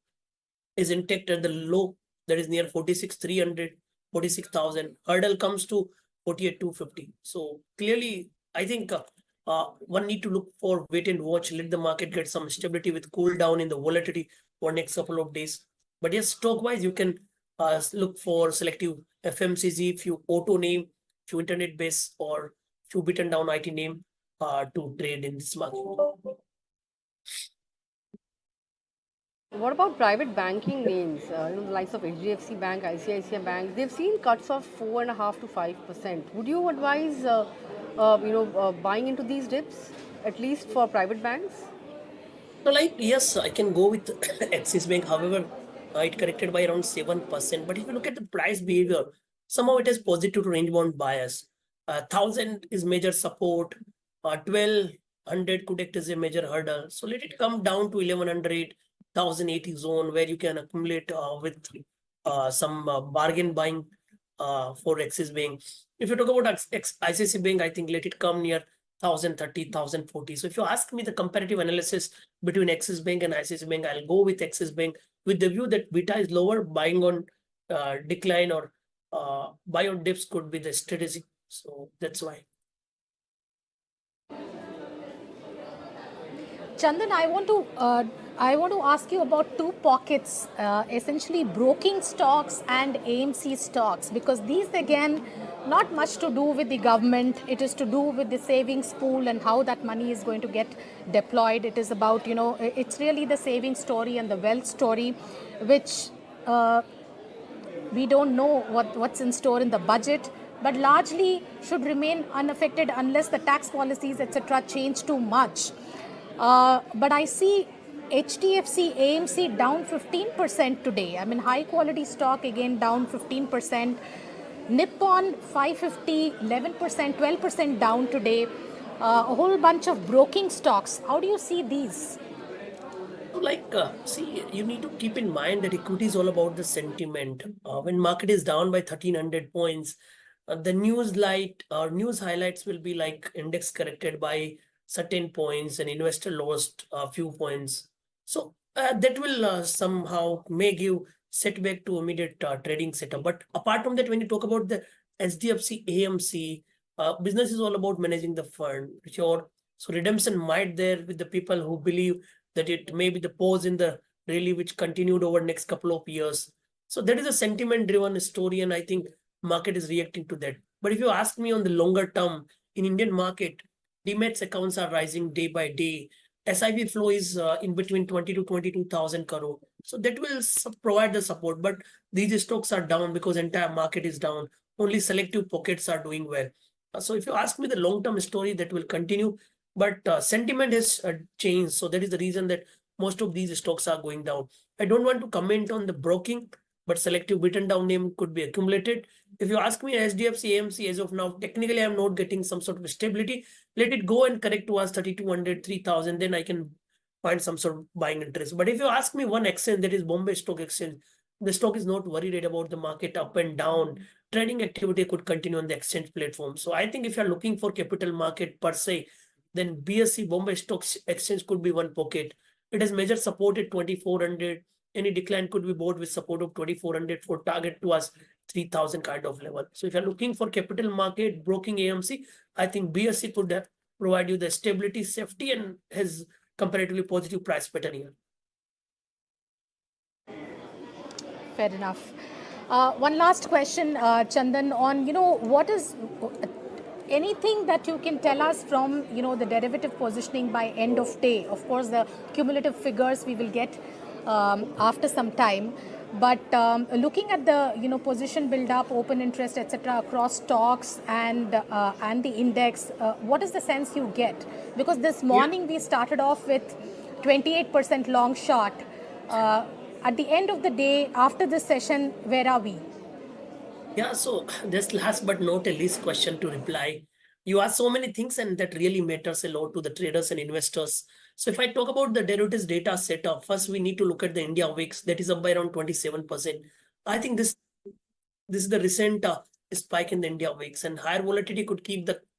is intact at the low, that is near 46,300, 46,000. Hurdle comes to 48,250. So clearly, I think one need to look for wait and watch, let the market get some stability with cool down in the volatility for next couple of days. But yes, stock wise, you can look for selective FMCG, few auto name, few internet base, or few beaten down IT name to trade in this market. What about private banking names? The likes of HDFC Bank, ICICI Bank, they've seen cuts of 4.5% to 5%. Would you advise, buying into these dips, at least for private banks? So, yes, I can go with Axis Bank. However, it corrected by around 7%. But if you look at the price behavior, somehow it has positive range bound bias. 1,000 is major support. 1,200 could act as a major hurdle. So let it come down to 1,100, 1,080 zone where you can accumulate with some bargain buying for Axis Bank. If you talk about ICICI Bank, I think let it come near 1,030, 1,040. So if you ask me the comparative analysis between Axis Bank and ICICI Bank, I'll go with Axis Bank with the view that beta is lower, buying on decline or buy on dips could be the strategy. So that's why. Chandan, I want to ask you about two pockets, essentially broking stocks and AMC stocks, because these again, not much to do with the government. It is to do with the savings pool and how that money is going to get deployed. It is about, it's really the savings story and the wealth story, which we don't know what's in store in the budget, but largely should remain unaffected unless the tax policies, etc., change too much. But I see HDFC, AMC down 15% today. I mean, high quality stock again down 15%. Nippon 550, 11%, 12% down today. A whole bunch of broking stocks. How do you see these? See, you need to keep in mind that equity is all about the sentiment. When market is down by 1,300 points, the news highlights will be like index corrected by certain points and investor lost a few points. So that will somehow may give setback to immediate trading setup. But apart from that, when you talk about the HDFC, AMC, business is all about managing the fund. Sure. So redemption might there with the people who believe that it may be the pause in the rally which continued over next couple of years. So that is a sentiment driven story, and I think market is reacting to that. But if you ask me on the longer term, in Indian market, Demat accounts are rising day by day. SIP flow is in between 20 to 22,000 crore. So that will provide the support. But these stocks are down because entire market is down. Only selective pockets are doing well. So if you ask me the long-term story, that will continue. But sentiment has changed. So that is the reason that most of these stocks are going down. I don't want to comment on the broking, but selective beaten down name could be accumulated. If you ask me HDFC, AMC, as of now, technically I'm not getting some sort of stability. Let it go and correct towards 3,200, 3,000. Then I can find some sort of buying interest. But if you ask me one exchange, that is Bombay Stock Exchange, the stock is not worried about the market up and down. Trading activity could continue on the exchange platform. So I think if you're looking for capital market per se, then BSE Bombay Stock Exchange could be one pocket. It has measured support at 2400. Any decline could be bought with support of 2400 for target to us 3000 kind of level. So if you're looking for capital market broking AMC, I think BSE could provide you the stability, safety, and has comparatively positive price pattern here. Fair enough. One last question, Chandan, on, what is anything that you can tell us from, the derivative positioning by end of day? Of course, the cumulative figures we will get after some time. But looking at the, position build up, open interest, etc., across stocks and the index, what is the sense you get? Because this morning we started off with 28% long short. At the end of the day, after this session, where are we? Yeah, so this last but not a least question to reply. You ask so many things, and that really matters a lot to the traders and investors. So if I talk about the derivatives data setup, first we need to look at the India VIX, that is up by around 27%. I think this is the recent spike in the India VIX, and higher volatility could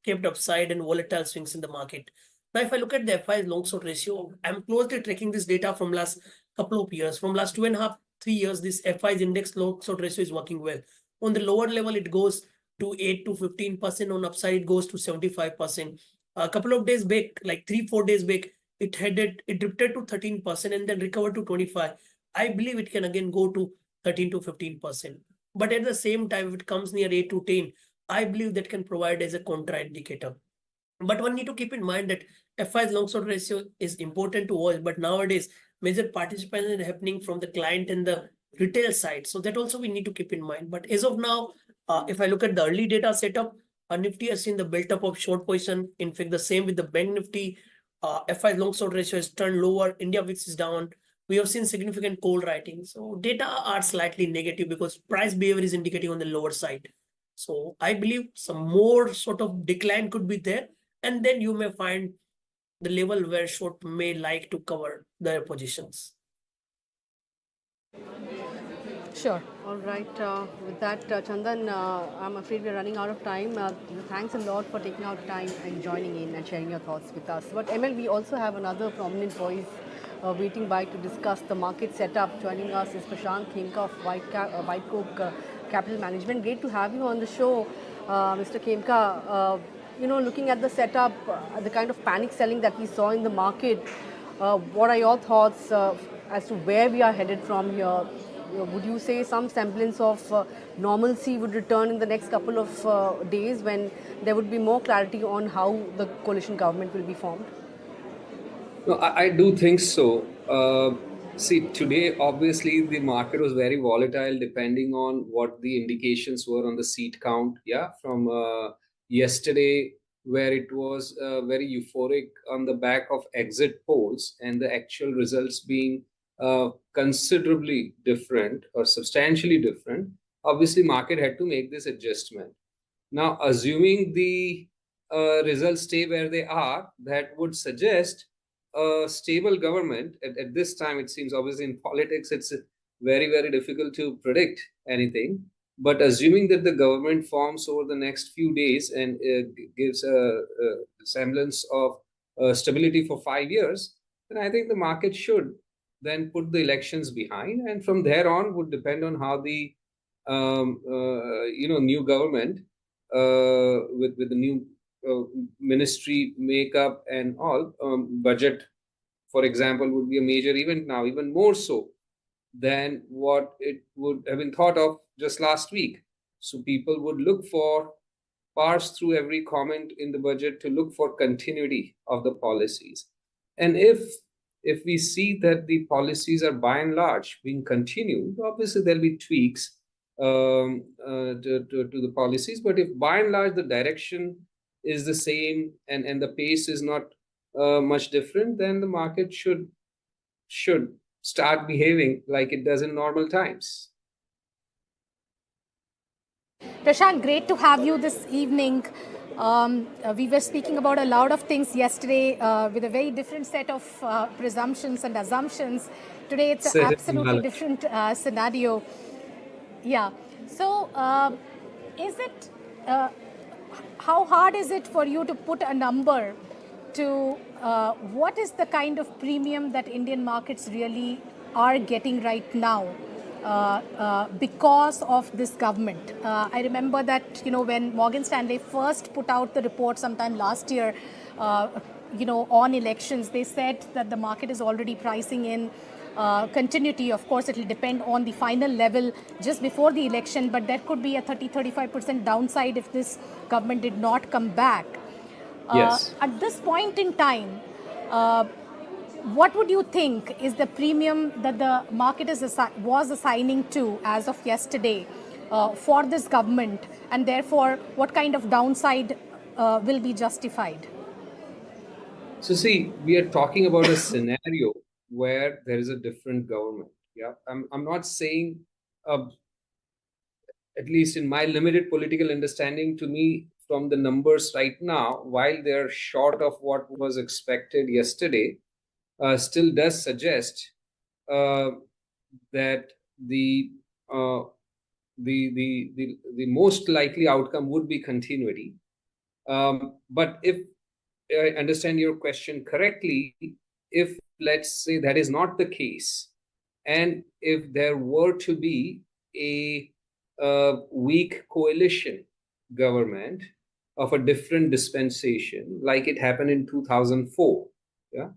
kept upside and volatile swings in the market. Now, if I look at the FI's long short ratio, I'm closely tracking this data from last couple of years. From last 2.5, 3 years, this FI's index long short ratio is working well. On the lower level, it goes to 8 to 15%. On upside, it goes to 75%. A couple of days back, like 3-4 days back, it drifted to 13% and then recovered to 25. I believe it can again go to 13 to 15%. But at the same time, if it comes near 8 to 10, I believe that can provide as a contraindicator. But one need to keep in mind that FI's long short ratio is important to watch, but nowadays major participation is happening from the client and the retail side. So that also we need to keep in mind. But as of now, if I look at the early data setup, Nifty has seen the built-up of short position. In fact, the same with the Bank Nifty. FI's long short ratio has turned lower. India VIX is down. We have seen significant call writing. So data are slightly negative because price behavior is indicating on the lower side. So I believe some more sort of decline could be there. And then you may find the level where short may like to cover their positions. Sure. All right. With that, Chandan, I'm afraid we're running out of time. Thanks a lot for taking out time and joining in and sharing your thoughts with us. But ML, we also have another prominent voice waiting by to discuss the market setup. Joining us is Prashant Khemka of White Coke Capital Management. Great to have you on the show, Mr. Khemka. Looking at the setup, the kind of panic selling that we saw in the market, what are your thoughts as to where we are headed from here? Would you say some semblance of normalcy would return in the next couple of days when there would be more clarity on how the coalition government will be formed? No, I do think so. See, today, obviously, the market was very volatile depending on what the indications were on the seat count. Yeah, from yesterday, where it was very euphoric on the back of exit polls and the actual results being considerably different or substantially different. Obviously, market had to make this adjustment. Now, assuming the results stay where they are, that would suggest a stable government. At this time, it seems obviously in politics, it's very, very difficult to predict anything. But assuming that the government forms over the next few days and gives a semblance of stability for 5 years, then I think the market should then put the elections behind, and from there on would depend on how the new government with the new ministry makeup and all. Budget, for example, would be a major event now, even more so than what it would have been thought of just last week. So people would parse through every comment in the budget to look for continuity of the policies. And if we see that the policies are by and large being continued, obviously there'll be tweaks to the policies. But if by and large the direction is the same and the pace is not much different, then the market should start behaving like it does in normal times. Prashant, great to have you this evening. We were speaking about a lot of things yesterday with a very different set of presumptions and assumptions. Today, it's an absolutely different scenario. Yeah. So, is it, how hard is it for you to put a number to what is the kind of premium that Indian markets really are getting right now because of this government? I remember that, when Morgan Stanley first put out the report sometime last year, on elections, they said that the market is already pricing in continuity. Of course, it will depend on the final level just before the election, but there could be a 30-35% downside if this government did not come back. Yes. At this point in time, what would you think is the premium that the market was assigning to as of yesterday for this government, and therefore what kind of downside will be justified? So see, we are talking about a scenario where there is a different government. Yeah, I'm not saying, at least in my limited political understanding, to me, from the numbers right now, while they're short of what was expected yesterday, still does suggest that the most likely outcome would be continuity. But if I understand your question correctly, if let's say that is not the case, and if there were to be a weak coalition government of a different dispensation, like it happened in 2004, yeah.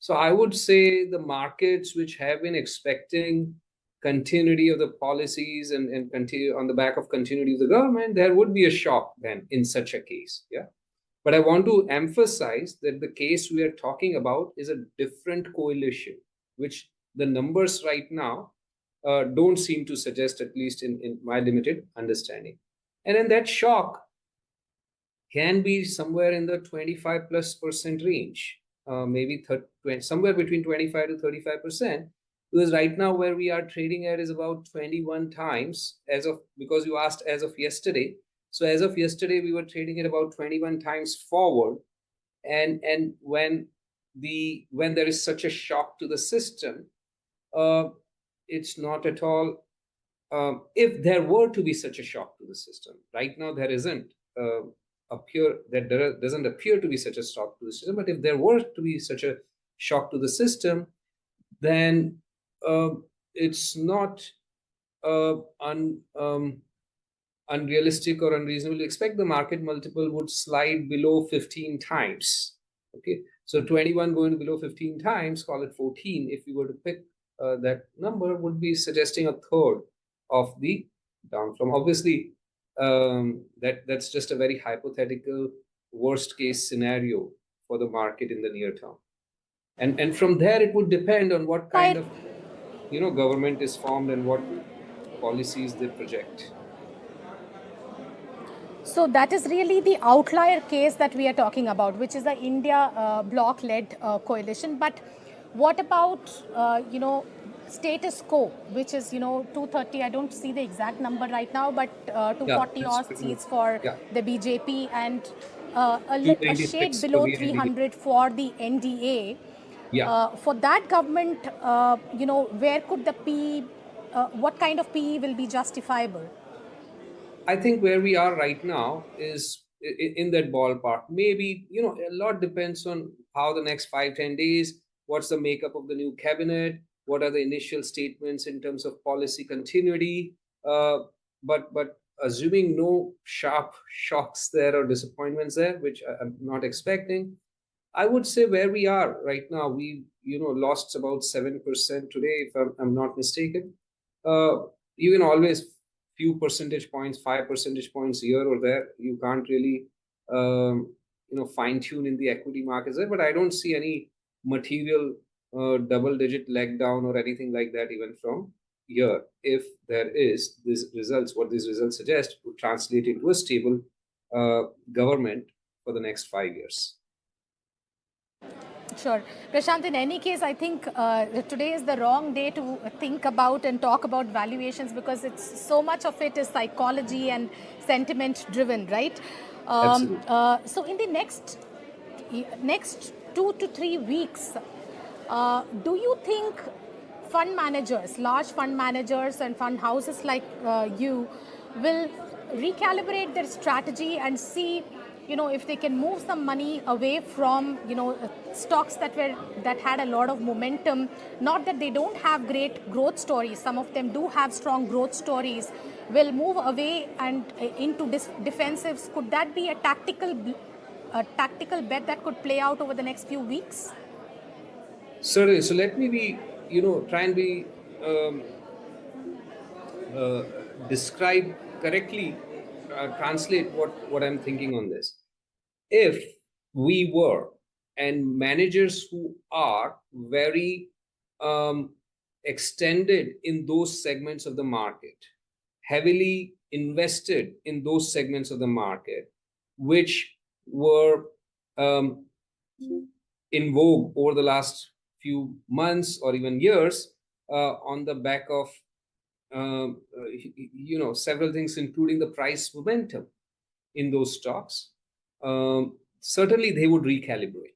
So I would say the markets which have been expecting continuity of the policies and continue on the back of continuity of the government, there would be a shock then in such a case, yeah. But I want to emphasize that the case we are talking about is a different coalition, which the numbers right now don't seem to suggest, at least in my limited understanding. And then that shock can be somewhere in the 25+% range, maybe somewhere between 25 to 35%, because right now where we are trading at is about 21 times because you asked as of yesterday. So as of yesterday, we were trading at about 21 times forward. And when there is such a shock to the system, it's not at all, if there were to be such a shock to the system, right now there isn't, doesn't appear to be such a shock to the system. But if there were to be such a shock to the system, then it's not unrealistic or unreasonable to expect the market multiple would slide below 15 times. Okay, so 21 going below 15 times, call it 14. If we were to pick that number, would be suggesting a third of the down from. Obviously, that's just a very hypothetical worst case scenario for the market in the near term. And from there, it would depend on what kind of government is formed and what policies they project. So that is really the outlier case that we are talking about, which is the India bloc-led coalition. But what about, status quo, which is, 230, I don't see the exact number right now, but 240 odd seats for the BJP and a shade below 300 for the NDA. For that government, where could the PE, what kind of PE will be justifiable? I think where we are right now is in that ballpark. Maybe, a lot depends on how the next 5-10 days, what's the makeup of the new cabinet, what are the initial statements in terms of policy continuity. But assuming no sharp shocks there or disappointments there, which I'm not expecting, I would say where we are right now, we lost about 7% today, if I'm not mistaken. You can always few percentage points, 5 percentage points here or there. You can't really, fine tune in the equity markets there. But I don't see any material double-digit leg down or anything like that even from here. If there is these results, what these results suggest would translate into a stable government for the next 5 years. Sure. Prashant, in any case, I think today is the wrong day to think about and talk about valuations because it's so much of it is psychology and sentiment driven, right? Absolutely. So in the next 2 to 3 weeks, do you think fund managers, large fund managers and fund houses like you will recalibrate their strategy and see, if they can move some money away from, stocks that had a lot of momentum? Not that they don't have great growth stories. Some of them do have strong growth stories. Will move away and into defensives. Could that be a tactical bet that could play out over the next few weeks? Certainly. So let me be, try and be describe correctly, translate what I'm thinking on this. If we were, and managers who are very extended in those segments of the market, heavily invested in those segments of the market, which were in vogue over the last few months or even years, on the back of several things, including the price momentum in those stocks, certainly they would recalibrate.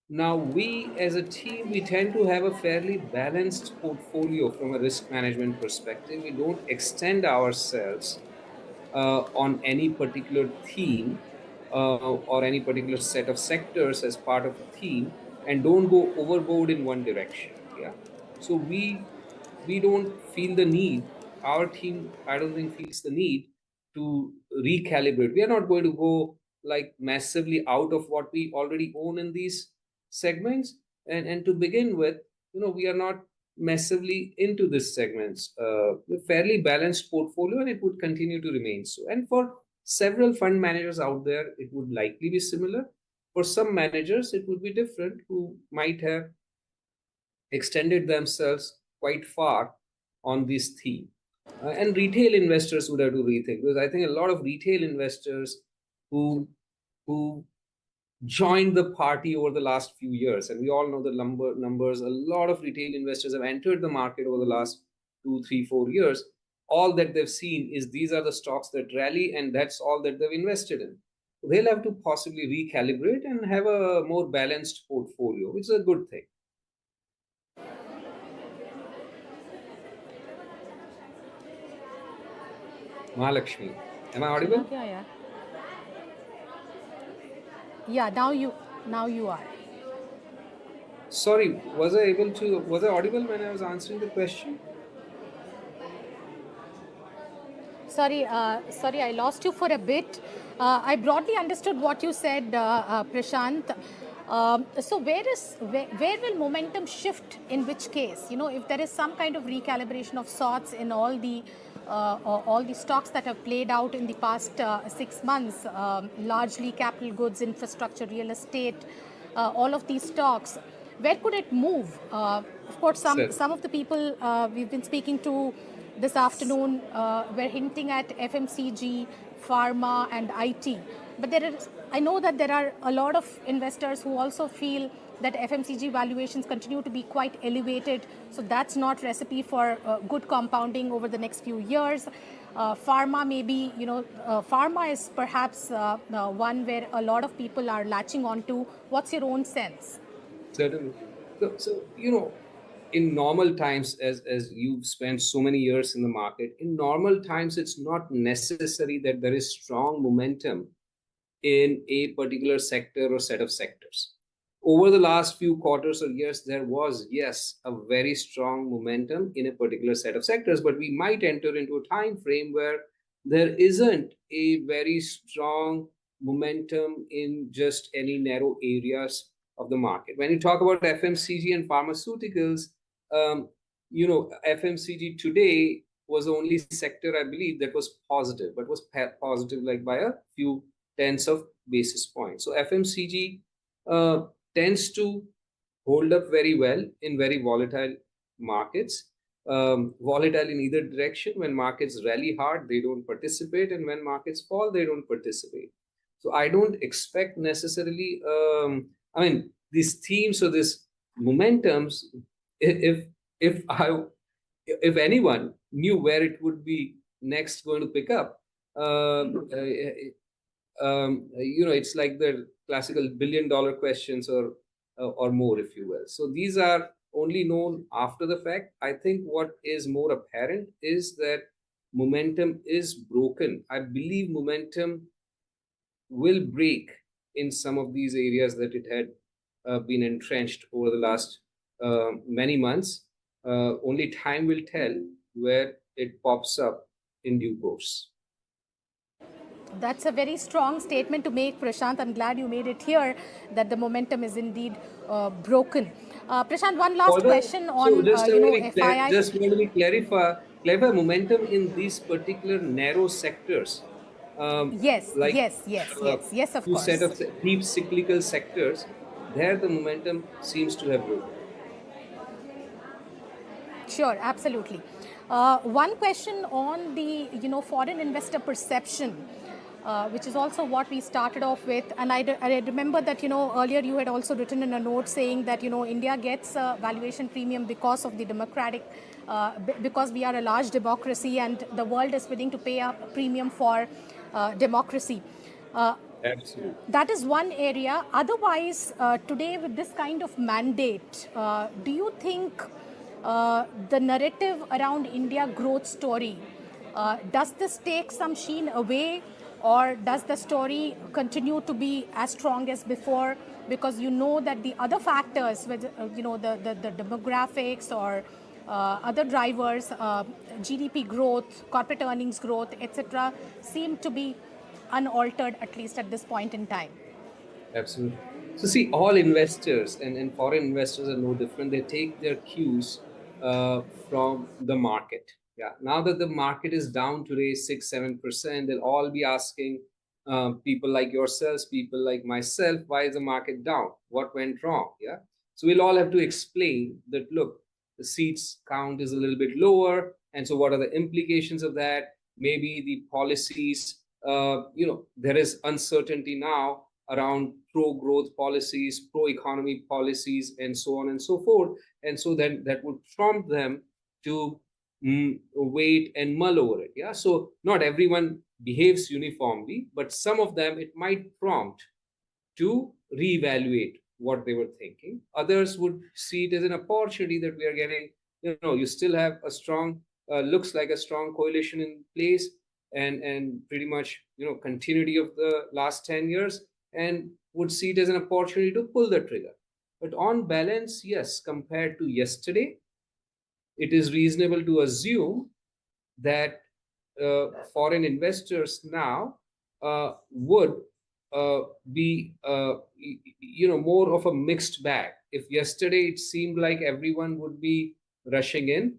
Now, we as a team, we tend to have a fairly balanced portfolio from a risk management perspective. We don't extend ourselves on any particular theme or any particular set of sectors as part of a theme, and don't go overboard in one direction. Yeah. So we don't feel the need, our team, I don't think, feels the need to recalibrate. We are not going to go like massively out of what we already own in these segments. And to begin with, we are not massively into these segments. A fairly balanced portfolio, and it would continue to remain so. And for several fund managers out there, it would likely be similar. For some managers, it would be different, who might have extended themselves quite far on this theme. And retail investors would have to rethink, because I think a lot of retail investors who joined the party over the last few years, and we all know the numbers, a lot of retail investors have entered the market over the last 2, 3, 4 years. All that they've seen is these are the stocks that rally, and that's all that they've invested in. They'll have to possibly recalibrate and have a more balanced portfolio, which is a good thing. Mahalakshmi, am I audible? Yeah, now you are. Sorry, was I audible when I was answering the question? Sorry, I lost you for a bit. I broadly understood what you said, Prashant. So where will momentum shift in which case? If there is some kind of recalibration of sorts in all the stocks that have played out in the past 6 months, largely capital goods, infrastructure, real estate, all of these stocks, where could it move? Of course, some of the people we've been speaking to this afternoon were hinting at FMCG, pharma and IT. But I know that there are a lot of investors who also feel that FMCG valuations continue to be quite elevated. So that's not recipe for good compounding over the next few years. Pharma maybe, pharma is perhaps one where a lot of people are latching onto. What's your own sense? Certainly. So in normal times, as you've spent so many years in the market, in normal times, it's not necessary that there is strong momentum in a particular sector or set of sectors. Over the last few quarters or years, there was, yes, a very strong momentum in a particular set of sectors, but we might enter into a time frame where there isn't a very strong momentum in just any narrow areas of the market. When you talk about FMCG and pharmaceuticals, FMCG today was the only sector, I believe, that was positive, but was positive like by a few tenths of basis points. So FMCG tends to hold up very well in very volatile markets. Volatile in either direction. When markets rally hard, they don't participate, and when markets fall, they don't participate. So I don't expect necessarily, these themes or this momentums, if anyone knew where it would be next going to pick up, it's like the classical billion-dollar questions or more, if you will. So these are only known after the fact. I think what is more apparent is that momentum is broken. I believe momentum will break in some of these areas that it had been entrenched over the last many months. Only time will tell where it pops up in due course. That's a very strong statement to make, Prashant. I'm glad you made it here that the momentum is indeed broken. Prashant, one last question on FII. Just want to clarify momentum in these particular narrow sectors. Yes, like of two course. set of deep cyclical sectors. There, the momentum seems to have broken. Sure, absolutely. One question on the foreign investor perception, which is also what we started off with. And I remember that earlier you had also written in a note saying that India gets a valuation premium because of the democratic, because we are a large democracy and the world is willing to pay a premium for democracy. Absolutely. That is one area. Otherwise, today with this kind of mandate, do you think the narrative around India growth story, does this take some sheen away, or does the story continue to be as strong as before? Because that the other factors, with the demographics or other drivers, GDP growth, corporate earnings growth, etc., seem to be unaltered, at least at this point in time. Absolutely. So see, all investors and foreign investors are no different. They take their cues from the market. Yeah. Now that the market is down today 6-7%, they'll all be asking people like yourselves, people like myself, why is the market down? What went wrong? Yeah. So we'll all have to explain that, look, the seats count is a little bit lower. And so what are the implications of that? Maybe the policies, there is uncertainty now around pro-growth policies, pro-economy policies, and so on and so forth. And so then that would prompt them to wait and mull over it. Yeah. So not everyone behaves uniformly, but some of them it might prompt to reevaluate what they were thinking. Others would see it as an opportunity that we are getting, you still have a strong, looks like a strong coalition in place and pretty much, continuity of the last 10 years, and would see it as an opportunity to pull the trigger. But on balance, yes, compared to yesterday, it is reasonable to assume that foreign investors now would be, more of a mixed bag. If yesterday it seemed like everyone would be rushing in,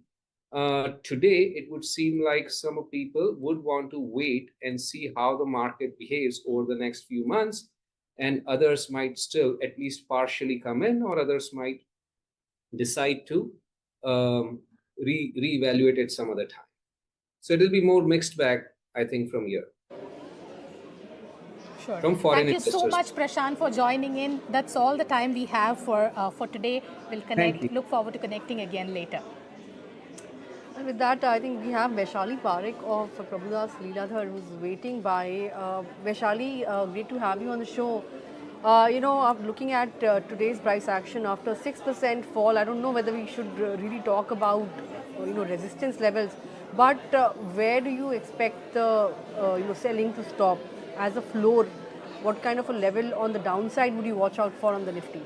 today it would seem like some people would want to wait and see how the market behaves over the next few months, and others might still at least partially come in, or others might decide to reevaluate it some other time. So it will be more mixed bag, I think, from here. Sure. From foreign Thank you so investors. much, Prashant, for joining in. That's all the time we have for today. We'll connect. Look forward to connecting again later. And with that, I think we have Vaishali Parekh of Prabhudas Leeladhar who's waiting by. Vaishali, great to have you on the show. Looking at today's price action after 6% fall, I don't know whether we should really talk about resistance levels, but where do you expect the selling to stop as a floor? What kind of a level on the downside would you watch out for on the Nifty?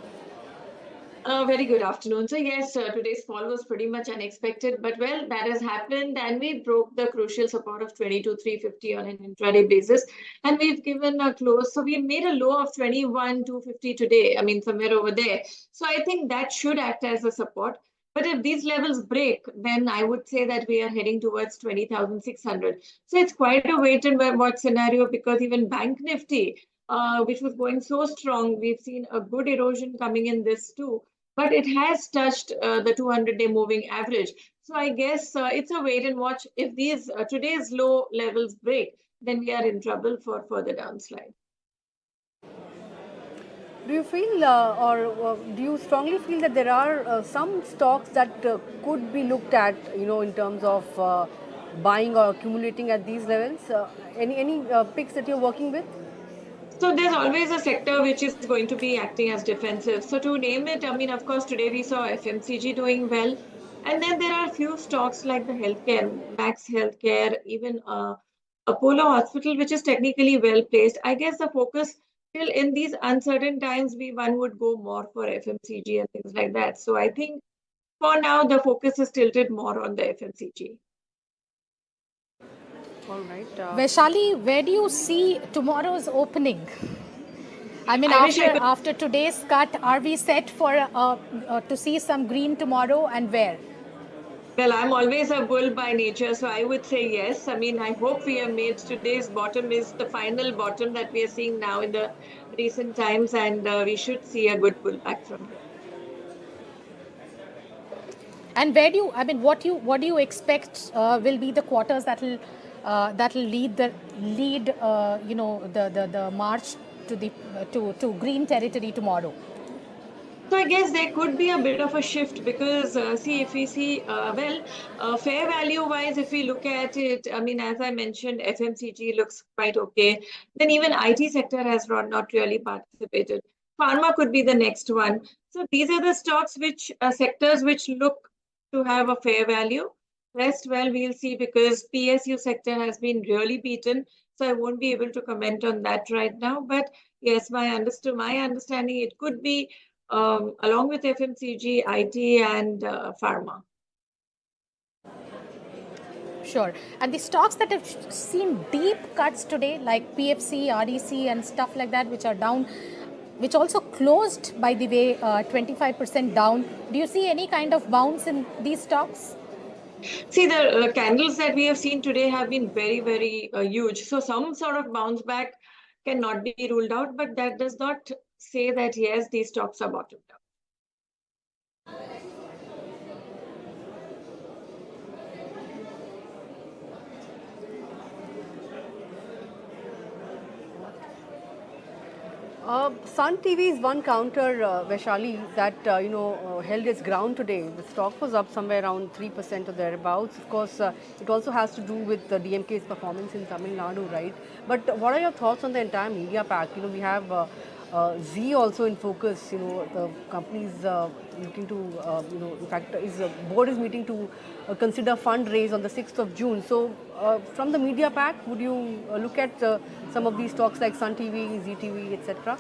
Very good afternoon. So yes, today's fall was pretty much unexpected, but well, that has happened and we broke the crucial support of 22,350 on an intraday basis, and we've given a close. So we made a low of 21,250 today. I mean, somewhere over there. So I think that should act as a support. But if these levels break, then I would say that we are heading towards 20,600. So it's quite a wait and watch scenario, because even Bank Nifty, which was going so strong, we've seen a good erosion coming in this too. But it has touched the 200-day moving average. So I guess it's a wait and watch. If these today's low levels break, then we are in trouble for further downslide. Do you feel do you strongly feel that there are some stocks that could be looked at, in terms of buying or accumulating at these levels? Any picks that you're working with? So there's always a sector which is going to be acting as defensive. So to name it, I mean, of course, today we saw FMCG doing well. And then there are a few stocks like the healthcare, Max Healthcare, even Apollo Hospital, which is technically well placed. I guess the focus still in these uncertain times, one would go more for FMCG and things like that. So I think for now, the focus is tilted more on the FMCG. All right. Vaishali, where do you see tomorrow's opening? I mean, after today's cut, are we set for to see some green tomorrow, and where? Well, I'm always a bull by nature, so I would say yes. I mean, I hope we have made today's bottom is the final bottom that we are seeing now in the recent times, and we should see a good pullback from here. And where do you, I mean, what do you expect will be the quarters that will lead the march to green territory tomorrow? So I guess there could be a bit of a shift because if we see, fair value wise, if we look at it, I mean, as I mentioned, FMCG looks quite okay. Then even IT sector has not really participated. Pharma could be the next one. So these are the stocks sectors which look to have a fair value. Rest, well, we'll see because PSU sector has been really beaten. So I won't be able to comment on that right now. But yes, my understanding, it could be along with FMCG, IT and pharma. Sure. And the stocks that have seen deep cuts today, like PFC, REC and stuff like that, which are down, which also closed, by the way, 25% down. Do you see any kind of bounce in these stocks? See, the candles that we have seen today have been very, very huge. So some sort of bounce back cannot be ruled out, but that does not say that, yes, these stocks are bottomed out. Sun TV is one counter, Vaishali, that held its ground today. The stock was up somewhere around 3% or thereabouts. Of course, it also has to do with the DMK's performance in Tamil Nadu, right? But what are your thoughts on the entire media pack? We have Z also in focus. The company is looking to, in fact, board is meeting to consider fundraise on the 6th of June. So, from the media pack, would you look at some of these stocks like Sun TV, ZTV, etc.?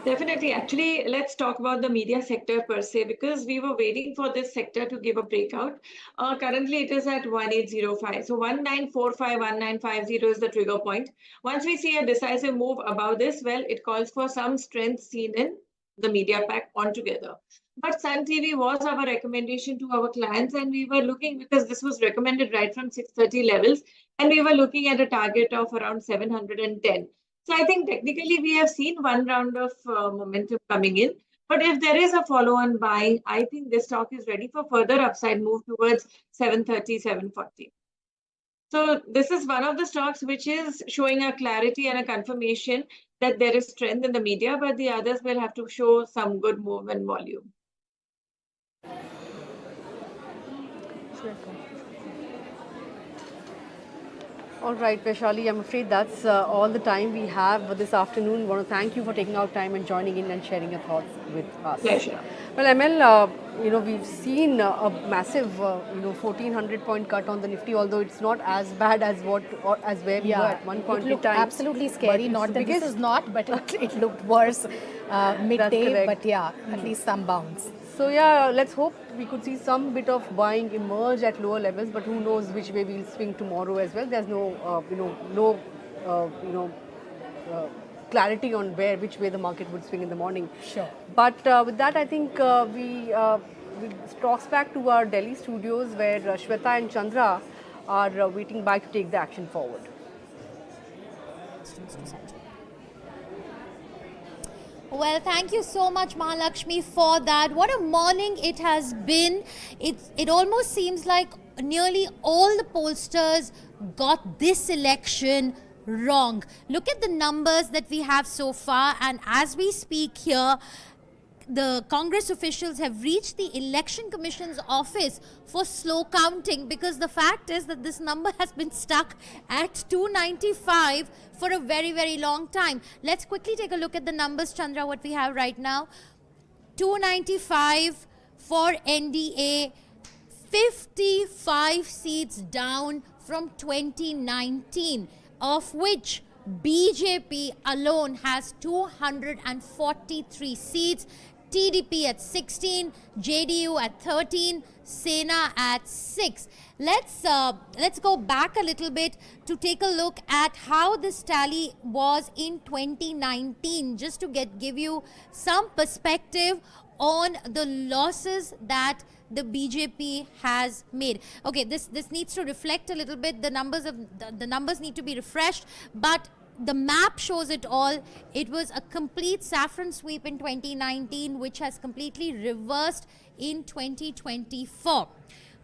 Definitely. Actually, let's talk about the media sector per se, because we were waiting for this sector to give a breakout. Currently, it is at 1805. So 1945, 1950 is the trigger point. Once we see a decisive move above this, well, it calls for some strength seen in the media pack altogether. But Sun TV was our recommendation to our clients, and we were looking, because this was recommended right from 630 levels, and we were looking at a target of around 710. So I think technically we have seen one round of momentum coming in. But if there is a follow-on buy, I think this stock is ready for further upside move towards 730, 740. So this is one of the stocks which is showing a clarity and a confirmation that there is strength in the media, but the others will have to show some good move and volume. All right, Vaishali, I'm afraid that's all the time we have this afternoon. I want to thank you for taking out time and joining in and sharing your thoughts with us. Pleasure. Well, ML, we've seen a massive, 1400 point cut on the Nifty, although it's not as bad as where we were at one point in time. Absolutely scary. Not that this is not, but it looked worse midday. But yeah, at least some bounce. So yeah, let's hope we could see some bit of buying emerge at lower levels, but who knows which way we'll swing tomorrow as well. There's no clarity on which way the market would swing in the morning. Sure. But with that, I think we talks back to our Delhi studios where Shweta and Chandra are waiting by to take the action forward. Well, thank you so much, Mahalakshmi, for that. What a morning it has been. It almost seems like nearly all the pollsters got this election wrong. Look at the numbers that we have so far, and as we speak here, the Congress officials have reached the Election Commission's office for slow counting, because the fact is that this number has been stuck at 295 for a very, very long time. Let's quickly take a look at the numbers, Chandra, what we have right now. 295 for NDA, 55 seats down from 2019, of which BJP alone has 243 seats, TDP at 16, JDU at 13, Sena at 6. Let's go back a little bit to take a look at how this tally was in 2019, just to give you some perspective on the losses that the BJP has made. Okay, this needs to reflect a little bit. The numbers need to be refreshed, but the map shows it all. It was a complete saffron sweep in 2019, which has completely reversed in 2024.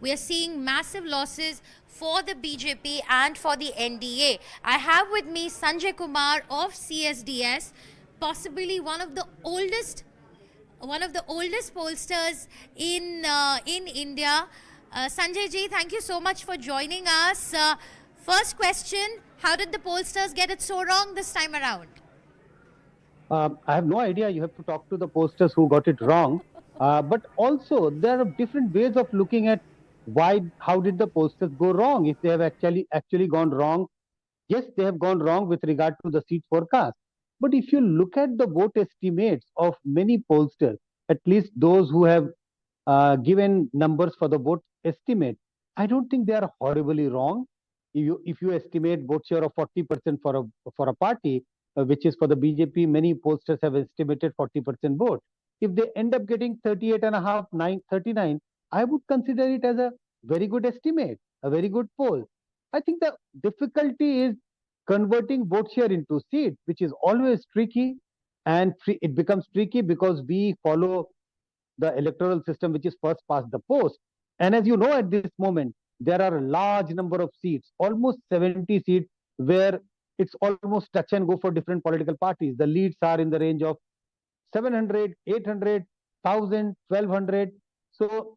We are seeing massive losses for the BJP and for the NDA. I have with me Sanjay Kumar of CSDS, possibly one of the oldest pollsters in India. Sanjay ji, thank you so much for joining us. First question, how did the pollsters get it so wrong this time around? I have no idea. You have to talk to the pollsters who got it wrong. But also, there are different ways of looking at how did the pollsters go wrong. If they have actually gone wrong, yes, they have gone wrong with regard to the seat forecast. But if you look at the vote estimates of many pollsters, at least those who have given numbers for the vote estimate, I don't think they are horribly wrong. If you estimate vote share of 40% for a party, which is for the BJP, many pollsters have estimated 40% vote. If they end up getting 38.5, 39, I would consider it as a very good estimate, a very good poll. I think the difficulty is converting vote share into seats, which is always tricky, and it becomes tricky because we follow the electoral system, which is first past the post. And as you know, at this moment, there are a large number of seats, almost 70 seats, where it's almost touch and go for different political parties. The leads are in the range of 700, 800, 1000, 1200. So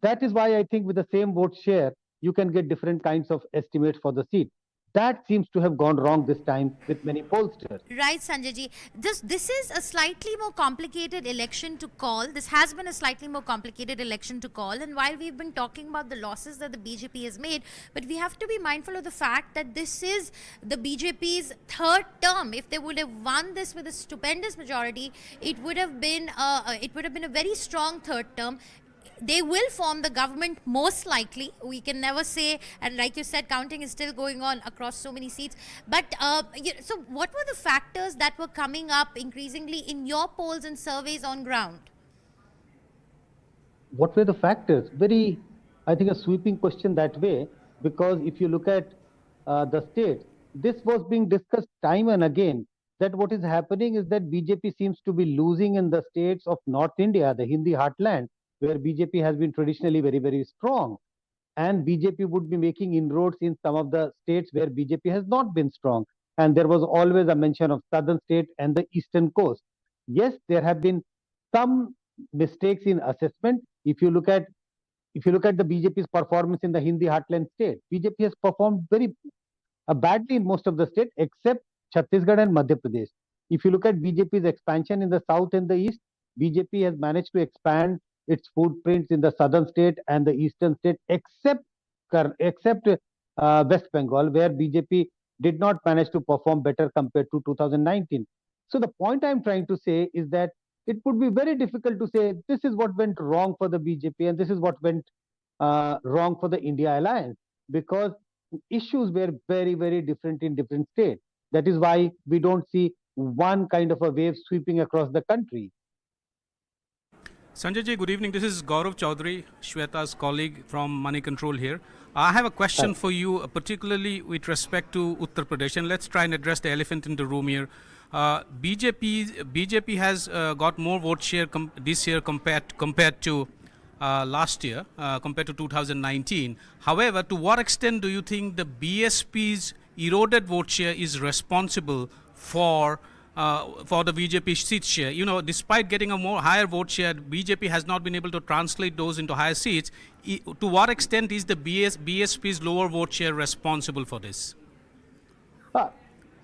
that is why I think with the same vote share, you can get different kinds of estimates for the seat. That seems to have gone wrong this time with many pollsters. Right, Sanjay ji. This is a slightly more complicated election to call. This has been a slightly more complicated election to call. And while we've been talking about the losses that the BJP has made, but we have to be mindful of the fact that this is the BJP's third term. If they would have won this with a stupendous majority, it would have been a very strong third term. They will form the government most likely. We can never say, and like you said, counting is still going on across so many seats. But so what were the factors that were coming up increasingly in your polls and surveys on ground? What were the factors? Very, I think, a sweeping question that way, because if you look at the states, this was being discussed time and again, that what is happening is that BJP seems to be losing in the states of North India, the Hindi heartland, where BJP has been traditionally very, very strong. And BJP would be making inroads in some of the states where BJP has not been strong. And there was always a mention of southern state and the eastern coast. Yes, there have been some mistakes in assessment. If you look at the BJP's performance in the Hindi heartland state, BJP has performed very badly in most of the states except Chhattisgarh and Madhya Pradesh. If you look at BJP's expansion in the south and the east, BJP has managed to expand its footprints in the southern state and the eastern state, except West Bengal, where BJP did not manage to perform better compared to 2019. So the point I'm trying to say is that it would be very difficult to say this is what went wrong for the BJP and this is what went wrong for the India alliance, because issues were very, very different in different states. That is why we don't see one kind of a wave sweeping across the country. Sanjay ji, good evening. This is Gaurav Chaudhary, Shweta's colleague from Moneycontrol here. I have a question for you, particularly with respect to Uttar Pradesh, and let's try and address the elephant in the room here. BJP has got more vote share this year compared to last year, compared to 2019. However, to what extent do you think the BSP's eroded vote share is responsible for the BJP seat share. You know, despite getting a more higher vote share, BJP has not been able to translate those into higher seats. To what extent is the BSP's lower vote share responsible for this?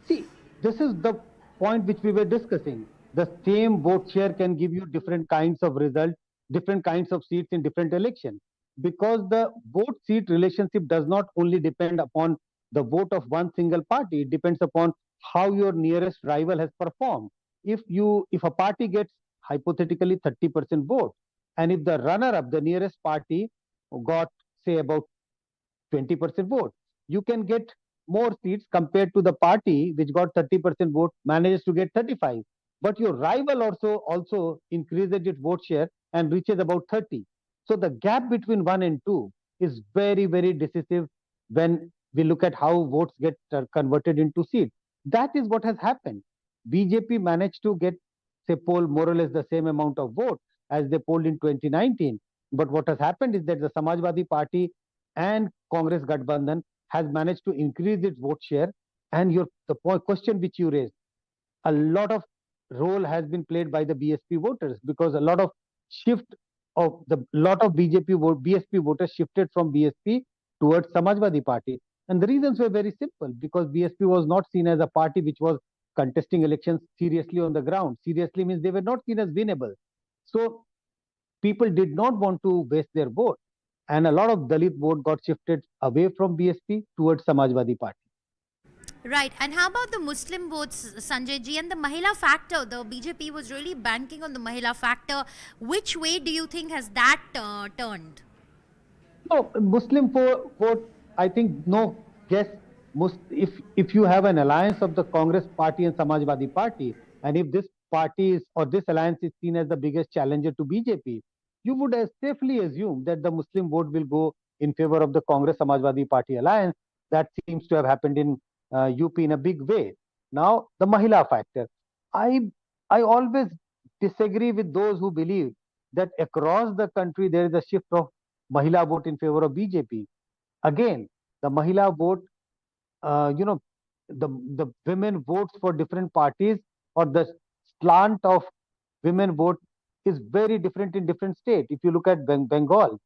See, this is the point which we were discussing. The same vote share can give you different kinds of results, different kinds of seats in different elections. Because the vote seat relationship does not only depend upon the vote of one single party, it depends upon how your nearest rival has performed. If a party gets hypothetically 30% vote, and if the runner-up, the nearest party, got say about 20% vote, you can get more seats compared to the party which got 30% vote manages to get 35. But your rival also increases its vote share and reaches about 30. So the gap between 1 and 2 is very, very decisive when we look at how votes get converted into seats. That is what has happened. BJP managed to get, say, poll more or less the same amount of vote as they polled in 2019. But what has happened is that the Samajwadi Party and Congress Gathbandhan has managed to increase its vote share. And the question which you raised, a lot of role has been played by the BSP voters, because a lot of BSP voters shifted from BSP towards Samajwadi Party. And the reasons were very simple, because BSP was not seen as a party which was contesting elections seriously on the ground. Seriously means they were not seen as winnable. So people did not want to waste their vote. And a lot of Dalit vote got shifted away from BSP towards Samajwadi Party. Right. And how about the Muslim votes, Sanjay ji, and the Mahila factor? The BJP was really banking on the Mahila factor. Which way do you think has that turned? No, Muslim vote, I think, no. Yes, if you have an alliance of the Congress Party and Samajwadi Party, and if this this alliance is seen as the biggest challenger to BJP, you would safely assume that the Muslim vote will go in favor of the Congress Samajwadi Party alliance. That seems to have happened in UP in a big way. Now, the Mahila factor. I always disagree with those who believe that across the country there is a shift of Mahila vote in favor of BJP. Again, the Mahila vote, the women votes for different parties, or the slant of women vote is very different in different states. If you look at Bengal,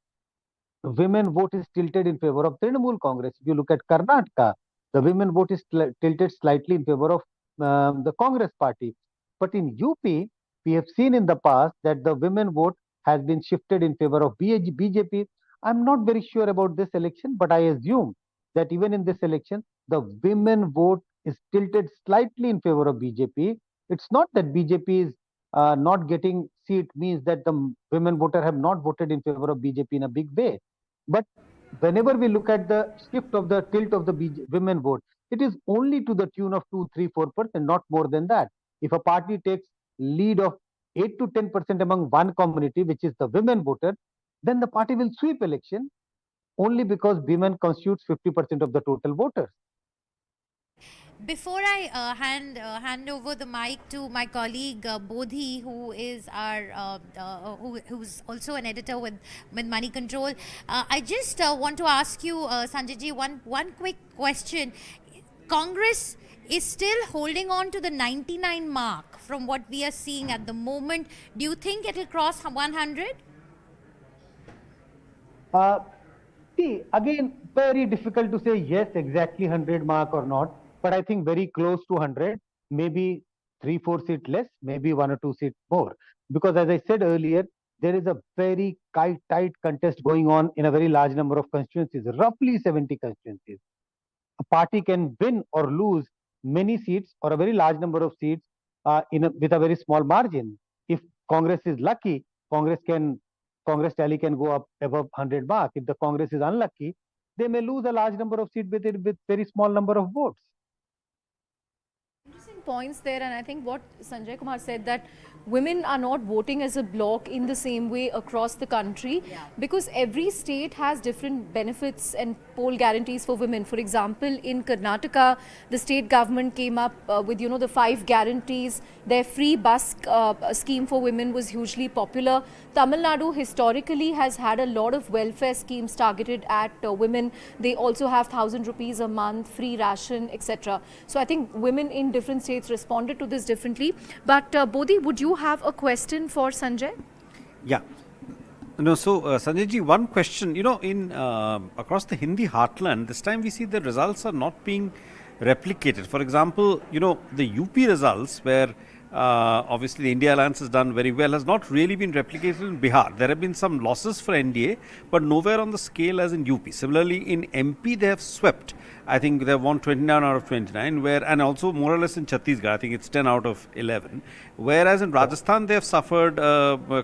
women vote is tilted in favor of Trinamool Congress. If you look at Karnataka, the women vote is tilted slightly in favor of the Congress Party. But in UP, we have seen in the past that the women vote has been shifted in favor of BJP. I'm not very sure about this election, but I assume that even in this election, the women vote is tilted slightly in favor of BJP. It's not that BJP is not getting seat means that the women voter have not voted in favor of BJP in a big way. But whenever we look at the shift of the tilt of the women vote, it is only to the tune of 2, 3, 4%, not more than that. If a party takes lead of 8 to 10% among one community, which is the women voter, then the party will sweep election only because women constitutes 50% of the total voters. Before I hand over the mic to my colleague Bodhi, who is who's also an editor with Moneycontrol, I just want to ask you, Sanjay ji, one quick question. Congress is still holding on to the 99 mark from what we are seeing at the moment. Do you think it will cross 100? See, again, very difficult to say yes, exactly 100 mark or not. But I think very close to 100, maybe 3, 4 seats less, maybe 1 or 2 seats more. Because as I said earlier, there is a very tight contest going on in a very large number of constituencies, roughly 70 constituencies. A party can win or lose many seats or a very large number of seats with a very small margin. If Congress is lucky, Congress tally can go up above 100 mark. If the Congress is unlucky, they may lose a large number of seats with very small number of votes. important points there, and I think what Sanjay Kumar said, that women are not voting as a bloc in the same way across the country, because every state has different benefits and poll guarantees for women. For example, in Karnataka, the state government came up with the 5 guarantees. Their free bus scheme for women was hugely popular. Tamil Nadu historically has had a lot of welfare schemes targeted at women. They also have 1,000 rupees a month, free ration, etc. So I think women in different states responded to this differently. But Bodhi, would you have a question for Sanjay? Yeah. No, so Sanjay ji, one question. In across the Hindi heartland, this time we see the results are not being replicated. For example, the UP results where obviously the India alliance has done very well, has not really been replicated in Bihar. There have been some losses for NDA, but nowhere on the scale as in UP. Similarly, in MP they have swept. I think they have won 29 out of 29, and also more or less in Chhattisgarh, I think it's 10 out of 11. Whereas in Rajasthan they have suffered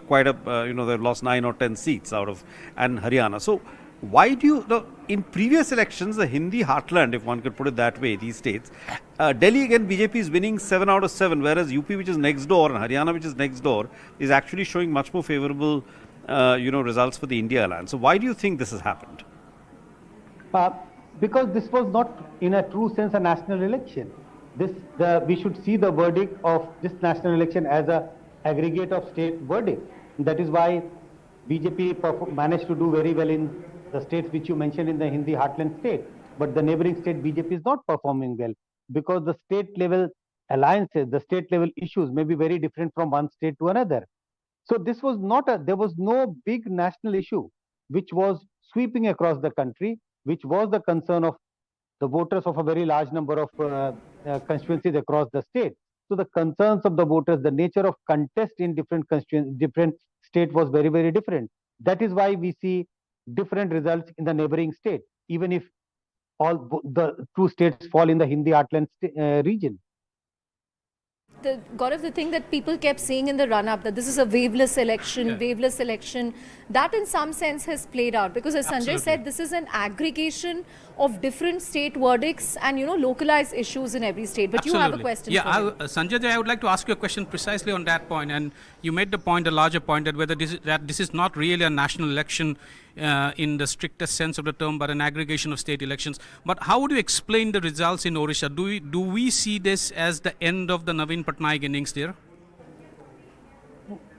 quite a, they've lost 9 or 10 seats and Haryana. So why do you, in previous elections, the Hindi heartland, if one could put it that way, these states, Delhi again, BJP is winning 7 out of 7, whereas UP, which is next door, and Haryana, which is next door, is actually showing much more favorable, results for the India alliance. So why do you think this has happened? Because this was not, in a true sense, a national election. We should see the verdict of this national election as a aggregate of state verdict. That is why BJP managed to do very well in the states which you mentioned in the Hindi heartland state, but the neighboring state BJP is not performing well, because the state level alliances, the state level issues may be very different from one state to another. So this was there was no big national issue which was sweeping across the country, which was the concern of the voters of a very large number of constituencies across the state. So the concerns of the voters, the nature of contest in different state was very, very different. That is why we see different results in the neighboring state, even if all the two states fall in the Hindi heartland region. Gaurav, the thing that people kept saying in the run-up, that this is a waveless election, that in some sense has played out, because as Sanjay said, this is an aggregation of different state verdicts and localized issues in every state. But you have a question. Yeah, Sanjay, I would like to ask you a question precisely on that point, and you made the point, a larger point, that whether this is not really a national election in the strictest sense of the term, but an aggregation of state elections. But how would you explain the results in Odisha? Do we see this as the end of the Naveen Patnaik innings there?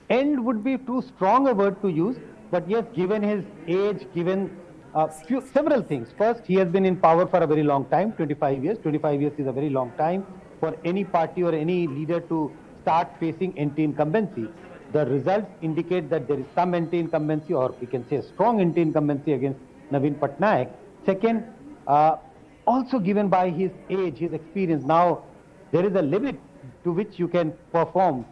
End would be too strong a word to use, but yes, given his age, given several things. First, he has been in power for a very long time, 25 years. 25 years is a very long time for any party or any leader to start facing anti-incumbency. The results indicate that there is some anti-incumbency, or we can say a strong anti-incumbency against Naveen Patnaik. Second, also given by his age, his experience, now there is a limit to which you can perform.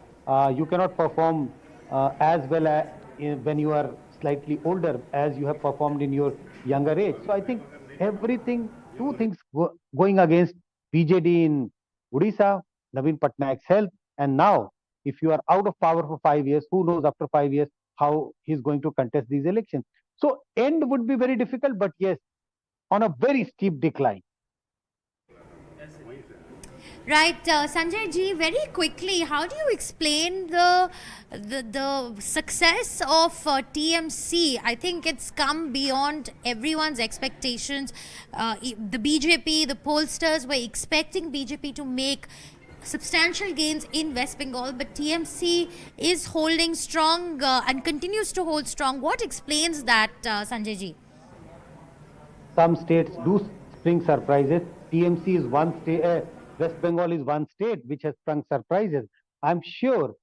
You cannot perform as well when you are slightly older as you have performed in your younger age. So I think two things going against BJD in Odisha, Naveen Patnaik's health, and now if you are out of power for 5 years, who knows after 5 years how he's going to contest these elections. So end would be very difficult, but yes, on a very steep decline. Right, Sanjay ji, very quickly, how do you explain the success of TMC? I think it's come beyond everyone's expectations. The BJP, the pollsters were expecting BJP to make substantial gains in West Bengal, but TMC is holding strong and continues to hold strong. What explains that, Sanjay ji? Some states do spring surprises. TMC is one state. West Bengal is one state which has sprung surprises. I'm sure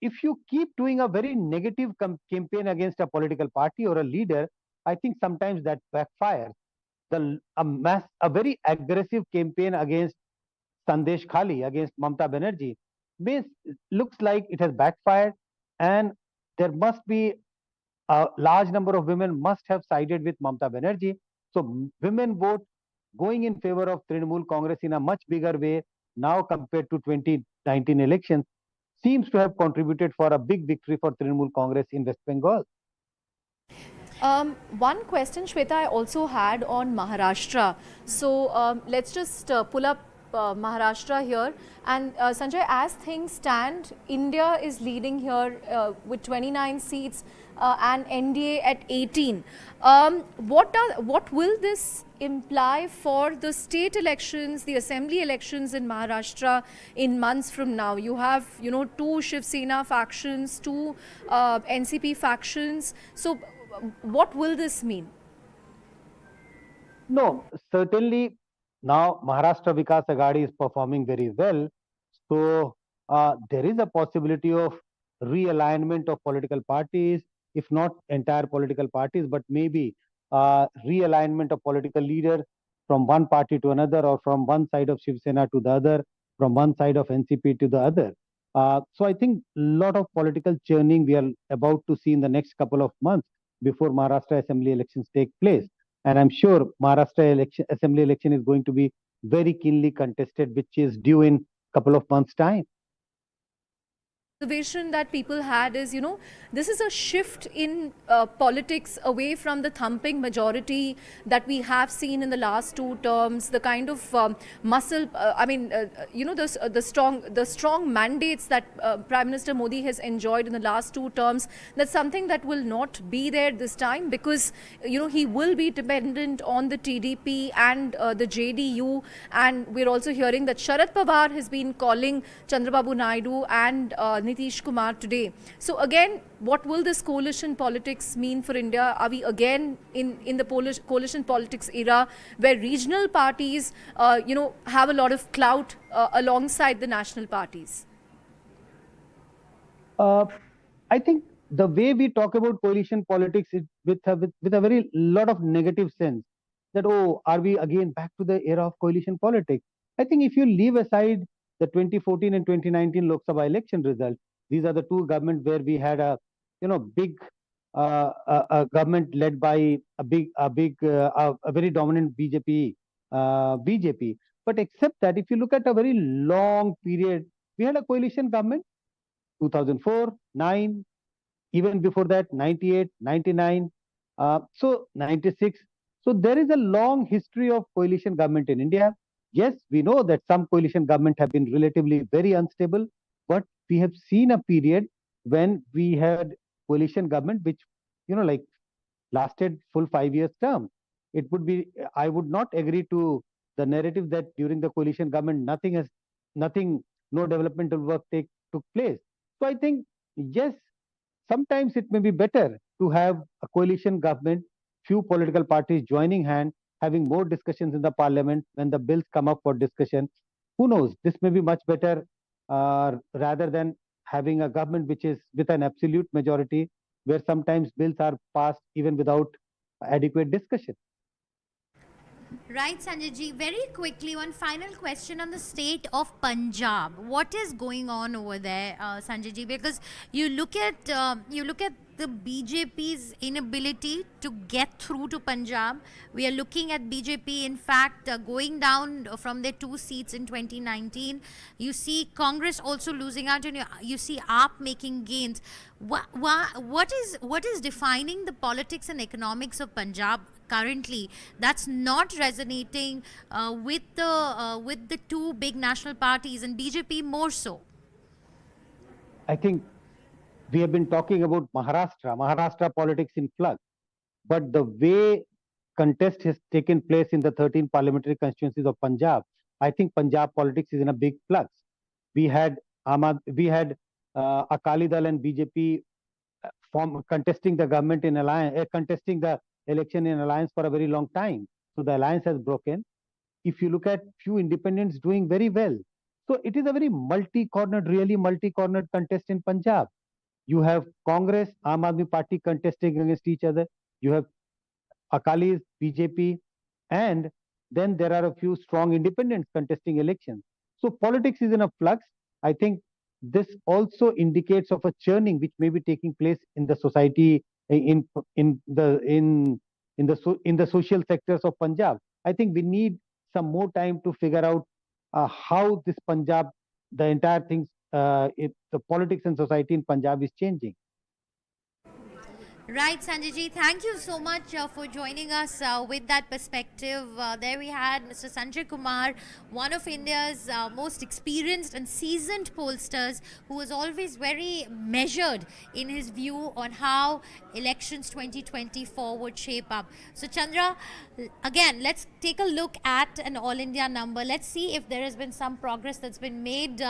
if you keep doing a very negative campaign against a political party or a leader, I think sometimes that backfires. A very aggressive campaign against Sandesh Khali, against Mamta Banerjee, looks like it has backfired, and there must be a large number of women must have sided with Mamta Banerjee. So women vote going in favor of Trinamool Congress in a much bigger way now compared to 2019 elections seems to have contributed for a big victory for Trinamool Congress in West Bengal. One question, Shweta, I also had on Maharashtra. So let's just pull up Maharashtra here. And Sanjay, as things stand, India is leading here with 29 seats and NDA at 18. What will this imply for the state elections, the assembly elections in Maharashtra in months from now? You have, two Shiv Sena factions, two NCP factions. So what will this mean? No, certainly now Maharashtra Vikas Aghadi is performing very well. So there is a possibility of realignment of political parties, if not entire political parties, but maybe realignment of political leaders from one party to another, or from one side of Shiv Sena to the other, from one side of NCP to the other. So I think a lot of political churning we are about to see in the next couple of months before Maharashtra Assembly elections take place. And I'm sure Maharashtra Assembly election is going to be very keenly contested, which is due in couple of months' time. Observation that people had is, this is a shift in politics away from the thumping majority that we have seen in the last two terms, the kind of muscle, the strong mandates that Prime Minister Modi has enjoyed in the last two terms. That's something that will not be there this time, because, he will be dependent on the TDP and the JDU. And we're also hearing that Sharad Pawar has been calling Chandrababu Naidu and Nitish Kumar today. So again, what will this coalition politics mean for India? Are we again in the coalition politics era where regional parties, have a lot of clout alongside the national parties? I think the way we talk about coalition politics is with a very lot of negative sense. That, oh, are we again back to the era of coalition politics? I think if you leave aside the 2014 and 2019 Lok Sabha election results, these are the two governments where we had a big a government led by a very dominant BJP. But except that, if you look at a very long period, we had a coalition government 2004, 9, even before that 98, 99, so 96. So there is a long history of coalition government in India. Yes, we know that some coalition government have been relatively very unstable, but we have seen a period when we had coalition government which, lasted full 5 years term. I would not agree to the narrative that during the coalition government no developmental work took place. So I think, yes, sometimes it may be better to have a coalition government, few political parties joining hand, having more discussions in the parliament when the bills come up for discussion. Who knows? This may be much better rather than having a government which is with an absolute majority, where sometimes bills are passed even without adequate discussion. Right, Sanjay ji. Very quickly, one final question on the state of Punjab. What is going on over there, Sanjay ji? Because you look at the BJP's inability to get through to Punjab. We are looking at BJP, in fact, going down from their 2 seats in 2019. You see Congress also losing out, and you see AAP making gains. What is defining the politics and economics of Punjab currently that's not resonating with the two big national parties, and BJP more so? I think we have been talking about Maharashtra politics in flux, but the way contest has taken place in the 13 parliamentary constituencies of Punjab, I think Punjab politics is in a big flux. We had Akali Dal and BJP contesting the government in alliance, contesting the election in alliance for a very long time. So the alliance has broken. If you look at few independents doing very well, so it is a very really multi-cornered contest in Punjab. You have Congress, Aam Aadmi Party contesting against each other. You have Akalis, BJP, and then there are a few strong independents contesting elections. So politics is in a flux. I think this also indicates of a churning which may be taking place in the society, in the social sectors of Punjab. I think we need some more time to figure out how this Punjab, the entire things, the politics and society in Punjab is changing. Right, Sanjay ji, thank you so much for joining us with that perspective. There we had Mr. Sanjay Kumar, one of India's most experienced and seasoned pollsters, who was always very measured in his view on how elections 2024 would shape up. So Chandra, again, let's take a look at an All India number. Let's see if there has been some progress that's been made.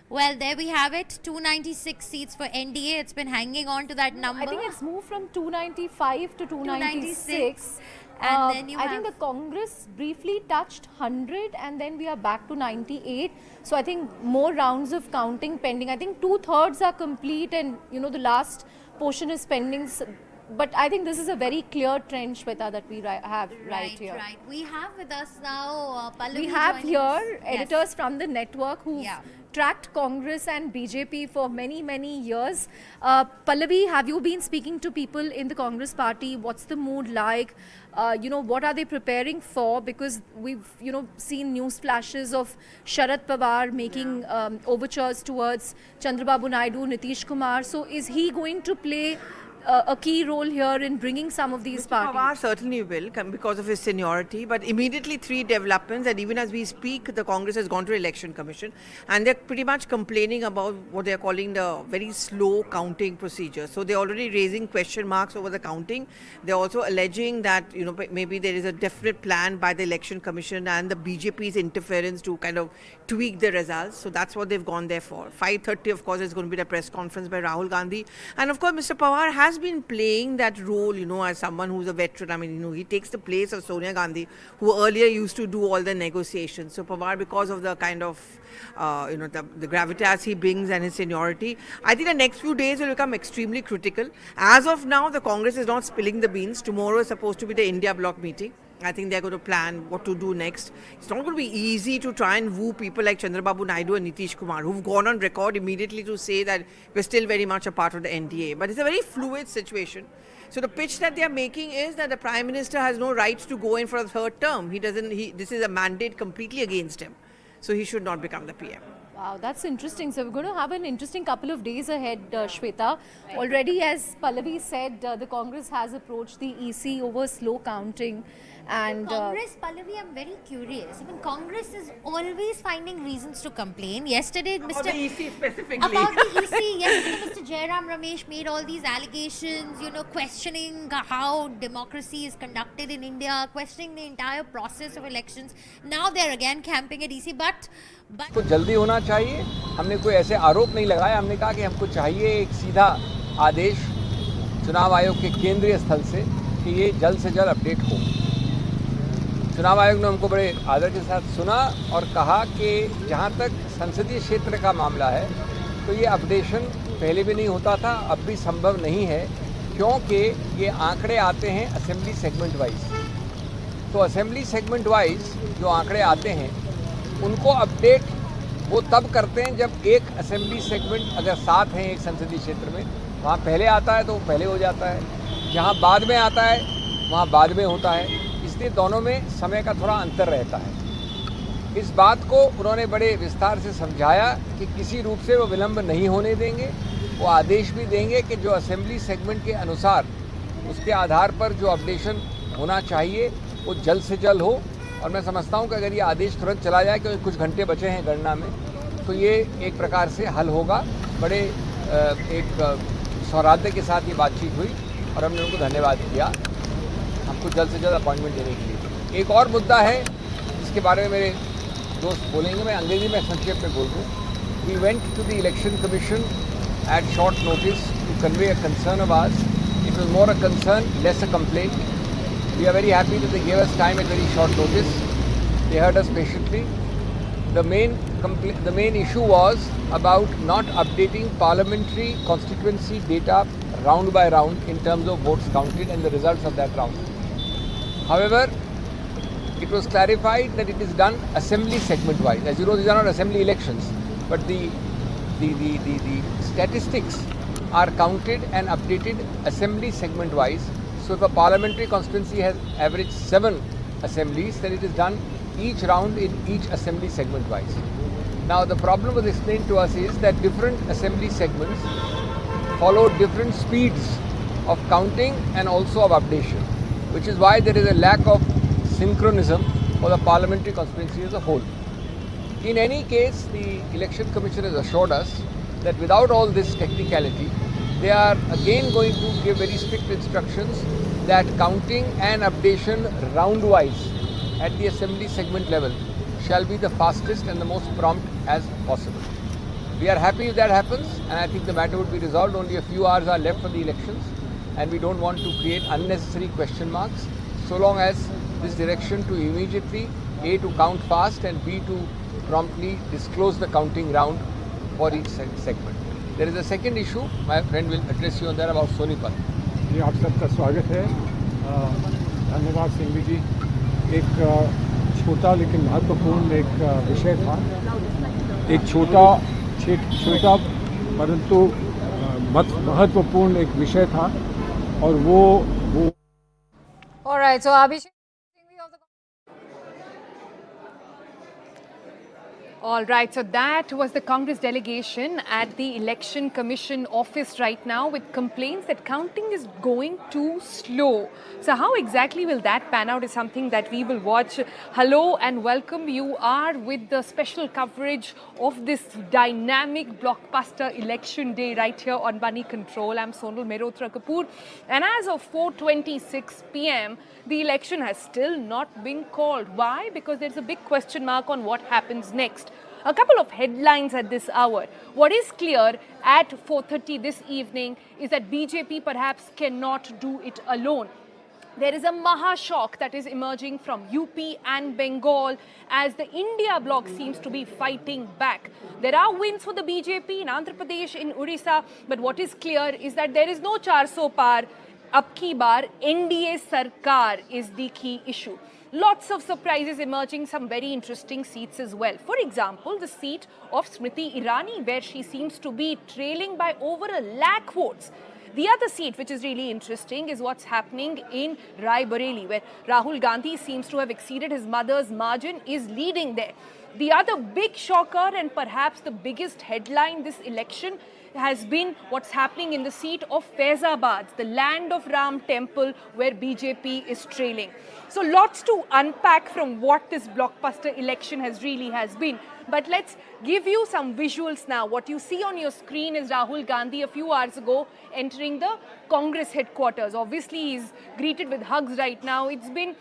Well, there we have it, 296 seats for NDA. It's been hanging on to that number. I think it's moved from 295 to 296. And then you I think the Congress briefly touched 100 and then we are back to 98. So I think more rounds of counting pending. I think 2/3 are complete and the last portion is pending. But I think this is a very clear trend, Shweta, that we have right here. Right. We have with us now Pallavi. We have joining here us. editors from the network who tracked Congress and BJP for many years. Pallavi, have you been speaking to people in the Congress party? What's the mood like? What are they preparing for? Because we've seen news flashes of Sharad Pawar making overtures towards Chandrababu Naidu, Nitish Kumar. So is he going to play a key role here in bringing some of these parties? Pawar certainly will, because of his seniority, but immediately three developments, and even as we speak, the Congress has gone to Election Commission and they're pretty much complaining about what they're calling the very slow counting procedure. So they're already raising question marks over the counting. They're also alleging that maybe there is a definite plan by the Election Commission and the BJP's interference to kind of tweak the results. So that's what they've gone there for. 5:30, of course, is going to be the press conference by Rahul Gandhi. And of course, Mr. Pawar has been playing that role, as someone who's a veteran. I mean, he takes the place of Sonia Gandhi, who earlier used to do all the negotiations. So Pawar, because of the kind of, the gravitas he brings and his seniority, I think the next few days will become extremely critical. As of now, the Congress is not spilling the beans. Tomorrow is supposed to be the India bloc meeting. I think they're going to plan what to do next. It's not going to be easy to try and woo people like Chandrababu Naidu and Nitish Kumar, who've gone on record immediately to say that we're still very much a part of the NDA. But it's a very fluid situation. So the pitch that they are making is that the Prime Minister has no right to go in for a third term. This is a mandate completely against him. So he should not become the PM. Wow, that's interesting. So we're going to have an interesting couple of days ahead, Shweta. Already, as Pallavi said, the Congress has approached the EC over slow counting. And Congress, Pallavi, I'm very curious. I mean, Congress is always finding reasons to complain. Yesterday, About the EC specifically. About the EC, yesterday Mr. Jairam Ramesh made all these allegations, questioning how democracy is conducted in India, questioning the entire process of elections. Now they're again camping at EC, but तो जल्दी होना चाहिए. हमने कोई ऐसे आरोप नहीं लगाया. हमने कहा कि हमको चाहिए एक सीधा आदेश चुनाव आयोग के केंद्रीय स्थल से कि ये जल्द से जल्द अपडेट हो. चुनाव आयोग ने हमको बड़े आदर के साथ सुना और कहा कि जहाँ तक संसदीय क्षेत्र का मामला है तो ये अपडेशन पहले भी नहीं होता था, अब भी संभव नहीं है, क्योंकि ये आंकड़े आते हैं असेंबली सेगमेंट वाइज. तो असेंबली सेगमेंट वाइज जो आंकड़े आते हैं उनको अपडेट वो तब करते हैं जब एक असेंबली सेगमेंट अगर 7 हैं एक संसदीय क्षेत्र में, वहाँ पहले आता है तो वो पहले हो जाता है, जहाँ बाद में आता है वहाँ बाद में होता है. इसलिए दोनों में समय का थोड़ा अंतर रहता है. इस बात को उन्होंने बड़े विस्तार से समझाया कि किसी रूप से वो विलंब नहीं होने देंगे. वो आदेश भी देंगे कि जो असेंबली सेगमेंट के अनुसार उसके आधार पर जो अपडेशन होना चाहिए वो जल्द से जल्द हो. और मैं समझता हूं कि अगर ये आदेश तुरंत चला जाए, क्योंकि कुछ घंटे बचे हैं गणना में, तो ये एक प्रकार से हल होगा. बड़े एक सौहार्द के साथ ये बातचीत हुई और हमने उनको धन्यवाद किया हमको जल्द से जल्द अपॉइंटमेंट देने के लिए. एक और मुद्दा है जिसके बारे में मेरे दोस्त बोलेंगे, मैं अंग्रेजी में संक्षेप में बोल दूँ. We went to the election commission at short notice to convey a concern of ours. It was more a concern, less a complaint. We are very happy that they gave us time at very short notice. They heard us patiently. The main issue was about not updating parliamentary constituency data round by round in terms of votes counted and the results of that round. However, it was clarified that it is done assembly segment wise. As you know, these are not assembly elections, but the statistics are counted and updated assembly segment wise. So if a parliamentary constituency has averaged 7 assemblies, then it is done each round in each assembly segment wise. Now the problem was explained to us is that different assembly segments follow different speeds of counting and also of updation, which is why there is a lack of synchronism for the parliamentary constituency as a whole. In any case, the Election Commission has assured us that without all this technicality, they are again going to give very strict instructions that counting and updation round-wise at the assembly segment level shall be the fastest and the most prompt as possible. We are happy if that happens, and I think the matter would be resolved. Only a few hours are left for the elections, and we don't want to create unnecessary question marks, so long as this direction to immediately A, to count fast, and B, to promptly disclose the counting round for each segment. There is a second issue, my friend will address you on that, about Sonipat. जी आप सबका स्वागत है, धन्यवाद सिंघवी जी। एक छोटा लेकिन महत्वपूर्ण एक विषय था, एक छोटा परंतु महत्वपूर्ण एक विषय था, और वो All right, so Abhishek. All right, so that was the Congress delegation at the Election Commission office right now with complaints that counting is going too slow. So how exactly will that pan out is something that we will watch. Hello and welcome. You are with the special coverage of this dynamic blockbuster election day right here on Moneycontrol. I'm Sonal Mehrotra Kapoor, and as of 4:26 p.m., the election has still not been called. Why? Because there's a big question mark on what happens next. A couple of headlines at this hour. What is clear at 4:30 this evening is that BJP perhaps cannot do it alone. There is a Maha shock that is emerging from UP and Bengal as the India bloc seems to be fighting back. There are wins for the BJP in Andhra Pradesh, in Odisha, but what is clear is that there is no 400 par. Ab ki baar NDA Sarkar is the key issue. Lots of surprises emerging, some very interesting seats as well. For example, the seat of Smriti Irani, where she seems to be trailing by over 1 lakh votes. The other seat, which is really interesting, is what's happening in Rai Bareli, where Rahul Gandhi seems to have exceeded his mother's margin, is leading there. The other big shocker and perhaps the biggest headline this election has been what's happening in the seat of Faizabad, the land of Ram Temple, where BJP is trailing. So lots to unpack from what this blockbuster election has been. But let's give you some visuals now. What you see on your screen is Rahul Gandhi a few hours ago entering the Congress headquarters. Obviously, he's greeted with hugs right now. It's been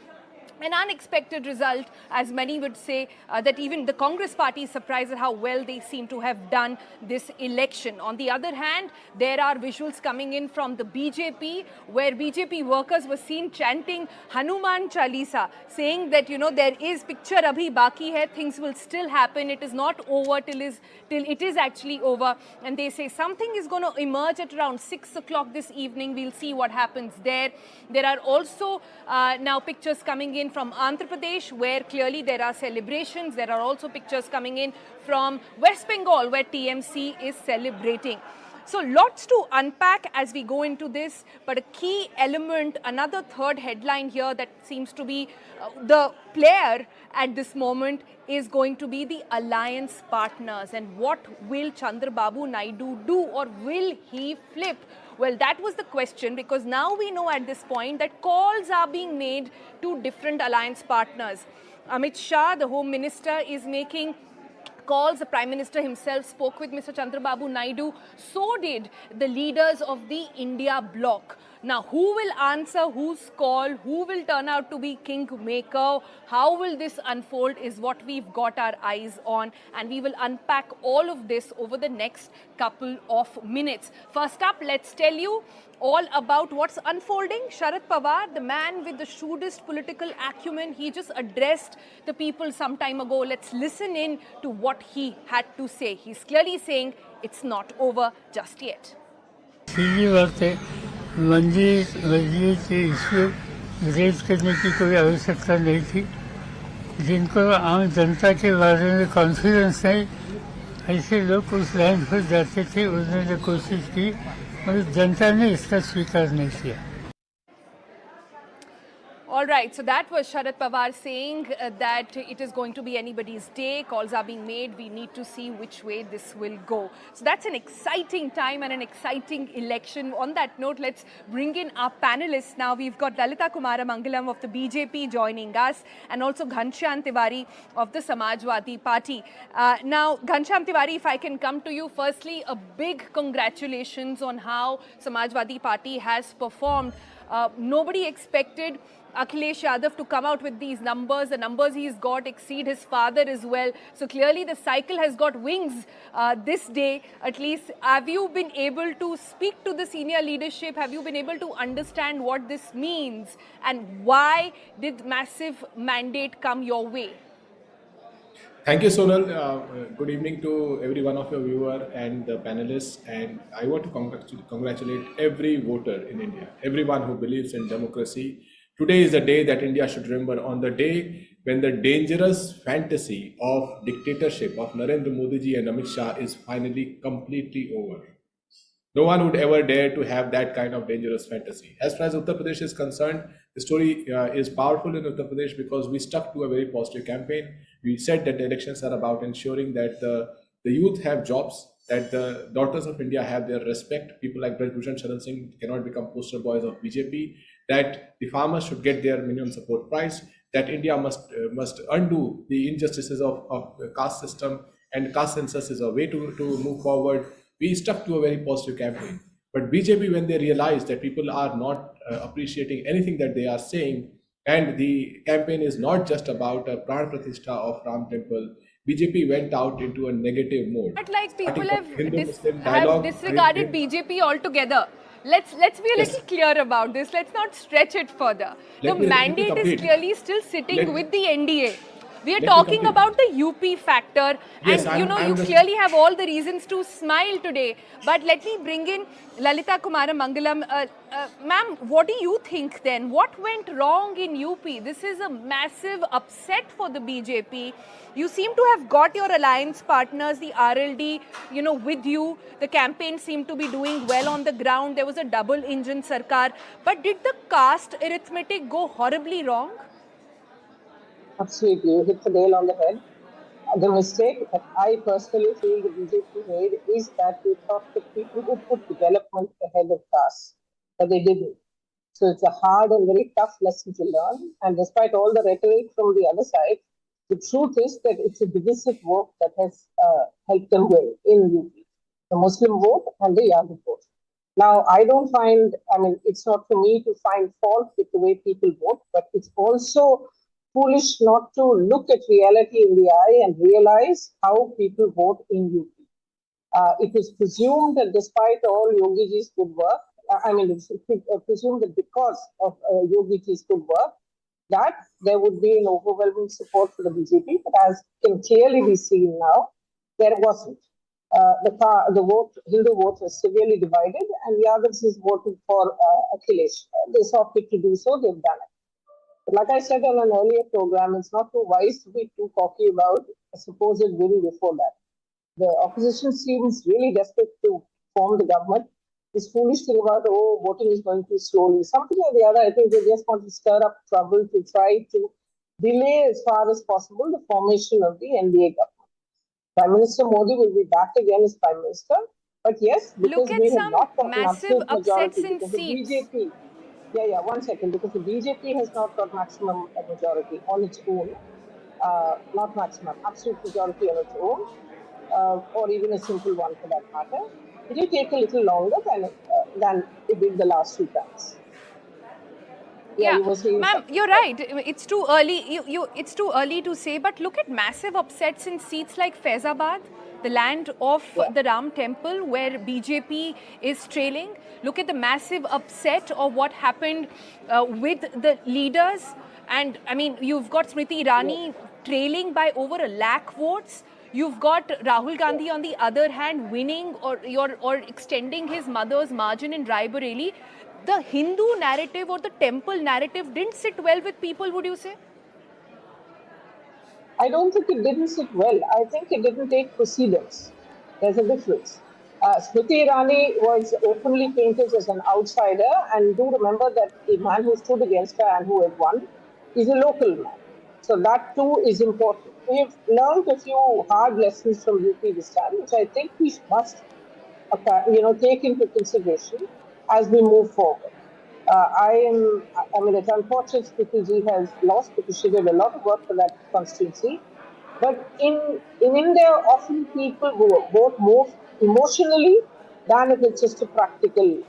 an unexpected result, as many would say, that even the Congress party is surprised at how well they seem to have done this election. On the other hand, there are visuals coming in from the BJP, where BJP workers were seen chanting Hanuman Chalisa, saying that, you know, there is picture abhi baki hai, things will still happen, it is not over till it is actually over. And they say something is going to emerge at around 6 o'clock this evening. We'll see what happens there. There are also now pictures coming in from Andhra Pradesh, where clearly there are celebrations. There are also pictures coming in from West Bengal, where TMC is celebrating. So lots to unpack as we go into this, but a key element, another third headline here that seems to be the player at this moment is going to be the alliance partners. And what will Chandrababu Naidu do, or will he flip? Well, that was the question, because now we know at this point that calls are being made to different alliance partners. Amit Shah, the Home Minister, is making calls. The Prime Minister himself spoke with Mr. Chandrababu Naidu. So did the leaders of the India bloc. Now, who will answer whose call? Who will turn out to be kingmaker? How will this unfold is what we've got our eyes on. And we will unpack all of this over the next couple of minutes. First up, let's tell you all about what's unfolding. Sharad Pawar, the man with the shrewdest political acumen, he just addressed the people some time ago. Let's listen in to what he had to say. He's clearly saying it's not over just yet. मंजी के issue raise करने की कोई आवश्यकता नहीं थी। जिनको आम जनता के बारे में कॉन्फिडेंस है, ऐसे लोग उस लाइन पर जाते थे। उन्होंने कोशिश की, मगर जनता ने इसका स्वीकार नहीं किया। All right, so that was Sharad Pawar saying that it is going to be anybody's day. Calls are being made. We need to see which way this will go. So that's an exciting time and an exciting election. On that note, let's bring in our panelists now. We've got Lalita Kumara Mangalam of the BJP joining us, and also Ghanshyam Tiwari of the Samajwadi Party. Now, Ghanshyam Tiwari, if I can come to you, firstly, a big congratulations on how Samajwadi Party has performed. Nobody expected Akhilesh Yadav to come out with these numbers. The numbers he's got exceed his father as well. So clearly the cycle has got wings this day. At least, have you been able to speak to the senior leadership? Have you been able to understand what this means? And why did massive mandate come your way? Thank you, Sonal. Good evening to every one of your viewers and the panelists. And I want to congratulate every voter in India, everyone who believes in democracy. Today is the day that India should remember, on the day when the dangerous fantasy of dictatorship of Narendra Modi ji and Amit Shah is finally completely over. No one would ever dare to have that kind of dangerous fantasy. As far as Uttar Pradesh is concerned, the story is powerful in Uttar Pradesh because we stuck to a very positive campaign. We said that the elections are about ensuring that the youth have jobs, that the daughters of India have their respect. People like Braj Bhushan Sharan Singh cannot become poster boys of BJP. That the farmers should get their minimum support price. That India must undo the injustices of the caste system, and caste census is a way to move forward. We stuck to a very positive campaign. But BJP, when they realized that people are not appreciating anything that they are saying, and the campaign is not just about a Pran Pratishtha of Ram Temple, BJP went out into a negative mode. But like people have dialogue, disregarded BJP altogether. Let's be a little clear about this. Let's not stretch it further. The mandate is clearly still sitting with the NDA. We are talking about the UP factor, yes, and you clearly have all the reasons to smile today. But let me bring in Lalita Kumara Mangalam. Ma'am, what do you think then? What went wrong in UP? This is a massive upset for the BJP. You seem to have got your alliance partners, the RLD, with you. The campaign seemed to be doing well on the ground. There was a double engine sarkar. But did the caste arithmetic go horribly wrong? Absolutely, you hit the nail on the head. The mistake that I personally feel the BJP made is that they thought that people would put development ahead of caste, but they didn't. So it's a hard and very tough lesson to learn. And despite all the rhetoric from the other side, the truth is that it's a divisive vote that has helped them win in UP. The Muslim vote and the Yadav vote. Now, it's not for me to find fault with the way people vote, but it's also foolish not to look at reality in the eye and realize how people vote in UP. It is presumed that despite all Yogi ji's good work, it's presumed that because of Yogi ji's good work, that there would be an overwhelming support for the BJP, but as can clearly be seen now, there wasn't. The Hindu vote was severely divided, and Yadavs has voted for Akhilesh. They saw fit to do so, they've done it. But like I said on an earlier program, it's not too wise to be too cocky about a supposed win before that. The opposition seems really desperate to form the government. This foolish thing about, voting is going too slowly. Something or the other, I think they just want to stir up trouble to try to delay as far as possible the formation of the NDA government. Prime Minister Modi will be back again as Prime Minister. But yes, because we have not got massive upsets in seats. BJP, one second, because the BJP has not got maximum majority on its own, not maximum, absolute majority on its own, or even a simple one for that matter. It will take a little longer than it did the last two times. Yeah, ma'am, you're right. It's too early. It's too early to say. But look at massive upsets in seats like Faizabad, the land of the Ram Temple, where BJP is trailing. Look at the massive upset of what happened with the leaders. And you've got Smriti Irani trailing by over 1 lakh votes. You've got Rahul Gandhi on the other hand winning or extending his mother's margin in Raebareli. The Hindu narrative or the temple narrative didn't sit well with people, would you say? I don't think it didn't sit well. I think it didn't take precedence. There's a difference. Smriti Irani was openly painted as an outsider, and do remember that the man who stood against her and who had won is a local man. So that too is important. We have learned a few hard lessons from UP this time, which I think we must, take into consideration as we move forward. I mean, it's unfortunate Smriti ji has lost because she did a lot of work for that constituency. But in India, often people who are both more emotionally than if it's just a practical,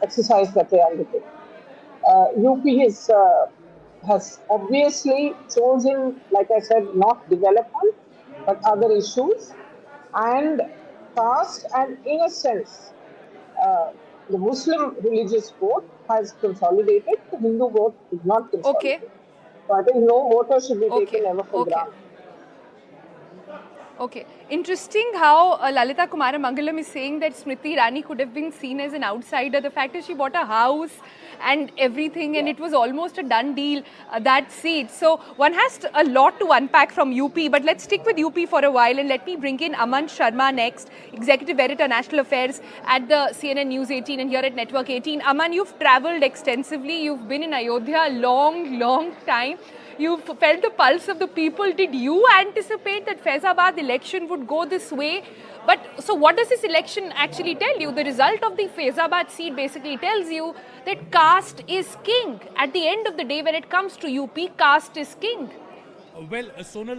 exercise that they undertake. UP has obviously chosen, like I said, not development, but other issues and caste, and in a sense, the Muslim religious vote has consolidated, the Hindu vote is not consolidated. Okay. So I think no voter should be taken ever for granted. Okay. Interesting how Lalita Kumaramangalam is saying that Smriti Irani could have been seen as an outsider. The fact is she bought a house and everything, and it was almost a done deal, that seat. So one has a lot to unpack from UP, but let's stick with UP for a while, and let me bring in Aman Sharma next, Executive Editor National Affairs at the CNN News 18 and here at Network 18. Aman, you've travelled extensively. You've been in Ayodhya a long time. You've felt the pulse of the people. Did you anticipate that Faizabad election would go this way? But so what does this election actually tell you? The result of the Faizabad seat basically tells you that caste is king. At the end of the day, when it comes to UP, caste is king. Well, Sonal,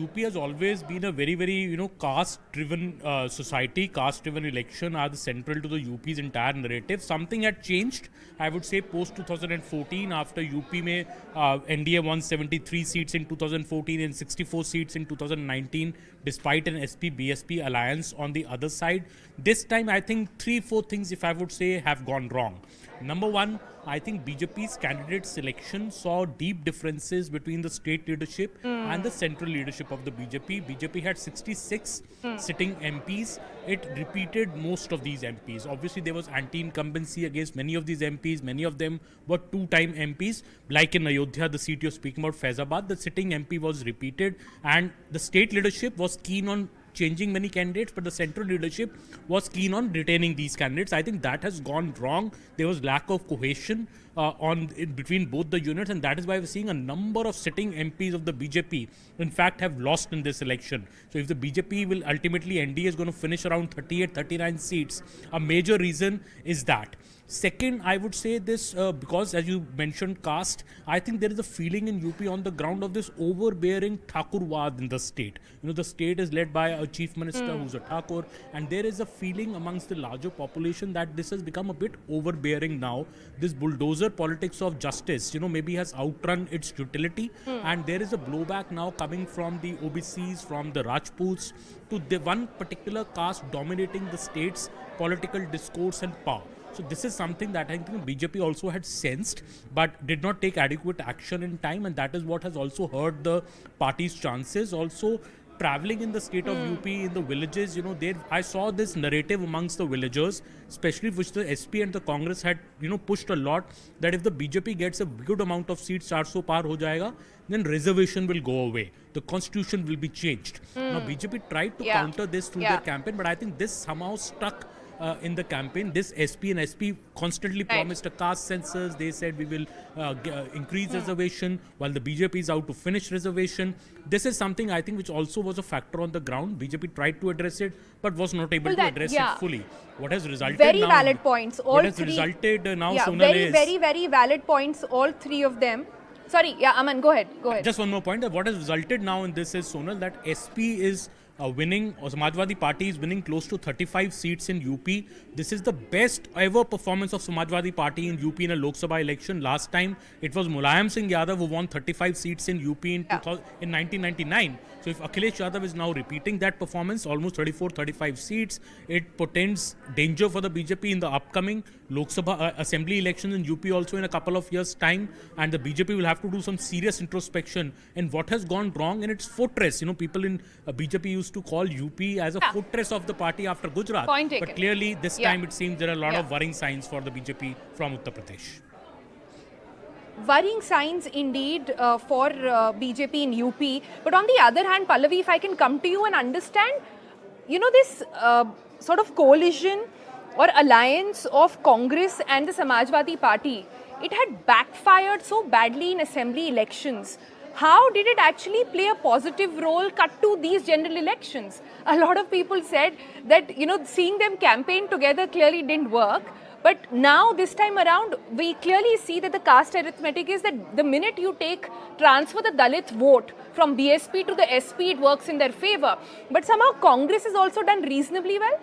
UP has always been a very, caste-driven society. Caste-driven election are the central to the UP's entire narrative. Something had changed, I would say, post-2014, after UP में NDA won 73 seats in 2014 and 64 seats in 2019, despite an SP-BSP alliance on the other side. This time, I think 3-4 things, if I would say, have gone wrong. Number one, I think BJP's candidate selection saw deep differences between the state leadership and the central leadership of the BJP. BJP had 66 sitting MPs. It repeated most of these MPs. Obviously, there was anti-incumbency against many of these MPs. Many of them were two-time MPs. Like in Ayodhya, the seat you're speaking about, Faizabad, the sitting MP was repeated. And the state leadership was keen on changing many candidates, but the central leadership was keen on retaining these candidates. I think that has gone wrong. There was lack of cohesion between both the units, and that is why we're seeing a number of sitting MPs of the BJP, in fact, have lost in this election. So if the BJP will ultimately, NDA is going to finish around 38, 39 seats, a major reason is that. Second, I would say this, because as you mentioned caste, I think there is a feeling in UP on the ground of this overbearing Thakurwad in the state. The state is led by a chief minister who's a Thakur, and there is a feeling amongst the larger population that this has become a bit overbearing now. This bulldozer politics of justice, maybe has outrun its utility, and there is a blowback now coming from the OBCs, from the Rajputs, to the one particular caste dominating the state's political discourse and power. So this is something that I think BJP also had sensed, but did not take adequate action in time, and that is what has also hurt the party's chances. Also, traveling in the state of UP, in the villages, I saw this narrative amongst the villagers, especially which the SP and the Congress had, pushed a lot, that if the BJP gets a good amount of seats, 400 par ho jayega, then reservation will go away. The constitution will be changed. Now, BJP tried to counter this through their campaign, but I think this somehow stuck in the campaign. This SP and SP constantly promised a caste census. They said we will increase reservation, while the BJP is out to finish reservation. This is something I think which also was a factor on the ground. BJP tried to address it, but was not able to address it fully. What has resulted very now? Valid points. All what has three, resulted now, Sonal, very valid points. All three of them. Sorry, Aman, go ahead. Just one more point. What has resulted now in this is, Sonal, that SP is winning, or Samajwadi Party is winning close to 35 seats in UP. This is the best ever performance of Samajwadi Party in UP in a Lok Sabha election. Last time it was Mulayam Singh Yadav who won 35 seats in UP in 1999. So if Akhilesh Yadav is now repeating that performance, almost 34-35 seats, it portends danger for the BJP in the upcoming Lok Sabha assembly elections in UP also in a couple of years' time, and the BJP will have to do some serious introspection in what has gone wrong in its fortress. People in BJP used to call UP as a fortress of the party after Gujarat. But clearly this time it seems there are a lot of worrying signs for the BJP from Uttar Pradesh. Worrying signs indeed for BJP in UP. But on the other hand, Pallavi, if I can come to you and understand, this sort of coalition or alliance of Congress and the Samajwadi Party, it had backfired so badly in assembly elections. How did it actually play a positive role cut to these general elections? A lot of people said that, seeing them campaign together clearly didn't work. But now, this time around, we clearly see that the caste arithmetic is that the minute you transfer the Dalit vote from BSP to the SP, it works in their favor. But somehow Congress has also done reasonably well.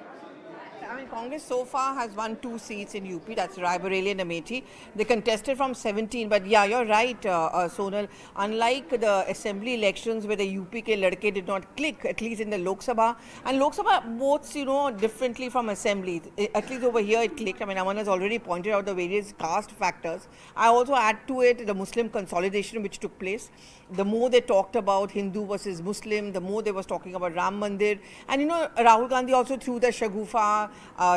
I mean, Congress so far has won 2 seats in UP, that's Raebareli and Amethi. They contested from 17, but yeah, you're right, Sonal. Unlike the assembly elections where the UP ke ladke did not click, at least in the Lok Sabha, and Lok Sabha votes, differently from assembly. At least over here it clicked. I mean, Aman has already pointed out the various caste factors. I also add to it the Muslim consolidation which took place. The more they talked about Hindu versus Muslim, the more they was talking about Ram Mandir. And Rahul Gandhi also threw the shagufa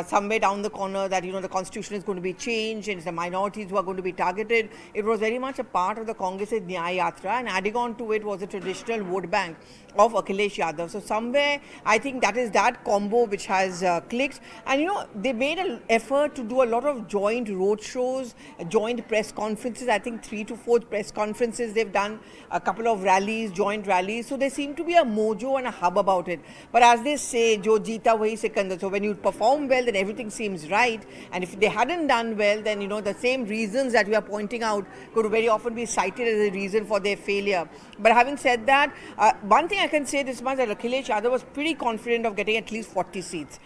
somewhere down the corner that the constitution is going to be changed and it's the minorities who are going to be targeted. It was very much a part of the Congress's Nyaya Yatra, and adding on to it was a traditional vote bank of Akhilesh Yadav. So somewhere I think that is that combo which has clicked. And they made an effort to do a lot of joint road shows, joint press conferences. I think 3 to 4 press conferences they've done, a couple of rallies, joint rallies. So there seemed to be a mojo and a hub about it. But as they say, Jo jeeta wahi sikandar. So when you perform well, then everything seems right. And if they hadn't done well, then the same reasons that we are pointing out could very often be cited as a reason for their failure. But having said that, one thing I can say this much, that Akhilesh Yadav was pretty confident of getting at least 40 seats.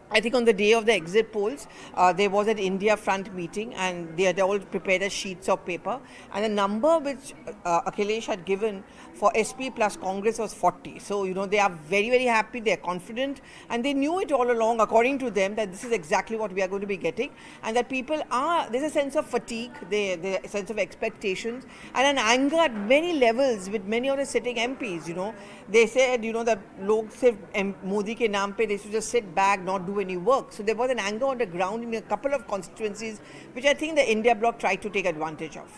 I think on the day of the exit polls, there was an India front meeting and they had all prepared as sheets of paper. And the number which Akhilesh had given for SP plus Congress was 40. So, they are very, very happy, they are confident, and they knew it all along, according to them, that this is exactly what we are going to be getting. And that there's a sense of fatigue, there's a sense of expectations, and an anger at many levels with many of the sitting MPs, They said, that Lok Sabha Modi ke naam pe, they should just sit back, not do any work. So there was an anger on the ground in a couple of constituencies, which I think the India bloc tried to take advantage of.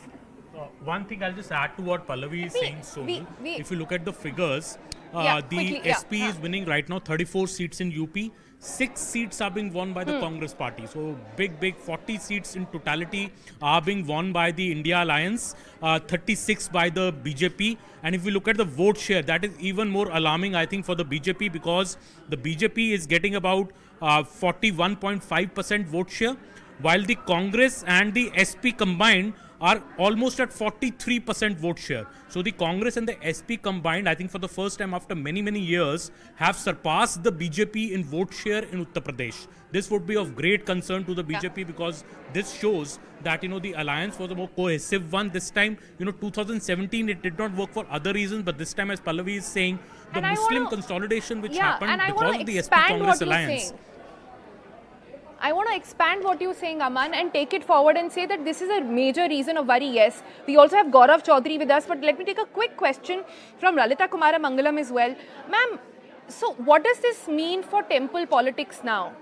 One thing I'll just add to what Pallavi is saying, Sonu. If you look at the figures, quickly, SP is winning right now 34 seats in UP. 6 seats are being won by the Congress party. So big 40 seats in totality are being won by the India Alliance, 36 by the BJP. And if we look at the vote share, that is even more alarming, I think, for the BJP, because the BJP is getting about 41.5% vote share, while the Congress and the SP combined are almost at 43% vote share. So the Congress and the SP combined, I think for the first time after many, many years, have surpassed the BJP in vote share in Uttar Pradesh. This would be of great concern to the BJP because this shows that, the alliance was a more cohesive one. This time, 2017, it did not work for other reasons, but this time, as Pallavi is saying, the Muslim consolidation which happened because of the SP-Congress alliance. I want to expand what you're saying, Aman, and take it forward and say that this is a major reason of worry, yes. We also have Gaurav Chaudhary with us, but let me take a quick question from Lalita Kumara Mangalam as well. Ma'am, so what does this mean for temple politics now?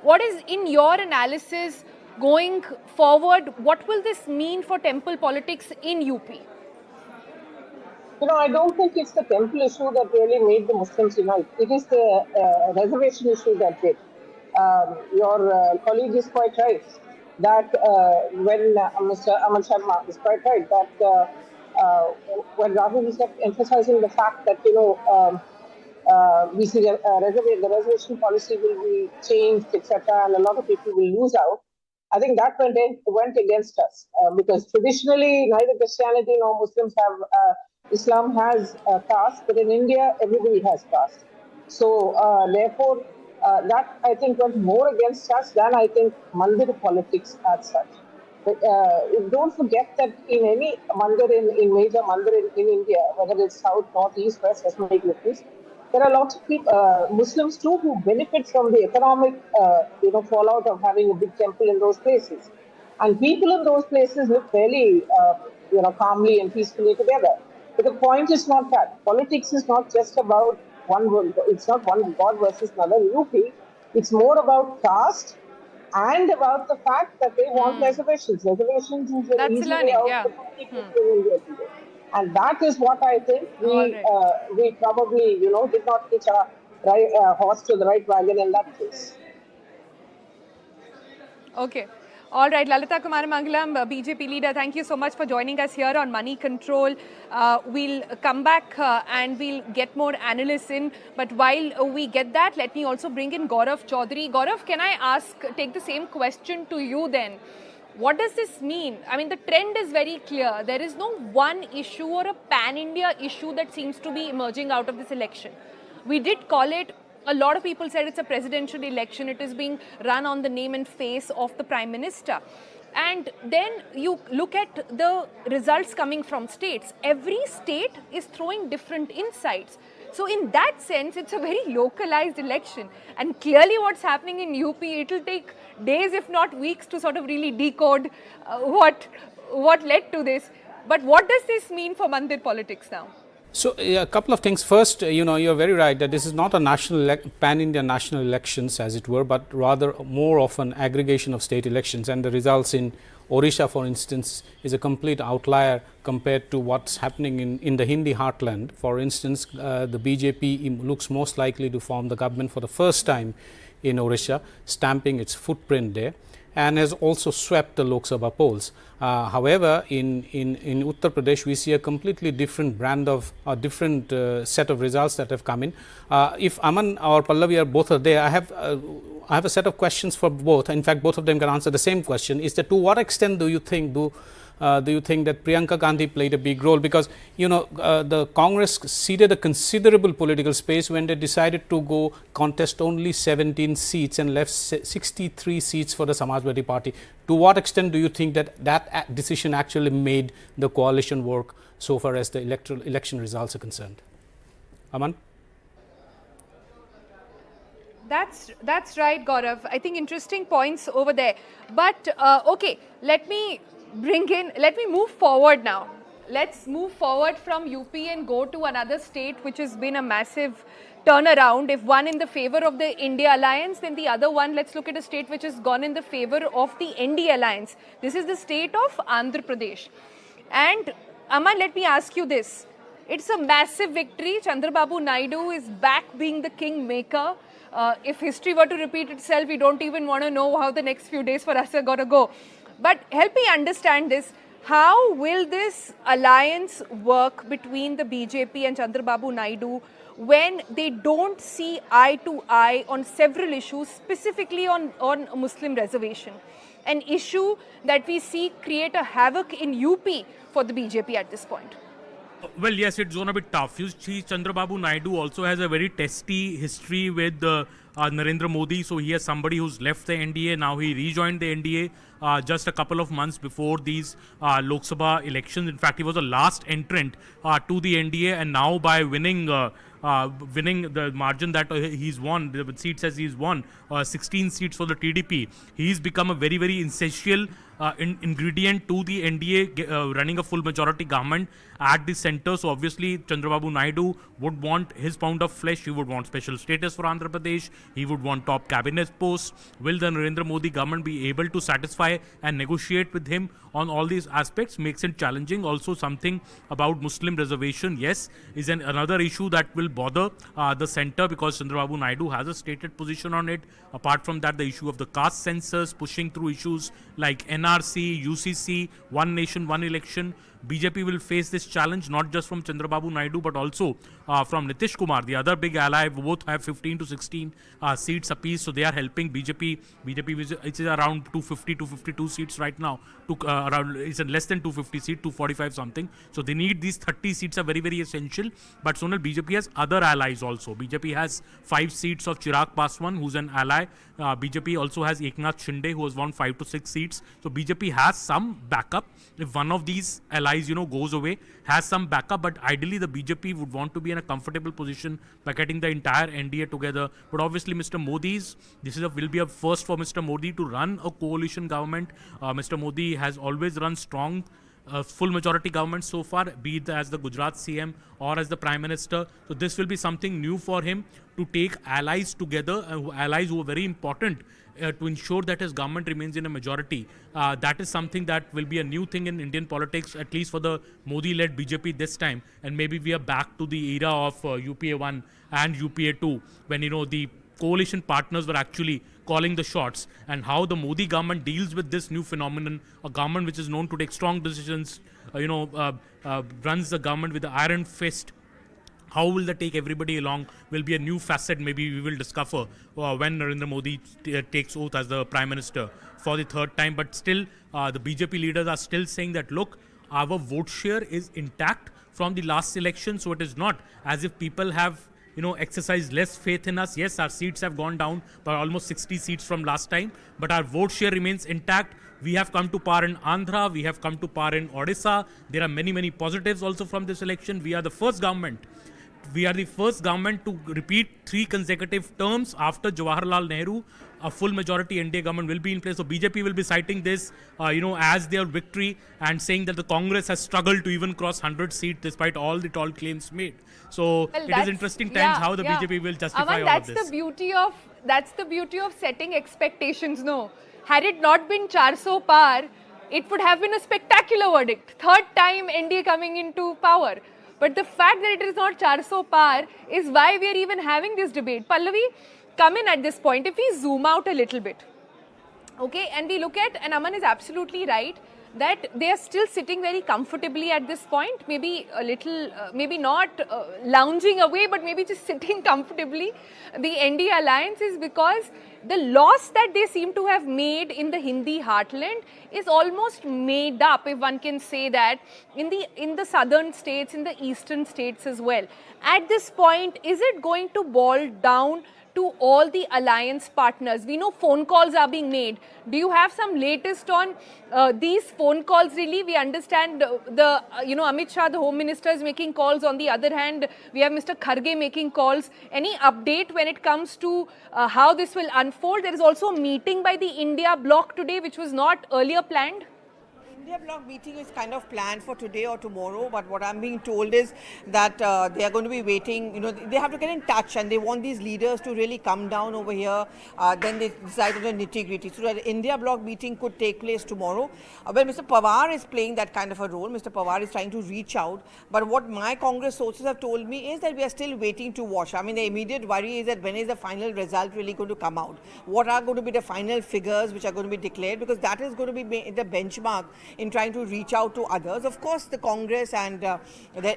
What is, in your analysis, going forward, what will this mean for temple politics in UP? I don't think it's the temple issue that really made the Muslims unite. It is the reservation issue that did. Your colleague is quite right that when Mr. Aman Sharma is quite right that when Rahul is emphasizing the fact that we see the reservation policy will be changed, etc., and a lot of people will lose out. I think that went against us because traditionally neither Christianity nor Muslims have Islam has caste, but in India everybody has caste. So therefore. That I think went more against us than I think mandir politics as such. But, don't forget that in any mandir, in major mandir in India, whether it's south, north, east, west, doesn't make difference. There are lots of people, Muslims too, who benefit from the economic, fallout of having a big temple in those places. And people in those places live fairly, calmly and peacefully together. But the point is not that. Politics is not just about it's not one God versus another in UP. It's more about caste and about the fact that they want reservations. Reservations is an easy way out of the politics in India today. And that is what I think we probably, did not pitch our horse to the right wagon in that case. Okay. All right, Lalita Kumaramangalam, BJP leader, thank you so much for joining us here on Money Control. We'll come back and we'll get more analysts in. But while we get that, let me also bring in Gaurav Chaudhary. Gaurav, can I take the same question to you then? What does this mean? I mean, the trend is very clear. There is no one issue or a pan-India issue that seems to be emerging out of this election. We did call it. A lot of people said it's a presidential election. It is being run on the name and face of the Prime Minister. And then you look at the results coming from states. Every state is throwing different insights. So in that sense, it's a very localized election. And clearly what's happening in UP, it'll take days, if not weeks, to sort of really decode what led to this. But what does this mean for Mandir politics now? So a couple of things. First, you're very right that this is not a pan-India national elections as it were, but rather more of an aggregation of state elections, and the results in Odisha, for instance, is a complete outlier compared to what's happening in the Hindi heartland. For instance, the BJP looks most likely to form the government for the first time in Odisha, stamping its footprint there, and has also swept the Lok Sabha polls. However, in Uttar Pradesh, we see a completely different brand of different set of results that have come in. If Aman or Pallavi are there, I have a set of questions for both. In fact, both of them can answer the same question. Is that to what extent do you think that Priyanka Gandhi played a big role? Because the Congress ceded a considerable political space when they decided to go contest only 17 seats and left 63 seats for the Samajwadi Party. To what extent do you think that decision actually made the coalition work so far as the election results are concerned? Aman? That's right, Gaurav. I think interesting points over there. But okay, let me move forward now. Let's move forward from UP and go to another state which has been a massive turnaround. If one in the favor of the India alliance, then the other one, let's look at a state which has gone in the favor of the NDA alliance. This is the state of Andhra Pradesh. And Aman, let me ask you this. It's a massive victory. Chandrababu Naidu is back being the kingmaker. If history were to repeat itself, we don't even want to know how the next few days for us are going to go. But help me understand this. How will this alliance work between the BJP and Chandrababu Naidu when they don't see eye to eye on several issues, specifically on Muslim reservation? An issue that we see create a havoc in UP for the BJP at this point. Well, yes, it's going to be tough. You see, Chandrababu Naidu also has a very testy history with Narendra Modi. So he has somebody who's left the NDA. Now he rejoined the NDA just a couple of months before these Lok Sabha elections. In fact, he was the last entrant to the NDA, and now by winning the margin that he's won, the seats as he's won, 16 seats for the TDP, he's become a very, very essential ingredient to the NDA running a full majority government at the center. So obviously Chandrababu Naidu would want his pound of flesh. He would want special status for Andhra Pradesh. He would want top cabinet posts. Will the Narendra Modi government be able to satisfy and negotiate with him on all these aspects? Makes it challenging. Also something about Muslim reservation, yes, is another issue that will bother the center, because Chandrababu Naidu has a stated position on it. Apart from that, the issue of the caste census, pushing through issues like NRC, UCC, one nation, one election. BJP will face this challenge not just from Chandrababu Naidu but also from Nitish Kumar, the other big ally. Both have 15 to 16 seats apiece, so they are helping BJP. BJP is around 250, 252 seats right now. It's less than 250 seats, 245 something. So they need these 30 seats are very, very essential. But Sonal, BJP has other allies also. BJP has 5 seats of Chirag Paswan, who's an ally. BJP also has Eknath Shinde, who has won 5 to 6 seats. So BJP has some backup. If one of these allies, goes away, has some backup, but ideally the BJP would want to be in a comfortable position by getting the entire NDA together. But obviously Mr. Modi's, will be a first for Mr. Modi to run a coalition government. Mr. Modi has always run strong full majority government so far, be it as the Gujarat CM or as the Prime Minister. So this will be something new for him to take allies together, allies who are very important to ensure that his government remains in a majority. That is something that will be a new thing in Indian politics, at least for the Modi-led BJP this time. And maybe we are back to the era of UPA 1 and UPA 2, when, you know, the coalition partners were actually calling the shots, and how the Modi government deals with this new phenomenon, a government which is known to take strong decisions, runs the government with the iron fist. How will they take everybody along will be a new facet maybe we will discover when Narendra Modi takes oath as the Prime Minister for the third time. But still, the BJP leaders are still saying that, look, our vote share is intact from the last election, so it is not as if people have exercised less faith in us. Yes, our seats have gone down by almost 60 seats from last time, but our vote share remains intact. We have come to power in Andhra, we have come to power in Odisha. There are many, many positives also from this election. We are the first government to repeat 3 consecutive terms after Jawaharlal Nehru. A full majority NDA government will be in place. So BJP will be citing this, as their victory, and saying that the Congress has struggled to even cross 100 seats despite all the tall claims made. So it is interesting times how the BJP will justify all of this. That's the beauty of setting expectations. No, had it not been 400 par, it would have been a spectacular verdict. Third time NDA coming into power. But the fact that it is not 400 par is why we are even having this debate. Pallavi, come in at this point. If we zoom out a little bit, okay, and we look at, and Aman is absolutely right, that they are still sitting very comfortably at this point, maybe a little, maybe not lounging away, but maybe just sitting comfortably. The NDA alliance is because the loss that they seem to have made in the Hindi heartland is almost made up, if one can say that, in the southern states, in the eastern states as well. At this point, is it going to boil down to all the alliance partners? We know phone calls are being made. Do you have some latest on these phone calls really? We understand Amit Shah, the Home Minister, is making calls. On the other hand, we have Mr. Kharge making calls. Any update when it comes to how this will unfold? There is also a meeting by the India bloc today, which was not earlier planned. India bloc meeting is kind of planned for today or tomorrow, but what I'm being told is that they are going to be waiting, they have to get in touch, and they want these leaders to really come down over here, then they decide on the nitty-gritty. So that India bloc meeting could take place tomorrow. Well, Mr. Pawar is playing that kind of a role. Mr. Pawar is trying to reach out, but what my Congress sources have told me is that we are still waiting to watch. I mean, the immediate worry is that when is the final result really going to come out? What are going to be the final figures which are going to be declared? Because that is going to be the benchmark in trying to reach out to others. Of course, the Congress and the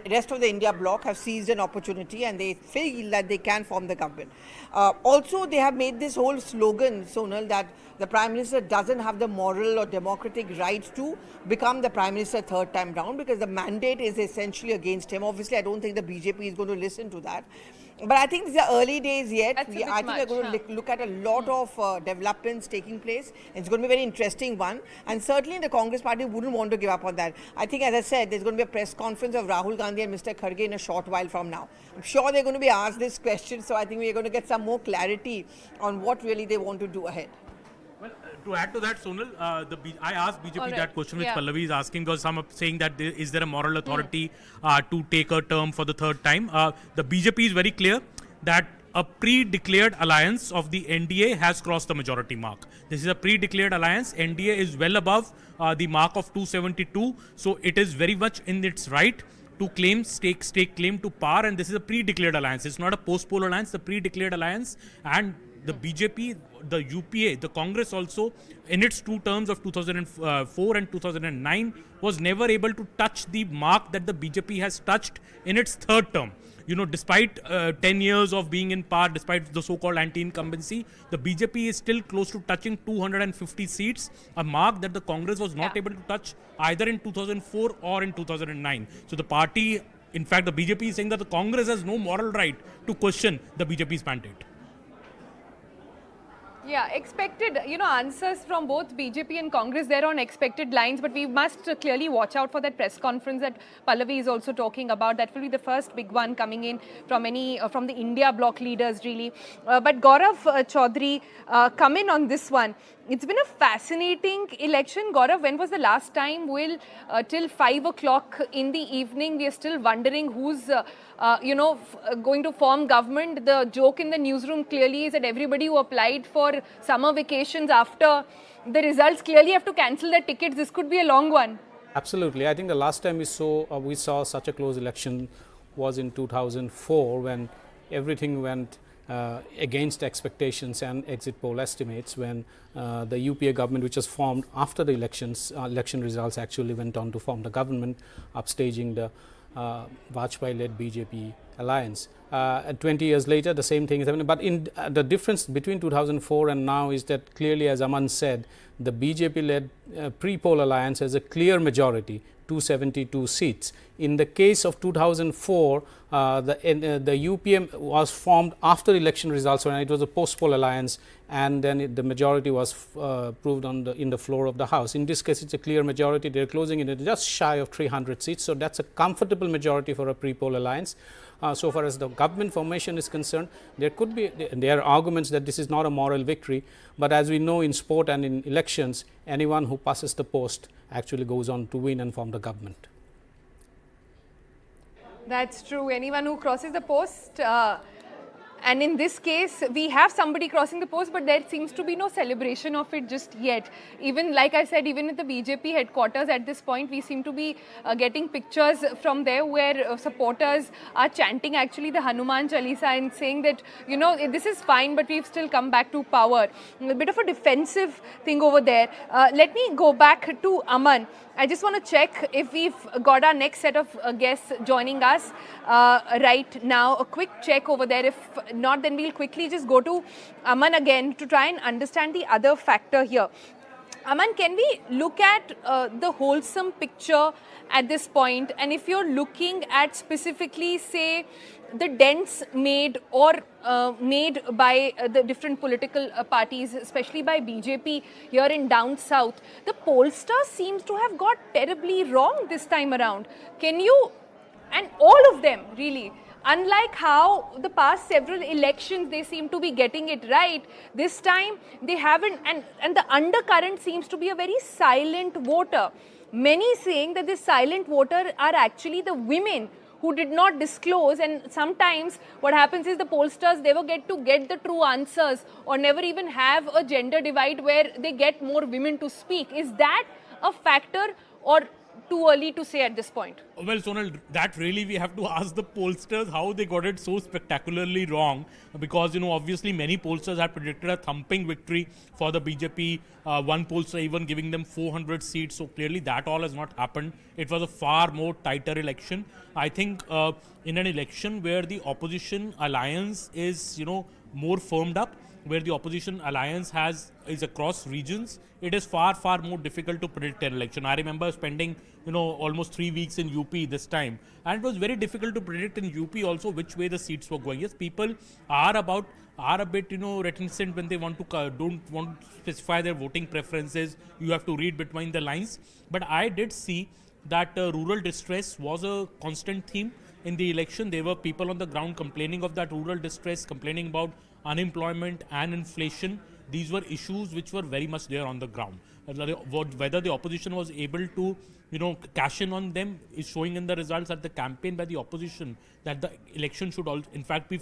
rest of the India bloc have seized an opportunity, and they feel that they can form the government. Also, they have made this whole slogan, Sonal, that the Prime Minister doesn't have the moral or democratic right to become the Prime Minister third time round, because the mandate is essentially against him. Obviously, I don't think the BJP is going to listen to that. But I think these are early days yet. I think we're going to look at a lot of developments taking place. It's going to be a very interesting one. And certainly the Congress party wouldn't want to give up on that. I think, as I said, there's going to be a press conference of Rahul Gandhi and Mr. Kharge in a short while from now. I'm sure they're going to be asked this question. So I think we're going to get some more clarity on what really they want to do ahead. Well, to add to that, Sonal, I asked BJP that question which Pallavi is asking, because some are saying that is there a moral authority to take a term for the third time. The BJP is very clear that a pre-declared alliance of the NDA has crossed the majority mark. This is a pre-declared alliance. NDA is well above the mark of 272, so it is very much in its right to stake claim to power, and this is a pre-declared alliance. It's not a post-poll alliance, the pre-declared alliance. And the BJP, the UPA, the Congress also, in its 2 terms of 2004 and 2009, was never able to touch the mark that the BJP has touched in its 3rd term. Despite 10 years of being in power, despite the so-called anti-incumbency, the BJP is still close to touching 250 seats, a mark that the Congress was not able to touch either in 2004 or in 2009. So the party, in fact, the BJP is saying that the Congress has no moral right to question the BJP's mandate. Yeah, expected, answers from both BJP and Congress there on expected lines, but we must clearly watch out for that press conference that Pallavi is also talking about. That will be the first big one coming in from from the India bloc leaders, really. But Gaurav Chaudhary, come in on this one. it's been a fascinating election. Gaurav, when was the last time till 5 o'clock in the evening, we are still wondering who's, going to form government? The joke in the newsroom clearly is that everybody who applied for summer vacations after the results clearly have to cancel their tickets. This could be a long one. Absolutely. I think the last time we saw such a close election was in 2004, when everything went against expectations and exit poll estimates, when the UPA government, which was formed after the election results actually went on to form the government, upstaging the Vajpayee-led BJP alliance. 20 years later, the same thing is happening. But the difference between 2004 and now is that clearly, as Aman said, the BJP-led pre-poll alliance has a clear majority, 272 seats. In the case of 2004, the UPM was formed after election results, when it was a post-poll alliance, and then the majority was proved in the floor of the House. In this case, it's a clear majority. They're closing in at just shy of 300 seats. So that's a comfortable majority for a pre-poll alliance. So far as the government formation is concerned, there are arguments that this is not a moral victory, but as we know in sport and in elections, anyone who passes the post actually goes on to win and form the government. That's true. Anyone who crosses the post, and in this case, we have somebody crossing the post, but there seems to be no celebration of it just yet. Even, like I said, even at the BJP headquarters at this point, we seem to be getting pictures from there where supporters are chanting actually the Hanuman Chalisa and saying that, this is fine, but we've still come back to power. A bit of a defensive thing over there. Let me go back to Aman. I just want to check if we've got our next set of guests joining us right now. A quick check over there. If not, then we'll quickly just go to Aman again to try and understand the other factor here. Aman, can we look at the wholesome picture at this point? And if you're looking at specifically, say, the dents made made by the different political parties, especially by BJP here in down south, the pollsters seems to have got terribly wrong this time around. Can you, and all of them really, unlike how the past several elections they seem to be getting it right, this time they haven't, and the undercurrent seems to be a very silent voter. Many saying that this silent voter are actually the women who did not disclose, and sometimes what happens is the pollsters never get the true answers, or never even have a gender divide where they get more women to speak. Is that a factor, or too early to say at this point? Well, Sonal, that really we have to ask the pollsters how they got it so spectacularly wrong, because obviously many pollsters had predicted a thumping victory for the BJP. One pollster even giving them 400 seats. So clearly that all has not happened. It was a far more tighter election. I think in an election where the opposition alliance is more firmed up, where the opposition alliance is across regions, it is far more difficult to predict an election. I remember spending almost 3 weeks in UP this time, and it was very difficult to predict in UP also which way the seats were going. Yes, people are a bit reticent when they don't want to specify their voting preferences. You have to read between the lines. But I did see that rural distress was a constant theme in the election. There were people on the ground complaining of that rural distress, complaining about unemployment and inflation. These were issues which were very much there on the ground. Whether the opposition was able to cash in on them is showing in the results that the campaign by the opposition that the election should in fact be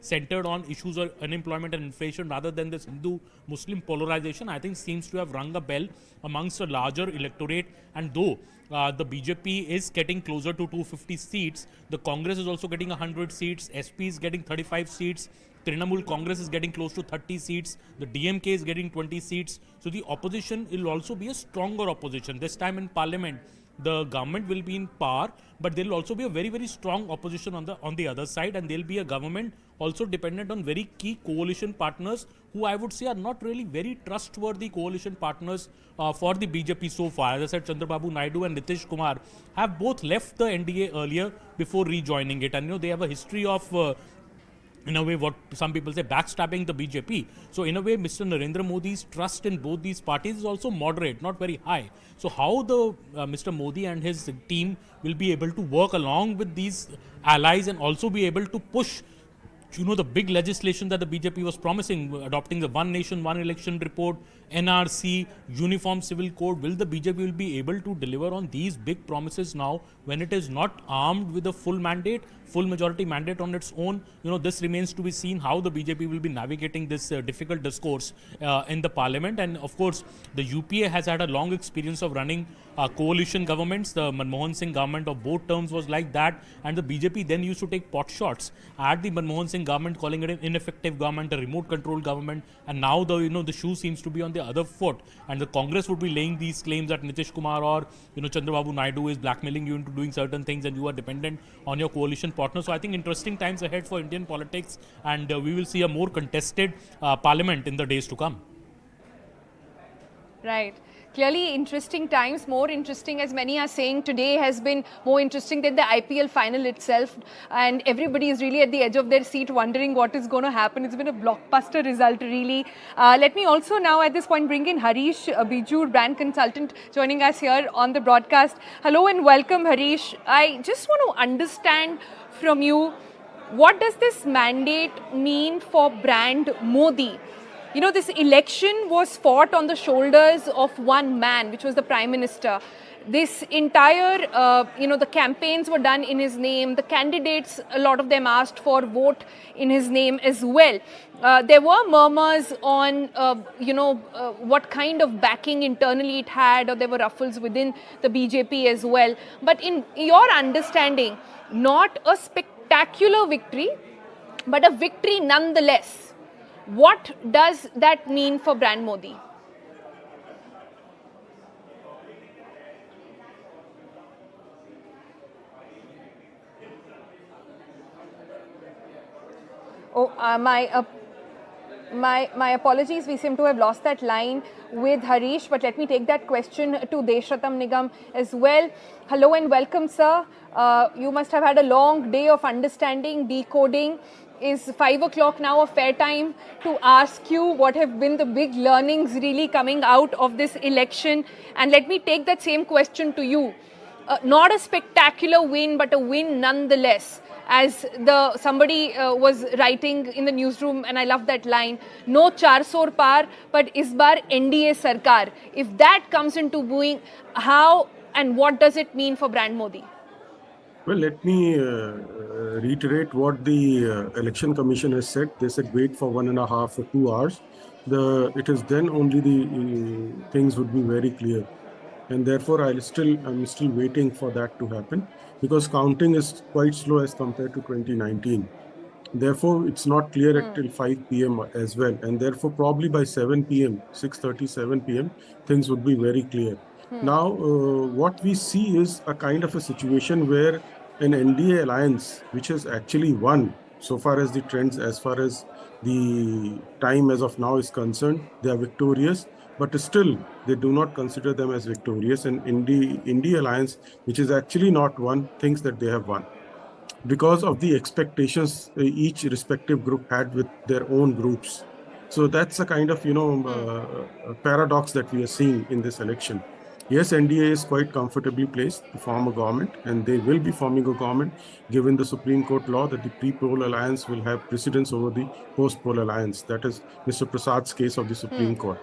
centered on issues of unemployment and inflation rather than this Hindu-Muslim polarization, I think seems to have rung a bell amongst a larger electorate. And though the BJP is getting closer to 250 seats, the Congress is also getting 100 seats, SP is getting 35 seats, Trinamool Congress is getting close to 30 seats, the DMK is getting 20 seats. So the opposition will also be a stronger opposition. This time in parliament, the government will be in power, but there will also be a very strong opposition on the other side, and there will be a government also dependent on very key coalition partners who I would say are not really very trustworthy coalition partners for the BJP so far. As I said, Chandrababu Naidu and Nitish Kumar have both left the NDA earlier before rejoining it, and they have a history of in a way, what some people say, backstabbing the BJP. So in a way, Mr. Narendra Modi's trust in both these parties is also moderate, not very high. So how the Mr. Modi and his team will be able to work along with these allies and also be able to push the big legislation that the BJP was promising, adopting the One Nation, One Election report, NRC, Uniform Civil Code. Will the BJP will be able to deliver on these big promises now when it is not armed with a full mandate, full majority mandate on its own? This remains to be seen how the BJP will be navigating this difficult discourse in the parliament. And of course, the UPA has had a long experience of running coalition governments. The Manmohan Singh government of both terms was like that, and the BJP then used to take pot shots at the Manmohan Singh government, calling it an ineffective government, a remote control government. And now the shoe seems to be on the other foot, and the Congress would be laying these claims that Nitish Kumar or Chandrababu Naidu is blackmailing you into doing certain things, and you are dependent on your coalition partner. So I think interesting times ahead for Indian politics, and we will see a more contested parliament in the days to come. Right. Clearly interesting times, more interesting, as many are saying today, has been more interesting than the IPL final itself, and everybody is really at the edge of their seat wondering what is going to happen. It's been a blockbuster result, really. Let me also now at this point bring in Harish Bijur, brand consultant, joining us here on the broadcast. Hello and welcome, Harish. I just want to understand from you, what does this mandate mean for brand Modi? This election was fought on the shoulders of one man, which was the Prime Minister. This entire, the campaigns were done in his name. The candidates, a lot of them asked for vote in his name as well. There were murmurs on, what kind of backing internally it had, or there were ruffles within the BJP as well. But in your understanding, not a spectacular victory, but a victory nonetheless. What does that mean for brand Modi? Oh, my apologies. We seem to have lost that line with Harish, but let me take that question to Deshratam Nigam as well. Hello and welcome, sir. You must have had a long day of understanding, decoding. Is 5 o'clock now a fair time to ask you what have been the big learnings really coming out of this election? And let me take that same question to you. Not a spectacular win, but a win nonetheless. As somebody was writing in the newsroom, and I love that line, no 400 par, but is bar NDA Sarkar. If that comes into being, how and what does it mean for brand Modi? Well, let me reiterate what the Election Commission has said. They said wait for 1.5 or 2 hours. It is then only the things would be very clear, and therefore I'm still waiting for that to happen, because counting is quite slow as compared to 2019. Therefore, it's not clear until 5 p.m. as well, and therefore probably by 7 p.m., 6:30, 7 p.m. things would be very clear. Now, what we see is a kind of a situation where an NDA alliance, which has actually won so far as the trends, as far as the time as of now is concerned, they are victorious, but still they do not consider them as victorious. And INDI alliance, which is actually not won, thinks that they have won, because of the expectations each respective group had with their own groups. So that's a kind of, paradox that we are seeing in this election. Yes, NDA is quite comfortably placed to form a government, and they will be forming a government given the Supreme Court law that the pre-poll alliance will have precedence over the post-poll alliance. That is Mr. Prasad's case of the Supreme Court,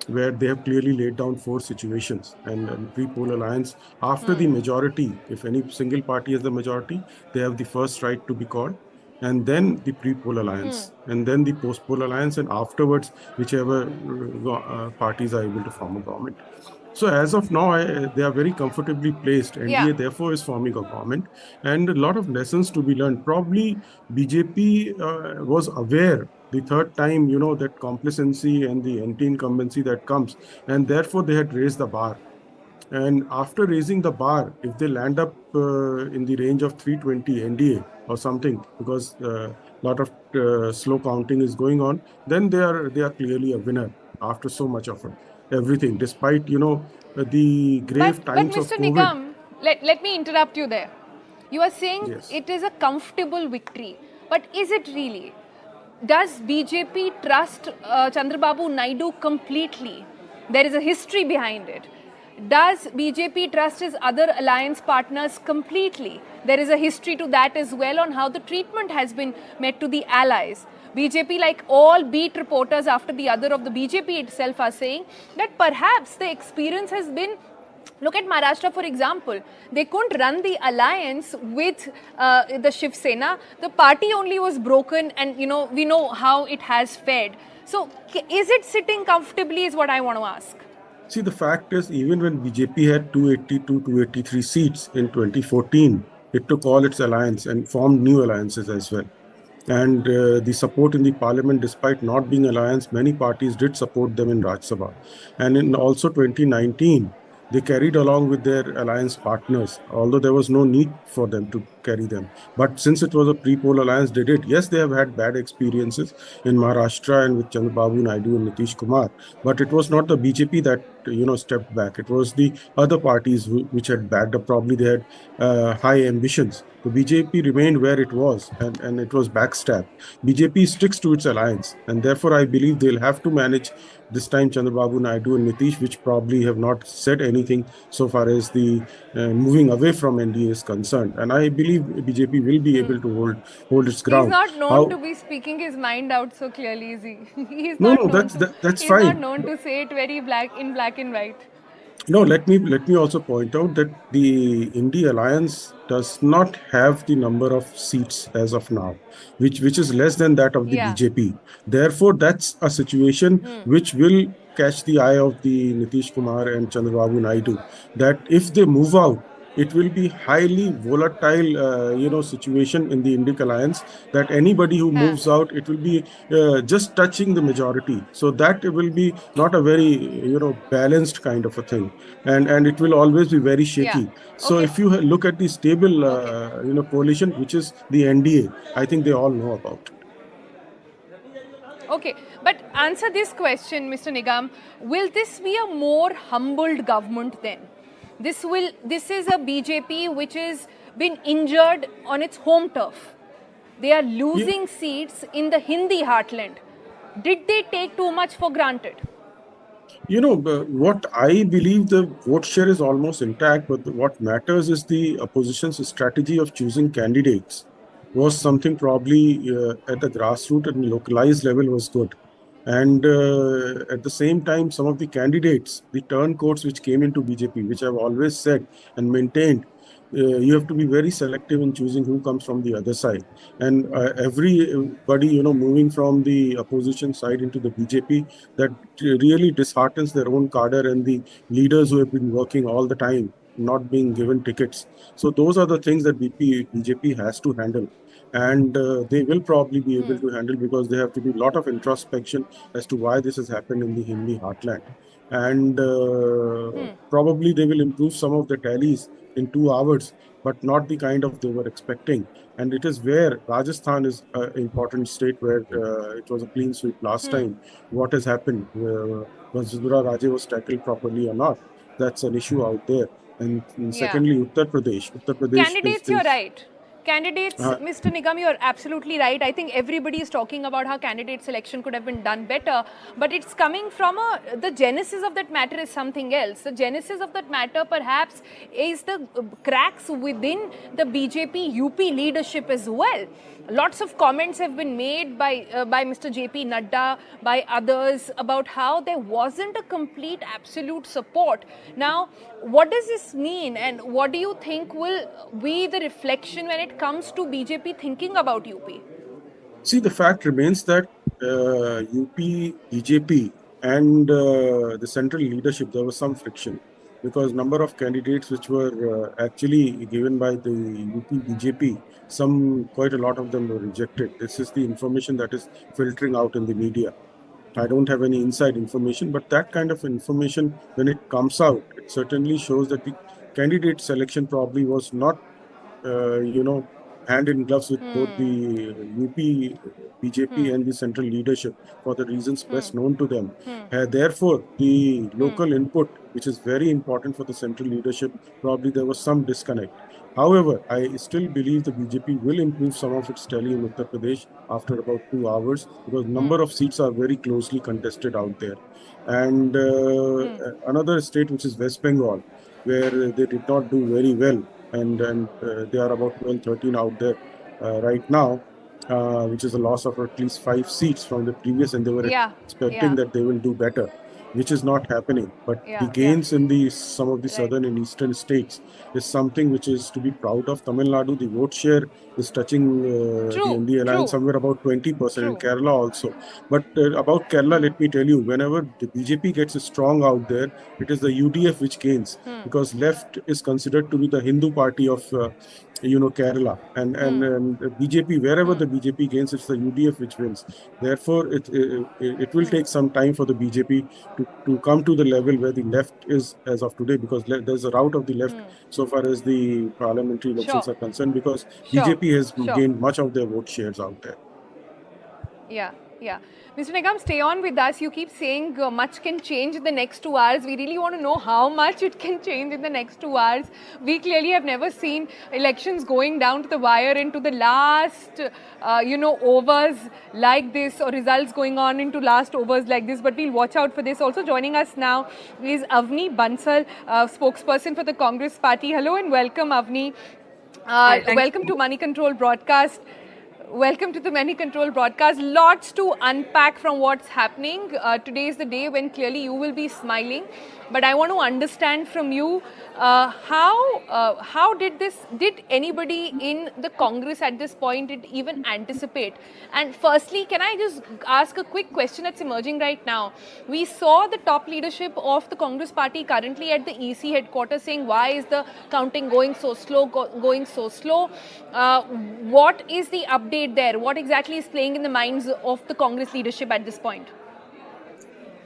where they have clearly laid down 4 situations. And pre-poll alliance, after the majority, if any single party has the majority, they have the first right to be called, and then the pre-poll alliance, and then the post-poll alliance, and afterwards, whichever parties are able to form a government. So as of now, they are very comfortably placed. NDA therefore is forming a government, and a lot of lessons to be learned. Probably BJP was aware the third time, that complacency and the anti-incumbency that comes, and therefore they had raised the bar. And after raising the bar, if they land up in the range of 320 NDA or something, because a lot of slow counting is going on, then they are clearly a winner after so much of everything, despite the grave times of Mr. COVID. Nigam, let me interrupt you there. You are saying it is a comfortable victory, but is it really? Does BJP trust Chandrababu Naidu completely? There is a history behind it. Does BJP trust its other alliance partners completely? There is a history to that as well on how the treatment has been met to the allies. BJP, like all beat reporters after the other of the BJP itself, are saying that perhaps the experience has been. Look at Maharashtra, for example. They couldn't run the alliance with the Shiv Sena. The party only was broken, and we know how it has fared. So, is it sitting comfortably? Is what I want to ask. See, the fact is, even when BJP had 282, 283 seats in 2014, it took all its alliance and formed new alliances as well. And the support in the parliament, despite not being alliance, many parties did support them in Rajya Sabha. And in also 2019, they carried along with their alliance partners, although there was no need for them to carry them. But since it was a pre-poll alliance, they did. Yes, they have had bad experiences in Maharashtra and with Chandrababu Naidu and Nitish Kumar, but it was not the BJP that stepped back. It was the other parties which had backed up. Probably they had high ambitions. The BJP remained where it was, and it was backstabbed. BJP sticks to its alliance, and therefore I believe they'll have to manage this time Chandrababu Naidu and Nitish, which probably have not said anything so far as the moving away from NDA is concerned. And I believe BJP will be able to hold its ground. He's not known to be speaking his mind out so clearly, is he? He's No, not that's he's fine. not known to say it very black and white. No, let me also point out that the INDI alliance does not have the number of seats as of now, which is less than that of the BJP. Therefore, that's a situation which will catch the eye of the Nitish Kumar and Chandrababu Naidu, that if they move out, it will be highly volatile, situation in the Indic alliance, that anybody who moves out, it will be just touching the majority. So that will be not a very, balanced kind of a thing. And it will always be very shaky. So if you look at the stable, coalition, which is the NDA, I think they all know about it. Okay, but answer this question, Mr. Nigam. Will this be a more humbled government then? This is a BJP which has been injured on its home turf. They are losing seats in the Hindi heartland. Did they take too much for granted? What I believe, the vote share is almost intact, but what matters is the opposition's strategy of choosing candidates was something probably at the grassroots and localized level was good. And at the same time, some of the candidates, the turncoats which came into BJP, which I've always said and maintained, you have to be very selective in choosing who comes from the other side. And everybody, moving from the opposition side into the BJP, that really disheartens their own cadre and the leaders who have been working all the time, not being given tickets. So those are the things that BJP has to handle. And they will probably be able to handle, because there have to be a lot of introspection as to why this has happened in the Hindi heartland. And probably they will improve some of the tallies in 2 hours, but not the kind of they were expecting. And it is where Rajasthan is an important state where it was a clean sweep last time. What has happened? Was Zudra Raje was tackled properly or not? That's an issue out there. And secondly, Uttar Pradesh. Candidates, you're right. Candidates, Mr. Nigam, you're absolutely right. I think everybody is talking about how candidate selection could have been done better, but it's coming from the genesis of that matter is something else. The genesis of that matter perhaps is the cracks within the BJP UP leadership as well. Lots of comments have been made by Mr. JP Nadda, by others, about how there wasn't a complete absolute support. Now, what does this mean, and what do you think will be the reflection when it comes to BJP thinking about UP? See, the fact remains that UP, BJP and the central leadership, there was some friction, because number of candidates which were actually given by the UP BJP, quite a lot of them were rejected. This is the information that is filtering out in the media. I don't have any inside information, but that kind of information, when it comes out, it certainly shows that the candidate selection probably was not, hand in gloves with both the UP BJP and the central leadership for the reasons best known to them. Therefore, the local input, which is very important for the central leadership, probably there was some disconnect. However, I still believe the BJP will improve some of its tally in Uttar Pradesh after about 2 hours, because number of seats are very closely contested out there. And another state, which is West Bengal, where they did not do very well, and they are about 12, 13 out there right now, which is a loss of at least 5 seats from the previous, and they were expecting that they will do better, which is not happening. But the gains in some of the southern and eastern states is something which is to be proud of. Tamil Nadu, the vote share is touching the NDA alliance somewhere about 20%, in Kerala also. But about Kerala, let me tell you, whenever the BJP gets strong out there, it is the UDF which gains, because left is considered to be the Hindu party of Kerala, and BJP, wherever the BJP gains, it's the UDF which wins. Therefore, it will take some time for the BJP to come to the level where the left is as of today, because there's a rout of the left so far as the parliamentary elections are concerned, because BJP has gained much of their vote shares out there. Yeah. Mr. Nigam, stay on with us. You keep saying much can change in the next 2 hours. We really want to know how much it can change in the next 2 hours. We clearly have never seen elections going down to the wire into the last, overs like this, or results going on into last overs like this. But we'll watch out for this. Also joining us now is Avni Bansal, spokesperson for the Congress party. Hello and welcome, Avni. Welcome to Moneycontrol broadcast. Welcome to the Moneycontrol broadcast. Lots to unpack from what's happening. Today is the day when clearly you will be smiling. But I want to understand from you, how did anybody in the Congress at this point even anticipate? And firstly, can I just ask a quick question that's emerging right now? We saw the top leadership of the Congress party currently at the EC headquarters saying, why is the counting going so slow, what is the update there? What exactly is playing in the minds of the Congress leadership at this point?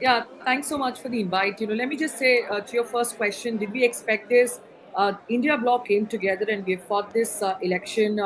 Yeah, thanks so much for the invite. Let me just say to your first question, did we expect this? India Bloc came together and we fought this election,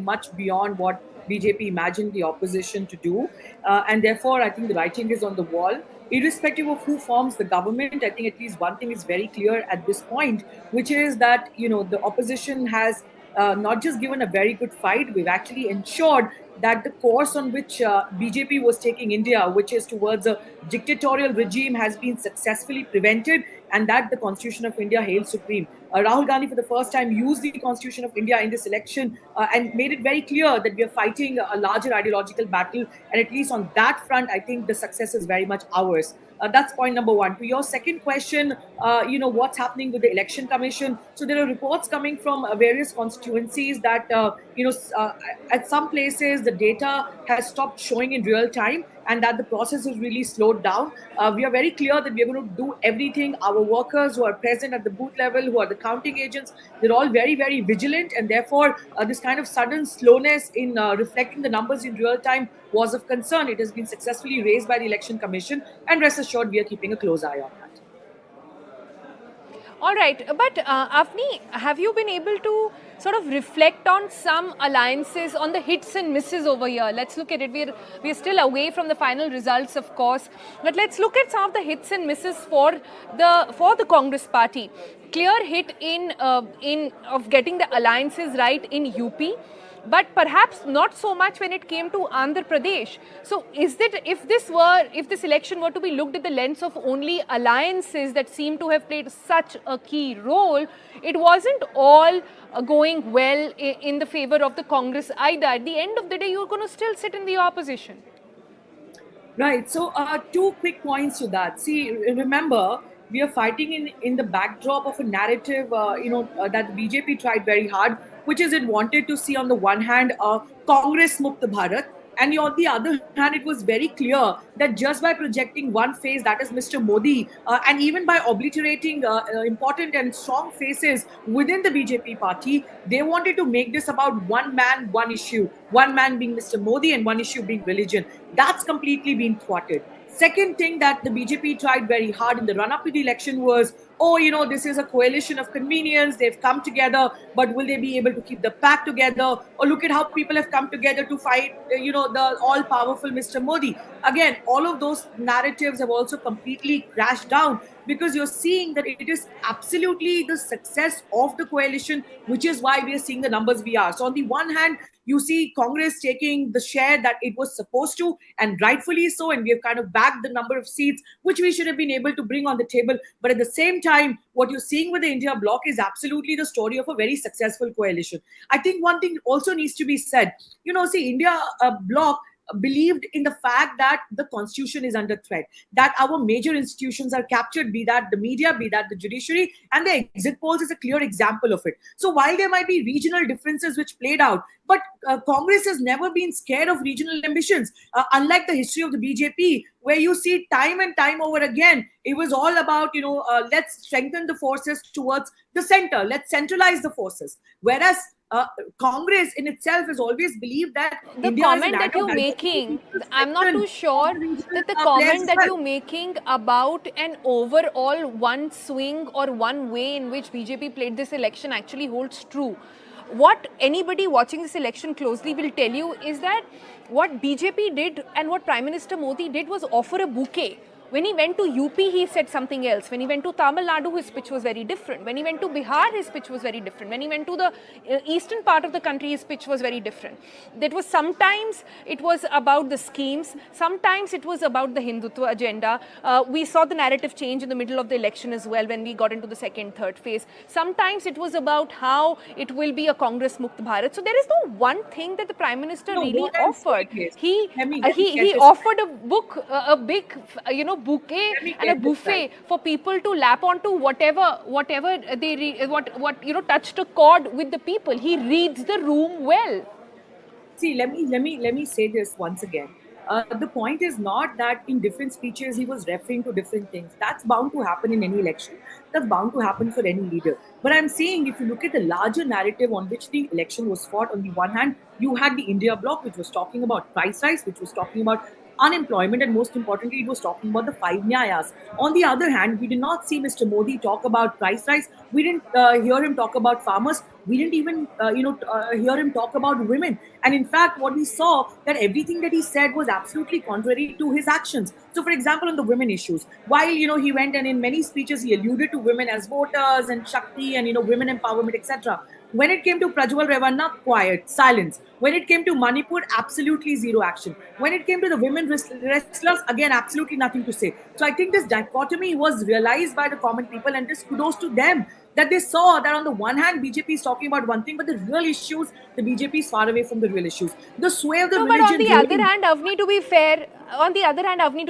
much beyond what BJP imagined the opposition to do. And therefore, I think the writing is on the wall. Irrespective of who forms the government, I think at least one thing is very clear at this point, which is that, the opposition has not just given a very good fight, we've actually ensured that the course on which BJP was taking India, which is towards a dictatorial regime, has been successfully prevented, and that the Constitution of India hails supreme. Rahul Gandhi, for the first time, used the Constitution of India in this election and made it very clear that we are fighting a larger ideological battle. And at least on that front, I think the success is very much ours. That's point number one. To your second question, what's happening with the Election Commission? So there are reports coming from various constituencies that, at some places the data has stopped showing in real time and that the process is really slowed down. We are very clear that we are going to do everything. Our workers who are present at the booth level, who are the counting agents, they're all very, very vigilant, and therefore this kind of sudden slowness in reflecting the numbers in real time was of concern. It has been successfully raised by the Election Commission, and rest assured we are keeping a close eye on that. All right, but Avni, have you been able to sort of reflect on some alliances, on the hits and misses over here? Let's look at it. We're still away from the final results, of course, but let's look at some of the hits and misses for the Congress party. Clear hit in of getting the alliances right in UP, but perhaps not so much when it came to Andhra Pradesh. So is that if this election were to be looked at the lens of only alliances that seem to have played such a key role, it wasn't all going well in the favor of the Congress either. At the end of the day, you're going to still sit in the opposition. Right. So two quick points to that. See, remember, we are fighting in the backdrop of a narrative, that the BJP tried very hard, which is it wanted to see on the one hand Congress Mukt Bharat, and on the other hand it was very clear that just by projecting one face, that is Mr. Modi, and even by obliterating important and strong faces within the BJP party, they wanted to make this about one man, one issue, one man being Mr. Modi and one issue being religion. That's completely been thwarted. Second thing that the BJP tried very hard in the run-up to the election was, oh, this is a coalition of convenience. They've come together, but will they be able to keep the pack together? Or look at how people have come together to fight, the all-powerful Mr. Modi. Again, all of those narratives have also completely crashed down, because you're seeing that it is absolutely the success of the coalition, which is why we are seeing the numbers we are. So on the one hand, you see Congress taking the share that it was supposed to, and rightfully so, and we have kind of backed the number of seats which we should have been able to bring on the table. But at the same time, what you're seeing with the India bloc is absolutely the story of a very successful coalition. I think one thing also needs to be said. See, India bloc believed in the fact that the constitution is under threat, that our major institutions are captured, be that the media, be that the judiciary, and the exit polls is a clear example of it. So while there might be regional differences which played out, but Congress has never been scared of regional ambitions, unlike the history of the BJP, where you see time and time over again, it was all about, let's strengthen the forces towards the center, let's centralize the forces. Whereas Congress in itself has always believed that the India comment that you're making, I'm not too sure that the comment that you're making about an overall one swing or one way in which BJP played this election actually holds true. What anybody watching this election closely will tell you is that what BJP did and what Prime Minister Modi did was offer a bouquet. When he went to UP, he said something else. When he went to Tamil Nadu, his speech was very different. When he went to Bihar, his speech was very different. When he went to the eastern part of the country, his speech was very different. That was sometimes it was about the schemes, sometimes it was about the Hindutva agenda. We saw the narrative change in the middle of the election as well when we got into the second, third phase. Sometimes it was about how it will be a Congress Mukt Bharat. So there is no one thing that the Prime Minister really offered. He offered a big, bouquet and a buffet for people to lap onto whatever they touched a chord with the people. He reads the room well. See, let me say this once again. The point is not that in different speeches he was referring to different things. That's bound to happen in any election. That's bound to happen for any leader. But I'm saying, if you look at the larger narrative on which the election was fought, on the one hand, you had the India bloc, which was talking about price rise, which was talking about unemployment, and most importantly, it was talking about the 5 Nyayas. On the other hand, we did not see Mr. Modi talk about price rise. We didn't hear him talk about farmers. We didn't even, hear him talk about women. And in fact, what we saw, that everything that he said was absolutely contrary to his actions. So, for example, on the women issues, while, he went and in many speeches, he alluded to women as voters and Shakti and, women empowerment, etc. When it came to Prajwal Revanna, quiet, silence. When it came to Manipur, absolutely zero action. When it came to the women wrestlers, again, absolutely nothing to say. So I think this dichotomy was realized by the common people, and this kudos to them, that they saw that on the one hand, BJP is talking about one thing, but the real issues, the BJP is far away from the real issues. The sway of the religion... But on the other hand, Avni, to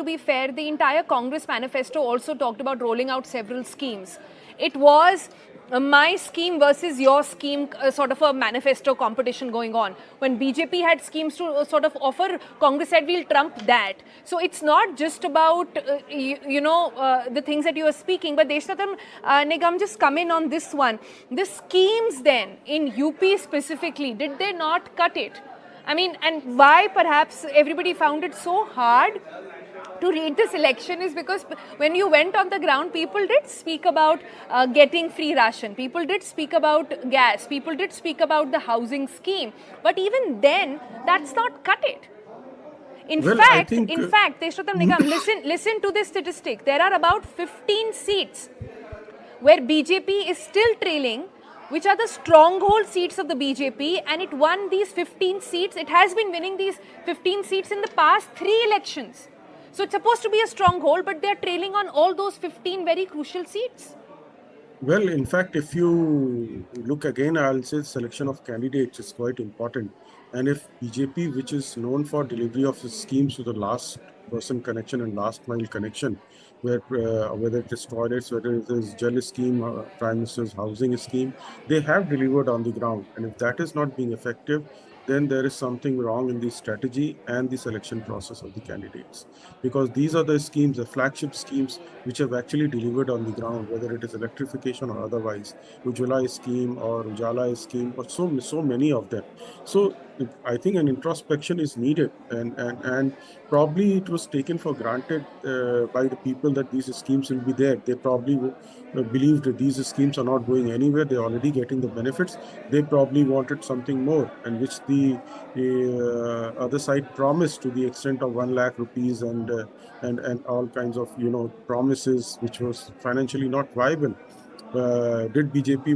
be fair, the entire Congress manifesto also talked about rolling out several schemes. It was my scheme versus your scheme, sort of a manifesto competition going on. When BJP had schemes to sort of offer, Congress said we'll trump that. So it's not just about, the things that you are speaking, but Deshnatam Nigam, just come in on this one. The schemes then, in UP specifically, did they not cut it? I mean, and why perhaps everybody found it so hard to read this election is because when you went on the ground, people did speak about getting free ration. People did speak about gas. People did speak about the housing scheme. But even then, that's not cut it. In fact, Deshnatam Nigam, listen to this statistic. There are about 15 seats where BJP is still trailing, which are the stronghold seats of the BJP, and it won these 15 seats. It has been winning these 15 seats in the past 3 elections. So it's supposed to be a stronghold, but they're trailing on all those 15 very crucial seats. Well, in fact, if you look again, I'll say selection of candidates is quite important. And if BJP, which is known for delivery of the schemes to the last person connection and last mile connection, where whether it is toilets, whether it is Jal scheme, Prime Minister's housing scheme, they have delivered on the ground. And if that is not being effective, then there is something wrong in the strategy and the selection process of the candidates. Because these are the schemes, the flagship schemes, which have actually delivered on the ground, whether it is electrification or otherwise, Ujjwala scheme or Ujala scheme, or so many of them. So I think an introspection is needed, and probably it was taken for granted by the people that these schemes will be there. They probably believed that these schemes are not going anywhere. They're already getting the benefits. They probably wanted something more, and which the other side promised to the extent of 1 lakh rupees and all kinds of promises, which was financially not viable. Did BJP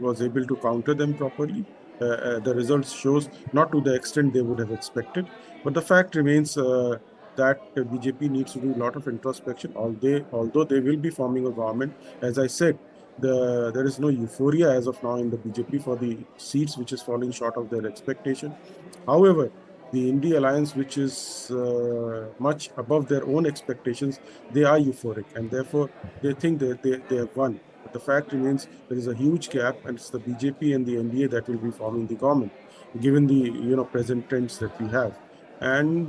was able to counter them properly? The results shows not to the extent they would have expected, but the fact remains that BJP needs to do a lot of introspection. Although they will be forming a government, as I said, there is no euphoria as of now in the BJP for the seats, which is falling short of their expectation. However, the INDI alliance, which is much above their own expectations, they are euphoric, and therefore they think that they have won. But the fact remains there is a huge gap, and it's the BJP and the NDA that will be forming the government, given the present trends that we have. And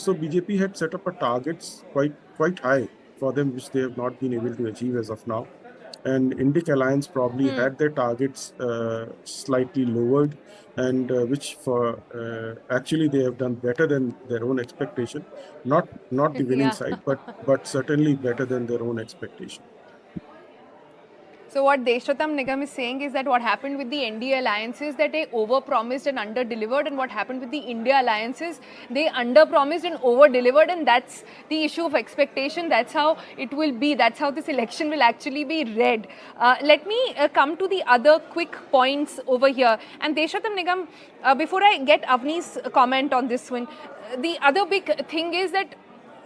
so BJP had set up a targets quite high for them, which they have not been able to achieve as of now. And Indic Alliance probably had their targets slightly lowered, and which for actually they have done better than their own expectation. Not the winning side, but certainly better than their own expectation. So what Deshratam Nigam is saying is that what happened with the NDA alliances, that they over-promised and under-delivered, and what happened with the India alliances, they under-promised and over-delivered, and that's the issue of expectation. That's how it will be. That's how this election will actually be read. Let me come to the other quick points over here. And Deshratam Nigam, before I get Avni's comment on this one, the other big thing is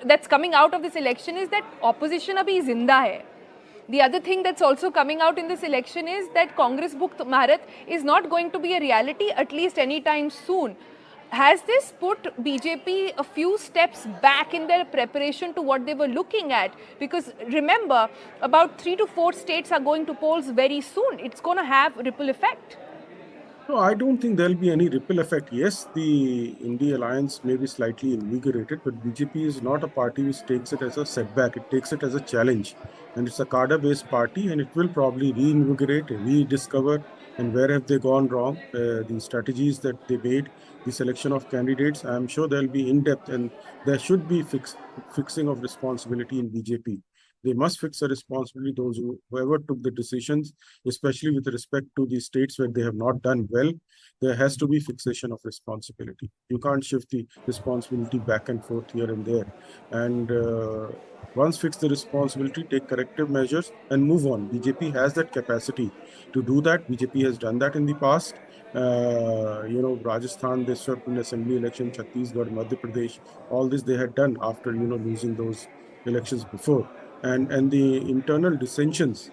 that's coming out of this election is that opposition abhi zinda hai. The other thing that's also coming out in this election is that Congress Mukt Bharat is not going to be a reality, at least anytime soon. Has this put BJP a few steps back in their preparation to what they were looking at? Because remember, about 3 to 4 states are going to polls very soon. It's going to have ripple effect. No, I don't think there'll be any ripple effect. Yes, the India alliance may be slightly invigorated, but BJP is not a party which takes it as a setback. It takes it as a challenge. And it's a cadre-based party, and it will probably reinvigorate, rediscover, and where have they gone wrong, the strategies that they made, the selection of candidates. I'm sure there'll be in-depth, and there should be fixing of responsibility in BJP. They must fix the responsibility, whoever took the decisions, especially with respect to the states where they have not done well. There has to be fixation of responsibility. You can't shift the responsibility back and forth here and there. And once fix the responsibility, take corrective measures and move on. BJP has that capacity to do that. BJP has done that in the past. Rajasthan, they swept in assembly election, Chhattisgarh, Madhya Pradesh, all this they had done after, losing those elections before. And the internal dissensions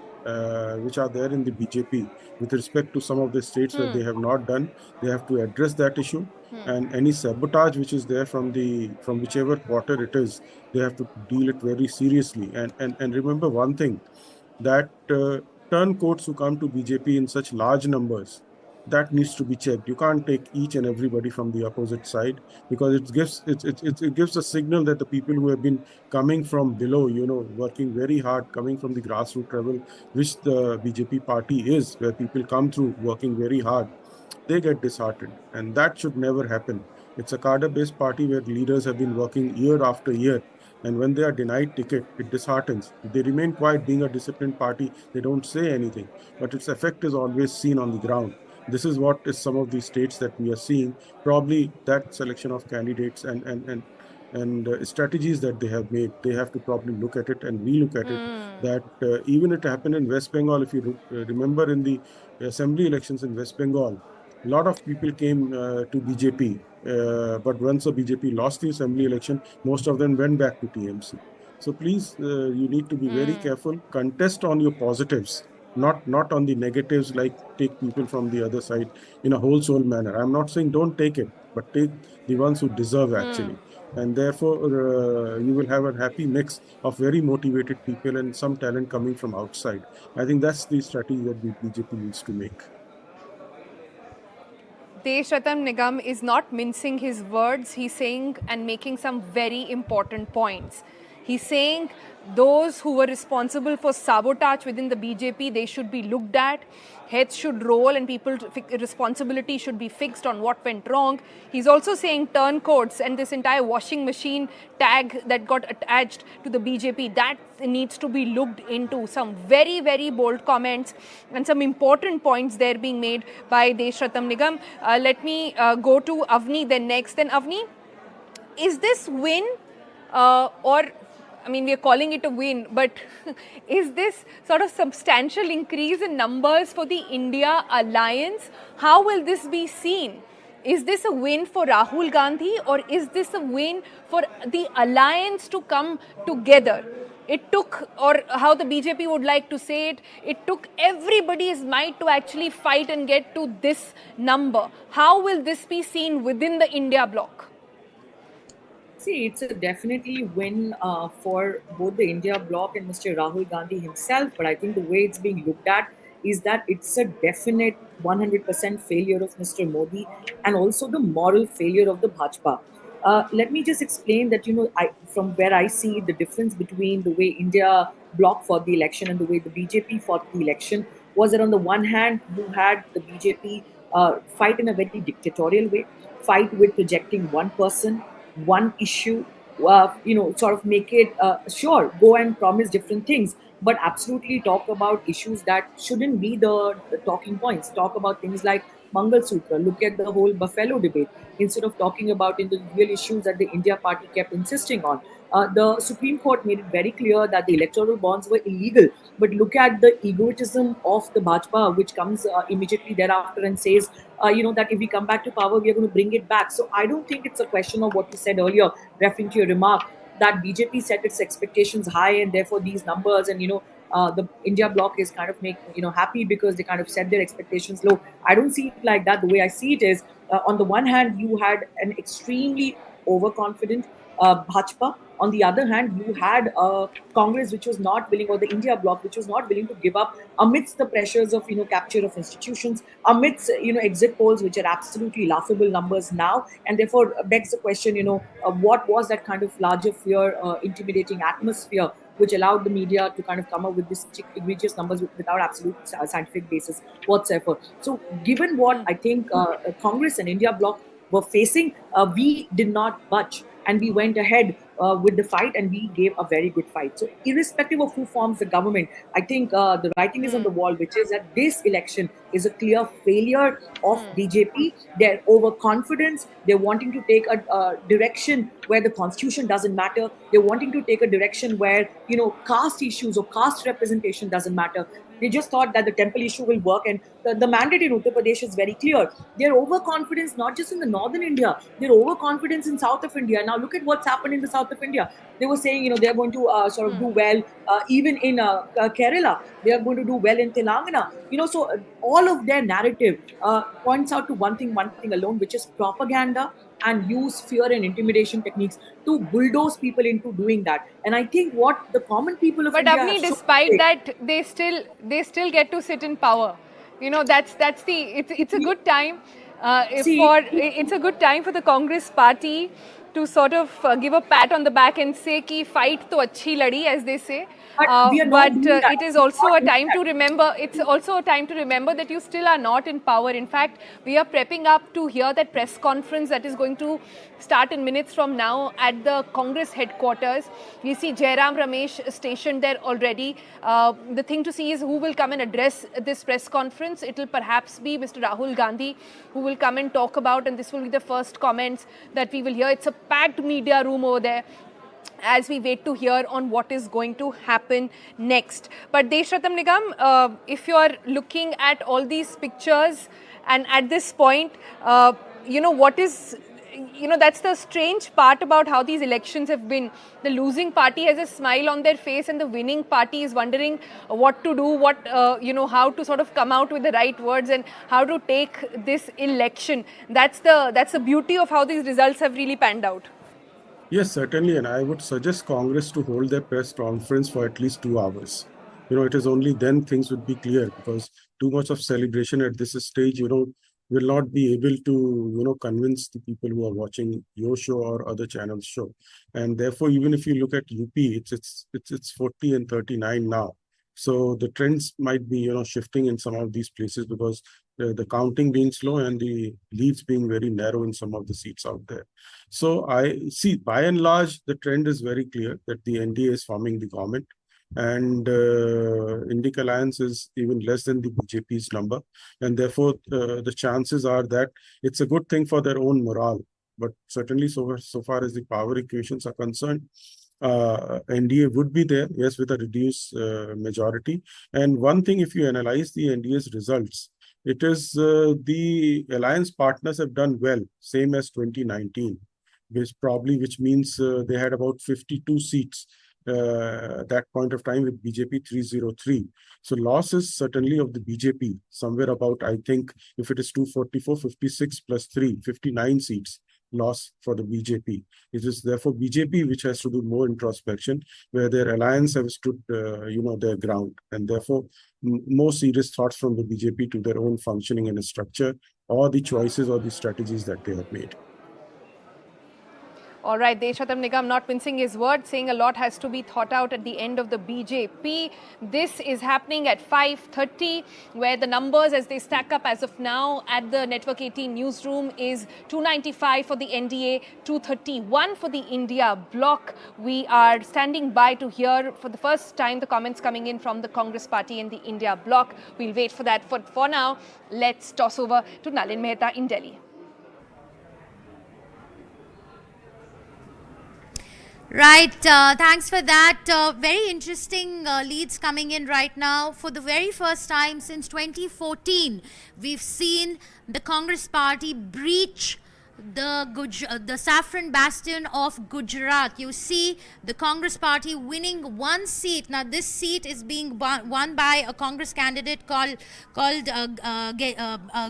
which are there in the BJP with respect to some of the states where they have not done, they have to address that issue. And any sabotage which is there from whichever quarter it is, they have to deal it very seriously. And remember one thing, that turncoats who come to BJP in such large numbers, that needs to be checked. You can't take each and everybody from the opposite side, because it gives a signal that the people who have been coming from below, working very hard, coming from the grassroots level, which the BJP party is, where people come through working very hard, they get disheartened, and that should never happen. It's a cadre-based party where leaders have been working year after year, and when they are denied ticket, it disheartens. They remain quiet. Being a disciplined party, they don't say anything, but its effect is always seen on the ground. This is what is some of the states that we are seeing. Probably that selection of candidates and strategies that they have made, they have to probably look at it and relook at it. That even it happened in West Bengal. If you remember in the assembly elections in West Bengal, a lot of people came to BJP, but once the BJP lost the assembly election, most of them went back to TMC. So please, you need to be very careful. Contest on your positives, not on the negatives, like take people from the other side in a wholesale manner. I'm not saying don't take it, but take the ones who deserve actually. And therefore, you will have a happy mix of very motivated people and some talent coming from outside. I think that's the strategy that the BJP needs to make. Deshratam Nigam is not mincing his words. He's saying and making some very important points. He's saying those who were responsible for sabotage within the BJP, they should be looked at. Heads should roll and responsibility should be fixed on what went wrong. He's also saying turncoats and this entire washing machine tag that got attached to the BJP, that needs to be looked into. Some very, very bold comments and some important points there being made by Deshratam Nigam. Let me go to Avni then next. Then Avni, is this win or I mean, we are calling it a win, but is this sort of substantial increase in numbers for the India alliance? How will this be seen? Is this a win for Rahul Gandhi or is this a win for the alliance to come together? It took, or how the BJP would like to say it, it took everybody's might to actually fight and get to this number. How will this be seen within the India bloc? See, it's a definitely win for both the India bloc and Mr. Rahul Gandhi himself. But I think the way it's being looked at is that it's a definite 100% failure of Mr. Modi and also the moral failure of the Bhajpa. Let me just explain that, from where I see the difference between the way India bloc fought the election and the way the BJP fought the election was that on the one hand, you had the BJP fight in a very dictatorial way, fight with projecting one person, one issue, sort of make it, sure, go and promise different things, but absolutely talk about issues that shouldn't be the talking points. Talk about things like Mangal Sutra, look at the whole Buffalo debate, instead of talking about individual issues that the India party kept insisting on. The Supreme Court made it very clear that the electoral bonds were illegal, but look at the egotism of the Bhajpa, which comes immediately thereafter and says, that if we come back to power, we are going to bring it back. So I don't think it's a question of what you said earlier, referring to your remark, that BJP set its expectations high and therefore these numbers and, the India bloc is kind of happy because they kind of set their expectations low. I don't see it like that. The way I see it is, on the one hand, you had an extremely overconfident Bhajpa. On the other hand, you had Congress, which was not willing, or the India bloc, which was not willing to give up amidst the pressures of, capture of institutions, amidst, exit polls, which are absolutely laughable numbers now. And therefore begs the question, what was that kind of larger fear, intimidating atmosphere, which allowed the media to kind of come up with these egregious numbers without absolute scientific basis whatsoever. So given what I think Congress and India bloc were facing, we did not budge. And we went ahead with the fight and we gave a very good fight. So irrespective of who forms the government, I think the writing is on the wall, which is that this election is a clear failure of BJP. Their overconfidence, they're wanting to take a direction where the constitution doesn't matter. They're wanting to take a direction where, caste issues or caste representation doesn't matter. They just thought that the temple issue will work, and the mandate in Uttar Pradesh is very clear. Their overconfidence, not just in the northern India, their overconfidence in south of India. Now look at what's happened in the south of India. They were saying, they're going to sort of do well, even in Kerala. They are going to do well in Telangana. So all of their narrative points out to one thing alone, which is propaganda, and use fear and intimidation techniques to bulldoze people into doing that. And I think what the common people of India... But Avni, despite that, they still get to sit in power. It's a good time it's a good time for the Congress party to sort of give a pat on the back and say ki fight to achhi ladi, as they say. But it is also a time to remember. It's also a time to remember that you still are not in power. In fact, we are prepping up to hear that press conference that is going to start in minutes from now at the Congress headquarters. We see Jairam Ramesh stationed there already. The thing to see is who will come and address this press conference. It will perhaps be Mr. Rahul Gandhi who will come and talk about, and this will be the first comments that we will hear. It's a packed media room over there as we wait to hear on what is going to happen next. But Deshratam Nigam, if you are looking at all these pictures and at this point, what is, that's the strange part about how these elections have been. The losing party has a smile on their face and the winning party is wondering what to do, how to sort of come out with the right words and how to take this election. That's the beauty of how these results have really panned out. Yes, certainly. And I would suggest Congress to hold their press conference for at least 2 hours. It is only then things would be clear, because too much of celebration at this stage, will not be able to, convince the people who are watching your show or other channels show. And therefore, even if you look at UP, it's 40 and 39 now. So the trends might be, shifting in some of these places because the counting being slow and the leads being very narrow in some of the seats out there. So I see, by and large, the trend is very clear that the NDA is forming the government, and Indic Alliance is even less than the BJP's number, and therefore the chances are that it's a good thing for their own morale. But certainly, so far as the power equations are concerned, NDA would be there, yes, with a reduced majority. And one thing, if you analyze the NDA's results, it is the alliance partners have done well, same as 2019, which means they had about 52 seats that point of time, with BJP 303. So loss is certainly of the BJP, somewhere about, I think, if it is 244, 56 plus 3, 59 seats loss for the BJP. It is therefore BJP which has to do more introspection, where their alliance have stood, their ground, and therefore more serious thoughts from the BJP to their own functioning and structure, or the choices or the strategies that they have made. All right, Deshatam Nigam not mincing his word, saying a lot has to be thought out at the end of the BJP. This is happening at 5:30, where the numbers as they stack up as of now at the Network 18 newsroom is 295 for the NDA, 231 for the India bloc. We are standing by to hear for the first time the comments coming in from the Congress party and the India bloc. We'll wait for that. For now, let's toss over to Nalin Mehta in Delhi. Right, thanks for that. Very interesting leads coming in right now. For the very first time since 2014, we've seen the Congress party breach the saffron bastion of Gujarat. You see the Congress party winning one seat. Now this seat is being won by a Congress candidate called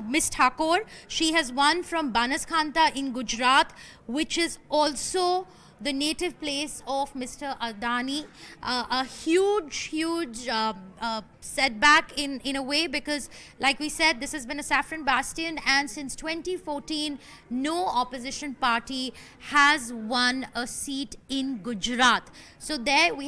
Miss Thakur. She has won from Banaskantha in Gujarat, which is also the native place of Mr. Adani. A huge setback in a way, because like we said, this has been a saffron bastion, and since 2014 no opposition party has won a seat in Gujarat. So there we have